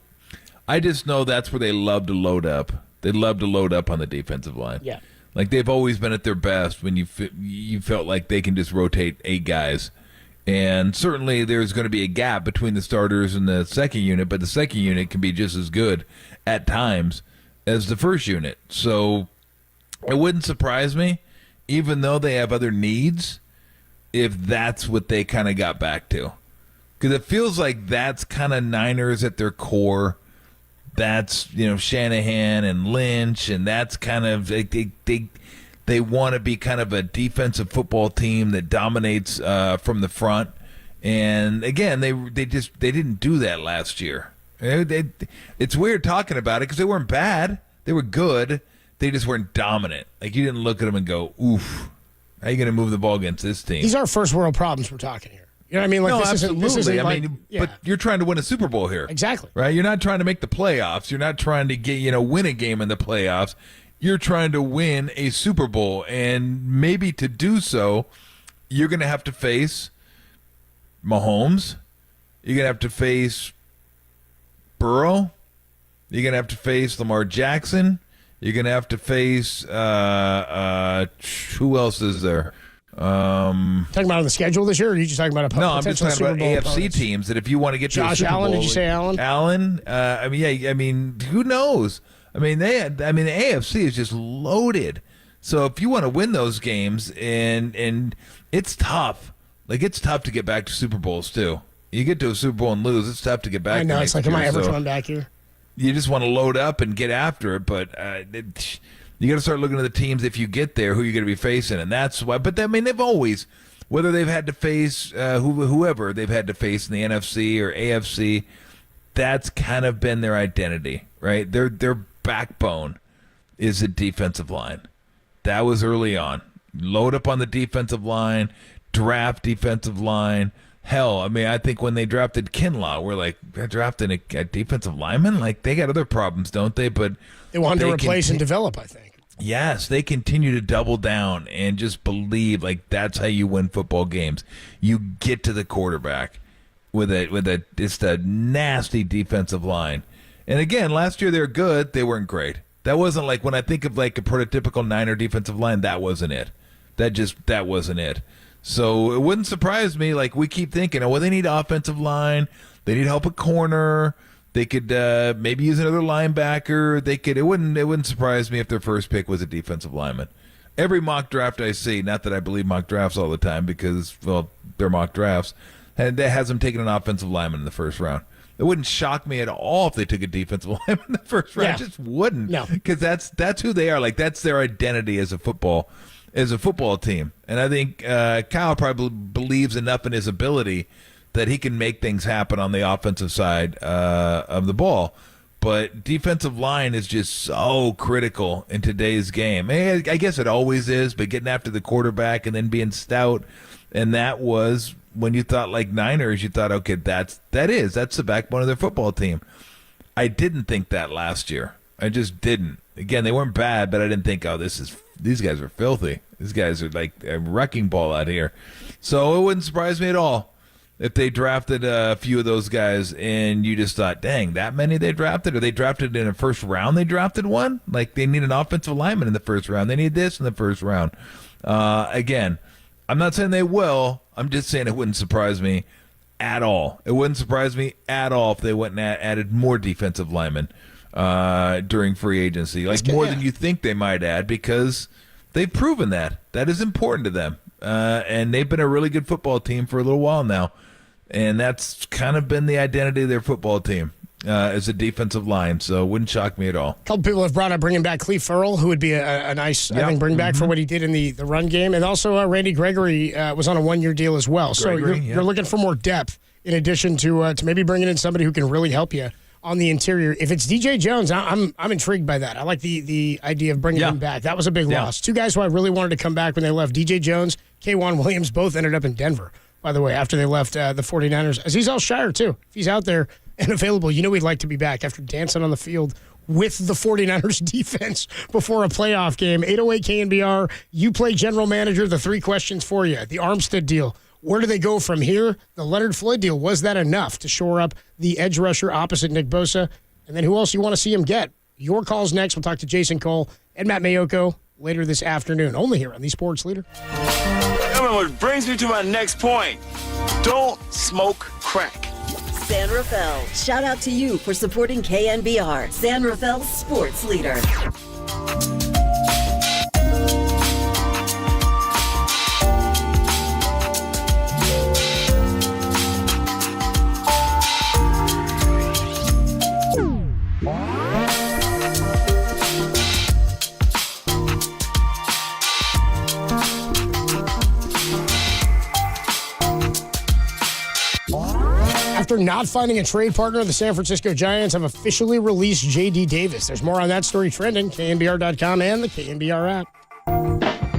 I just know that's where they love to load up. They love to load up on the defensive line. Yeah. Like they've always been at their best when you felt like they can just rotate 8 guys. And certainly there's going to be a gap between the starters and the second unit, but the second unit can be just as good at times as the first unit. So it wouldn't surprise me, even though they have other needs, if that's what they kind of got back to. Because it feels like that's kind of Niners at their core. That's, Shanahan and Lynch, and that's kind of they want to be kind of a defensive football team that dominates from the front. And again, they didn't do that last year. It's weird talking about it because they weren't bad. They were good. They just weren't dominant. Like, you didn't look at them and go, oof, how are you going to move the ball against this team? These are first world problems we're talking here. You know what I mean? Like, no, this absolutely. Isn't But you're trying to win a Super Bowl here. Exactly. Right? You're not trying to make the playoffs. You're not trying to win a game in the playoffs. You're trying to win a Super Bowl. And maybe to do so, you're going to have to face Mahomes. You're going to have to face Burrow. You're going to have to face Lamar Jackson. You're going to have to face who else is there? Talking about on the schedule this year, or are you just talking about I'm just talking about AFC opponents? teams that if you want to get to Josh a Super Allen, Bowl, did you say Allen? Allen. Who knows? The AFC is just loaded. So if you want to win those games, and it's tough. Like, it's tough to get back to Super Bowls too. You get to a Super Bowl and lose, it's tough to get back. I know. It's like, am I ever coming coming back here? You just want to load up and get after it, but you got to start looking at the teams if you get there, who you're going to be facing, and that's why. But they've always, whether they've had to face whoever they've had to face in the NFC or AFC, that's kind of been their identity, right? Their backbone is the defensive line. That was early on. Load up on the defensive line, draft defensive line. Hell, I think when they drafted Kinlaw, we're like, they're drafting a defensive lineman? Like, they got other problems, don't they? But they wanted to replace and develop, I think. Yes, they continue to double down and just believe like that's how you win football games. You get to the quarterback with just a nasty defensive line. And again, last year they were good, they weren't great. That wasn't like, when I think of like a prototypical Niner defensive line, that wasn't it. That wasn't it. So it wouldn't surprise me. Like, we keep thinking, they need offensive line, they need help at corner. They could maybe use another linebacker. It wouldn't surprise me if their first pick was a defensive lineman. Every mock draft I see, not that I believe mock drafts all the time because, well, they're mock drafts, and that has them taking an offensive lineman in the first round. It wouldn't shock me at all if they took a defensive lineman in the first round. Yeah. It just wouldn't. No, because that's who they are. Like, that's their identity as a football team. And I think Kyle probably believes enough in his ability that he can make things happen on the offensive side of the ball. But defensive line is just so critical in today's game. I guess it always is, but getting after the quarterback and then being stout, and that was when you thought like Niners, you thought, okay, that's the backbone of their football team. I didn't think that last year. I just didn't. Again, they weren't bad, but I didn't think, these guys are filthy. These guys are like a wrecking ball out here. So it wouldn't surprise me at all if they drafted a few of those guys and you just thought, dang, that many they drafted? Or they drafted in the first round, they drafted one? Like, they need an offensive lineman in the first round. They need this in the first round. Again, I'm not saying they will. I'm just saying it wouldn't surprise me at all. It wouldn't surprise me at all if they went and added more defensive linemen during free agency. Like, more than you think they might add, because they've proven that. That is important to them. And they've been a really good football team for a little while now. And that's kind of been the identity of their football team, as a defensive line. So it wouldn't shock me at all. A couple people have brought up bringing back Cleve Ferrell, who would be a nice, I think, bring back for what he did in the run game. And also Randy Gregory was on a one-year deal as well. So you're looking for more depth in addition to maybe bringing in somebody who can really help you on the interior. If it's DJ Jones, I'm intrigued by that. I like the idea of bringing him back. That was a big loss. Two guys who I really wanted to come back when they left, DJ Jones, K'Wan Williams, both ended up in Denver, by the way, after they left the 49ers. Azeez Al-Shire, too. If he's out there and available, he'd like to be back after dancing on the field with the 49ers defense before a playoff game. 808 KNBR, you play general manager. The three questions for you. The Armstead deal. Where do they go from here? The Leonard Floyd deal, was that enough to shore up the edge rusher opposite Nick Bosa? And then who else you want to see him get? Your call's next. We'll talk to Jason Cole and Matt Mayoko later this afternoon, only here on the Sports Leader. Which brings me to my next point. Don't smoke crack. San Rafael, shout out to you for supporting KNBR, San Rafael's sports leader. After not finding a trade partner, the San Francisco Giants have officially released J.D. Davis. There's more on that story trending, KNBR.com and the KNBR app.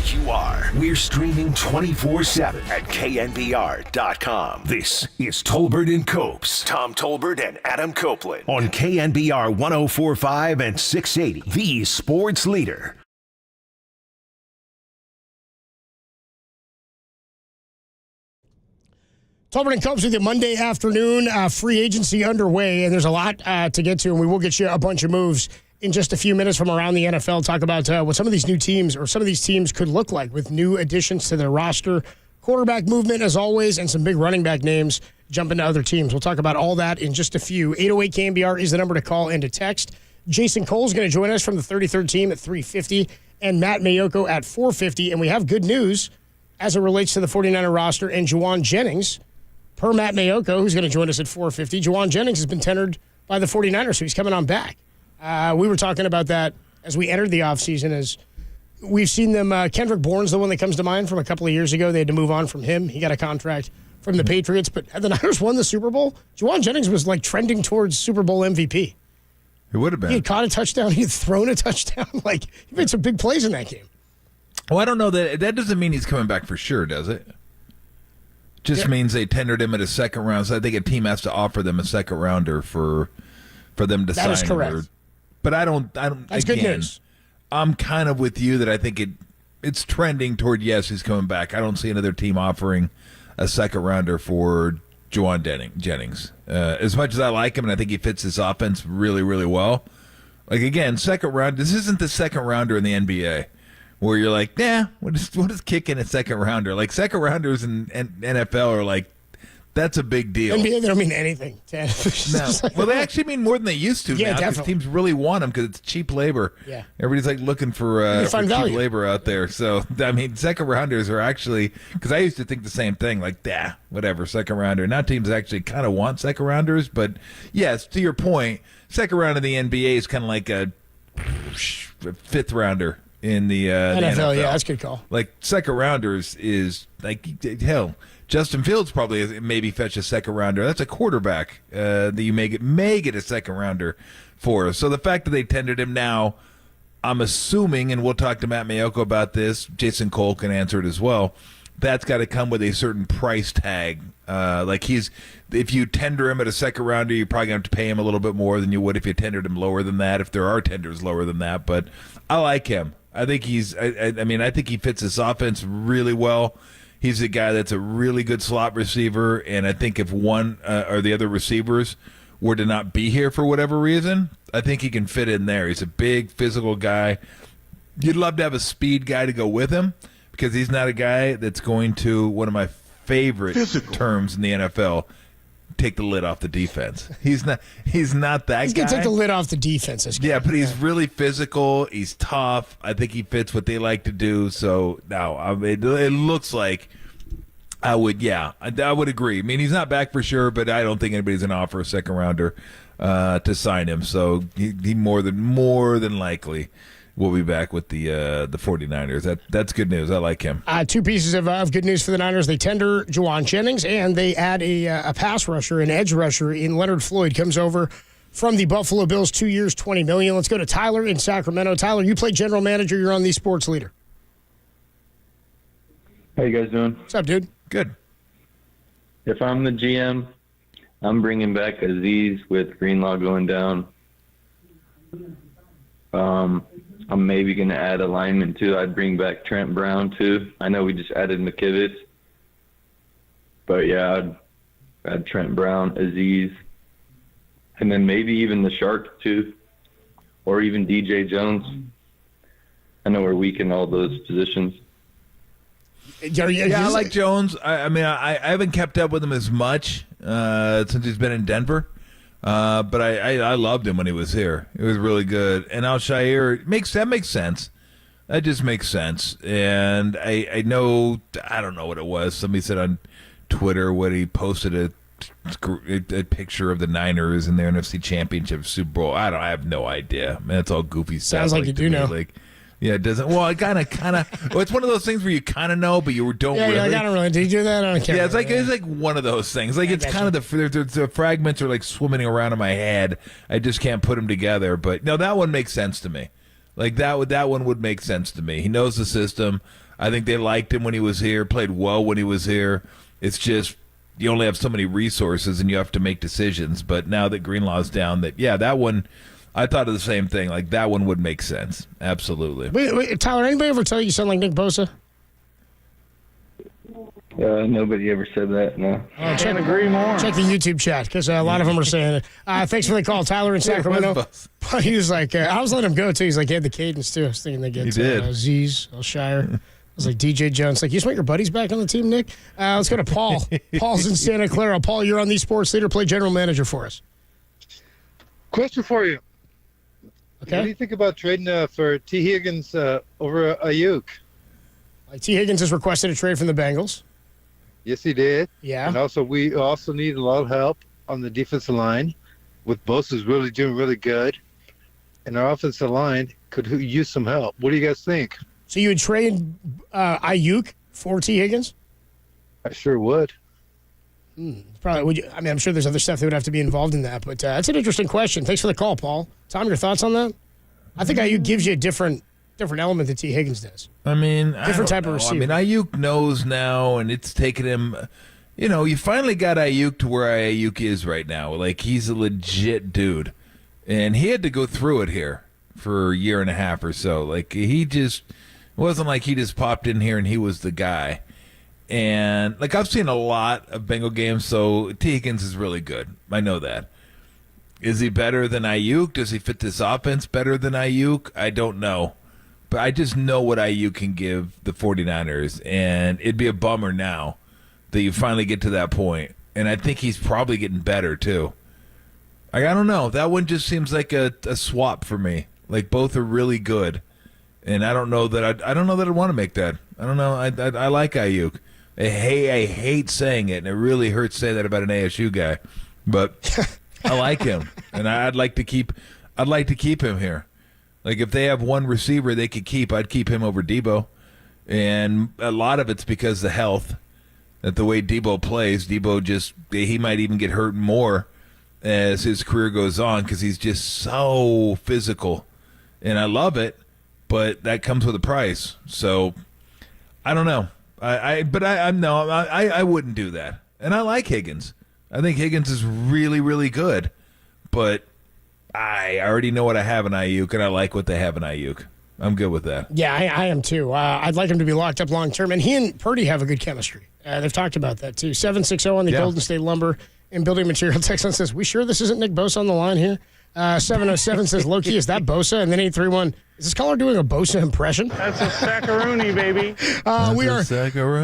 you are. We're streaming 24/7 at KNBR.com. This is Tolbert and Copes. Tom Tolbert and Adam Copeland on KNBR 104.5 and 680, the sports leader. Tolbert and Copes with you Monday afternoon. Free agency underway, and there's a lot to get to, and we will get you a bunch of moves in just a few minutes from around the NFL. Talk about what some of these new teams or some of these teams could look like with new additions to their roster. Quarterback movement, as always, and some big running back names jump into other teams. We'll talk about all that in just a few. 808 KNBR is the number to call and to text. Jason Cole's going to join us from the 33rd team at 3:50, and Matt Mayoko at 4:50. And we have good news as it relates to the 49er roster and Juwan Jennings. Per Matt Mayoko, who's going to join us at 4:50, Juwan Jennings has been tendered by the 49ers, so he's coming on back. We were talking about that as we entered the offseason, as we've seen them. Kendrick Bourne's the one that comes to mind from a couple of years ago. They had to move on from him. He got a contract from the Patriots, but had the Niners won the Super Bowl, Juwan Jennings was like trending towards Super Bowl MVP. It would have been. He had caught a touchdown. He had thrown a touchdown. Like, he made some big plays in that game. Well, I don't know. That doesn't mean he's coming back for sure, does it? Just means they tendered him at a second round, so I think a team has to offer them a second rounder for them to sign. That is correct. But I don't. That's good news. I'm kind of with you that I think it's trending toward yes, he's coming back. I don't see another team offering a second rounder for Juwan Jennings. As much as I like him and I think he fits this offense really, really well. Like, again, second round. This isn't the second rounder in the NBA where you're like, nah, what is kicking a second rounder? Like, second rounders in NFL are like, that's a big deal. NBA, they don't mean anything. No. Well, they actually mean more than they used to now, because teams really want them because it's cheap labor. Yeah. Everybody's like looking for cheap labor out there. So, I mean, second rounders are actually, because I used to think the same thing, like, whatever, second rounder. Now teams actually kind of want second rounders, but yes, to your point, second round of the NBA is kind of like a fifth rounder in the NFL. Yeah, that's a good call. Like, second rounders is like, hell, Justin Fields probably maybe fetch a second rounder. That's a quarterback that you may get a second rounder for. So the fact that they tendered him now, I'm assuming, and we'll talk to Matt Mayoko about this, Jason Cole can answer it as well, that's got to come with a certain price tag. If you tender him at a second rounder, you're probably going to have to pay him a little bit more than you would if you tendered him lower than that, if there are tenders lower than that. But I like him. I think I think he fits this offense really well. He's a guy that's a really good slot receiver, and I think if one or the other receivers were to not be here for whatever reason, I think he can fit in there. He's a big, physical guy. You'd love to have a speed guy to go with him, because he's not a guy that's going to, one of my favorite terms in the NFL, take the lid off the defense. He's not that he's guy. He's going to take the lid off the defense. Yeah, but he's really physical. He's tough. I think he fits what they like to do. So, now, it looks like I would agree. I mean, he's not back for sure, but I don't think anybody's going to offer a second rounder to sign him. So, he more than likely will be back with the 49ers. That's good news. I like him. Two pieces of good news for the Niners. They tender Juwan Jennings, and they add a pass rusher, an edge rusher in Leonard Floyd. Comes over from the Buffalo Bills, 2 years, $20 million. Let's go to Tyler in Sacramento. Tyler, you play general manager. You're on the Sports Leader. How you guys doing? What's up, dude? Good. If I'm the GM, I'm bringing back Aziz with Greenlaw going down. I'm maybe going to add alignment, too. I'd bring back Trent Brown, too. I know we just added McKivitz. But, yeah, I'd add Trent Brown, Aziz, and then maybe even the Shark, too, or even DJ Jones. I know we're weak in all those positions. I like Jones. I haven't kept up with him as much since he's been in Denver. But I loved him when he was here. It was really good. And Al-Shaair, that makes sense. That just makes sense. And I know, I don't know what it was. Somebody said on Twitter when he posted a picture of the Niners in their NFC Championship Super Bowl. I have no idea. Man, it's all goofy stuff. Sounds like you do know. Yeah, it doesn't. Well, it kind of. Well, it's one of those things where you kind of know, but you don't really. Yeah, I don't really. Did you do that? I don't care. Yeah, it's like one of those things. Like, it's kind of the fragments are like swimming around in my head. I just can't put them together. But no, that one makes sense to me. Like that one would make sense to me. He knows the system. I think they liked him when he was here, played well when he was here. It's just you only have so many resources and you have to make decisions. But now that Greenlaw's down, that one, I thought of the same thing. Like, that one would make sense. Absolutely. Wait, Tyler, anybody ever tell you you sound like Nick Bosa? Nobody ever said that, no. Can't agree more. Check the YouTube chat, because a lot of them are saying it. Thanks for the call, Tyler in Sacramento. He was like, I was letting him go, too. He's like, he had the cadence, too. I was thinking they get Aziz, Elshire. I was like, DJ Jones. Like, you just want your buddies back on the team, Nick? Let's go to Paul. Paul's in Santa Clara. Paul, you're on the Sports Leader. Play general manager for us. Question for you. Okay. What do you think about trading for T. Higgins over Ayuk? T. Higgins has requested a trade from the Bengals. Yes, he did. Yeah. And also, we also need a lot of help on the defensive line, with Bosa's really doing really good. And our offensive line could use some help. What do you guys think? So you would trade Ayuk for T. Higgins? I sure would. Probably would. I'm sure there's other stuff that would have to be involved in that, but that's an interesting question. Thanks for the call, Paul. Tom, your thoughts on that? I think Ayuk gives you a different element that T. Higgins does. I mean, different type of receiver. Ayuk knows now, and it's taken him. You finally got Ayuk to where Ayuk is right now. Like, he's a legit dude, and he had to go through it here for a year and a half or so. Like, it wasn't like he just popped in here and he was the guy. And, like, I've seen a lot of Bengal games, so T. Higgins is really good. I know that. Is he better than Ayuk? Does he fit this offense better than Ayuk? I don't know. But I just know what Ayuk can give the 49ers, and it'd be a bummer now that you finally get to that point. And I think he's probably getting better, too. I don't know. That one just seems like a swap for me. Like, both are really good. And I don't know that I'd want to make that. I don't know. I like Ayuk. I hate saying it, and it really hurts saying that about an ASU guy. But I like him, and I'd like to keep him here. Like, if they have one receiver they could keep, I'd keep him over Debo. And a lot of it's because of health. That the way Debo plays, he might even get hurt more as his career goes on because he's just so physical. And I love it, but that comes with a price. So, I don't know. I wouldn't do that. And I like Higgins. I think Higgins is really, really good. But I already know what I have in Ayuk, and I like what they have in Ayuk. I'm good with that. Yeah, I am too. I'd like him to be locked up long term, and he and Purdy have a good chemistry. They've talked about that too. 760 on the Golden State Lumber and Building Material text line says, "We sure this isn't Nick Bosa on the line here?" 707 says, "Low-key, is that Bosa?" And then 831, is this caller doing a Bosa impression? That's a sackaroonie, baby. We are,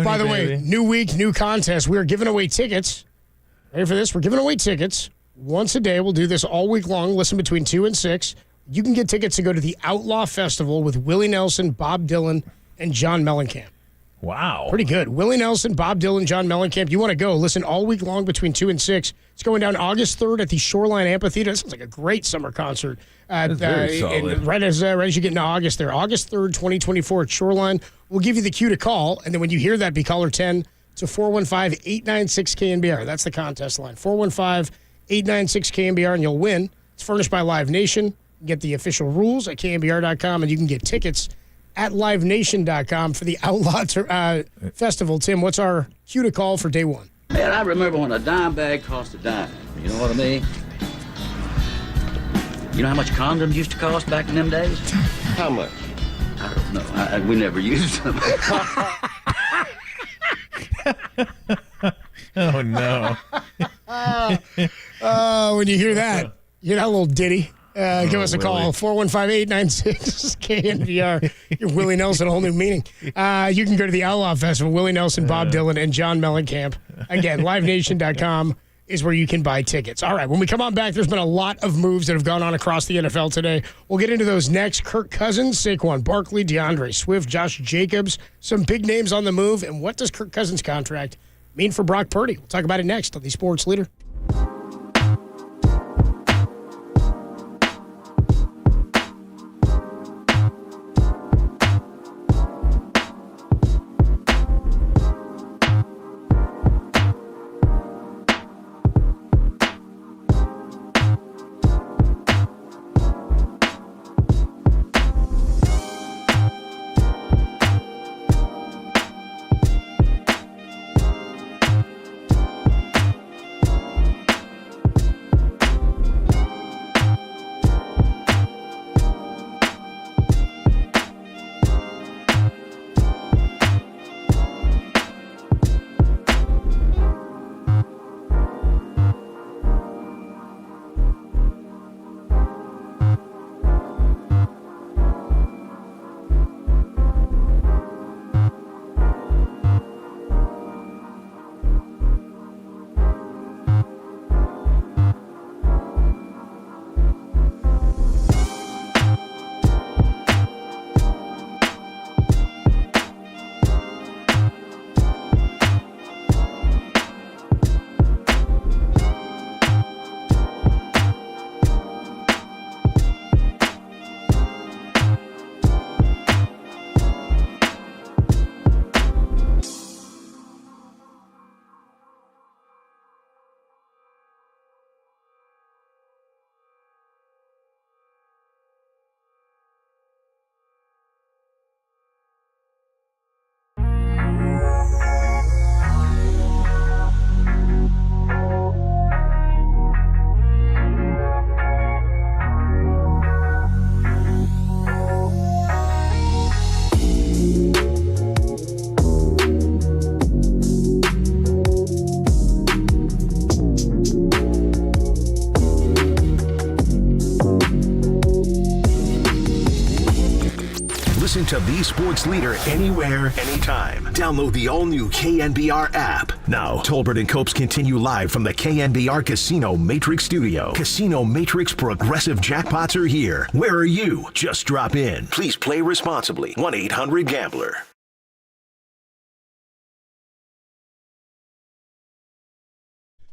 by the way, new week, new contest. We are giving away tickets. Ready for this? We're giving away tickets. Once a day, we'll do this all week long. Listen between 2 and 6. You can get tickets to go to the Outlaw Festival with Willie Nelson, Bob Dylan, and John Mellencamp. Wow. Pretty good. Willie Nelson, Bob Dylan, John Mellencamp. You want to go. Listen all week long between 2 and 6. It's going down August 3rd at the Shoreline Amphitheater. That sounds like a great summer concert. That's very solid. Right as you get into August there. August 3rd, 2024 at Shoreline. We'll give you the cue to call. And then when you hear that, be caller 10 to 415-896-KNBR. That's the contest line. 415-896-KNBR, and you'll win. It's furnished by Live Nation. You can get the official rules at KNBR.com, and you can get tickets at livenation.com for the Outlaw Festival. Tim, what's our cue to call for day one? Man, I remember when a dime bag cost a dime. You know what I mean? You know how much condoms used to cost back in them days? How much? I don't know. We never used them. Oh, no. When you hear that, you hear that little ditty. Give us a call, 415-896-KNBR. Give Willie Nelson a whole new meaning. You can go to the Outlaw Festival, Willie Nelson, Bob Dylan, and John Mellencamp. Again, livenation.com is where you can buy tickets. All right, when we come on back, there's been a lot of moves that have gone on across the NFL today. We'll get into those next. Kirk Cousins, Saquon Barkley, DeAndre Swift, Josh Jacobs, some big names on the move. And what does Kirk Cousins' contract mean for Brock Purdy? We'll talk about it next on the Sports Leader. to the sports leader anywhere, anytime. Download the all-new KNBR app. Now, Tolbert and Copes continue live from the KNBR Casino Matrix Studio. Casino Matrix Progressive Jackpots are here. Where are you? Just drop in. Please play responsibly. 1-800-GAMBLER.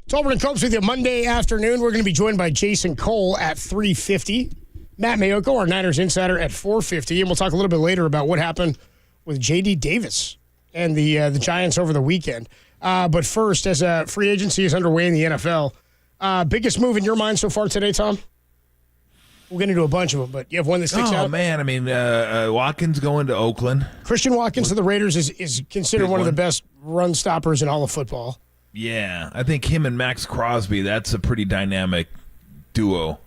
Tolbert and Copes with you Monday afternoon. We're going to be joined by Jason Cole at 3:50. Matt Mayoko, our Niners insider, at 4:50. And we'll talk a little bit later about what happened with J.D. Davis and the Giants over the weekend. But first, as free agency is underway in the NFL, biggest move in your mind so far today, Tom? We'll get into a bunch of them, but you have one that sticks out? Oh, man. I mean, Watkins going to Oakland. Christian Watkins to the Raiders is considered one of the best run stoppers in all of football. Yeah, I think him and Max Crosby, that's a pretty dynamic duo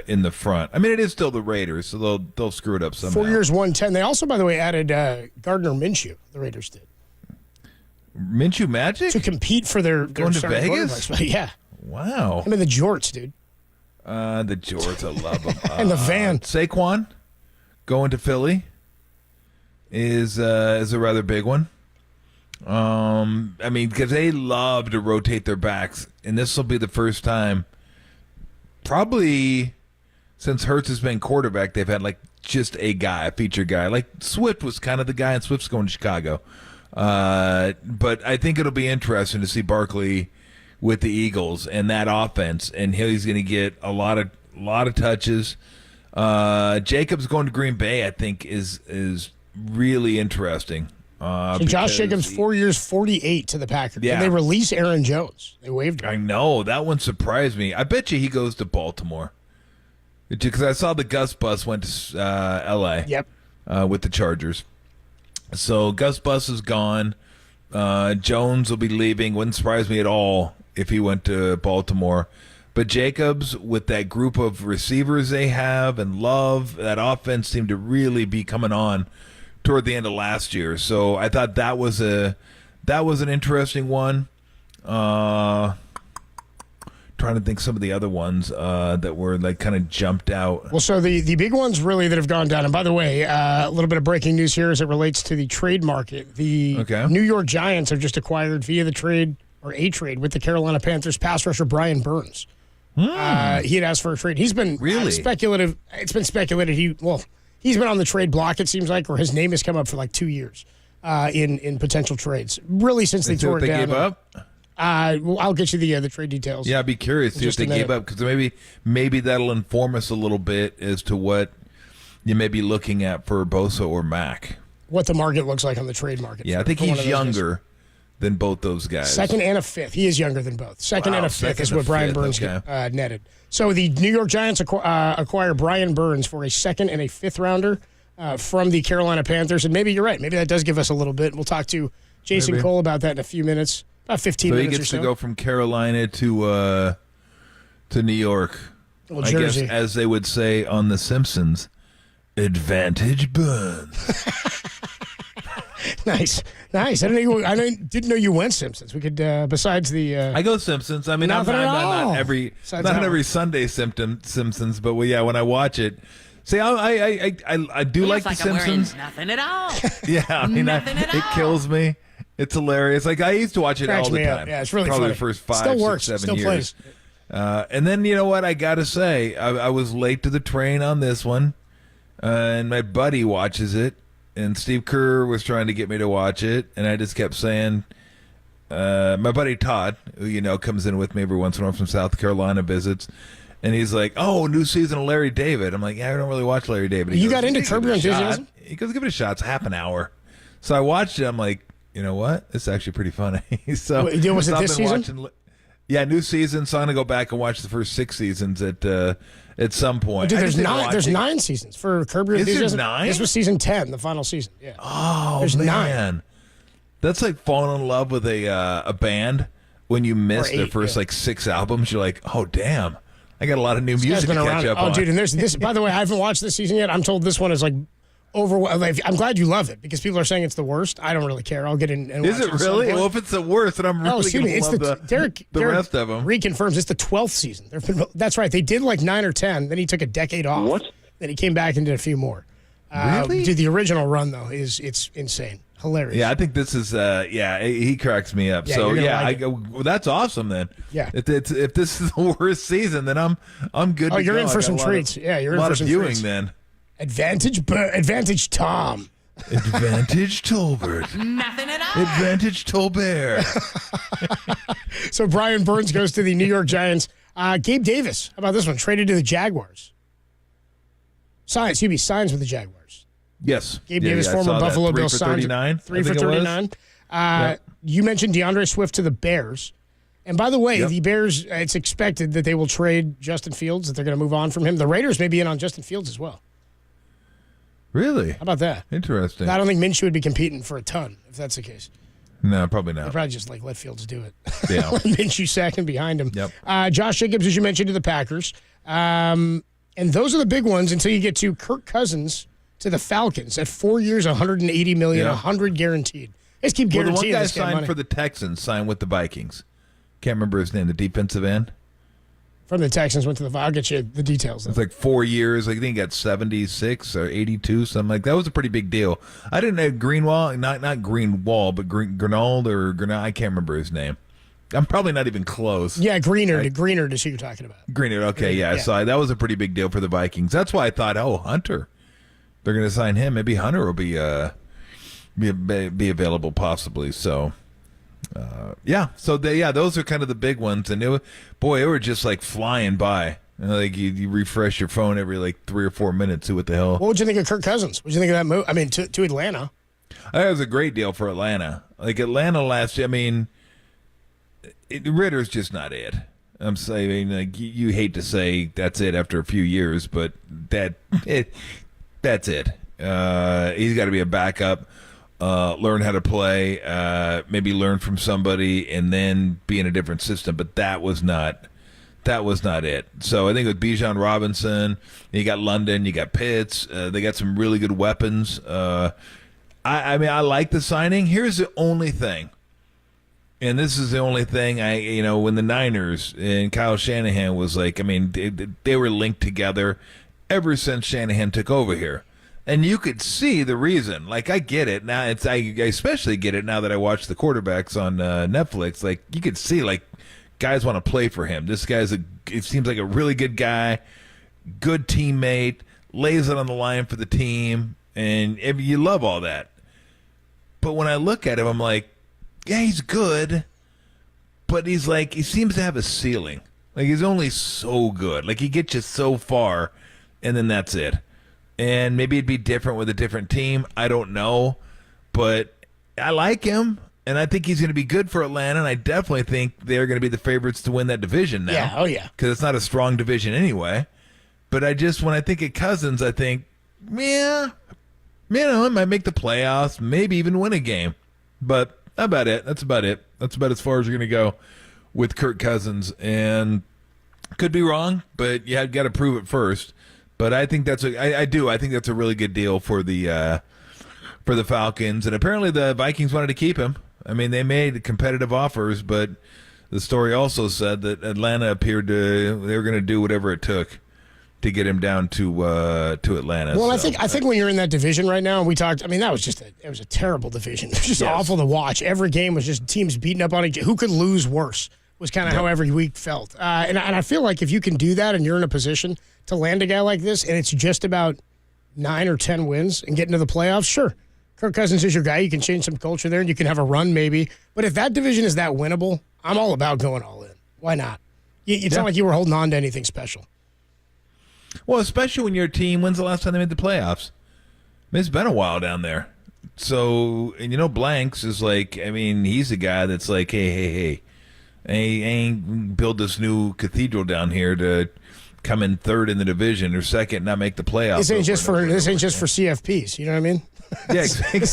in the front. I mean, it is still the Raiders, so they'll screw it up somehow. 4 years, 110. They also, by the way, added Gardner Minshew, the Raiders did. Minshew Magic? To compete for their going to Vegas? Yeah. Wow. Him and the Jorts, dude. The Jorts, I love them. And the van. Saquon going to Philly is a rather big one. I mean, because they love to rotate their backs, and this will be the first time, probably since Hurts has been quarterback, they've had like just a guy, a feature guy. Like Swift was kind of the guy, and Swift's going to Chicago. But I think it'll be interesting to see Barkley with the Eagles and that offense, and he's going to get a lot of touches. Jacobs going to Green Bay, I think, is really interesting. So Josh Jacobs, 4 years, 48 to the Packers. Yeah. And they release Aaron Jones. They waived him. I know. That one surprised me. I bet you he goes to Baltimore. Because I saw the Gus Bus went to L.A. Yep. With the Chargers. So Gus Bus is gone. Jones will be leaving. Wouldn't surprise me at all if he went to Baltimore. But Jacobs, with that group of receivers they have and Love, that offense seemed to really be coming on toward the end of last year. So I thought that was an interesting one. Trying to think some of the other ones that were like kind of jumped out. Well, so the big ones really that have gone down, and by the way, a little bit of breaking news here as it relates to the trade market. The New York Giants have just acquired via the trade, or a trade, with the Carolina Panthers pass rusher Brian Burns. He had asked for a trade. He's been speculative. It's been speculated he's been on the trade block, it seems like, or his name has come up for like 2 years in potential trades. Really, since they tore it down. Gave up? I'll get you the trade details. Yeah, I'd be curious see if they gave up, because maybe that'll inform us a little bit as to what you may be looking at for Bosa or Mack. What the market looks like on the trade market. Yeah, I think he's younger than both those guys. Second and a fifth. He is younger than both. Second and a fifth is what Brian Burns netted. So the New York Giants acquire Brian Burns for a second and a fifth rounder from the Carolina Panthers. And maybe you're right. Maybe that does give us a little bit. We'll talk to Jason Cole about that in a few minutes. About 15 minutes or so. So he gets to go from Carolina to New York. Well, I guess, as they would say on The Simpsons, advantage Burns. Nice. I didn't know you went Simpsons. We could, besides the. I go Simpsons. I mean, not every Sunday Simpsons, but when I watch it, see, I do like The Simpsons. Nothing at all. Yeah, I mean, it kills me. It's hilarious. Like, I used to watch it all the time. Yeah, it's really probably funny. The first 5, Still 6, works. 7 Still years. Plays. And then, you know what? I got to say, I was late to the train on this one, and my buddy watches it, and Steve Kerr was trying to get me to watch it, and I just kept saying, my buddy Todd, who, comes in with me every once in a while from South Carolina, visits, and he's like, oh, new season of Larry David. I'm like, yeah, I don't really watch Larry David. You got into Curb Your Enthusiasm? He goes, give it a shot. It's half an hour. So I watched it. I'm like, you know what? It's actually pretty funny. So was it this season? Yeah, new season. So I'm gonna go back and watch the first 6 seasons at some point. Dude, there's 9 seasons for Curb Your Enthusiasm. Is there 9? This was season 10, the final season. Yeah. Oh, there's man. 9. That's like falling in love with a band when you miss their first 6 albums. You're like, oh damn, I got a lot of new music to catch up on. Oh, dude, and there's this. By the way, I haven't watched this season yet. I'm told this one is like I'm glad you love it because people are saying it's the worst. I don't really care. I'll get in and watch it. Is it really? Well, if it's the worst, then I'm really going to love the rest of them. Reconfirms it's the 12th season. That's right. They did like 9 or 10. Then he took a decade off. What? Then he came back and did a few more. Really? Dude, the original run, though, it's insane. Hilarious. Yeah, I think this is, he cracks me up. Yeah, So, you're gonna I like go, well, that's awesome then. Yeah. If this is the worst season, then I'm good Oh, to you're go. in I for got some a lot treats. of- Yeah, you're a in lot for of some viewing treats. then. Advantage Tom. Advantage Tolbert. Nothing at all. Advantage Tolbert. So Brian Burns goes to the New York Giants. Gabe Davis, how about this one? Traded to the Jaguars. Signs with the Jaguars. Yes. Gabe Davis, I former saw that. Buffalo 3 Bills, for signed 39. 3 for 39. You mentioned DeAndre Swift to the Bears. And by the way, the Bears, it's expected that they will trade Justin Fields, that they're going to move on from him. The Raiders may be in on Justin Fields as well. Really? How about that? Interesting. I don't think Minshew would be competing for a ton if that's the case. No, probably They'd not. probably just let Fields do it. Yeah. Let Minshew sacking behind him. Yep. Josh Jacobs, as you mentioned, to the Packers. And those are the big ones until you get to Kirk Cousins to the Falcons at 4 years, $180 million, Yeah. $100 guaranteed. Let's keep Well, the guaranteeing one guy this guy signed money. for the Texans, signed with the Vikings. Can't remember his name, the defensive end. From the Texans went to the. I'll get you the details. It's like 4 years. I think he got 76 or 82, something like that. That was a pretty big deal. I didn't know Greenwall, not Greenwall, but Greenald or Greenald. I can't remember his name. I'm probably not even close. Yeah, Greenard is who you're talking about. Greenard, okay, yeah. Yeah. So that was a pretty big deal for the Vikings. That's why I thought, Hunter. They're going to sign him. Maybe Hunter will be available possibly. So, those are kind of the big ones. And they were just like flying by. Like you refresh your phone every like 3 or 4 minutes. See what the hell? What would you think of Kirk Cousins? What would you think of that move? I mean, to Atlanta. That was a great deal for Atlanta. Like Atlanta last year, I mean, Ritter's just not it. I'm saying, like, you hate to say that's it after a few years, but that's it. He's got to be a backup, learn how to play, maybe learn from somebody, and then be in a different system. But that was not it. So I think with Bijan Robinson, you got London, you got Pitts. They got some really good weapons. I mean, I like the signing. Here's the only thing. And this is the only thing when the Niners and Kyle Shanahan was like, I mean, they were linked together ever since Shanahan took over here. And you could see the reason. Like, I get it. Now, I especially get it now that I watch the quarterbacks on Netflix. Like, you could see, like, guys want to play for him. This guy's it seems like a really good guy, good teammate, lays it on the line for the team, and you love all that. But when I look at him, I'm like, yeah, he's good, but he seems to have a ceiling. Like, he's only so good. Like, he gets you so far, and then that's it. And maybe it'd be different with a different team. I don't know. But I like him, and I think he's going to be good for Atlanta, and I definitely think they're going to be the favorites to win that division now. Yeah, oh yeah. Because it's not a strong division anyway. But when I think of Cousins, I think, it might make the playoffs, maybe even win a game. But that's about it. That's about as far as you're going to go with Kirk Cousins. And could be wrong, but you have got to prove it first. But I think I think that's a really good deal for the Falcons. And apparently the Vikings wanted to keep him. I mean, they made competitive offers, but the story also said that Atlanta appeared they were going to do whatever it took to get him down to Atlanta. Well, I think when you're in that division right now, we talked. I mean, it was a terrible division. It was just awful to watch. Every game was just teams beating up on each other. Who could lose worse was kind of how every week felt. And I feel like if you can do that and you're in a position to land a guy like this, and it's just about 9 or 10 wins and get into the playoffs, sure, Kirk Cousins is your guy. You can change some culture there, and you can have a run maybe. But if that division is that winnable, I'm all about going all in. Why not? It's not like you were holding on to anything special. Well, especially when your team, when's the last time they made the playoffs? I mean, it's been a while down there. So, and Blanks is like, I mean, he's a guy that's like, hey, I ain't build this new cathedral down here to come in third in the division or second, not make the playoffs. This ain't just for CFPs. You know what I mean? Yeah, exactly.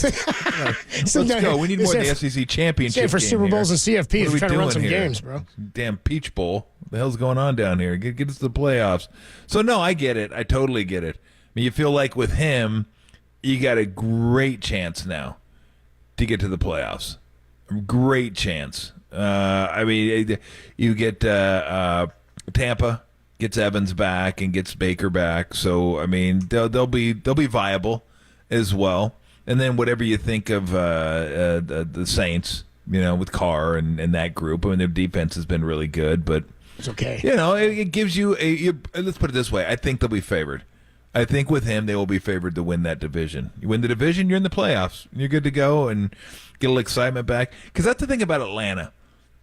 Let's go. We need more of the SEC championship. For Super Bowls and CFPs. We're trying to run some here? games, bro. Damn Peach Bowl. What the hell's going on down here? Get us to the playoffs. So, no, I get it. I totally get it. I mean, you feel like with him, you got a great chance now to get to the playoffs. Great chance. I mean, you get Tampa gets Evans back and gets Baker back. So, I mean, they'll be viable. as well. And then whatever you think of the Saints, with Carr and that group. I mean, their defense has been really good, but it's okay. It gives you let's put it this way. I think they'll be favored. I think with him, they will be favored to win that division. You win the division, you're in the playoffs. You're good to go and get a little excitement back. Because that's the thing about Atlanta.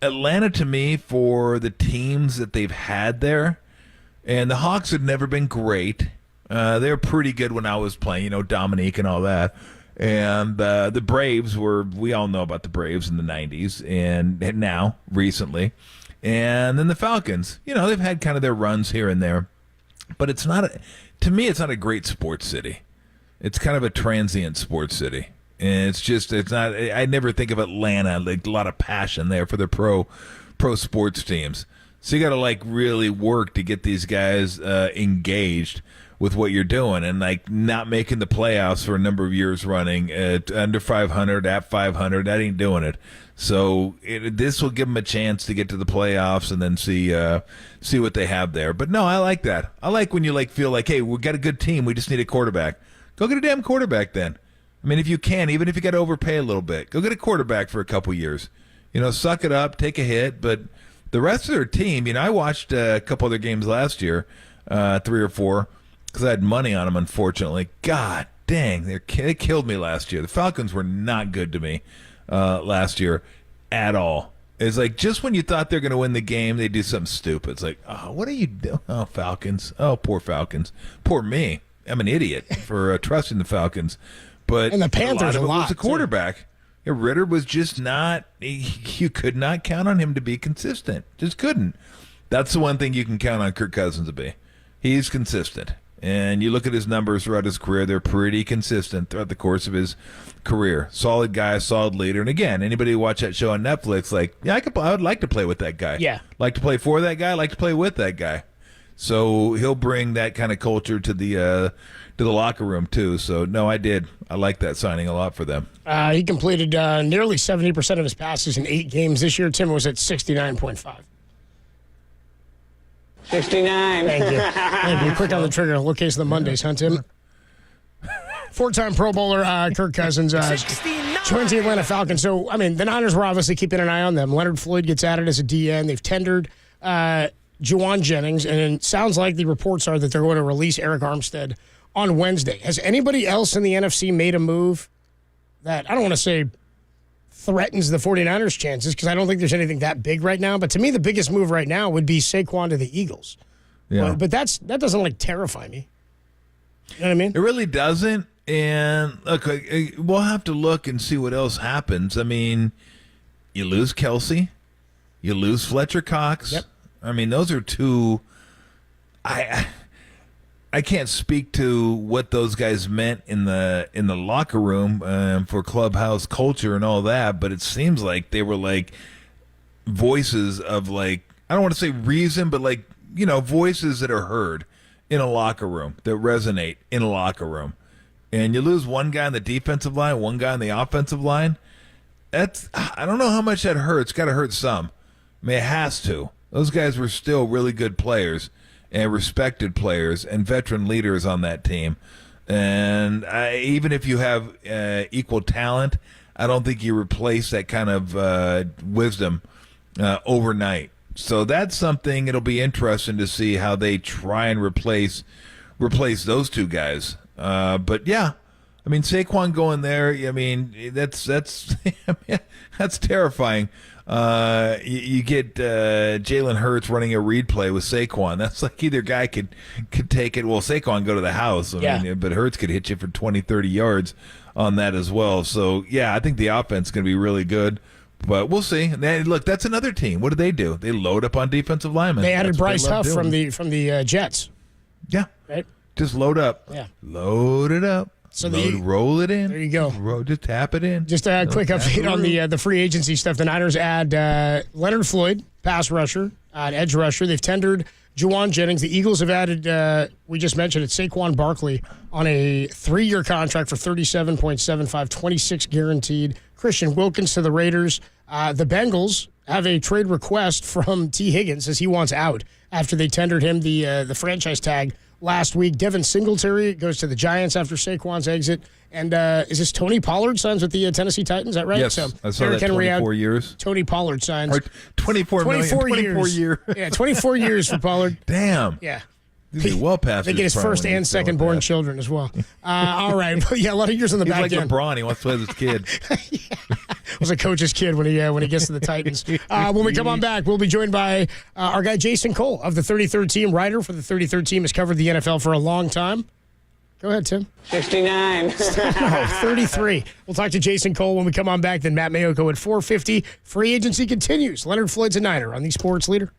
Atlanta, to me, for the teams that they've had there, and the Hawks had never been great. They were pretty good when I was playing, Dominique and all that. And the Braves we all know about the Braves in the 90s and now, recently. And then the Falcons, they've had kind of their runs here and there. But to me, it's not a great sports city. It's kind of a transient sports city. And it's not, I never think of Atlanta, like a lot of passion there for their pro sports teams. So you got to really work to get these guys engaged with what you're doing, and not making the playoffs for a number of years running at under 500, at 500, that ain't doing it. So this will give them a chance to get to the playoffs and then see what they have there. But no, I like that. I like when you feel like, hey, we got a good team, we just need a quarterback. Go get a damn quarterback then. I mean, if you can, even if you got to overpay a little bit, go get a quarterback for a couple years. Suck it up, take a hit, but the rest of their team, I watched a couple other games last year, 3 or 4, because I had money on them, unfortunately. God dang, they killed me last year. The Falcons were not good to me last year at all. It's just when you thought they're going to win the game, they do something stupid. It's like, oh, what are you doing? Oh, Falcons. Oh, poor Falcons. Poor me. I'm an idiot for trusting the Falcons. But and the Panthers a lot was a quarterback. Ritter was just not. You could not count on him to be consistent. Just couldn't. That's the one thing you can count on Kirk Cousins to be. He's consistent. And you look at his numbers throughout his career, they're pretty consistent throughout the course of his career. Solid guy, solid leader. And again, anybody who watch that show on Netflix, I would like to play with that guy. Yeah. Like to play for that guy, like to play with that guy. So he'll bring that kind of culture to the locker room too. So no, I did. I like that signing a lot for them. He completed nearly 70% of his passes in 8 games this year. Tim was at 69.5. 69. Thank you. Thank you. Quick on the trigger. Low case of the Mondays, huh, Tim? 4-time Pro Bowler Kirk Cousins joins the Atlanta Falcons. So, I mean, the Niners were obviously keeping an eye on them. Leonard Floyd gets added as a DN. They've tendered Juwan Jennings, and it sounds like the reports are that they're going to release Eric Armstead on Wednesday. Has anybody else in the NFC made a move that, I don't want to say threatens the 49ers' chances, because I don't think there's anything that big right now. But to me, the biggest move right now would be Saquon to the Eagles. Yeah. But that doesn't terrify me. You know what I mean? It really doesn't. And look, we'll have to look and see what else happens. I mean, you lose Kelsey, you lose Fletcher Cox. Yep. I mean, those are two. I can't speak to what those guys meant in the locker room for clubhouse culture and all that, but it seems like they were voices of I don't want to say reason, but voices that are heard in a locker room, that resonate in a locker room. And you lose one guy on the defensive line, one guy on the offensive line. I don't know how much that hurts. It's got to hurt some. I mean, it has to. Those guys were still really good players and respected players and veteran leaders on that team. And even if you have equal talent, I don't think you replace that kind of wisdom overnight. So that's something. It'll be interesting to see how they try and replace those two guys. But yeah, I mean, Saquon going there, I mean, that's that's terrifying. You get Jalen Hurts running a read play with Saquon. That's either guy could take it. Well, Saquon go to the house. I mean, but Hurts could hit you for 20, 30 yards on that as well. So, yeah, I think the offense is going to be really good. But we'll see. Look, that's another team. What do? They load up on defensive linemen. They added Bryce Huff from the Jets. Yeah. Right? Just load up. Yeah. Load it up. So roll it in. There you go. Just tap it in. Just a quick update on the free agency stuff. The Niners add Leonard Floyd, pass rusher, edge rusher. They've tendered Juwan Jennings. The Eagles have added, we just mentioned it, Saquon Barkley on a 3-year contract for $37.75, 26 guaranteed. Christian Wilkins to the Raiders. The Bengals have a trade request from T. Higgins as he wants out after they tendered him the franchise tag last week. Devin Singletary goes to the Giants after Saquon's exit. And is this Tony Pollard signs with the Tennessee Titans? Is that right? Yes, so I saw Derrick that. Henry 24 out, years. Tony Pollard signs. Or 24 years. Yeah, 24 years for Pollard. Damn. Yeah. He's well past They get his first and second born children as well. All right. Yeah, a lot of years on the back like end. LeBron. He wants to have his kid. Was a coach's kid when he gets to the Titans. When we come on back, we'll be joined by our guy Jason Cole of the 33rd Team, writer for the 33rd Team, has covered the NFL for a long time. Go ahead, Tim. 69. 33. We'll talk to Jason Cole when we come on back. Then Matt Mayoko at 4:50. Free agency continues. Leonard Floyd's a Niner on the Sports Leader.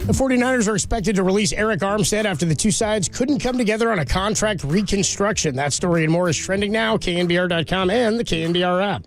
The 49ers are expected to release Eric Armstead after the two sides couldn't come together on a contract reconstruction. That story and more is trending now, KNBR.com and the KNBR app.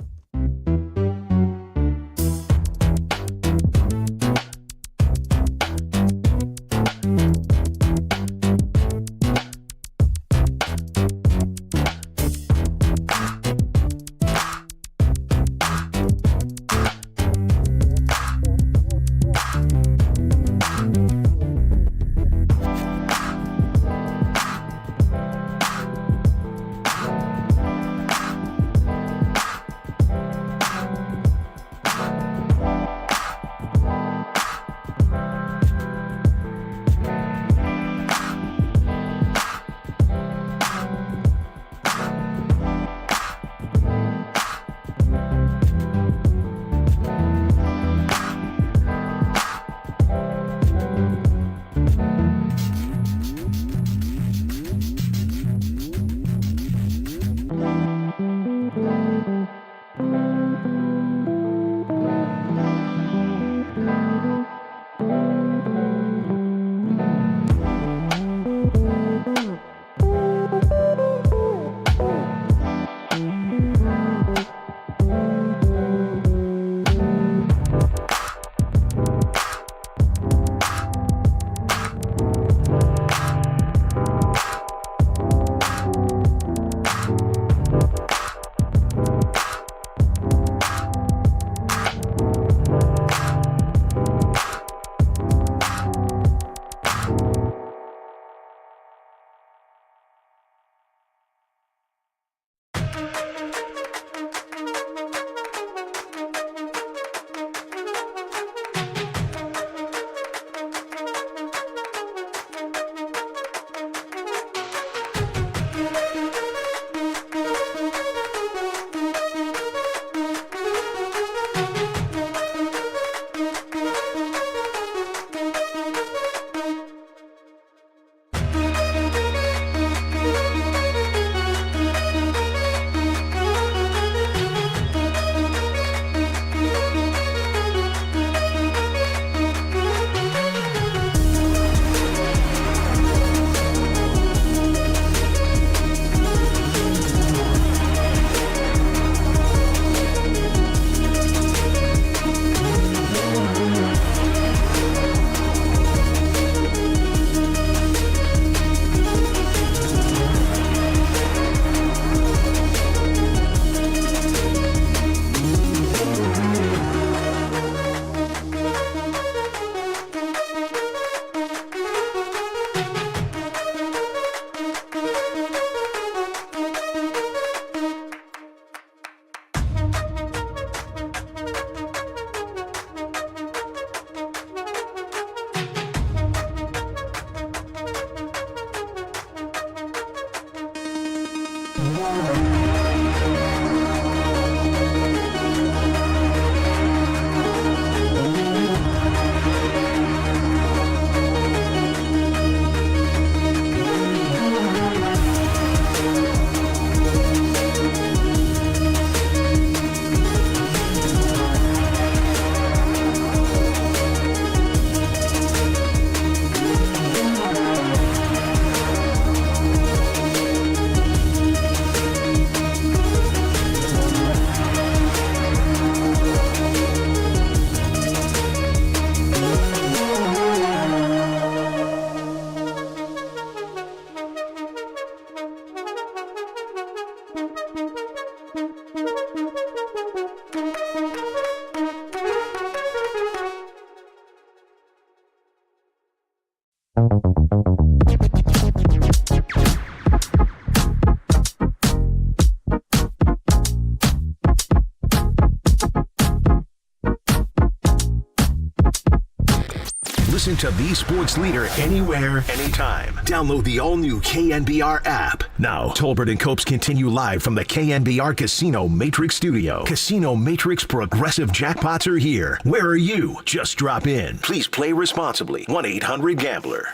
Listen to the sports leader anywhere, anytime. Download the all-new KNBR app. Now, Tolbert and Copes continue live from the KNBR Casino Matrix Studio. Casino Matrix progressive jackpots are here. Where are you? Just drop in. Please play responsibly. 1-800-GAMBLER.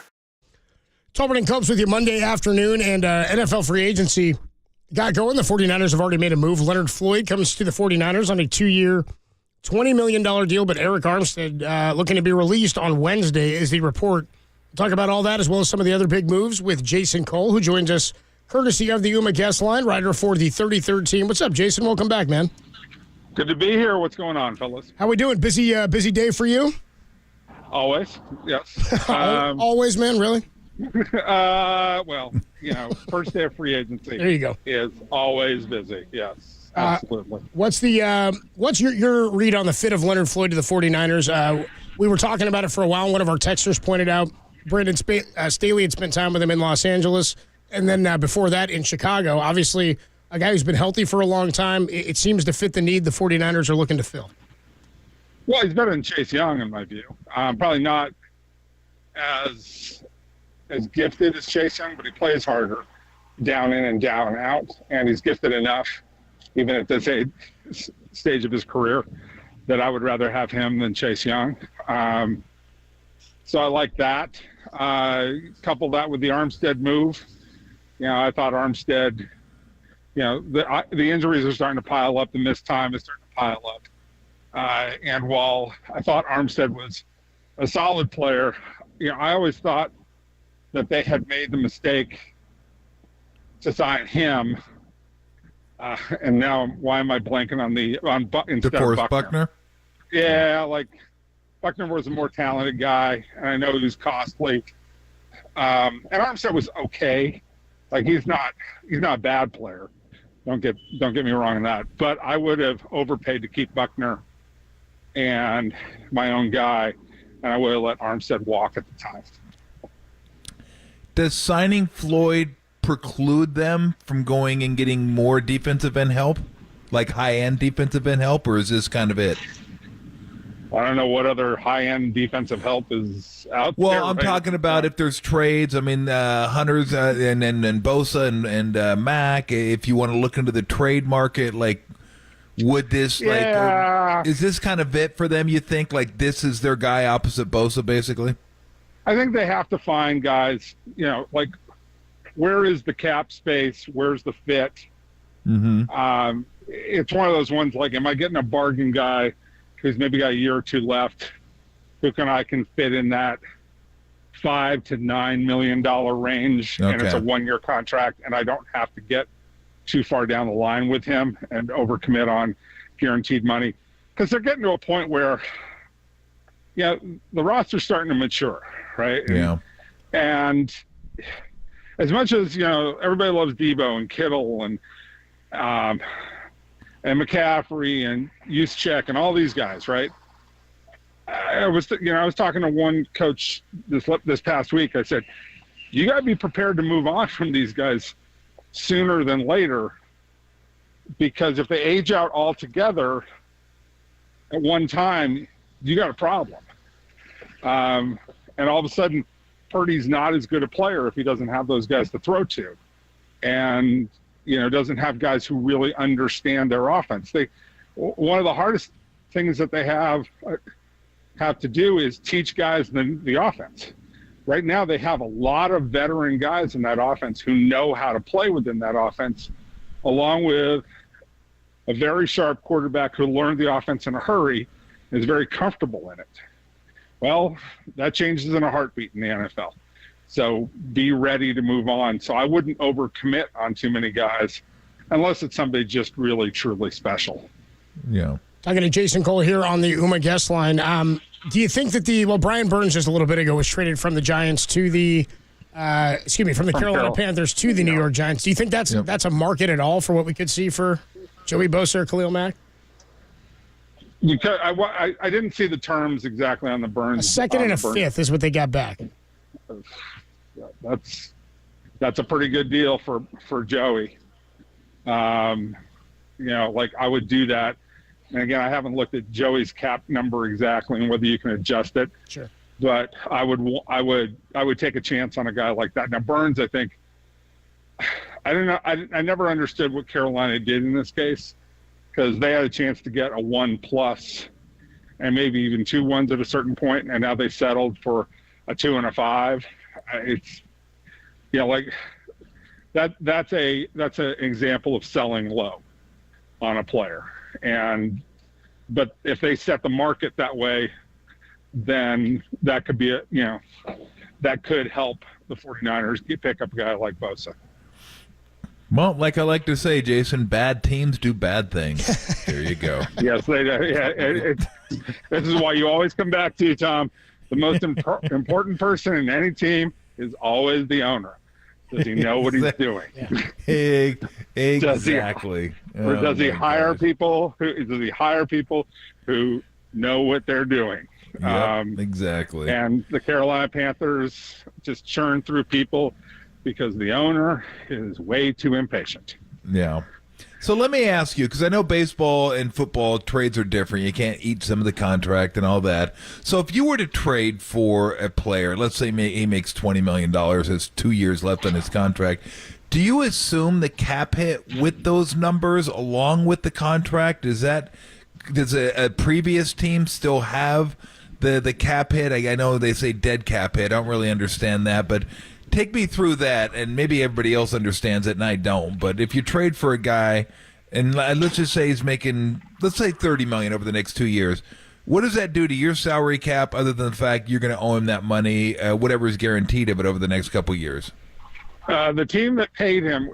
Tolbert and Copes with you Monday afternoon, and NFL free agency got going. The 49ers have already made a move. Leonard Floyd comes to the 49ers on a 2-year, $20 million deal, but Eric Armstead looking to be released on Wednesday is the report. We'll talk about all that as well as some of the other big moves with Jason Cole, who joins us courtesy of the Yuma guest line, writer for the 33rd team. What's up, Jason? Welcome back, man. Good to be here. What's going on, fellas? How we doing? Busy day for you? Always, yes. Always, man, really? Well, first day of free agency. There you go. Is always busy, yes. Absolutely. What's your read on the fit of Leonard Floyd to the 49ers? We were talking about it for a while. One of our texters pointed out Brandon Staley had spent time with him in Los Angeles, and then before that in Chicago. Obviously, a guy who's been healthy for a long time. It seems to fit the need the 49ers are looking to fill. Well, he's better than Chase Young, in my view. Probably not as gifted as Chase Young, but he plays harder, down in and down out, and he's gifted enough, even at this stage of his career, that I would rather have him than Chase Young. So I like that. Couple that with the Armstead move. I thought Armstead, the injuries are starting to pile up. The missed time is starting to pile up. And while I thought Armstead was a solid player, I always thought that they had made the mistake to sign him. And now, why am I blanking instead of Buckner? Yeah, Buckner was a more talented guy, and I know he was costly. And Armstead was okay. He's not a bad player. Don't get me wrong on that. But I would have overpaid to keep Buckner and my own guy, and I would have let Armstead walk at the time. Does signing Floyd preclude them from going and getting more defensive end help, like high-end defensive end help, or is this kind of it? I don't know what other high-end defensive help is out there. Well, I'm talking about if there's trades. I mean, Hunters and Bosa and Mack, if you want to look into the trade market, would this, is this kind of it for them, you think? This is their guy opposite Bosa, basically? I think they have to find guys, where is the cap space? Where's the fit? Mm-hmm. It's one of those ones am I getting a bargain guy who's maybe got a year or two left, who I can fit in that $5 to $9 million range, and it's a 1-year contract, and I don't have to get too far down the line with him and overcommit on guaranteed money, because they're getting to a point where, the roster's starting to mature, right? Yeah. And as much as everybody loves Debo and Kittle and McCaffrey and Juszczyk and all these guys, right? I was talking to one coach this past week. I said, you got to be prepared to move on from these guys sooner than later, because if they age out altogether at one time, you got a problem. And all of a sudden, Purdy's not as good a player if he doesn't have those guys to throw to, and doesn't have guys who really understand their offense. One of the hardest things that they have to do is teach guys the offense. Right now, they have a lot of veteran guys in that offense who know how to play within that offense, along with a very sharp quarterback who learned the offense in a hurry and is very comfortable in it. Well, that changes in a heartbeat in the NFL. So be ready to move on. So I wouldn't overcommit on too many guys unless it's somebody just really, truly special. Yeah. Talking to Jason Cole here on the Yuma guest line. Do you think that Brian Burns just a little bit ago was traded from the Giants to the from the Carolina Panthers to the New York Giants. Do you think that's a market at all for what we could see for Joey Bosa or Khalil Mack? Because I didn't see the terms exactly on the Burns. A second and a fifth is what they got back. That's a pretty good deal for Joey. I would do that. And again, I haven't looked at Joey's cap number exactly and whether you can adjust it. Sure. But I would take a chance on a guy like that. Now Burns, I think, I don't know. I never understood what Carolina did in this case, because they had a chance to get a 1+ and maybe even 2 1s at a certain point, and now they settled for a 2 and a 5. It's that's an example of selling low on a player. But if they set the market that way, then that could be that could help the 49ers pick up a guy like Bosa. Well, like I like to say, Jason, bad teams do bad things. There you go. Yes, they do. Yeah, this is why you always come back to, Tom. The most important person in any team is always the owner. Does he know what he's doing? Exactly. Does he hire people? Does he hire people who know what they're doing? Exactly. And the Carolina Panthers just churn through people because the owner is way too impatient. Yeah. So let me ask you, because I know baseball and football trades are different. You can't eat some of the contract and all that. So if you were to trade for a player, let's say he makes $20 million, has 2 years left on his contract, do you assume the cap hit with those numbers along with the contract? Does a previous team still have the cap hit? I know they say dead cap hit. I don't really understand that, but take me through that, and maybe everybody else understands it and I don't. But if you trade for a guy, and let's just say he's making, let's say $30 million over the next 2 years, what does that do to your salary cap other than the fact you're going to owe him that money, whatever is guaranteed of it over the next couple of years? The team that paid him,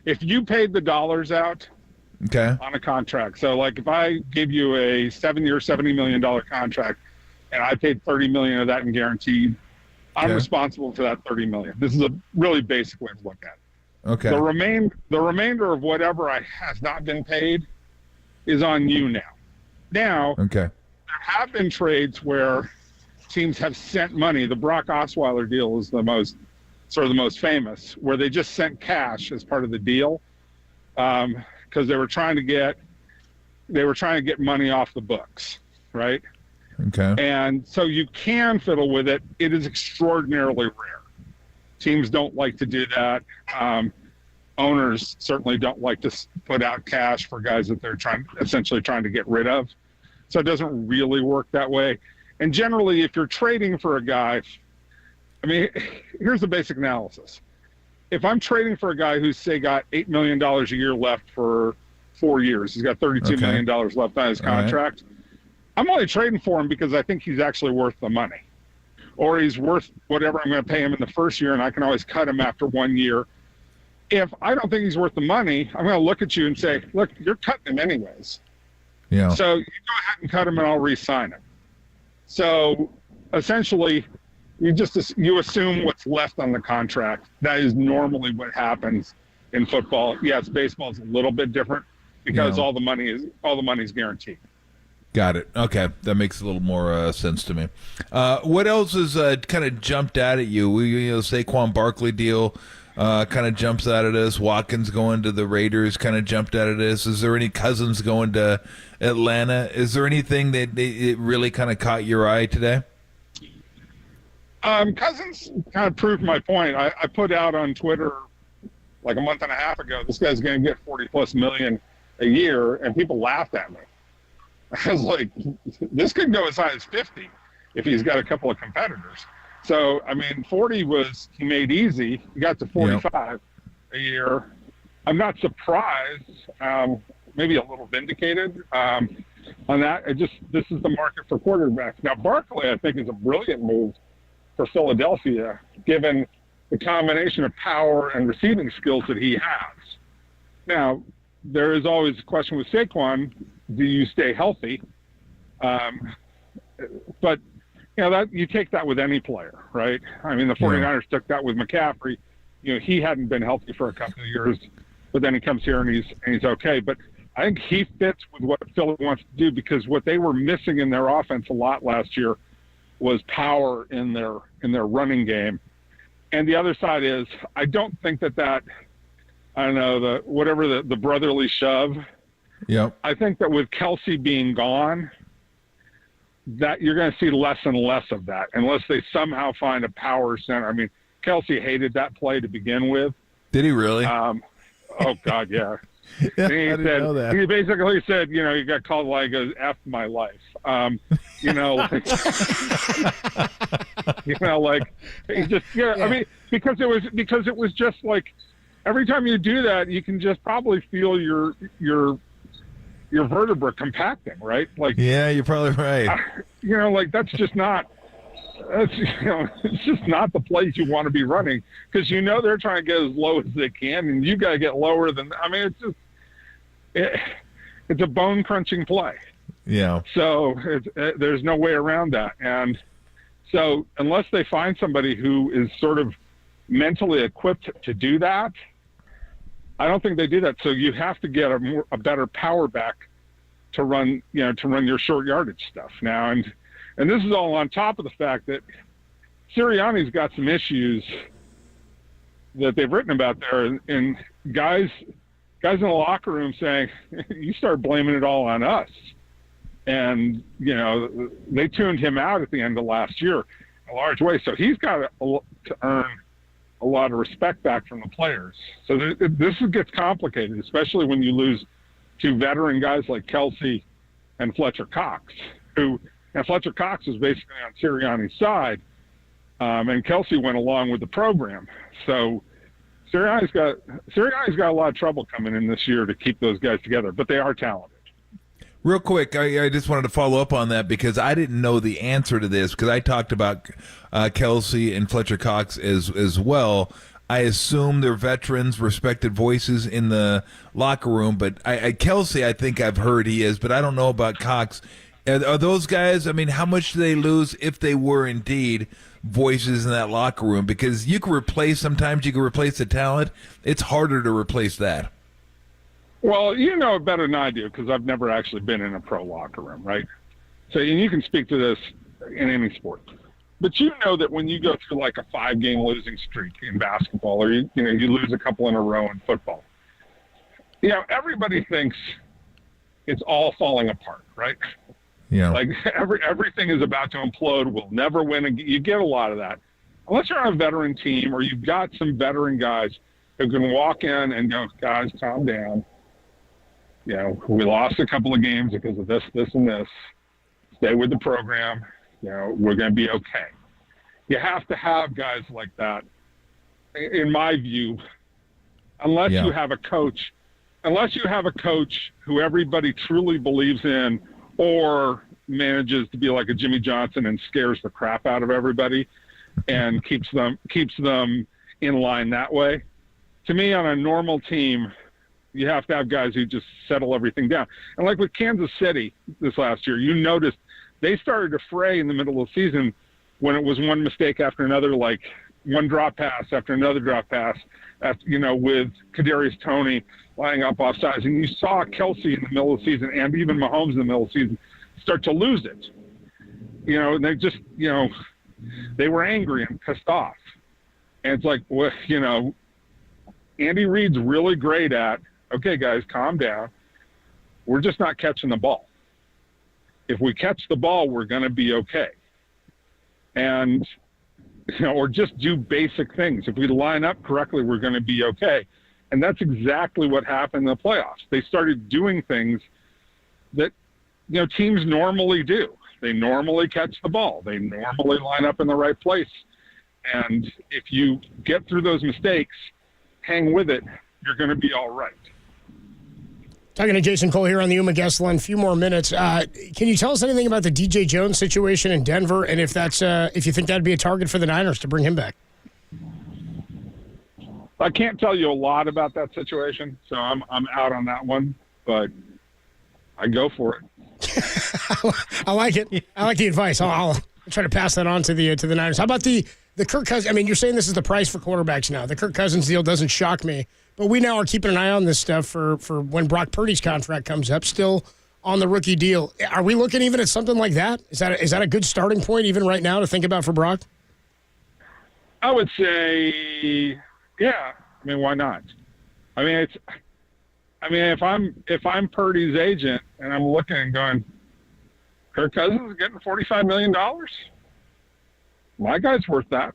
if you paid the dollars out on a contract, so like if I give you a 7-year, $70 million contract, and I paid $30 million of that in guaranteed, I'm responsible for that $30 million. This is a really basic way to look at it. Okay. The remainder of whatever has not been paid is on you now. Now, there have been trades where teams have sent money. The Brock Osweiler deal is the most famous, where they just sent cash as part of the deal because they were trying to get money off the books, right? Okay. And so you can fiddle with it. It is extraordinarily rare. Teams don't like to do that. Owners certainly don't like to put out cash for guys that they're essentially trying to get rid of. So it doesn't really work that way. And generally, if you're trading for a guy, I mean, here's the basic analysis. If I'm trading for a guy who's, say, got $8 million a year left for 4 years, he's got $32 million left on his contract, I'm only trading for him because I think he's actually worth the money. Or he's worth whatever I'm going to pay him in the first year, and I can always cut him after 1 year. If I don't think he's worth the money, I'm going to look at you and say, look, you're cutting him anyways. Yeah. So you go ahead and cut him, and I'll re-sign him. So essentially, you assume what's left on the contract. That is normally what happens in football. Yes, baseball is a little bit different because all the money is guaranteed. Got it. Okay, that makes a little more sense to me. What else has kind of jumped out at you? Saquon Barkley deal kind of jumps out at us. Watkins going to the Raiders kind of jumped out at us. Is there any Cousins going to Atlanta? Is there anything that it really kind of caught your eye today? Cousins kind of proved my point. I put out on Twitter like a month and a half ago, this guy's going to get $40+ million a year, and people laughed at me. I was like, this could go as high as 50 if he's got a couple of competitors. So, I mean, 40 he made easy. He got to 45 a year. I'm not surprised, maybe a little vindicated on that. This is the market for quarterbacks. Now, Barkley, I think, is a brilliant move for Philadelphia, given the combination of power and receiving skills that he has. Now, there is always a question with Saquon, do you stay healthy? But that you take that with any player, right? I mean, the 49ers took that with McCaffrey. He hadn't been healthy for a couple of years, but then he comes here and he's okay. But I think he fits with what Philly wants to do, because what they were missing in their offense a lot last year was power in their running game. And the other side is, I don't think that I don't know, the brotherly shove. Yep. I think that with Kelsey being gone, that you're going to see less and less of that, unless they somehow find a power center. I mean, Kelsey hated that play to begin with. Did he really? Oh God, yeah. Yeah, And he I didn't said, know that. he basically said, he got called like F my life. Like he just, I mean, because it was just like, every time you do that, you can just probably feel your vertebra compacting, right? Like, yeah, you're probably right. Like that's just not. It's just not the place you want to be running, because they're trying to get as low as they can, and you got to get lower than. I mean, it's a bone crunching play. Yeah. So there's no way around that, and so unless they find somebody who is sort of mentally equipped to do that, I don't think they do that. So you have to get a better power back to run your short yardage stuff now, and this is all on top of the fact that Sirianni's got some issues that they've written about there, and guys in the locker room saying, you start blaming it all on us. And, they tuned him out at the end of last year in a large way. So he's got to earn a lot of respect back from the players. So this gets complicated, especially when you lose two veteran guys like Kelsey and Fletcher Cox, and Fletcher Cox was basically on Sirianni's side, and Kelsey went along with the program. So Sirianni's got a lot of trouble coming in this year to keep those guys together, but they are talented. Real quick, I just wanted to follow up on that, because I didn't know the answer to this, because I talked about Kelsey and Fletcher Cox as well. I assume they're veterans, respected voices in the locker room, but Kelsey, I think I've heard he is, but I don't know about Cox. Are those guys, I mean, how much do they lose if they were indeed voices in that locker room? Because sometimes you can replace the talent. It's harder to replace that. Well, you know it better than I do, because I've never actually been in a pro locker room, right? So, and you can speak to this in any sport. But you know that when you go through like a 5-game losing streak in basketball, or you lose a couple in a row in football, everybody thinks it's all falling apart, right? Yeah. Like everything is about to implode. We'll never win again. You get a lot of that. Unless you're on a veteran team, or you've got some veteran guys who can walk in and go, guys, calm down. We lost a couple of games because of this, and this. Stay with the program. We're going to be okay. You have to have guys like that, in my view, unless you have a coach who everybody truly believes in, or manages to be like a Jimmy Johnson and scares the crap out of everybody and keeps them in line that way. To me, on a normal team, you have to have guys who just settle everything down. And like with Kansas City this last year, you noticed they started to fray in the middle of the season when it was one mistake after another, like one drop pass after another drop pass, with Kadarius Toney lining up off sides. And you saw Kelsey in the middle of the season, and even Mahomes in the middle of the season, start to lose it. And they just, they were angry and pissed off. And it's like, well, Andy Reid's really great at, okay, guys, calm down. We're just not catching the ball. If we catch the ball, we're going to be okay. And, or just do basic things. If we line up correctly, we're going to be okay. And that's exactly what happened in the playoffs. They started doing things that, teams normally do. They normally catch the ball. They normally line up in the right place. And if you get through those mistakes, hang with it, you're going to be all right. Talking to Jason Cole here on the Uma guest line. A few more minutes. Can you tell us anything about the DJ Jones situation in Denver, and if you think that'd be a target for the Niners to bring him back? I can't tell you a lot about that situation, so I'm out on that one, but I go for it. I like it. I like the advice. I'll try to pass that on to the Niners. How about the Kirk Cousins? I mean, you're saying this is the price for quarterbacks now. The Kirk Cousins deal doesn't shock me, but we now are keeping an eye on this stuff for when Brock Purdy's contract comes up. Still on the rookie deal. Are we looking even at something like that? Is that a good starting point even right now to think about for Brock? I would say, yeah. I mean, why not? I mean, if I'm Purdy's agent and I'm looking and going, Kirk Cousins is getting $45 million. My guy's worth that.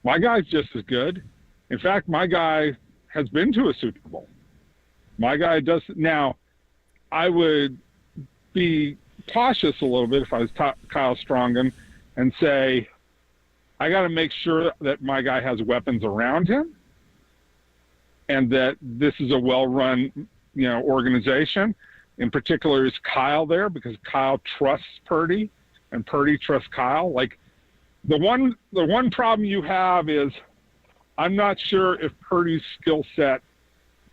My guy's just as good. In fact, my guy has been to a Super Bowl. My guy does. Now, I would be cautious a little bit if I was Kyle Strongen and say, I got to make sure that my guy has weapons around him and that this is a well-run, organization. In particular, is Kyle there because Kyle trusts Purdy and Purdy trusts Kyle. Like the one problem you have is I'm not sure if Purdy's skill set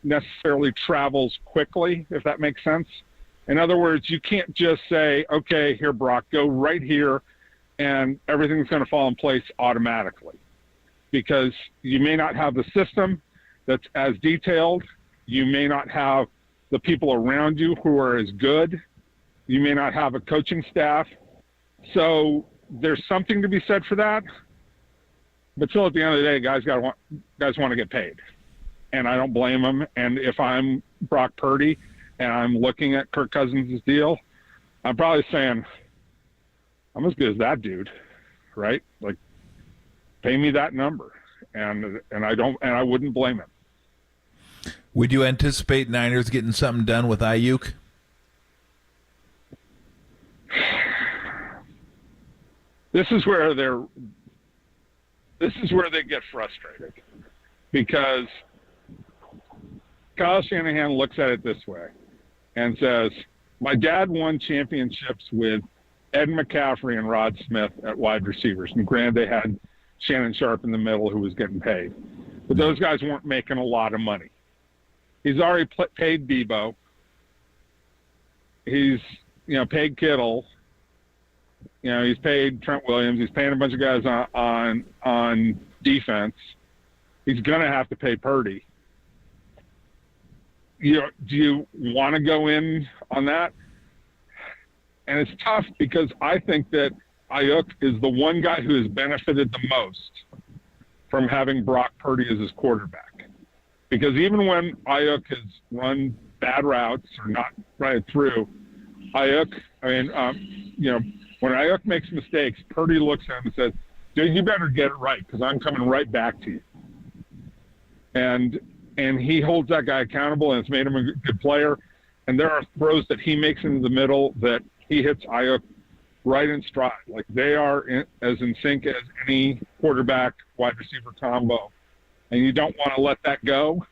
necessarily travels quickly, if that makes sense. In other words, you can't just say, okay, here, Brock, go right here and everything's going to fall in place automatically because you may not have the system that's as detailed. You may not have the people around you who are as good. You may not have a coaching staff. So there's something to be said for that. But still, at the end of the day, guys want to get paid. And I don't blame them. And if I'm Brock Purdy and I'm looking at Kirk Cousins' deal, I'm probably saying, I'm as good as that dude, right? Like, pay me that number. And I wouldn't blame him. Would you anticipate Niners getting something done with Ayuk? This is where they get frustrated because Kyle Shanahan looks at it this way and says, my dad won championships with Ed McCaffrey and Rod Smith at wide receivers. And granted, they had Shannon Sharp in the middle who was getting paid. But those guys weren't making a lot of money. He's already paid Debo. He's, paid Kittle. He's paid Trent Williams. He's paying a bunch of guys on defense. He's going to have to pay Purdy. Do you want to go in on that? And it's tough because I think that Ayuk is the one guy who has benefited the most from having Brock Purdy as his quarterback. Because even when Ayuk has run bad routes or not right through, when Ayuk makes mistakes, Purdy looks at him and says, dude, you better get it right because I'm coming right back to you. And he holds that guy accountable, and it's made him a good player. And there are throws that he makes into the middle that he hits Ayuk right in stride. Like they are as in sync as any quarterback wide receiver combo. And you don't want to let that go.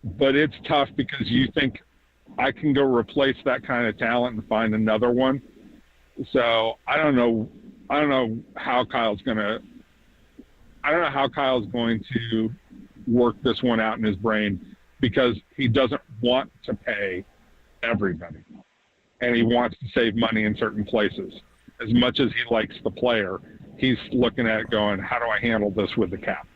But it's tough because you think I can go replace that kind of talent and find another one. So I don't know how Kyle's going to work this one out in his brain because he doesn't want to pay everybody. And he wants to save money in certain places. As much as he likes the player, he's looking at it going, how do I handle this with the cap?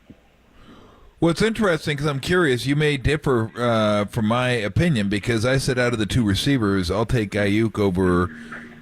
Well, it's interesting because I'm curious. You may differ from my opinion because I said out of the two receivers, I'll take Ayuk over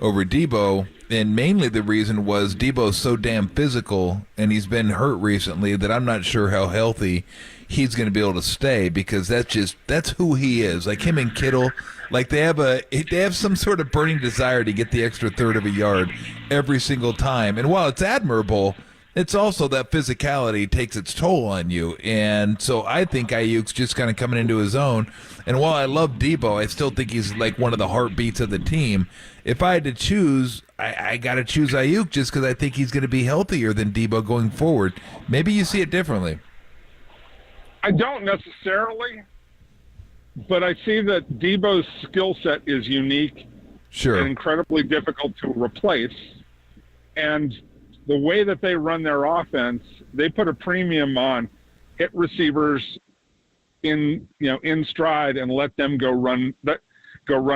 Debo, and mainly the reason was Debo's so damn physical, and he's been hurt recently that I'm not sure how healthy he's going to be able to stay because that's who he is. Like him and Kittle, like they have some sort of burning desire to get the extra third of a yard every single time, and while it's admirable, it's also that physicality takes its toll on you. And so I think Ayuk's just kind of coming into his own. And while I love Debo, I still think he's like one of the heartbeats of the team. If I had to choose, I got to choose Ayuk just because I think he's going to be healthier than Debo going forward. Maybe you see it differently. I don't necessarily, but I see that Debo's skill set is unique and incredibly difficult to replace. And the way that they run their offense, they put a premium on hit receivers in stride and let them go run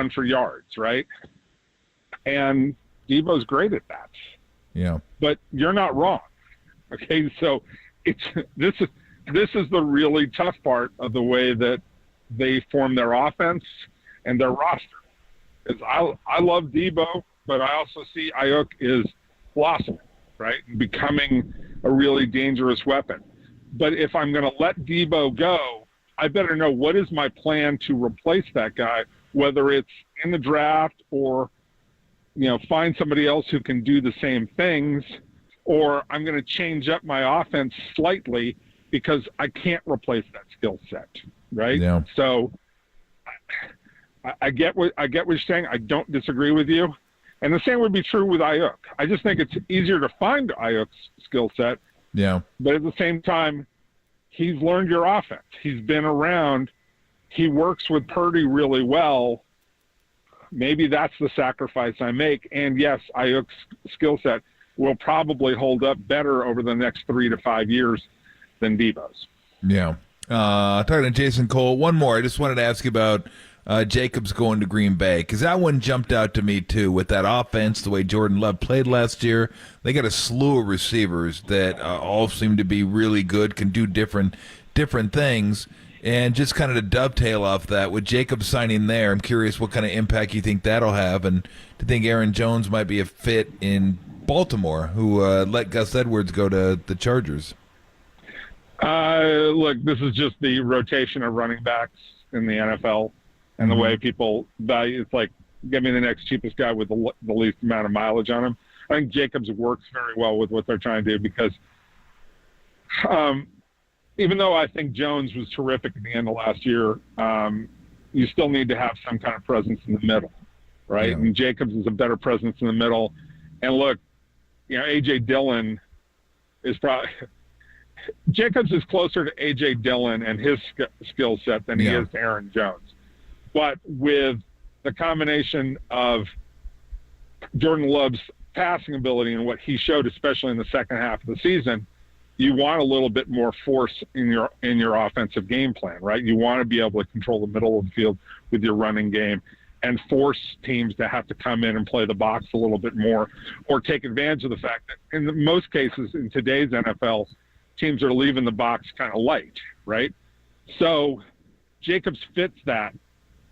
for yards, right? And Debo's great at that. Yeah. But you're not wrong. Okay, so this is the really tough part of the way that they form their offense and their roster. Is I love Debo, but I also see Ayuk is blossoming, right, and becoming a really dangerous weapon. But if I'm going to let Debo go, I better know what is my plan to replace that guy, whether it's in the draft or, find somebody else who can do the same things, or I'm going to change up my offense slightly because I can't replace that skill set, right? Yeah. So I get what you're saying. I don't disagree with you. And the same would be true with Ayuk. I just think it's easier to find Ayuk's skill set. Yeah. But at the same time, he's learned your offense. He's been around. He works with Purdy really well. Maybe that's the sacrifice I make. And yes, Ayuk's skill set will probably hold up better over the next 3 to 5 years than Debo's. Yeah. Talking to Jason Cole, one more. I just wanted to ask you about Jacobs going to Green Bay, because that one jumped out to me too with that offense, the way Jordan Love played last year. They got a slew of receivers that all seem to be really good, can do different things. And just kind of to dovetail off that, with Jacobs signing there, I'm curious what kind of impact you think that'll have, and do you think Aaron Jones might be a fit in Baltimore, who let Gus Edwards go to the Chargers? Look, this is just the rotation of running backs in the NFL. And the way people value, it's like, give me the next cheapest guy with the least amount of mileage on him. I think Jacobs works very well with what they're trying to do, because even though I think Jones was terrific at the end of last year, you still need to have some kind of presence in the middle, right? Yeah. And Jacobs is a better presence in the middle. And look, A.J. Dillon is probably – Jacobs is closer to A.J. Dillon and his skill set than he is to Aaron Jones. But with the combination of Jordan Love's passing ability and what he showed, especially in the second half of the season, you want a little bit more force in your offensive game plan, right? You want to be able to control the middle of the field with your running game and force teams to have to come in and play the box a little bit more, or take advantage of the fact that in most cases in today's NFL, teams are leaving the box kind of light, right? So Jacobs fits that.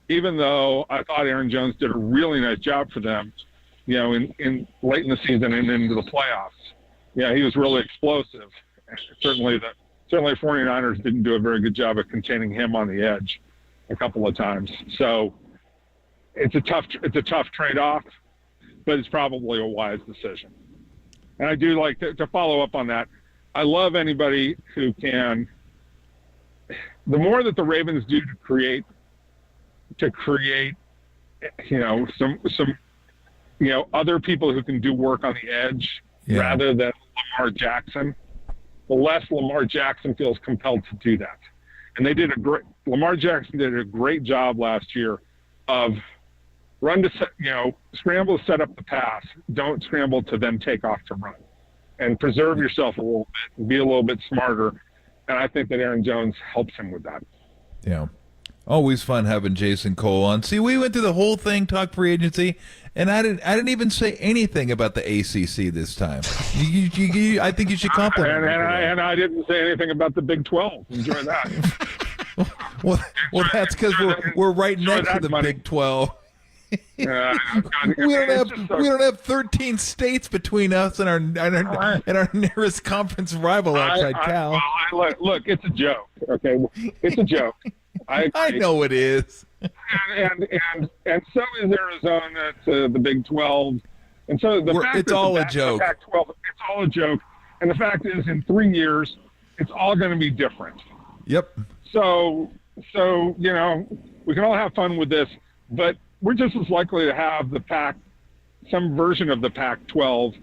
Even though I thought Aaron Jones did a really nice job for them, in late in the season and into the playoffs. Yeah, he was really explosive. Certainly 49ers didn't do a very good job of containing him on the edge a couple of times. So it's a tough trade-off, but it's probably a wise decision. And I do like to follow up on that. I love anybody who can. The more that the Ravens do to create, some other people who can do work on the edge rather than Lamar Jackson, the less Lamar Jackson feels compelled to do that. And Lamar Jackson did a great job last year of scramble to set up the pass, don't scramble to then take off to run, and preserve yourself a little bit and be a little bit smarter. And I think that Aaron Jones helps him with that. Yeah. Always fun having Jason Cole on. See, we went through the whole thing, talk free agency, and I didn't even say anything about the ACC this time. I think you should compliment me. And I didn't say anything about the Big 12. Enjoy that. well, that's because we're right next to the Big 12. We don't have 13 states between us and our nearest conference rival outside Cal. Look, it's a joke. Okay, it's a joke. I know it is. And so is Arizona to the Big 12. And so it's all a joke. Pac-12, it's all a joke. And the fact is, in 3 years, it's all going to be different. Yep. So we can all have fun with this, but we're just as likely to have some version of the Pac-12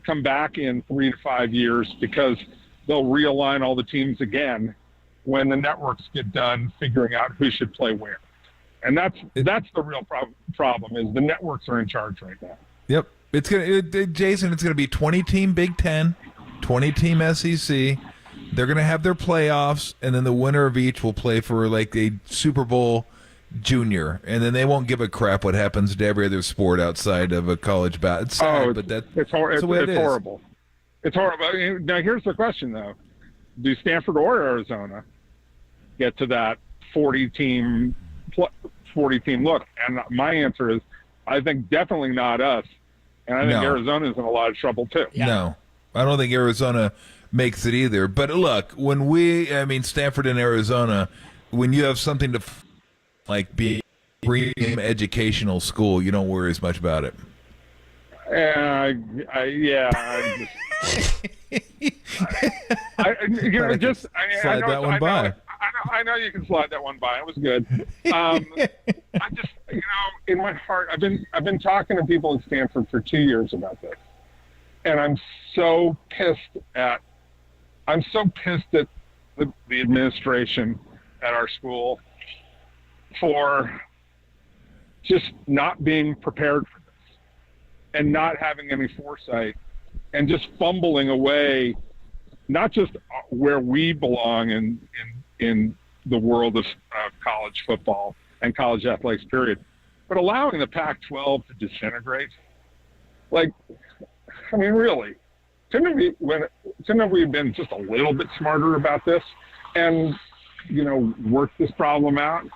come back in 3 to 5 years, because they'll realign all the teams again when the networks get done figuring out who should play where. And that's the real problem is the networks are in charge right now. Yep. Jason, it's going to be 20-team Big Ten, 20-team SEC. They're going to have their playoffs, and then the winner of each will play for like a Super Bowl junior, and then they won't give a crap what happens to every other sport outside of a college bat. It's sad, but it's horrible. It's horrible. Now, here's the question, though. Do Stanford or Arizona get to that 40-team look? And my answer is, I think definitely not us. And I think Arizona's in a lot of trouble, too. Yeah. No, I don't think Arizona makes it either. But look, Stanford and Arizona, when you have something to be a premium educational school, you don't worry as much about it. I know you can slide that one by. It was good. I just, in my heart, I've been talking to people at Stanford for 2 years about this, and I'm so pissed at the administration at our school for just not being prepared for this and not having any foresight and just fumbling away, not just where we belong in the world of college football and college athletics, period, but allowing the Pac-12 to disintegrate. Really, couldn't we been just a little bit smarter about this and, work this problem out?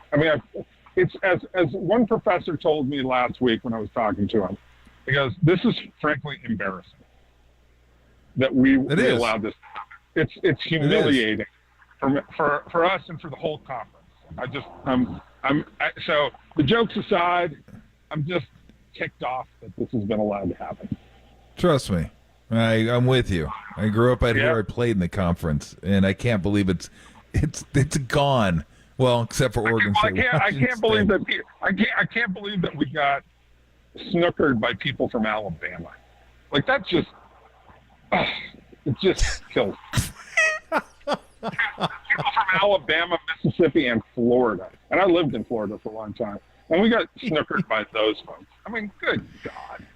It's as one professor told me last week when I was talking to him, because this is frankly embarrassing that we allowed this to happen. It's humiliating for us and for the whole conference. So the jokes aside, I'm just ticked off that this has been allowed to happen. Trust me, I'm with you. I grew up out here. I played in the conference, and I can't believe it's gone. Well, except for Oregon State. I can't believe that we got snookered by people from Alabama. That's just it just kills. People from Alabama, Mississippi, and Florida. And I lived in Florida for a long time. And we got snookered by those folks. Good God.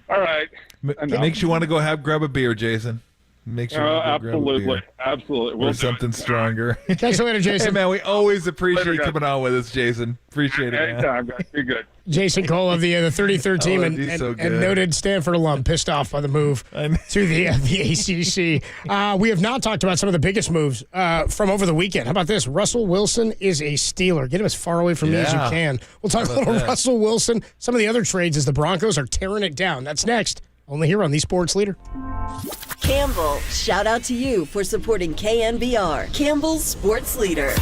All right. Makes you want to go grab a beer, Jason. Makes you absolutely. Or something stronger. Catch you later, Jason. Hey, man, we always appreciate you coming on with us, Jason. Appreciate it, man. Anytime, guys. Be good. Jason Cole of the 33rd team and noted Stanford alum, pissed off by the move to the ACC. We have not talked about some of the biggest moves from over the weekend. How about this? Russell Wilson is a Steeler. Get him as far away from me as you can. We'll talk a little Russell Wilson. Some of the other trades as the Broncos are tearing it down. That's next. Only here on the Sports Leader. Campbell, shout out to you for supporting KNBR, Campbell's Sports Leader.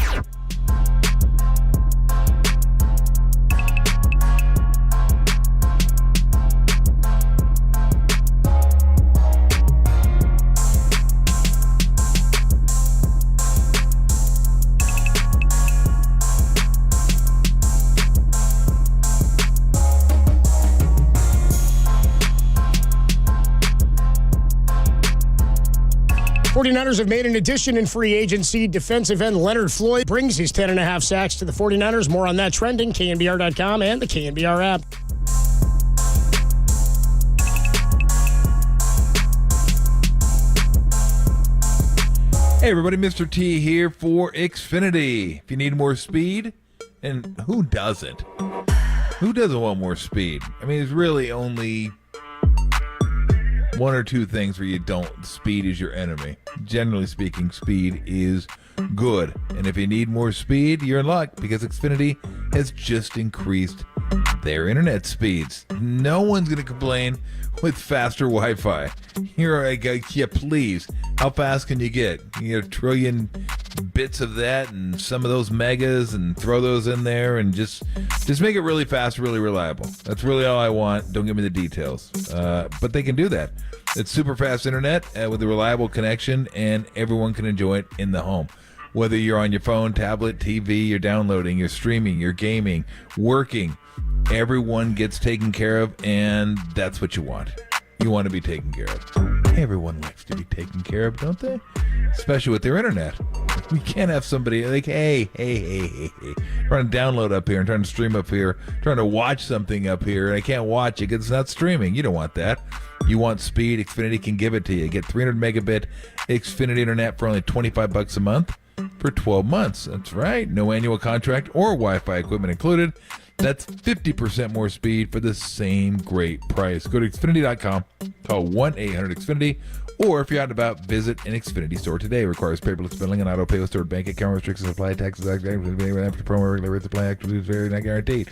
49ers have made an addition in free agency. Defensive end Leonard Floyd brings his 10.5 sacks to the 49ers. More on that trending, KNBR.com and the KNBR app. Hey everybody, Mr. T here for Xfinity. If you need more speed, and who doesn't? Who doesn't want more speed? It's really only one or two things where you don't. Speed is your enemy. Generally speaking, speed is good. And if you need more speed, you're in luck because Xfinity has just increased their internet speeds. No one's going to complain with faster Wi-Fi. Here I go. Yeah, please. How fast can you get? You get a trillion bits of that and some of those megas and throw those in there and just make it really fast, really reliable. That's really all I want. Don't give me the details. But they can do that. It's super fast internet with a reliable connection, and everyone can enjoy it in the home. Whether you're on your phone, tablet, TV, you're downloading, you're streaming, you're gaming, working, everyone gets taken care of, and that's what you want. You want to be taken care of. Everyone likes to be taken care of, don't they? Especially with their internet. You can't have somebody like, hey, trying to download up here and trying to stream up here, trying to watch something up here, and I can't watch it because it's not streaming. You don't want that. You want speed, Xfinity can give it to you. Get 300 megabit Xfinity internet for only $25 a month. for 12 months. That's right. No annual contract or Wi-Fi equipment included. That's 50% more speed for the same great price. Go to Xfinity.com, call 1-800-XFINITY, or if you're out and about, visit an Xfinity store today. Requires paperless billing and auto pay with stored bank account restrictions apply, taxes, promo, regular rates apply, actually very not guaranteed.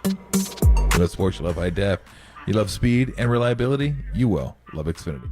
You love sports, you love high def, you love speed and reliability, you will love Xfinity.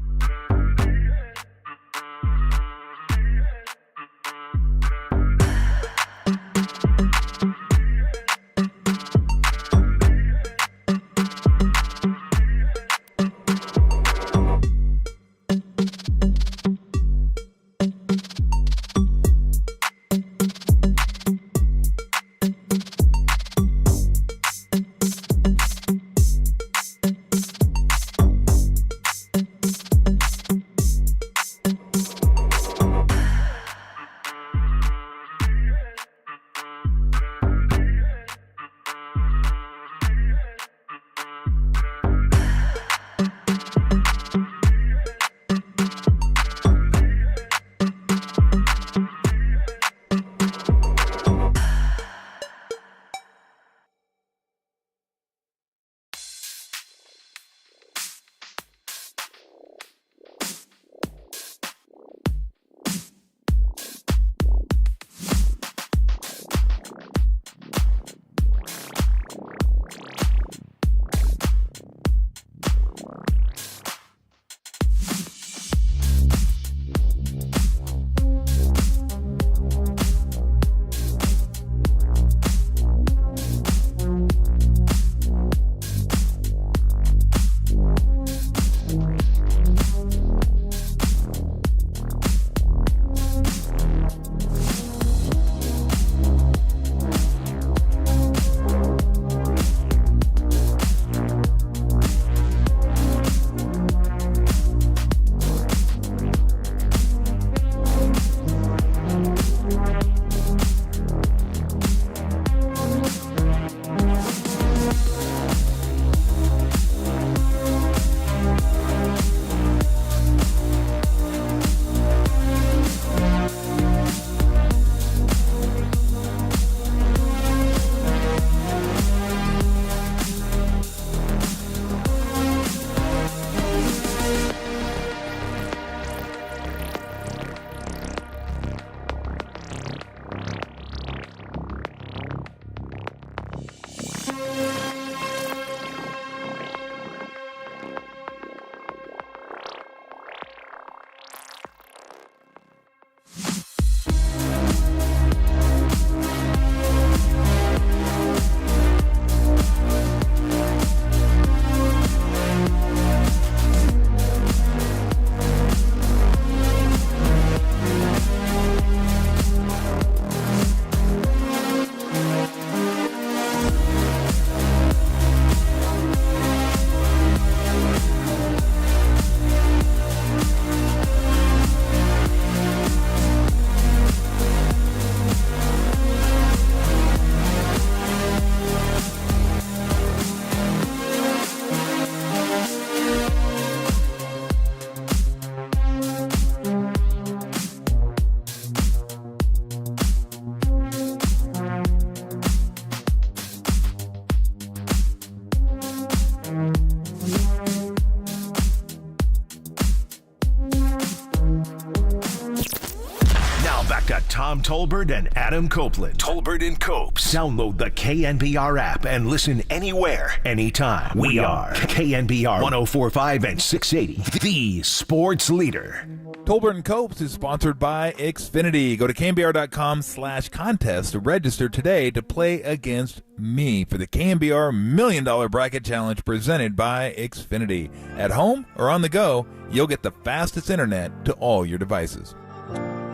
Tom Tolbert and Adam Copeland. Tolbert and Copes. Download the KNBR app and listen anywhere, anytime. We are KNBR 104.5 and 680, the sports leader. Tolbert and Copes is sponsored by Xfinity. Go to KNBR.com/contest to register today to play against me for the KNBR $1 Million Bracket Challenge presented by Xfinity. At home or on the go, you'll get the fastest internet to all your devices.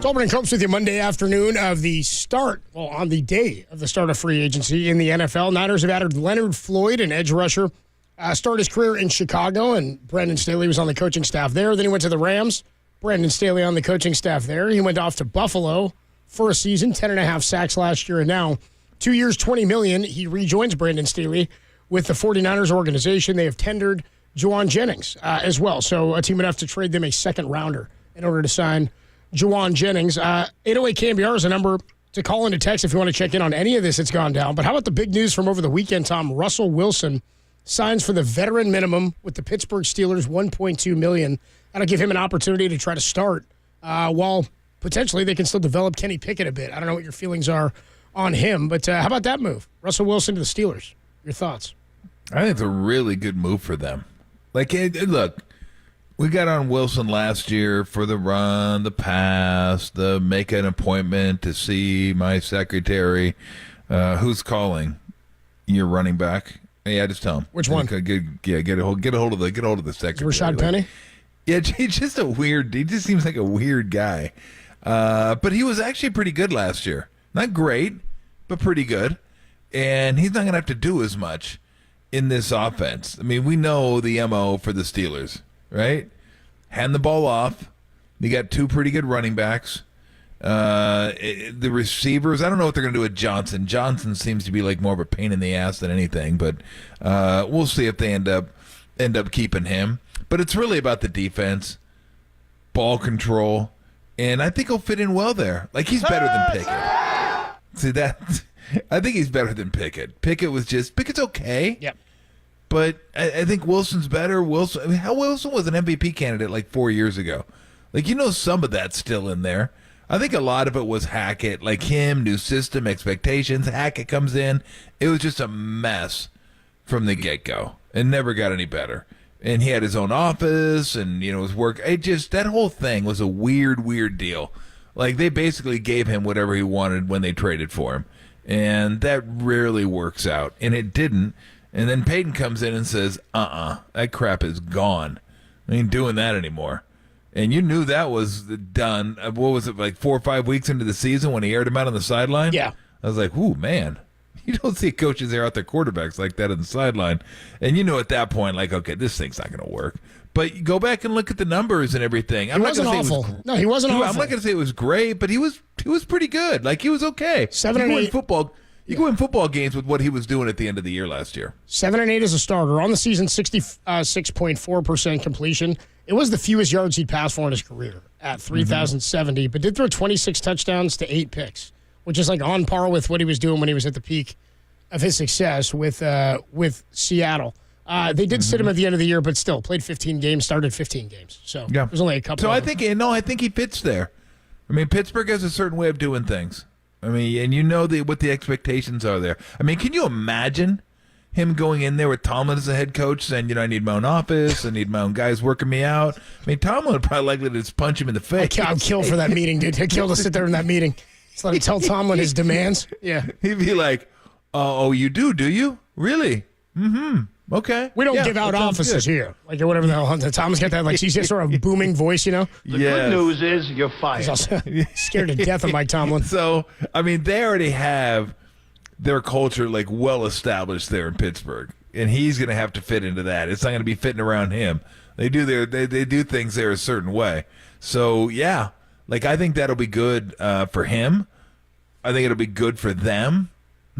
Tolbert and Copes with you Monday afternoon of the start, on the day of the start of free agency in the NFL. Niners have added Leonard Floyd, an edge rusher, started his career in Chicago, and Brandon Staley was on the coaching staff there. Then he went to the Rams. Brandon Staley on the coaching staff there. He went off to Buffalo for a season, 10.5 sacks last year, and now 2 years, $20 million. He rejoins Brandon Staley with the 49ers organization. They have tendered Juwan Jennings as well, so a team would have to trade them a second rounder in order to sign Juwan Jennings. 808 KNBR is a number to call in to text if you want to check in on any of this that's gone down. But how about the big news from over the weekend, Tom? Russell Wilson signs for the veteran minimum with the Pittsburgh Steelers, $1.2 million. That'll give him an opportunity to try to start while potentially they can still develop Kenny Pickett a bit. I don't know what your feelings are on him, but how about that move? Russell Wilson to the Steelers. Your thoughts? I think it's a really good move for them. Like, look, we got on Wilson last year for the run, the pass, the make an appointment to see my secretary. Who's calling? Your running back? Yeah, just tell him. Which one? Get a hold of the secretary. Rashad Penny? Yeah, he's just he just seems like a weird guy. But he was actually pretty good last year. Not great, but pretty good. And he's not going to have to do as much in this offense. I mean, we know the MO for the Steelers, right? Hand the ball off. You got two pretty good running backs. The receivers, I don't know what they're going to do with Johnson. Johnson seems to be like more of a pain in the ass than anything, but we'll see if they end up keeping him. But it's really about the defense, ball control, and I think he'll fit in well there. Like, he's better than Pickett. See that? I think he's better than Pickett. Pickett's okay. Yep. But I think Wilson's better. Wilson was an MVP candidate like 4 years ago. Like, some of that's still in there. I think a lot of it was Hackett, like him, new system, expectations. Hackett comes in. It was just a mess from the get-go. It never got any better. And he had his own office and, his work. That whole thing was a weird deal. Like, they basically gave him whatever he wanted when they traded for him. And that rarely works out. And it didn't. And then Peyton comes in and says, that crap is gone. I ain't doing that anymore. And you knew that was done. What was it, like 4 or 5 weeks into the season when he aired him out on the sideline? Yeah. I was like, ooh, man. You don't see coaches air out their quarterbacks like that on the sideline. And at that point, like, okay, this thing's not going to work. But you go back and look at the numbers and everything. He wasn't awful. No, he wasn't awful. I'm not going to say it was great, but he was pretty good. Like, he was okay. 7-8. You go in football games with what he was doing at the end of the year last year. 7-8 as a starter. On the season, 66.4% completion. It was the fewest yards he'd passed for in his career at 3,070, but did throw 26 touchdowns to 8 picks, which is like on par with what he was doing when he was at the peak of his success with Seattle. They did sit him at the end of the year, but still played 15 games, started 15 games. So there's only a couple. So I think he fits there. I mean, Pittsburgh has a certain way of doing things. I mean, and what the expectations are there. I mean, can you imagine him going in there with Tomlin as a head coach saying, I need my own office, I need my own guys working me out? I mean, Tomlin would probably likely to just punch him in the face. I'd kill for that meeting, dude. I'd kill to sit there in that meeting. Just let him tell Tomlin his demands. Yeah. He'd be like, oh, you do you? Really? Mm-hmm. Okay. We don't give out offices here. Like, or whatever the hell. Tom's got that, like, she's got sort of booming voice, The good news is you're fired. He's also scared to death of Mike Tomlin. So, I mean, they already have their culture, like, well established there in Pittsburgh. And he's going to have to fit into that. It's not going to be fitting around him. They do things there a certain way. So, yeah. Like, I think that'll be good for him. I think it'll be good for them.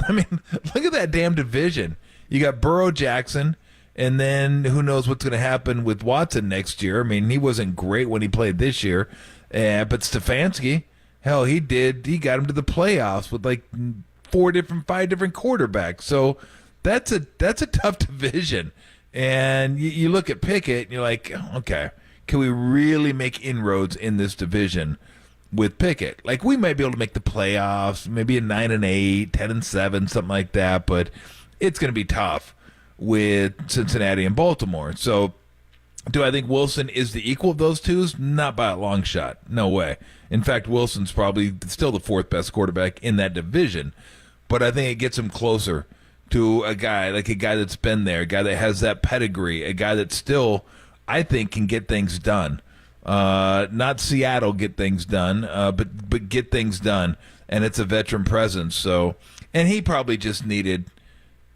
I mean, look at that damn division. You got Burrow, Jackson, and then who knows what's going to happen with Watson next year. I mean, he wasn't great when he played this year. But Stefanski, hell, he got him to the playoffs with like 5 different quarterbacks. So that's a tough division. And you look at Pickett, and you're like, okay, can we really make inroads in this division with Pickett? Like, we might be able to make the playoffs, maybe a 9-8, 10-7, something like that, but it's going to be tough with Cincinnati and Baltimore. So do I think Wilson is the equal of those two? Not by a long shot. No way. In fact, Wilson's probably still the 4th best quarterback in that division. But I think it gets him closer to a guy that's been there, a guy that has that pedigree, a guy that still, I think, can get things done. Not Seattle get things done, but get things done. And it's a veteran presence. So, and he probably just needed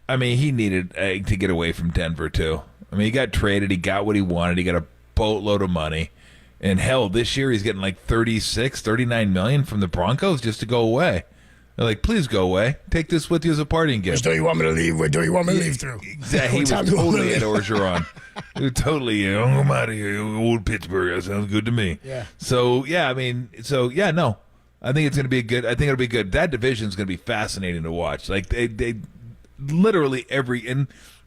to get away from Denver, too. I mean, he got traded. He got what he wanted. He got a boatload of money. And, hell, this year he's getting like $36, $39 million from the Broncos just to go away. They're like, please go away. Take this with you as a parting gift. Which door you want me to leave? What door you want me to leave through? Exactly. He was totally at Orgeron. He was totally, I'm out of here. Old Pittsburgh. That sounds good to me. Yeah. So, yeah, I mean, no. I think it's going to be good. I think it'll be good. That division is going to be fascinating to watch. Like, they literally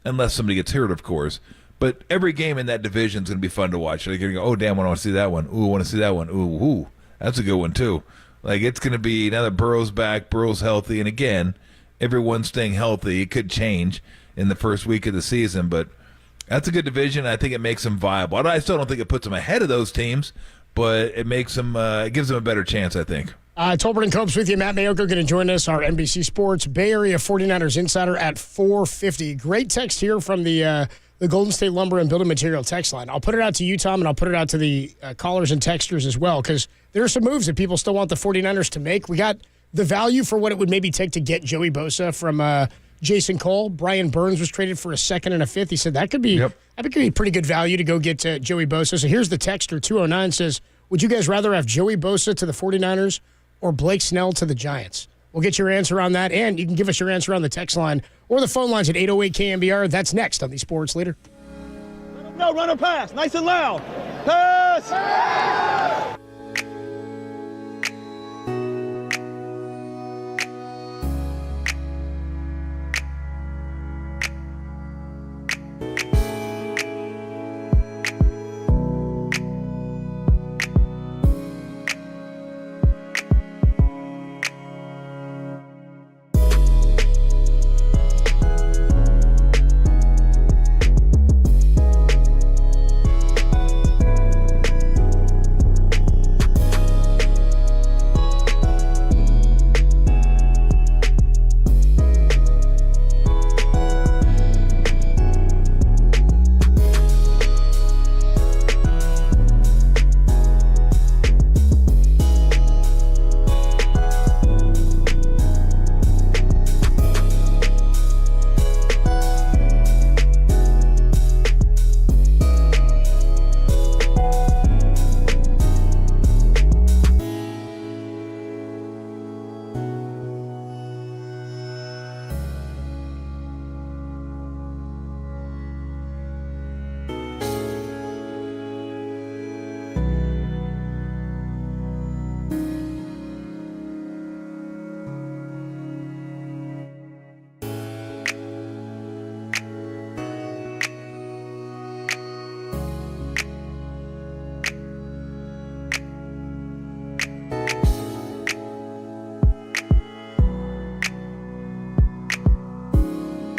unless somebody gets hurt, of course, but every game in that division is going to be fun to watch. They're going to go, oh, damn, I want to see that one. Ooh, I want to see that one. Ooh, that's a good one, too. Like, it's going to be, now that Burrow's back, Burrow's healthy, and again, everyone's staying healthy. It could change in the first week of the season, but that's a good division. I think it makes them viable. I still don't think it puts them ahead of those teams, but it makes them, it gives them a better chance, I think. Tolbert and Copes with you. Matt Mayoka going to join us, our NBC Sports Bay Area 49ers insider at 4:50. Great text here from the Golden State Lumber and Building Material text line. I'll put it out to you, Tom, and I'll put it out to the callers and texters as well, because there are some moves that people still want the 49ers to make. We got the value for what it would maybe take to get Joey Bosa from Jason Cole. Brian Burns was traded for a second and a fifth. He said that could be pretty good value to go get Joey Bosa. So here's the texter, 209, says, would you guys rather have Joey Bosa to the 49ers or Blake Snell to the Giants? We'll get your answer on that, and you can give us your answer on the text line or the phone lines at 808-KNBR. That's next on the Sports Leader. No, run or pass. Nice and loud. Pass!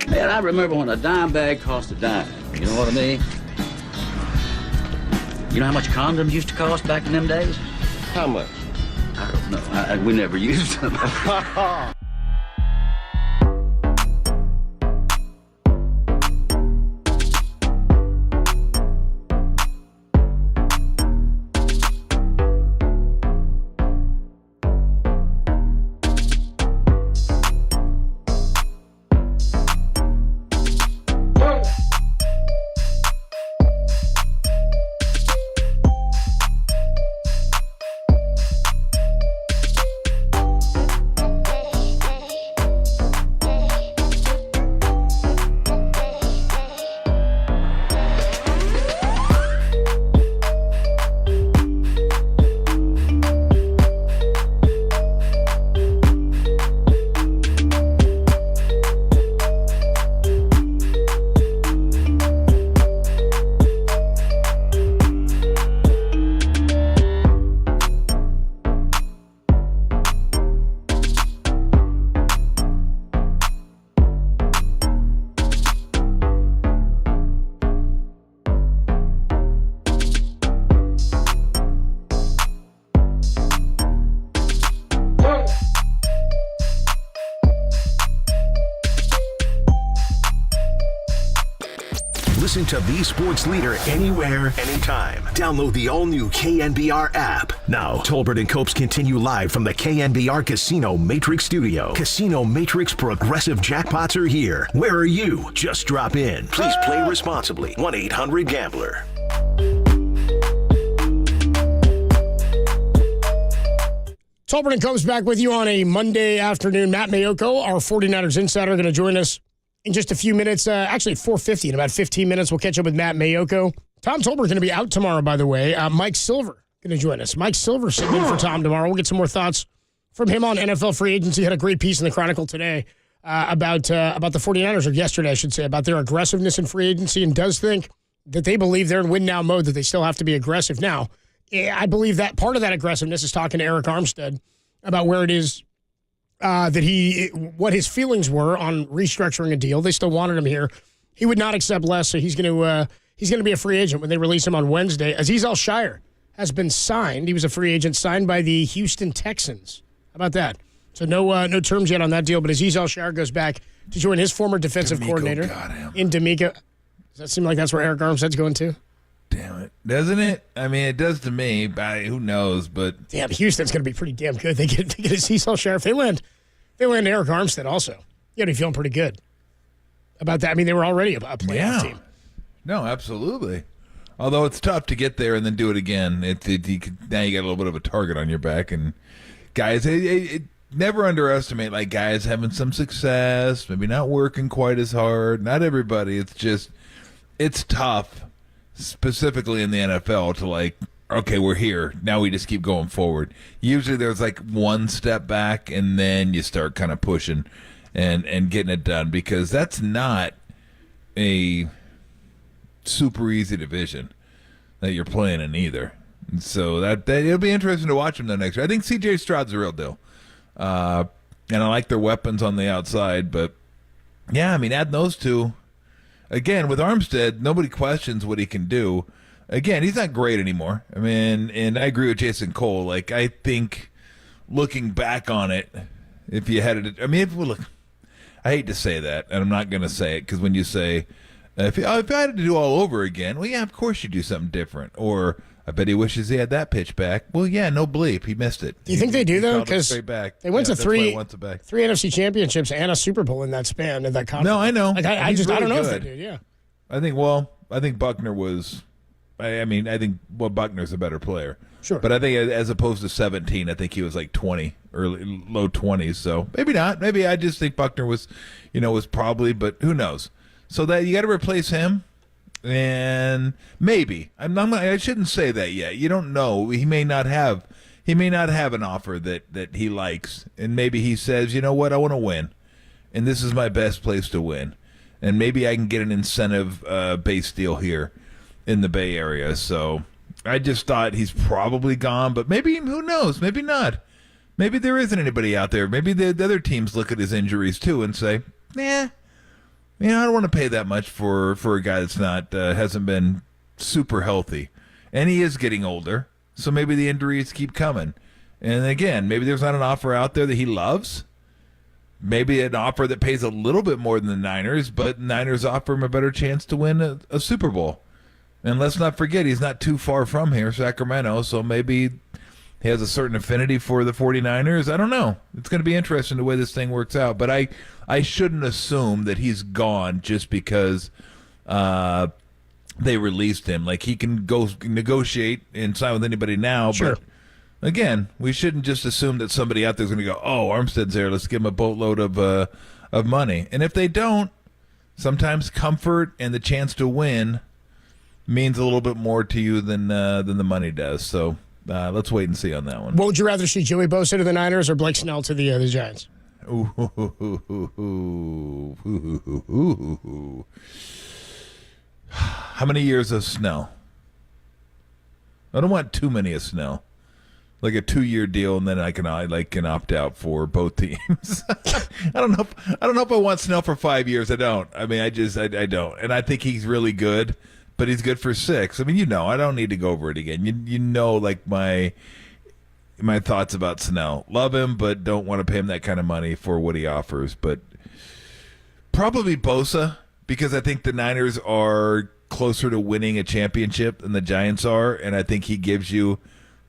Man, I remember when a dime bag cost a dime. You know what I mean? You know how much condoms used to cost back in them days? How much? I don't know. We never used them. Listen to the Sports Leader anywhere, anytime. Download the all-new KNBR app. Now, Tolbert and Copes continue live from the KNBR Casino Matrix Studio. Casino Matrix Progressive Jackpots are here. Where are you? Just drop in. Please play responsibly. Tolbert comes back with you on a Monday afternoon. Matt Mayoko, our 49ers insider, going to join us in just a few minutes. Actually, 4:50 in about 15 minutes. We'll catch up with Matt Mayoko. Tom Tolbert going to be out tomorrow, by the way. Mike Silver going to join us. Mike Silver sitting in for Tom tomorrow. We'll get some more thoughts from him on NFL free agency. Had a great piece in the Chronicle today about the 49ers, or yesterday, I should say, about their aggressiveness in free agency, and does think that they believe they're in win-now mode, that they still have to be aggressive now. I believe that part of that aggressiveness is talking to Eric Armstead about where it is what his feelings were on restructuring a deal. They still wanted him here. He would not accept less, so he's going to be a free agent when they release him on Wednesday. Azeez Al-Shire has been signed. He was a free agent signed by the Houston Texans. How about that? So no terms yet on that deal, but Azeez Al-Shire goes back to join his former defensive coordinator in D'Amico. Does that seem like that's where Eric Armstead's going to? Damn it. Doesn't it? I mean, it does to me. Who knows? But damn, Houston's going to be pretty damn good. They get Azeez Al-Shire. If they land Eric Armstead also, you got to be feeling pretty good about that. I mean, they were already a playoff team. No, absolutely. Although it's tough to get there and then do it again. Now you got a little bit of a target on your back. And guys, never underestimate like guys having some success, maybe not working quite as hard. Not everybody. It's tough. Specifically in the NFL to like, okay, we're here. Now we just keep going forward. Usually there's like one step back and then you start kind of pushing and getting it done, because that's not a super easy division that you're playing in either. And so that it'll be interesting to watch them though next year. I think C.J. Stroud's the real deal. And I like their weapons on the outside, but yeah, I mean, add those two. Again, with Armstead, nobody questions what he can do. Again, he's not great anymore. I mean, and I agree with Jason Cole. Like, I think looking back on it, if you had it, I mean, I hate to say that, and I'm not going to say it, because when you say, if I had to do all over again, well, yeah, of course you do something different. Or, I bet he wishes he had that pitch back. Well, yeah, no bleep. He missed it. Do you think they do, though? Because they went to three NFC championships and a Super Bowl in that span, in that conference. No, I know. Like, I don't know if they did, yeah. I think Buckner was, I think Buckner's a better player. Sure. But I think as opposed to 17, I think he was like 20, early, low 20s. So maybe not. Maybe I just think Buckner was probably, but who knows? So that you got to replace him. And maybe I shouldn't say that yet. You don't know. He may not have an offer that he likes, and maybe he says, you know what, I want to win, and this is my best place to win, and maybe I can get an incentive based deal here in the Bay Area. So I just thought he's probably gone, but maybe, who knows? Maybe not. Maybe there isn't anybody out there. Maybe the other teams look at his injuries too and say, nah. I don't want to pay that much for a guy that's not hasn't been super healthy, and he is getting older. So maybe the injuries keep coming, and again, maybe there's not an offer out there that he loves. Maybe an offer that pays a little bit more than the Niners, but Niners offer him a better chance to win a Super Bowl. And let's not forget, he's not too far from here, Sacramento. So maybe he has a certain affinity for the 49ers. I don't know. It's going to be interesting the way this thing works out. But I shouldn't assume that he's gone just because they released him. Like, he can go negotiate and sign with anybody now. Sure. But, again, we shouldn't just assume that somebody out there is going to go, oh, Armstead's there, let's give him a boatload of money. And if they don't, sometimes comfort and the chance to win means a little bit more to you than the money does. So let's wait and see on that one. What would you rather see, Joey Bosa to the Niners or Blake Snell to the Giants? How many years of Snell? I don't want too many of Snell. Like a 2-year deal, and then I can opt out for both teams. I don't know if I want Snell for 5 years. I don't. I mean, I don't. And I think he's really good, but he's good for 6. I mean, I don't need to go over it again. You know, like my thoughts about Snell. Love him, but don't want to pay him that kind of money for what he offers. But probably Bosa, because I think the Niners are closer to winning a championship than the Giants are, and I think he gives you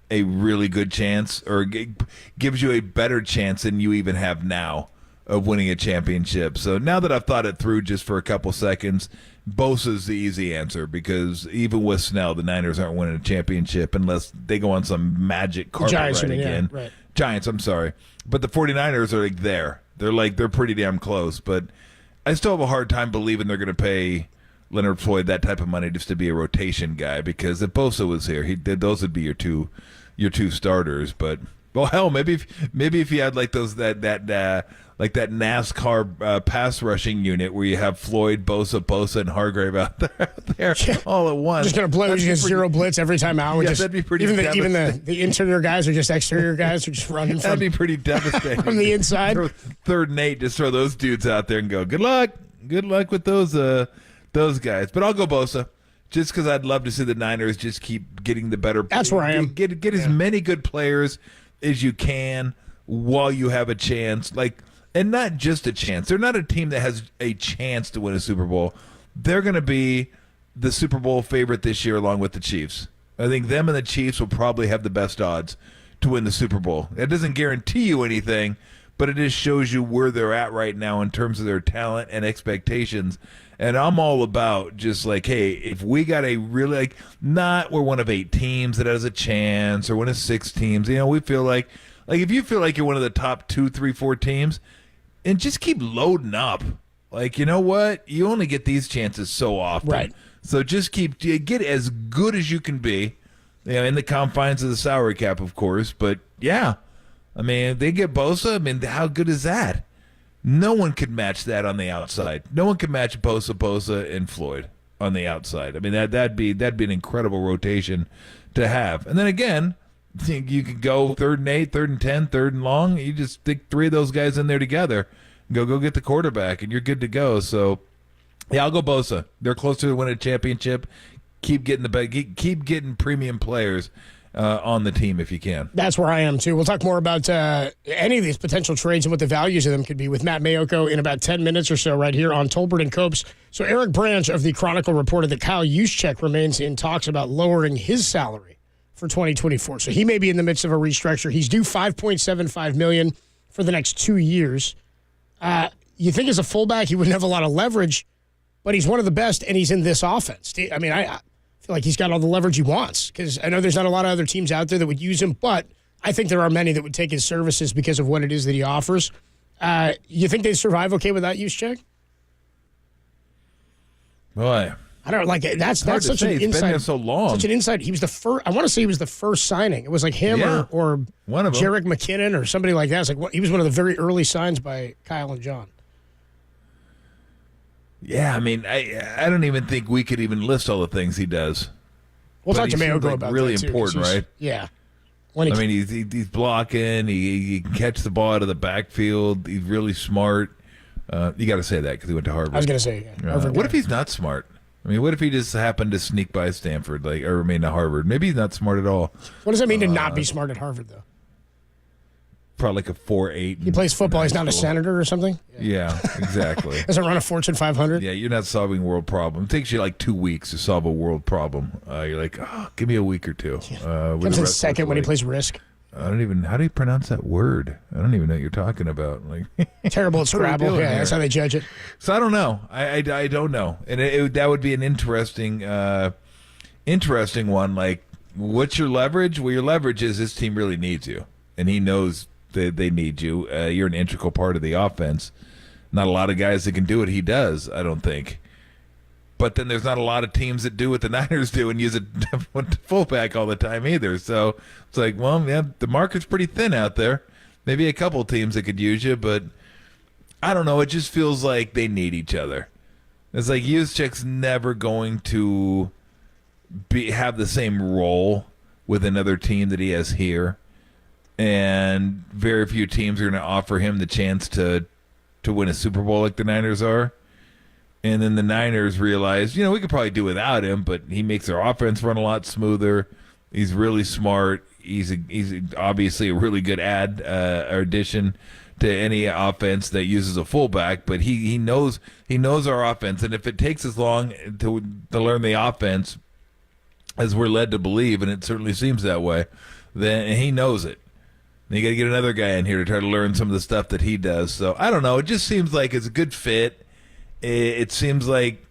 a really good chance, or gives you a better chance than you even have now of winning a championship. So now that I've thought it through just for a couple seconds, Bosa's the easy answer, because even with Snell, the Niners aren't winning a championship unless they go on some magic carpet ride again. Yeah, right. Giants, I'm sorry. But the 49ers are like there. They're pretty damn close. But I still have a hard time believing they're going to pay Leonard Floyd that type of money just to be a rotation guy, because if Bosa was here, those would be your two starters. But well, hell, maybe if you had like like that NASCAR pass rushing unit where you have Floyd, Bosa, and Hargrave out there all at once. Just going to blow just zero blitz every time out. Yeah, that'd be pretty even the interior guys are just exterior guys who just running from. That'd be pretty devastating. From the inside. Third and 8, just throw those dudes out there and go, good luck with those guys. But I'll go Bosa, just because I'd love to see the Niners just keep getting the better. That's where I am. Get as many good players as you can while you have a chance. And not just a chance. They're not a team that has a chance to win a Super Bowl. They're going to be the Super Bowl favorite this year along with the Chiefs. I think them and the Chiefs will probably have the best odds to win the Super Bowl. That doesn't guarantee you anything, but it just shows you where they're at right now in terms of their talent and expectations. And I'm all about just hey, if we got a really, not we're one of 8 teams that has a chance or one of 6 teams. We feel like if you feel like you're one of the top 2, 3, 4 teams, and just keep loading up. You know what? You only get these chances so often. Right. So just get as good as you can be, in the confines of the salary cap, of course. But, yeah, they get Bosa. How good is that? No one could match that on the outside. No one could match Bosa, and Floyd on the outside. That'd be an incredible rotation to have. And then, again, you could go 3rd and 8, 3rd and 10, 3rd and long. You just stick 3 of those guys in there together. Go get the quarterback, and you're good to go. So, yeah, I'll go Bosa. They're closer to winning a championship. Keep getting premium players on the team if you can. That's where I am, too. We'll talk more about any of these potential trades and what the values of them could be with Matt Mayoko in about 10 minutes or so right here on Tolbert and Copes. So Eric Branch of the Chronicle reported that Kyle Juszczyk remains in talks about lowering his salary for 2024. So he may be in the midst of a restructure. He's due $5.75 million for the next 2 years. You think as a fullback he wouldn't have a lot of leverage, but he's one of the best, and he's in this offense. I feel like he's got all the leverage he wants, because I know there's not a lot of other teams out there that would use him, but I think there are many that would take his services because of what it is that he offers. You think they'd survive okay without Juszczyk? Boy. I don't know, that's such an inside. inside. Been there so long. Such an inside. He was the first. I want to say he was the first signing. It was like him or one of them. Jerick McKinnon or somebody like that. He was one of the very early signs by Kyle and John. Yeah, I don't even think we could even list all the things he does. We'll talk to Mayoko about really that too, important, right? Yeah. He's blocking. He can catch the ball out of the backfield. He's really smart. You got to say that because he went to Harvard. I was going to say Harvard. What if he's not smart? What if he just happened to sneak by Stanford, to Harvard? Maybe he's not smart at all. What does that mean to not be smart at Harvard, though? Probably like a 4.8. He plays football. He's not a senator or something? Yeah, exactly. Doesn't run a Fortune 500? Yeah, you're not solving world problem. It takes you 2 weeks to solve a world problem. You're like, give me a week or two. Comes in second when he plays Risk. How do you pronounce that word? I don't even know what you're talking about. Terrible at Scrabble. Yeah, that's how they judge it. So I don't know. I don't know. And that would be an interesting one. What's your leverage? Well, your leverage is this team really needs you. And he knows that they need you. You're an integral part of the offense. Not a lot of guys that can do what he does, I don't think. But then there's not a lot of teams that do what the Niners do and use a fullback all the time either. So it's the market's pretty thin out there. Maybe a couple teams that could use you, but I don't know. It just feels like they need each other. It's like Juszczyk's never going to have the same role with another team that he has here, and very few teams are going to offer him the chance to win a Super Bowl like the Niners are. And then the Niners realize, we could probably do without him, but he makes their offense run a lot smoother. He's really smart. He's obviously a really good addition to any offense that uses a fullback. But he knows our offense, and if it takes as long to learn the offense as we're led to believe, and it certainly seems that way, then he knows it. And you got to get another guy in here to try to learn some of the stuff that he does. So I don't know. It just seems like it's a good fit. It seems like,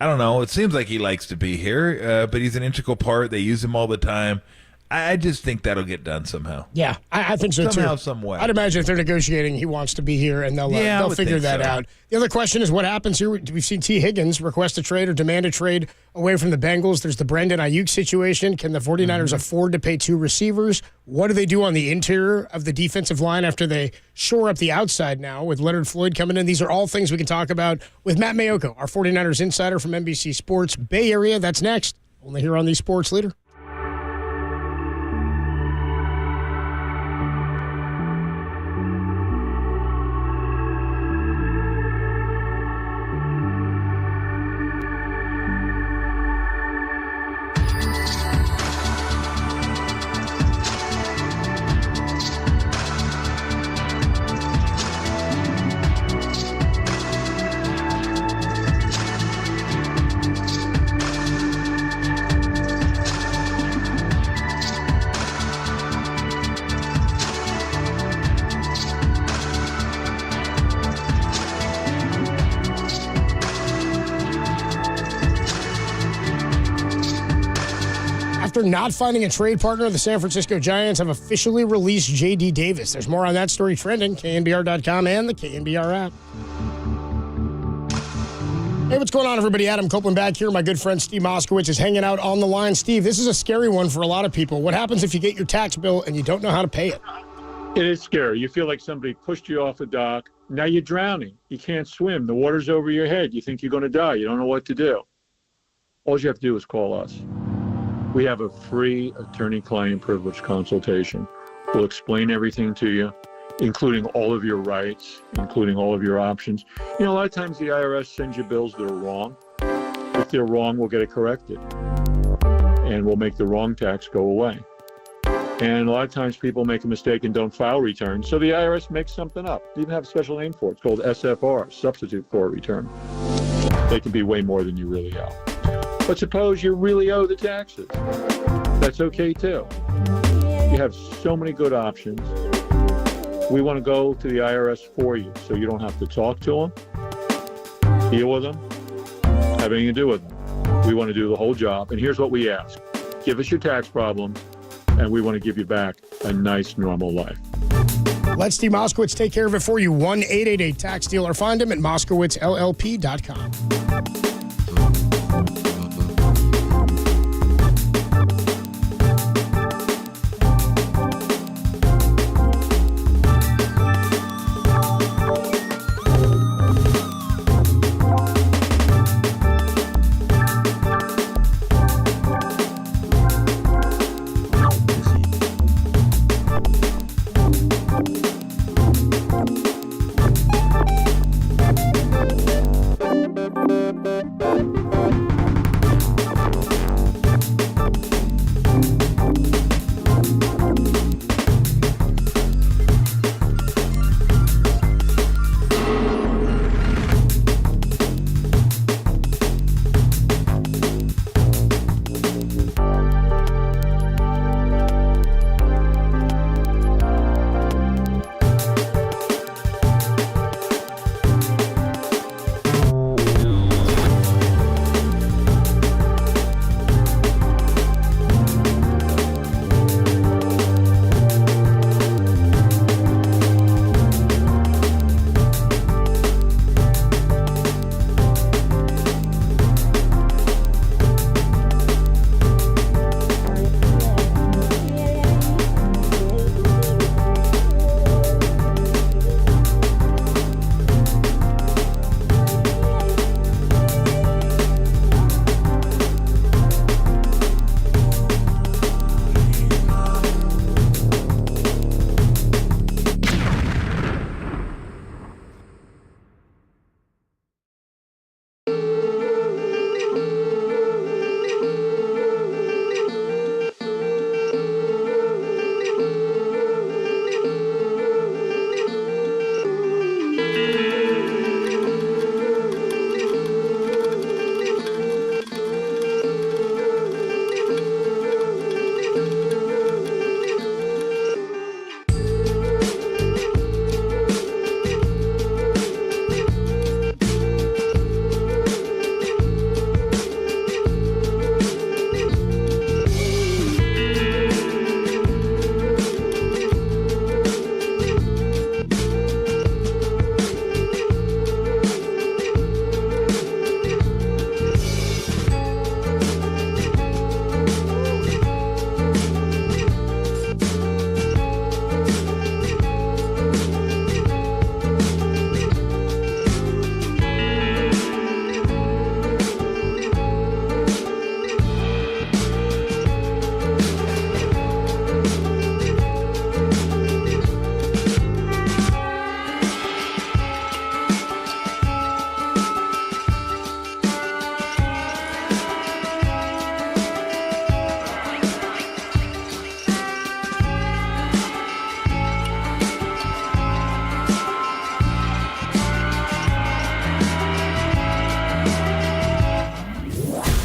I don't know, it seems like he likes to be here, but he's an integral part. They use him all the time. I just think that'll get done somehow. Yeah, I think so somehow, too. some way. I'd imagine if they're negotiating, he wants to be here, and they'll figure that out. The other question is what happens here. We've seen T. Higgins request a trade or demand a trade away from the Bengals. There's the Brandon Ayuk situation. Can the 49ers afford to pay 2 receivers? What do they do on the interior of the defensive line after they shore up the outside now with Leonard Floyd coming in? These are all things we can talk about with Matt Mayoko, our 49ers insider from NBC Sports Bay Area. That's next, only here on the Sports Leader. After not finding a trade partner, the San Francisco Giants have officially released J.D. Davis. There's more on that story trending, KNBR.com and the KNBR app. Hey, what's going on, everybody? Adam Copeland back here. My good friend Steve Moskowitz is hanging out on the line. Steve, this is a scary one for a lot of people. What happens if you get your tax bill and you don't know how to pay it? It is scary. You feel like somebody pushed you off a dock. Now you're drowning. You can't swim. The water's over your head. You think you're going to die. You don't know what to do. All you have to do is call us. We have a free attorney-client privilege consultation. We'll explain everything to you, including all of your rights, including all of your options. You know, a lot of times the IRS sends you bills that are wrong. If they're wrong, we'll get it corrected. And we'll make the wrong tax go away. And a lot of times people make a mistake and don't file returns, so the IRS makes something up. They even have a special name for it. It's called SFR, Substitute for a Return. They can be way more than you really owe. But suppose you really owe the taxes. That's okay too. You have so many good options. We want to go to the IRS for you so you don't have to talk to them, deal with them, have anything to do with them. We want to do the whole job. And here's what we ask. Give us your tax problems, and we want to give you back a nice, normal life. Let Steve Moskowitz take care of it for you. 1-888-TAX-DEAL or find him at MoskowitzLLP.com.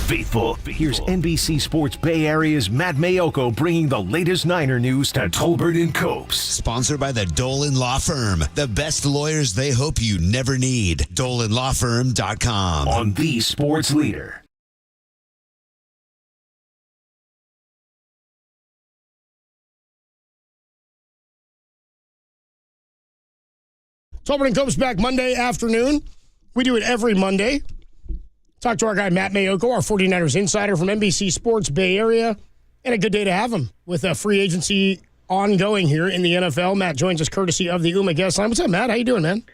faithful. Here's NBC Sports Bay Area's Matt Mayoko bringing the latest Niner news to Tolbert and Copes. Sponsored by the Dolan Law Firm. The best lawyers they hope you never need. DolanLawFirm.com. On the Sports Leader. Tolbert and Copes back Monday afternoon. We do it every Monday. Talk to our guy Matt Mayoko, our 49ers insider from NBC Sports Bay Area. And a good day to have him with a free agency ongoing here in the NFL. Matt joins us courtesy of the UMA guest line. What's up, Matt? How you doing, man?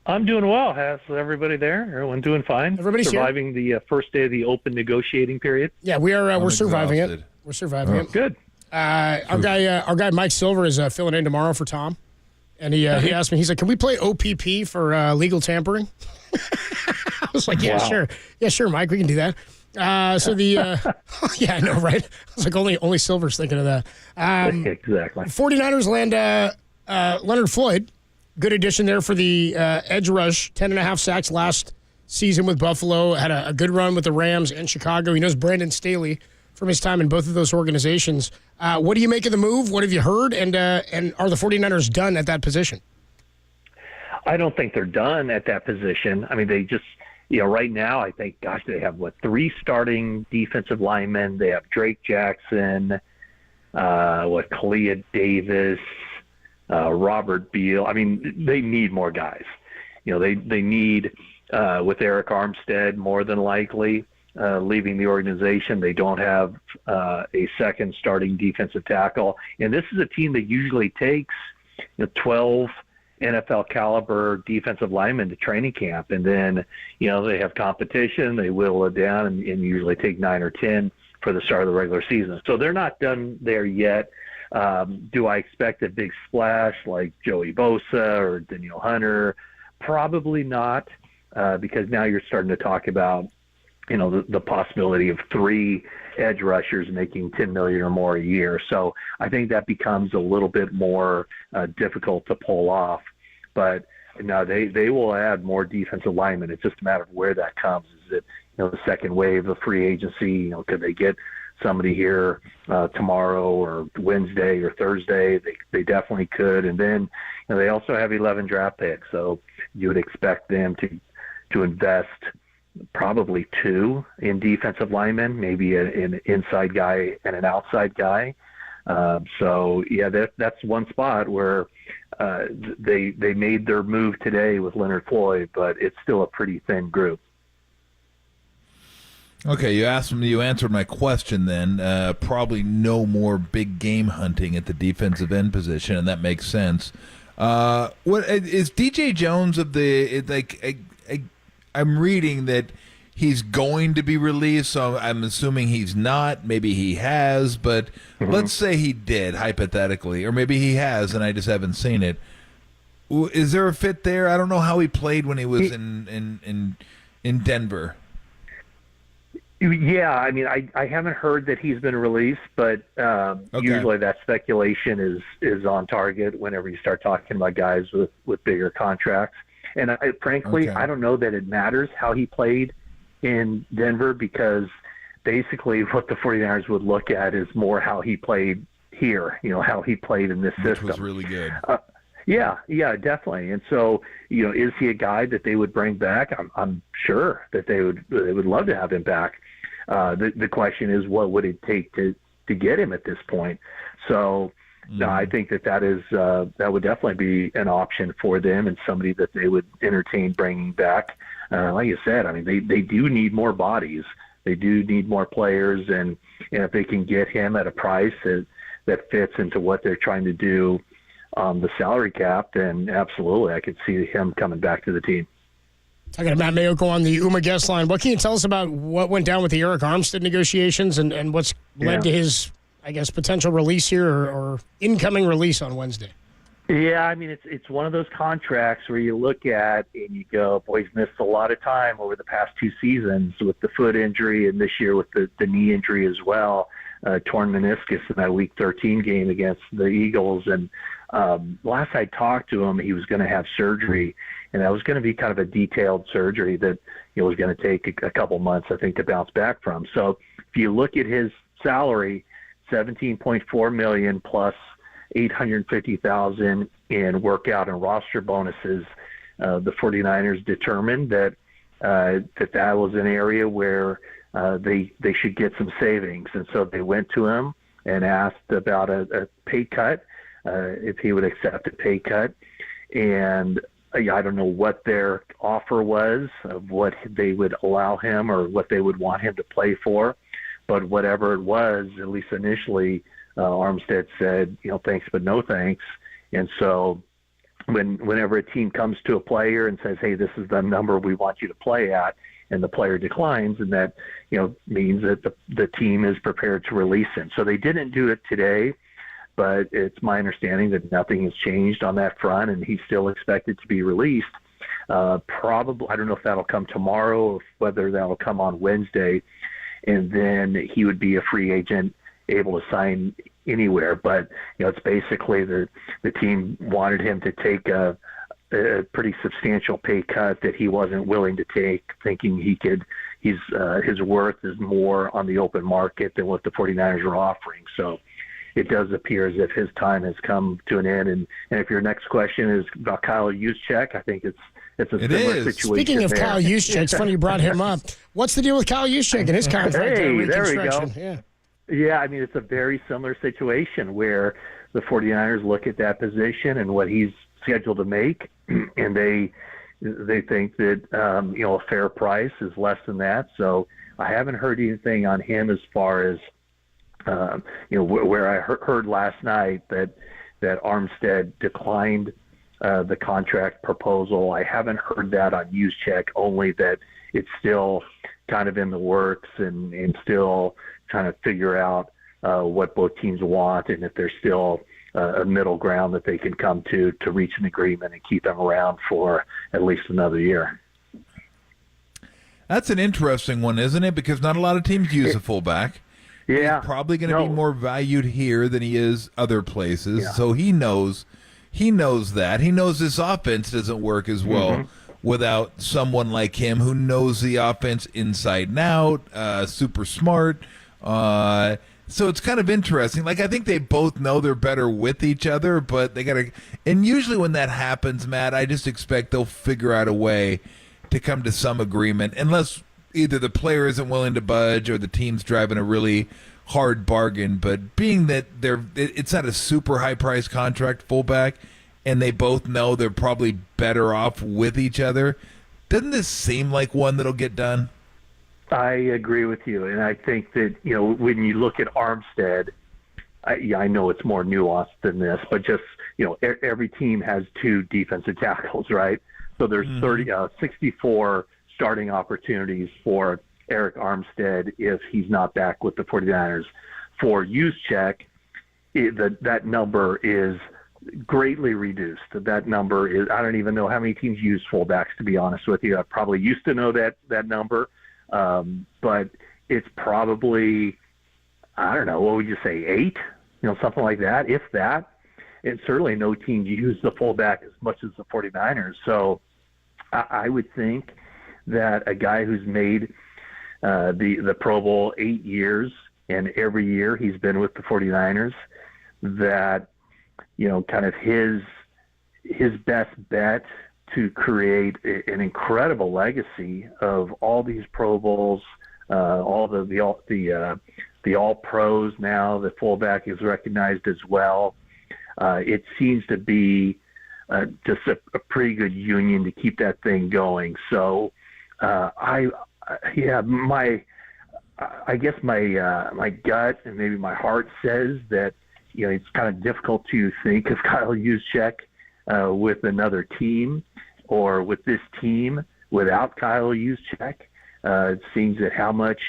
I'm doing well. How's everybody there? Everyone doing fine? Everybody's surviving the first day of the open negotiating period. Yeah, we are. We're surviving it. We're surviving it. Good. Our guy Mike Silver is filling in tomorrow for Tom, and he asked me. He's like, "Can we play OPP for legal tampering?" I was like, "Yeah, sure, Mike, we can do that." Yeah, I know, right? I was like, only Silver's thinking of that. Exactly. 49ers land Leonard Floyd. Good addition there for the edge rush. 10.5 sacks last season with Buffalo. Had a good run with the Rams and Chicago. He knows Brandon Staley from his time in both of those organizations. What do you make of the move? What have you heard? And are the 49ers done at that position? I don't think they're done at that position. I mean, they just, right now, I think, they have, 3 starting defensive linemen. They have Drake Jackson, Kalia Davis, Robert Beal. I mean, they need more guys. They need, with Eric Armstead, more than likely, leaving the organization. They don't have a second starting defensive tackle. And this is a team that usually takes 12 NFL caliber defensive linemen to training camp. And then, they have competition. They whittle it down and usually take 9 or 10 for the start of the regular season. So they're not done there yet. Do I expect a big splash like Joey Bosa or Denil Hunter? Probably not, because now you're starting to talk about, the possibility of 3 edge rushers making $10 million or more a year. So I think that becomes a little bit more difficult to pull off. But no, they will add more defensive linemen. It's just a matter of where that comes. Is it the second wave of free agency? Could they get somebody here tomorrow or Wednesday or Thursday? They definitely could. And then they also have 11 draft picks, so you would expect them to invest probably 2 in defensive linemen, maybe an inside guy and an outside guy. So that's one spot where they made their move today with Leonard Floyd, but it's still a pretty thin group. Okay, you answered my question then. Probably no more big game hunting at the defensive end position, and that makes sense. What is DJ Jones of the I'm reading that he's going to be released, so I'm assuming he's not. Maybe he has, but let's say he did, hypothetically, or maybe he has, and I just haven't seen it. Is there a fit there? I don't know how he played when he was in Denver. Yeah, I mean, I haven't heard that he's been released, but usually that speculation is on target whenever you start talking about guys with bigger contracts. And frankly, I don't know that it matters how he played in Denver, because basically what the 49ers would look at is more how he played here, how he played in this system. Which was really good. Yeah, definitely. And so, is he a guy that they would bring back? I'm sure that they would love to have him back. The question is, what would it take to get him at this point? So, no, I think that would definitely be an option for them, and somebody that they would entertain bringing back. Like you said, I mean, they do need more bodies. They do need more players, and if they can get him at a price that fits into what they're trying to do on the salary cap, then absolutely, I could see him coming back to the team. Talking to Matt Mayoko on the UMA guest line. What can you tell us about what went down with the Eric Armstead negotiations and what's led to his, I guess, potential release here or incoming release on Wednesday? Yeah, I mean, it's one of those contracts where you look at and you go, boy, he's missed a lot of time over the past 2 seasons with the foot injury, and this year with the knee injury as well, torn meniscus in that Week 13 game against the Eagles. And last I talked to him, he was going to have surgery, and that was going to be kind of a detailed surgery that was going to take a couple months, I think, to bounce back from. So if you look at his salary, $17.4 million plus $850,000 in workout and roster bonuses, the 49ers determined that that was an area where they should get some savings, and so they went to him and asked about a pay cut, if he would accept a pay cut. And I don't know what their offer was of what they would allow him or what they would want him to play for, but whatever it was, at least initially, Armstead said, thanks but no thanks. And so whenever a team comes to a player and says, hey, this is the number we want you to play at, and the player declines, and that means that the team is prepared to release him. So they didn't do it today, but it's my understanding that nothing has changed on that front, and he's still expected to be released. Probably, I don't know if that'll come tomorrow or whether that'll come on Wednesday, and then he would be a free agent able to sign anywhere. But it's basically the team wanted him to take a pretty substantial pay cut that he wasn't willing to take, thinking his worth is more on the open market than what the 49ers are offering. So it does appear as if his time has come to an end. And if your next question is about Kyle Juszczyk, I think it's a similar situation. Speaking of Kyle Juszczyk, it's funny you brought him up. What's the deal with Kyle Juszczyk and his contract? Hey, there we go. Yeah, I mean, it's a very similar situation where the 49ers look at that position and what he's scheduled to make, and they think that a fair price is less than that. So I haven't heard anything on him as far as where I heard last night that Armstead declined the contract proposal. I haven't heard that on Juszczyk, only that it's still kind of in the works and still trying to figure out what both teams want, and if there's still a middle ground that they can come to reach an agreement and keep them around for at least another year. That's an interesting one, isn't it? Because not a lot of teams use a fullback. Yeah. He's probably going to be more valued here than he is other places. Yeah. So he knows that. He knows this offense doesn't work as well without someone like him who knows the offense inside and out, super smart. So it's kind of interesting. Like, I think they both know they're better with each other, but they got to – and usually when that happens, Matt, I just expect they'll figure out a way to come to some agreement, unless either the player isn't willing to budge or the team's driving a really hard bargain. But being that it's not a super high-priced contract fullback, and they both know they're probably better off with each other, doesn't this seem like one that'll get done? I agree with you, and I think that when you look at Armstead, I know it's more nuanced than this, but just every team has two defensive tackles, right? So there's 64 starting opportunities for Eric Armstead if he's not back with the 49ers. For Juszczyk, that number is greatly reduced. That number is, I don't even know how many teams use fullbacks, to be honest with you. I probably used to know that number. But it's probably, I don't know, what would you say, 8? Something like that, if that. And certainly no team use the fullback as much as the 49ers. So I would think that a guy who's made the Pro Bowl 8 years, and every year he's been with the 49ers, that, kind of his best bet to create an incredible legacy of all these Pro Bowls, all the All Pros now. The fullback is recognized as well. It seems to be just a pretty good union to keep that thing going. So I guess my gut and maybe my heart says that it's kind of difficult to think of Kyle Juszczyk with another team, or with this team without Kyle Juszczyk. It seems that how much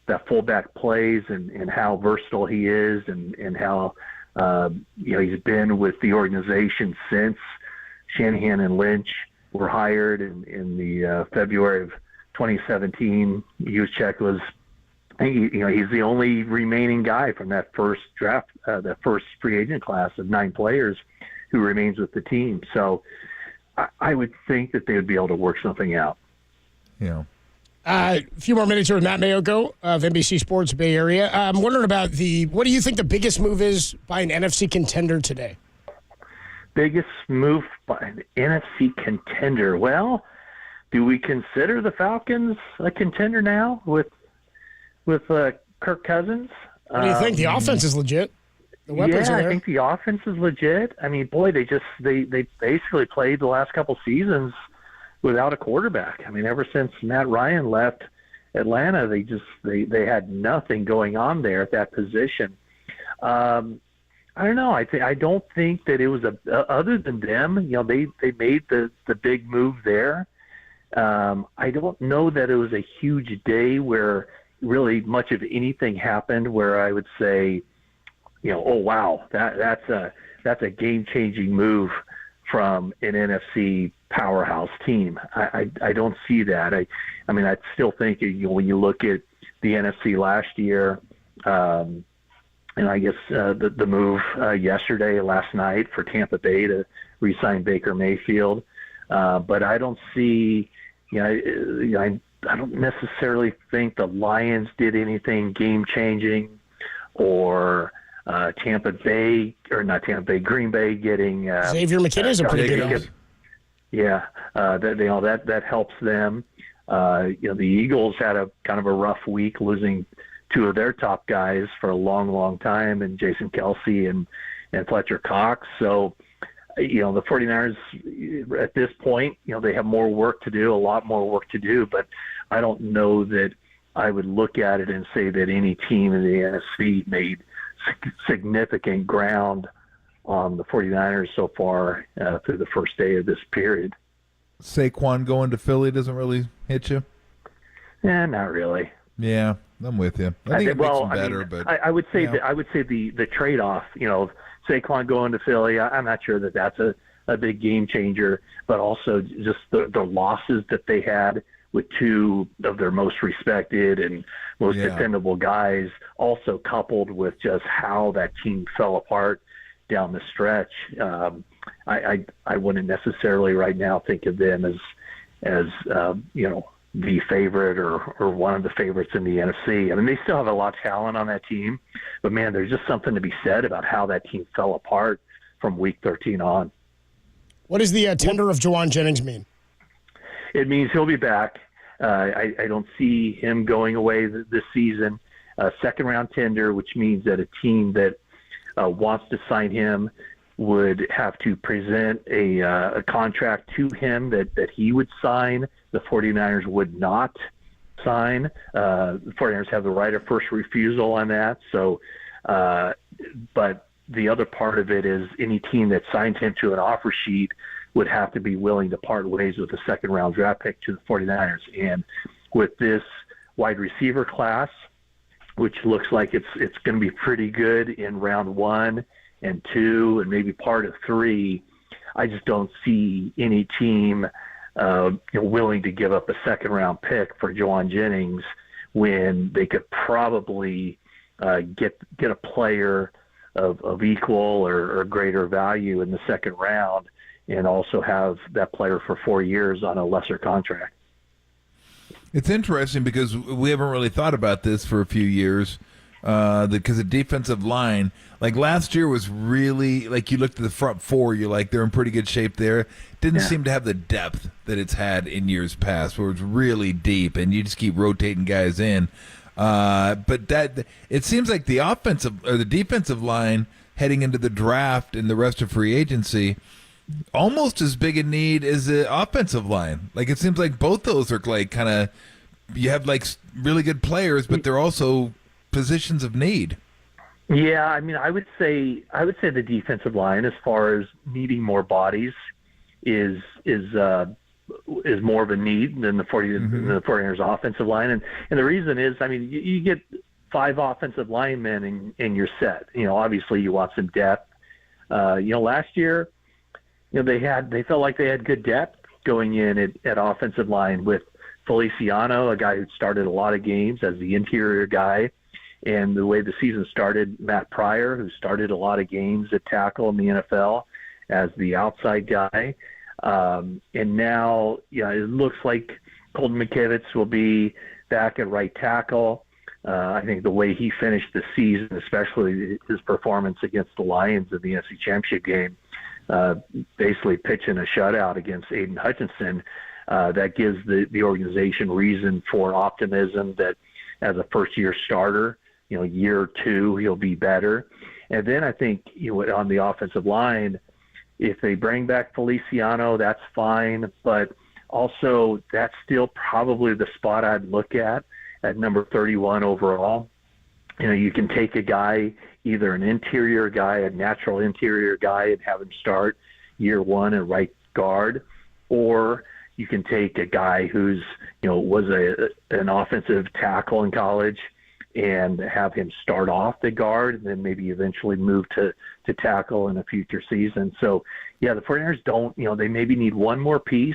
that fullback plays and how versatile he is, and how he's been with the organization since Shanahan and Lynch were hired in the February of 2017. Juszczyk was, he's the only remaining guy from that first draft, that first free agent class of 9 players who remains with the team. So I would think that they would be able to work something out. Yeah. A few more minutes here with Matt Mayoko of NBC Sports Bay Area. I'm wondering about what do you think the biggest move is by an NFC contender today? Biggest move by an NFC contender? Well, do we consider the Falcons a contender now with Kirk Cousins? What do you think? The offense is legit. The weapons are there. I think the offense is legit. I mean, boy, they basically played the last couple seasons without a quarterback. I mean, ever since Matt Ryan left Atlanta, they had nothing going on there at that position. I don't know. I don't think that it was other than them. They made the big move there. I don't know that it was a huge day where really much of anything happened where I would say, oh wow, that's a game-changing move from an NFC powerhouse team. I don't see that. I mean, I still think when you look at the NFC last year, and I guess the move last night for Tampa Bay to re-sign Baker Mayfield, but I don't see. I don't necessarily think the Lions did anything game-changing, or Green Bay getting Xavier McKinnon's a pretty good. Yeah, that helps them. The Eagles had a kind of a rough week, losing two of their top guys for a long, long time, and Jason Kelsey and Fletcher Cox. So, the 49ers at this point, they have more work to do, a lot more work to do, but I don't know that I would look at it and say that any team in the NFC made significant ground on the 49ers so far through the first day of this period. Saquon going to Philly doesn't really hit you? Not really. Yeah, I'm with you. I think it makes them better, but I would say the trade-off, Saquon going to Philly, I'm not sure that that's a big game changer, but also just the losses that they had with two of their most respected and most dependable guys, also coupled with just how that team fell apart down the stretch. I wouldn't necessarily right now think of them as the favorite or one of the favorites in the NFC. I mean, they still have a lot of talent on that team, but man, there's just something to be said about how that team fell apart from week 13 on. What does the tender of Jauan Jennings mean? It means he'll be back. I don't see him going away this season. Second-round tender, which means that a team that wants to sign him would have to present a contract to him that he would sign. The 49ers would not sign. The 49ers have the right of first refusal on that. So, but the other part of it is any team that signs him to an offer sheet would have to be willing to part ways with a second-round draft pick to the 49ers. And with this wide receiver class, which looks like it's going to be pretty good in round 1 and 2 and maybe part of 3, I just don't see any team willing to give up a second-round pick for Jauan Jennings when they could probably get a player of equal or greater value in the second round, and also have that player for 4 years on a lesser contract. It's interesting because we haven't really thought about this for a few years because the defensive line, like last year was really, like you looked at the front four, you're like, they're in pretty good shape there. Didn't seem to have the depth that it's had in years past where it's really deep and you just keep rotating guys in. But that it seems like the offensive or the defensive line heading into the draft and the rest of free agency almost as big a need as the offensive line. Like it seems like both those are like kind of, you have like really good players, but they're also positions of need. Yeah, I mean, I would say the defensive line, as far as needing more bodies, is more of a need than the 49ers offensive line, and the reason is, I mean, you get 5 offensive linemen and you're set. Obviously you want some depth. Last year, they felt like they had good depth going in at offensive line with Feliciano, a guy who started a lot of games as the interior guy, and the way the season started, Matt Pryor, who started a lot of games at tackle in the NFL as the outside guy. And now, it looks like Colton McKivitz will be back at right tackle. I think the way he finished the season, especially his performance against the Lions in the NFC Championship game, basically pitching a shutout against Aiden Hutchinson, that gives the organization reason for optimism that as a first-year starter, year 2, he'll be better. And then I think on the offensive line, if they bring back Feliciano, that's fine. But also, that's still probably the spot I'd look at number 31 overall. You can take a guy, either an interior guy, a natural interior guy, and have him start year 1 at right guard, or you can take a guy who's was an offensive tackle in college and have him start off the guard and then maybe eventually move to tackle in a future season. So, the 49ers don't, they maybe need one more piece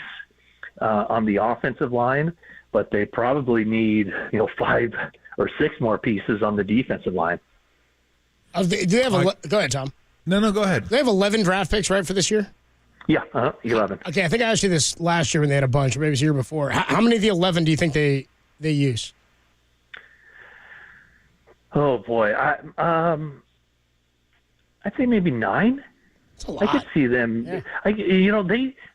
on the offensive line, but they probably need, 5 or 6 more pieces on the defensive line. Do they have go ahead, Tom. No, go ahead. They have 11 draft picks, right, for this year? Yeah, 11. Okay, I think I asked you this last year when they had a bunch, or maybe it was the year before. How many of the 11 do you think they use? Oh boy, I'd say maybe 9. That's a lot. I could see them. Yeah.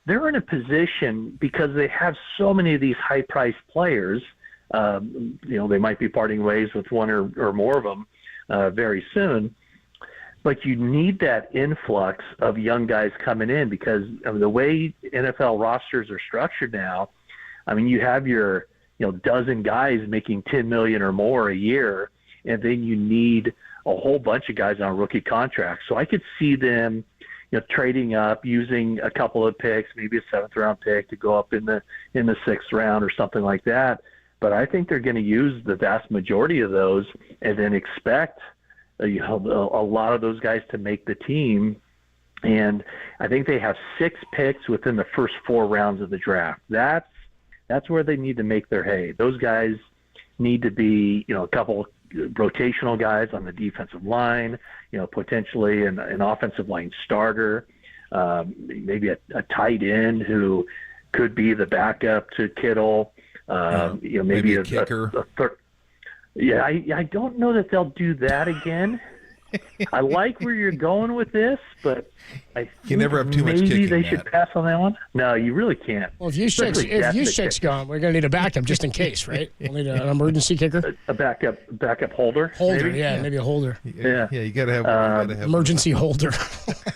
They're in a position because they have so many of these high-priced players. They might be parting ways with one or more of them very soon. But you need that influx of young guys coming in because of the way NFL rosters are structured now. I mean, you have your dozen guys making $10 million or more a year, and then you need a whole bunch of guys on rookie contracts. So I could see them, trading up, using a couple of picks, maybe a 7th round pick to go up in the 6th round or something like that. But I think they're going to use the vast majority of those and then expect a lot of those guys to make the team. And I think they have 6 picks within the first 4 rounds of the draft. That's where they need to make their hay. Those guys need to be, a couple rotational guys on the defensive line, potentially an offensive line starter, maybe a tight end who could be the backup to Kittle, maybe a kicker. A third. Yeah, I don't know that they'll do that again. I like where you're going with this, but I think never have too much maybe kicking, they should pass on that one. No, you really can't. Well, if Juszczyk's gone, we're going to need a backup just in case, right? We'll need an emergency kicker. A backup holder. Maybe a holder. Yeah, you got to have emergency holder.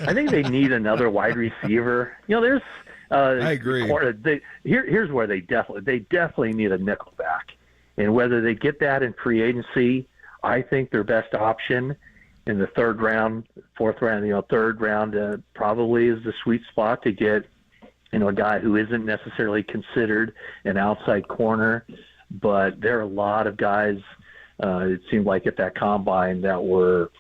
I think they need another wide receiver. There's. I agree. Here's where they definitely need a nickel back, and whether they get that in free agency, I think their best option in the 3rd round, 4th round, 3rd round probably is the sweet spot to get, a guy who isn't necessarily considered an outside corner, but there are a lot of guys. It seemed like at that combine that were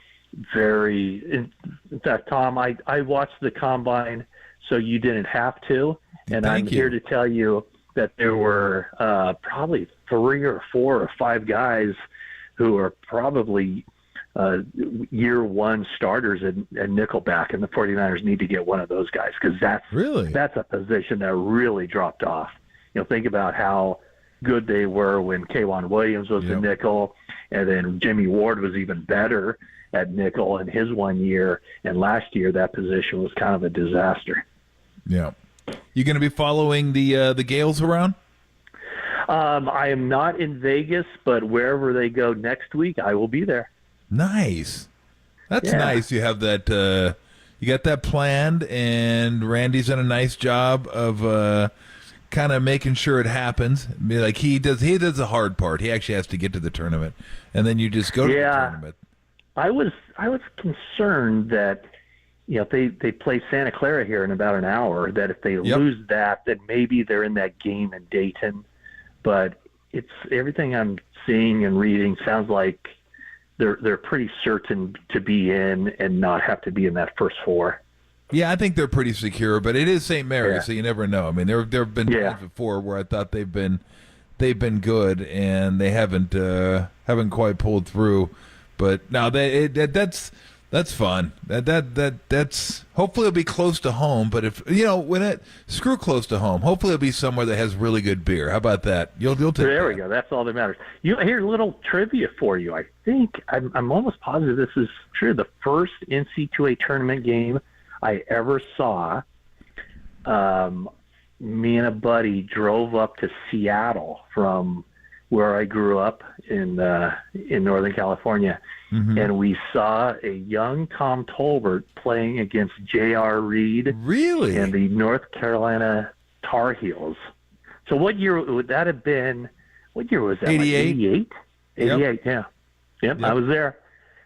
very. In fact, Tom, I watched the combine, so you didn't have to, and I'm here to tell you that there were probably 3 or 4 or 5 guys who are probably year 1 starters and nickelback, and the 49ers need to get one of those guys because that's a position that really dropped off. Think about how good they were when K'Wan Williams was the nickel, and then Jimmy Ward was even better at nickel in his 1 year, and last year that position was kind of a disaster. Yeah. You going to be following the Gales around? I am not in Vegas, but wherever they go next week, I will be there. Nice. That's nice. You have that. You got that planned, and Randy's done a nice job of kind of making sure it happens. Like he does the hard part. He actually has to get to the tournament, and then you just go to the tournament. I was concerned that if they play Santa Clara here in about an hour, that if they lose that maybe they're in that game in Dayton. But it's everything I'm seeing and reading sounds like they're pretty certain to be in and not have to be in that first 4. Yeah, I think they're pretty secure, but it is St. Mary's, so you never know. I mean, there have been times before where I thought they've been good and they haven't quite pulled through. But now that's That's fun. That's hopefully it'll be close to home. But if screw close to home. Hopefully it'll be somewhere that has really good beer. How about that? You'll take There we go. That's all that matters. Here's a little trivia for you. I think I'm almost positive this is true. The first NC2A tournament game I ever saw. Me and a buddy drove up to Seattle from where I grew up in Northern California, and we saw a young Tom Tolbert playing against J.R. Reed, really, and the North Carolina Tar Heels. So what year would that have been? What year was that? 88. 88? 88, Yep. yeah. Yep, I was there.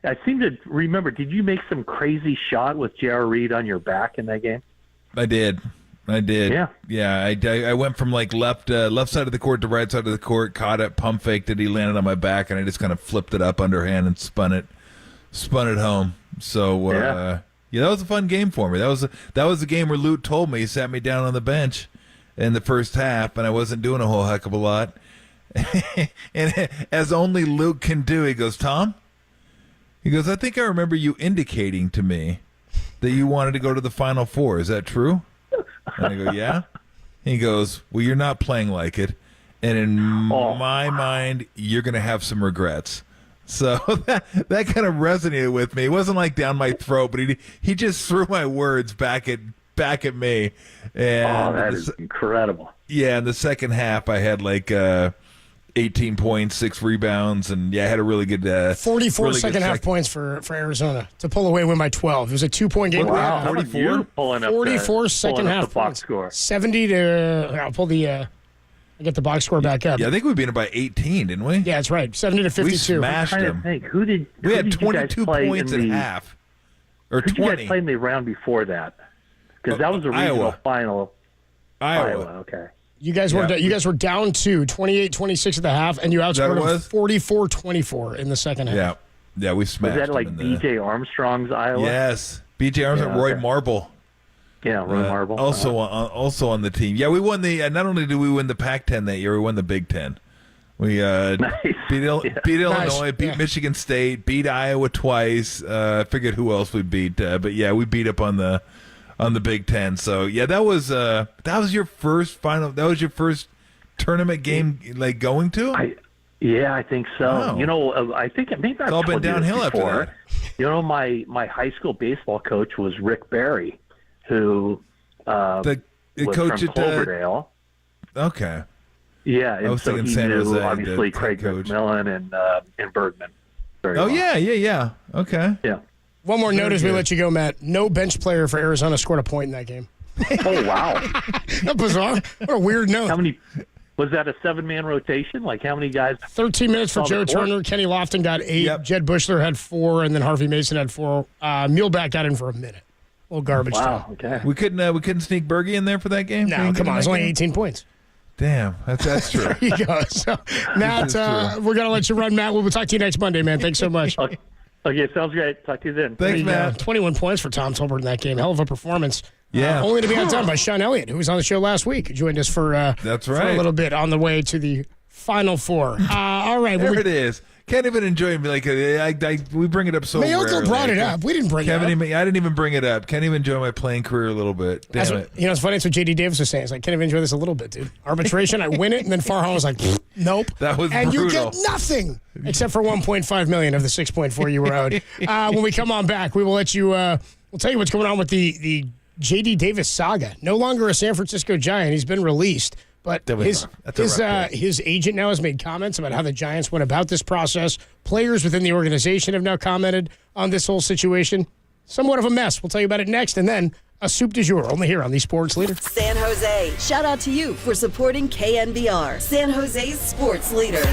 I seem to remember. Did you make some crazy shot with J.R. Reed on your back in that game? I did. Yeah. I went from like left side of the court to right side of the court, caught it, pump faked it. He landed on my back, and I just kind of flipped it up underhand and spun it home. So that was a fun game for me. That was the game where Lute told me, he sat me down on the bench in the first half, and I wasn't doing a whole heck of a lot. And as only Luke can do, he goes, Tom, I think I remember you indicating to me that you wanted to go to the Final Four. Is that true? And I go, yeah. He goes, well, you're not playing like it, and in my mind, you're going to have some regrets. So that kind of resonated with me. It wasn't like down my throat, but he just threw my words back at me. And that is incredible. Yeah, in the second half, I had like 18 points, 6 rebounds, and I had a really good 44 really second half points for Arizona to pull away, win by 12. It was a 2-point game. Wow, 44? 44 second half box points. score. 70 to I'll pull the I get the box score back up. Yeah, I think we beat them by 18, didn't we? Yeah, that's right. 70 to 52. We smashed them. We had 22 points at half. Or who 20. did you guys play in the round before that? Because that was a regional Iowa. Final. Iowa. Okay. You guys were down 2, 28-26 at the half, and you outscored them 44-24 in the second half. Yeah, we smashed Was that like them B.J. Armstrong's Iowa? Yes, B.J. Armstrong, Roy Marble. Yeah, Roy Marble. Also on the team. Yeah, we won the. Not only did we win the Pac-10 that year, we won the Big Ten. We beat Illinois, beat Michigan State, beat Iowa twice. I forget who else we beat, but yeah, we beat up on the Big Ten. So yeah, that was your first final. That was your first tournament game, like going to. I think so. Wow. I think maybe it's all been downhill after that. My high school baseball coach was Rick Barry, who the was coach from at Cloverdale. Okay. Yeah, I was so thinking he San knew Jose, obviously the Craig coach. McMillan and Bergman. Very well. Yeah. Okay. Yeah. One more note as we let you go, Matt. No bench player for Arizona scored a point in that game. Oh, wow. That bizarre. What a weird note. How many? Was that a 7-man rotation? Like how many guys? 13 minutes for Joe Turner. Kenny Lofton got 8. Yep. Jed Bushler had 4, and then Harvey Mason had 4. Muleback got in for a minute. A little garbage time. Okay. We couldn't sneak Bergie in there for that game. No, come on. It's only 18 points. Damn, that's true. There you go. So, Matt, we're going to let you run, Matt. We'll talk to you next Monday, man. Thanks so much. Okay, sounds great. Talk to you then. Thanks, Matt. 21 points for Tom Tolbert in that game. Hell of a performance. Yeah. Only to be outdone by Sean Elliott, who was on the show last week. He joined us for that's for right. a little bit on the way to the Final Four. All right. There it is. Can't even enjoy it. Like we bring it up so Mayoko rarely. brought it up. We didn't bring it up. I didn't even bring it up. Can't even enjoy my playing career a little bit. Damn it. It's funny. It's what J.D. Davis was saying. It's like, can't even enjoy this a little bit, dude. Arbitration, I win it, and then Farhan was like, nope. That was and brutal. You get nothing except for $1.5 million of the $6.4 you were owed. When we come on back, we will let you. We'll tell you what's going on with the J.D. Davis saga. No longer a San Francisco Giant. He's been released. But his agent now has made comments about how the Giants went about this process. Players within the organization have now commented on this whole situation. Somewhat of a mess. We'll tell you about it next. And then a Soup du Jour, only here on the Sports Leader. San Jose, shout out to you for supporting KNBR, San Jose's sports leader.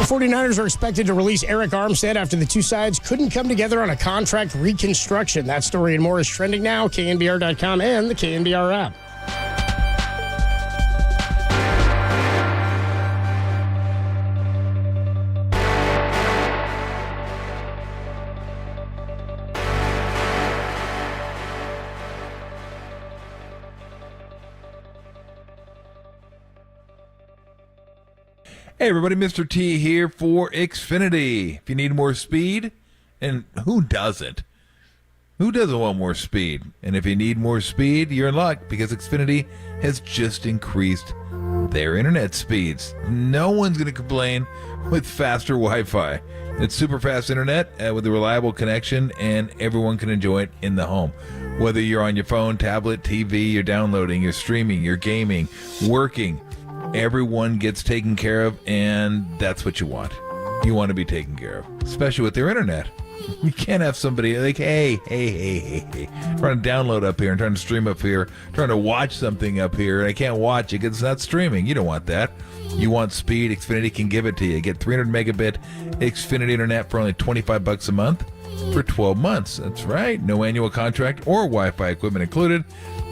49ers are expected to release Eric Armstead after the two sides couldn't come together on a contract reconstruction. That story and more is trending now, KNBR.com and the KNBR app. Hey everybody, Mr. T here for Xfinity. If you need more speed, and who doesn't? Who doesn't want more speed? And if you need more speed, you're in luck because Xfinity has just increased their internet speeds. No one's going to complain with faster Wi-Fi. It's super fast internet with a reliable connection, and everyone can enjoy it in the home. Whether you're on your phone, tablet, TV, you're downloading, you're streaming, you're gaming, working, everyone gets taken care of, and that's what you want. You want to be taken care of, especially with their internet. You can't have somebody like, hey, trying to download up here and trying to stream up here, trying to watch something up here, and I can't watch it because it's not streaming. You don't want that. You want speed. Xfinity can give it to you. Get 300 megabit Xfinity internet for only $25 a month for 12 months. That's right. No annual contract or Wi-Fi equipment included.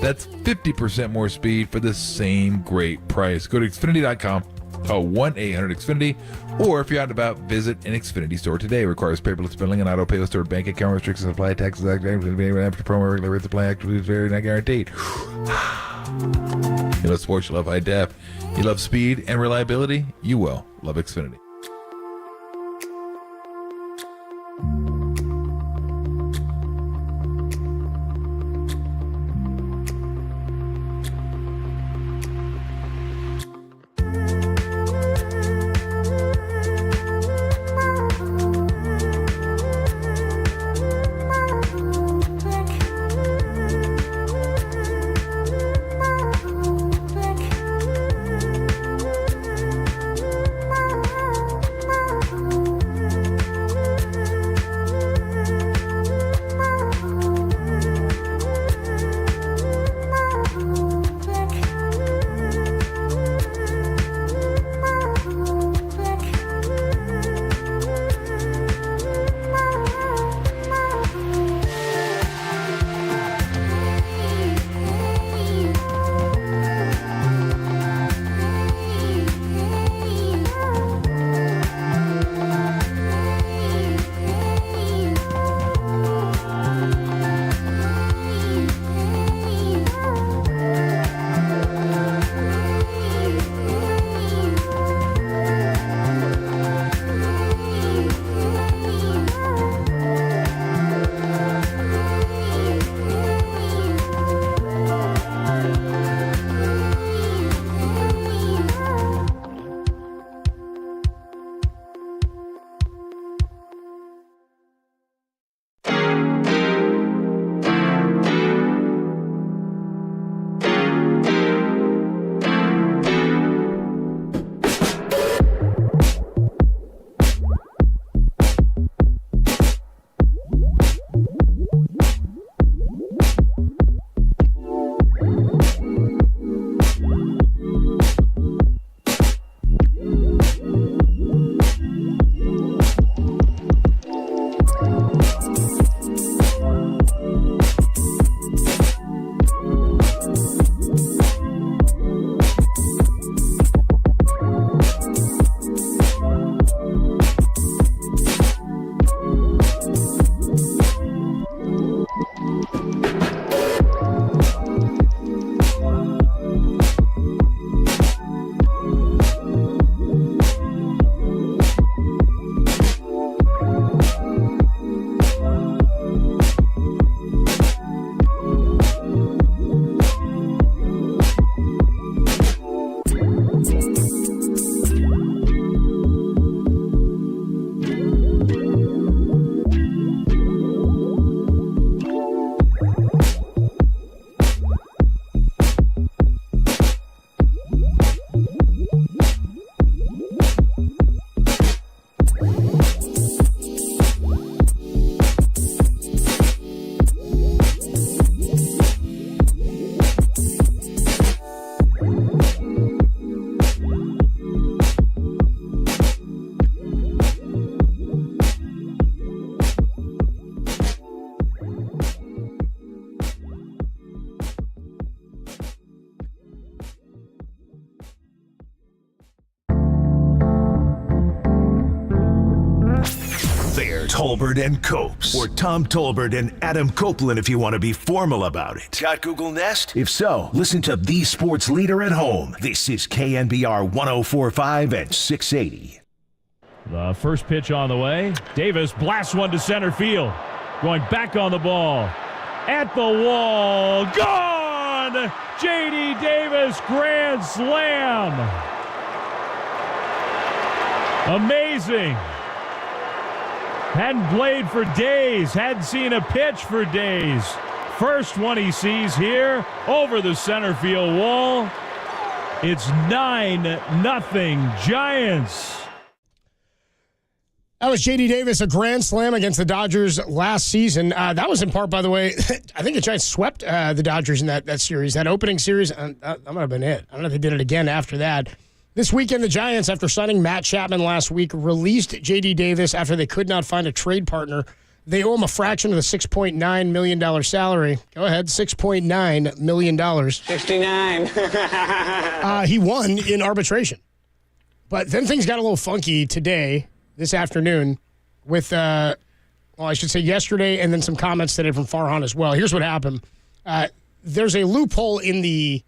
That's 50% more speed for the same great price. Go to Xfinity.com, call 1-800-XFINITY, or if you're out and about, visit an Xfinity store today. Requires paperless billing and auto pay with stored bank account restrictions apply, taxes, after promo, regular rates apply, activities vary, not guaranteed. You love sports, you love high def, you love speed and reliability, you will love Xfinity. Tolbert and Copes, or Tom Tolbert and Adam Copeland if you want to be formal about it. Got Google Nest? If so, listen to the sports leader at home. This is KNBR 104.5 and 680. The first pitch on the way. Davis blasts one to center field. Going back on the ball. At the wall. Gone! J.D. Davis, grand slam. Amazing. Hadn't played for days. Hadn't seen a pitch for days. First one he sees here over the center field wall. It's 9-0 Giants. That was J.D. Davis, a grand slam against the Dodgers last season. That was in part, by the way, I think the Giants swept the Dodgers in that series. That opening series, that might have been it. I don't know if they did it again after that. This weekend, the Giants, after signing Matt Chapman last week, released J.D. Davis after they could not find a trade partner. They owe him a fraction of the $6.9 million salary. Go ahead, $6.9 million. 69. He won in arbitration. But then things got a little funky today, this afternoon, with, I should say yesterday, and then some comments today from Farhan as well. Here's what happened. There's a loophole in the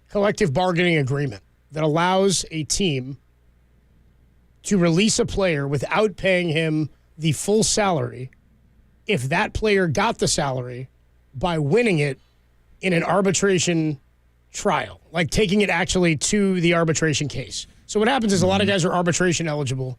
collective bargaining agreement that allows a team to release a player without paying him the full salary if that player got the salary by winning it in an arbitration trial, like taking it actually to the arbitration case. So what happens is a lot of guys are arbitration eligible,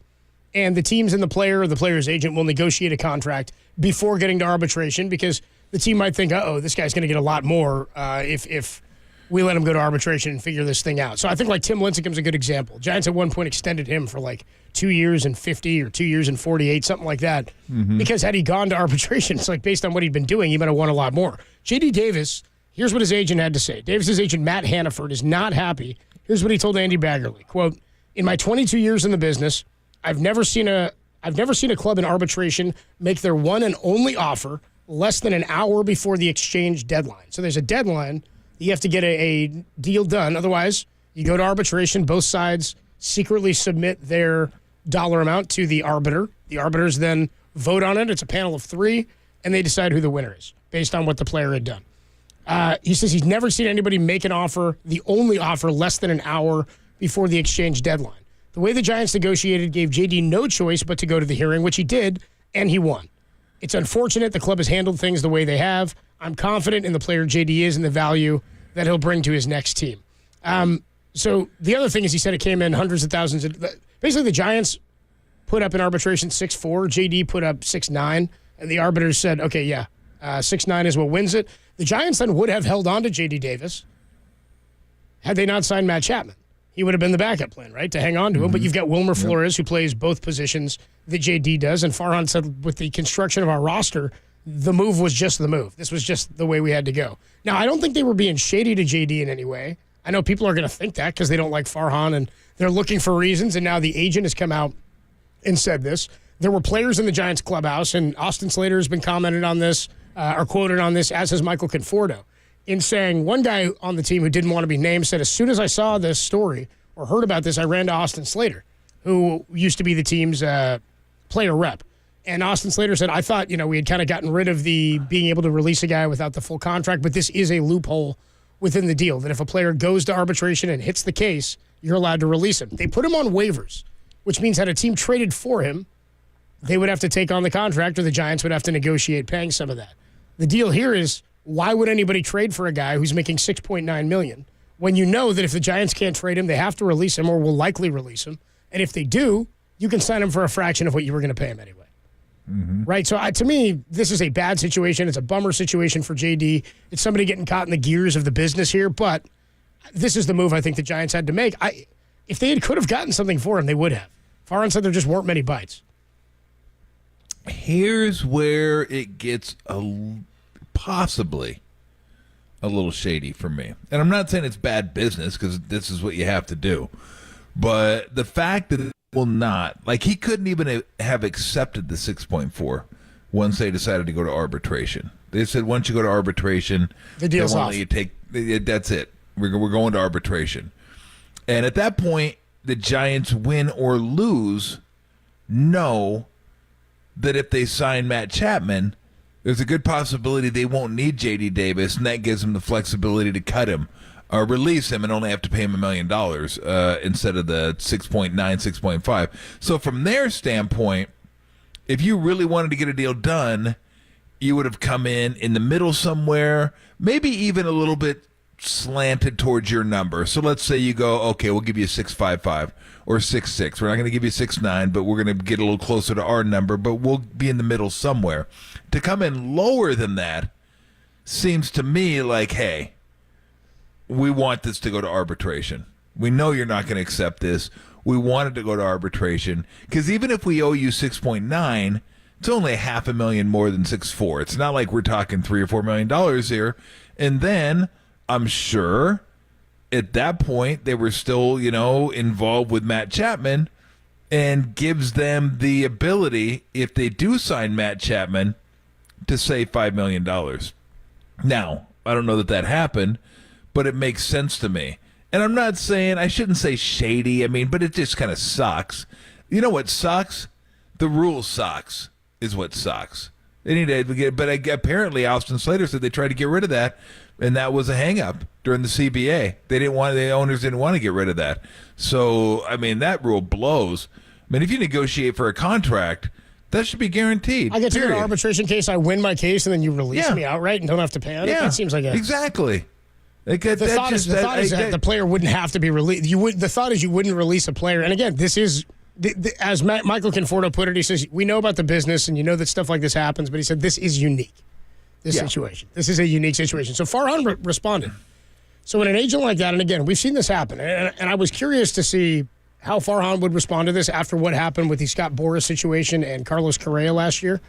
and the teams and the player or the player's agent will negotiate a contract before getting to arbitration because the team might think, this guy's going to get a lot more if we let him go to arbitration and figure this thing out. So I think like Tim Lincecum's a good example. Giants at one point extended him for like 2 years and 50 or 2 years and 48, something like that. Because had he gone to arbitration, it's like based on what he'd been doing, he might have won a lot more. J.D. Davis, here's what his agent had to say. Davis's agent, Matt Hannaford, is not happy. Here's what he told Andy Baggerly. Quote, in my 22 years in the business, I've never seen a club in arbitration make their one and only offer less than an hour before the exchange deadline. So there's a deadline. You have to get a deal done. Otherwise, you go to arbitration. Both sides secretly submit their dollar amount to the arbiter. The arbiters then vote on it. It's a panel of 3, and they decide who the winner is based on what the player had done. He says he's never seen anybody make an offer, the only offer, less than an hour before the exchange deadline. The way the Giants negotiated gave JD no choice but to go to the hearing, which he did, and he won. It's unfortunate the club has handled things the way they have. I'm confident in the player JD is and the value that he'll bring to his next team. So the other thing is he said it came in hundreds of thousands. Basically, the Giants put up in arbitration 6-4. JD put up 6-9. And the arbiters said, okay, yeah, 6-9 is what wins it. The Giants then would have held on to JD Davis had they not signed Matt Chapman. He would have been the backup plan, right, to hang on to him. But you've got Wilmer Flores, who plays both positions that JD does. And Farhan said with the construction of our roster, the move was just the move. This was just the way we had to go. Now, I don't think they were being shady to JD in any way. I know people are going to think that because they don't like Farhan and they're looking for reasons. And now the agent has come out and said this. There were players in the Giants clubhouse, and Austin Slater has been commented on this or quoted on this, as has Michael Conforto, in saying one guy on the team who didn't want to be named said, as soon as I saw this story or heard about this, I ran to Austin Slater, who used to be the team's player rep. And Austin Slater said, I thought, we had kind of gotten rid of the being able to release a guy without the full contract, but this is a loophole within the deal, that if a player goes to arbitration and hits the case, you're allowed to release him. They put him on waivers, which means had a team traded for him, they would have to take on the contract or the Giants would have to negotiate paying some of that. The deal here is, why would anybody trade for a guy who's making $6.9 million when you know that if the Giants can't trade him, they have to release him or will likely release him? And if they do, you can sign him for a fraction of what you were going to pay him anyway. Right? So to me, this is a bad situation. It's a bummer situation for JD. It's somebody getting caught in the gears of the business here, but this is the move I think the Giants had to make. If they could have gotten something for him, they would have. Farhan said there just weren't many bites. Here's where it gets possibly a little shady for me. And I'm not saying it's bad business because this is what you have to do. But the fact that it will not, like he couldn't even have accepted the 6.4 once they decided to go to arbitration. They said once you go to arbitration, the deal's off. That's it. We're going to arbitration. And at that point, the Giants win or lose know that if they sign Matt Chapman, there's a good possibility they won't need J.D. Davis, and that gives them the flexibility to cut him or release him and only have to pay him $1 million instead of the 6.9, 6.5. So from their standpoint, if you really wanted to get a deal done, you would have come in the middle somewhere, maybe even a little bit slanted towards your number. So let's say you go, okay, we'll give you 6.55 or 6.6. We're not going to give you 6.9, but we're going to get a little closer to our number, but we'll be in the middle somewhere. To come in lower than that seems to me like, hey, we want this to go to arbitration. We know you're not going to accept this. We want it to go to arbitration because even if we owe you 6.9, it's only $500,000 more than 6.4. It's not like we're talking $3 or $4 million here. And then I'm sure at that point they were still, involved with Matt Chapman, and gives them the ability, if they do sign Matt Chapman, to save $5 million. Now, I don't know that happened, but it makes sense to me. And I'm not saying, I shouldn't say shady, but it just kind of sucks. You know what sucks? The rule sucks is what sucks. They need to get, but apparently Austin Slater said they tried to get rid of that, and that was a hang-up during the CBA. The owners didn't want to get rid of that. So, that rule blows. If you negotiate for a contract, that should be guaranteed. I get to go to an arbitration case, I win my case, and then you release me outright and don't have to pay on it? That seems like exactly. The thought is that the player wouldn't have to be released. The thought is you wouldn't release a player. And again, this is, as Michael Conforto put it, he says, we know about the business and you know that stuff like this happens, but he said this is unique, situation. This is a unique situation. So Farhan responded. So in an agent like that, and again, we've seen this happen, and I was curious to see how Farhan would respond to this after what happened with the Scott Boras situation and Carlos Correa last year,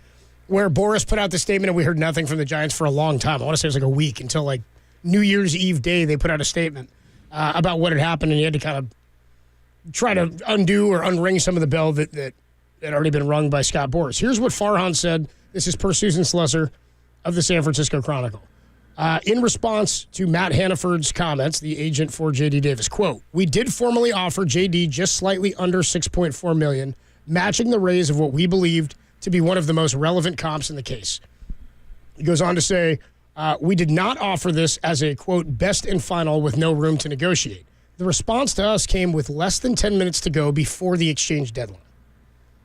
where Boras put out the statement and we heard nothing from the Giants for a long time. I want to say it was like a week until like New Year's Eve day, they put out a statement about what had happened, and he had to kind of try to undo or unring some of the bell that had already been rung by Scott Boras. Here's what Farhan said. This is per Susan Slusser of the San Francisco Chronicle. In response to Matt Hannaford's comments, the agent for J.D. Davis, quote, we did formally offer J.D. just slightly under $6.4 million, matching the raise of what we believed to be one of the most relevant comps in the case. He goes on to say, we did not offer this as a, quote, best and final with no room to negotiate. The response to us came with less than 10 minutes to go before the exchange deadline.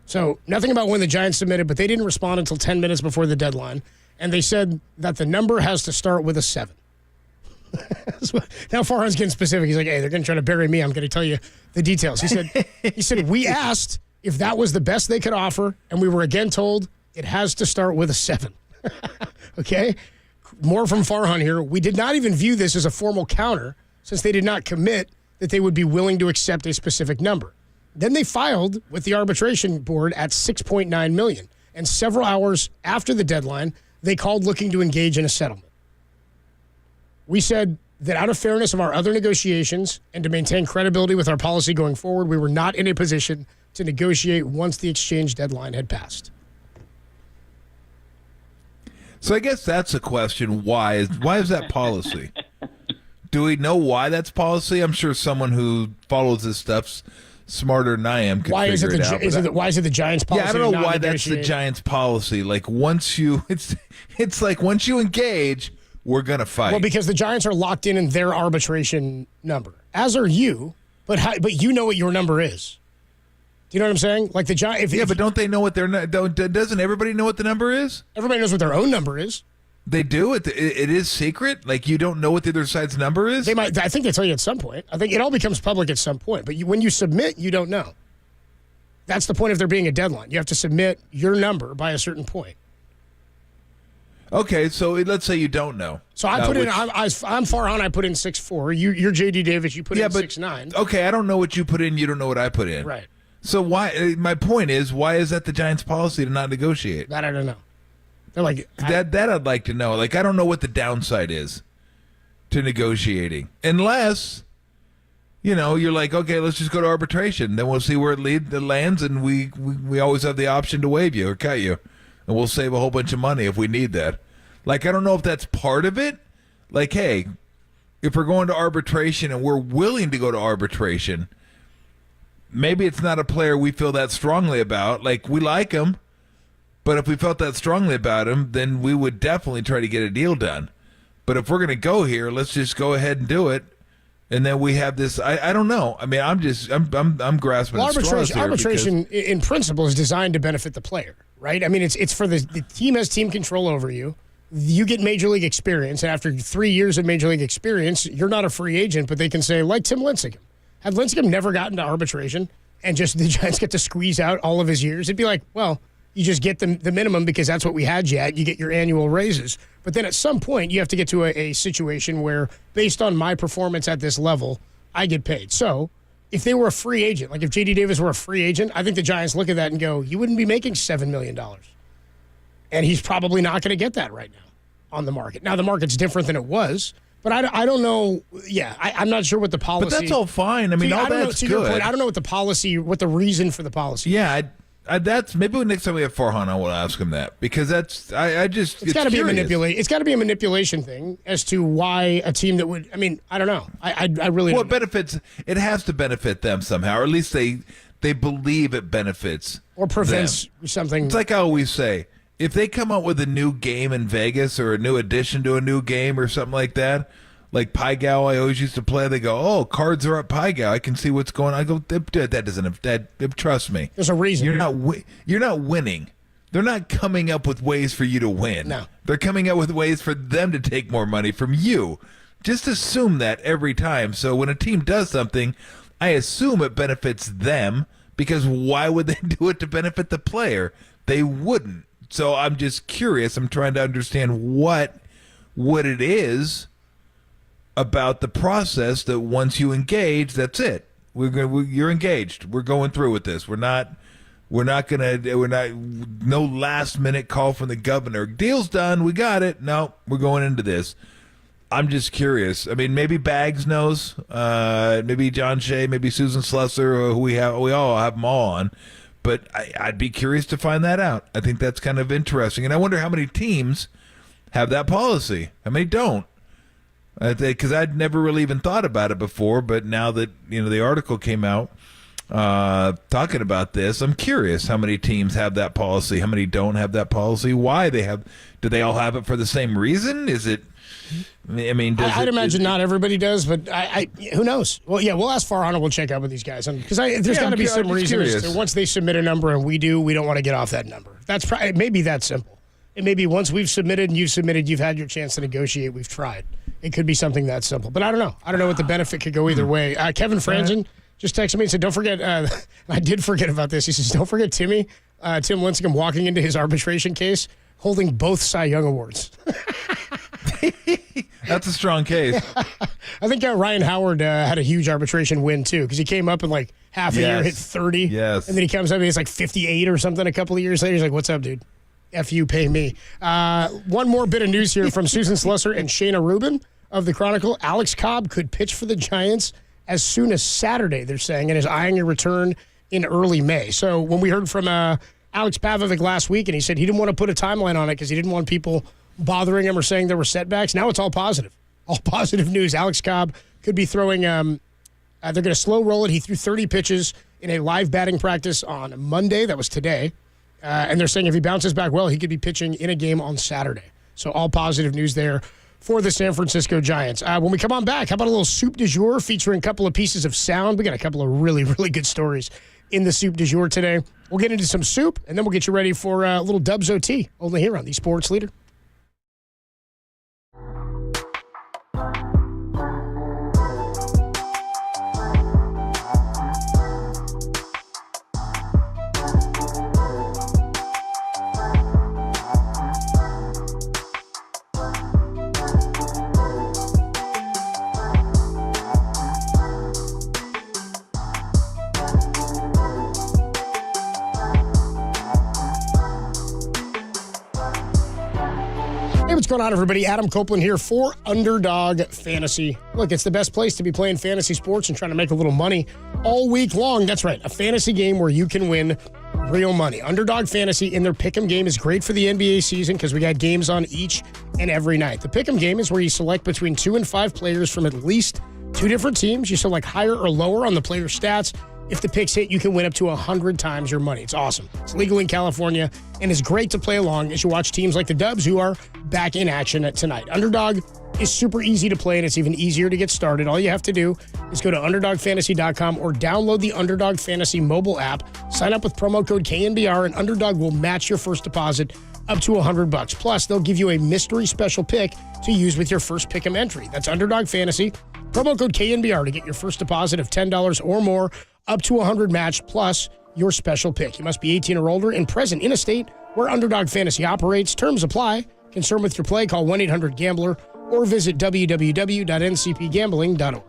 So nothing about when the Giants submitted, but they didn't respond until 10 minutes before the deadline. And they said that the number has to start with a 7. Now Farhan's getting specific. He's like, hey, they're going to try to bury me. I'm going to tell you the details. He said, we asked if that was the best they could offer, and we were again told it has to start with a 7. Okay? More from Farhan here. We did not even view this as a formal counter since they did not commit that they would be willing to accept a specific number. Then they filed with the arbitration board at $6.9 million. And several hours after the deadline, they called looking to engage in a settlement. We said that out of fairness of our other negotiations and to maintain credibility with our policy going forward, we were not in a position to negotiate once the exchange deadline had passed. So I guess that's a question. Why is that policy? Do we know why that's policy? I'm sure someone who follows this stuff's smarter than I am could why figure it out. Why is it the Giants' policy? Yeah, I don't know why that's the Giants' policy. Like it's like once you engage, we're gonna fight. Well, because the Giants are locked in their arbitration number, as are you. But you know what your number is. Do you know what I'm saying? Like the Giants. But don't they know what their? Doesn't everybody know what the number is? Everybody knows what their own number is. They do. It is secret. Like you don't know what the other side's number is. They might. I think they tell you at some point. I think it all becomes public at some point. But when you submit, you don't know. That's the point of there being a deadline. You have to submit your number by a certain point. Okay, so let's say you don't know. So I put in. I'm Farhan. I put in 6.4. You're J.D. Davis. You put in 6.9. Okay, I don't know what you put in. You don't know what I put in. Right. So why? My point is, why is that the Giants' policy to not negotiate? That I don't know. They're like that I'd like to know. Like I don't know what the downside is to negotiating, unless you're like, okay, let's just go to arbitration. Then we'll see where it lands, and we always have the option to waive you or cut you, and we'll save a whole bunch of money if we need that. Like I don't know if that's part of it. Like, hey, if we're going to arbitration and we're willing to go to arbitration, maybe it's not a player we feel that strongly about. Like we like him. But if we felt that strongly about him, then we would definitely try to get a deal done. But if we're going to go here, let's just go ahead and do it. And then we have this. I don't know. I mean, I'm grasping at straws here. Arbitration, in principle, is designed to benefit the player, right? I mean, it's for the team has team control over you. You get major league experience, and after 3 years of major league experience, you're not a free agent. But they can say, like Tim Lincecum, had Lincecum never gotten to arbitration, and just the Giants get to squeeze out all of his years, it'd be like, well, you just get the minimum because that's what we had you at. You get your annual raises. But then at some point, you have to get to a situation where, based on my performance at this level, I get paid. So if they were a free agent, like if J.D. Davis were a free agent, I think the Giants look at that and go, you wouldn't be making $7 million. And he's probably not going to get that right now on the market. Now, the market's different than it was. But I don't know. Yeah, I'm not sure what the policy. But that's all fine. I mean, all that's good. Your point, I don't know what the policy, what the reason for the policy. Yeah, that's maybe next time we have Farhan, I will ask him that because that's it's got to be a manipulation. It's got to be a manipulation thing as to why a team that would. I mean, I don't know. I really. Well, it benefits. It has to benefit them somehow, or at least they believe it benefits or prevents them. Something. It's like I always say. If they come out with a new game in Vegas or a new addition to a new game or something like that, like Pygal I always used to play, they go, oh, cards are at Pygal. I can see what's going on. I go, that doesn't, trust me. There's a reason. You're not winning. They're not coming up with ways for you to win. No. They're coming up with ways for them to take more money from you. Just assume that every time. So when a team does something, I assume it benefits them because why would they do it to benefit the player? They wouldn't. So I'm just curious. I'm trying to understand what it is about the process that once you engage, that's it. You're engaged. We're going through with this. No last minute call from the governor. Deal's done. We got it. No, we're going into this. I'm just curious. I mean, maybe Baggs knows. Maybe John Shea. Maybe Susan Slusser. Who we all have them all on. But I'd be curious to find that out. I think that's kind of interesting. And I wonder how many teams have that policy. How many don't? Because I'd never really even thought about it before. But now that the article came out talking about this, I'm curious how many teams have that policy. How many don't have that policy? Why they have? Do they all have it for the same reason? Is it? I mean, I'd imagine not everybody does, but who knows? Well, yeah, we'll ask Farhan and we'll check out with these guys because there's got to be some reason as to once they submit a number and we don't want to get off that number. That's probably maybe that simple. It may be once we've submitted and you've submitted, you've had your chance to negotiate. We've tried. It could be something that simple, but I don't know. I don't know what the benefit could go either way. Kevin Franzen just texted me and said, "Don't forget." I did forget about this. He says, "Don't forget Tim Lincecum walking into his arbitration case holding both Cy Young awards." That's a strong case. I think Ryan Howard had a huge arbitration win, too, because he came up in like half a year, hit 30. Yes. And then he comes up and he's like 58 or something a couple of years later. He's like, what's up, dude? F you, pay me. One more bit of news here from Susan Slusser and Shayna Rubin of the Chronicle. Alex Cobb could pitch for the Giants as soon as Saturday, they're saying, and is eyeing a return in early May. So when we heard from Alex Pavlovic last week, and he said he didn't want to put a timeline on it because he didn't want people bothering him or saying there were setbacks. Now it's all positive. All positive news. Alex Cobb could be throwing they're going to slow roll it. He threw 30 pitches in a live batting practice on Monday. That was today. And they're saying if he bounces back well, he could be pitching in a game on Saturday. So all positive news there for the San Francisco Giants. When we come on back, how about a little Soup du Jour featuring a couple of pieces of sound? We got a couple of really, really good stories in the Soup du Jour today. We'll get into some soup, and then we'll get you ready for a little Dubs OT, only here on the Sports Leader. What's going on, everybody? Adam Copeland here for Underdog Fantasy. Look, it's the best place to be playing fantasy sports and trying to make a little money all week long. That's right, a fantasy game where you can win real money. Underdog Fantasy in their Pick'em game is great for the NBA season because we got games on each and every night. The Pick'em game is where you select between 2 and 5 players from at least 2 different teams. You select higher or lower on the player stats. If the picks hit, you can win up to 100 times your money. It's awesome. It's legal in California, and it's great to play along as you watch teams like the Dubs, who are back in action tonight. Underdog is super easy to play, and it's even easier to get started. All you have to do is go to UnderdogFantasy.com or download the Underdog Fantasy mobile app. Sign up with promo code KNBR, and Underdog will match your first deposit up to $100. Plus, they'll give you a mystery special pick to use with your first pick'em entry. That's Underdog Fantasy. Promo code KNBR to get your first deposit of $10 or more, up to $100 match, plus your special pick. You must be 18 or older and present in a state where Underdog Fantasy operates. Terms apply. Concerned with your play, call 1-800-GAMBLER or visit www.ncpgambling.org.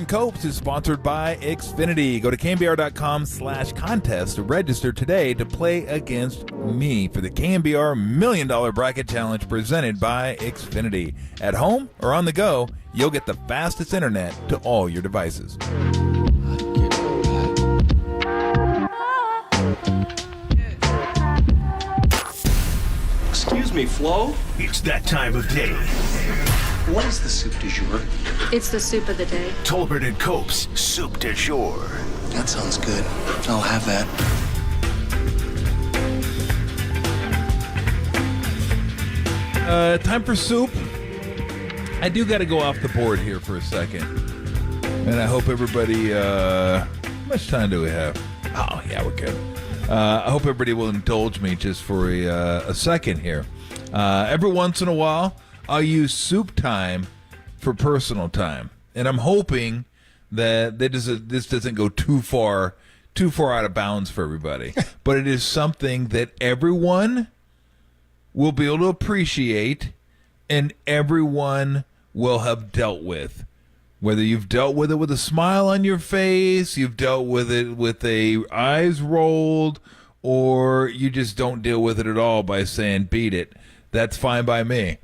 Copes is sponsored by Xfinity. Go to KNBR.com/contest to register today to play against me for the KNBR $1 Million Bracket Challenge presented by Xfinity. At home or on the go, you'll get the fastest internet to all your devices. Excuse me, Flo? It's that time of day. What is the soup du jour? It's the soup of the day. Tolbert and Cope's Soup du Jour. That sounds good. I'll have that. Time for soup. I do got to go off the board here for a second. And I hope everybody, how much time do we have? Oh, yeah, we're good. I hope everybody will indulge me just for a second here. Every once in a while, I'll use soup time for personal time, and I'm hoping that this doesn't go too far out of bounds for everybody. But it is something that everyone will be able to appreciate, and everyone will have dealt with. Whether you've dealt with it with a smile on your face, you've dealt with it with eyes rolled, or you just don't deal with it at all by saying beat it. That's fine by me.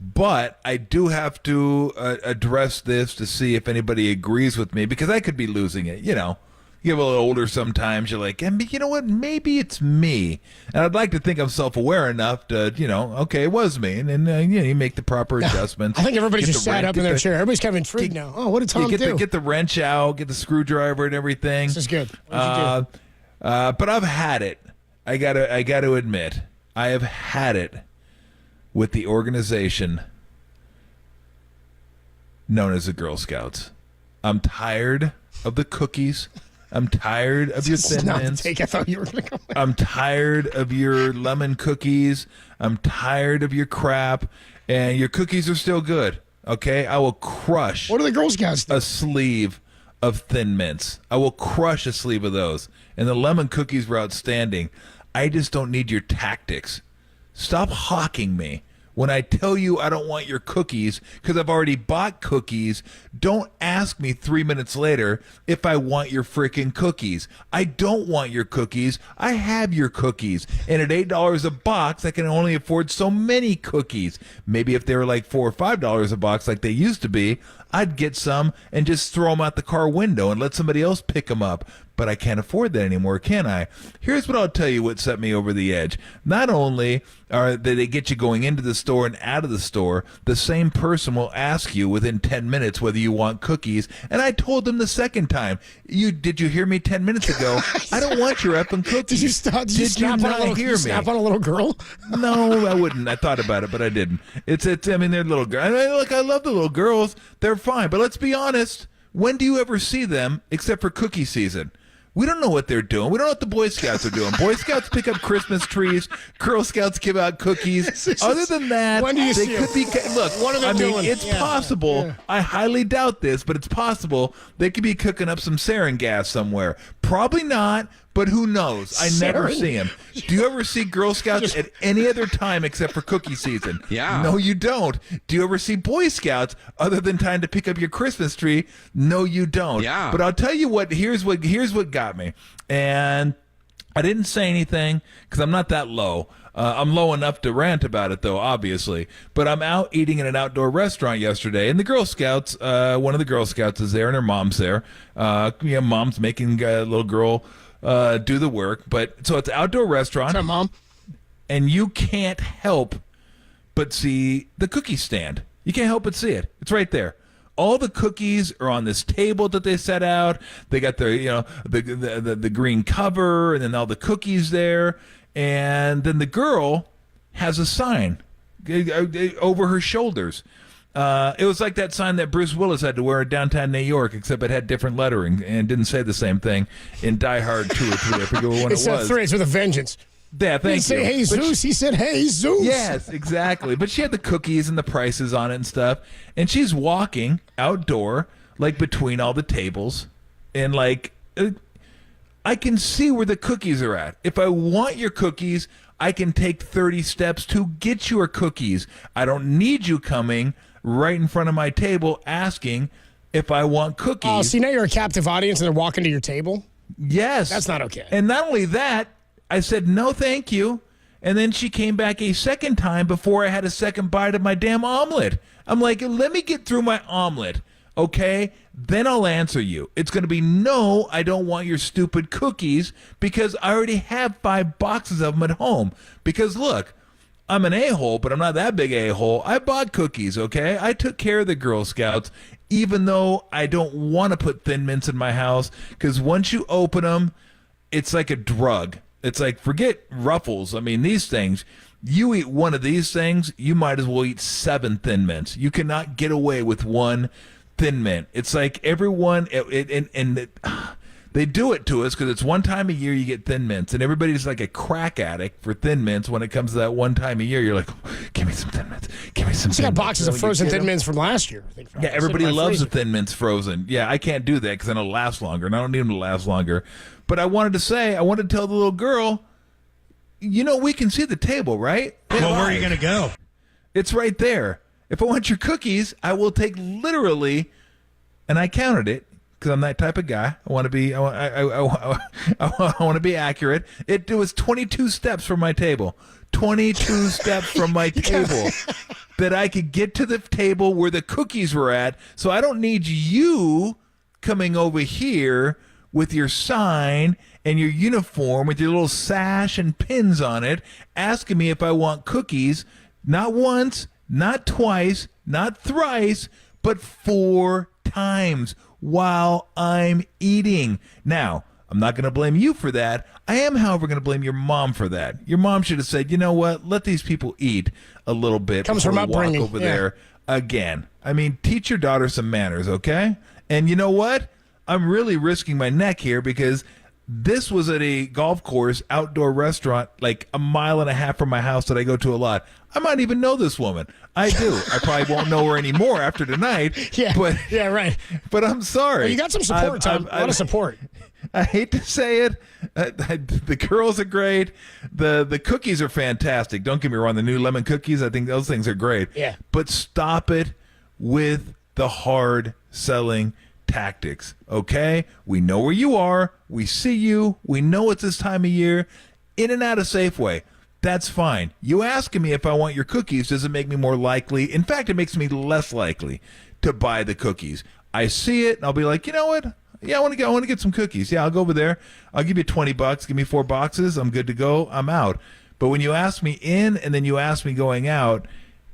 But I do have to address this to see if anybody agrees with me, because I could be losing it. You know, you get a little older sometimes, you're like, you know what, maybe it's me. And I'd like to think I'm self-aware enough to, okay, it was me. And then, you make the proper adjustments. I think everybody just sat up in their chair. Everybody's kind of intrigued now. Oh, what did Tom do? Get the wrench out, get the screwdriver and everything. This is good. What did you do? But I've had it. I gotta admit, I have had it with the organization known as the Girl Scouts. I'm tired of the cookies. I'm tired of your Thin Mints. I thought you were going to go. I'm tired of your lemon cookies. I'm tired of your crap. And your cookies are still good. Okay? I will crush. What do the Girl Scouts do? A sleeve of Thin Mints. I will crush a sleeve of those. And the lemon cookies were outstanding. I just don't need your tactics. Stop hawking me. When I tell you I don't want your cookies because I've already bought cookies, don't ask me 3 minutes later if I want your freaking cookies. I don't want your cookies. I have your cookies. And at $8 a box, I can only afford so many cookies. Maybe if they were like $4 or $5 a box like they used to be, I'd get some and just throw them out the car window and let somebody else pick them up. But I can't afford that anymore, can I? Here's what I'll tell you what set me over the edge. Not only are they get you going into the store and out of the store, the same person will ask you within 10 minutes whether you want cookies. And I told them the second time, did you hear me 10 minutes ago? I don't want your effing cookies. Did you snap on a little girl? No, I wouldn't. I thought about it, but I didn't. They're little girls. I love the little girls. They're fine. But let's be honest. when do you ever see them except for cookie season? We don't know what they're doing. We don't know what the Boy Scouts are doing. Boy Scouts pick up Christmas trees. Girl Scouts give out cookies. Other than that, when do you they see could be. Look, what are they doing? It's possible. Yeah. I highly doubt this, but it's possible they could be cooking up some sarin gas somewhere. Probably not, but who knows? I never see them. Do you ever see Girl Scouts at any other time except for cookie season? Yeah. No, you don't. Do you ever see Boy Scouts other than time to pick up your Christmas tree? No, you don't. Yeah. But I'll tell you what. Here's what got me, and I didn't say anything because I'm not that low. I'm low enough to rant about it, though, obviously. But I'm out eating in an outdoor restaurant yesterday, and the Girl Scouts, one of the Girl Scouts is there, and her mom's there. Mom's making a little girl do the work. But so it's an outdoor restaurant. What's up, Mom? And you can't help but see the cookie stand. You can't help but see it. It's right there. All the cookies are on this table that they set out. They got the green cover, and then all the cookies there. And then the girl has a sign over her shoulders. It was like that sign that Bruce Willis had to wear in downtown New York, except it had different lettering and didn't say the same thing in Die Hard 2 or 3. I forget what one it was. It said 3. It's with a vengeance. Yeah, thank you. He didn't say, hey, Zeus. He said, hey, Zeus. Yes, exactly. But she had the cookies and the prices on it and stuff. And she's walking outdoor, like between all the tables. And like, I can see where the cookies are at. If I want your cookies, I can take 30 steps to get your cookies. I don't need you coming right in front of my table asking if I want cookies. Oh, see, now you're a captive audience and they're walking to your table? Yes. That's not okay. And not only that, I said, no, thank you. And then she came back a second time before I had a second bite of my damn omelet. I'm like, let me get through my omelet, okay? Then I'll answer you. It's going to be, no, I don't want your stupid cookies because I already have 5 boxes of them at home. Because, look, I'm an a-hole, but I'm not that big a-hole. I bought cookies, okay? I took care of the Girl Scouts, even though I don't want to put Thin Mints in my house because once you open them, it's like a drug. It's like, forget Ruffles. I mean, these things, you eat one of these things, you might as well eat 7 Thin Mints. You cannot get away with one Thin Mint. It's like everyone, they do it to us because it's one time a year you get Thin Mints, and everybody's like a crack addict for Thin Mints when it comes to that one time a year. You're like, oh, give me some Thin Mints. Give me some Thin Mints. Got boxes of frozen Thin Mints from last year. I think. Yeah, everybody loves the Thin Mints frozen. Yeah, I can't do that because then it'll last longer, and I don't need them to last longer. But I wanted to tell the little girl, we can see the table, right? Well, where are you going to go? It's right there. If I want your cookies, I will take literally, and I counted it because I'm that type of guy. I want to be, I want to be accurate. It was 22 steps from my table. 22 steps from my table that I could get to the table where the cookies were at. So I don't need you coming over here with your sign and your uniform with your little sash and pins on it, asking me if I want cookies, not once, not twice, not thrice, but 4 times while I'm eating. Now, I'm not going to blame you for that. I am, however, going to blame your mom for that. Your mom should have said, you know what, let these people eat a little bit. Comes from upbringing. Walk over there again. I mean, teach your daughter some manners, okay? And you know what? I'm really risking my neck here because this was at a golf course, outdoor restaurant, like a mile and a half from my house that I go to a lot. I might even know this woman. I do. I probably won't know her anymore after tonight. Yeah, but, yeah, right. But I'm sorry. Well, you got some support, Tom. A lot of support. I hate to say it. The girls are great. The cookies are fantastic. Don't get me wrong. The new lemon cookies, I think those things are great. Yeah. But stop it with the hard selling tactics, okay? We know where you are. We see you. We know it's this time of year. In and out of Safeway. That's fine. You asking me if I want your cookies doesn't make me more likely. In fact, it makes me less likely to buy the cookies. I see it, and I'll be like, you know what? Yeah, I want to get some cookies. Yeah, I'll go over there. I'll give you $20. Give me 4 boxes. I'm good to go. I'm out. But when you ask me in and then you ask me going out,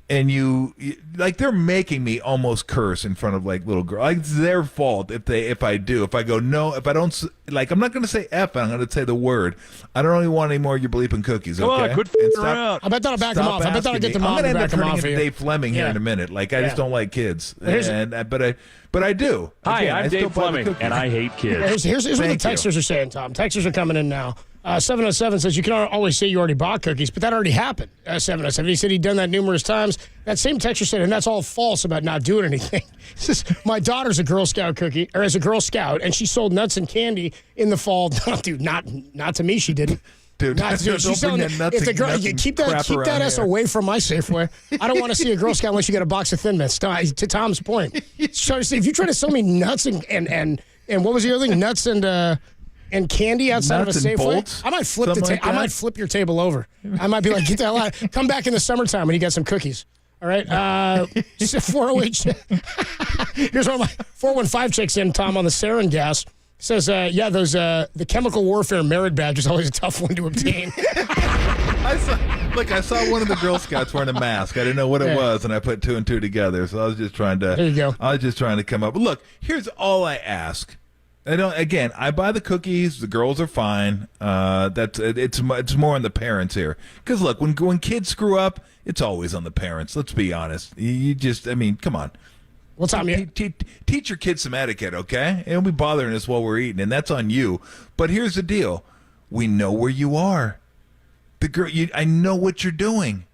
and you like they're making me almost curse in front of like little girls. Like, it's their fault if I go no, if I don't, like, I'm not going to say F, I'm going to say the word. I don't really want any more of your bleeping cookies. Okay, Come on, quit f***ing around. I bet that'll back them off. I bet that'll get them off. I'm going to end up turning off into here. Dave Fleming here in a minute. Like, I just don't like kids, but I do. Hi, Again, I'm Dave Fleming, and I hate kids. Here's what the texters are saying, Tom. Texters are coming in now. 707 says you can always say you already bought cookies, but that already happened. 707. He said he'd done that numerous times. That same texter said, and that's all false about not doing anything. He says, my daughter's a Girl Scout cookie, or as a Girl Scout, and she sold nuts and candy in the fall. No, dude, not to me, she didn't. Dude, she's selling that nuts if the girl, and keep that ass away from my Safeway. I don't want to see a Girl Scout unless you get a box of Thin Mints. To Tom's point, so if you try to sell me nuts and what was the other thing? Nuts and candy outside nuts of a Safeway, bolts, I might flip I might flip your table over. I might be like, get the hell out. Come back in the summertime when you got some cookies. All right. 408. Here's one of my 415 checks in, Tom, on the sarin gas. Says, those the chemical warfare merit badge is always a tough one to obtain. I saw one of the Girl Scouts wearing a mask. I didn't know what it was, and I put two and two together. So I was just trying to. There you go. I was just trying to come up. But look, here's all I ask. I buy the cookies. The girls are fine. It's more on the parents here. Because look, when kids screw up, it's always on the parents. Let's be honest. Come on. Well, Tom, teach your kids some etiquette, okay? They don't be bothering us while we're eating, and that's on you. But here's the deal: we know where you are. I know what you're doing.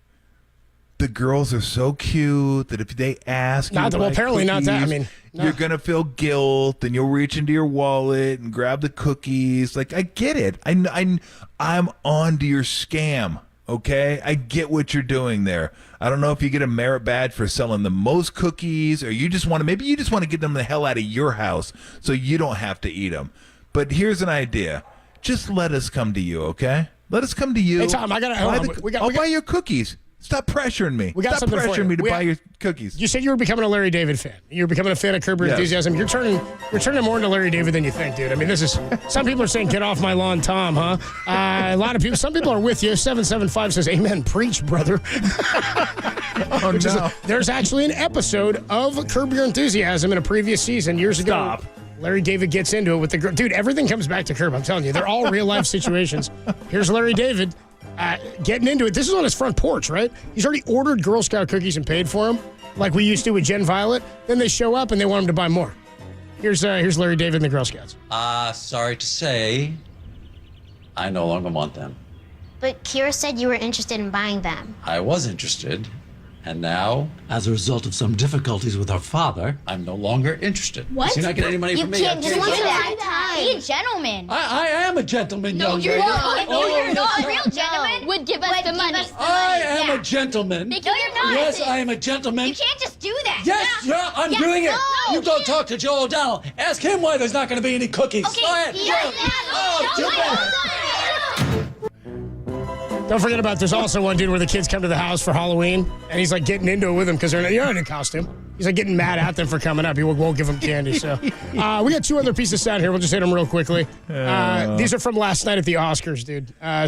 The girls are so cute that if they ask, apparently not that. You're gonna feel guilt, and you'll reach into your wallet and grab the cookies. Like, I get it. I'm on to your scam. Okay, I get what you're doing there. I don't know if you get a merit badge for selling the most cookies, or you just want to get them the hell out of your house so you don't have to eat them. But here's an idea: just let us come to you, okay? Let us come to you. Hey, Tom, I'll buy your cookies. Stop pressuring me. We got Stop something for you. pressuring me to buy your cookies. You said you were becoming a Larry David fan. You were becoming a fan of Curb Your Enthusiasm. You're turning more into Larry David than you think, dude. I mean, some people are saying, get off my lawn, Tom, huh? A lot of people, some people are with you. 775 says, amen, preach, brother. There's actually an episode of Curb Your Enthusiasm in a previous season years ago. Stop. Larry David gets into it with the girl. Dude, everything comes back to Curb. I'm telling you. They're all real life situations. Here's Larry David. Getting into it. This is on his front porch, right? He's already ordered Girl Scout cookies and paid for them, like we used to with Jen Violet. Then they show up and they want him to buy more. Here's Larry David and the Girl Scouts. Sorry to say, I no longer want them. But Kira said you were interested in buying them. I was interested, and now, as a result of some difficulties with our father, I'm no longer interested. What? Is he not getting any money from me? You can't just do that. Be a gentleman. I am a gentleman, No, young you're lady. not. Oh, You're not. yes, A real gentleman would give us the money. I am a gentleman. No, you're not. Yes, I am a gentleman. You can't just do that. Yes, I'm doing it. No, You go talk to Joe O'Donnell. Ask him why there's not going to be any cookies. Okay, Go ahead. Too bad. Don't forget about, there's also one dude where the kids come to the house for Halloween, and he's like getting into it with them because they're not in a costume. He's like getting mad at them for coming up. He won't give them candy. So we got two other pieces of sound here. We'll just hit them real quickly. These are from last night at the Oscars, dude. I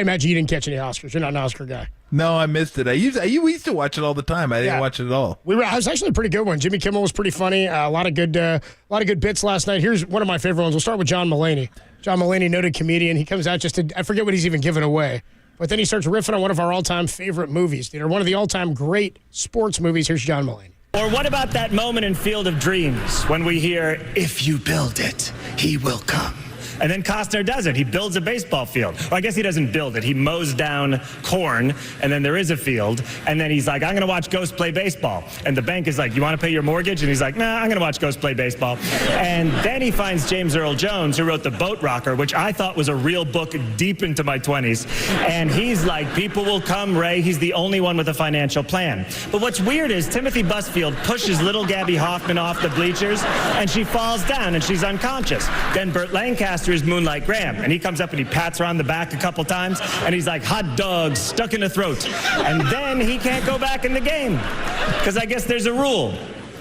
imagine you didn't catch any Oscars. You're not an Oscar guy. No, I missed it. We used to watch it all the time. I didn't watch it at all. It was actually a pretty good one. Jimmy Kimmel was pretty funny. A lot of good bits last night. Here's one of my favorite ones. We'll start with John Mulaney. John Mulaney, noted comedian. He comes out I forget what he's even giving away. But then he starts riffing on one of our all-time favorite movies, or one of the all-time great sports movies. Here's John Mulaney. Or what about that moment in Field of Dreams when we hear, if you build it, he will come? And then Costner does it. He builds a baseball field. Or I guess he doesn't build it. He mows down corn, and then there is a field. And then he's like, I'm going to watch Ghost play baseball. And the bank is like, you want to pay your mortgage? And he's like, nah, I'm going to watch Ghost play baseball. And then he finds James Earl Jones, who wrote The Boat Rocker, which I thought was a real book deep into my 20s. And he's like, people will come, Ray. He's the only one with a financial plan. But what's weird is Timothy Busfield pushes little Gabby Hoffman off the bleachers, and she falls down, and she's unconscious. Then Burt Lancaster is Moonlight Graham, and he comes up and he pats her on the back a couple times, and he's like, hot dogs stuck in the throat. And then he can't go back in the game, because I guess there's a rule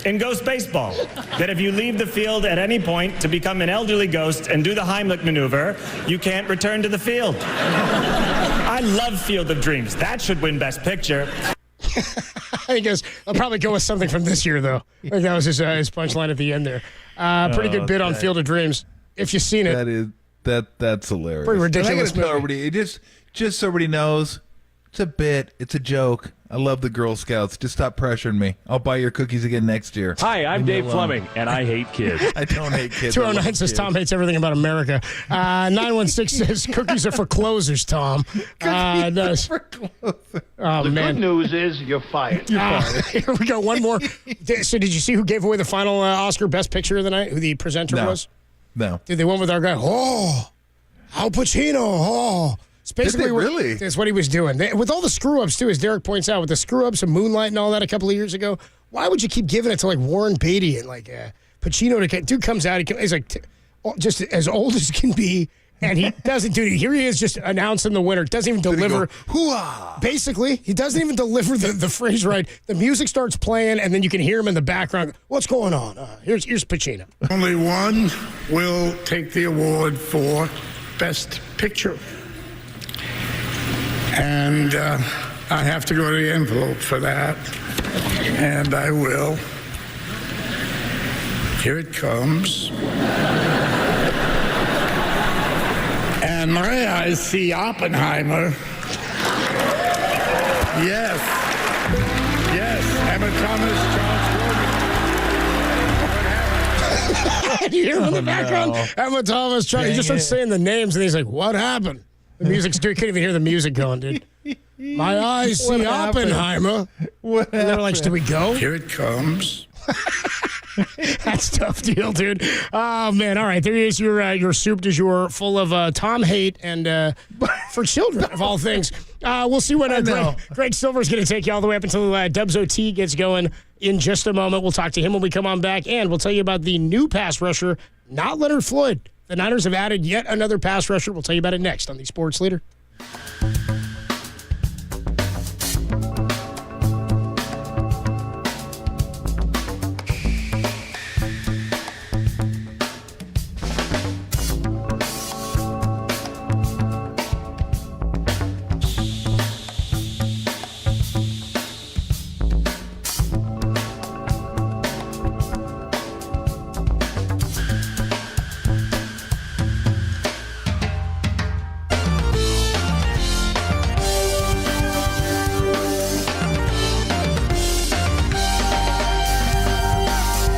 in Ghost Baseball that if you leave the field at any point to become an elderly ghost and do the Heimlich maneuver, you can't return to the field. I love Field of Dreams. That should win Best Picture. I guess I'll probably go with something from this year, though. I think that was his punchline at the end there. Pretty good bit on Field of Dreams. If you've seen it. That's hilarious. Pretty ridiculous. And I gotta tell everybody, just so everybody knows, it's a bit. It's a joke. I love the Girl Scouts. Just stop pressuring me. I'll buy your cookies again next year. Hi, I'm Dave Fleming, and I hate kids. I don't hate kids. 209 says Tom hates everything about America. 916 says cookies are for closers, Tom. Cookies for closers. Oh, The man. good news is you're fired. Here we go. One more. So did you see who gave away the final Oscar Best Picture of the night? Who the presenter was? No. Dude, they went with our guy. Oh, Al Pacino. Oh. It's basically really? That's what he was doing. With all the screw-ups, too, as Derek points out, with the screw-ups of Moonlight and all that a couple of years ago, why would you keep giving it to, like, Warren Beatty and, like, Pacino? Dude comes out, he's, like, just as old as can be, and he doesn't do it. Here he is just announcing the winner. Doesn't even deliver. Basically, he doesn't even deliver the phrase right. The music starts playing, and then you can hear him in the background. What's going on? Here's Pacino. Only one will take the award for Best Picture. And I have to go to the envelope for that. And I will. Here it comes. And my eyes see Oppenheimer. Yes. Emma Thomas, Charles Grodin. You hear him in the background? Emma Thomas, he just starts saying the names, and he's like, what happened? The music's dude, couldn't even hear the music going, dude. My eyes see Oppenheimer. What and they're like, do we go? Here it comes. That's a tough deal, dude. Oh, man. All right. There is your soup du jour full of Tom hate and for children, of all things. We'll see when Greg Silver's going to take you all the way up until Dubs OT gets going in just a moment. We'll talk to him when we come on back, and we'll tell you about the new pass rusher, not Leonard Floyd. The Niners have added yet another pass rusher. We'll tell you about it next on the Sports Leader.